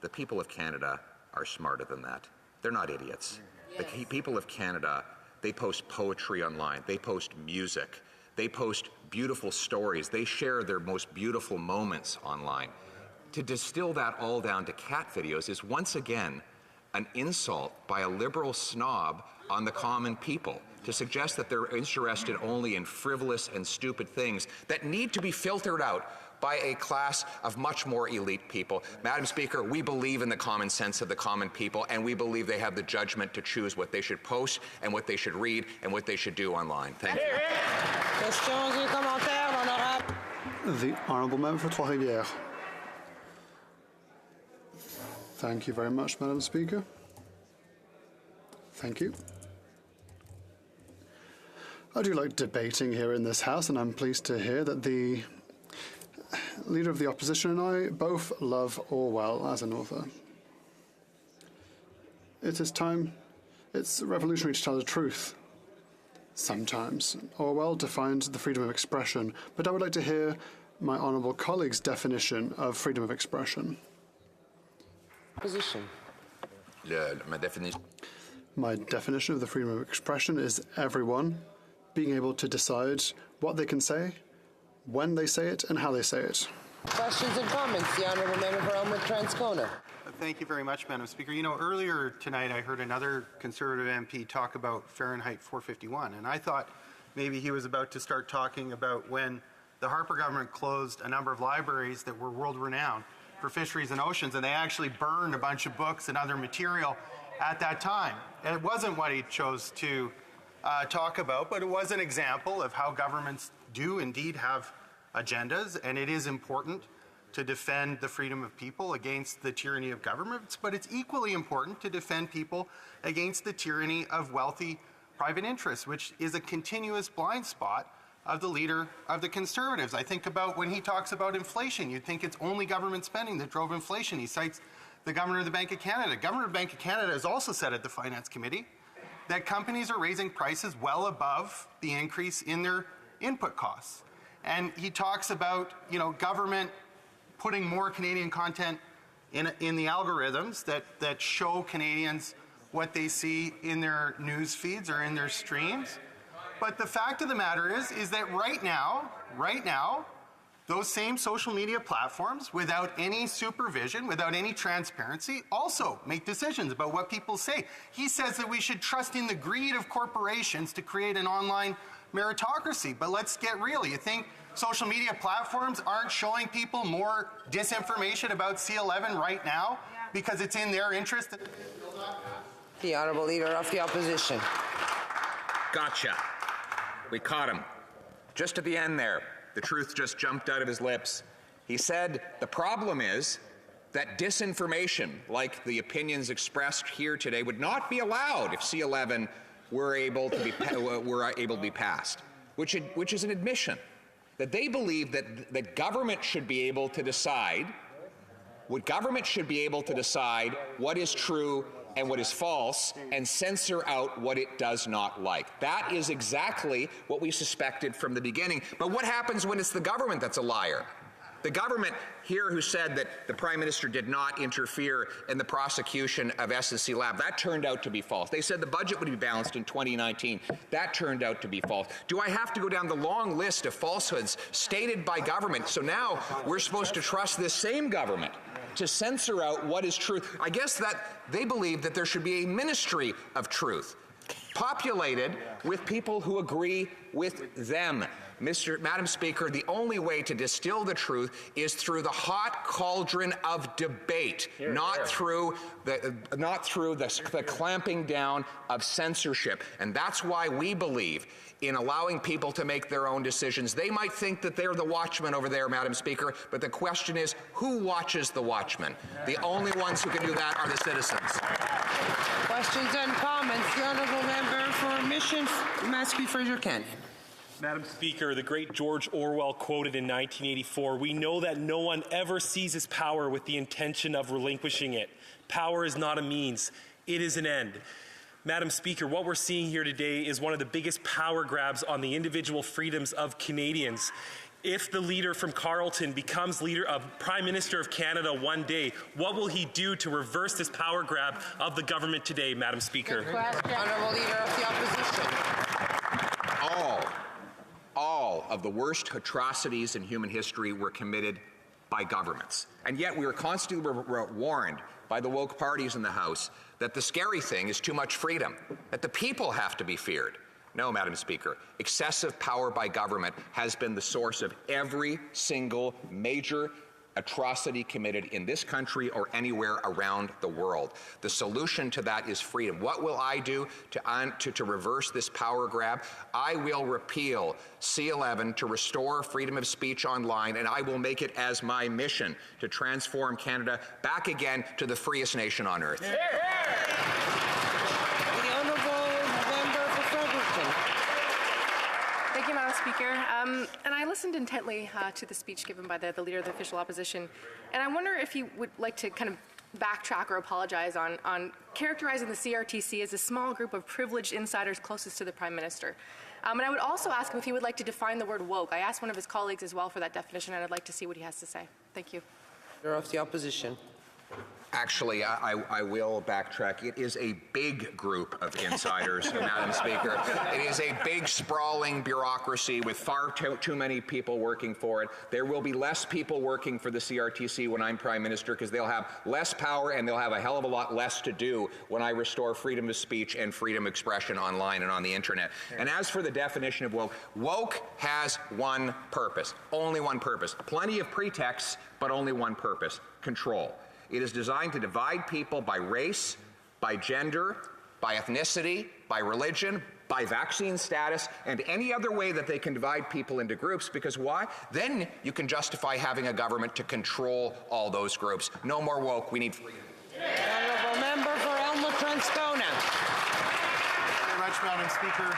the people of Canada are smarter than that. They're not idiots. Yes. The people of Canada, they post poetry online, they post music, they post beautiful stories, they share their most beautiful moments online. To distill that all down to cat videos is once again an insult by a liberal snob on the common people, to suggest that they're interested only in frivolous and stupid things that need to be filtered out by a class of much more elite people. Madam Speaker, we believe in the common sense of the common people, and we believe they have the judgment to choose what they should post and what they should read and what they should do online. Thank you. Questions et commentaires, l'honorable. The Honourable Member for Trois-Rivières. Thank you very much, Madam Speaker. Thank you. I do like debating here in this House, and I'm pleased to hear that the Leader of the Opposition and I both love Orwell as an author. It is time, it's revolutionary to tell the truth. Sometimes. Orwell defined the freedom of expression, but I would like to hear my honourable colleague's definition of freedom of expression. Position. My definition of the freedom of expression is everyone being able to decide what they can say, when they say it, and how they say it. Questions and comments? The Honourable Member for Elmwood-Transcona. Thank you very much, Madam Speaker. You know, earlier tonight I heard another Conservative MP talk about Fahrenheit 451, and I thought maybe he was about to start talking about when the Harper government closed a number of libraries that were world-renowned for fisheries and oceans, and they actually burned a bunch of books and other material at that time. And it wasn't what he chose to talk about, but it was an example of how governments do indeed have agendas, and it is important to defend the freedom of people against the tyranny of governments, but it's equally important to defend people against the tyranny of wealthy private interests, which is a continuous blind spot of the leader of the Conservatives. I think about when he talks about inflation, you'd think it's only government spending that drove inflation. He cites the Governor of the Bank of Canada. Governor of the Bank of Canada has also said at the Finance Committee that companies are raising prices well above the increase in their input costs. And he talks about, you know, government putting more Canadian content in the algorithms that show Canadians what they see in their news feeds or in their streams. But the fact of the matter is that right now, those same social media platforms, without any supervision, without any transparency, also make decisions about what people say. He says that we should trust in the greed of corporations to create an online meritocracy. But let's get real. You think social media platforms aren't showing people more disinformation about C11 right now because it's in their interest? The Honourable Leader of the Opposition. Gotcha. We caught him. Just at the end there, the truth just jumped out of his lips. He said the problem is that disinformation, like the opinions expressed here today, would not be allowed if C11 were able to be passed, which is an admission that they believe that government should be able to decide what is true and what is false, and censor out what it does not like. That is exactly what we suspected from the beginning. But what happens when it's the government that's a liar? The government here who said that the Prime Minister did not interfere in the prosecution of SNC Lab, that turned out to be false. They said the budget would be balanced in 2019. That turned out to be false. Do I have to go down the long list of falsehoods stated by government? So now we're supposed to trust this same government to censor out what is truth. I guess that they believe that there should be a ministry of truth, populated with people who agree with them. Madam Speaker, the only way to distill the truth is through the hot cauldron of debate, not through the clamping down of censorship. And that's why we believe in allowing people to make their own decisions. They might think that they're the watchman over there, Madam Speaker, but the question is, who watches the watchman? The only ones who can do that are the citizens. Questions and comments. The Honourable Member for Mission, Mashpee Fraser Canyon. Madam Speaker, the great George Orwell quoted in 1984, "We know that no one ever seizes power with the intention of relinquishing it. Power is not a means, it is an end. Madam Speaker, what we're seeing here today is one of the biggest power grabs on the individual freedoms of Canadians. If the leader from Carleton becomes Prime Minister of Canada one day, what will he do to reverse this power grab of the government today, Madam Speaker? Honourable Leader of the Opposition. All of the worst atrocities in human history were committed by governments. And yet we are constantly warned by the woke parties in the House that the scary thing is too much freedom, that the people have to be feared. No, Madam Speaker, excessive power by government has been the source of every single major atrocity committed in this country or anywhere around the world. The solution to that is freedom. What will I do to reverse this power grab? I will repeal C-11 to restore freedom of speech online, and I will make it as my mission to transform Canada back again to the freest nation on earth. The Honourable Member for Fredericton. Thank you, Madam Speaker. And I listened intently to the speech given by the Leader of the Official Opposition, and I wonder if you would like to kind of backtrack or apologize on characterizing the CRTC as a small group of privileged insiders closest to the Prime Minister. And I would also ask him if he would like to define the word woke. I asked one of his colleagues as well for that definition, and I'd like to see what he has to say. Thank you. Leader of the Opposition. Actually, I will backtrack. It is a big group of insiders, Madam Speaker. It is a big, sprawling bureaucracy with far too many people working for it. There will be less people working for the CRTC when I'm Prime Minister because they'll have less power and they'll have a hell of a lot less to do when I restore freedom of speech and freedom of expression online and on the internet. And as for the definition of woke, woke has one purpose, only one purpose. Plenty of pretexts, but only one purpose: control. It is designed to divide people by race, by gender, by ethnicity, by religion, by vaccine status, and any other way that they can divide people into groups, because why? Then you can justify having a government to control all those groups. No more woke, we need freedom. Honourable Member for Elmer-Transcona. Thank you very much, Madam Speaker.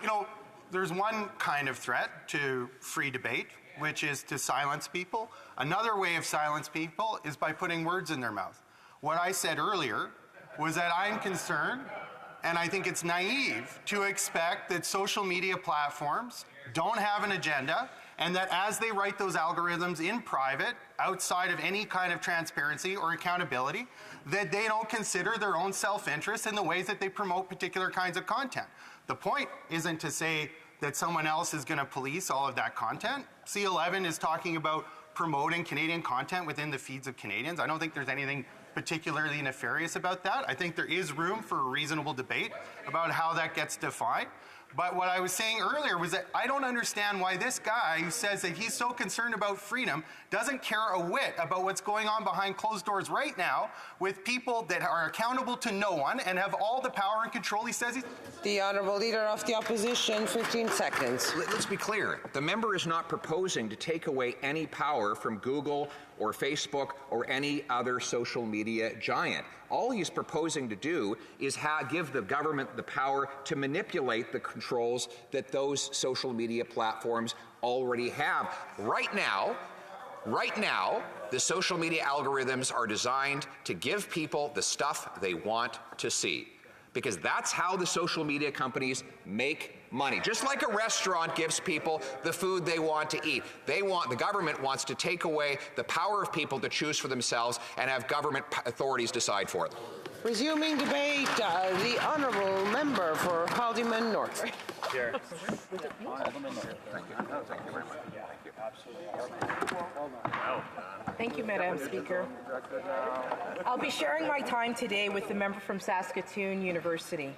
You know, there's one kind of threat to free debate, which is to silence people. Another way of silence people is by putting words in their mouth. What I said earlier was that I'm concerned, and I think it's naive to expect that social media platforms don't have an agenda, and that as they write those algorithms in private, outside of any kind of transparency or accountability, that they don't consider their own self-interest in the ways that they promote particular kinds of content. The point isn't to say that someone else is going to police all of that content. C-11 is talking about promoting Canadian content within the feeds of Canadians. I don't think there's anything particularly nefarious about that. I think there is room for a reasonable debate about how that gets defined. But what I was saying earlier was that I don't understand why this guy who says that he's so concerned about freedom doesn't care a whit about what's going on behind closed doors right now with people that are accountable to no one and have all the power and control he says he's... The Honourable Leader of the Opposition, 15 seconds. Let's be clear. The member is not proposing to take away any power from Google or Facebook or any other social media giant. All he's proposing to do is give the government the power to manipulate the controls that those social media platforms already have. Right now, the social media algorithms are designed to give people the stuff they want to see, because that's how the social media companies make money. Just like a restaurant gives people the food they want to eat. The government wants to take away the power of people to choose for themselves and have government authorities decide for them. Resuming debate, the Honourable Member for Haldimand North. Chair. Thank you, Madam Speaker. I'll be sharing my time today with the member from Saskatoon University.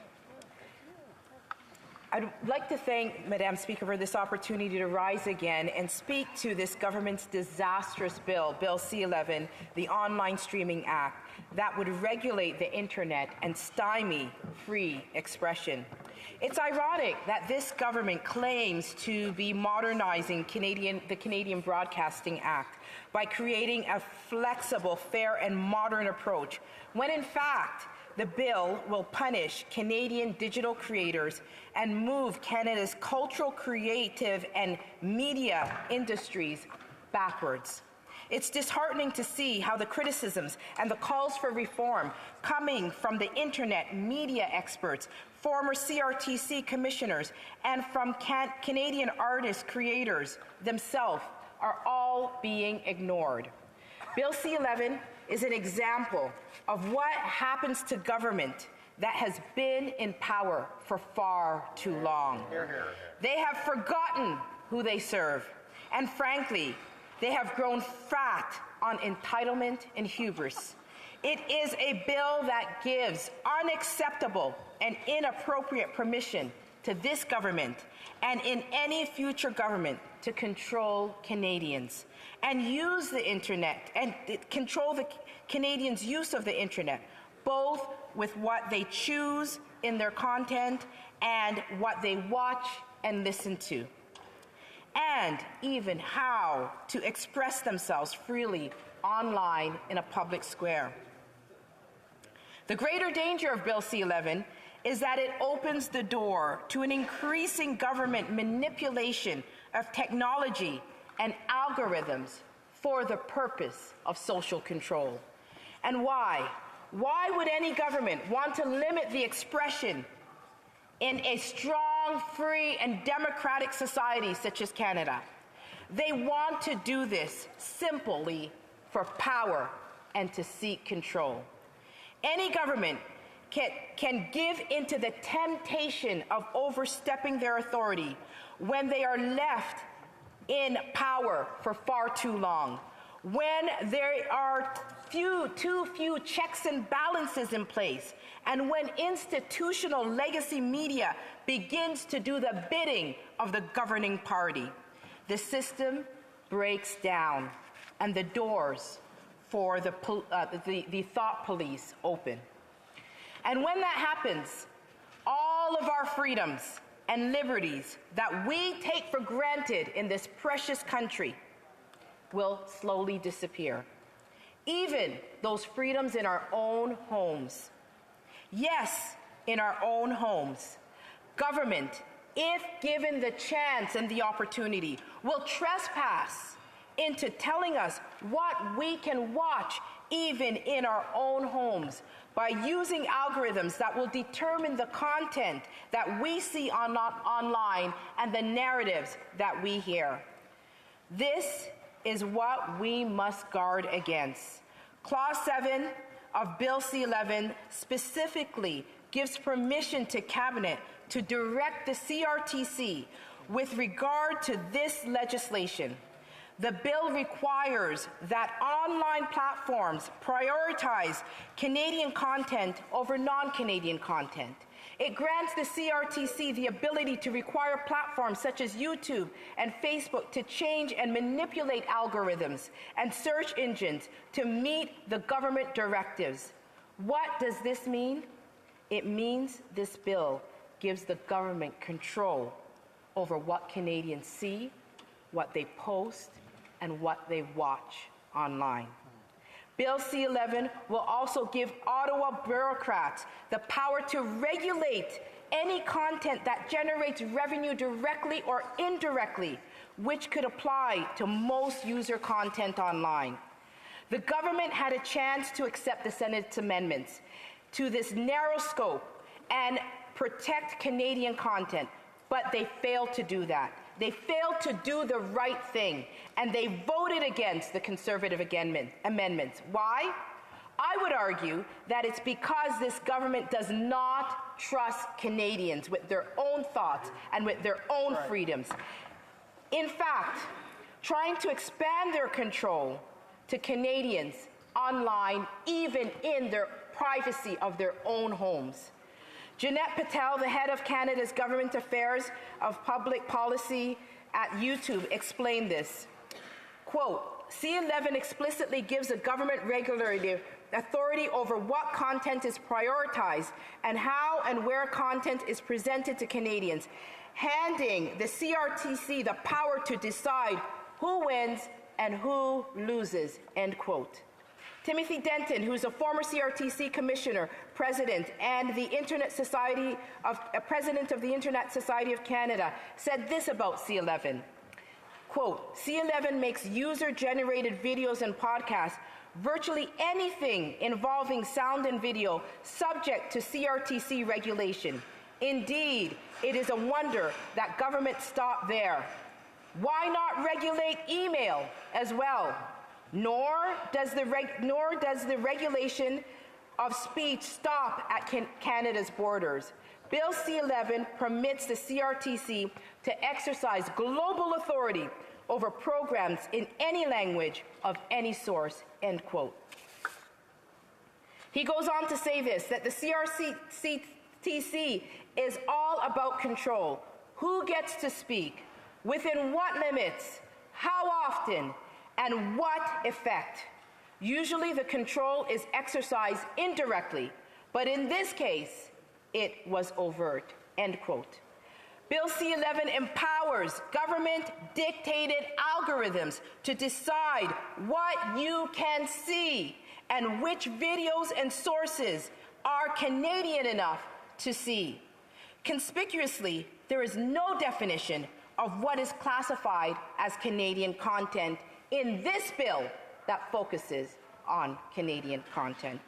I'd like to thank Madam Speaker for this opportunity to rise again and speak to this government's disastrous bill, Bill C-11, the Online Streaming Act, that would regulate the internet and stymie free expression. It's ironic that this government claims to be modernizing the Canadian Broadcasting Act by creating a flexible, fair, and modern approach, when in fact, the bill will punish Canadian digital creators and move Canada's cultural, creative, and media industries backwards. It's disheartening to see how the criticisms and the calls for reform coming from the internet, media experts, former CRTC commissioners, and from Canadian artist creators themselves are all being ignored. Bill C-11 is an example of what happens to government that has been in power for far too long. They have forgotten who they serve, and frankly, they have grown fat on entitlement and hubris. It is a bill that gives unacceptable and inappropriate permission to this government and in any future government to control Canadians and use the internet and control the Canadians' use of the internet, both with what they choose in their content and what they watch and listen to, and even how to express themselves freely online in a public square. The greater danger of Bill C-11 is that it opens the door to an increasing government manipulation of technology and algorithms for the purpose of social control. And why? Why would any government want to limit the expression in a strong, free, and democratic society such as Canada? They want to do this simply for power and to seek control. Any government can give into the temptation of overstepping their authority when they are left in power for far too long, when there are too few checks and balances in place, and when institutional legacy media begins to do the bidding of the governing party. The system breaks down and the doors for the thought police open. And when that happens, all of our freedoms and liberties that we take for granted in this precious country will slowly disappear. Even those freedoms in our own homes. Yes, in our own homes. Government, if given the chance and the opportunity, will trespass into telling us what we can watch even in our own homes by using algorithms that will determine the content that we see online and the narratives that we hear. This is what we must guard against. Clause 7 of Bill C-11 specifically gives permission to Cabinet to direct the CRTC with regard to this legislation. The bill requires that online platforms prioritize Canadian content over non-Canadian content. It grants the CRTC the ability to require platforms such as YouTube and Facebook to change and manipulate algorithms and search engines to meet the government directives. What does this mean? It means this bill gives the government control over what Canadians see, what they post, and what they watch online. Bill C-11 will also give Ottawa bureaucrats the power to regulate any content that generates revenue directly or indirectly, which could apply to most user content online. The government had a chance to accept the Senate's amendments to this narrow scope and protect Canadian content, but they failed to do that. They failed to do the right thing, and they voted against the Conservative amendments. Why? I would argue that it's because this government does not trust Canadians with their own thoughts and with their own freedoms. In fact, trying to expand their control to Canadians online, even in their privacy of their own homes. Jeanette Patel, the head of Canada's Government Affairs of Public Policy at YouTube, explained this. Quote, C-11 explicitly gives a government regulator authority over what content is prioritized and how and where content is presented to Canadians, handing the CRTC the power to decide who wins and who loses, end quote. Timothy Denton, who's a former CRTC commissioner, president, and the president of the Internet Society of Canada, said this about C-11. quote, C11 makes user-generated videos and podcasts, virtually anything involving sound and video, subject to CRTC regulation. Indeed, it is a wonder that government stopped there. Why not regulate email as well? Nor does the regulation of speech stop at Canada's borders. Bill C11 permits the CRTC to exercise global authority over programs in any language of any source, end quote. He goes on to say this, that the CRTC is all about control. Who gets to speak, within what limits, how often, and what effect. Usually the control is exercised indirectly, but in this case, it was overt, end quote. Bill C11 empowers government-dictated algorithms to decide what you can see and which videos and sources are Canadian enough to see. Conspicuously, there is no definition of what is classified as Canadian content in this bill that focuses on Canadian content.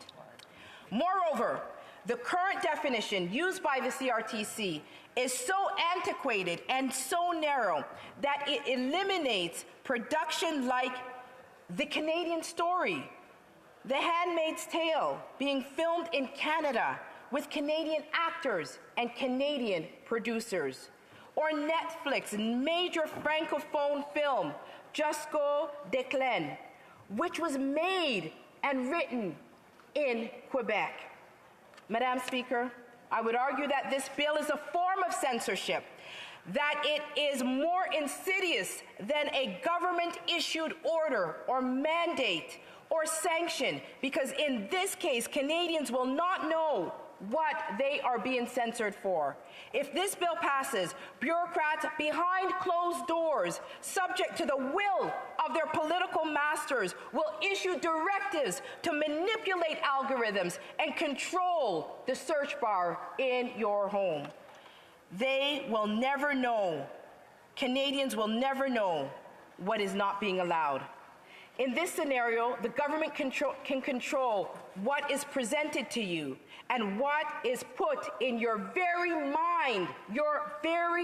Moreover, the current definition used by the CRTC is so antiquated and so narrow that it eliminates production like The Canadian Story, The Handmaid's Tale being filmed in Canada with Canadian actors and Canadian producers, or Netflix's major francophone film, Jusqu'au déclin, which was made and written in Quebec. Madam Speaker, I would argue that this bill is a form of censorship, that it is more insidious than a government-issued order or mandate or sanction, because in this case, Canadians will not know what they are being censored for. If this bill passes, bureaucrats behind closed doors, subject to the will of their political masters, will issue directives to manipulate algorithms and control the search bar in your home. They will never know, Canadians will never know what is not being allowed. In this scenario, the government can control what is presented to you and what is put in your very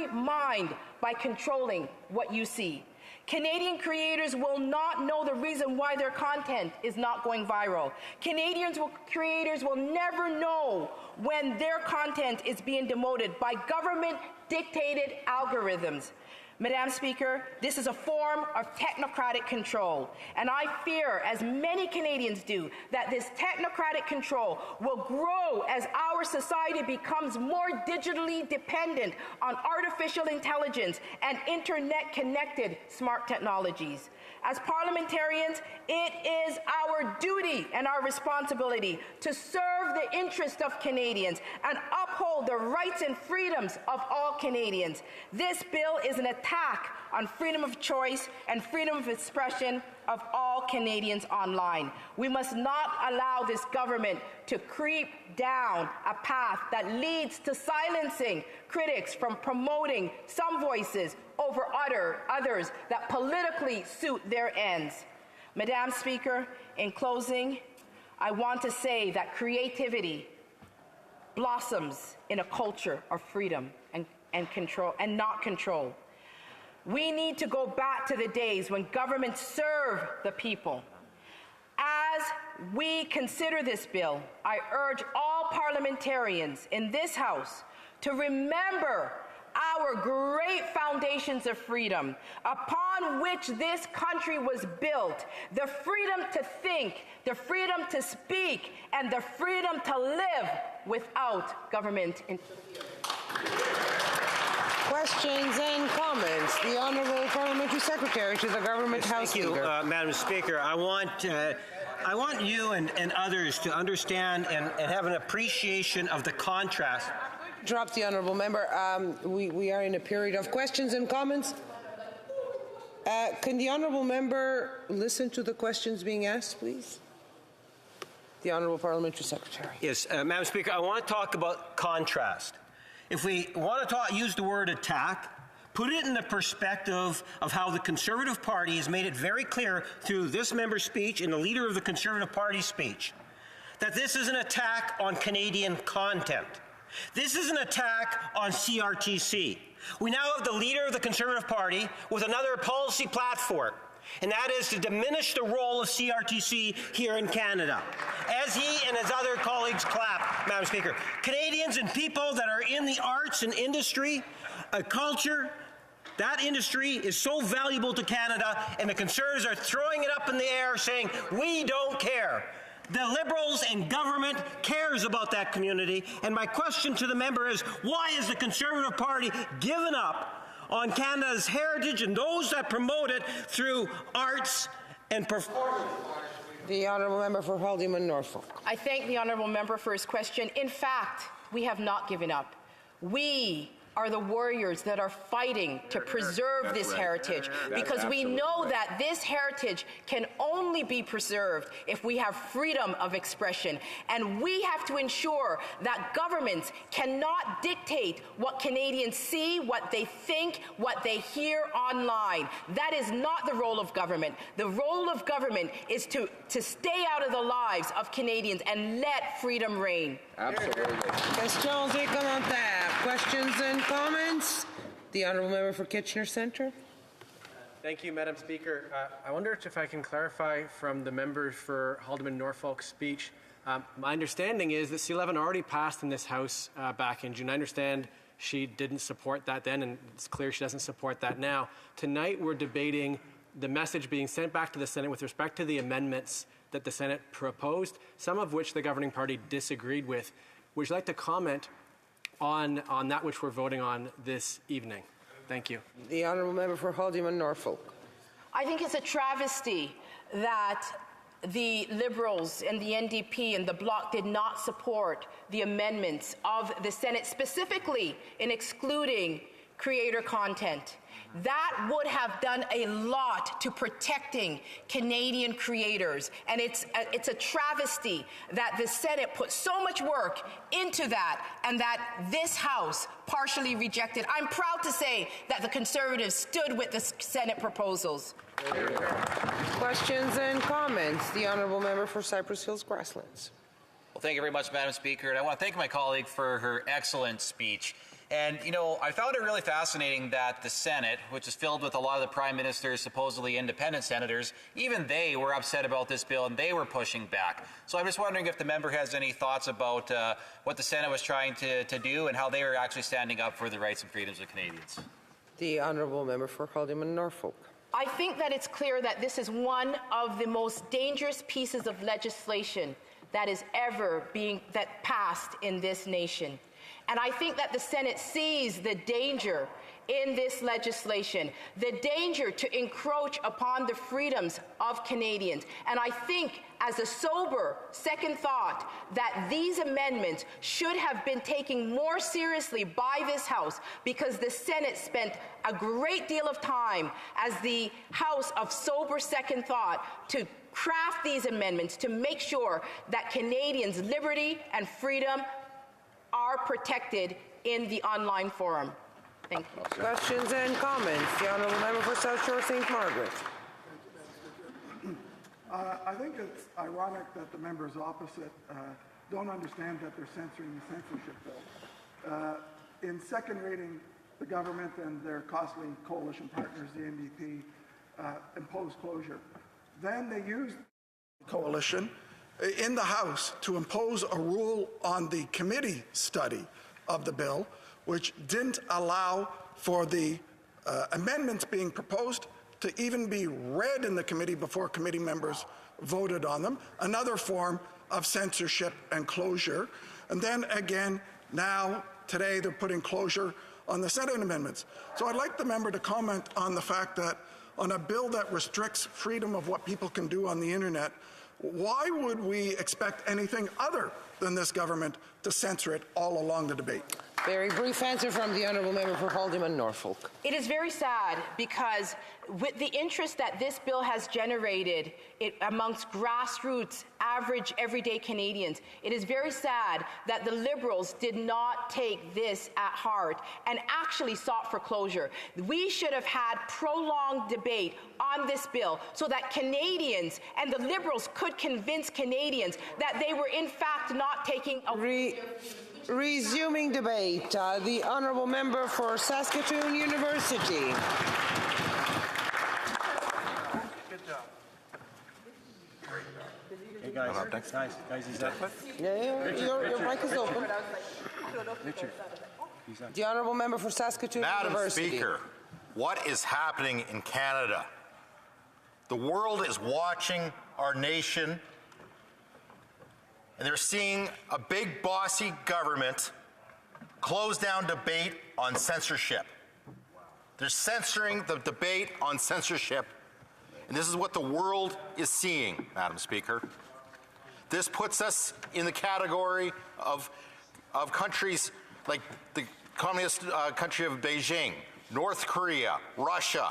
mind by controlling what you see. Canadian creators will not know the reason why their content is not going viral. Creators will never know when their content is being demoted by government-dictated algorithms. Madam Speaker, this is a form of technocratic control, and I fear, as many Canadians do, that this technocratic control will grow as our society becomes more digitally dependent on artificial intelligence and internet-connected smart technologies. As parliamentarians, it is our duty and our responsibility to serve the interest of Canadians and uphold the rights and freedoms of all Canadians. This bill is an attack on freedom of choice and freedom of expression of all Canadians online. We must not allow this government to creep down a path that leads to silencing critics from promoting some voices over others that politically suit their ends. Madam Speaker, in closing, I want to say that creativity blossoms in a culture of freedom and control, and not control. We need to go back to the days when governments served the people. As we consider this bill, I urge all parliamentarians in this House to remember our great foundations of freedom upon which this country was built: the freedom to think, the freedom to speak, and the freedom to live without government interference. Questions and comments. The Honourable Parliamentary Secretary to the Government House Leader. Thank you, Madam Speaker. I want you and others to understand and have an appreciation of the contrast. Drop the Honourable Member. We are in a period of questions and comments. Can the Honourable Member listen to the questions being asked, please? The Honourable Parliamentary Secretary. Yes, Madam Speaker, I want to talk about contrast. If we want to use the word attack, put it in the perspective of how the Conservative Party has made it very clear through this member's speech and the leader of the Conservative Party's speech that this is an attack on Canadian content. This is an attack on CRTC. We now have the leader of the Conservative Party with another policy platform, and that is to diminish the role of CRTC here in Canada. As he and his other colleagues clap, Madam Speaker, Canadians and people that are in the arts and industry, culture, that industry is so valuable to Canada, and the Conservatives are throwing it up in the air saying, we don't care. The Liberals and government cares about that community, and my question to the member is, why has the Conservative Party given up on Canada's heritage and those that promote it through arts and performance? The honourable member for Haldimand-Norfolk. I thank the honourable member for his question. In fact, we have not given up. We are the warriors that are fighting to preserve this heritage, because we know that this heritage can only be preserved if we have freedom of expression. And we have to ensure that governments cannot dictate what Canadians see, what they think, what they hear online. That is not the role of government. The role of government is to stay out of the lives of Canadians and let freedom reign. Absolutely. Questions et commentaires. Questions and comments? The honourable member for Kitchener Centre. Thank you, Madam Speaker. I wonder if I can clarify from the member for Haldimand-Norfolk's speech. My understanding is that C11 already passed in this House back in June. I understand she didn't support that then, and it's clear she doesn't support that now. Tonight we're debating the message being sent back to the Senate with respect to the amendments that the Senate proposed, some of which the governing party disagreed with. Would you like to comment on that which we're voting on this evening? Thank you. The honourable member for Haldimand-Norfolk. I think it's a travesty that the Liberals and the NDP and the Bloc did not support the amendments of the Senate, specifically in excluding creator content. That would have done a lot to protecting Canadian creators, and it's a travesty that the Senate put so much work into that and that this House partially rejected. I'm proud to say that the Conservatives stood with the Senate proposals. Questions and comments? The honourable member for Cypress Hills Grasslands. Well, thank you very much, Madam Speaker, and I want to thank my colleague for her excellent speech. And, you know, I found it really fascinating that the Senate, which is filled with a lot of the Prime Minister's supposedly independent senators, even they were upset about this bill and they were pushing back. So I'm just wondering if the member has any thoughts about what the Senate was trying to do and how they are actually standing up for the rights and freedoms of Canadians. The honourable member for Haldimand-Norfolk. I think that it's clear that this is one of the most dangerous pieces of legislation that is ever passed in this nation. And I think that the Senate sees the danger in this legislation, the danger to encroach upon the freedoms of Canadians. And I think, as a sober second thought, that these amendments should have been taken more seriously by this House, because the Senate spent a great deal of time as the House of sober second thought to craft these amendments to make sure that Canadians' liberty and freedom are protected in the online forum. Thank you. Questions and comments? The honourable member for South Shore St. Margaret. I think it's ironic that the members opposite don't understand that they're censoring the censorship bill. In second reading, the government and their costly coalition partners, the NDP, imposed closure. Then they used the coalition in the House to impose a rule on the committee study of the bill, which didn't allow for the amendments being proposed to even be read in the committee before committee members voted on them, another form of censorship and closure. And then again, now, today, they're putting closure on the Senate amendments. So I'd like the member to comment on the fact that on a bill that restricts freedom of what people can do on the internet, why would we expect anything other than this government to censor it all along the debate? Very brief answer from the honourable member for Haldimand-Norfolk. It is very sad, because with the interest that this bill has generated amongst grassroots average, everyday Canadians. It is very sad that the Liberals did not take this at heart and actually sought for closure. We should have had prolonged debate on this bill so that Canadians and the Liberals could convince Canadians that they were in fact not taking a... Resuming debate, the honourable member for Saskatoon University. Hey guys, he's up. Yeah, your mic is open. Richard. The honourable member for Saskatoon Madam University. Speaker, what is happening in Canada? The world is watching our nation, and they're seeing a big bossy government close down debate on censorship. They're censoring the debate on censorship, and this is what the world is seeing, Madam Speaker. This puts us in the category of countries like the communist country of Beijing, North Korea, Russia.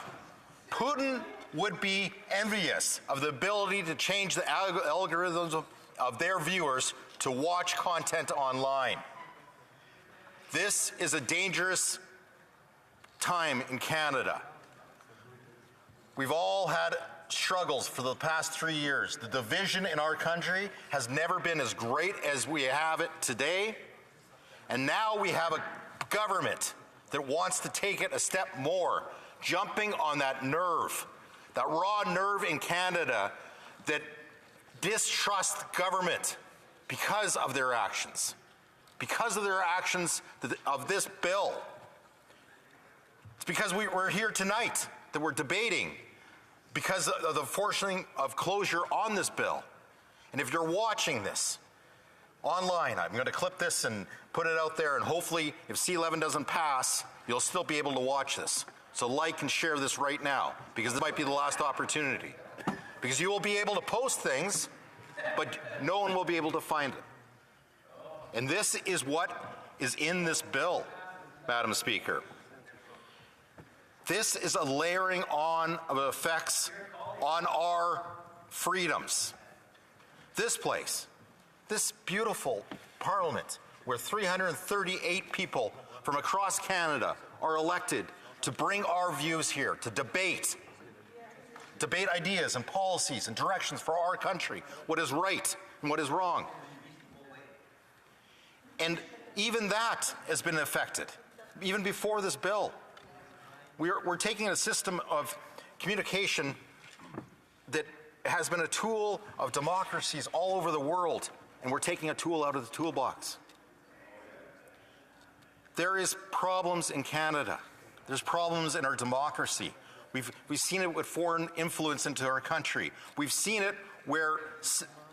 Putin would be envious of the ability to change the algorithms of their viewers to watch content online. This is a dangerous time in Canada. We've all had struggles for the past 3 years. The division in our country has never been as great as we have it today. And now we have a government that wants to take it a step more, jumping on that nerve, that raw nerve in Canada that distrusts government because of their actions, of this bill. It's because we're here tonight that we're debating because of the forcing of closure on this bill. And if you're watching this online, I'm going to clip this and put it out there, and hopefully if C11 doesn't pass, you'll still be able to watch this. So like and share this right now, because this might be the last opportunity. Because you will be able to post things, but no one will be able to find it. And this is what is in this bill, Madam Speaker. This is a layering on of effects on our freedoms. This place, this beautiful Parliament, where 338 people from across Canada are elected to bring our views here, to debate ideas and policies and directions for our country, what is right and what is wrong. And even that has been affected, even before this bill. We're taking a system of communication that has been a tool of democracies all over the world, and we're taking a tool out of the toolbox. There is problems in Canada. There's problems in our democracy. We've seen it with foreign influence into our country. We've seen it where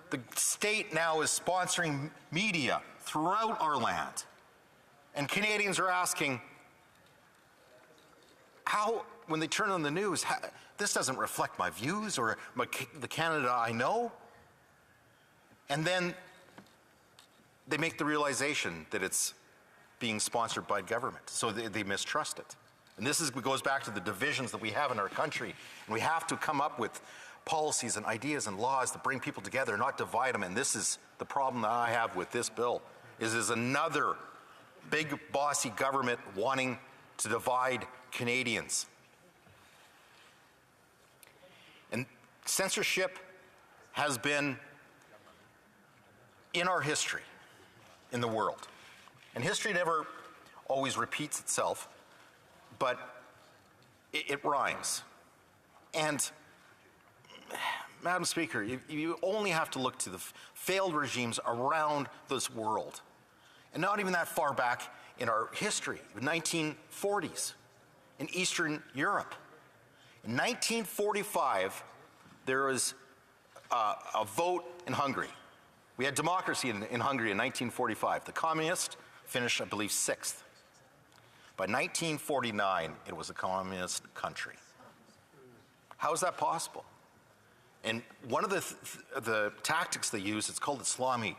the state now is sponsoring media throughout our land. And Canadians are asking, how, when they turn on the news, this doesn't reflect my views or the Canada I know? And then they make the realization that it's being sponsored by government, so they mistrust it. And this goes back to the divisions that we have in our country. And we have to come up with policies and ideas and laws to bring people together, not divide them. And this is the problem that I have with this bill, is another big bossy government wanting to divide Canadians. And censorship has been in our history in the world. And history never always repeats itself, but it rhymes. And Madam Speaker, you only have to look to the failed regimes around this world, and not even that far back in our history, the 1940s in Eastern Europe. In 1945, there was a vote in Hungary. We had democracy in Hungary in 1945. The communists finished, I believe, 6th. By 1949, it was a communist country. How is that possible? And one of the tactics they use, it's called the salami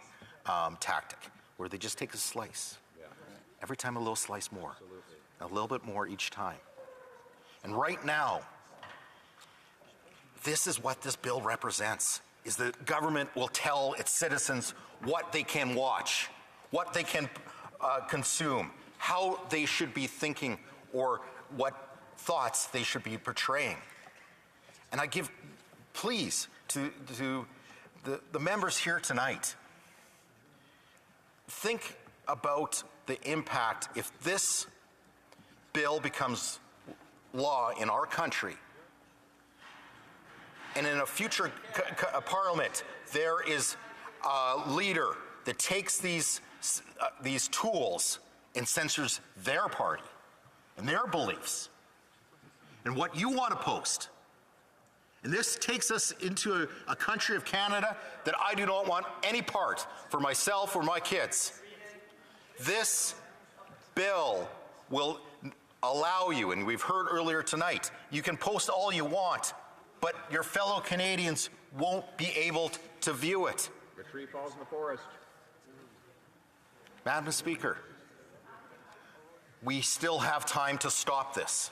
tactic, where they just take a slice. Every time a little slice more, a little bit more each time. And right now, this is what this bill represents. is the government will tell its citizens what they can watch, what they can consume, how they should be thinking, or what thoughts they should be portraying. And I give pleas to the members here tonight. Think about the impact if this bill becomes law in our country, and in a future parliament there is a leader that takes these tools and censors their party and their beliefs and what you want to post. And this takes us into a country of Canada that I do not want any part for myself or my kids. This bill will allow you, and we've heard earlier tonight, you can post all you want, but your fellow Canadians won't be able to view it. The tree falls in the forest. Madam Speaker, we still have time to stop this.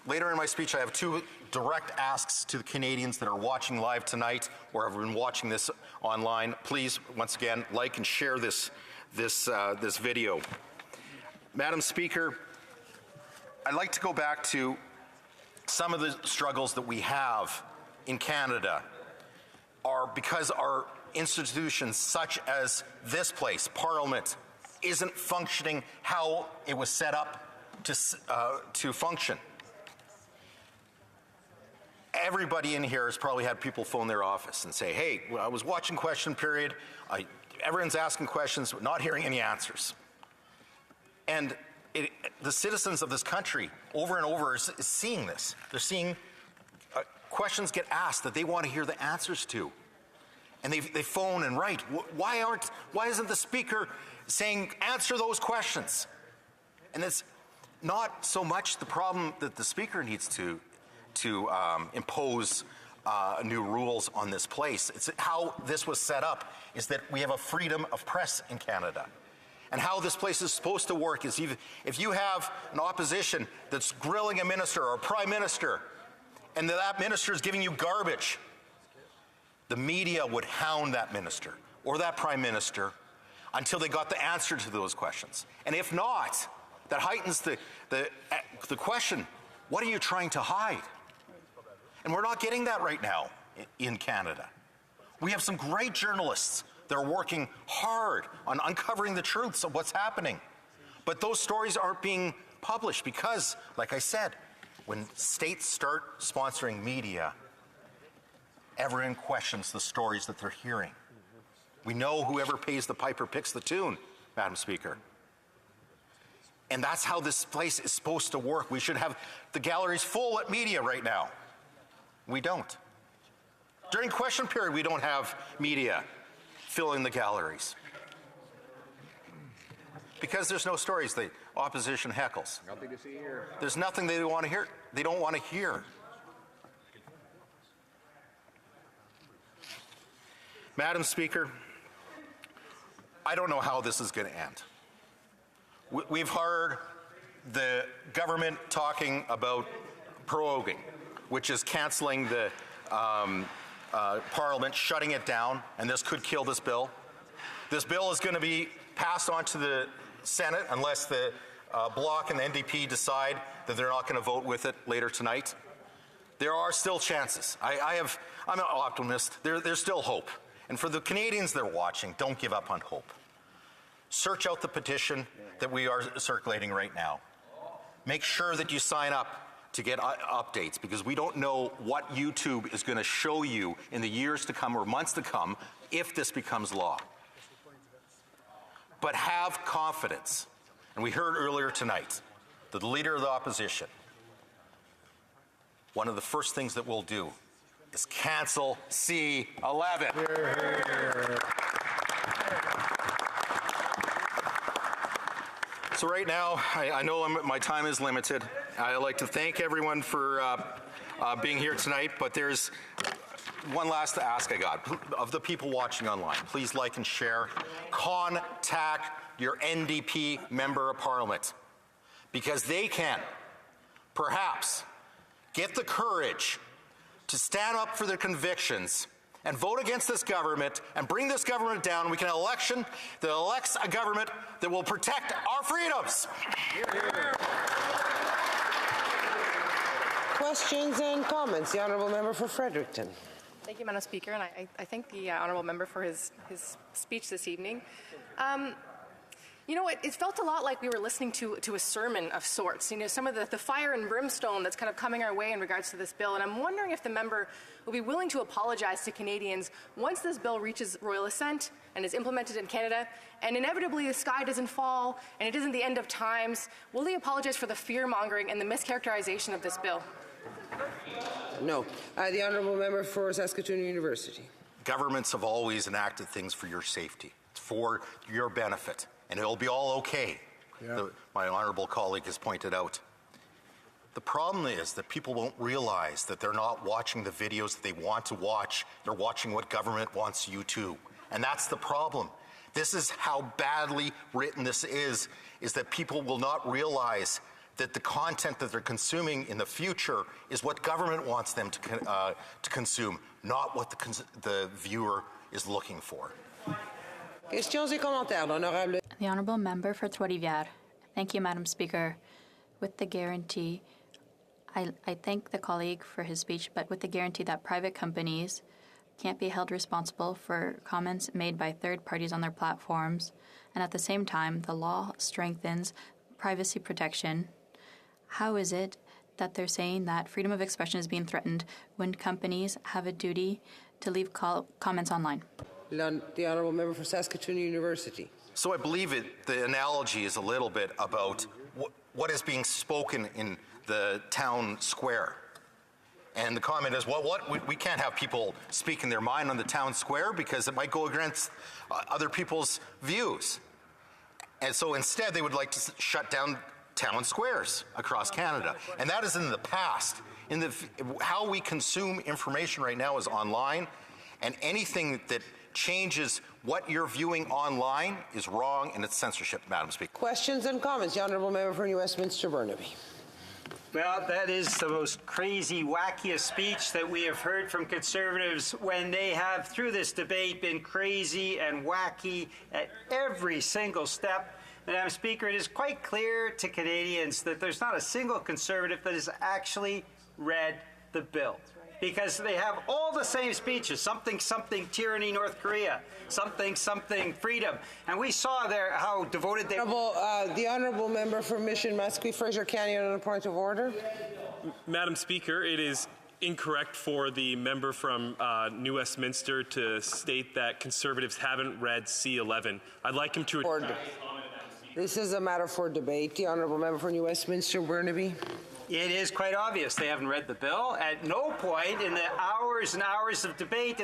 Later in my speech, I have two direct asks to the Canadians that are watching live tonight or have been watching this online. Please, once again, like and share this video. Madam Speaker, I'd like to go back to some of the struggles that we have in Canada are because our institutions, such as this place, Parliament, isn't functioning how it was set up to function. Everybody in here has probably had people phone their office and say, hey, I was watching question period, everyone's asking questions, but not hearing any answers. And the citizens of this country over and over is seeing this. They're seeing questions get asked that they want to hear the answers to. And they phone and write. Why isn't the Speaker saying, answer those questions? And it's not so much the problem that the Speaker needs to impose new rules on this place. It's how this was set up is that we have a freedom of press in Canada. And how this place is supposed to work is if you have an opposition that's grilling a minister or a prime minister, and that minister is giving you garbage, the media would hound that minister or that prime minister until they got the answer to those questions. And if not, that heightens the question, what are you trying to hide? And we're not getting that right now in Canada. We have some great journalists that are working hard on uncovering the truths of what's happening. But those stories aren't being published because, like I said, when states start sponsoring media, everyone questions the stories that they're hearing. We know whoever pays the piper picks the tune, Madam Speaker. And that's how this place is supposed to work. We should have the galleries full at media right now. We don't. During question period, we don't have media filling the galleries. Because there's no stories, the opposition heckles. Nothing to see here. There's nothing they want to hear. They don't want to hear. Madam Speaker, I don't know how this is going to end. We've heard the government talking about proroguing, which is canceling the Parliament, shutting it down, and this could kill this bill. This bill is going to be passed on to the Senate unless the Bloc and the NDP decide that they're not going to vote with it later tonight. There are still chances. I'm an optimist. There's still hope. And for the Canadians that are watching, don't give up on hope. Search out the petition that we are circulating right now. Make sure that you sign up to get updates, because we don't know what YouTube is going to show you in the years to come or months to come if this becomes law. But have confidence. And we heard earlier tonight that the Leader of the Opposition, one of the first things that we'll do is cancel C-11. So right now, I know my time is limited. I'd like to thank everyone for being here tonight, but there's one last ask I got of the people watching online. Please like and share. Contact your NDP Member of Parliament, because they can perhaps get the courage to stand up for their convictions and vote against this government and bring this government down, we can have an election that elects a government that will protect our freedoms. Questions and comments? The Honourable Member for Fredericton. Thank you, Madam Speaker, and I thank the Honourable Member for his speech this evening. You know, it felt a lot like we were listening to a sermon of sorts. You know, some of the fire and brimstone that's kind of coming our way in regards to this bill. And I'm wondering if the member will be willing to apologize to Canadians once this bill reaches royal assent and is implemented in Canada, and inevitably the sky doesn't fall and it isn't the end of times. Will he apologize for the fear-mongering and the mischaracterization of this bill? No. The Honourable Member for Saskatoon University. Governments have always enacted things for your safety, for your benefit, and it'll be all okay. Yeah. My honourable colleague has pointed out. The problem is that people won't realize that they're not watching the videos that they want to watch. They're watching what government wants you to. And that's the problem. This is how badly written this is that people will not realize that the content that they're consuming in the future is what government wants them to consume, not what the viewer is looking for. Questions et commentaires, l'honorable. The Honourable Member for Trois-Rivières. Thank you, Madam Speaker. With the guarantee, I thank the colleague for his speech, but with the guarantee that private companies can't be held responsible for comments made by third parties on their platforms, and at the same time, the law strengthens privacy protection. How is it that they're saying that freedom of expression is being threatened when companies have a duty to leave comments online? The Honourable Member for Saskatoon University. So I believe the analogy is a little bit about what is being spoken in the town square. And the comment is, well, we can't have people speaking their mind on the town square because it might go against other people's views. And so instead, they would like to shut down town squares across Canada. And that is in the past. How we consume information right now is online, and anything that changes what you're viewing online is wrong, and it's censorship, Madam Speaker. Questions and comments. The Honourable Member for New Westminster Burnaby. Well, that is the most crazy, wackiest speech that we have heard from Conservatives when they have, through this debate, been crazy and wacky at every single step. Madam Speaker, it is quite clear to Canadians that there's not a single Conservative that has actually read the bill. Because they have all the same speeches, something, something, tyranny, North Korea, something, something, freedom. And we saw there how devoted they were. The Honourable Member for Mission Musqueam, Fraser Canyon, on a point of order. Madam Speaker, it is incorrect for the member from New Westminster to state that Conservatives haven't read C11. I'd like him to... This is a matter for debate. The Honourable Member for New Westminster Burnaby. It is quite obvious they haven't read the bill. At no point in the hours and hours of debate...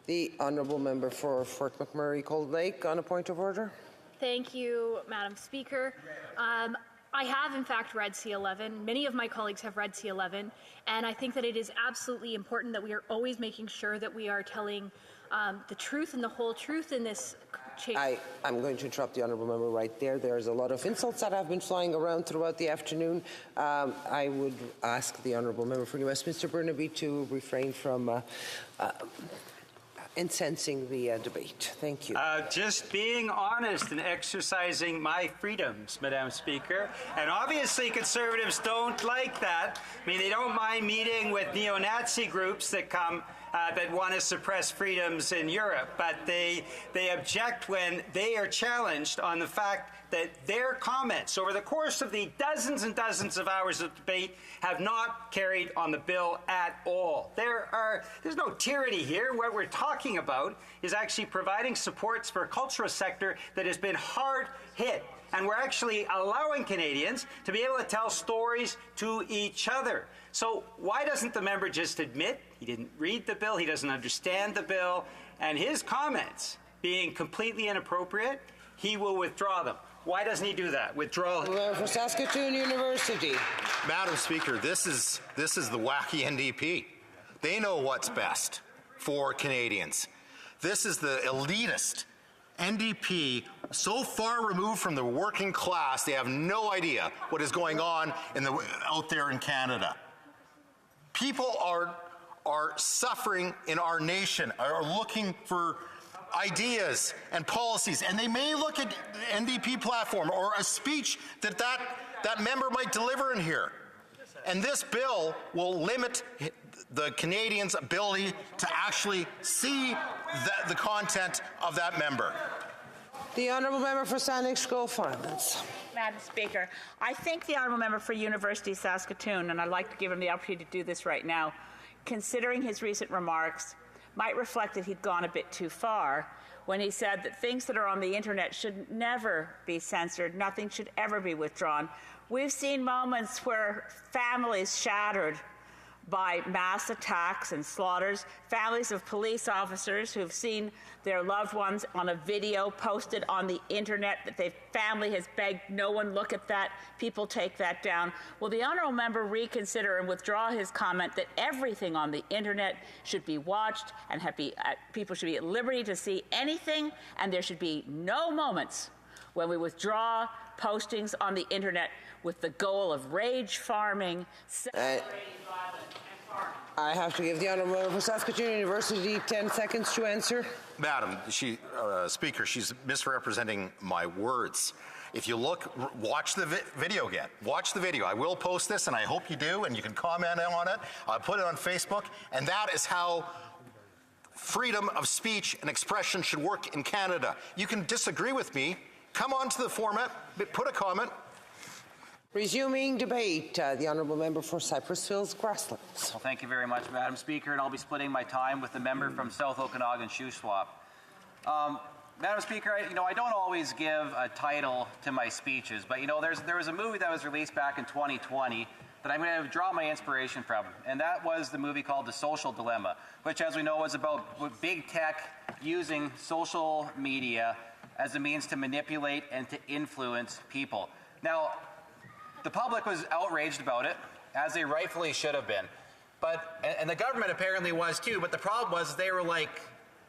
The Honourable Member for Fort McMurray Cold Lake on a point of order. Thank you, Madam Speaker. I have, in fact, read C11. Many of my colleagues have read C11, and I think that it is absolutely important that we are always making sure that we are telling the truth and the whole truth in this change. I'm going to interrupt the Honourable Member right there. There's a lot of insults that have been flying around throughout the afternoon. I would ask the Honourable Member for New Westminster Burnaby to refrain from incensing the debate. Thank you. Just being honest and exercising my freedoms, Madam Speaker. And obviously Conservatives don't like that. I mean, they don't mind meeting with neo-Nazi groups that come that want to suppress freedoms in Europe, but they object when they are challenged on the fact that their comments over the course of the dozens and dozens of hours of debate have not carried on the bill at all. There's no tyranny here. What we're talking about is actually providing supports for a cultural sector that has been hard hit. And we're actually allowing Canadians to be able to tell stories to each other. So why doesn't the member just admit he didn't read the bill, he doesn't understand the bill, and his comments being completely inappropriate, he will withdraw them? Why doesn't he do that? Withdraw. For Saskatoon University. Madam Speaker, this is the wacky NDP. They know what's best for Canadians. This is the elitist NDP, so far removed from the working class, they have no idea what is going on out there in Canada. People are suffering in our nation, are looking for ideas and policies, and they may look at the NDP platform or a speech that member might deliver in here. And this bill will limit the Canadians' ability to actually see the content of that member. The honourable member for Saanich School Finance. Madam Speaker, I thank the honourable member for University of Saskatoon, and I'd like to give him the opportunity to do this right now. Considering his recent remarks might reflect that he'd gone a bit too far when he said that things that are on the internet should never be censored, nothing should ever be withdrawn. We've seen moments where families shattered by mass attacks and slaughters, families of police officers who've seen their loved ones on a video posted on the internet that their family has begged no one look at that, people take that down. Will the honourable member reconsider and withdraw his comment that everything on the internet should be watched and people should be at liberty to see anything, and there should be no moments when we withdraw postings on the internet with the goal of rage farming, celebrating violence, and farming? I have to give the honourable member for Saskatoon University 10 seconds to answer. Madam Speaker, she's misrepresenting my words. If you look, watch the video again. Watch the video. I will post this, and I hope you do, and you can comment on it. I'll put it on Facebook, and that is how freedom of speech and expression should work in Canada. You can disagree with me. Come on to the format, put a comment. Resuming debate, the honourable member for Cypress Hills Grasslands. Well, thank you very much, Madam Speaker, and I'll be splitting my time with the member from South Okanagan Shuswap. Madam Speaker, I don't always give a title to my speeches, but there was a movie that was released back in 2020 that I'm going to draw my inspiration from, and that was the movie called The Social Dilemma, which, as we know, is about big tech using social media as a means to manipulate and to influence people. Now, the public was outraged about it, as they rightfully should have been. And the government apparently was too, but the problem was they were like,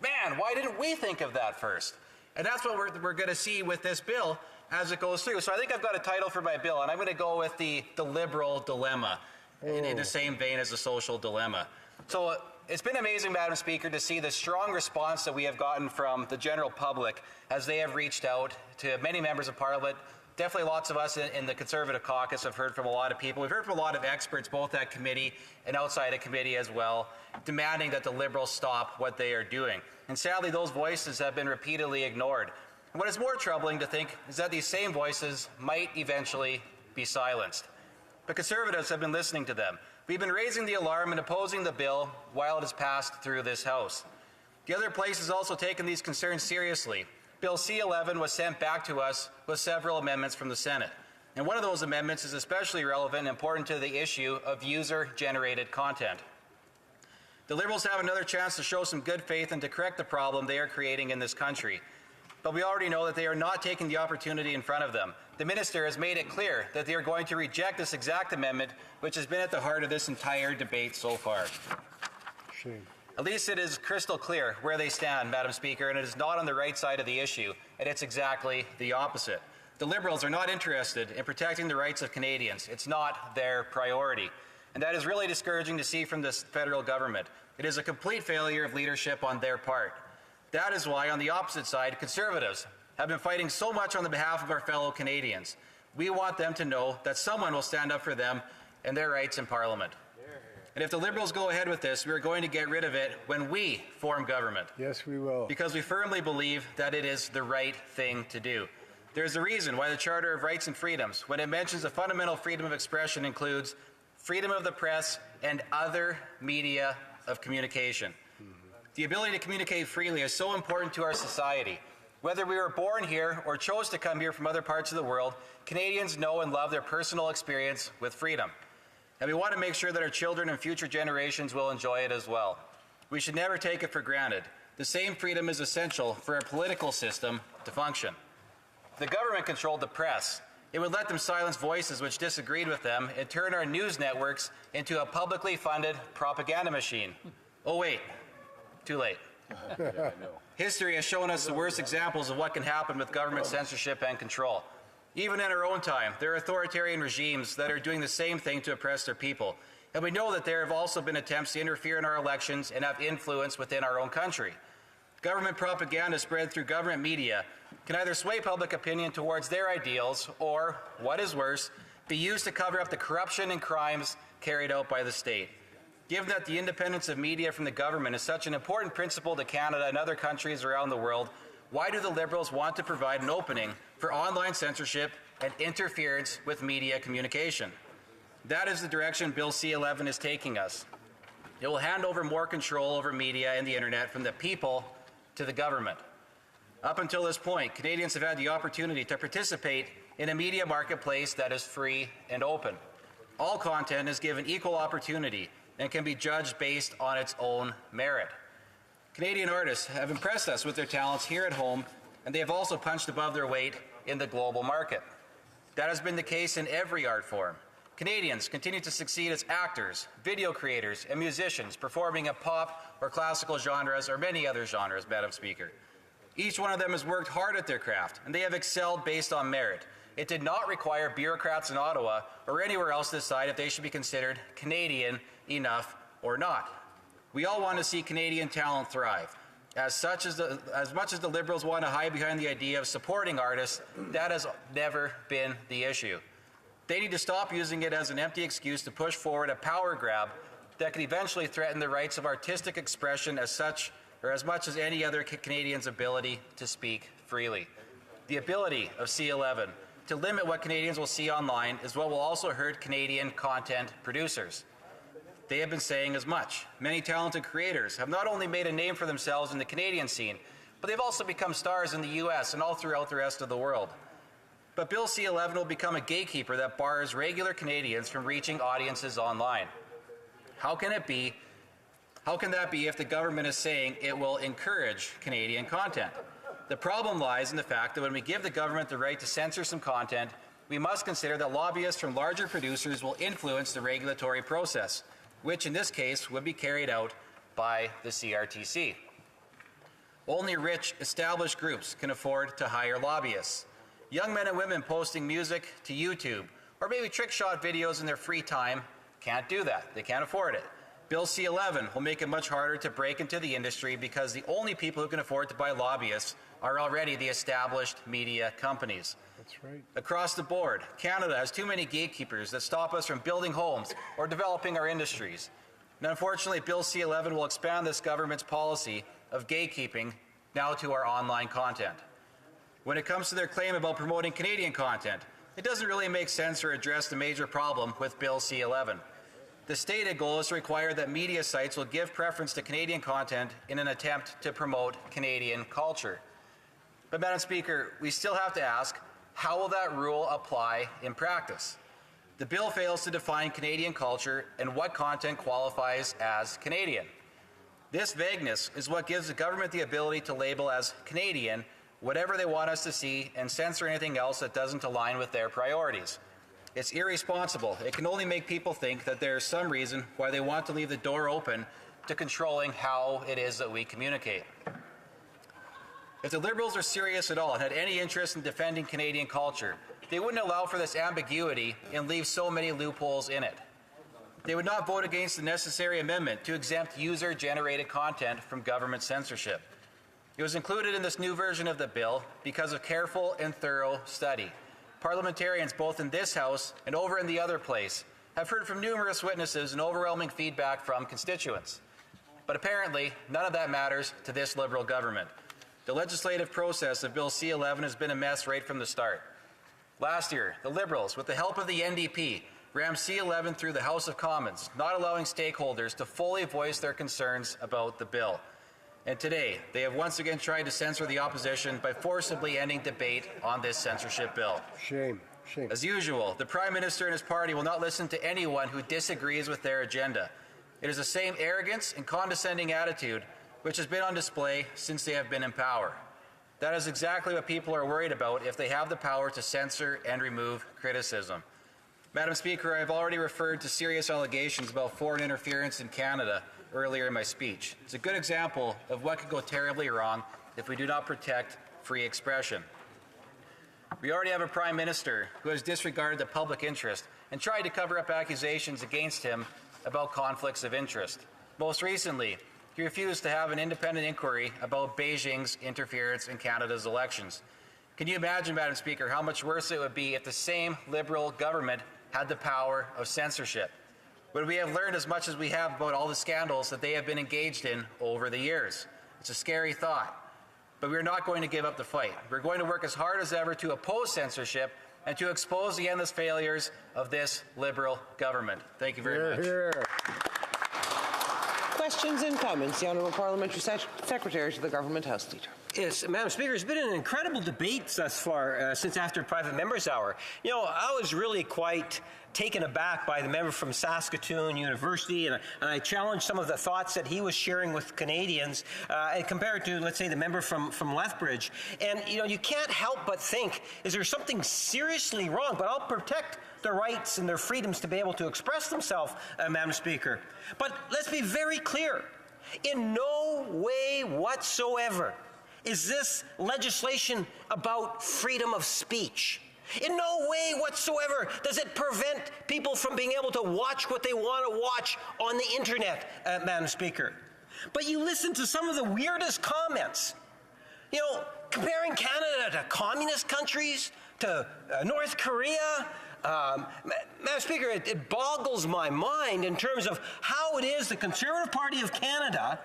man, why didn't we think of that first? And that's what we're going to see with this bill as it goes through. So I think I've got a title for my bill, and I'm going to go with the liberal dilemma, in the same vein as the social dilemma. So it's been amazing, Madam Speaker, to see the strong response that we have gotten from the general public as they have reached out to many members of Parliament. Definitely lots of us in the Conservative caucus have heard from a lot of people. We've heard from a lot of experts, both at committee and outside of committee as well, demanding that the Liberals stop what they are doing. And sadly, those voices have been repeatedly ignored. And what is more troubling to think is that these same voices might eventually be silenced. But Conservatives have been listening to them. We've been raising the alarm and opposing the bill while it has passed through this House. The other place has also taken these concerns seriously. Bill C-11 was sent back to us with several amendments from the Senate. And one of those amendments is especially relevant and important to the issue of user-generated content. The Liberals have another chance to show some good faith and to correct the problem they are creating in this country. But we already know that they are not taking the opportunity in front of them. The minister has made it clear that they are going to reject this exact amendment, which has been at the heart of this entire debate so far. Shame. At least it is crystal clear where they stand, Madam Speaker, and it is not on the right side of the issue, and it's exactly the opposite. The Liberals are not interested in protecting the rights of Canadians. It's not their priority. And that is really discouraging to see from this federal government. It is a complete failure of leadership on their part. That is why, on the opposite side, Conservatives have been fighting so much on the behalf of our fellow Canadians. We want them to know that someone will stand up for them and their rights in Parliament. And if the Liberals go ahead with this, we are going to get rid of it when we form government. Yes, we will. Because we firmly believe that it is the right thing to do. There's a reason why the Charter of Rights and Freedoms, when it mentions the fundamental freedom of expression, includes freedom of the press and other media of communication. The ability to communicate freely is so important to our society. Whether we were born here or chose to come here from other parts of the world, Canadians know and love their personal experience with freedom. And we want to make sure that our children and future generations will enjoy it as well. We should never take it for granted. The same freedom is essential for our political system to function. If the government controlled the press, it would let them silence voices which disagreed with them and turn our news networks into a publicly funded propaganda machine. Oh wait, too late. History has shown us the worst examples of what can happen with government censorship and control. Even in our own time, there are authoritarian regimes that are doing the same thing to oppress their people. And we know that there have also been attempts to interfere in our elections and have influence within our own country. Government propaganda spread through government media can either sway public opinion towards their ideals or, what is worse, be used to cover up the corruption and crimes carried out by the state. Given that the independence of media from the government is such an important principle to Canada and other countries around the world, why do the Liberals want to provide an opening for online censorship and interference with media communication? That is the direction Bill C-11 is taking us. It will hand over more control over media and the internet from the people to the government. Up until this point, Canadians have had the opportunity to participate in a media marketplace that is free and open. All content is given equal opportunity and can be judged based on its own merit. Canadian artists have impressed us with their talents here at home, and they have also punched above their weight in the global market. That has been the case in every art form. Canadians continue to succeed as actors, video creators, and musicians performing in pop or classical genres or many other genres, Madam Speaker. Each one of them has worked hard at their craft, and they have excelled based on merit. It did not require bureaucrats in Ottawa or anywhere else to decide if they should be considered Canadian enough or not. We all want to see Canadian talent thrive. As much as the Liberals want to hide behind the idea of supporting artists, that has never been the issue. They need to stop using it as an empty excuse to push forward a power grab that could eventually threaten the rights of artistic expression as much as any other Canadian's ability to speak freely. The ability of C-11 to limit what Canadians will see online is what will also hurt Canadian content producers. They have been saying as much. Many talented creators have not only made a name for themselves in the Canadian scene, but they've also become stars in the US and all throughout the rest of the world. But Bill C-11 will become a gatekeeper that bars regular Canadians from reaching audiences online. How can that be if the government is saying it will encourage Canadian content? The problem lies in the fact that when we give the government the right to censor some content, we must consider that lobbyists from larger producers will influence the regulatory process, which in this case would be carried out by the CRTC. Only rich, established groups can afford to hire lobbyists. Young men and women posting music to YouTube or maybe trick shot videos in their free time can't do that. They can't afford it. Bill C-11 will make it much harder to break into the industry because the only people who can afford to buy lobbyists are already the established media companies. That's right. Across the board, Canada has too many gatekeepers that stop us from building homes or developing our industries. And unfortunately, Bill C-11 will expand this government's policy of gatekeeping now to our online content. When it comes to their claim about promoting Canadian content, it doesn't really make sense or address the major problem with Bill C-11. The stated goal is to require that media sites will give preference to Canadian content in an attempt to promote Canadian culture. But, Madam Speaker, we still have to ask, how will that rule apply in practice? The bill fails to define Canadian culture and what content qualifies as Canadian. This vagueness is what gives the government the ability to label as Canadian whatever they want us to see and censor anything else that doesn't align with their priorities. It's irresponsible. It can only make people think that there's some reason why they want to leave the door open to controlling how it is that we communicate. If the Liberals are serious at all and had any interest in defending Canadian culture, they wouldn't allow for this ambiguity and leave so many loopholes in it. They would not vote against the necessary amendment to exempt user-generated content from government censorship. It was included in this new version of the bill because of careful and thorough study. Parliamentarians both in this House and over in the other place have heard from numerous witnesses and overwhelming feedback from constituents. But apparently, none of that matters to this Liberal government. The legislative process of Bill C-11 has been a mess right from the start. Last year, the Liberals, with the help of the NDP, rammed C-11 through the House of Commons, not allowing stakeholders to fully voice their concerns about the bill. And today, they have once again tried to censor the opposition by forcibly ending debate on this censorship bill. Shame. Shame. As usual, the Prime Minister and his party will not listen to anyone who disagrees with their agenda. It is the same arrogance and condescending attitude which has been on display since they have been in power. That is exactly what people are worried about if they have the power to censor and remove criticism. Madam Speaker, I have already referred to serious allegations about foreign interference in Canada earlier in my speech. It's a good example of what could go terribly wrong if we do not protect free expression. We already have a Prime Minister who has disregarded the public interest and tried to cover up accusations against him about conflicts of interest. Most recently, he refused to have an independent inquiry about Beijing's interference in Canada's elections. Can you imagine, Madam Speaker, how much worse it would be if the same Liberal government had the power of censorship? Would we have learned as much as we have about all the scandals that they have been engaged in over the years? It's a scary thought. But we're not going to give up the fight. We're going to work as hard as ever to oppose censorship and to expose the endless failures of this Liberal government. Thank you very much. Questions and comments. The Honourable Parliamentary Secretary to the Government House Leader. Yes, Madam Speaker, it's been an incredible debate thus far since after Private Members' Hour. You know, I was really quite taken aback by the member from Saskatoon University, and I challenged some of the thoughts that he was sharing with Canadians and compared to, let's say, the member from Lethbridge. And, you know, you can't help but think, is there something seriously wrong? But I'll protect their rights and their freedoms to be able to express themselves, Madam Speaker. But let's be very clear. In no way whatsoever is this legislation about freedom of speech. In no way whatsoever does it prevent people from being able to watch what they want to watch on the internet, Madam Speaker. But you listen to some of the weirdest comments. You know, comparing Canada to communist countries, to North Korea. Madam Speaker, it boggles my mind in terms of how it is the Conservative Party of Canada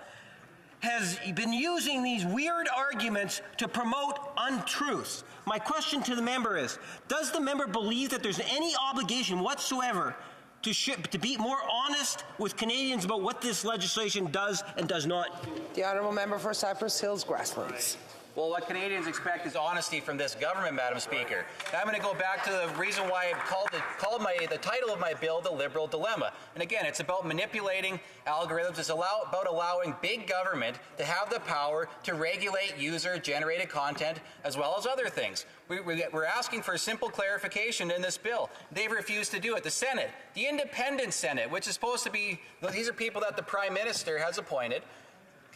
has been using these weird arguments to promote untruths. My question to the member is, does the member believe that there's any obligation whatsoever to be more honest with Canadians about what this legislation does and does not do? The Honourable Member for Cypress Hills Grasslands. Well, what Canadians expect is honesty from this government, Madam Speaker. And I'm going to go back to the reason why I called the title of my bill the Liberal Dilemma. And again, it's about manipulating algorithms. It's about allowing big government to have the power to regulate user-generated content as well as other things. We're asking for a simple clarification in this bill. They've refused to do it. The Senate, the independent Senate, which is supposed to be, these are people that the Prime Minister has appointed.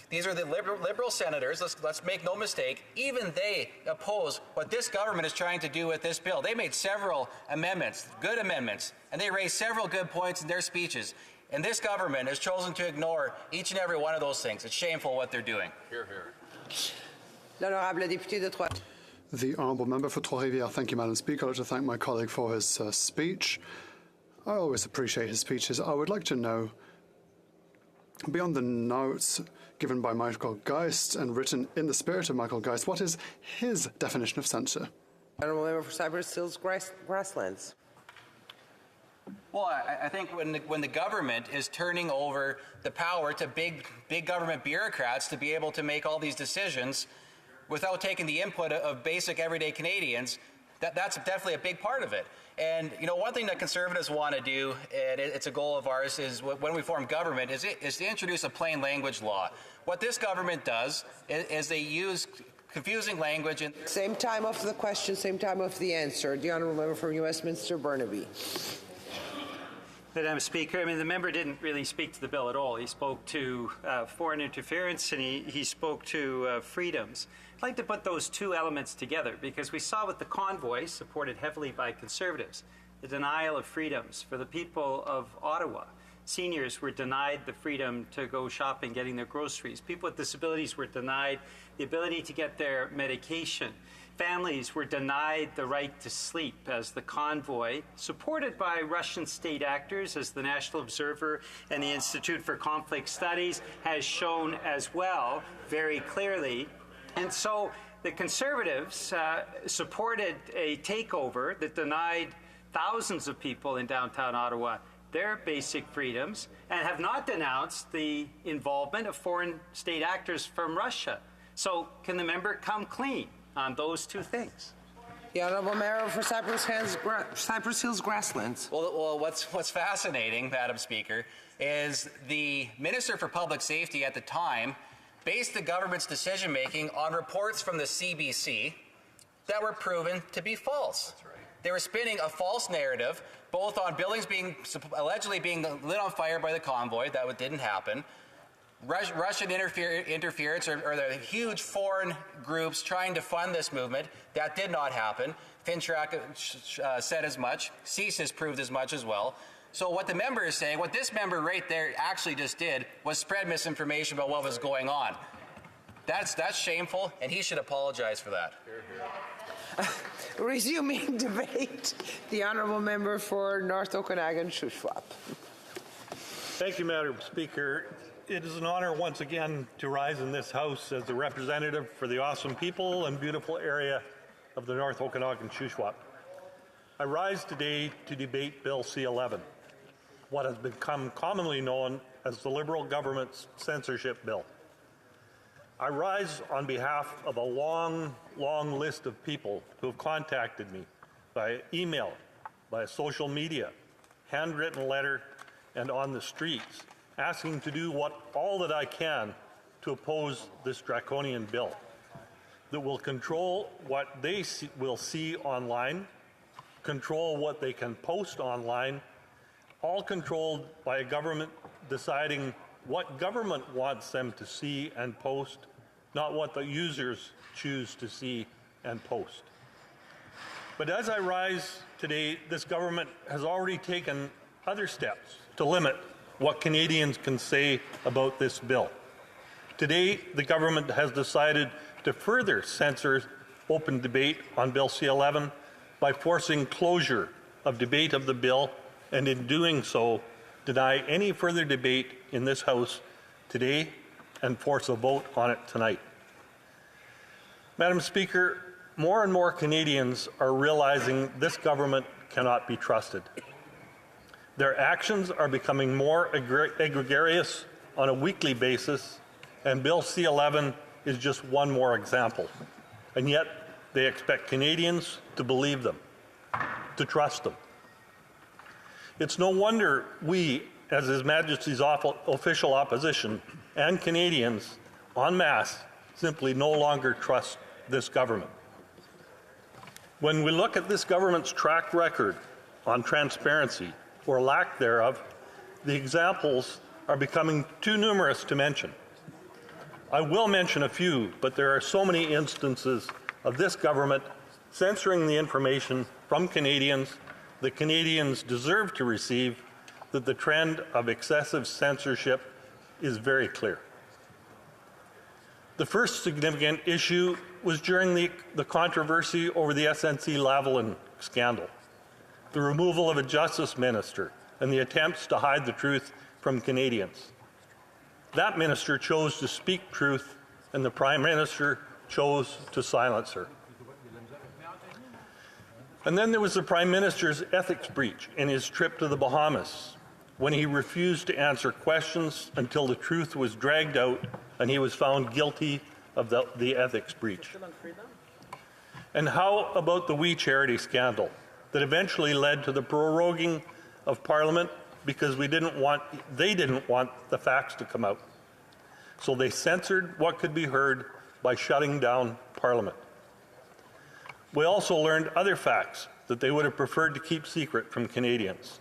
These are the liberal senators, let's make no mistake, even they oppose what this government is trying to do with this bill. They made several amendments, good amendments, and they raised several good points in their speeches. And this government has chosen to ignore each and every one of those things. It's shameful what they're doing. Hear, hear. L'honorable député de Trois. The Honourable Member for Trois-Rivières. Thank you, Madam Speaker. I'd like to thank my colleague for his speech. I always appreciate his speeches. I would like to know, beyond the notes given by Michael Geist and written in the spirit of Michael Geist, what is his definition of censure? Honourable Member for Cypress Hills Grasslands. Well, I think when the government is turning over the power to big government bureaucrats to be able to make all these decisions without taking the input of basic everyday Canadians, that's definitely a big part of it. And, you know, one thing that Conservatives want to do, and it's a goal of ours, is when we form government, is to introduce a plain language law. What this government does is they use confusing language. And same time of the question, same time of the answer. The Honourable Member from New Westminster, Burnaby. Madam Speaker, I mean, the member didn't really speak to the bill at all. He spoke to foreign interference and he spoke to freedoms. I'd like to put those two elements together because we saw with the convoy, supported heavily by Conservatives, the denial of freedoms for the people of Ottawa. Seniors were denied the freedom to go shopping, getting their groceries. People with disabilities were denied the ability to get their medication. Families were denied the right to sleep as the convoy, supported by Russian state actors, as the National Observer and the Institute for Conflict Studies has shown as well very clearly. And so the Conservatives supported a takeover that denied thousands of people in downtown Ottawa their basic freedoms and have not denounced the involvement of foreign state actors from Russia. So can the member come clean on those two things? The Honourable Member for Cypress Hills Grasslands. Well, what's fascinating, Madam Speaker, is the Minister for Public Safety at the time based the government's decision-making on reports from the CBC that were proven to be false. That's right. They were spinning a false narrative, both on buildings allegedly being lit on fire by the convoy, that didn't happen, Russian interference or the huge foreign groups trying to fund this movement. That did not happen. FINTRAC said as much. CSIS proved as much as well. So what the member is saying, what this member right there actually just did was spread misinformation about what was going on. That's shameful, and he should apologize for that. Resuming debate, the honourable member for North Okanagan-Shuswap. Thank you, Madam Speaker. It is an honor once again to rise in this House as the representative for the awesome people and beautiful area of the North Okanagan-Shuswap. I rise today to debate Bill C-11, what has become commonly known as the Liberal government's censorship bill. I rise on behalf of a long list of people who have contacted me by email, by social media, handwritten letter, and on the streets, asking to do all that I can to oppose this draconian bill that will control what they will see online, control what they can post online, all controlled by a government deciding what government wants them to see and post, not what the users choose to see and post. But as I rise today, this government has already taken other steps to limit what Canadians can say about this bill. Today, the government has decided to further censor open debate on Bill C-11 by forcing closure of debate of the bill, and in doing so, deny any further debate in this House today and force a vote on it tonight. Madam Speaker, more and more Canadians are realizing this government cannot be trusted. Their actions are becoming more egregious on a weekly basis, and Bill C-11 is just one more example. And yet, they expect Canadians to believe them, to trust them. It's no wonder we, as His Majesty's official opposition, and Canadians en masse simply no longer trust this government. When we look at this government's track record on transparency, or lack thereof, the examples are becoming too numerous to mention. I will mention a few, but there are so many instances of this government censoring the information from Canadians that Canadians deserve to receive, that the trend of excessive censorship is very clear. The first significant issue was during the controversy over the SNC-Lavalin scandal, the removal of a justice minister, and the attempts to hide the truth from Canadians. That minister chose to speak truth, and the Prime Minister chose to silence her. And then there was the Prime Minister's ethics breach in his trip to the Bahamas, when he refused to answer questions until the truth was dragged out and he was found guilty of the ethics breach. And how about the We Charity scandal that eventually led to the proroguing of Parliament because they didn't want the facts to come out. So they censored what could be heard by shutting down Parliament. We also learned other facts that they would have preferred to keep secret from Canadians.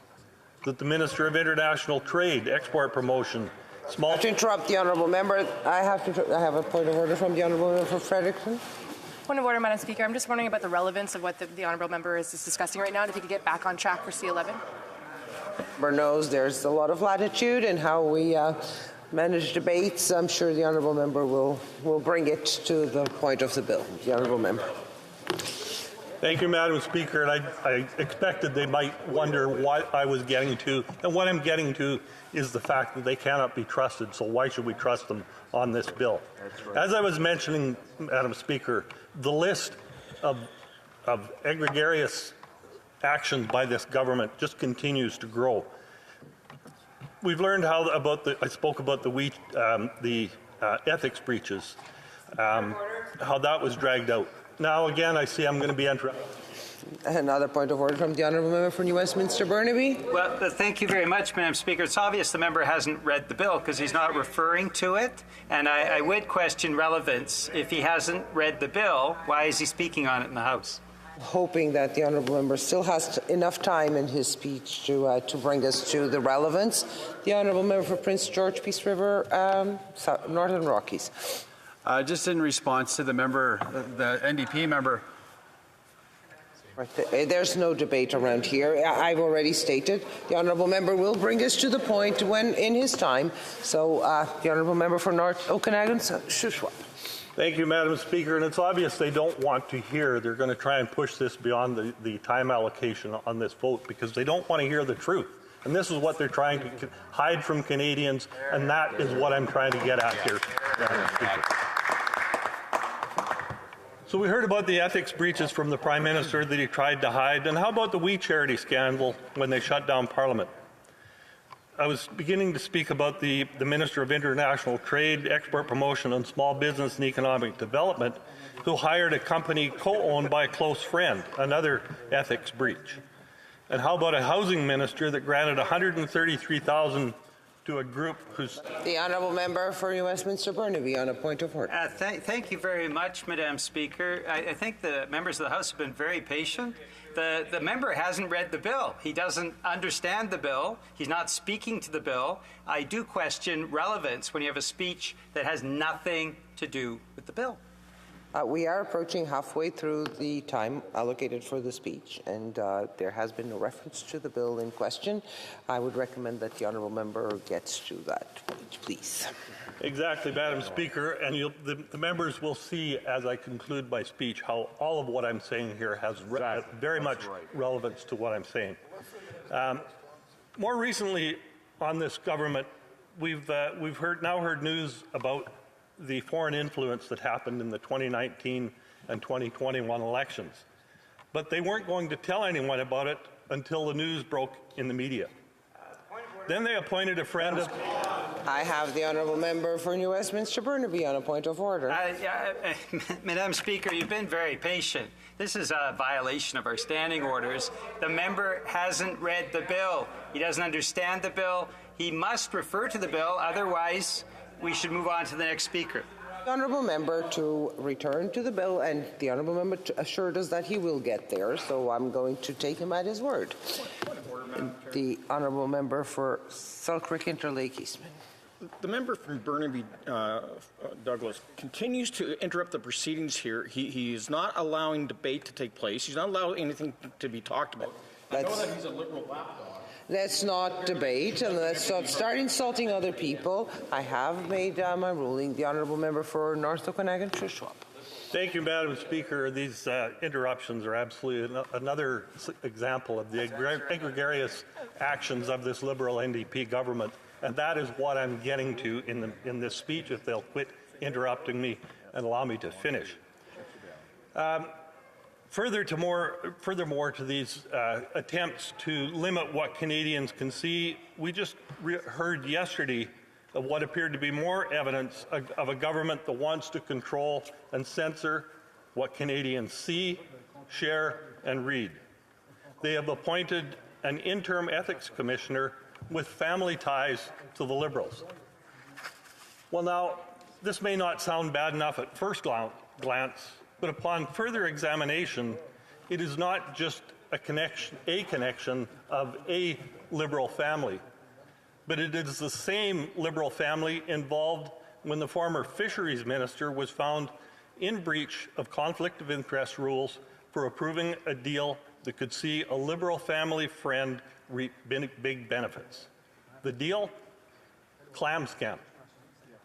That the Minister of International Trade, Export Promotion, I have to interrupt the honourable member. I have a point of order from the honourable member for Fredericton. Point of order, Madam Speaker. I'm just wondering about the relevance of what the honourable member is discussing right now, and if he could get back on track for C-11. Member knows there's a lot of latitude in how we manage debates. I'm sure the honourable member will bring it to the point of the bill. The honourable member. Thank you, Madam Speaker. And I expected they might wonder what I was getting to. And what I'm getting to is the fact that they cannot be trusted, so why should we trust them on this bill? Right. As I was mentioning, Madam Speaker, the list of egregious actions by this government just continues to grow. We've learned I spoke about the ethics breaches, how that was dragged out. Now, again, I see I'm going to be interrupted. Another point of order from the honourable member for New Westminster Burnaby. Well, thank you very much, Madam Speaker. It's obvious the member hasn't read the bill because he's not referring to it. And I would question relevance. If he hasn't read the bill, why is he speaking on it in the House? hoping that the honourable member still has enough time in his speech to bring us to the relevance. The honourable member for Prince George, Peace River, Northern Rockies. Just in response to the member, the NDP member. There's no debate around here. I've already stated the honourable member will bring us to the point when in his time. So the honourable member for North Okanagan, Shuswap. Thank you, Madam Speaker. And it's obvious they don't want to hear. They're going to try and push this beyond the time allocation on this vote because they don't want to hear the truth. And this is what they're trying to hide from Canadians, and that is what I'm trying to get at here, Madam Speaker. So we heard about the ethics breaches from the Prime Minister that he tried to hide, and how about the We Charity scandal when they shut down Parliament? I was beginning to speak about the Minister of International Trade, Export Promotion and Small Business and Economic Development, who hired a company co-owned by a close friend, another ethics breach. And how about a housing minister that granted $133,000 to a group who's... The honourable member for New Westminster Burnaby on a point of order. Thank you very much, Madam Speaker. I think the members of the House have been very patient. The member hasn't read the bill. He doesn't understand the bill. He's not speaking to the bill. I do question relevance when you have a speech that has nothing to do with the bill. We are approaching halfway through the time allocated for the speech, and there has been no reference to the bill in question. I would recommend that the honourable member gets to that point, please. Exactly, Madam Speaker, and the members will see as I conclude my speech how all of what I'm saying here has very much relevance to what I'm saying. More recently on this government, we've now heard news about the foreign influence that happened in the 2019 and 2021 elections. But they weren't going to tell anyone about it until the news broke in the media. Then they appointed a friend of... I have the honourable member for New Westminster Burnaby on a point of order. Madam Speaker, you've been very patient. This is a violation of our standing orders. The member hasn't read the bill. He doesn't understand the bill. He must refer to the bill, otherwise we should move on to the next speaker. The honourable member to return to the bill, and the honourable member assured us that he will get there, so I'm going to take him at his word. The honourable member for Selkirk Interlake Eastman. The member from Burnaby, Douglas, continues to interrupt the proceedings here. He is not allowing debate to take place. He's not allowing anything to be talked about. I know that he's a liberal lapdog. Let's not debate and let's start insulting other people. I have made my ruling. The honourable member for North Okanagan, Shuswap. Thank you, Madam Speaker. These interruptions are absolutely another example of the egregious actions of this Liberal NDP government, and that is what I'm getting to in this speech, if they'll quit interrupting me and allow me to finish. Furthermore to these attempts to limit what Canadians can see, we just heard yesterday of what appeared to be more evidence of a government that wants to control and censor what Canadians see, share, and read. They have appointed an interim ethics commissioner with family ties to the Liberals. Well, now, this may not sound bad enough at first glance, but upon further examination, it is not just a connection of a Liberal family, but it is the same Liberal family involved when the former fisheries minister was found in breach of conflict of interest rules for approving a deal that could see a Liberal family friend reap big benefits. The deal? Clam scam.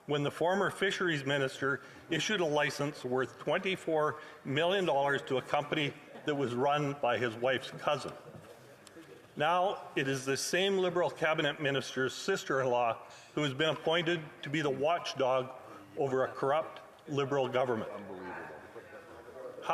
When the former fisheries minister issued a license worth $24 million to a company that was run by his wife's cousin. Now it is the same Liberal cabinet minister's sister-in-law who has been appointed to be the watchdog over a corrupt Liberal government.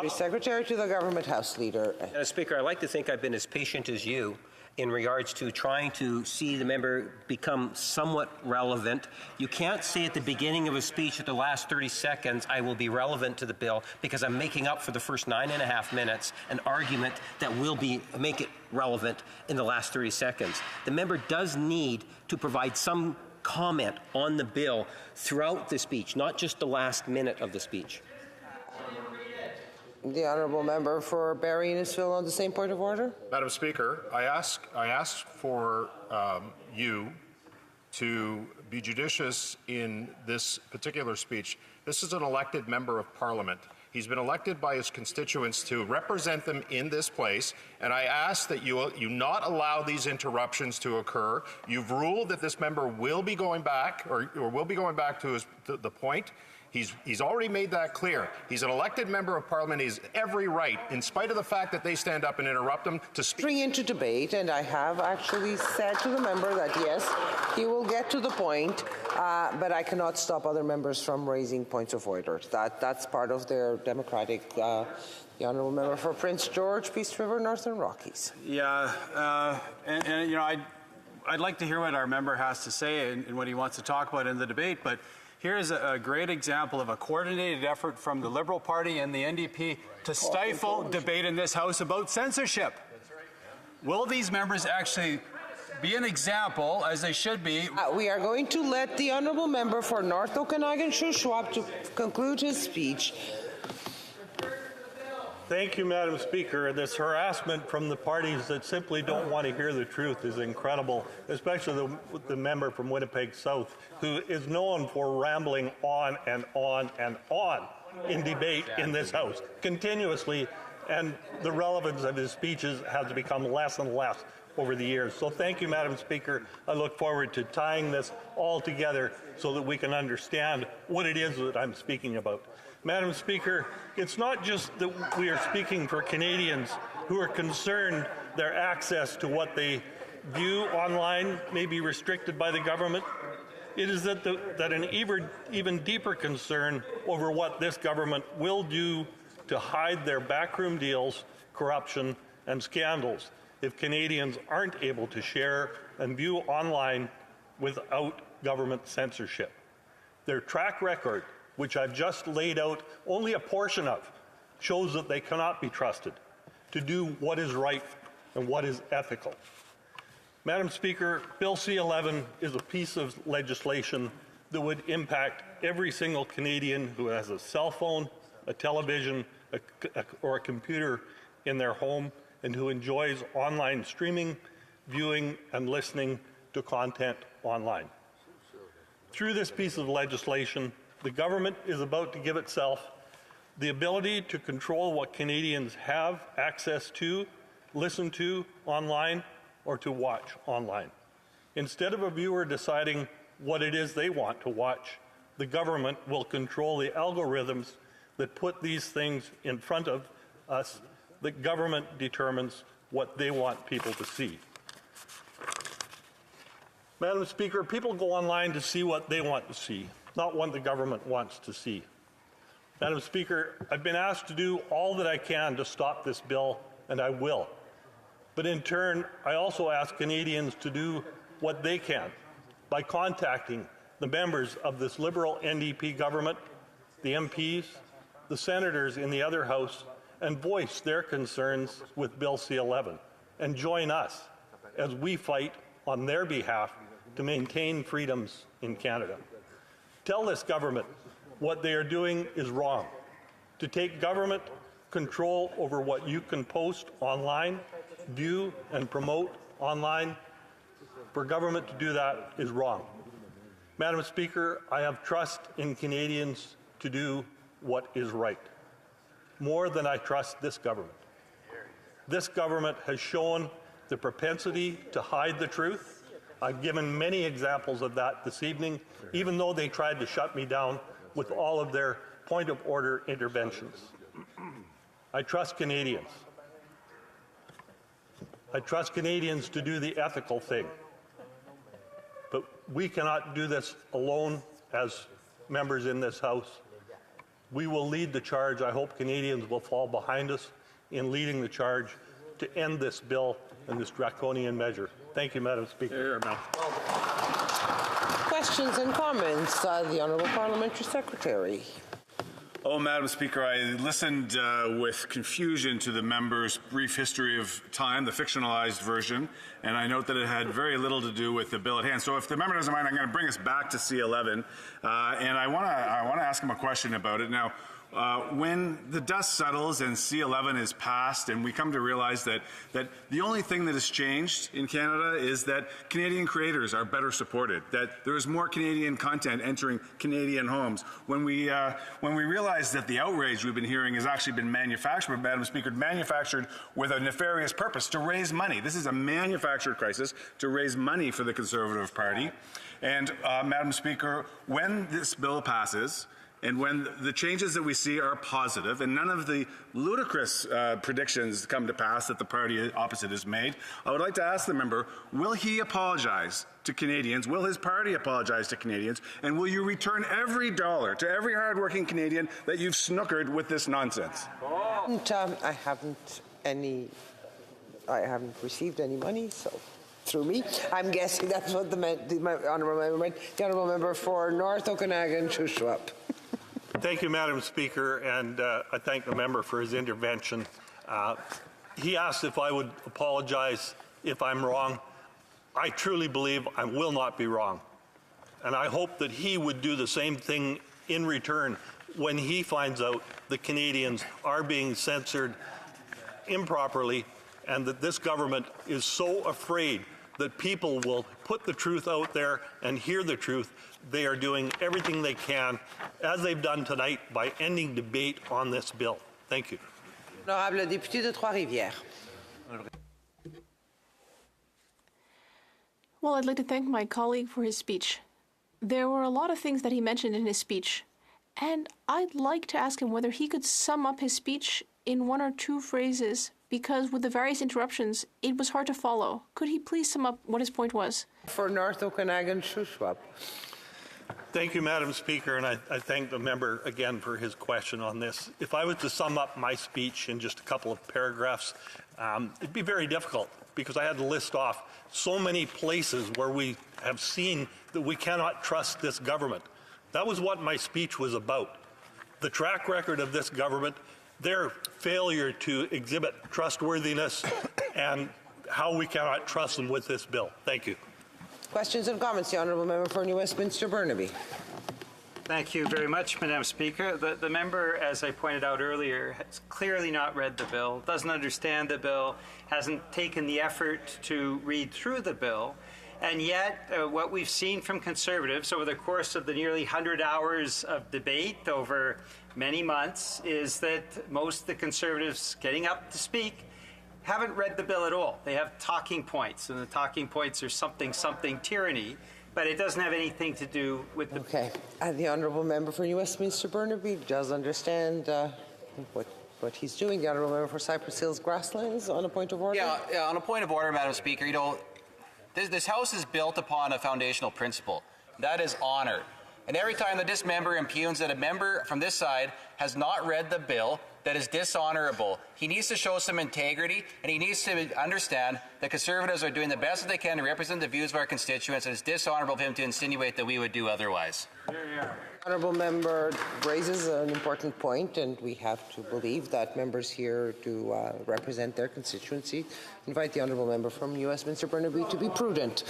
Secretary to the Government House Leader. Speaker, I like to think I've been as patient as you in regards to trying to see the member become somewhat relevant. You can't say at the beginning of a speech at the last 30 seconds, I will be relevant to the bill, because I'm making up for the first 9.5 minutes an argument that will make it relevant in the last 30 seconds. The member does need to provide some comment on the bill throughout the speech, not just the last minute of the speech. The honourable member for Barrie Innisfil on the same point of order. Madam Speaker, I asked for you to be judicious in this particular speech. This is an elected member of Parliament. He's been elected by his constituents to represent them in this place, and I ask that you not allow these interruptions to occur. You've ruled that this member will be going back, or will be going back to the point. He's already made that clear. He's an elected member of Parliament. He has every right, in spite of the fact that they stand up and interrupt him, to speak. Entering into debate, and I have actually said to the member that yes, he will get to the point, but I cannot stop other members from raising points of order. That's part of their democratic. The honourable member for Prince George, Peace River, Northern Rockies. Yeah, and you know, I'd like to hear what our member has to say and what he wants to talk about in the debate, but here's a great example of a coordinated effort from the Liberal Party and the NDP to stifle debate in this House about censorship. Will these members actually be an example, as they should be? We are going to let the honourable member for North Okanagan-Shuswap to conclude his speech. Thank you, Madam Speaker. This harassment from the parties that simply don't want to hear the truth is incredible, especially the member from Winnipeg South, who is known for rambling on and on and on in debate in this House continuously, and the relevance of his speeches has become less and less over the years. So thank you, Madam Speaker. I look forward to tying this all together so that we can understand what it is that I'm speaking about. Madam Speaker, it's not just that we are speaking for Canadians who are concerned their access to what they view online may be restricted by the government. It is that an even deeper concern over what this government will do to hide their backroom deals, corruption, and scandals if Canadians aren't able to share and view online without government censorship. Their track record, which I've just laid out only a portion of, shows that they cannot be trusted to do what is right and what is ethical. Madam Speaker, Bill C-11 is a piece of legislation that would impact every single Canadian who has a cell phone, a television, or a computer in their home, and who enjoys online streaming, viewing, and listening to content online. Through this piece of legislation, the government is about to give itself the ability to control what Canadians have access to, listen to online, or to watch online. Instead of a viewer deciding what it is they want to watch, the government will control the algorithms that put these things in front of us. The government determines what they want people to see. Madam Speaker, people go online to see what they want to see, not what the government wants to see. Madam Speaker, I've been asked to do all that I can to stop this bill, and I will. But in turn, I also ask Canadians to do what they can by contacting the members of this Liberal NDP government, the MPs, the senators in the other House, and voice their concerns with Bill C-11, and join us as we fight on their behalf to maintain freedoms in Canada. Tell this government what they are doing is wrong. To take government control over what you can post online, view, and promote online, for government to do that is wrong. Madam Speaker, I have trust in Canadians to do what is right, more than I trust this government. This government has shown the propensity to hide the truth. I've given many examples of that this evening, even though they tried to shut me down with all of their point of order interventions. I trust Canadians. I trust Canadians to do the ethical thing. But we cannot do this alone as members in this House. We will lead the charge. I hope Canadians will fall behind us in leading the charge to end this bill and this draconian measure. Thank you, Madam Speaker. Questions and comments? The Honourable Parliamentary Secretary. Oh, Madam Speaker, I listened with confusion to the member's brief history of time, the fictionalized version, and I note that it had very little to do with the bill at hand. So if the member doesn't mind, I'm going to bring us back to C-11, and I want to ask him a question about it. Now, when the dust settles and C11 is passed and we come to realize that the only thing that has changed in Canada is that Canadian creators are better supported, that there is more Canadian content entering Canadian homes. When we realize that the outrage we've been hearing has actually been manufactured, Madam Speaker, manufactured with a nefarious purpose to raise money. This is a manufactured crisis to raise money for the Conservative Party. And Madam Speaker, when this bill passes, and when the changes that we see are positive, and none of the ludicrous predictions come to pass that the party opposite has made, I would like to ask the member, will he apologize to Canadians? Will his party apologize to Canadians? And will you return every dollar to every hardworking Canadian that you've snookered with this nonsense? I haven't received any money, so through me. I'm guessing that's what the honourable member for North Okanagan, Shuswap. Thank you, Madam Speaker, and I thank the member for his intervention. He asked if I would apologize if I'm wrong. I truly believe I will not be wrong. And I hope that he would do the same thing in return when he finds out that Canadians are being censored improperly and that this government is so afraid that people will put the truth out there and hear the truth. They are doing everything they can, as they've done tonight, by ending debate on this bill. Thank you. Honorable député de Trois-Rivières. Well, I'd like to thank my colleague for his speech. There were a lot of things that he mentioned in his speech, and I'd like to ask him whether he could sum up his speech in one or two phrases, because with the various interruptions, it was hard to follow. Could he please sum up what his point was? For North Okanagan, Shuswap. Thank you, Madam Speaker, and I thank the member again for his question on this. If I was to sum up my speech in just a couple of paragraphs, it'd be very difficult because I had to list off so many places where we have seen that we cannot trust this government. That was what my speech was about. The track record of this government, their failure to exhibit trustworthiness, and how we cannot trust them with this bill. Thank you. Questions and comments. The honourable member for New Westminster Burnaby. Thank you very much, Madam Speaker. The member, as I pointed out earlier, has clearly not read the bill, doesn't understand the bill, hasn't taken the effort to read through the bill. And yet, what we've seen from Conservatives over the course of the nearly 100 hours of debate over many months is that most of the Conservatives getting up to speak haven't read the bill at all. They have talking points, and the talking points are something tyranny, but it doesn't have anything to do with the... Okay. The honourable member for New Westminster Burnaby does understand what he's doing. The honourable member for Cypress Hills Grasslands on a point of order. Yeah, on a point of order, Madam Speaker, you know, this House is built upon a foundational principle. That is honor. And every time that this member impugns that a member from this side has not read the bill, that is dishonorable. He needs to show some integrity, and he needs to understand that Conservatives are doing the best that they can to represent the views of our constituents, and it's dishonorable of him to insinuate that we would do otherwise. Honourable member raises an important point, and we have to believe that members here do represent their constituency. Invite the honourable member from New Westminster Burnaby to be prudent.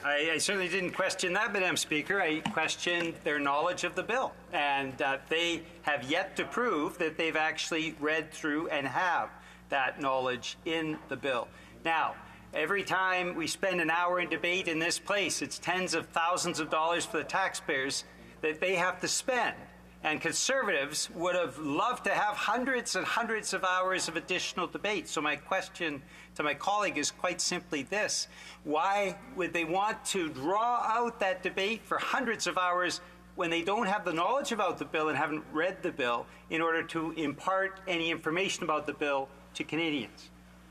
I certainly didn't question that, Madam Speaker. I questioned their knowledge of the bill, and they have yet to prove that they've actually read through and have that knowledge in the bill. Now, every time we spend an hour in debate in this place, it's tens of thousands of dollars for the taxpayers that they have to spend. And Conservatives would have loved to have hundreds and hundreds of hours of additional debate. So my question to my colleague is quite simply this. Why would they want to draw out that debate for hundreds of hours when they don't have the knowledge about the bill and haven't read the bill in order to impart any information about the bill to Canadians?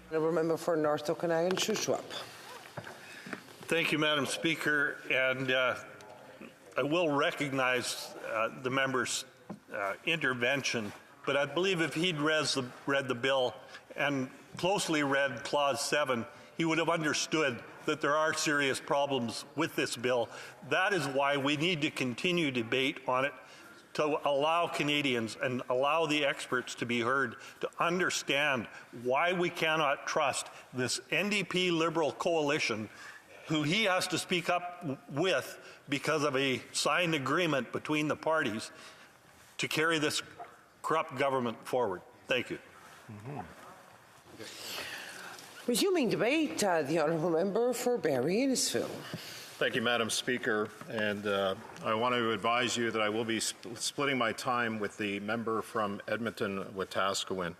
Honourable member for North Okanagan, Shuswap. Thank you, Madam Speaker. And I will recognize the member's intervention, but I believe if he'd read the bill and closely read Clause 7, he would have understood that there are serious problems with this bill. That is why we need to continue debate on it, to allow Canadians and allow the experts to be heard, to understand why we cannot trust this NDP Liberal coalition, who he has to speak up with because of a signed agreement between the parties, to carry this corrupt government forward. Thank you. Resuming debate, the honourable member for Barrie Innisfil. Thank you, Madam Speaker. And I want to advise you that I will be splitting my time with the member from Edmonton-Wetaskiwin.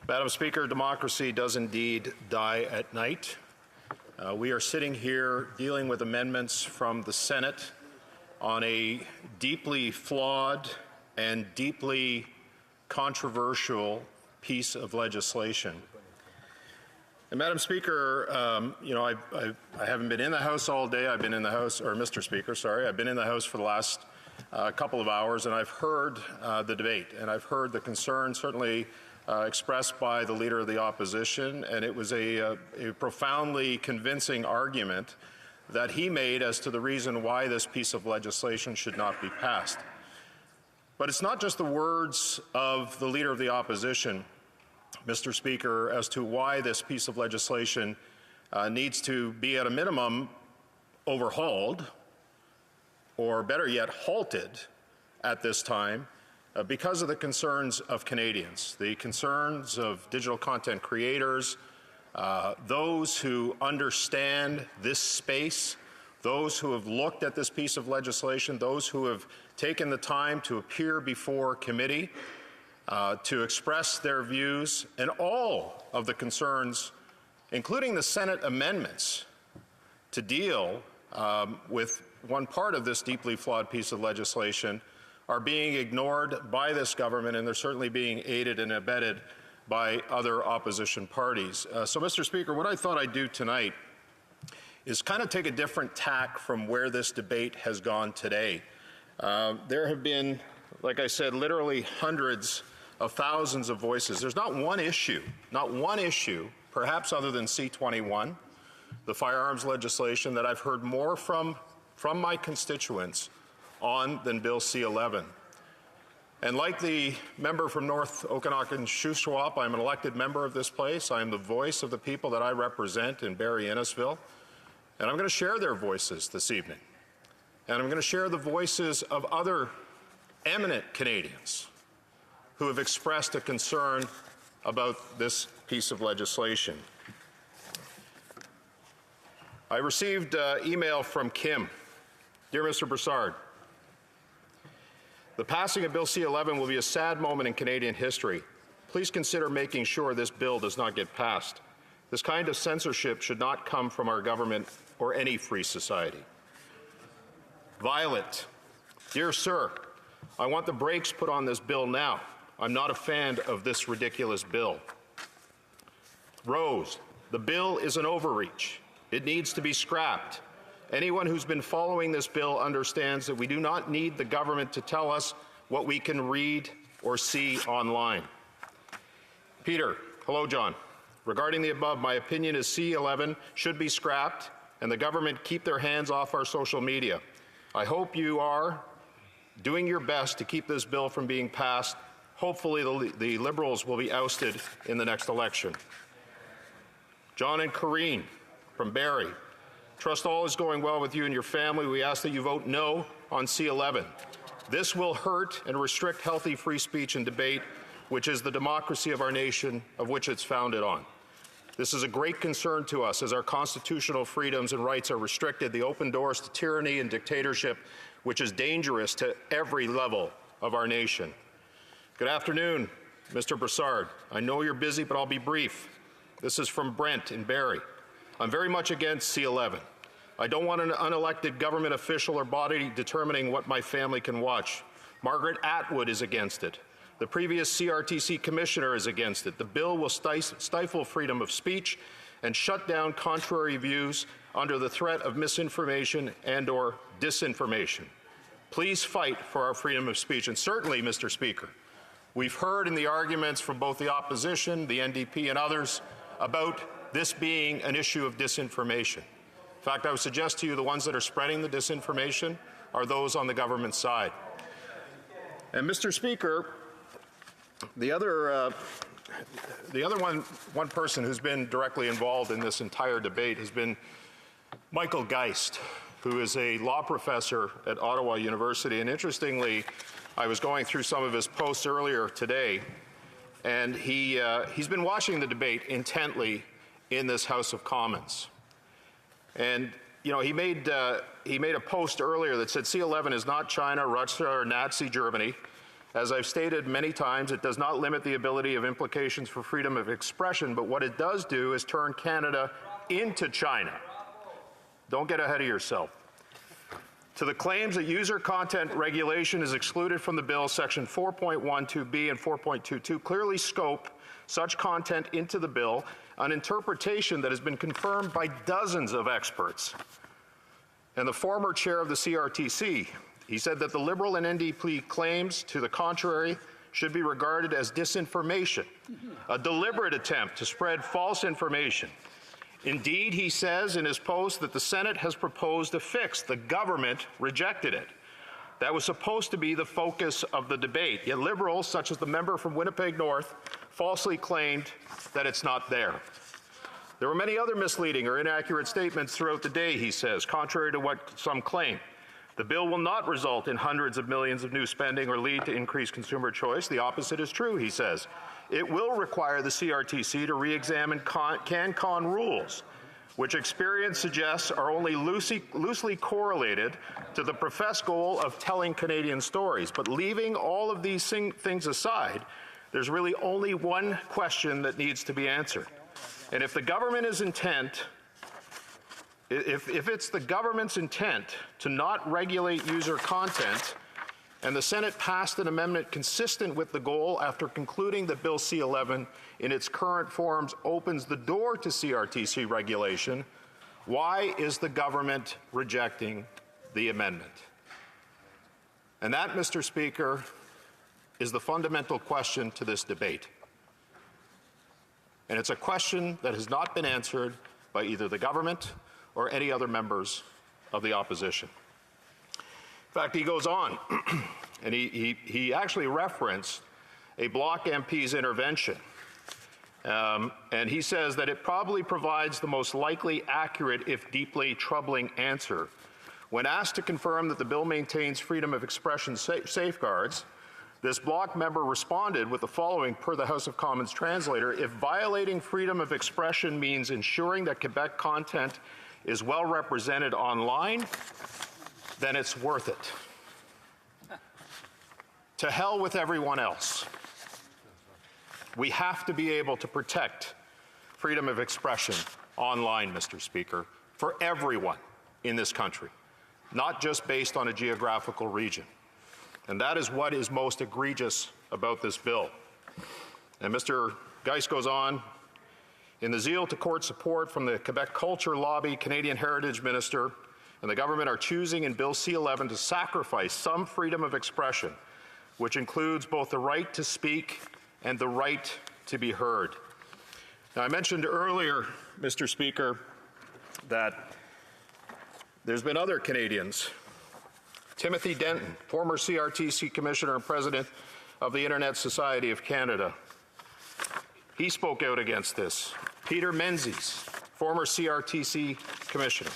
Madam Speaker, democracy does indeed die at night. We are sitting here dealing with amendments from the Senate on a deeply flawed and deeply controversial piece of legislation. And Madam Speaker, you know, I haven't been in the House all day. I've been in the House, or Mr. Speaker, sorry, I've been in the House for the last couple of hours, and I've heard the debate, and I've heard the concern certainly expressed by the Leader of the Opposition, and it was a profoundly convincing argument that he made as to the reason why this piece of legislation should not be passed. But it's not just the words of the Leader of the Opposition, Mr. Speaker, as to why this piece of legislation needs to be at a minimum overhauled, or better yet, halted at this time because of the concerns of Canadians, the concerns of digital content creators, those who understand this space, those who have looked at this piece of legislation, those who have taken the time to appear before committee to express their views, and all of the concerns, including the Senate amendments, to deal with one part of this deeply flawed piece of legislation, are being ignored by this government, and they're certainly being aided and abetted by other opposition parties. So, Mr. Speaker, what I thought I'd do tonight is kind of take a different tack from where this debate has gone today. There have been, like I said, literally hundreds of thousands of voices. There's not one issue, perhaps other than C-21, the firearms legislation, that I've heard more from my constituents on than Bill C-11. And like the member from North Okanagan-Shuswap, I'm an elected member of this place. I am the voice of the people that I represent in Barrie Innisfil. And I'm going to share their voices this evening. And I'm going to share the voices of other eminent Canadians who have expressed a concern about this piece of legislation. I received email from Kim. Dear Mr. Broussard, the passing of Bill C-11 will be a sad moment in Canadian history. Please consider making sure this bill does not get passed. This kind of censorship should not come from our government or any free society. Violet, dear sir, I want the brakes put on this bill now. I'm not a fan of this ridiculous bill. Rose, the bill is an overreach. It needs to be scrapped. Anyone who's been following this bill understands that we do not need the government to tell us what we can read or see online. Peter, hello, John. Regarding the above, my opinion is C-11 should be scrapped and the government keep their hands off our social media. I hope you are doing your best to keep this bill from being passed. Hopefully the Liberals will be ousted in the next election. John and Corrine from Barrie. Trust all is going well with you and your family. We ask that you vote no on C-11. This will hurt and restrict healthy free speech and debate, which is the democracy of our nation, of which it's founded on. This is a great concern to us as our constitutional freedoms and rights are restricted, the open doors to tyranny and dictatorship, which is dangerous to every level of our nation. Good afternoon, Mr. Broussard. I know you're busy, but I'll be brief. This is from Brent in Barrie. I'm very much against C-11. I don't want an unelected government official or body determining what my family can watch. Margaret Atwood is against it. The previous CRTC commissioner is against it. The bill will stifle freedom of speech and shut down contrary views under the threat of misinformation and/or disinformation. Please fight for our freedom of speech. And certainly, Mr. Speaker, we've heard in the arguments from both the opposition, the NDP, and others about this being an issue of disinformation. In fact, I would suggest to you the ones that are spreading the disinformation are those on the government side. And Mr. Speaker, the other one person who's been directly involved in this entire debate has been Michael Geist, who is a law professor at Ottawa University. And interestingly, I was going through some of his posts earlier today, and he's been watching the debate intently in this House of Commons. And you know, he made a post earlier that said C-11 is not China, Russia, or Nazi Germany. As I've stated many times, it does not limit the ability of implications for freedom of expression, but what it does do is turn Canada into China. Don't get ahead of yourself. To the claims that user content regulation is excluded from the bill, section 4.12b and 4.22 clearly scope such content into the bill, an interpretation that has been confirmed by dozens of experts. And the former chair of the CRTC, he said that the Liberal and NDP claims to the contrary should be regarded as disinformation, a deliberate attempt to spread false information. Indeed, he says in his post that the Senate has proposed a fix. The government rejected it. That was supposed to be the focus of the debate. Yet Liberals, such as the member from Winnipeg North, falsely claimed that it's not there. There were many other misleading or inaccurate statements throughout the day, he says, contrary to what some claim. The bill will not result in hundreds of millions of new spending or lead to increased consumer choice. The opposite is true, he says. It will require the CRTC to re-examine CanCon rules, which experience suggests are only loosely correlated to the professed goal of telling Canadian stories. But leaving all of these things aside, there's really only one question that needs to be answered. And if the government is intent, if it's the government's intent to not regulate user content, and the Senate passed an amendment consistent with the goal after concluding that Bill C-11 in its current forms opens the door to CRTC regulation, why is the government rejecting the amendment? And that, Mr. Speaker, is the fundamental question to this debate. And it's a question that has not been answered by either the government or any other members of the opposition. In fact, he goes on, and he actually referenced a Bloc MP's intervention. And he says that it probably provides the most likely accurate, if deeply troubling, answer. When asked to confirm that the bill maintains freedom of expression safeguards, this Bloc member responded with the following, per the House of Commons translator: if violating freedom of expression means ensuring that Quebec content is well represented online, then it's worth it. To hell with everyone else. We have to be able to protect freedom of expression online, Mr. Speaker, for everyone in this country, not just based on a geographical region. And that is what is most egregious about this bill. And Mr. Geist goes on, in the zeal to court support from the Quebec Culture Lobby, Canadian Heritage Minister, and the government are choosing in Bill C-11 to sacrifice some freedom of expression, which includes both the right to speak and the right to be heard. Now, I mentioned earlier, Mr. Speaker, that there's been other Canadians. Timothy Denton, former CRTC Commissioner and President of the Internet Society of Canada. He spoke out against this. Peter Menzies, former CRTC Commissioner.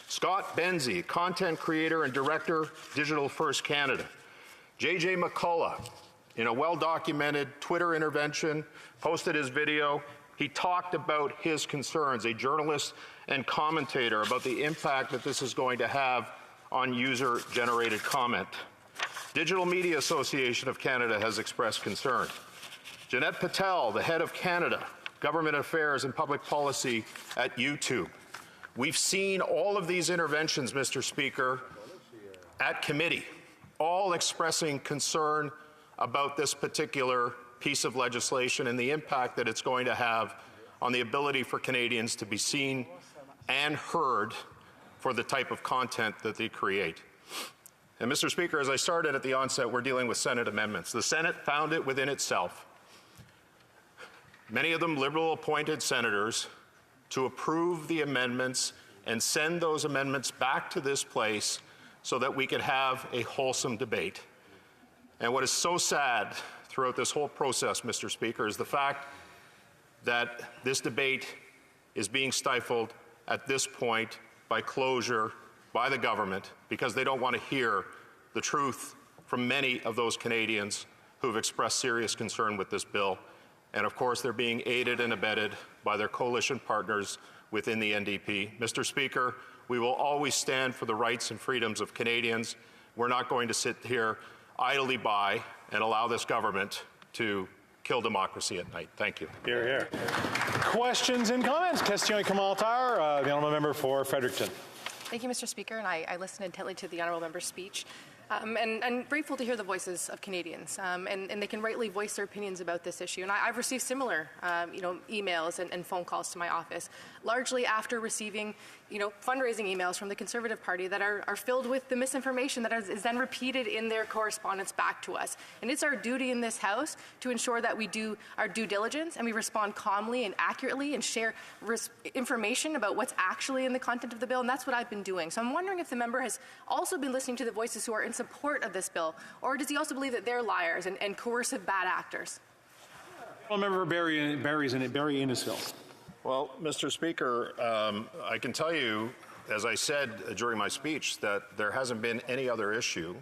Scott Benzie, content creator and director, Digital First Canada. JJ McCullough, in a well-documented Twitter intervention, posted his video. He talked about his concerns, a journalist and commentator, about the impact that this is going to have on user-generated comment. Digital Media Association of Canada has expressed concern. Jeanette Patel, the head of Canada, Government Affairs and Public Policy at YouTube. We've seen all of these interventions, Mr. Speaker, at committee, all expressing concern about this particular piece of legislation and the impact that it's going to have on the ability for Canadians to be seen and heard for the type of content that they create. And Mr. Speaker, as I started at the onset, we're dealing with Senate amendments. The Senate found it within itself, many of them Liberal-appointed senators, to approve the amendments and send those amendments back to this place so that we could have a wholesome debate. And what is so sad throughout this whole process, Mr. Speaker, is the fact that this debate is being stifled at this point by closure by the government because they don't want to hear the truth from many of those Canadians who have expressed serious concern with this bill. And of course, they're being aided and abetted by their coalition partners within the NDP. Mr. Speaker, we will always stand for the rights and freedoms of Canadians. We're not going to sit here idly by and allow this government to kill democracy at night. Thank you. Hear, hear. Questions and comments? Question commentaire. The honourable member for Fredericton. Thank you, Mr. Speaker, and I listened intently to the honourable member's speech. And grateful to hear the voices of Canadians, and they can rightly voice their opinions about this issue. And I've received similar, emails and phone calls to my office, largely after receiving, fundraising emails from the Conservative Party that are filled with the misinformation that is then repeated in their correspondence back to us. And it's our duty in this House to ensure that we do our due diligence and we respond calmly and accurately and share information about what's actually in the content of the bill. And that's what I've been doing. So I'm wondering if the member has also been listening to the voices who are in support of this bill, or does he also believe that they're liars and coercive bad actors? Member Barry Innisfil. Well, Mr. Speaker, I can tell you, as I said during my speech, that there hasn't been any other issue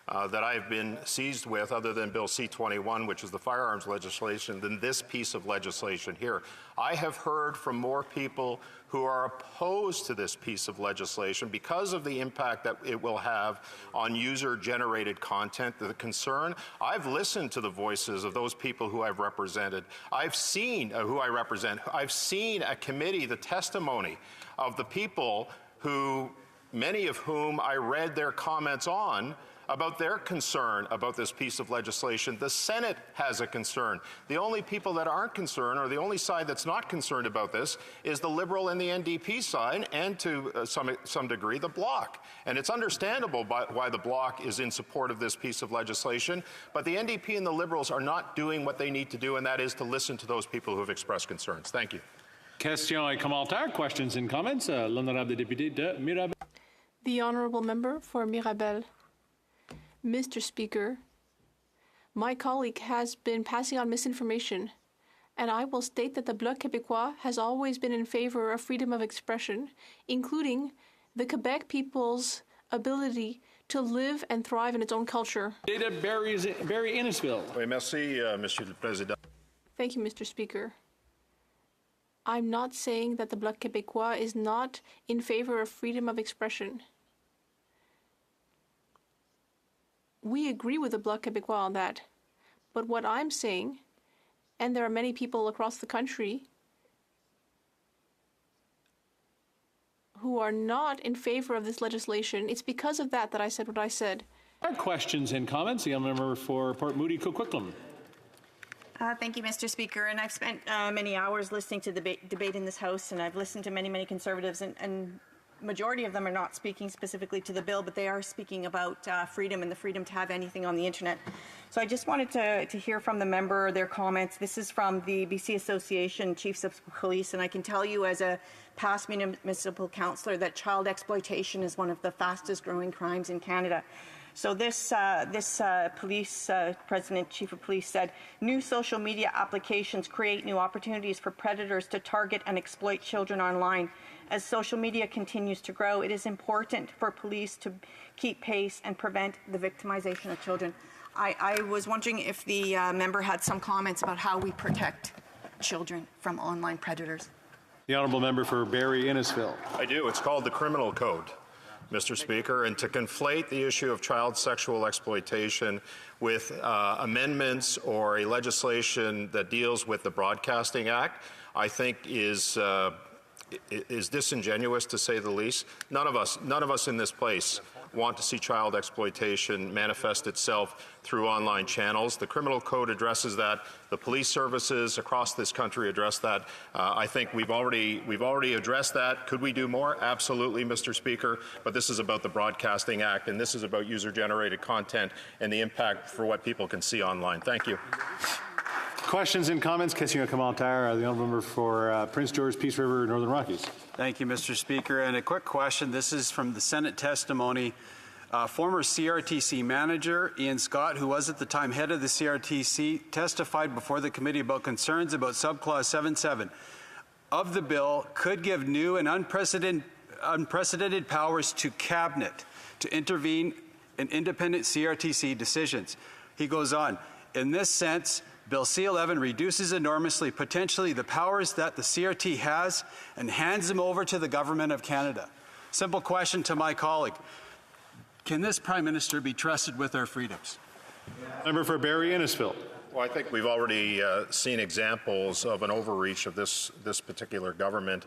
that I've been seized with other than Bill C-21, which is the firearms legislation, than this piece of legislation here. I have heard from more people who are opposed to this piece of legislation because of the impact that it will have on user-generated content, the concern. I've listened to the voices of those people who I've represented. I've seen who I represent. I've seen at committee the testimony of the people who, many of whom I read their comments on, about their concern about this piece of legislation. The Senate has a concern. The only people that aren't concerned, or the only side that's not concerned about this, is the Liberal and the NDP side, and to some degree, the Bloc. And it's understandable why the Bloc is in support of this piece of legislation, but the NDP and the Liberals are not doing what they need to do, and that is to listen to those people who have expressed concerns. Thank you. Question et commentaire. Questions and comments. L'honorable député de Mirabel. The honourable member for Mirabel. Mr. Speaker, my colleague has been passing on misinformation, and I will state that the Bloc Québécois has always been in favor of freedom of expression, including the Quebec people's ability to live and thrive in its own culture. Barry Innisfil. Oui, merci, Monsieur le Président. Thank you, Mr. Speaker. I'm not saying that the Bloc Québécois is not in favor of freedom of expression. We agree with the Bloc Québécois on that. But what I'm saying, and there are many people across the country who are not in favor of this legislation, it's because of that I said what I said. Questions and comments. The member for Port Moody, Coquitlam. Thank you, Mr. Speaker. And I've spent many hours listening to the debate in this House, and I've listened to many Conservatives, and majority of them are not speaking specifically to the bill, but they are speaking about freedom and the freedom to have anything on the internet. So I just wanted to hear from the member their comments. This is from the BC Association Chiefs of Police, and I can tell you as a past municipal councillor that child exploitation is one of the fastest growing crimes in Canada. So this police president, chief of police said, new social media applications create new opportunities for predators to target and exploit children online. As social media continues to grow, it is important for police to keep pace and prevent the victimization of children. I was wondering if the member had some comments about how we protect children from online predators. The honourable member for Barrie Innisfil. I do. It's called the Criminal Code, Mr. Speaker, and to conflate the issue of child sexual exploitation with amendments or a legislation that deals with the Broadcasting Act, I think is disingenuous, to say the least. None of us in this place want to see child exploitation manifest itself through online channels. The Criminal Code addresses that. The police services across this country address that. I think we've already addressed that. Could we do more? Absolutely, Mr. Speaker. But this is about the Broadcasting Act, and this is about user-generated content and the impact for what people can see online. Thank you. Questions and comments. Question et commentaire. The honourable member for Prince George, Peace River, Northern Rockies. Thank you, Mr. Speaker. And a quick question. This is from the Senate testimony. Former CRTC manager Ian Scott, who was at the time head of the CRTC, testified before the committee about concerns about subclause 7.7 of the bill could give new and unprecedented powers to Cabinet to intervene and independent CRTC decisions. He goes on, in this sense, Bill C-11 reduces enormously, potentially, the powers that the CRT has and hands them over to the Government of Canada. Simple question to my colleague. Can this Prime Minister be trusted with our freedoms? Member for Barrie Innisfil. Well, I think we've already seen examples of an overreach of this particular government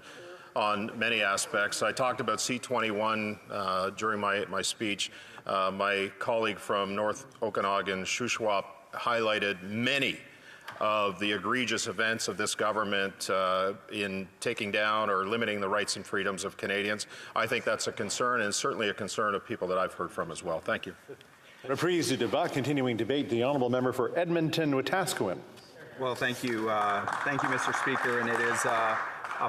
on many aspects. I talked about C-21 during my speech. My colleague from North Okanagan, Shuswap, highlighted many of the egregious events of this government in taking down or limiting the rights and freedoms of Canadians. I think that's a concern, and certainly a concern of people that I've heard from as well. Thank you. Reprise du débat, continuing debate. The honourable member for Edmonton-Wetaskiwin. Well, thank you, Mr. Speaker, and it is a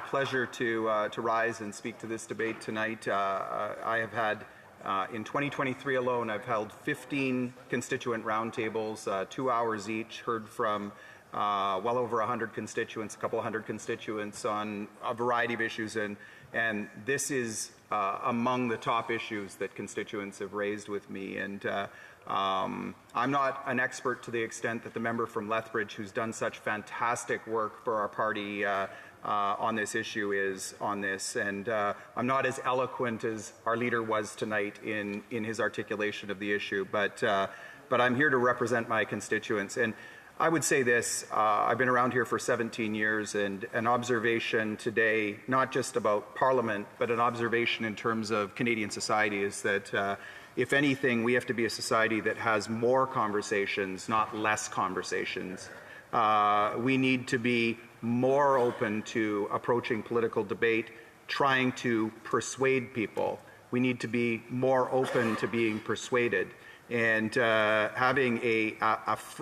pleasure to rise and speak to this debate tonight. I have had. In 2023 alone, I've held 15 constituent roundtables, 2 hours each, heard from well over 100 constituents, a couple hundred constituents on a variety of issues, and this is among the top issues that constituents have raised with me. And I'm not an expert to the extent that the member from Lethbridge, who's done such fantastic work for our party on this issue, is on this, and I'm not as eloquent as our leader was tonight in his articulation of the issue, but I'm here to represent my constituents. And I would say this, I've been around here for 17 years, and an observation today, not just about Parliament, but an observation in terms of Canadian society, is that if anything, we have to be a society that has more conversations, not less conversations. We need to be more open to approaching political debate, trying to persuade people. We need to be more open to being persuaded, and having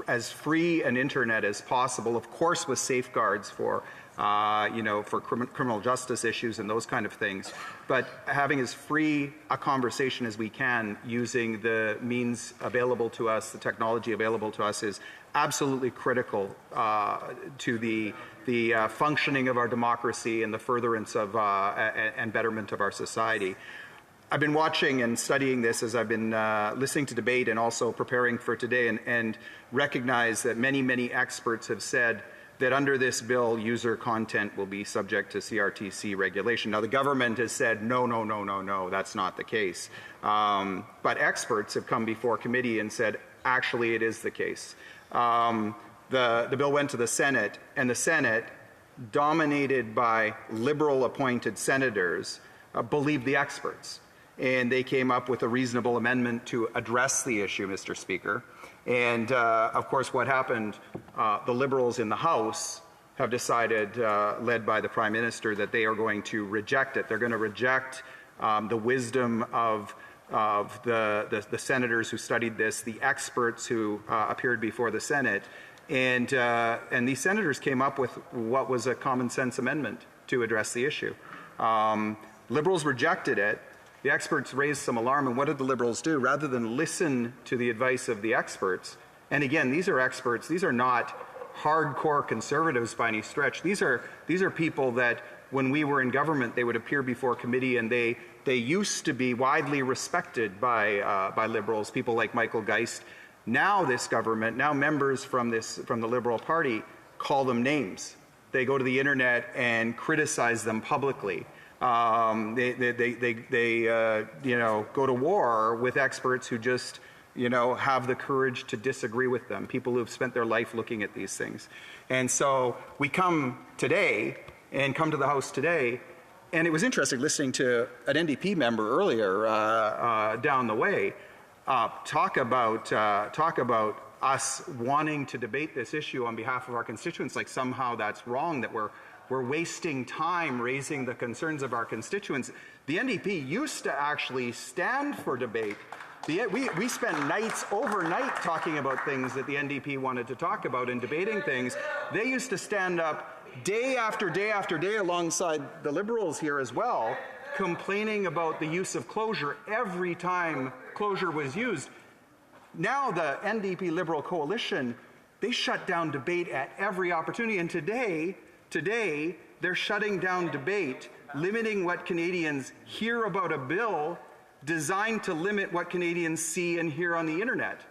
as free an internet as possible, of course with safeguards for for criminal justice issues and those kind of things, but having as free a conversation as we can using the means available to us, the technology available to us, is absolutely critical to the functioning of our democracy and the furtherance of and betterment of our society. I've been watching and studying this as I've been listening to debate and also preparing for today, and recognize that many experts have said that under this bill, user content will be subject to CRTC regulation. Now, the government has said, no, that's not the case. But experts have come before committee and said, actually, it is the case. The bill went to the Senate, and the Senate, dominated by Liberal-appointed senators, believed the experts. And they came up with a reasonable amendment to address the issue, Mr. Speaker. And, of course, what happened, the Liberals in the House have decided, led by the Prime Minister, that they are going to reject it. They're going to reject the wisdom of the senators who studied this, the experts who appeared before the Senate. And these senators came up with what was a common sense amendment to address the issue. Liberals rejected it. The experts raised some alarm, and what did the Liberals do? Rather than listen to the advice of the experts, and again, these are experts, these are not hardcore conservatives by any stretch. These are people that when we were in government, they would appear before committee, and they used to be widely respected by Liberals, people like Michael Geist. Now this government, now members from the Liberal Party call them names. They go to the internet and criticize them publicly. They go to war with experts who just, have the courage to disagree with them, people who have spent their life looking at these things. And so we come today and come to the House today, and it was interesting listening to an NDP member earlier down the way talk about us wanting to debate this issue on behalf of our constituents, like somehow that's wrong, that we're wasting time raising the concerns of our constituents. The NDP used to actually stand for debate. We spent nights overnight talking about things that the NDP wanted to talk about and debating things. They used to stand up day after day after day alongside the Liberals here as well, complaining about the use of closure every time closure was used. Now the NDP Liberal coalition, they shut down debate at every opportunity, and today, they're shutting down debate, limiting what Canadians hear about a bill designed to limit what Canadians see and hear on the internet.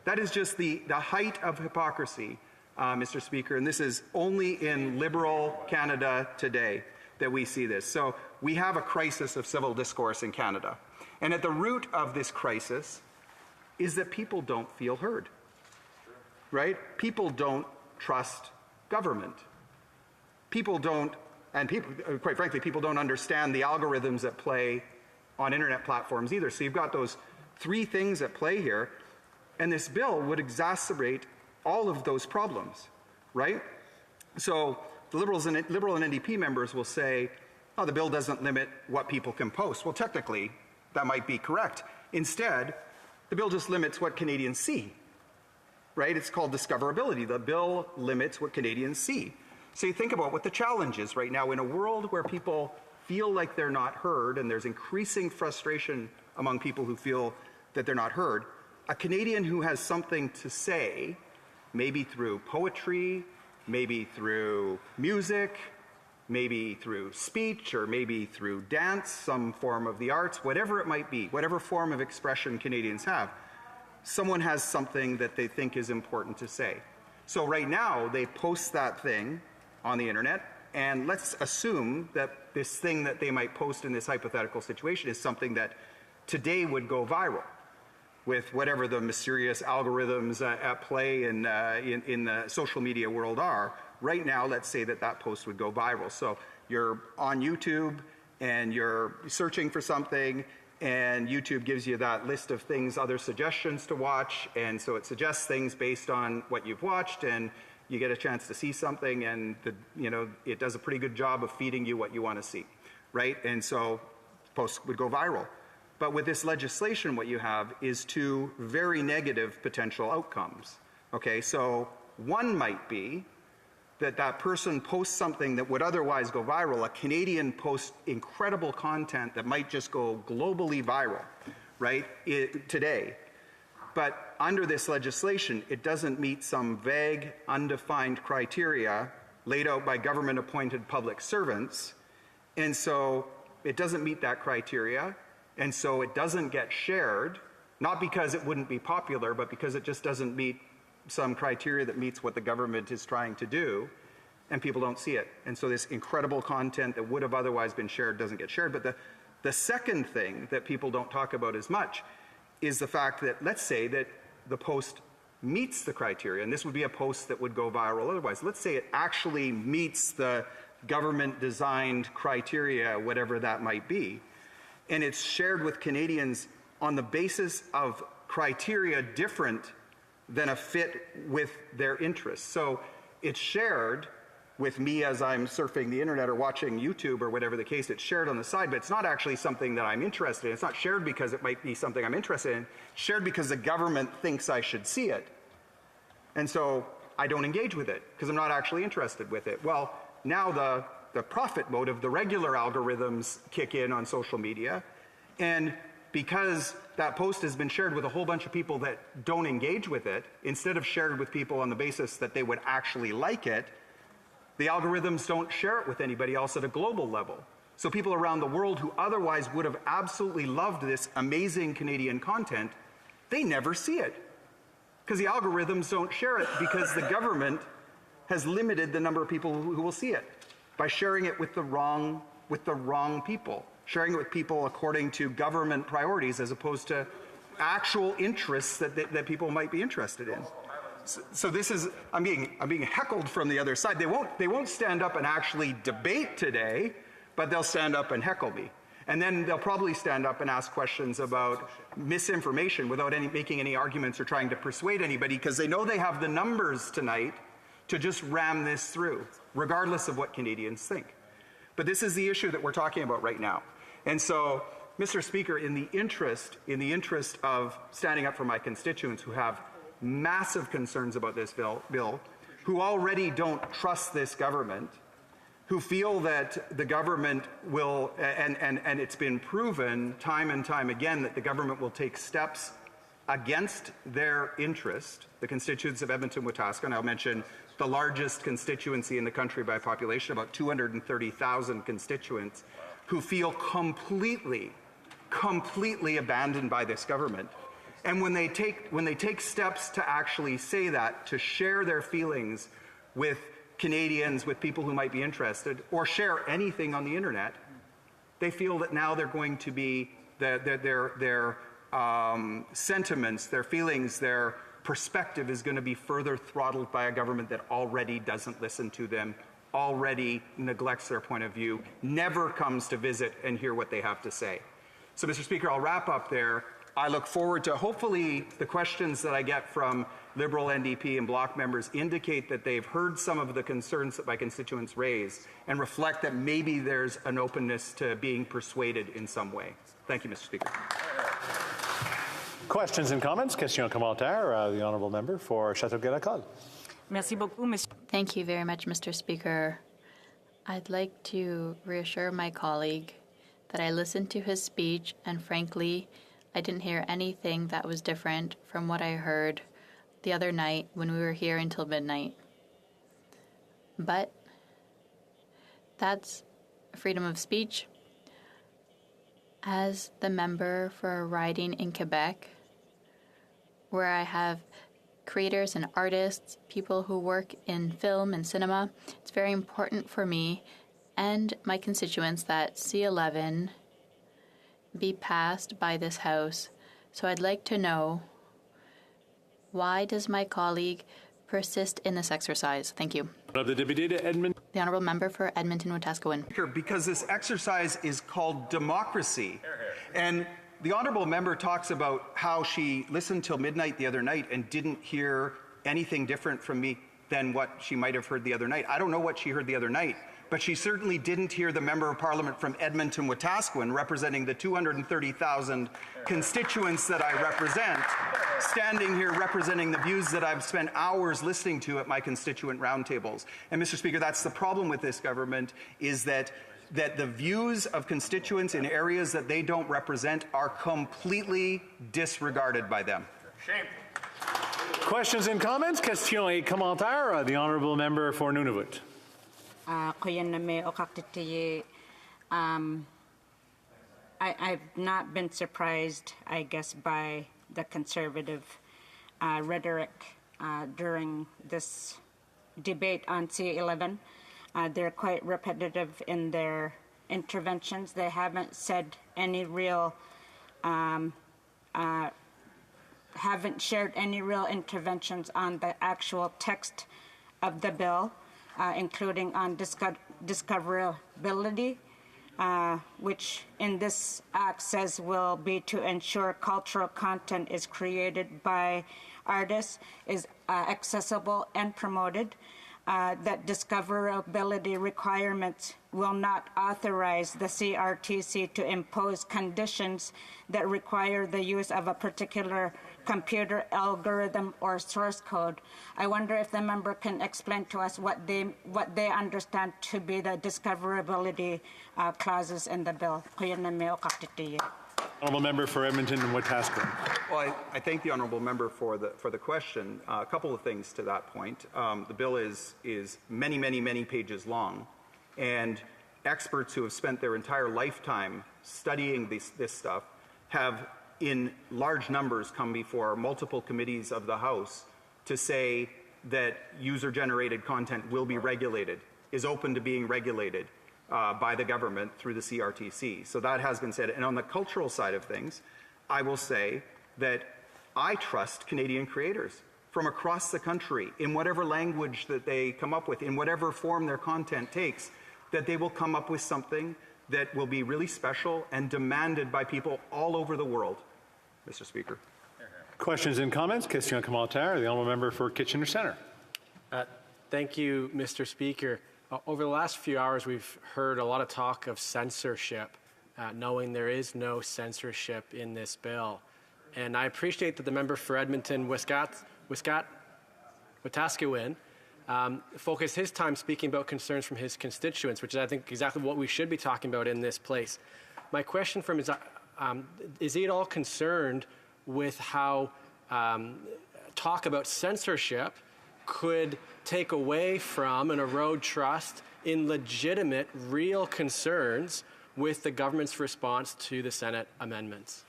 That is just the height of hypocrisy, Mr. Speaker, and this is only in Liberal Canada today that we see this. So we have a crisis of civil discourse in Canada. And at the root of this crisis is that people don't feel heard, right? People don't trust government. People don't, and people, quite frankly, people don't understand the algorithms at play on internet platforms either. So you've got those three things at play here, and this bill would exacerbate all of those problems, right? So the Liberal and NDP members will say, oh, the bill doesn't limit what people can post. Well, technically, that might be correct. Instead, the bill just limits what Canadians see, right? It's called discoverability. The bill limits what Canadians see. So you think about what the challenge is right now in a world where people feel like they're not heard and there's increasing frustration among people who feel that they're not heard. A Canadian who has something to say, maybe through poetry, maybe through music, maybe through speech, or maybe through dance, some form of the arts, whatever it might be, whatever form of expression Canadians have, someone has something that they think is important to say. So right now, they post that thing on the internet, and let's assume that this thing that they might post in this hypothetical situation is something that today would go viral with whatever the mysterious algorithms at play in the social media world are. Right now, let's say that that post would go viral. So you're on YouTube and you're searching for something, and YouTube gives you that list of things, other suggestions to watch, and so it suggests things based on what you've watched, and you get a chance to see something, and it does a pretty good job of feeding you what you want to see, right? And so posts would go viral. But with this legislation, what you have is two very negative potential outcomes. Okay, so one might be that that person posts something that would otherwise go viral. A Canadian posts incredible content that might just go globally viral, right, today. But under this legislation, it doesn't meet some vague, undefined criteria laid out by government-appointed public servants. And so it doesn't meet that criteria. And so it doesn't get shared, not because it wouldn't be popular, but because it just doesn't meet some criteria that meets what the government is trying to do, and people don't see it. And so this incredible content that would have otherwise been shared doesn't get shared. But the second thing that people don't talk about as much is the fact that, let's say that the post meets the criteria, and this would be a post that would go viral otherwise. Let's say it actually meets the government-designed criteria, whatever that might be, and it's shared with Canadians on the basis of criteria different than a fit with their interests. So it's shared with me as I'm surfing the internet or watching YouTube or whatever the case. It's shared on the side, but it's not actually something that I'm interested in. It's not shared because it might be something I'm interested in. It's shared because the government thinks I should see it. And so I don't engage with it because I'm not actually interested with it. Well, now the profit motive, the regular algorithms kick in on social media, and because that post has been shared with a whole bunch of people that don't engage with it, instead of shared with people on the basis that they would actually like it, the algorithms don't share it with anybody else at a global level. So people around the world who otherwise would have absolutely loved this amazing Canadian content, they never see it because the algorithms don't share it because the government has limited the number of people who will see it by sharing it with the wrong people, sharing it with people according to government priorities as opposed to actual interests that people might be interested in. So this is, I'm being heckled from the other side. They won't stand up and actually debate today, but they'll stand up and heckle me. And then they'll probably stand up and ask questions about misinformation without making any arguments or trying to persuade anybody because they know they have the numbers tonight to just ram this through, regardless of what Canadians think. But this is the issue that we're talking about right now. And so, Mr. Speaker, in the interest of standing up for my constituents who have massive concerns about this bill, who already don't trust this government, who feel that the government will, and it's been proven time and time again that the government will take steps against their interest, the constituents of Edmonton-Wetaskiwin, and I'll mention the largest constituency in the country by population, about 230,000 constituents, who feel completely completely abandoned by this government. And when they take steps to actually say that, to share their feelings with Canadians, with people who might be interested, or share anything on the internet, they feel that now they're going to be their sentiments, their feelings, their perspective is going to be further throttled by a government that already doesn't listen to them, already neglects their point of view, never comes to visit and hear what they have to say. So, Mr. Speaker, I'll wrap up there. I look forward to hopefully the questions that I get from Liberal NDP and Bloc members indicate that they've heard some of the concerns that my constituents raise and reflect that maybe there's an openness to being persuaded in some way. Thank you, Mr. Speaker. Questions and comments? Question commentaire. The honourable member for Châteauguay-Lacolle. Merci beaucoup, Monsieur. Thank you very much, Mr. Speaker. I'd like to reassure my colleague that I listened to his speech, and frankly, I didn't hear anything that was different from what I heard the other night when we were here until midnight. But that's freedom of speech. As the member for a riding in Quebec, where I have creators and artists, people who work in film and cinema, it's very important for me and my constituents that C11 be passed by this House. So I'd like to know, why does my colleague persist in this exercise? Thank you. The honourable member for Edmonton-Wetaskiwin. Because this exercise is called democracy. And the honourable member talks about how she listened till midnight the other night and didn't hear anything different from me than what she might have heard the other night. I don't know what she heard the other night, but she certainly didn't hear the Member of Parliament from Edmonton-Wetaskiwin, representing the 230,000 constituents that I represent, standing here representing the views that I've spent hours listening to at my constituent roundtables. And Mr. Speaker, that's the problem with this government, is that the views of constituents in areas that they don't represent are completely disregarded by them. Shame. Questions and comments? Question et commentaire. The honourable member for Nunavut. I've not been surprised, I guess, by the conservative rhetoric during this debate on C11. They're quite repetitive in their interventions. They haven't said any real, haven't shared any real interventions on the actual text of the bill, including on discoverability, which in this act says will be to ensure cultural content is created by artists, is accessible and promoted. That discoverability requirements will not authorize the CRTC to impose conditions that require the use of a particular computer algorithm or source code. I wonder if the member can explain to us what they understand to be the discoverability clauses in the bill. Honourable member for Edmonton and Wetaskiwin. Well, I thank the honourable member for the question. A couple of things to that point. The bill is many, many, many pages long, and experts who have spent their entire lifetime studying this stuff have, in large numbers, come before multiple committees of the House to say that user-generated content will be regulated, is open to being regulated by the government through the CRTC. So that has been said. And on the cultural side of things, I will say that I trust Canadian creators from across the country, in whatever language that they come up with, in whatever form their content takes, that they will come up with something that will be really special and demanded by people all over the world, Mr. Speaker. Questions and comments? Question commentaire. The honourable member for Kitchener Centre. Thank you, Mr. Speaker. Over the last few hours, we've heard a lot of talk of censorship, knowing there is no censorship in this bill. And I appreciate that the member for Edmonton-Wetaskiwin focused his time speaking about concerns from his constituents, which is, I think, exactly what we should be talking about in this place. My question for him is he at all concerned with how talk about censorship could take away from and erode trust in legitimate, real concerns with the government's response to the Senate amendments?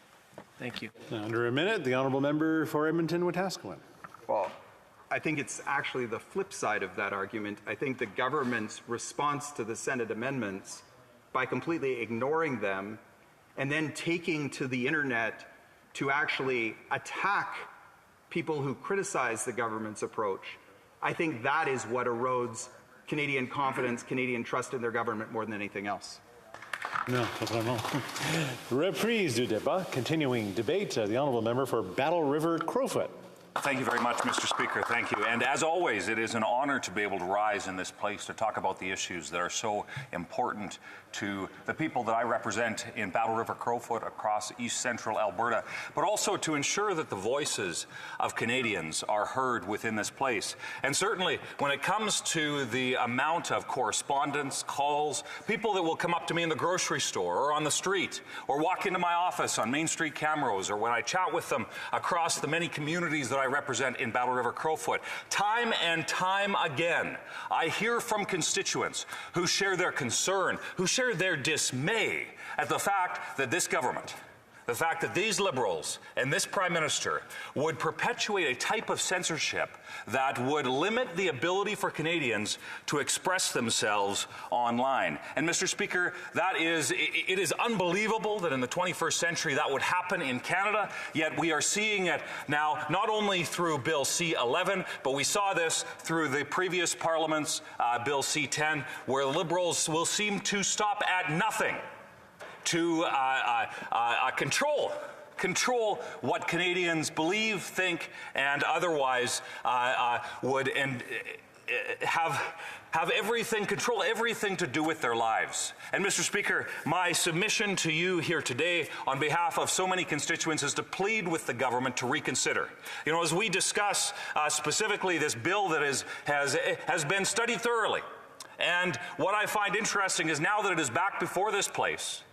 Thank you. Under a minute, the honourable member for Edmonton-Wetaskiwin. Well, I think it's actually the flip side of that argument. I think the government's response to the Senate amendments, by completely ignoring them and then taking to the internet to actually attack people who criticize the government's approach, I think that is what erodes Canadian confidence, Canadian trust in their government more than anything else. No, pas vraiment. Reprise du débat. Continuing debate. The honourable member for Battle River Crowfoot. Thank you very much, Mr. Speaker. Thank you. And as always, it is an honor to be able to rise in this place to talk about the issues that are so important to the people that I represent in Battle River Crowfoot across east central Alberta, but also to ensure that the voices of Canadians are heard within this place. And certainly when it comes to the amount of correspondence, calls, people that will come up to me in the grocery store or on the street or walk into my office on Main Street Camrose, or when I chat with them across the many communities that I represent in Battle River Crowfoot, time and time again, I hear from constituents who share their concern, who share their dismay at the fact that this government, the fact that these Liberals and this Prime Minister would perpetuate a type of censorship that would limit the ability for Canadians to express themselves online. And Mr. Speaker, it is unbelievable that in the 21st century that would happen in Canada, yet we are seeing it now not only through Bill C-11, but we saw this through the previous Parliament's Bill C-10, where Liberals will seem to stop at nothing to control what Canadians believe, think, and otherwise would have everything, control everything to do with their lives. And Mr. Speaker, my submission to you here today on behalf of so many constituents is to plead with the government to reconsider. You know, as we discuss specifically this bill that has been studied thoroughly, and what I find interesting is now that it is back before this place,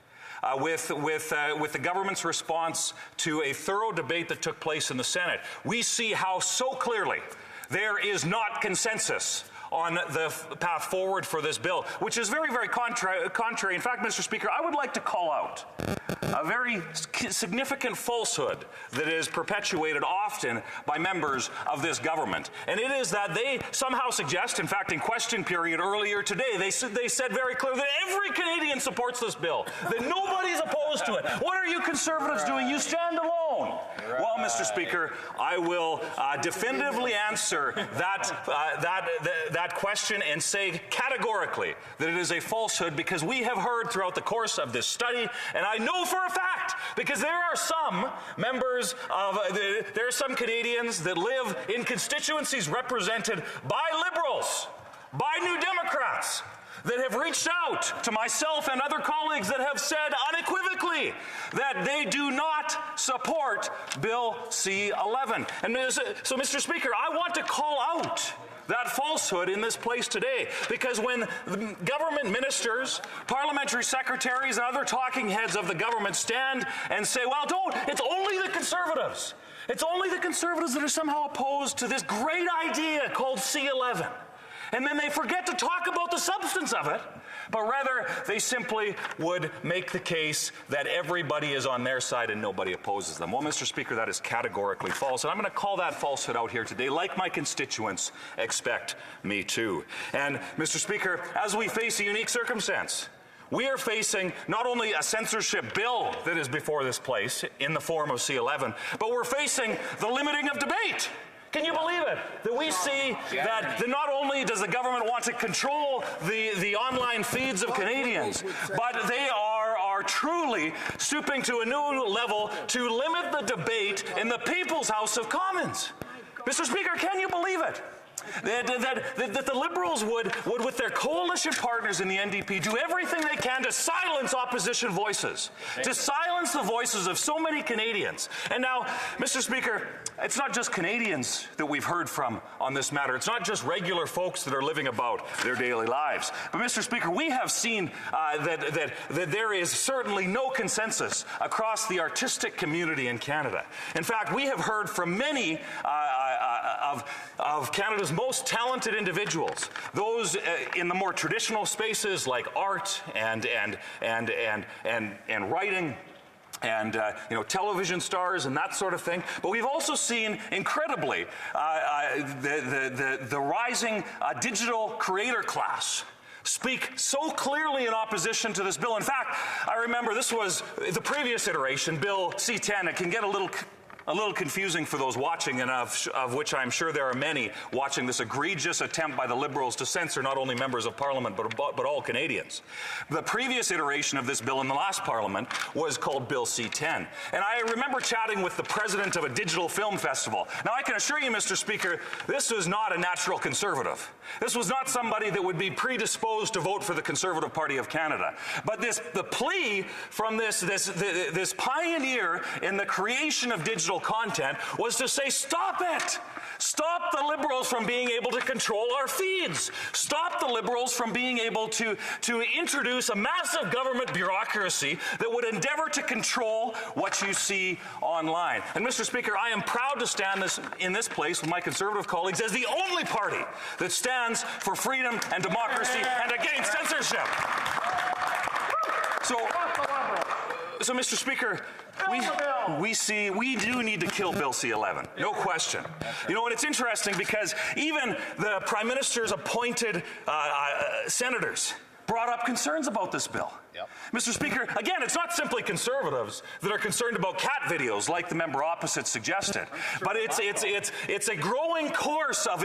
with the government's response to a thorough debate that took place in the Senate, we see how so clearly there is not consensus on the path forward for this bill, which is very, very contrary. In fact, Mr. Speaker, I would like to call out a very significant falsehood that is perpetuated often by members of this government. And it is that they somehow suggest, in fact, in question period earlier today, they said very clearly that every Canadian supports this bill, that nobody's opposed to it. What are you Conservatives doing? You stand alone. Well, Mr. Speaker, I will definitively answer that question and say categorically that it is a falsehood, because we have heard throughout the course of this study, and I know for a fact, because there are some members of, there are some Canadians that live in constituencies represented by Liberals, by New Democrats, that have reached out to myself and other colleagues that have said unequivocally that they do not support Bill C-11. And so, Mr. Speaker, I want to call out that falsehood in this place today, because when government ministers, parliamentary secretaries, and other talking heads of the government stand and say, well, it's only the Conservatives. It's only the Conservatives that are somehow opposed to this great idea called C-11. And then they forget to talk about the substance of it, but rather they simply would make the case that everybody is on their side and nobody opposes them. Well, Mr. Speaker, that is categorically false, and I'm going to call that falsehood out here today, like my constituents expect me to. And, Mr. Speaker, as we face a unique circumstance, we are facing not only a censorship bill that is before this place in the form of C-11, but we're facing the limiting of debate. Can you believe it? That we see that not only does the government want to control the online feeds of Canadians, but they are truly stooping to a new level to limit the debate in the People's House of Commons. Mr. Speaker, can you believe it? That the Liberals would, with their coalition partners in the NDP, do everything they can to silence opposition voices, to silence the voices of so many Canadians. And now, Mr. Speaker, it's not just Canadians that we've heard from on this matter. It's not just regular folks that are living about their daily lives. But, Mr. Speaker, we have seen that there is certainly no consensus across the artistic community in Canada. In fact, we have heard from many of Canada's Canada's most talented individuals, those in the more traditional spaces like art and writing, and television stars and that sort of thing. But we've also seen, incredibly, the rising digital creator class speak so clearly in opposition to this bill. In fact, I remember this was the previous iteration, Bill C-10. It can get a little confusing for those watching, and of which I'm sure there are many watching this egregious attempt by the Liberals to censor not only members of Parliament but all Canadians. The previous iteration of this bill in the last Parliament was called Bill C-10. And I remember chatting with the president of a digital film festival. Now, I can assure you, Mr. Speaker, this was not a natural Conservative. This was not somebody that would be predisposed to vote for the Conservative Party of Canada. But the plea from this pioneer in the creation of digital content was to say, stop it! Stop the Liberals from being able to control our feeds. Stop the Liberals from being able to introduce a massive government bureaucracy that would endeavor to control what you see online. And Mr. Speaker, I am proud to stand in this place with my Conservative colleagues as the only party that stands for freedom and democracy and against censorship. So Mr. Speaker, we do need to kill Bill C-11, no question. You know, and it's interesting because even the Prime Minister's appointed senators brought up concerns about this bill. Yep. Mr. Speaker, again, it's not simply Conservatives that are concerned about cat videos like the member opposite suggested, but it's a growing chorus of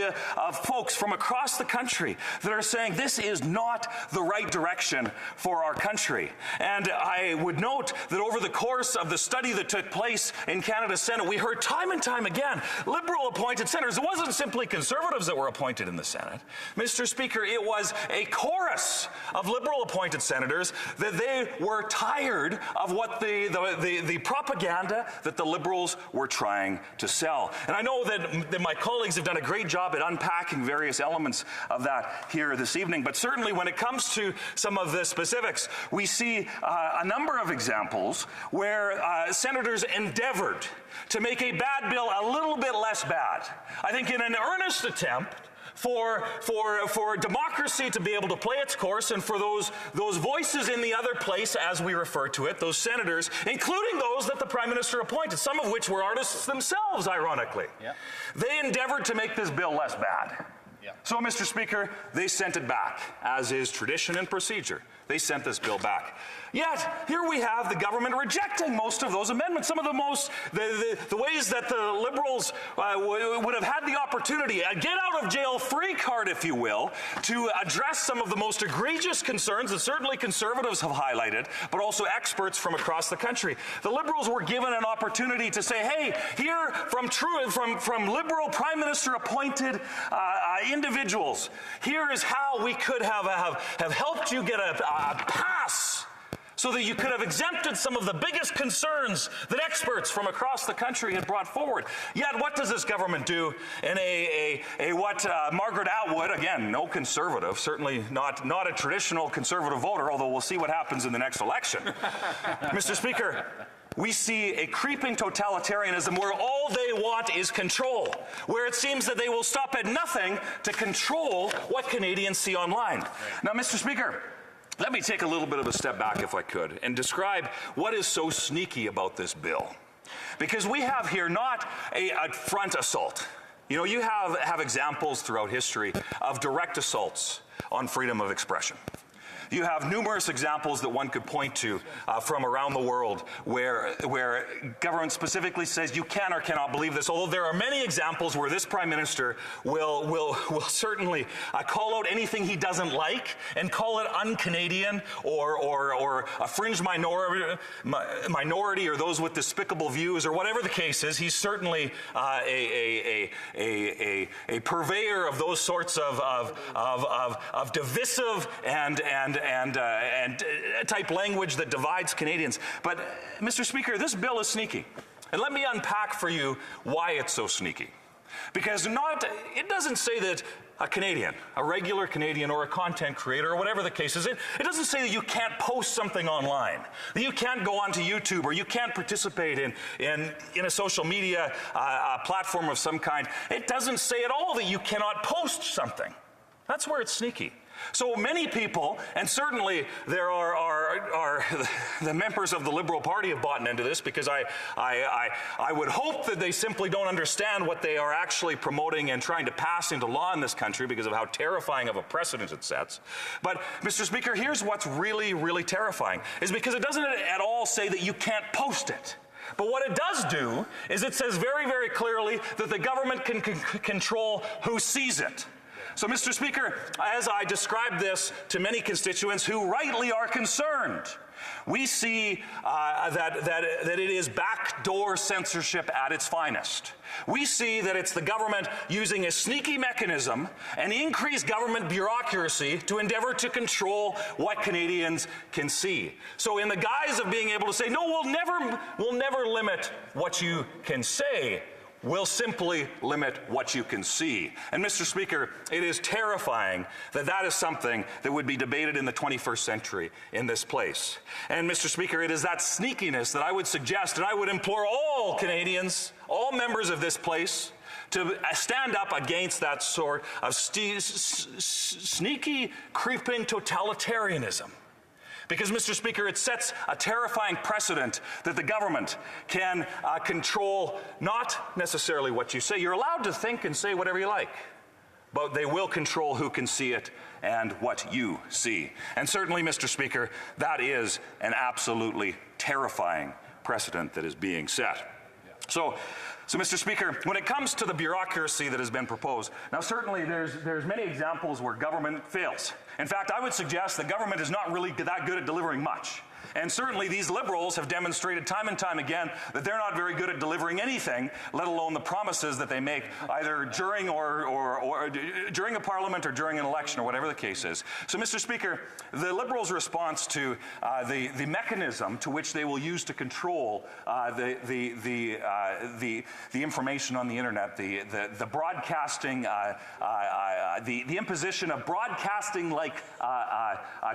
folks from across the country that are saying this is not the right direction for our country. And I would note that over the course of the study that took place in Canada's Senate, we heard time and time again Liberal appointed senators. It wasn't simply Conservatives that were appointed in the Senate. Mr. Speaker, it was a chorus of Liberal appointed senators that they were tired of what the propaganda that the Liberals were trying to sell. And I know that my colleagues have done a great job at unpacking various elements of that here this evening, but certainly when it comes to some of the specifics, we see a number of examples where senators endeavored to make a bad bill a little bit less bad. I think in an earnest attempt for democracy to be able to play its course, and for those voices in the other place, as we refer to it, those senators, including those that the Prime Minister appointed, some of which were artists themselves, ironically. Yeah. They endeavored to make this bill less bad. Yeah. So, Mr. Speaker, they sent it back, as is tradition and procedure. They sent this bill back. Yet, here we have the government rejecting most of those amendments. Some of the ways that the Liberals would have had the opportunity, a get-out-of-jail-free card, if you will, to address some of the most egregious concerns that certainly Conservatives have highlighted, but also experts from across the country. The Liberals were given an opportunity to say, hey, here from Liberal Prime Minister-appointed individuals, here is how we could have helped you get a pass so that you could have exempted some of the biggest concerns that experts from across the country had brought forward. Yet what does this government do in what Margaret Atwood, again, no Conservative, certainly not a traditional Conservative voter, although we'll see what happens in the next election. Mr. Speaker, we see a creeping totalitarianism where all they want is control, where it seems that they will stop at nothing to control what Canadians see online. Right. Now, Mr. Speaker, let me take a little bit of a step back, if I could, and describe what is so sneaky about this bill. Because we have here not a front assault. You know, you have examples throughout history of direct assaults on freedom of expression. You have numerous examples that one could point to from around the world where government specifically says you can or cannot believe this, although there are many examples where this Prime Minister will certainly call out anything he doesn't like and call it un-Canadian or a fringe minority or those with despicable views or whatever the case is. He's certainly a purveyor of those sorts of divisive and type language that divides Canadians. But, Mr. Speaker, this bill is sneaky. And let me unpack for you why it's so sneaky. Because it doesn't say that a Canadian, a regular Canadian, or a content creator, or whatever the case is. It doesn't say that you can't post something online, that you can't go onto YouTube, or you can't participate in a social media platform of some kind. It doesn't say at all that you cannot post something. That's where it's sneaky. So many people, and certainly there are the members of the Liberal Party have bought into this, because I would hope that they simply don't understand what they are actually promoting and trying to pass into law in this country because of how terrifying of a precedent it sets. But, Mr. Speaker, here's what's really, really terrifying, is because it doesn't at all say that you can't post it. But what it does do is it says very, very clearly that the government can control who sees it. So, Mr. Speaker, as I described this to many constituents who rightly are concerned, we see that it is backdoor censorship at its finest. We see that it's the government using a sneaky mechanism and increased government bureaucracy to endeavor to control what Canadians can see. So in the guise of being able to say, no, we'll never limit what you can say, will simply limit what you can see. And Mr. Speaker, it is terrifying that that is something that would be debated in the 21st century in this place. And Mr. Speaker, it is that sneakiness that I would suggest, and I would implore all Canadians, all members of this place, to stand up against that sort of sneaky, creeping totalitarianism. Because, Mr. Speaker, it sets a terrifying precedent that the government can control not necessarily what you say. You're allowed to think and say whatever you like, but they will control who can see it and what you see. And certainly, Mr. Speaker, that is an absolutely terrifying precedent that is being set. So, Mr. Speaker, when it comes to the bureaucracy that has been proposed, now certainly there's many examples where government fails. In fact, I would suggest that government is not really that good at delivering much. And certainly these Liberals have demonstrated time and time again that they're not very good at delivering anything, let alone the promises that they make either during or during a parliament or during an election or whatever the case is. So, Mr. Speaker, the Liberals' response to the mechanism to which they will use to control the information on the internet, the broadcasting, the imposition of broadcasting-like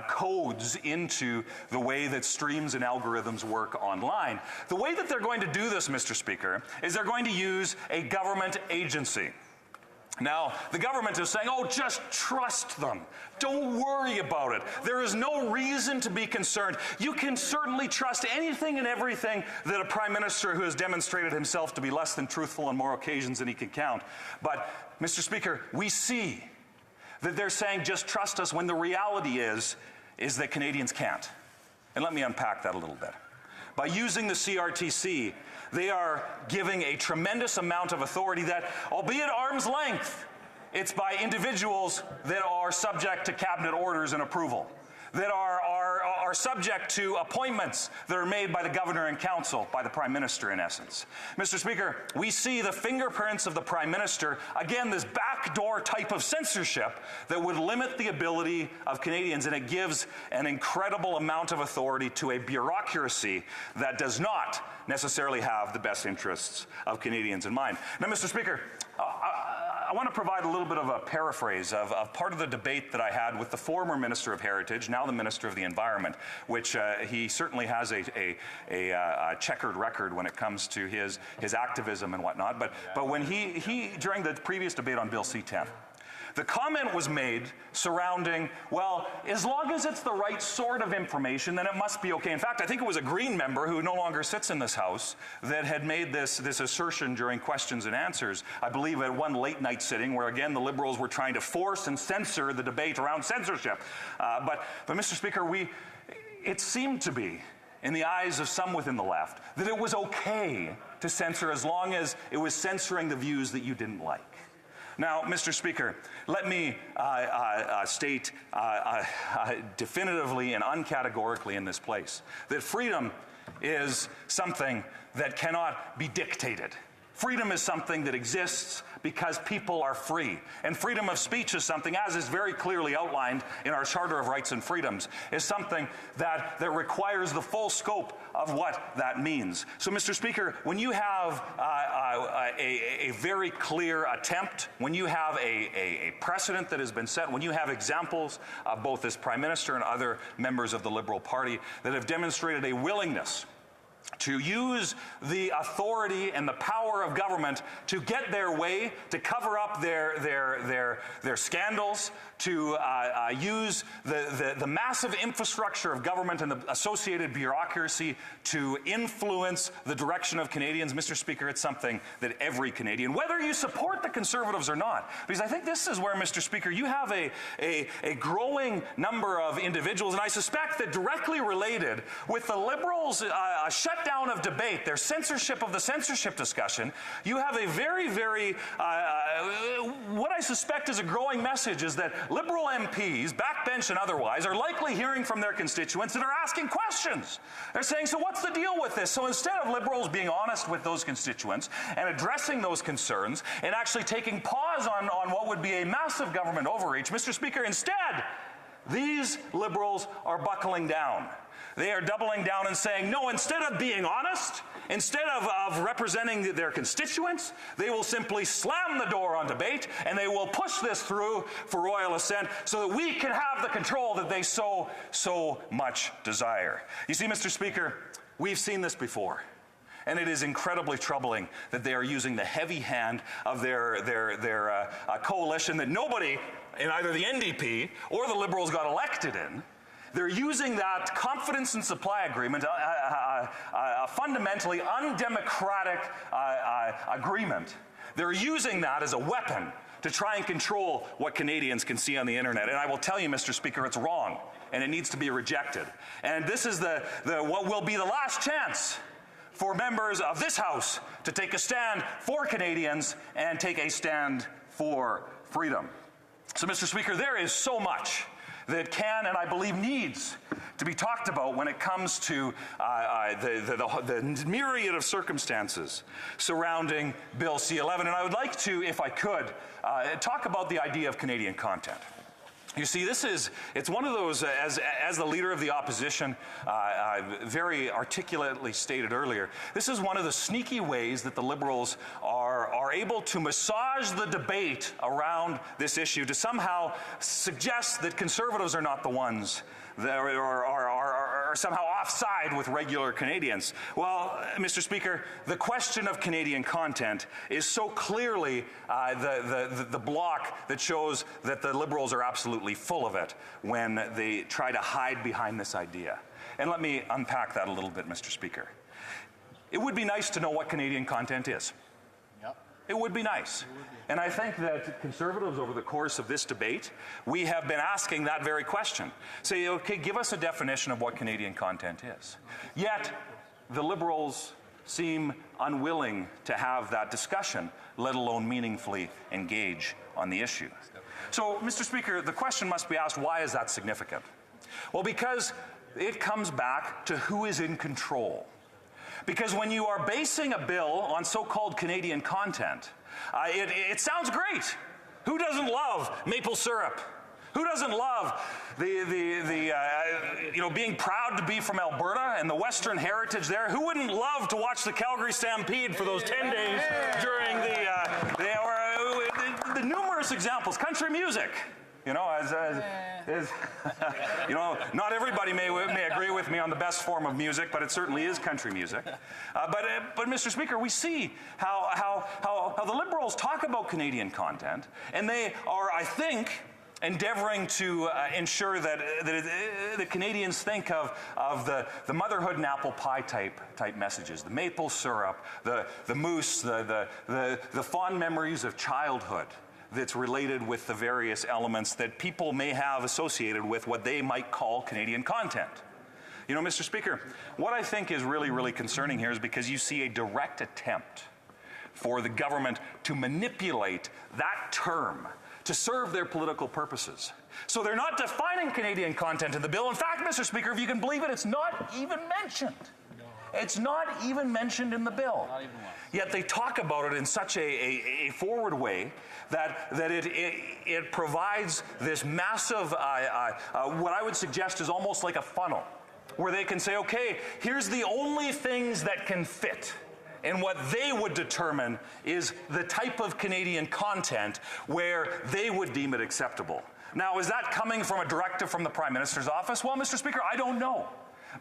codes into the way that streams and algorithms work online. The way that they're going to do this, Mr. Speaker, is they're going to use a government agency. Now, the government is saying, oh, just trust them. Don't worry about it. There is no reason to be concerned. You can certainly trust anything and everything that a prime minister who has demonstrated himself to be less than truthful on more occasions than he can count. But, Mr. Speaker, we see that they're saying just trust us when the reality is that Canadians can't. And let me unpack that a little bit. By using the CRTC, they are giving a tremendous amount of authority that, albeit arm's length, it's by individuals that are subject to cabinet orders and approval, that are subject to appointments that are made by the governor and council, by the prime minister in essence. Mr. Speaker, we see the fingerprints of the prime minister, again, this backdoor type of censorship that would limit the ability of Canadians, and it gives an incredible amount of authority to a bureaucracy that does not necessarily have the best interests of Canadians in mind. Now, Mr. Speaker, I want to provide a little bit of a paraphrase of part of the debate that I had with the former Minister of Heritage, now the Minister of the Environment, which he certainly has a checkered record when it comes to his activism and whatnot. But when he during the previous debate on Bill C-10, the comment was made surrounding, well, as long as it's the right sort of information, then it must be okay. In fact, I think it was a Green member who no longer sits in this House that had made this assertion during questions and answers, I believe at one late night sitting where, again, the Liberals were trying to force and censor the debate around censorship. But Mr. Speaker, it seemed to be, in the eyes of some within the left, that it was okay to censor as long as it was censoring the views that you didn't like. Now, Mr. Speaker, let me state definitively and uncategorically in this place that freedom is something that cannot be dictated. Freedom is something that exists because people are free. And freedom of speech is something, as is very clearly outlined in our Charter of Rights and Freedoms, is something that requires the full scope of what that means. So, Mr. Speaker, when you have a very clear attempt, when you have a precedent that has been set, when you have examples of both this Prime Minister and other members of the Liberal Party that have demonstrated a willingness to use the authority and the power of government to get their way, to cover up their scandals, to use the massive infrastructure of government and the associated bureaucracy to influence the direction of Canadians. Mr. Speaker, it's something that every Canadian, whether you support the Conservatives or not, because I think this is where, Mr. Speaker, you have a growing number of individuals, and I suspect that directly related with the Liberals' shutdown of debate, their censorship of the censorship discussion, you have a very, very, what I suspect is a growing message is that Liberal MPs, backbench and otherwise, are likely hearing from their constituents that are asking questions. They're saying, so what's the deal with this? So instead of Liberals being honest with those constituents and addressing those concerns and actually taking pause on what would be a massive government overreach, Mr. Speaker, instead, these Liberals are buckling down. They are doubling down and saying, no, instead of being honest, instead of representing their constituents, they will simply slam the door on debate and they will push this through for royal assent so that we can have the control that they so much desire. You see, Mr. Speaker, we've seen this before. And it is incredibly troubling that they are using the heavy hand of their coalition that nobody in either the NDP or the Liberals got elected in. They're using that confidence and supply agreement, a fundamentally undemocratic agreement. They're using that as a weapon to try and control what Canadians can see on the internet. And I will tell you, Mr. Speaker, it's wrong, and it needs to be rejected. And this is what will be the last chance for members of this House to take a stand for Canadians and take a stand for freedom. So, Mr. Speaker, there is so much that can and I believe needs to be talked about when it comes to the myriad of circumstances surrounding Bill C-11. And I would like to, if I could, talk about the idea of Canadian content. You see, it's one of those, as the Leader of the Opposition very articulately stated earlier, this is one of the sneaky ways that the Liberals are able to massage the debate around this issue to somehow suggest that Conservatives are not the ones that are somehow offside with regular Canadians. Well, Mr. Speaker, the question of Canadian content is so clearly the block that shows that the Liberals are absolutely full of it when they try to hide behind this idea. And let me unpack that a little bit, Mr. Speaker. It would be nice to know what Canadian content is. It would be nice. And I think that Conservatives, over the course of this debate, we have been asking that very question. Say, okay, give us a definition of what Canadian content is. Yet, the Liberals seem unwilling to have that discussion, let alone meaningfully engage on the issue. So, Mr. Speaker, the question must be asked, why is that significant? Well, because it comes back to who is in control. Because when you are basing a bill on so-called Canadian content, it sounds great. Who doesn't love maple syrup? Who doesn't love being proud to be from Alberta and the Western heritage there? Who wouldn't love to watch the Calgary Stampede for those 10 days during the numerous examples? Country music. You know, not everybody may agree with me on the best form of music, but it certainly is country music. But Mr. Speaker, we see how the Liberals talk about Canadian content, and they are, I think, endeavoring to ensure that the Canadians think of the motherhood and apple pie type messages, the maple syrup, the moose, the fond memories of childhood that's related with the various elements that people may have associated with what they might call Canadian content. You know, Mr. Speaker, what I think is really, really concerning here is because you see a direct attempt for the government to manipulate that term to serve their political purposes. So they're not defining Canadian content in the bill. In fact, Mr. Speaker, if you can believe it, it's not even mentioned. It's not even mentioned in the bill. Not even once. Yet they talk about it in such a forward way that it provides this massive, what I would suggest is almost like a funnel, where they can say, okay, here's the only things that can fit. And what they would determine is the type of Canadian content where they would deem it acceptable. Now, is that coming from a directive from the Prime Minister's office? Well, Mr. Speaker, I don't know.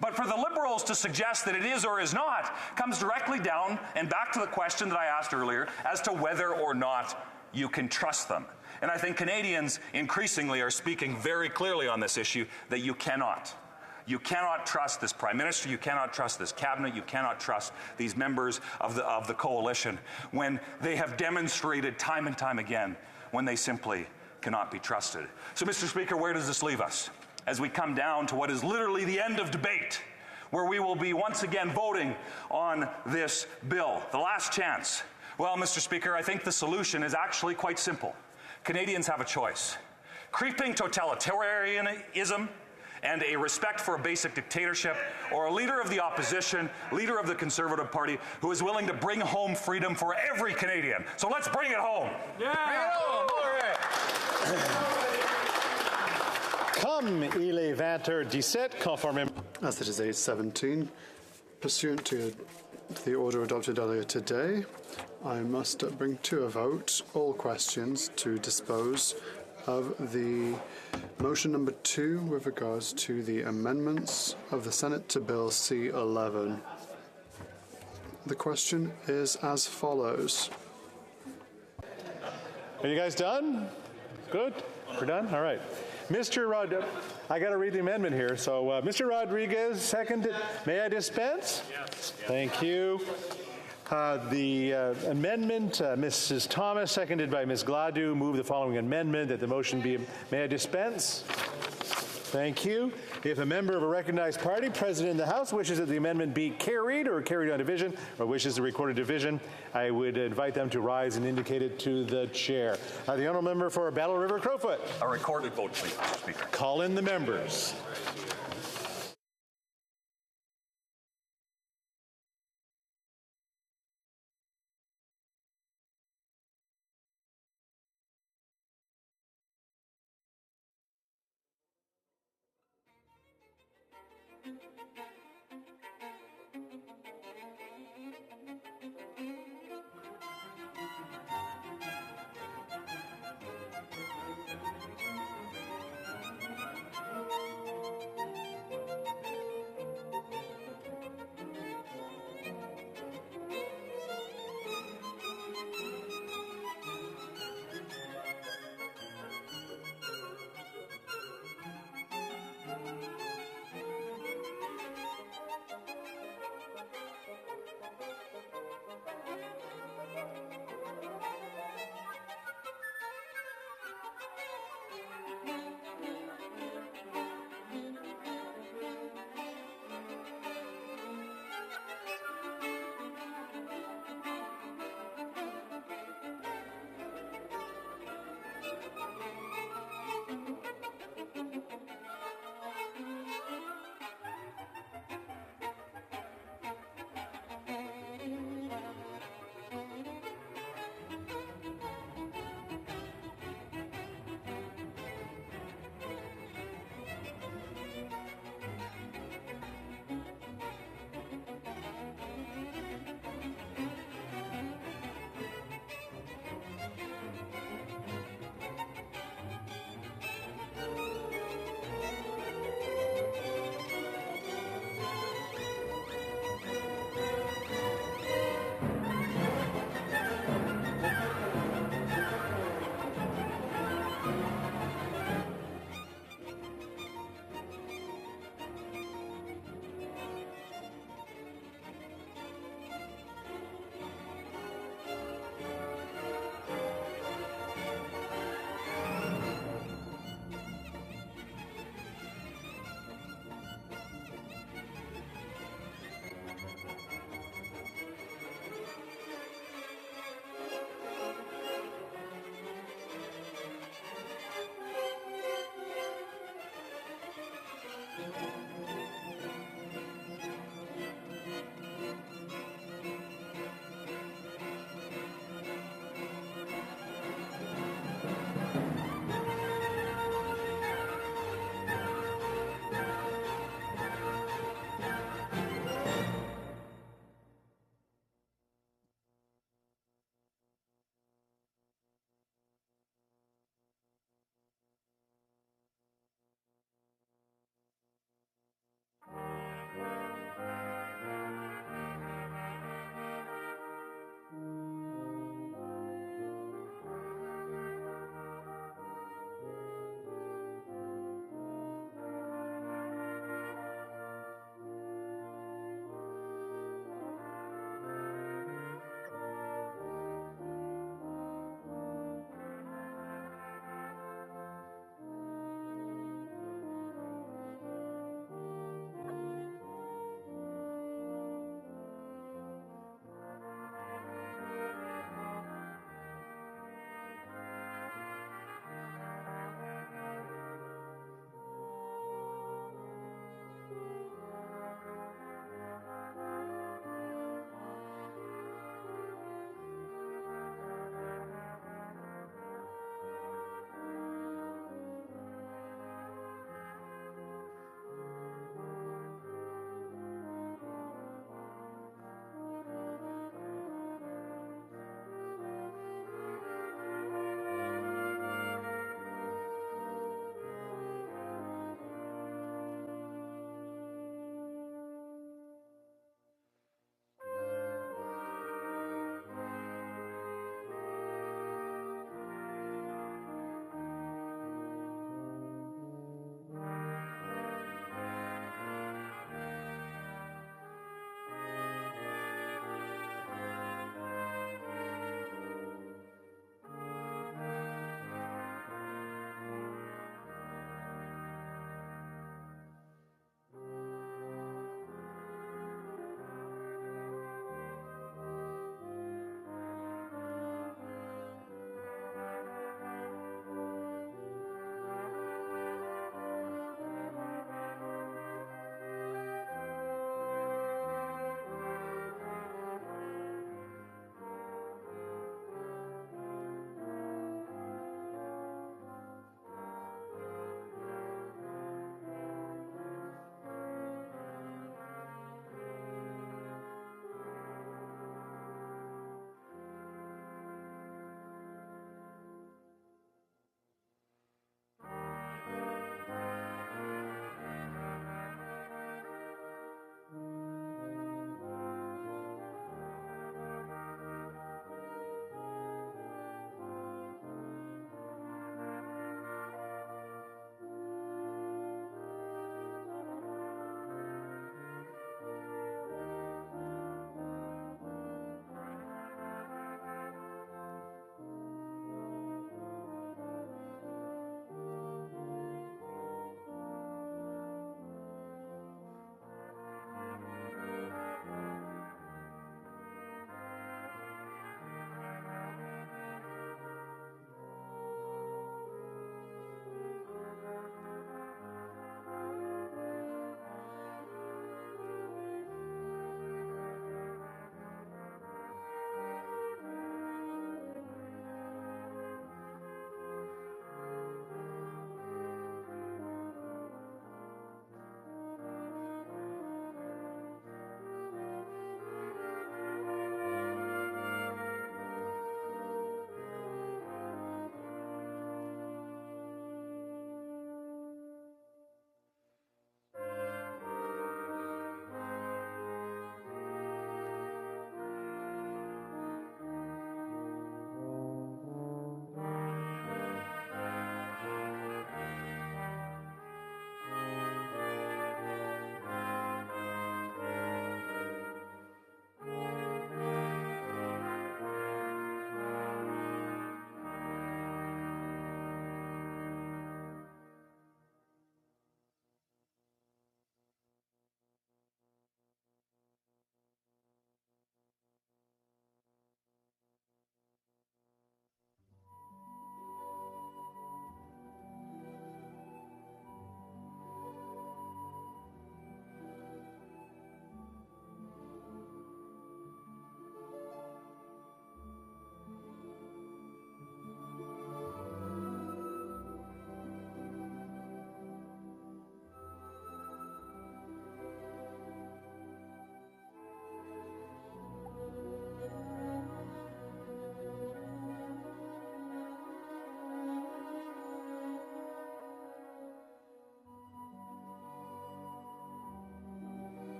But for the Liberals to suggest that it is or is not comes directly down and back to the question that I asked earlier as to whether or not you can trust them. And I think Canadians increasingly are speaking very clearly on this issue that you cannot. You cannot trust this Prime Minister, you cannot trust this Cabinet, you cannot trust these members of the coalition when they have demonstrated time and time again when they simply cannot be trusted. So, Mr. Speaker, where does this leave us as we come down to what is literally the end of debate, where we will be once again voting on this bill, the last chance? Well, Mr. Speaker, I think the solution is actually quite simple. Canadians have a choice. Creeping totalitarianism and a respect for a basic dictatorship, or a leader of the opposition, leader of the Conservative Party, who is willing to bring home freedom for every Canadian. So let's bring it home. Yeah. Bring it home. All right. Comme il est 20h17, conformément. As it is 8:17, pursuant to the order adopted earlier today, I must bring to a vote all questions to dispose of the motion number 2 with regards to the amendments of the Senate to Bill C-11. The question is as follows. Are you guys done? Good? We're done? All right. Mr. I got to read the amendment here. So, Mr. Rodriguez, seconded. May I dispense? Yes. Thank you. The amendment, Mrs. Thomas, seconded by Ms. Gladue, move the following amendment that the motion be, may I dispense? Thank you. If a member of a recognized party present in the House wishes that the amendment be carried or carried on division or wishes to record a division, I would invite them to rise and indicate it to the chair. The honourable member for Battle River Crowfoot. A recorded vote, please, Mr. Speaker. Call in the members.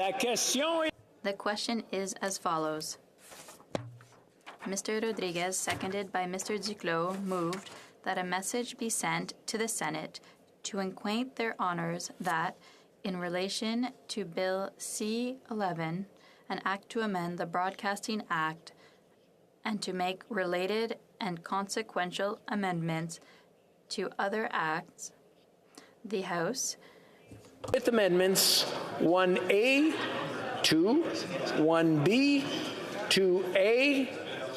The question is as follows. Mr. Rodriguez, seconded by Mr. Duclos, moved that a message be sent to the Senate to acquaint their honors that, in relation to Bill C-11, an act to amend the Broadcasting Act, and to make related and consequential amendments to other acts, the House, with amendments 1A, 2, 1B, 2A,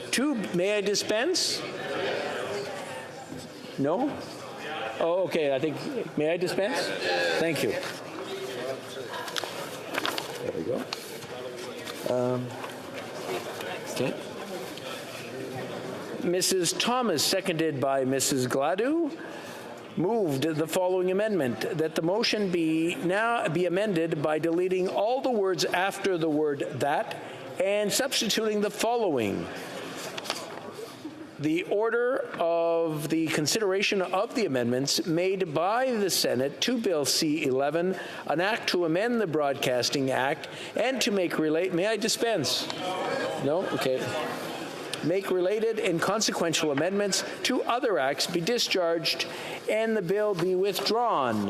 2, may I dispense? No? Oh, okay, I think, may I dispense? Thank you. There we go. Okay. Mrs. Thomas, seconded by Mrs. Gladue, moved the following amendment, that the motion be amended by deleting all the words after the word that and substituting the following. The order of the consideration of the amendments made by the Senate to Bill C-11, an act to amend the Broadcasting Act and to make may I dispense? No? Okay. Make related and consequential amendments to other acts be discharged and the bill be withdrawn.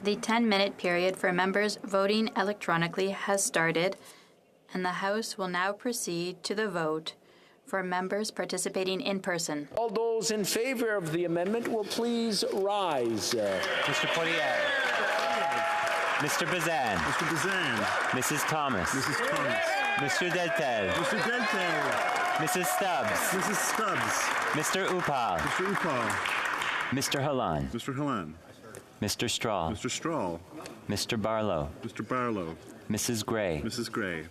The 10-minute period for members voting electronically has started, and the House will now proceed to the vote for members participating in person. All those in favor of the amendment will please rise. Mr. Poirier. Mr. Bazan. Mr. Bazan. Mrs. Thomas. Mrs. Thomas. Mr. Deltel. Mr. Deltel. Mrs. Stubbs. Mrs. Stubbs. Mr. Upal. Mr. Upal. Mr. Halan. Mr. Halan. Mr. Strahl. Mr. Strahl. Mr. Barlow. Mr. Barlow. Mrs. Gray. Mrs. Gray.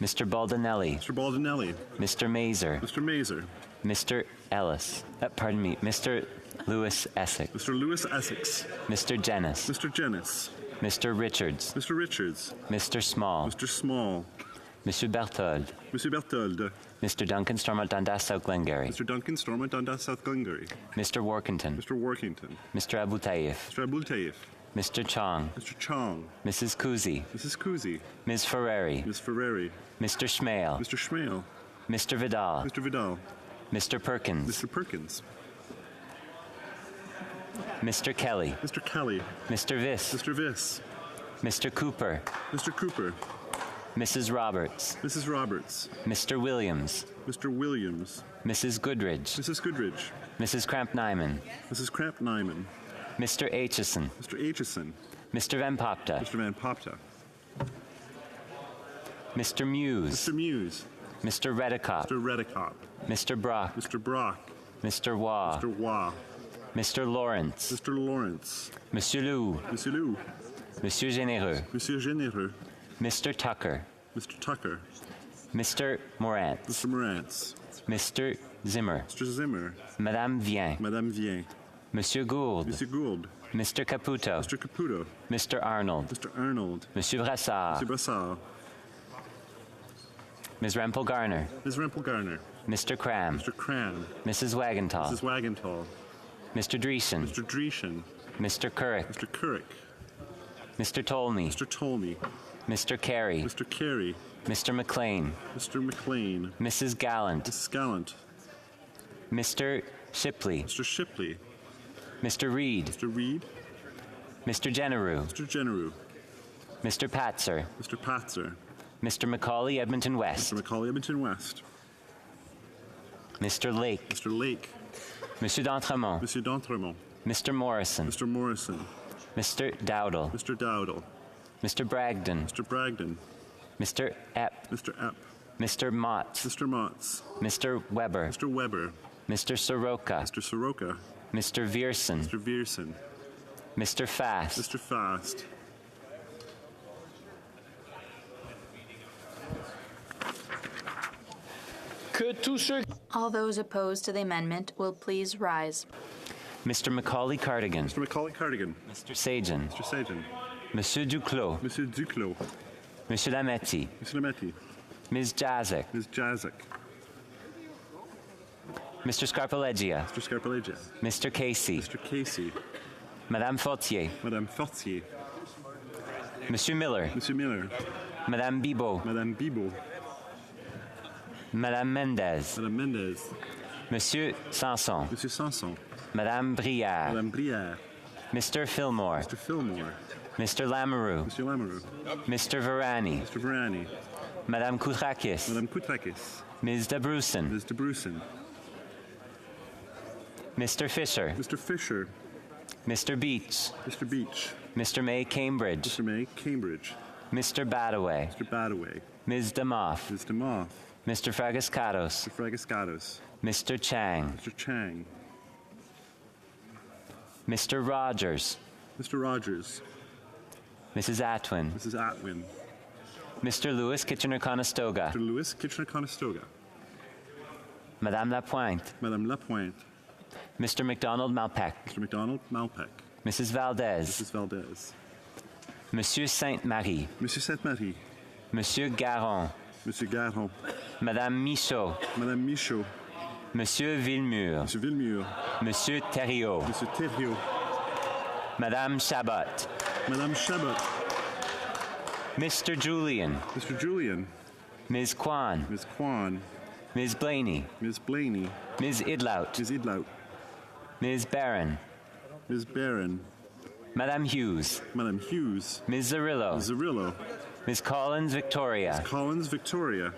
Mr. Baldinelli. Mr. Baldinelli. Mr. Mazer. Mr. Mazer. Mr. Ellis. Pardon me. Mr. Lewis Essex. Mr. Lewis Essex. Mr. Jennis. Mr. Jennis. Mr. Richards. Mr. Richards. Mr. Small. Mr. Small. Monsieur Berthold. Monsieur Berthold. Mr. Duncan Stormont Dundas South Glengarry. Mr. Duncan Stormont Dundas South Glengarry. Mr. Workington. Mr. Workington. Mr. Abu Taif. Mr. Abu Taif. Mr. Chong. Mr. Chong. Mrs. Kuzi. Mrs. Kuzi. Ms. Ferreri. Ms. Ferreri. Mr. Schmale. Mr. Schmale. Mr. Vidal. Mr. Vidal. Mr. Perkins. Mr. Perkins. Mr. Kelly. Mr. Kelly. Mr. Viss. Mr. Viss. Mr. Cooper. Mr. Cooper. Mrs. Roberts. Mrs. Roberts. Mr. Williams. Mr. Williams. Mrs. Goodridge. Mrs. Goodridge. Mrs. Cramp-Nyman. Mrs. Cramp-Nyman. Mr. Aitchison. Mr. Aitchison. Mr. Van Popta. Mr. Van Popta. Mr. Muse. Mr. Muse. Mr. Redicott. Mr. Redicott. Mr. Brock. Mr. Brock. Mr. Waugh. Mr. Waugh. Mr. Lawrence. Mr. Lawrence. Monsieur Lou. Monsieur Lou. Monsieur Généreux. Monsieur Généreux. Mr. Tucker. Mr. Tucker. Mr. Morantz. Mr. Morantz. Mr. Zimmer. Mr. Zimmer. Madame Vien. Madame Vien. Monsieur Gould. Monsieur Gould. Mr. Caputo. Mr. Caputo. Mr. Arnold. Mr. Arnold. Monsieur Brassard. Monsieur Brassard. Ms. Rempel Garner. Ms. Rempel Garner. Mr. Cram. Mr. Cram. Mrs. Wagenthal. Mrs. Wagenthal. Mr. Dreesen. Mr. Dreesen. Mr. Couric. Mr. Couric. Mr. Tolney. Mr. Tolney. Mr. Carey. Mr. Carey. Mr. McLean. Mr. McLean. Mrs. Gallant. Mrs. Gallant. Mr. Shipley. Mr. Shipley. Mr. Reed. Mr. Reed. Mr. Genereux. Mr. Genereux. Mr. Patzer. Mr. Patzer. Mr. Macaulay Edmonton West. Mr. Macaulay Edmonton West. Mr. Lake. Mr. Lake. Monsieur d'Entremont. Monsieur d'Entremont. Mr. Morrison. Mr. Morrison. Mr. Dowdle. Mr. Dowdle. Mr. Bragdon. Mr. Bragdon. Mr. Epp. Mr. Epp. Mr. Motts. Mr. Motts. Mr. Weber. Mr. Weber. Mr. Soroka. Mr. Soroka. Mr. Vierson. Mr. Vierson. Mr. Fast. Mr. Fast. All those opposed to the amendment will please rise. Mr. Macaulay Cardigan. Mr. Macaulay Cardigan. Mr. Sagen. Mr. Sagen. Monsieur Duclos. Monsieur Duclos. Monsieur Lametti. Mr. Lametti. Ms. Jazik. Ms. Jazik. Mr. Scarpaleggia. Mr. Scarpaleggia. Mr. Casey. Mr. Casey. Madame Fortier. Madame Fortier. Monsieur Miller. Monsieur Miller. Madame Bibeau. Madame Bibeau. Madame Mendez. Madame Mendez. Monsieur Sanson. Monsieur Sanson. Madame Brière. Madame Brière. Mr. Fillmore. Mr. Fillmore. Mr. Lamoureux. Monsieur Lamoureux. Mr. Varani. Mr. Varani. Madame Koutrakis. Madame Koutrakis. Ms. Debruson. Ms. Debruson. Mr. Fisher. Mr. Fisher. Mr. Beach. Mr. Beach. Mr. May Cambridge. Mr. May Cambridge. Mr. Badaway. Mr. Badaway. Ms. Demoff. Ms. Demoff. Mr. Fragascatos. Mr. Fragascatos. Mr. Chang. Mr. Chang. Mr. Rogers. Mr. Rogers. Mrs. Atwin. Mrs. Atwin. Mr. Lewis Kitchener-Conestoga. Mr. Lewis Kitchener-Conestoga. Madame Lapointe. Madame Lapointe. Mr. McDonald Malpec. Mr. McDonald Malpec. Mrs. Valdez. Mrs. Valdez. Monsieur Sainte-Marie. Monsieur Sainte-Marie. Monsieur Garon. Monsieur Garon. Madame Michaud. Madame Michaud. Monsieur Villemur. Monsieur Villemur. Monsieur Thériault. Monsieur Thériault. Madame Chabot. Madame Chabot. Mr. Julian. Mr. Julian. Ms. Kwan. Ms. Kwan. Ms. Blaney. Ms. Blaney. Ms. Idlout. Ms. Idlout. Ms. Barron. Ms. Barron. Madame Hughes. Madame Hughes. Ms. Zarillo. Ms. Zarillo. Ms. Collins Victoria. Ms. Collins Victoria.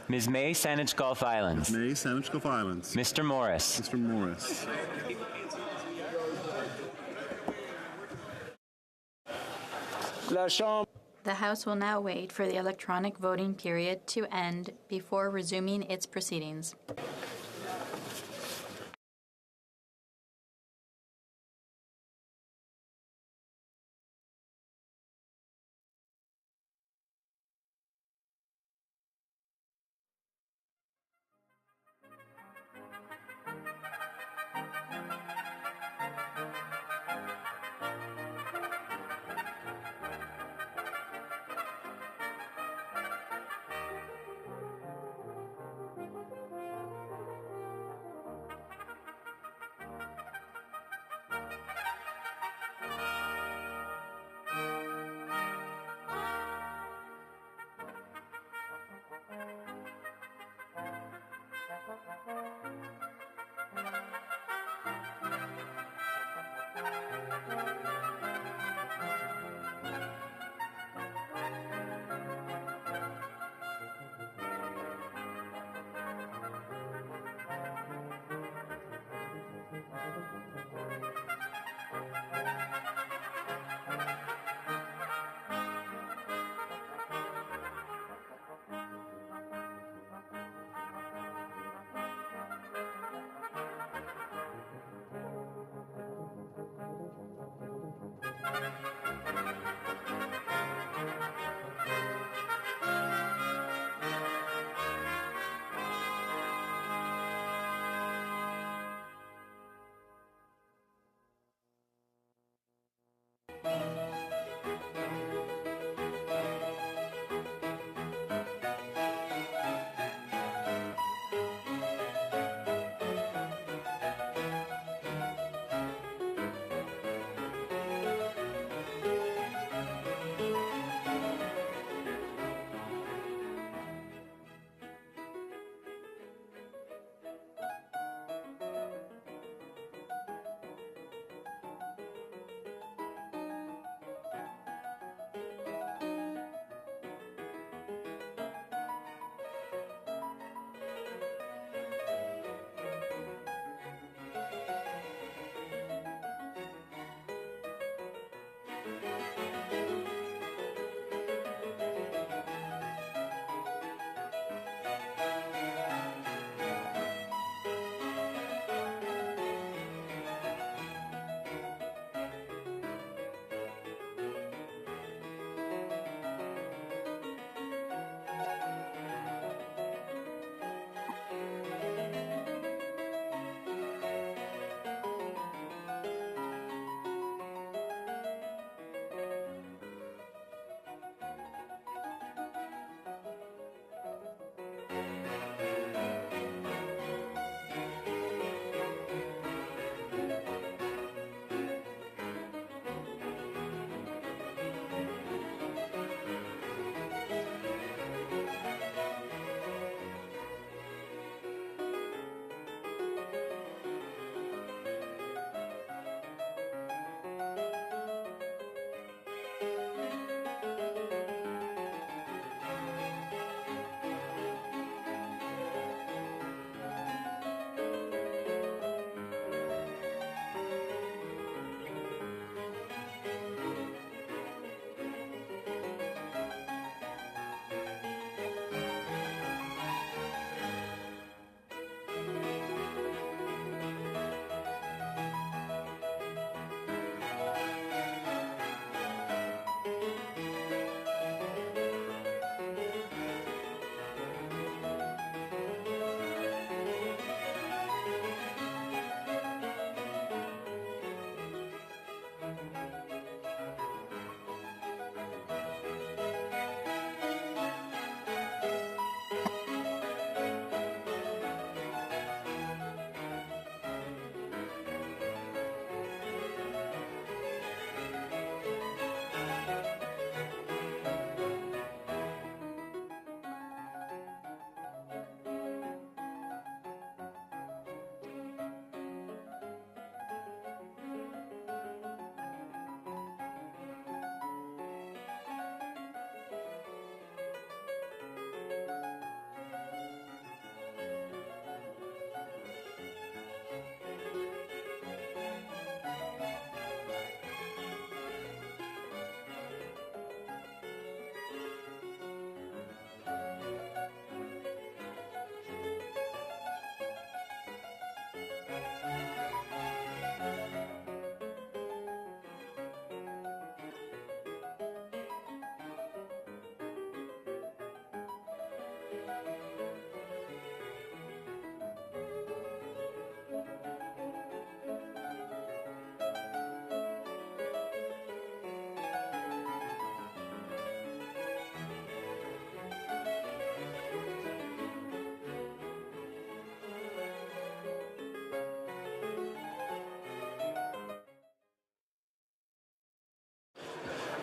Ms. May Saanich Gulf Islands. May Saanich Gulf Islands. Mr. Morris. Mr. Morris. The House will now wait for the electronic voting period to end before resuming its proceedings.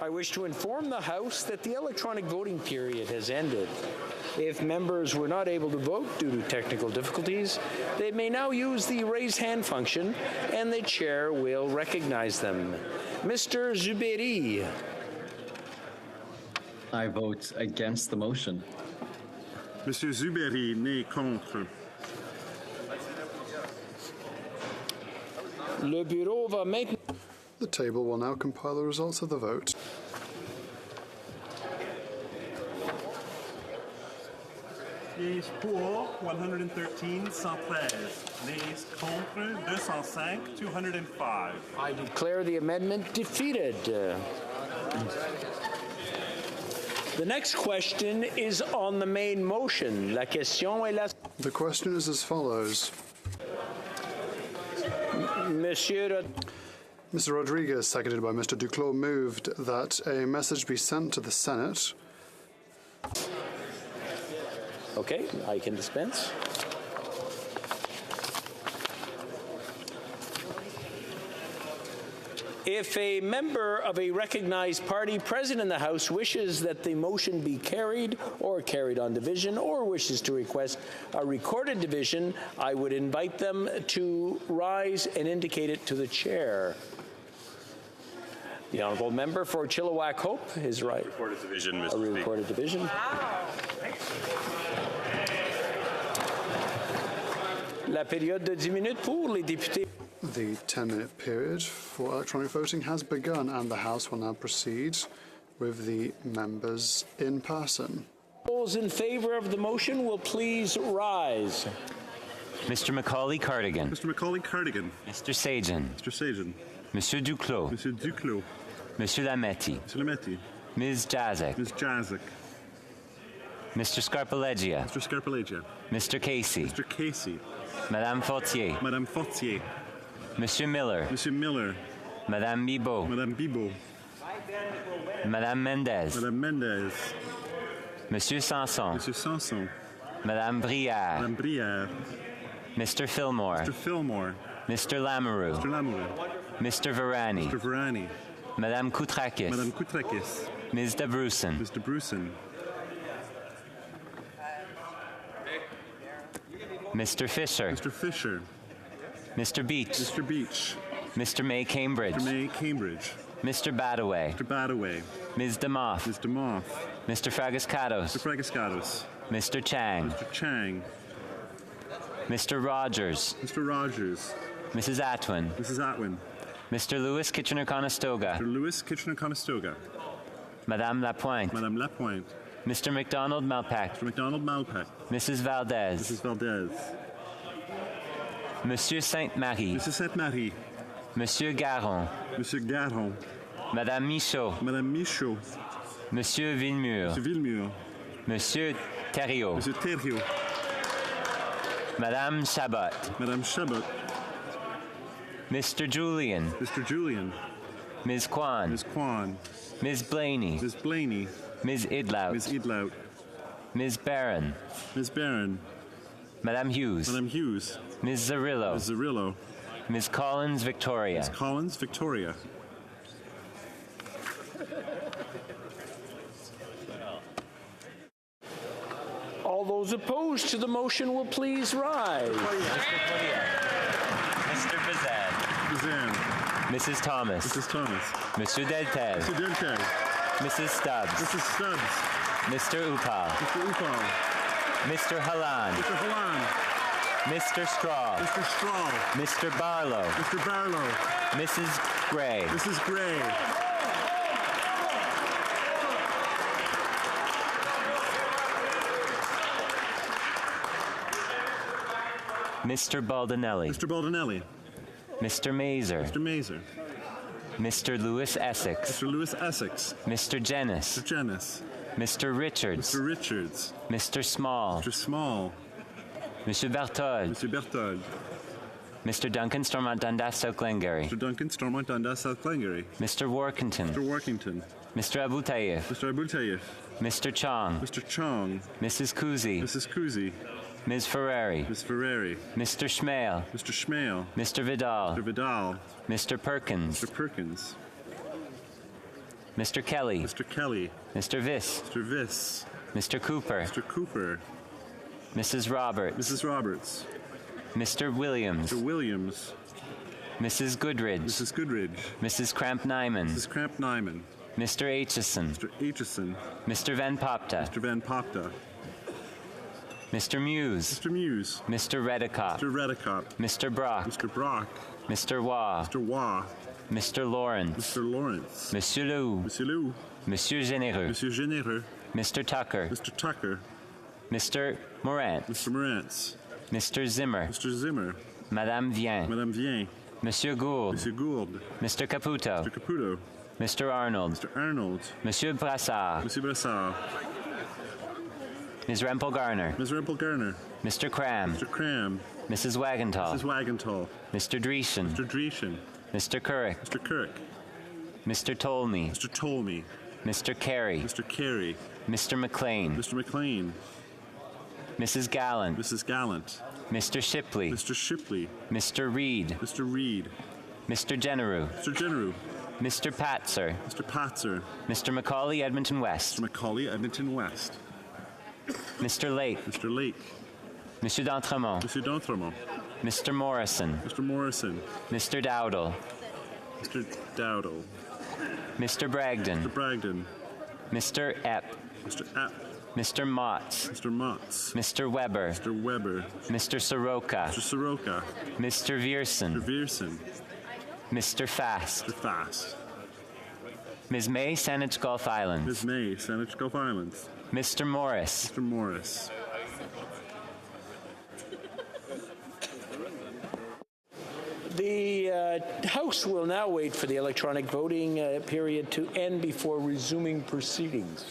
I wish to inform the House that the electronic voting period has ended. If members were not able to vote due to technical difficulties, they may now use the raise hand function, and the chair will recognize them. Mr. Zuberi. I vote against the motion. Monsieur Zuberi, né contre. Le bureau va maintenant. The table will now compile the results of the vote. Yeas pour 113, 113. Nays contre 205, 205. I declare the amendment defeated. The next question is on the main motion. La question est la... The question is as follows. Mr. Rodriguez, seconded by Mr. Duclos, moved that a message be sent to the Senate. Okay, I can dispense. If a member of a recognized party present in the House wishes that the motion be carried or carried on division, or wishes to request a recorded division, I would invite them to rise and indicate it to the chair. The honourable member for Chilliwack Hope is right. Recorded division, Mr. A recorded division. Wow. La période de 10 minutes pour les députés. The 10-minute period for electronic voting has begun, and the House will now proceed with the members in person. Those in favour of the motion will please rise. Mr. Macaulay Cardigan. Mr. Macaulay Cardigan. Mr. Sajan. Mr. Sajan. Monsieur Duclos. Monsieur Duclos. Monsieur Lametti. Mr. Lametti. Ms. Jazek. Ms. Jazek. Mr. Scarpaleggia. Mr. Scarpaleggia. Mr. Casey. Mr. Casey. Madame Fortier. Madame Fortier. Monsieur Miller. Monsieur Miller. Madame Bibot. Madame Bibot. Madame Mendez. Madame Mendez. Monsieur Sanson. Monsieur Sanson. Madame Brière. Madame Brière. Mr. Fillmore. Mr. Fillmore. Mr. Lamoureux. Mr. Lamoureux. Mr. Varani. Mr. Varani. Madame Koutrakis. Madame Koutrakis. Ms. Debruson. Mr. Bruson. Mr. Fisher. Mr. Fisher. Mr. Beach. Mr. Beach. Mr. May Cambridge. Mr. May Cambridge. Mr. Badaway. Mr. Badaway. Ms. DeMoff. Ms. DeMoff. Mr. Fragascatos. Mr. Fragascatos. Mr. Chang. Mr. Chang. Mr. Rogers. Mr. Rogers. Mrs. Atwin. Mrs. Atwin. Mr. Lewis Kitchener-Conestoga. Mr. Lewis Kitchener-Conestoga. Madame Lapointe. Madame Lapointe. Mr. McDonald Malpac. Mr. McDonald Malpac. Mrs. Valdez. Mrs. Valdez. Monsieur Sainte-Marie. Mrs. Sainte-Marie. Monsieur Garon. Monsieur Garon. Madame Michaud. Madame Michaud. Monsieur Villemur. Monsieur Villemur. Monsieur Thériault. Monsieur Thériault. Madame Chabot. Madame Chabot. Mr. Julian. Mr. Julian. Ms. Kwan. Ms. Kwan. Ms. Blaney. Ms. Blaney. Ms. Idlout. Ms. Idlout. Ms. Barron. Ms. Barron. Madame Hughes. Madame Hughes. Ms. Zarillo. Ms. Zarillo. Ms. Collins Victoria. Ms. Collins Victoria. All those opposed to the motion will please rise. Mr. Bazan. Bazan. Mrs. Thomas. Mrs. Thomas. Monsieur Deltel. Mr. Deltel. Mrs. Stubbs. Mrs. Stubbs. Mr. Upal. Mr. Upal. Mr. Halan. Mr. Halan. Mr. Straw. Mr. Straw. Mr. Barlow. Mr. Barlow. Mrs. Gray. Mrs. Gray. Mr. Baldinelli. Mr. Baldinelli. Mr. Mazer. Mr. Mazer. Mr. Lewis Essex. Mr. Lewis Essex. Mr. Jennis. Mr. Jennis. Mr. Richards. Mr. Richards. Mr. Small. Mr. Small. Mr. Berthold. Mr. Berthold. Mr. Duncan Stormont Dundas South Glengarry. Mr. Duncan Stormont Dundas South Glengarry. Mr. Workington. Mr. Workington. Mr. Abu Tayyif. Mr. Abu Tayyif. Mr. Chong. Mr. Chong. Mrs. Kuzi. Mrs. Kuzi. Ms. Ferrari. Ms. Ferrari. Mr. Schmale. Mr. Schmale. Mr. Vidal. Mr. Vidal. Mr. Perkins. Mr. Perkins. Mr. Kelly. Mr. Kelly. Mr. Viss. Mr. Viss. Mr. Cooper. Mr. Cooper. Mrs. Roberts. Mrs. Roberts. Mr. Williams. Mr. Williams. Mrs. Goodridge. Mrs. Goodridge. Mrs. Cramp-Nyman. Mrs. Cramp-Nyman. Mr. Aitchison. Mr. Aitchison. Mr. Van Popta. Mr. Van Popta. Mr. Muse. Mr. Muse. Mr. Redekop. Mr. Redekop. Mr. Brock. Mr. Brock. Mr. Waugh. Mr. Waugh. Mr. Lawrence. Mr. Lawrence. Monsieur Lou. Monsieur Lou. Monsieur Généreux. Monsieur Généreux. Mr. Tucker. Mr. Tucker. Mr. Morant. Mr. Morantz. Mr. Zimmer. Mr. Zimmer. Madame Vien. Madame Vien. Monsieur Gould. Monsieur Gould. Mr. Caputo. Mr. Caputo. Mr. Arnold. Mr. Arnold. Monsieur Brassard. Monsieur Brassard. Ms. Rempel Garner. Ms. Rempel Garner. Mr. Cram. Mr. Cram. Mrs. Wagenthal. Mrs. Wagenthal. Mr. Dreeshen. Mr. Dreeshen. Mr. Couric. Mr. Couric. Mr. Tolmie. Mr. Tolmie. Mr. Carey. Mr. Carey. Mr. McLean. Mr. McLean. Mrs. Gallant. Mrs. Gallant. Mr. Shipley. Mr. Shipley. Mr. Reed. Mr. Reed. Mr. Genereux. Mr. Genereux. Mr. Patzer. Mr. Patzer. Mr. Macaulay, Edmonton West. Mr. Macaulay, Edmonton West. Mr. Lake. Mr. Lake. Monsieur d'Entremont. Monsieur d'Entremont. Mr. Morrison. Mr. Morrison. Mr. Dowdle. Mr. Dowdle. Mr. Bragdon. Mr. Bragdon. Mr. Epp. Mr. Epp. Mr. Motts. Mr. Motts. Mr. Weber. Mr. Weber. Mr. Soroka. Mr. Soroka. Mr. Vierson. Mr. Vierson. Mr. Fast. Mr. Fast. Ms. May, Saanich Gulf Islands. Ms. May, Saanich Gulf Islands. Mr. Morris. Mr. Morris. The House will now wait for the electronic voting period to end before resuming proceedings.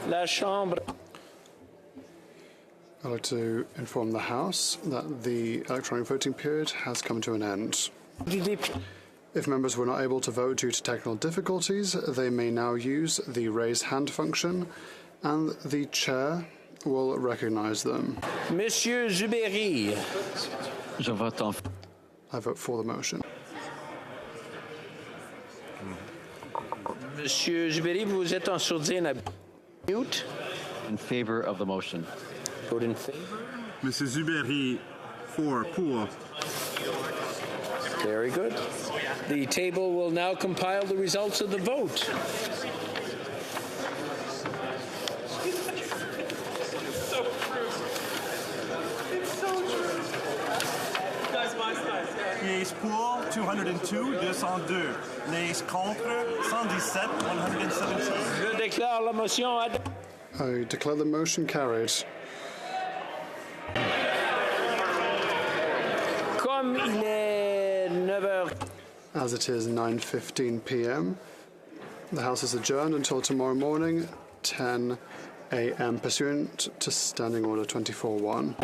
La Chambre. I'd like to inform the House that the electronic voting period has come to an end. If members were not able to vote due to technical difficulties, they may now use the raise hand function, and the chair will recognize them. Monsieur Zuberi. Je vote en I vote for the motion. Monsieur Zuberi, vous êtes en sourdine. Mute. in favor of the motion. Vote in favor. Monsieur Zuberi, pour. Very good. The table will now compile the results of the vote. Yeas pour, 202, 202. Nays contre, 117, 117. Je déclare la motion adoptée. I declare the motion carried. Comme il est 9h. As it is 9:15 p.m., the House is adjourned until tomorrow morning, 10 a.m., pursuant to Standing Order 24-1.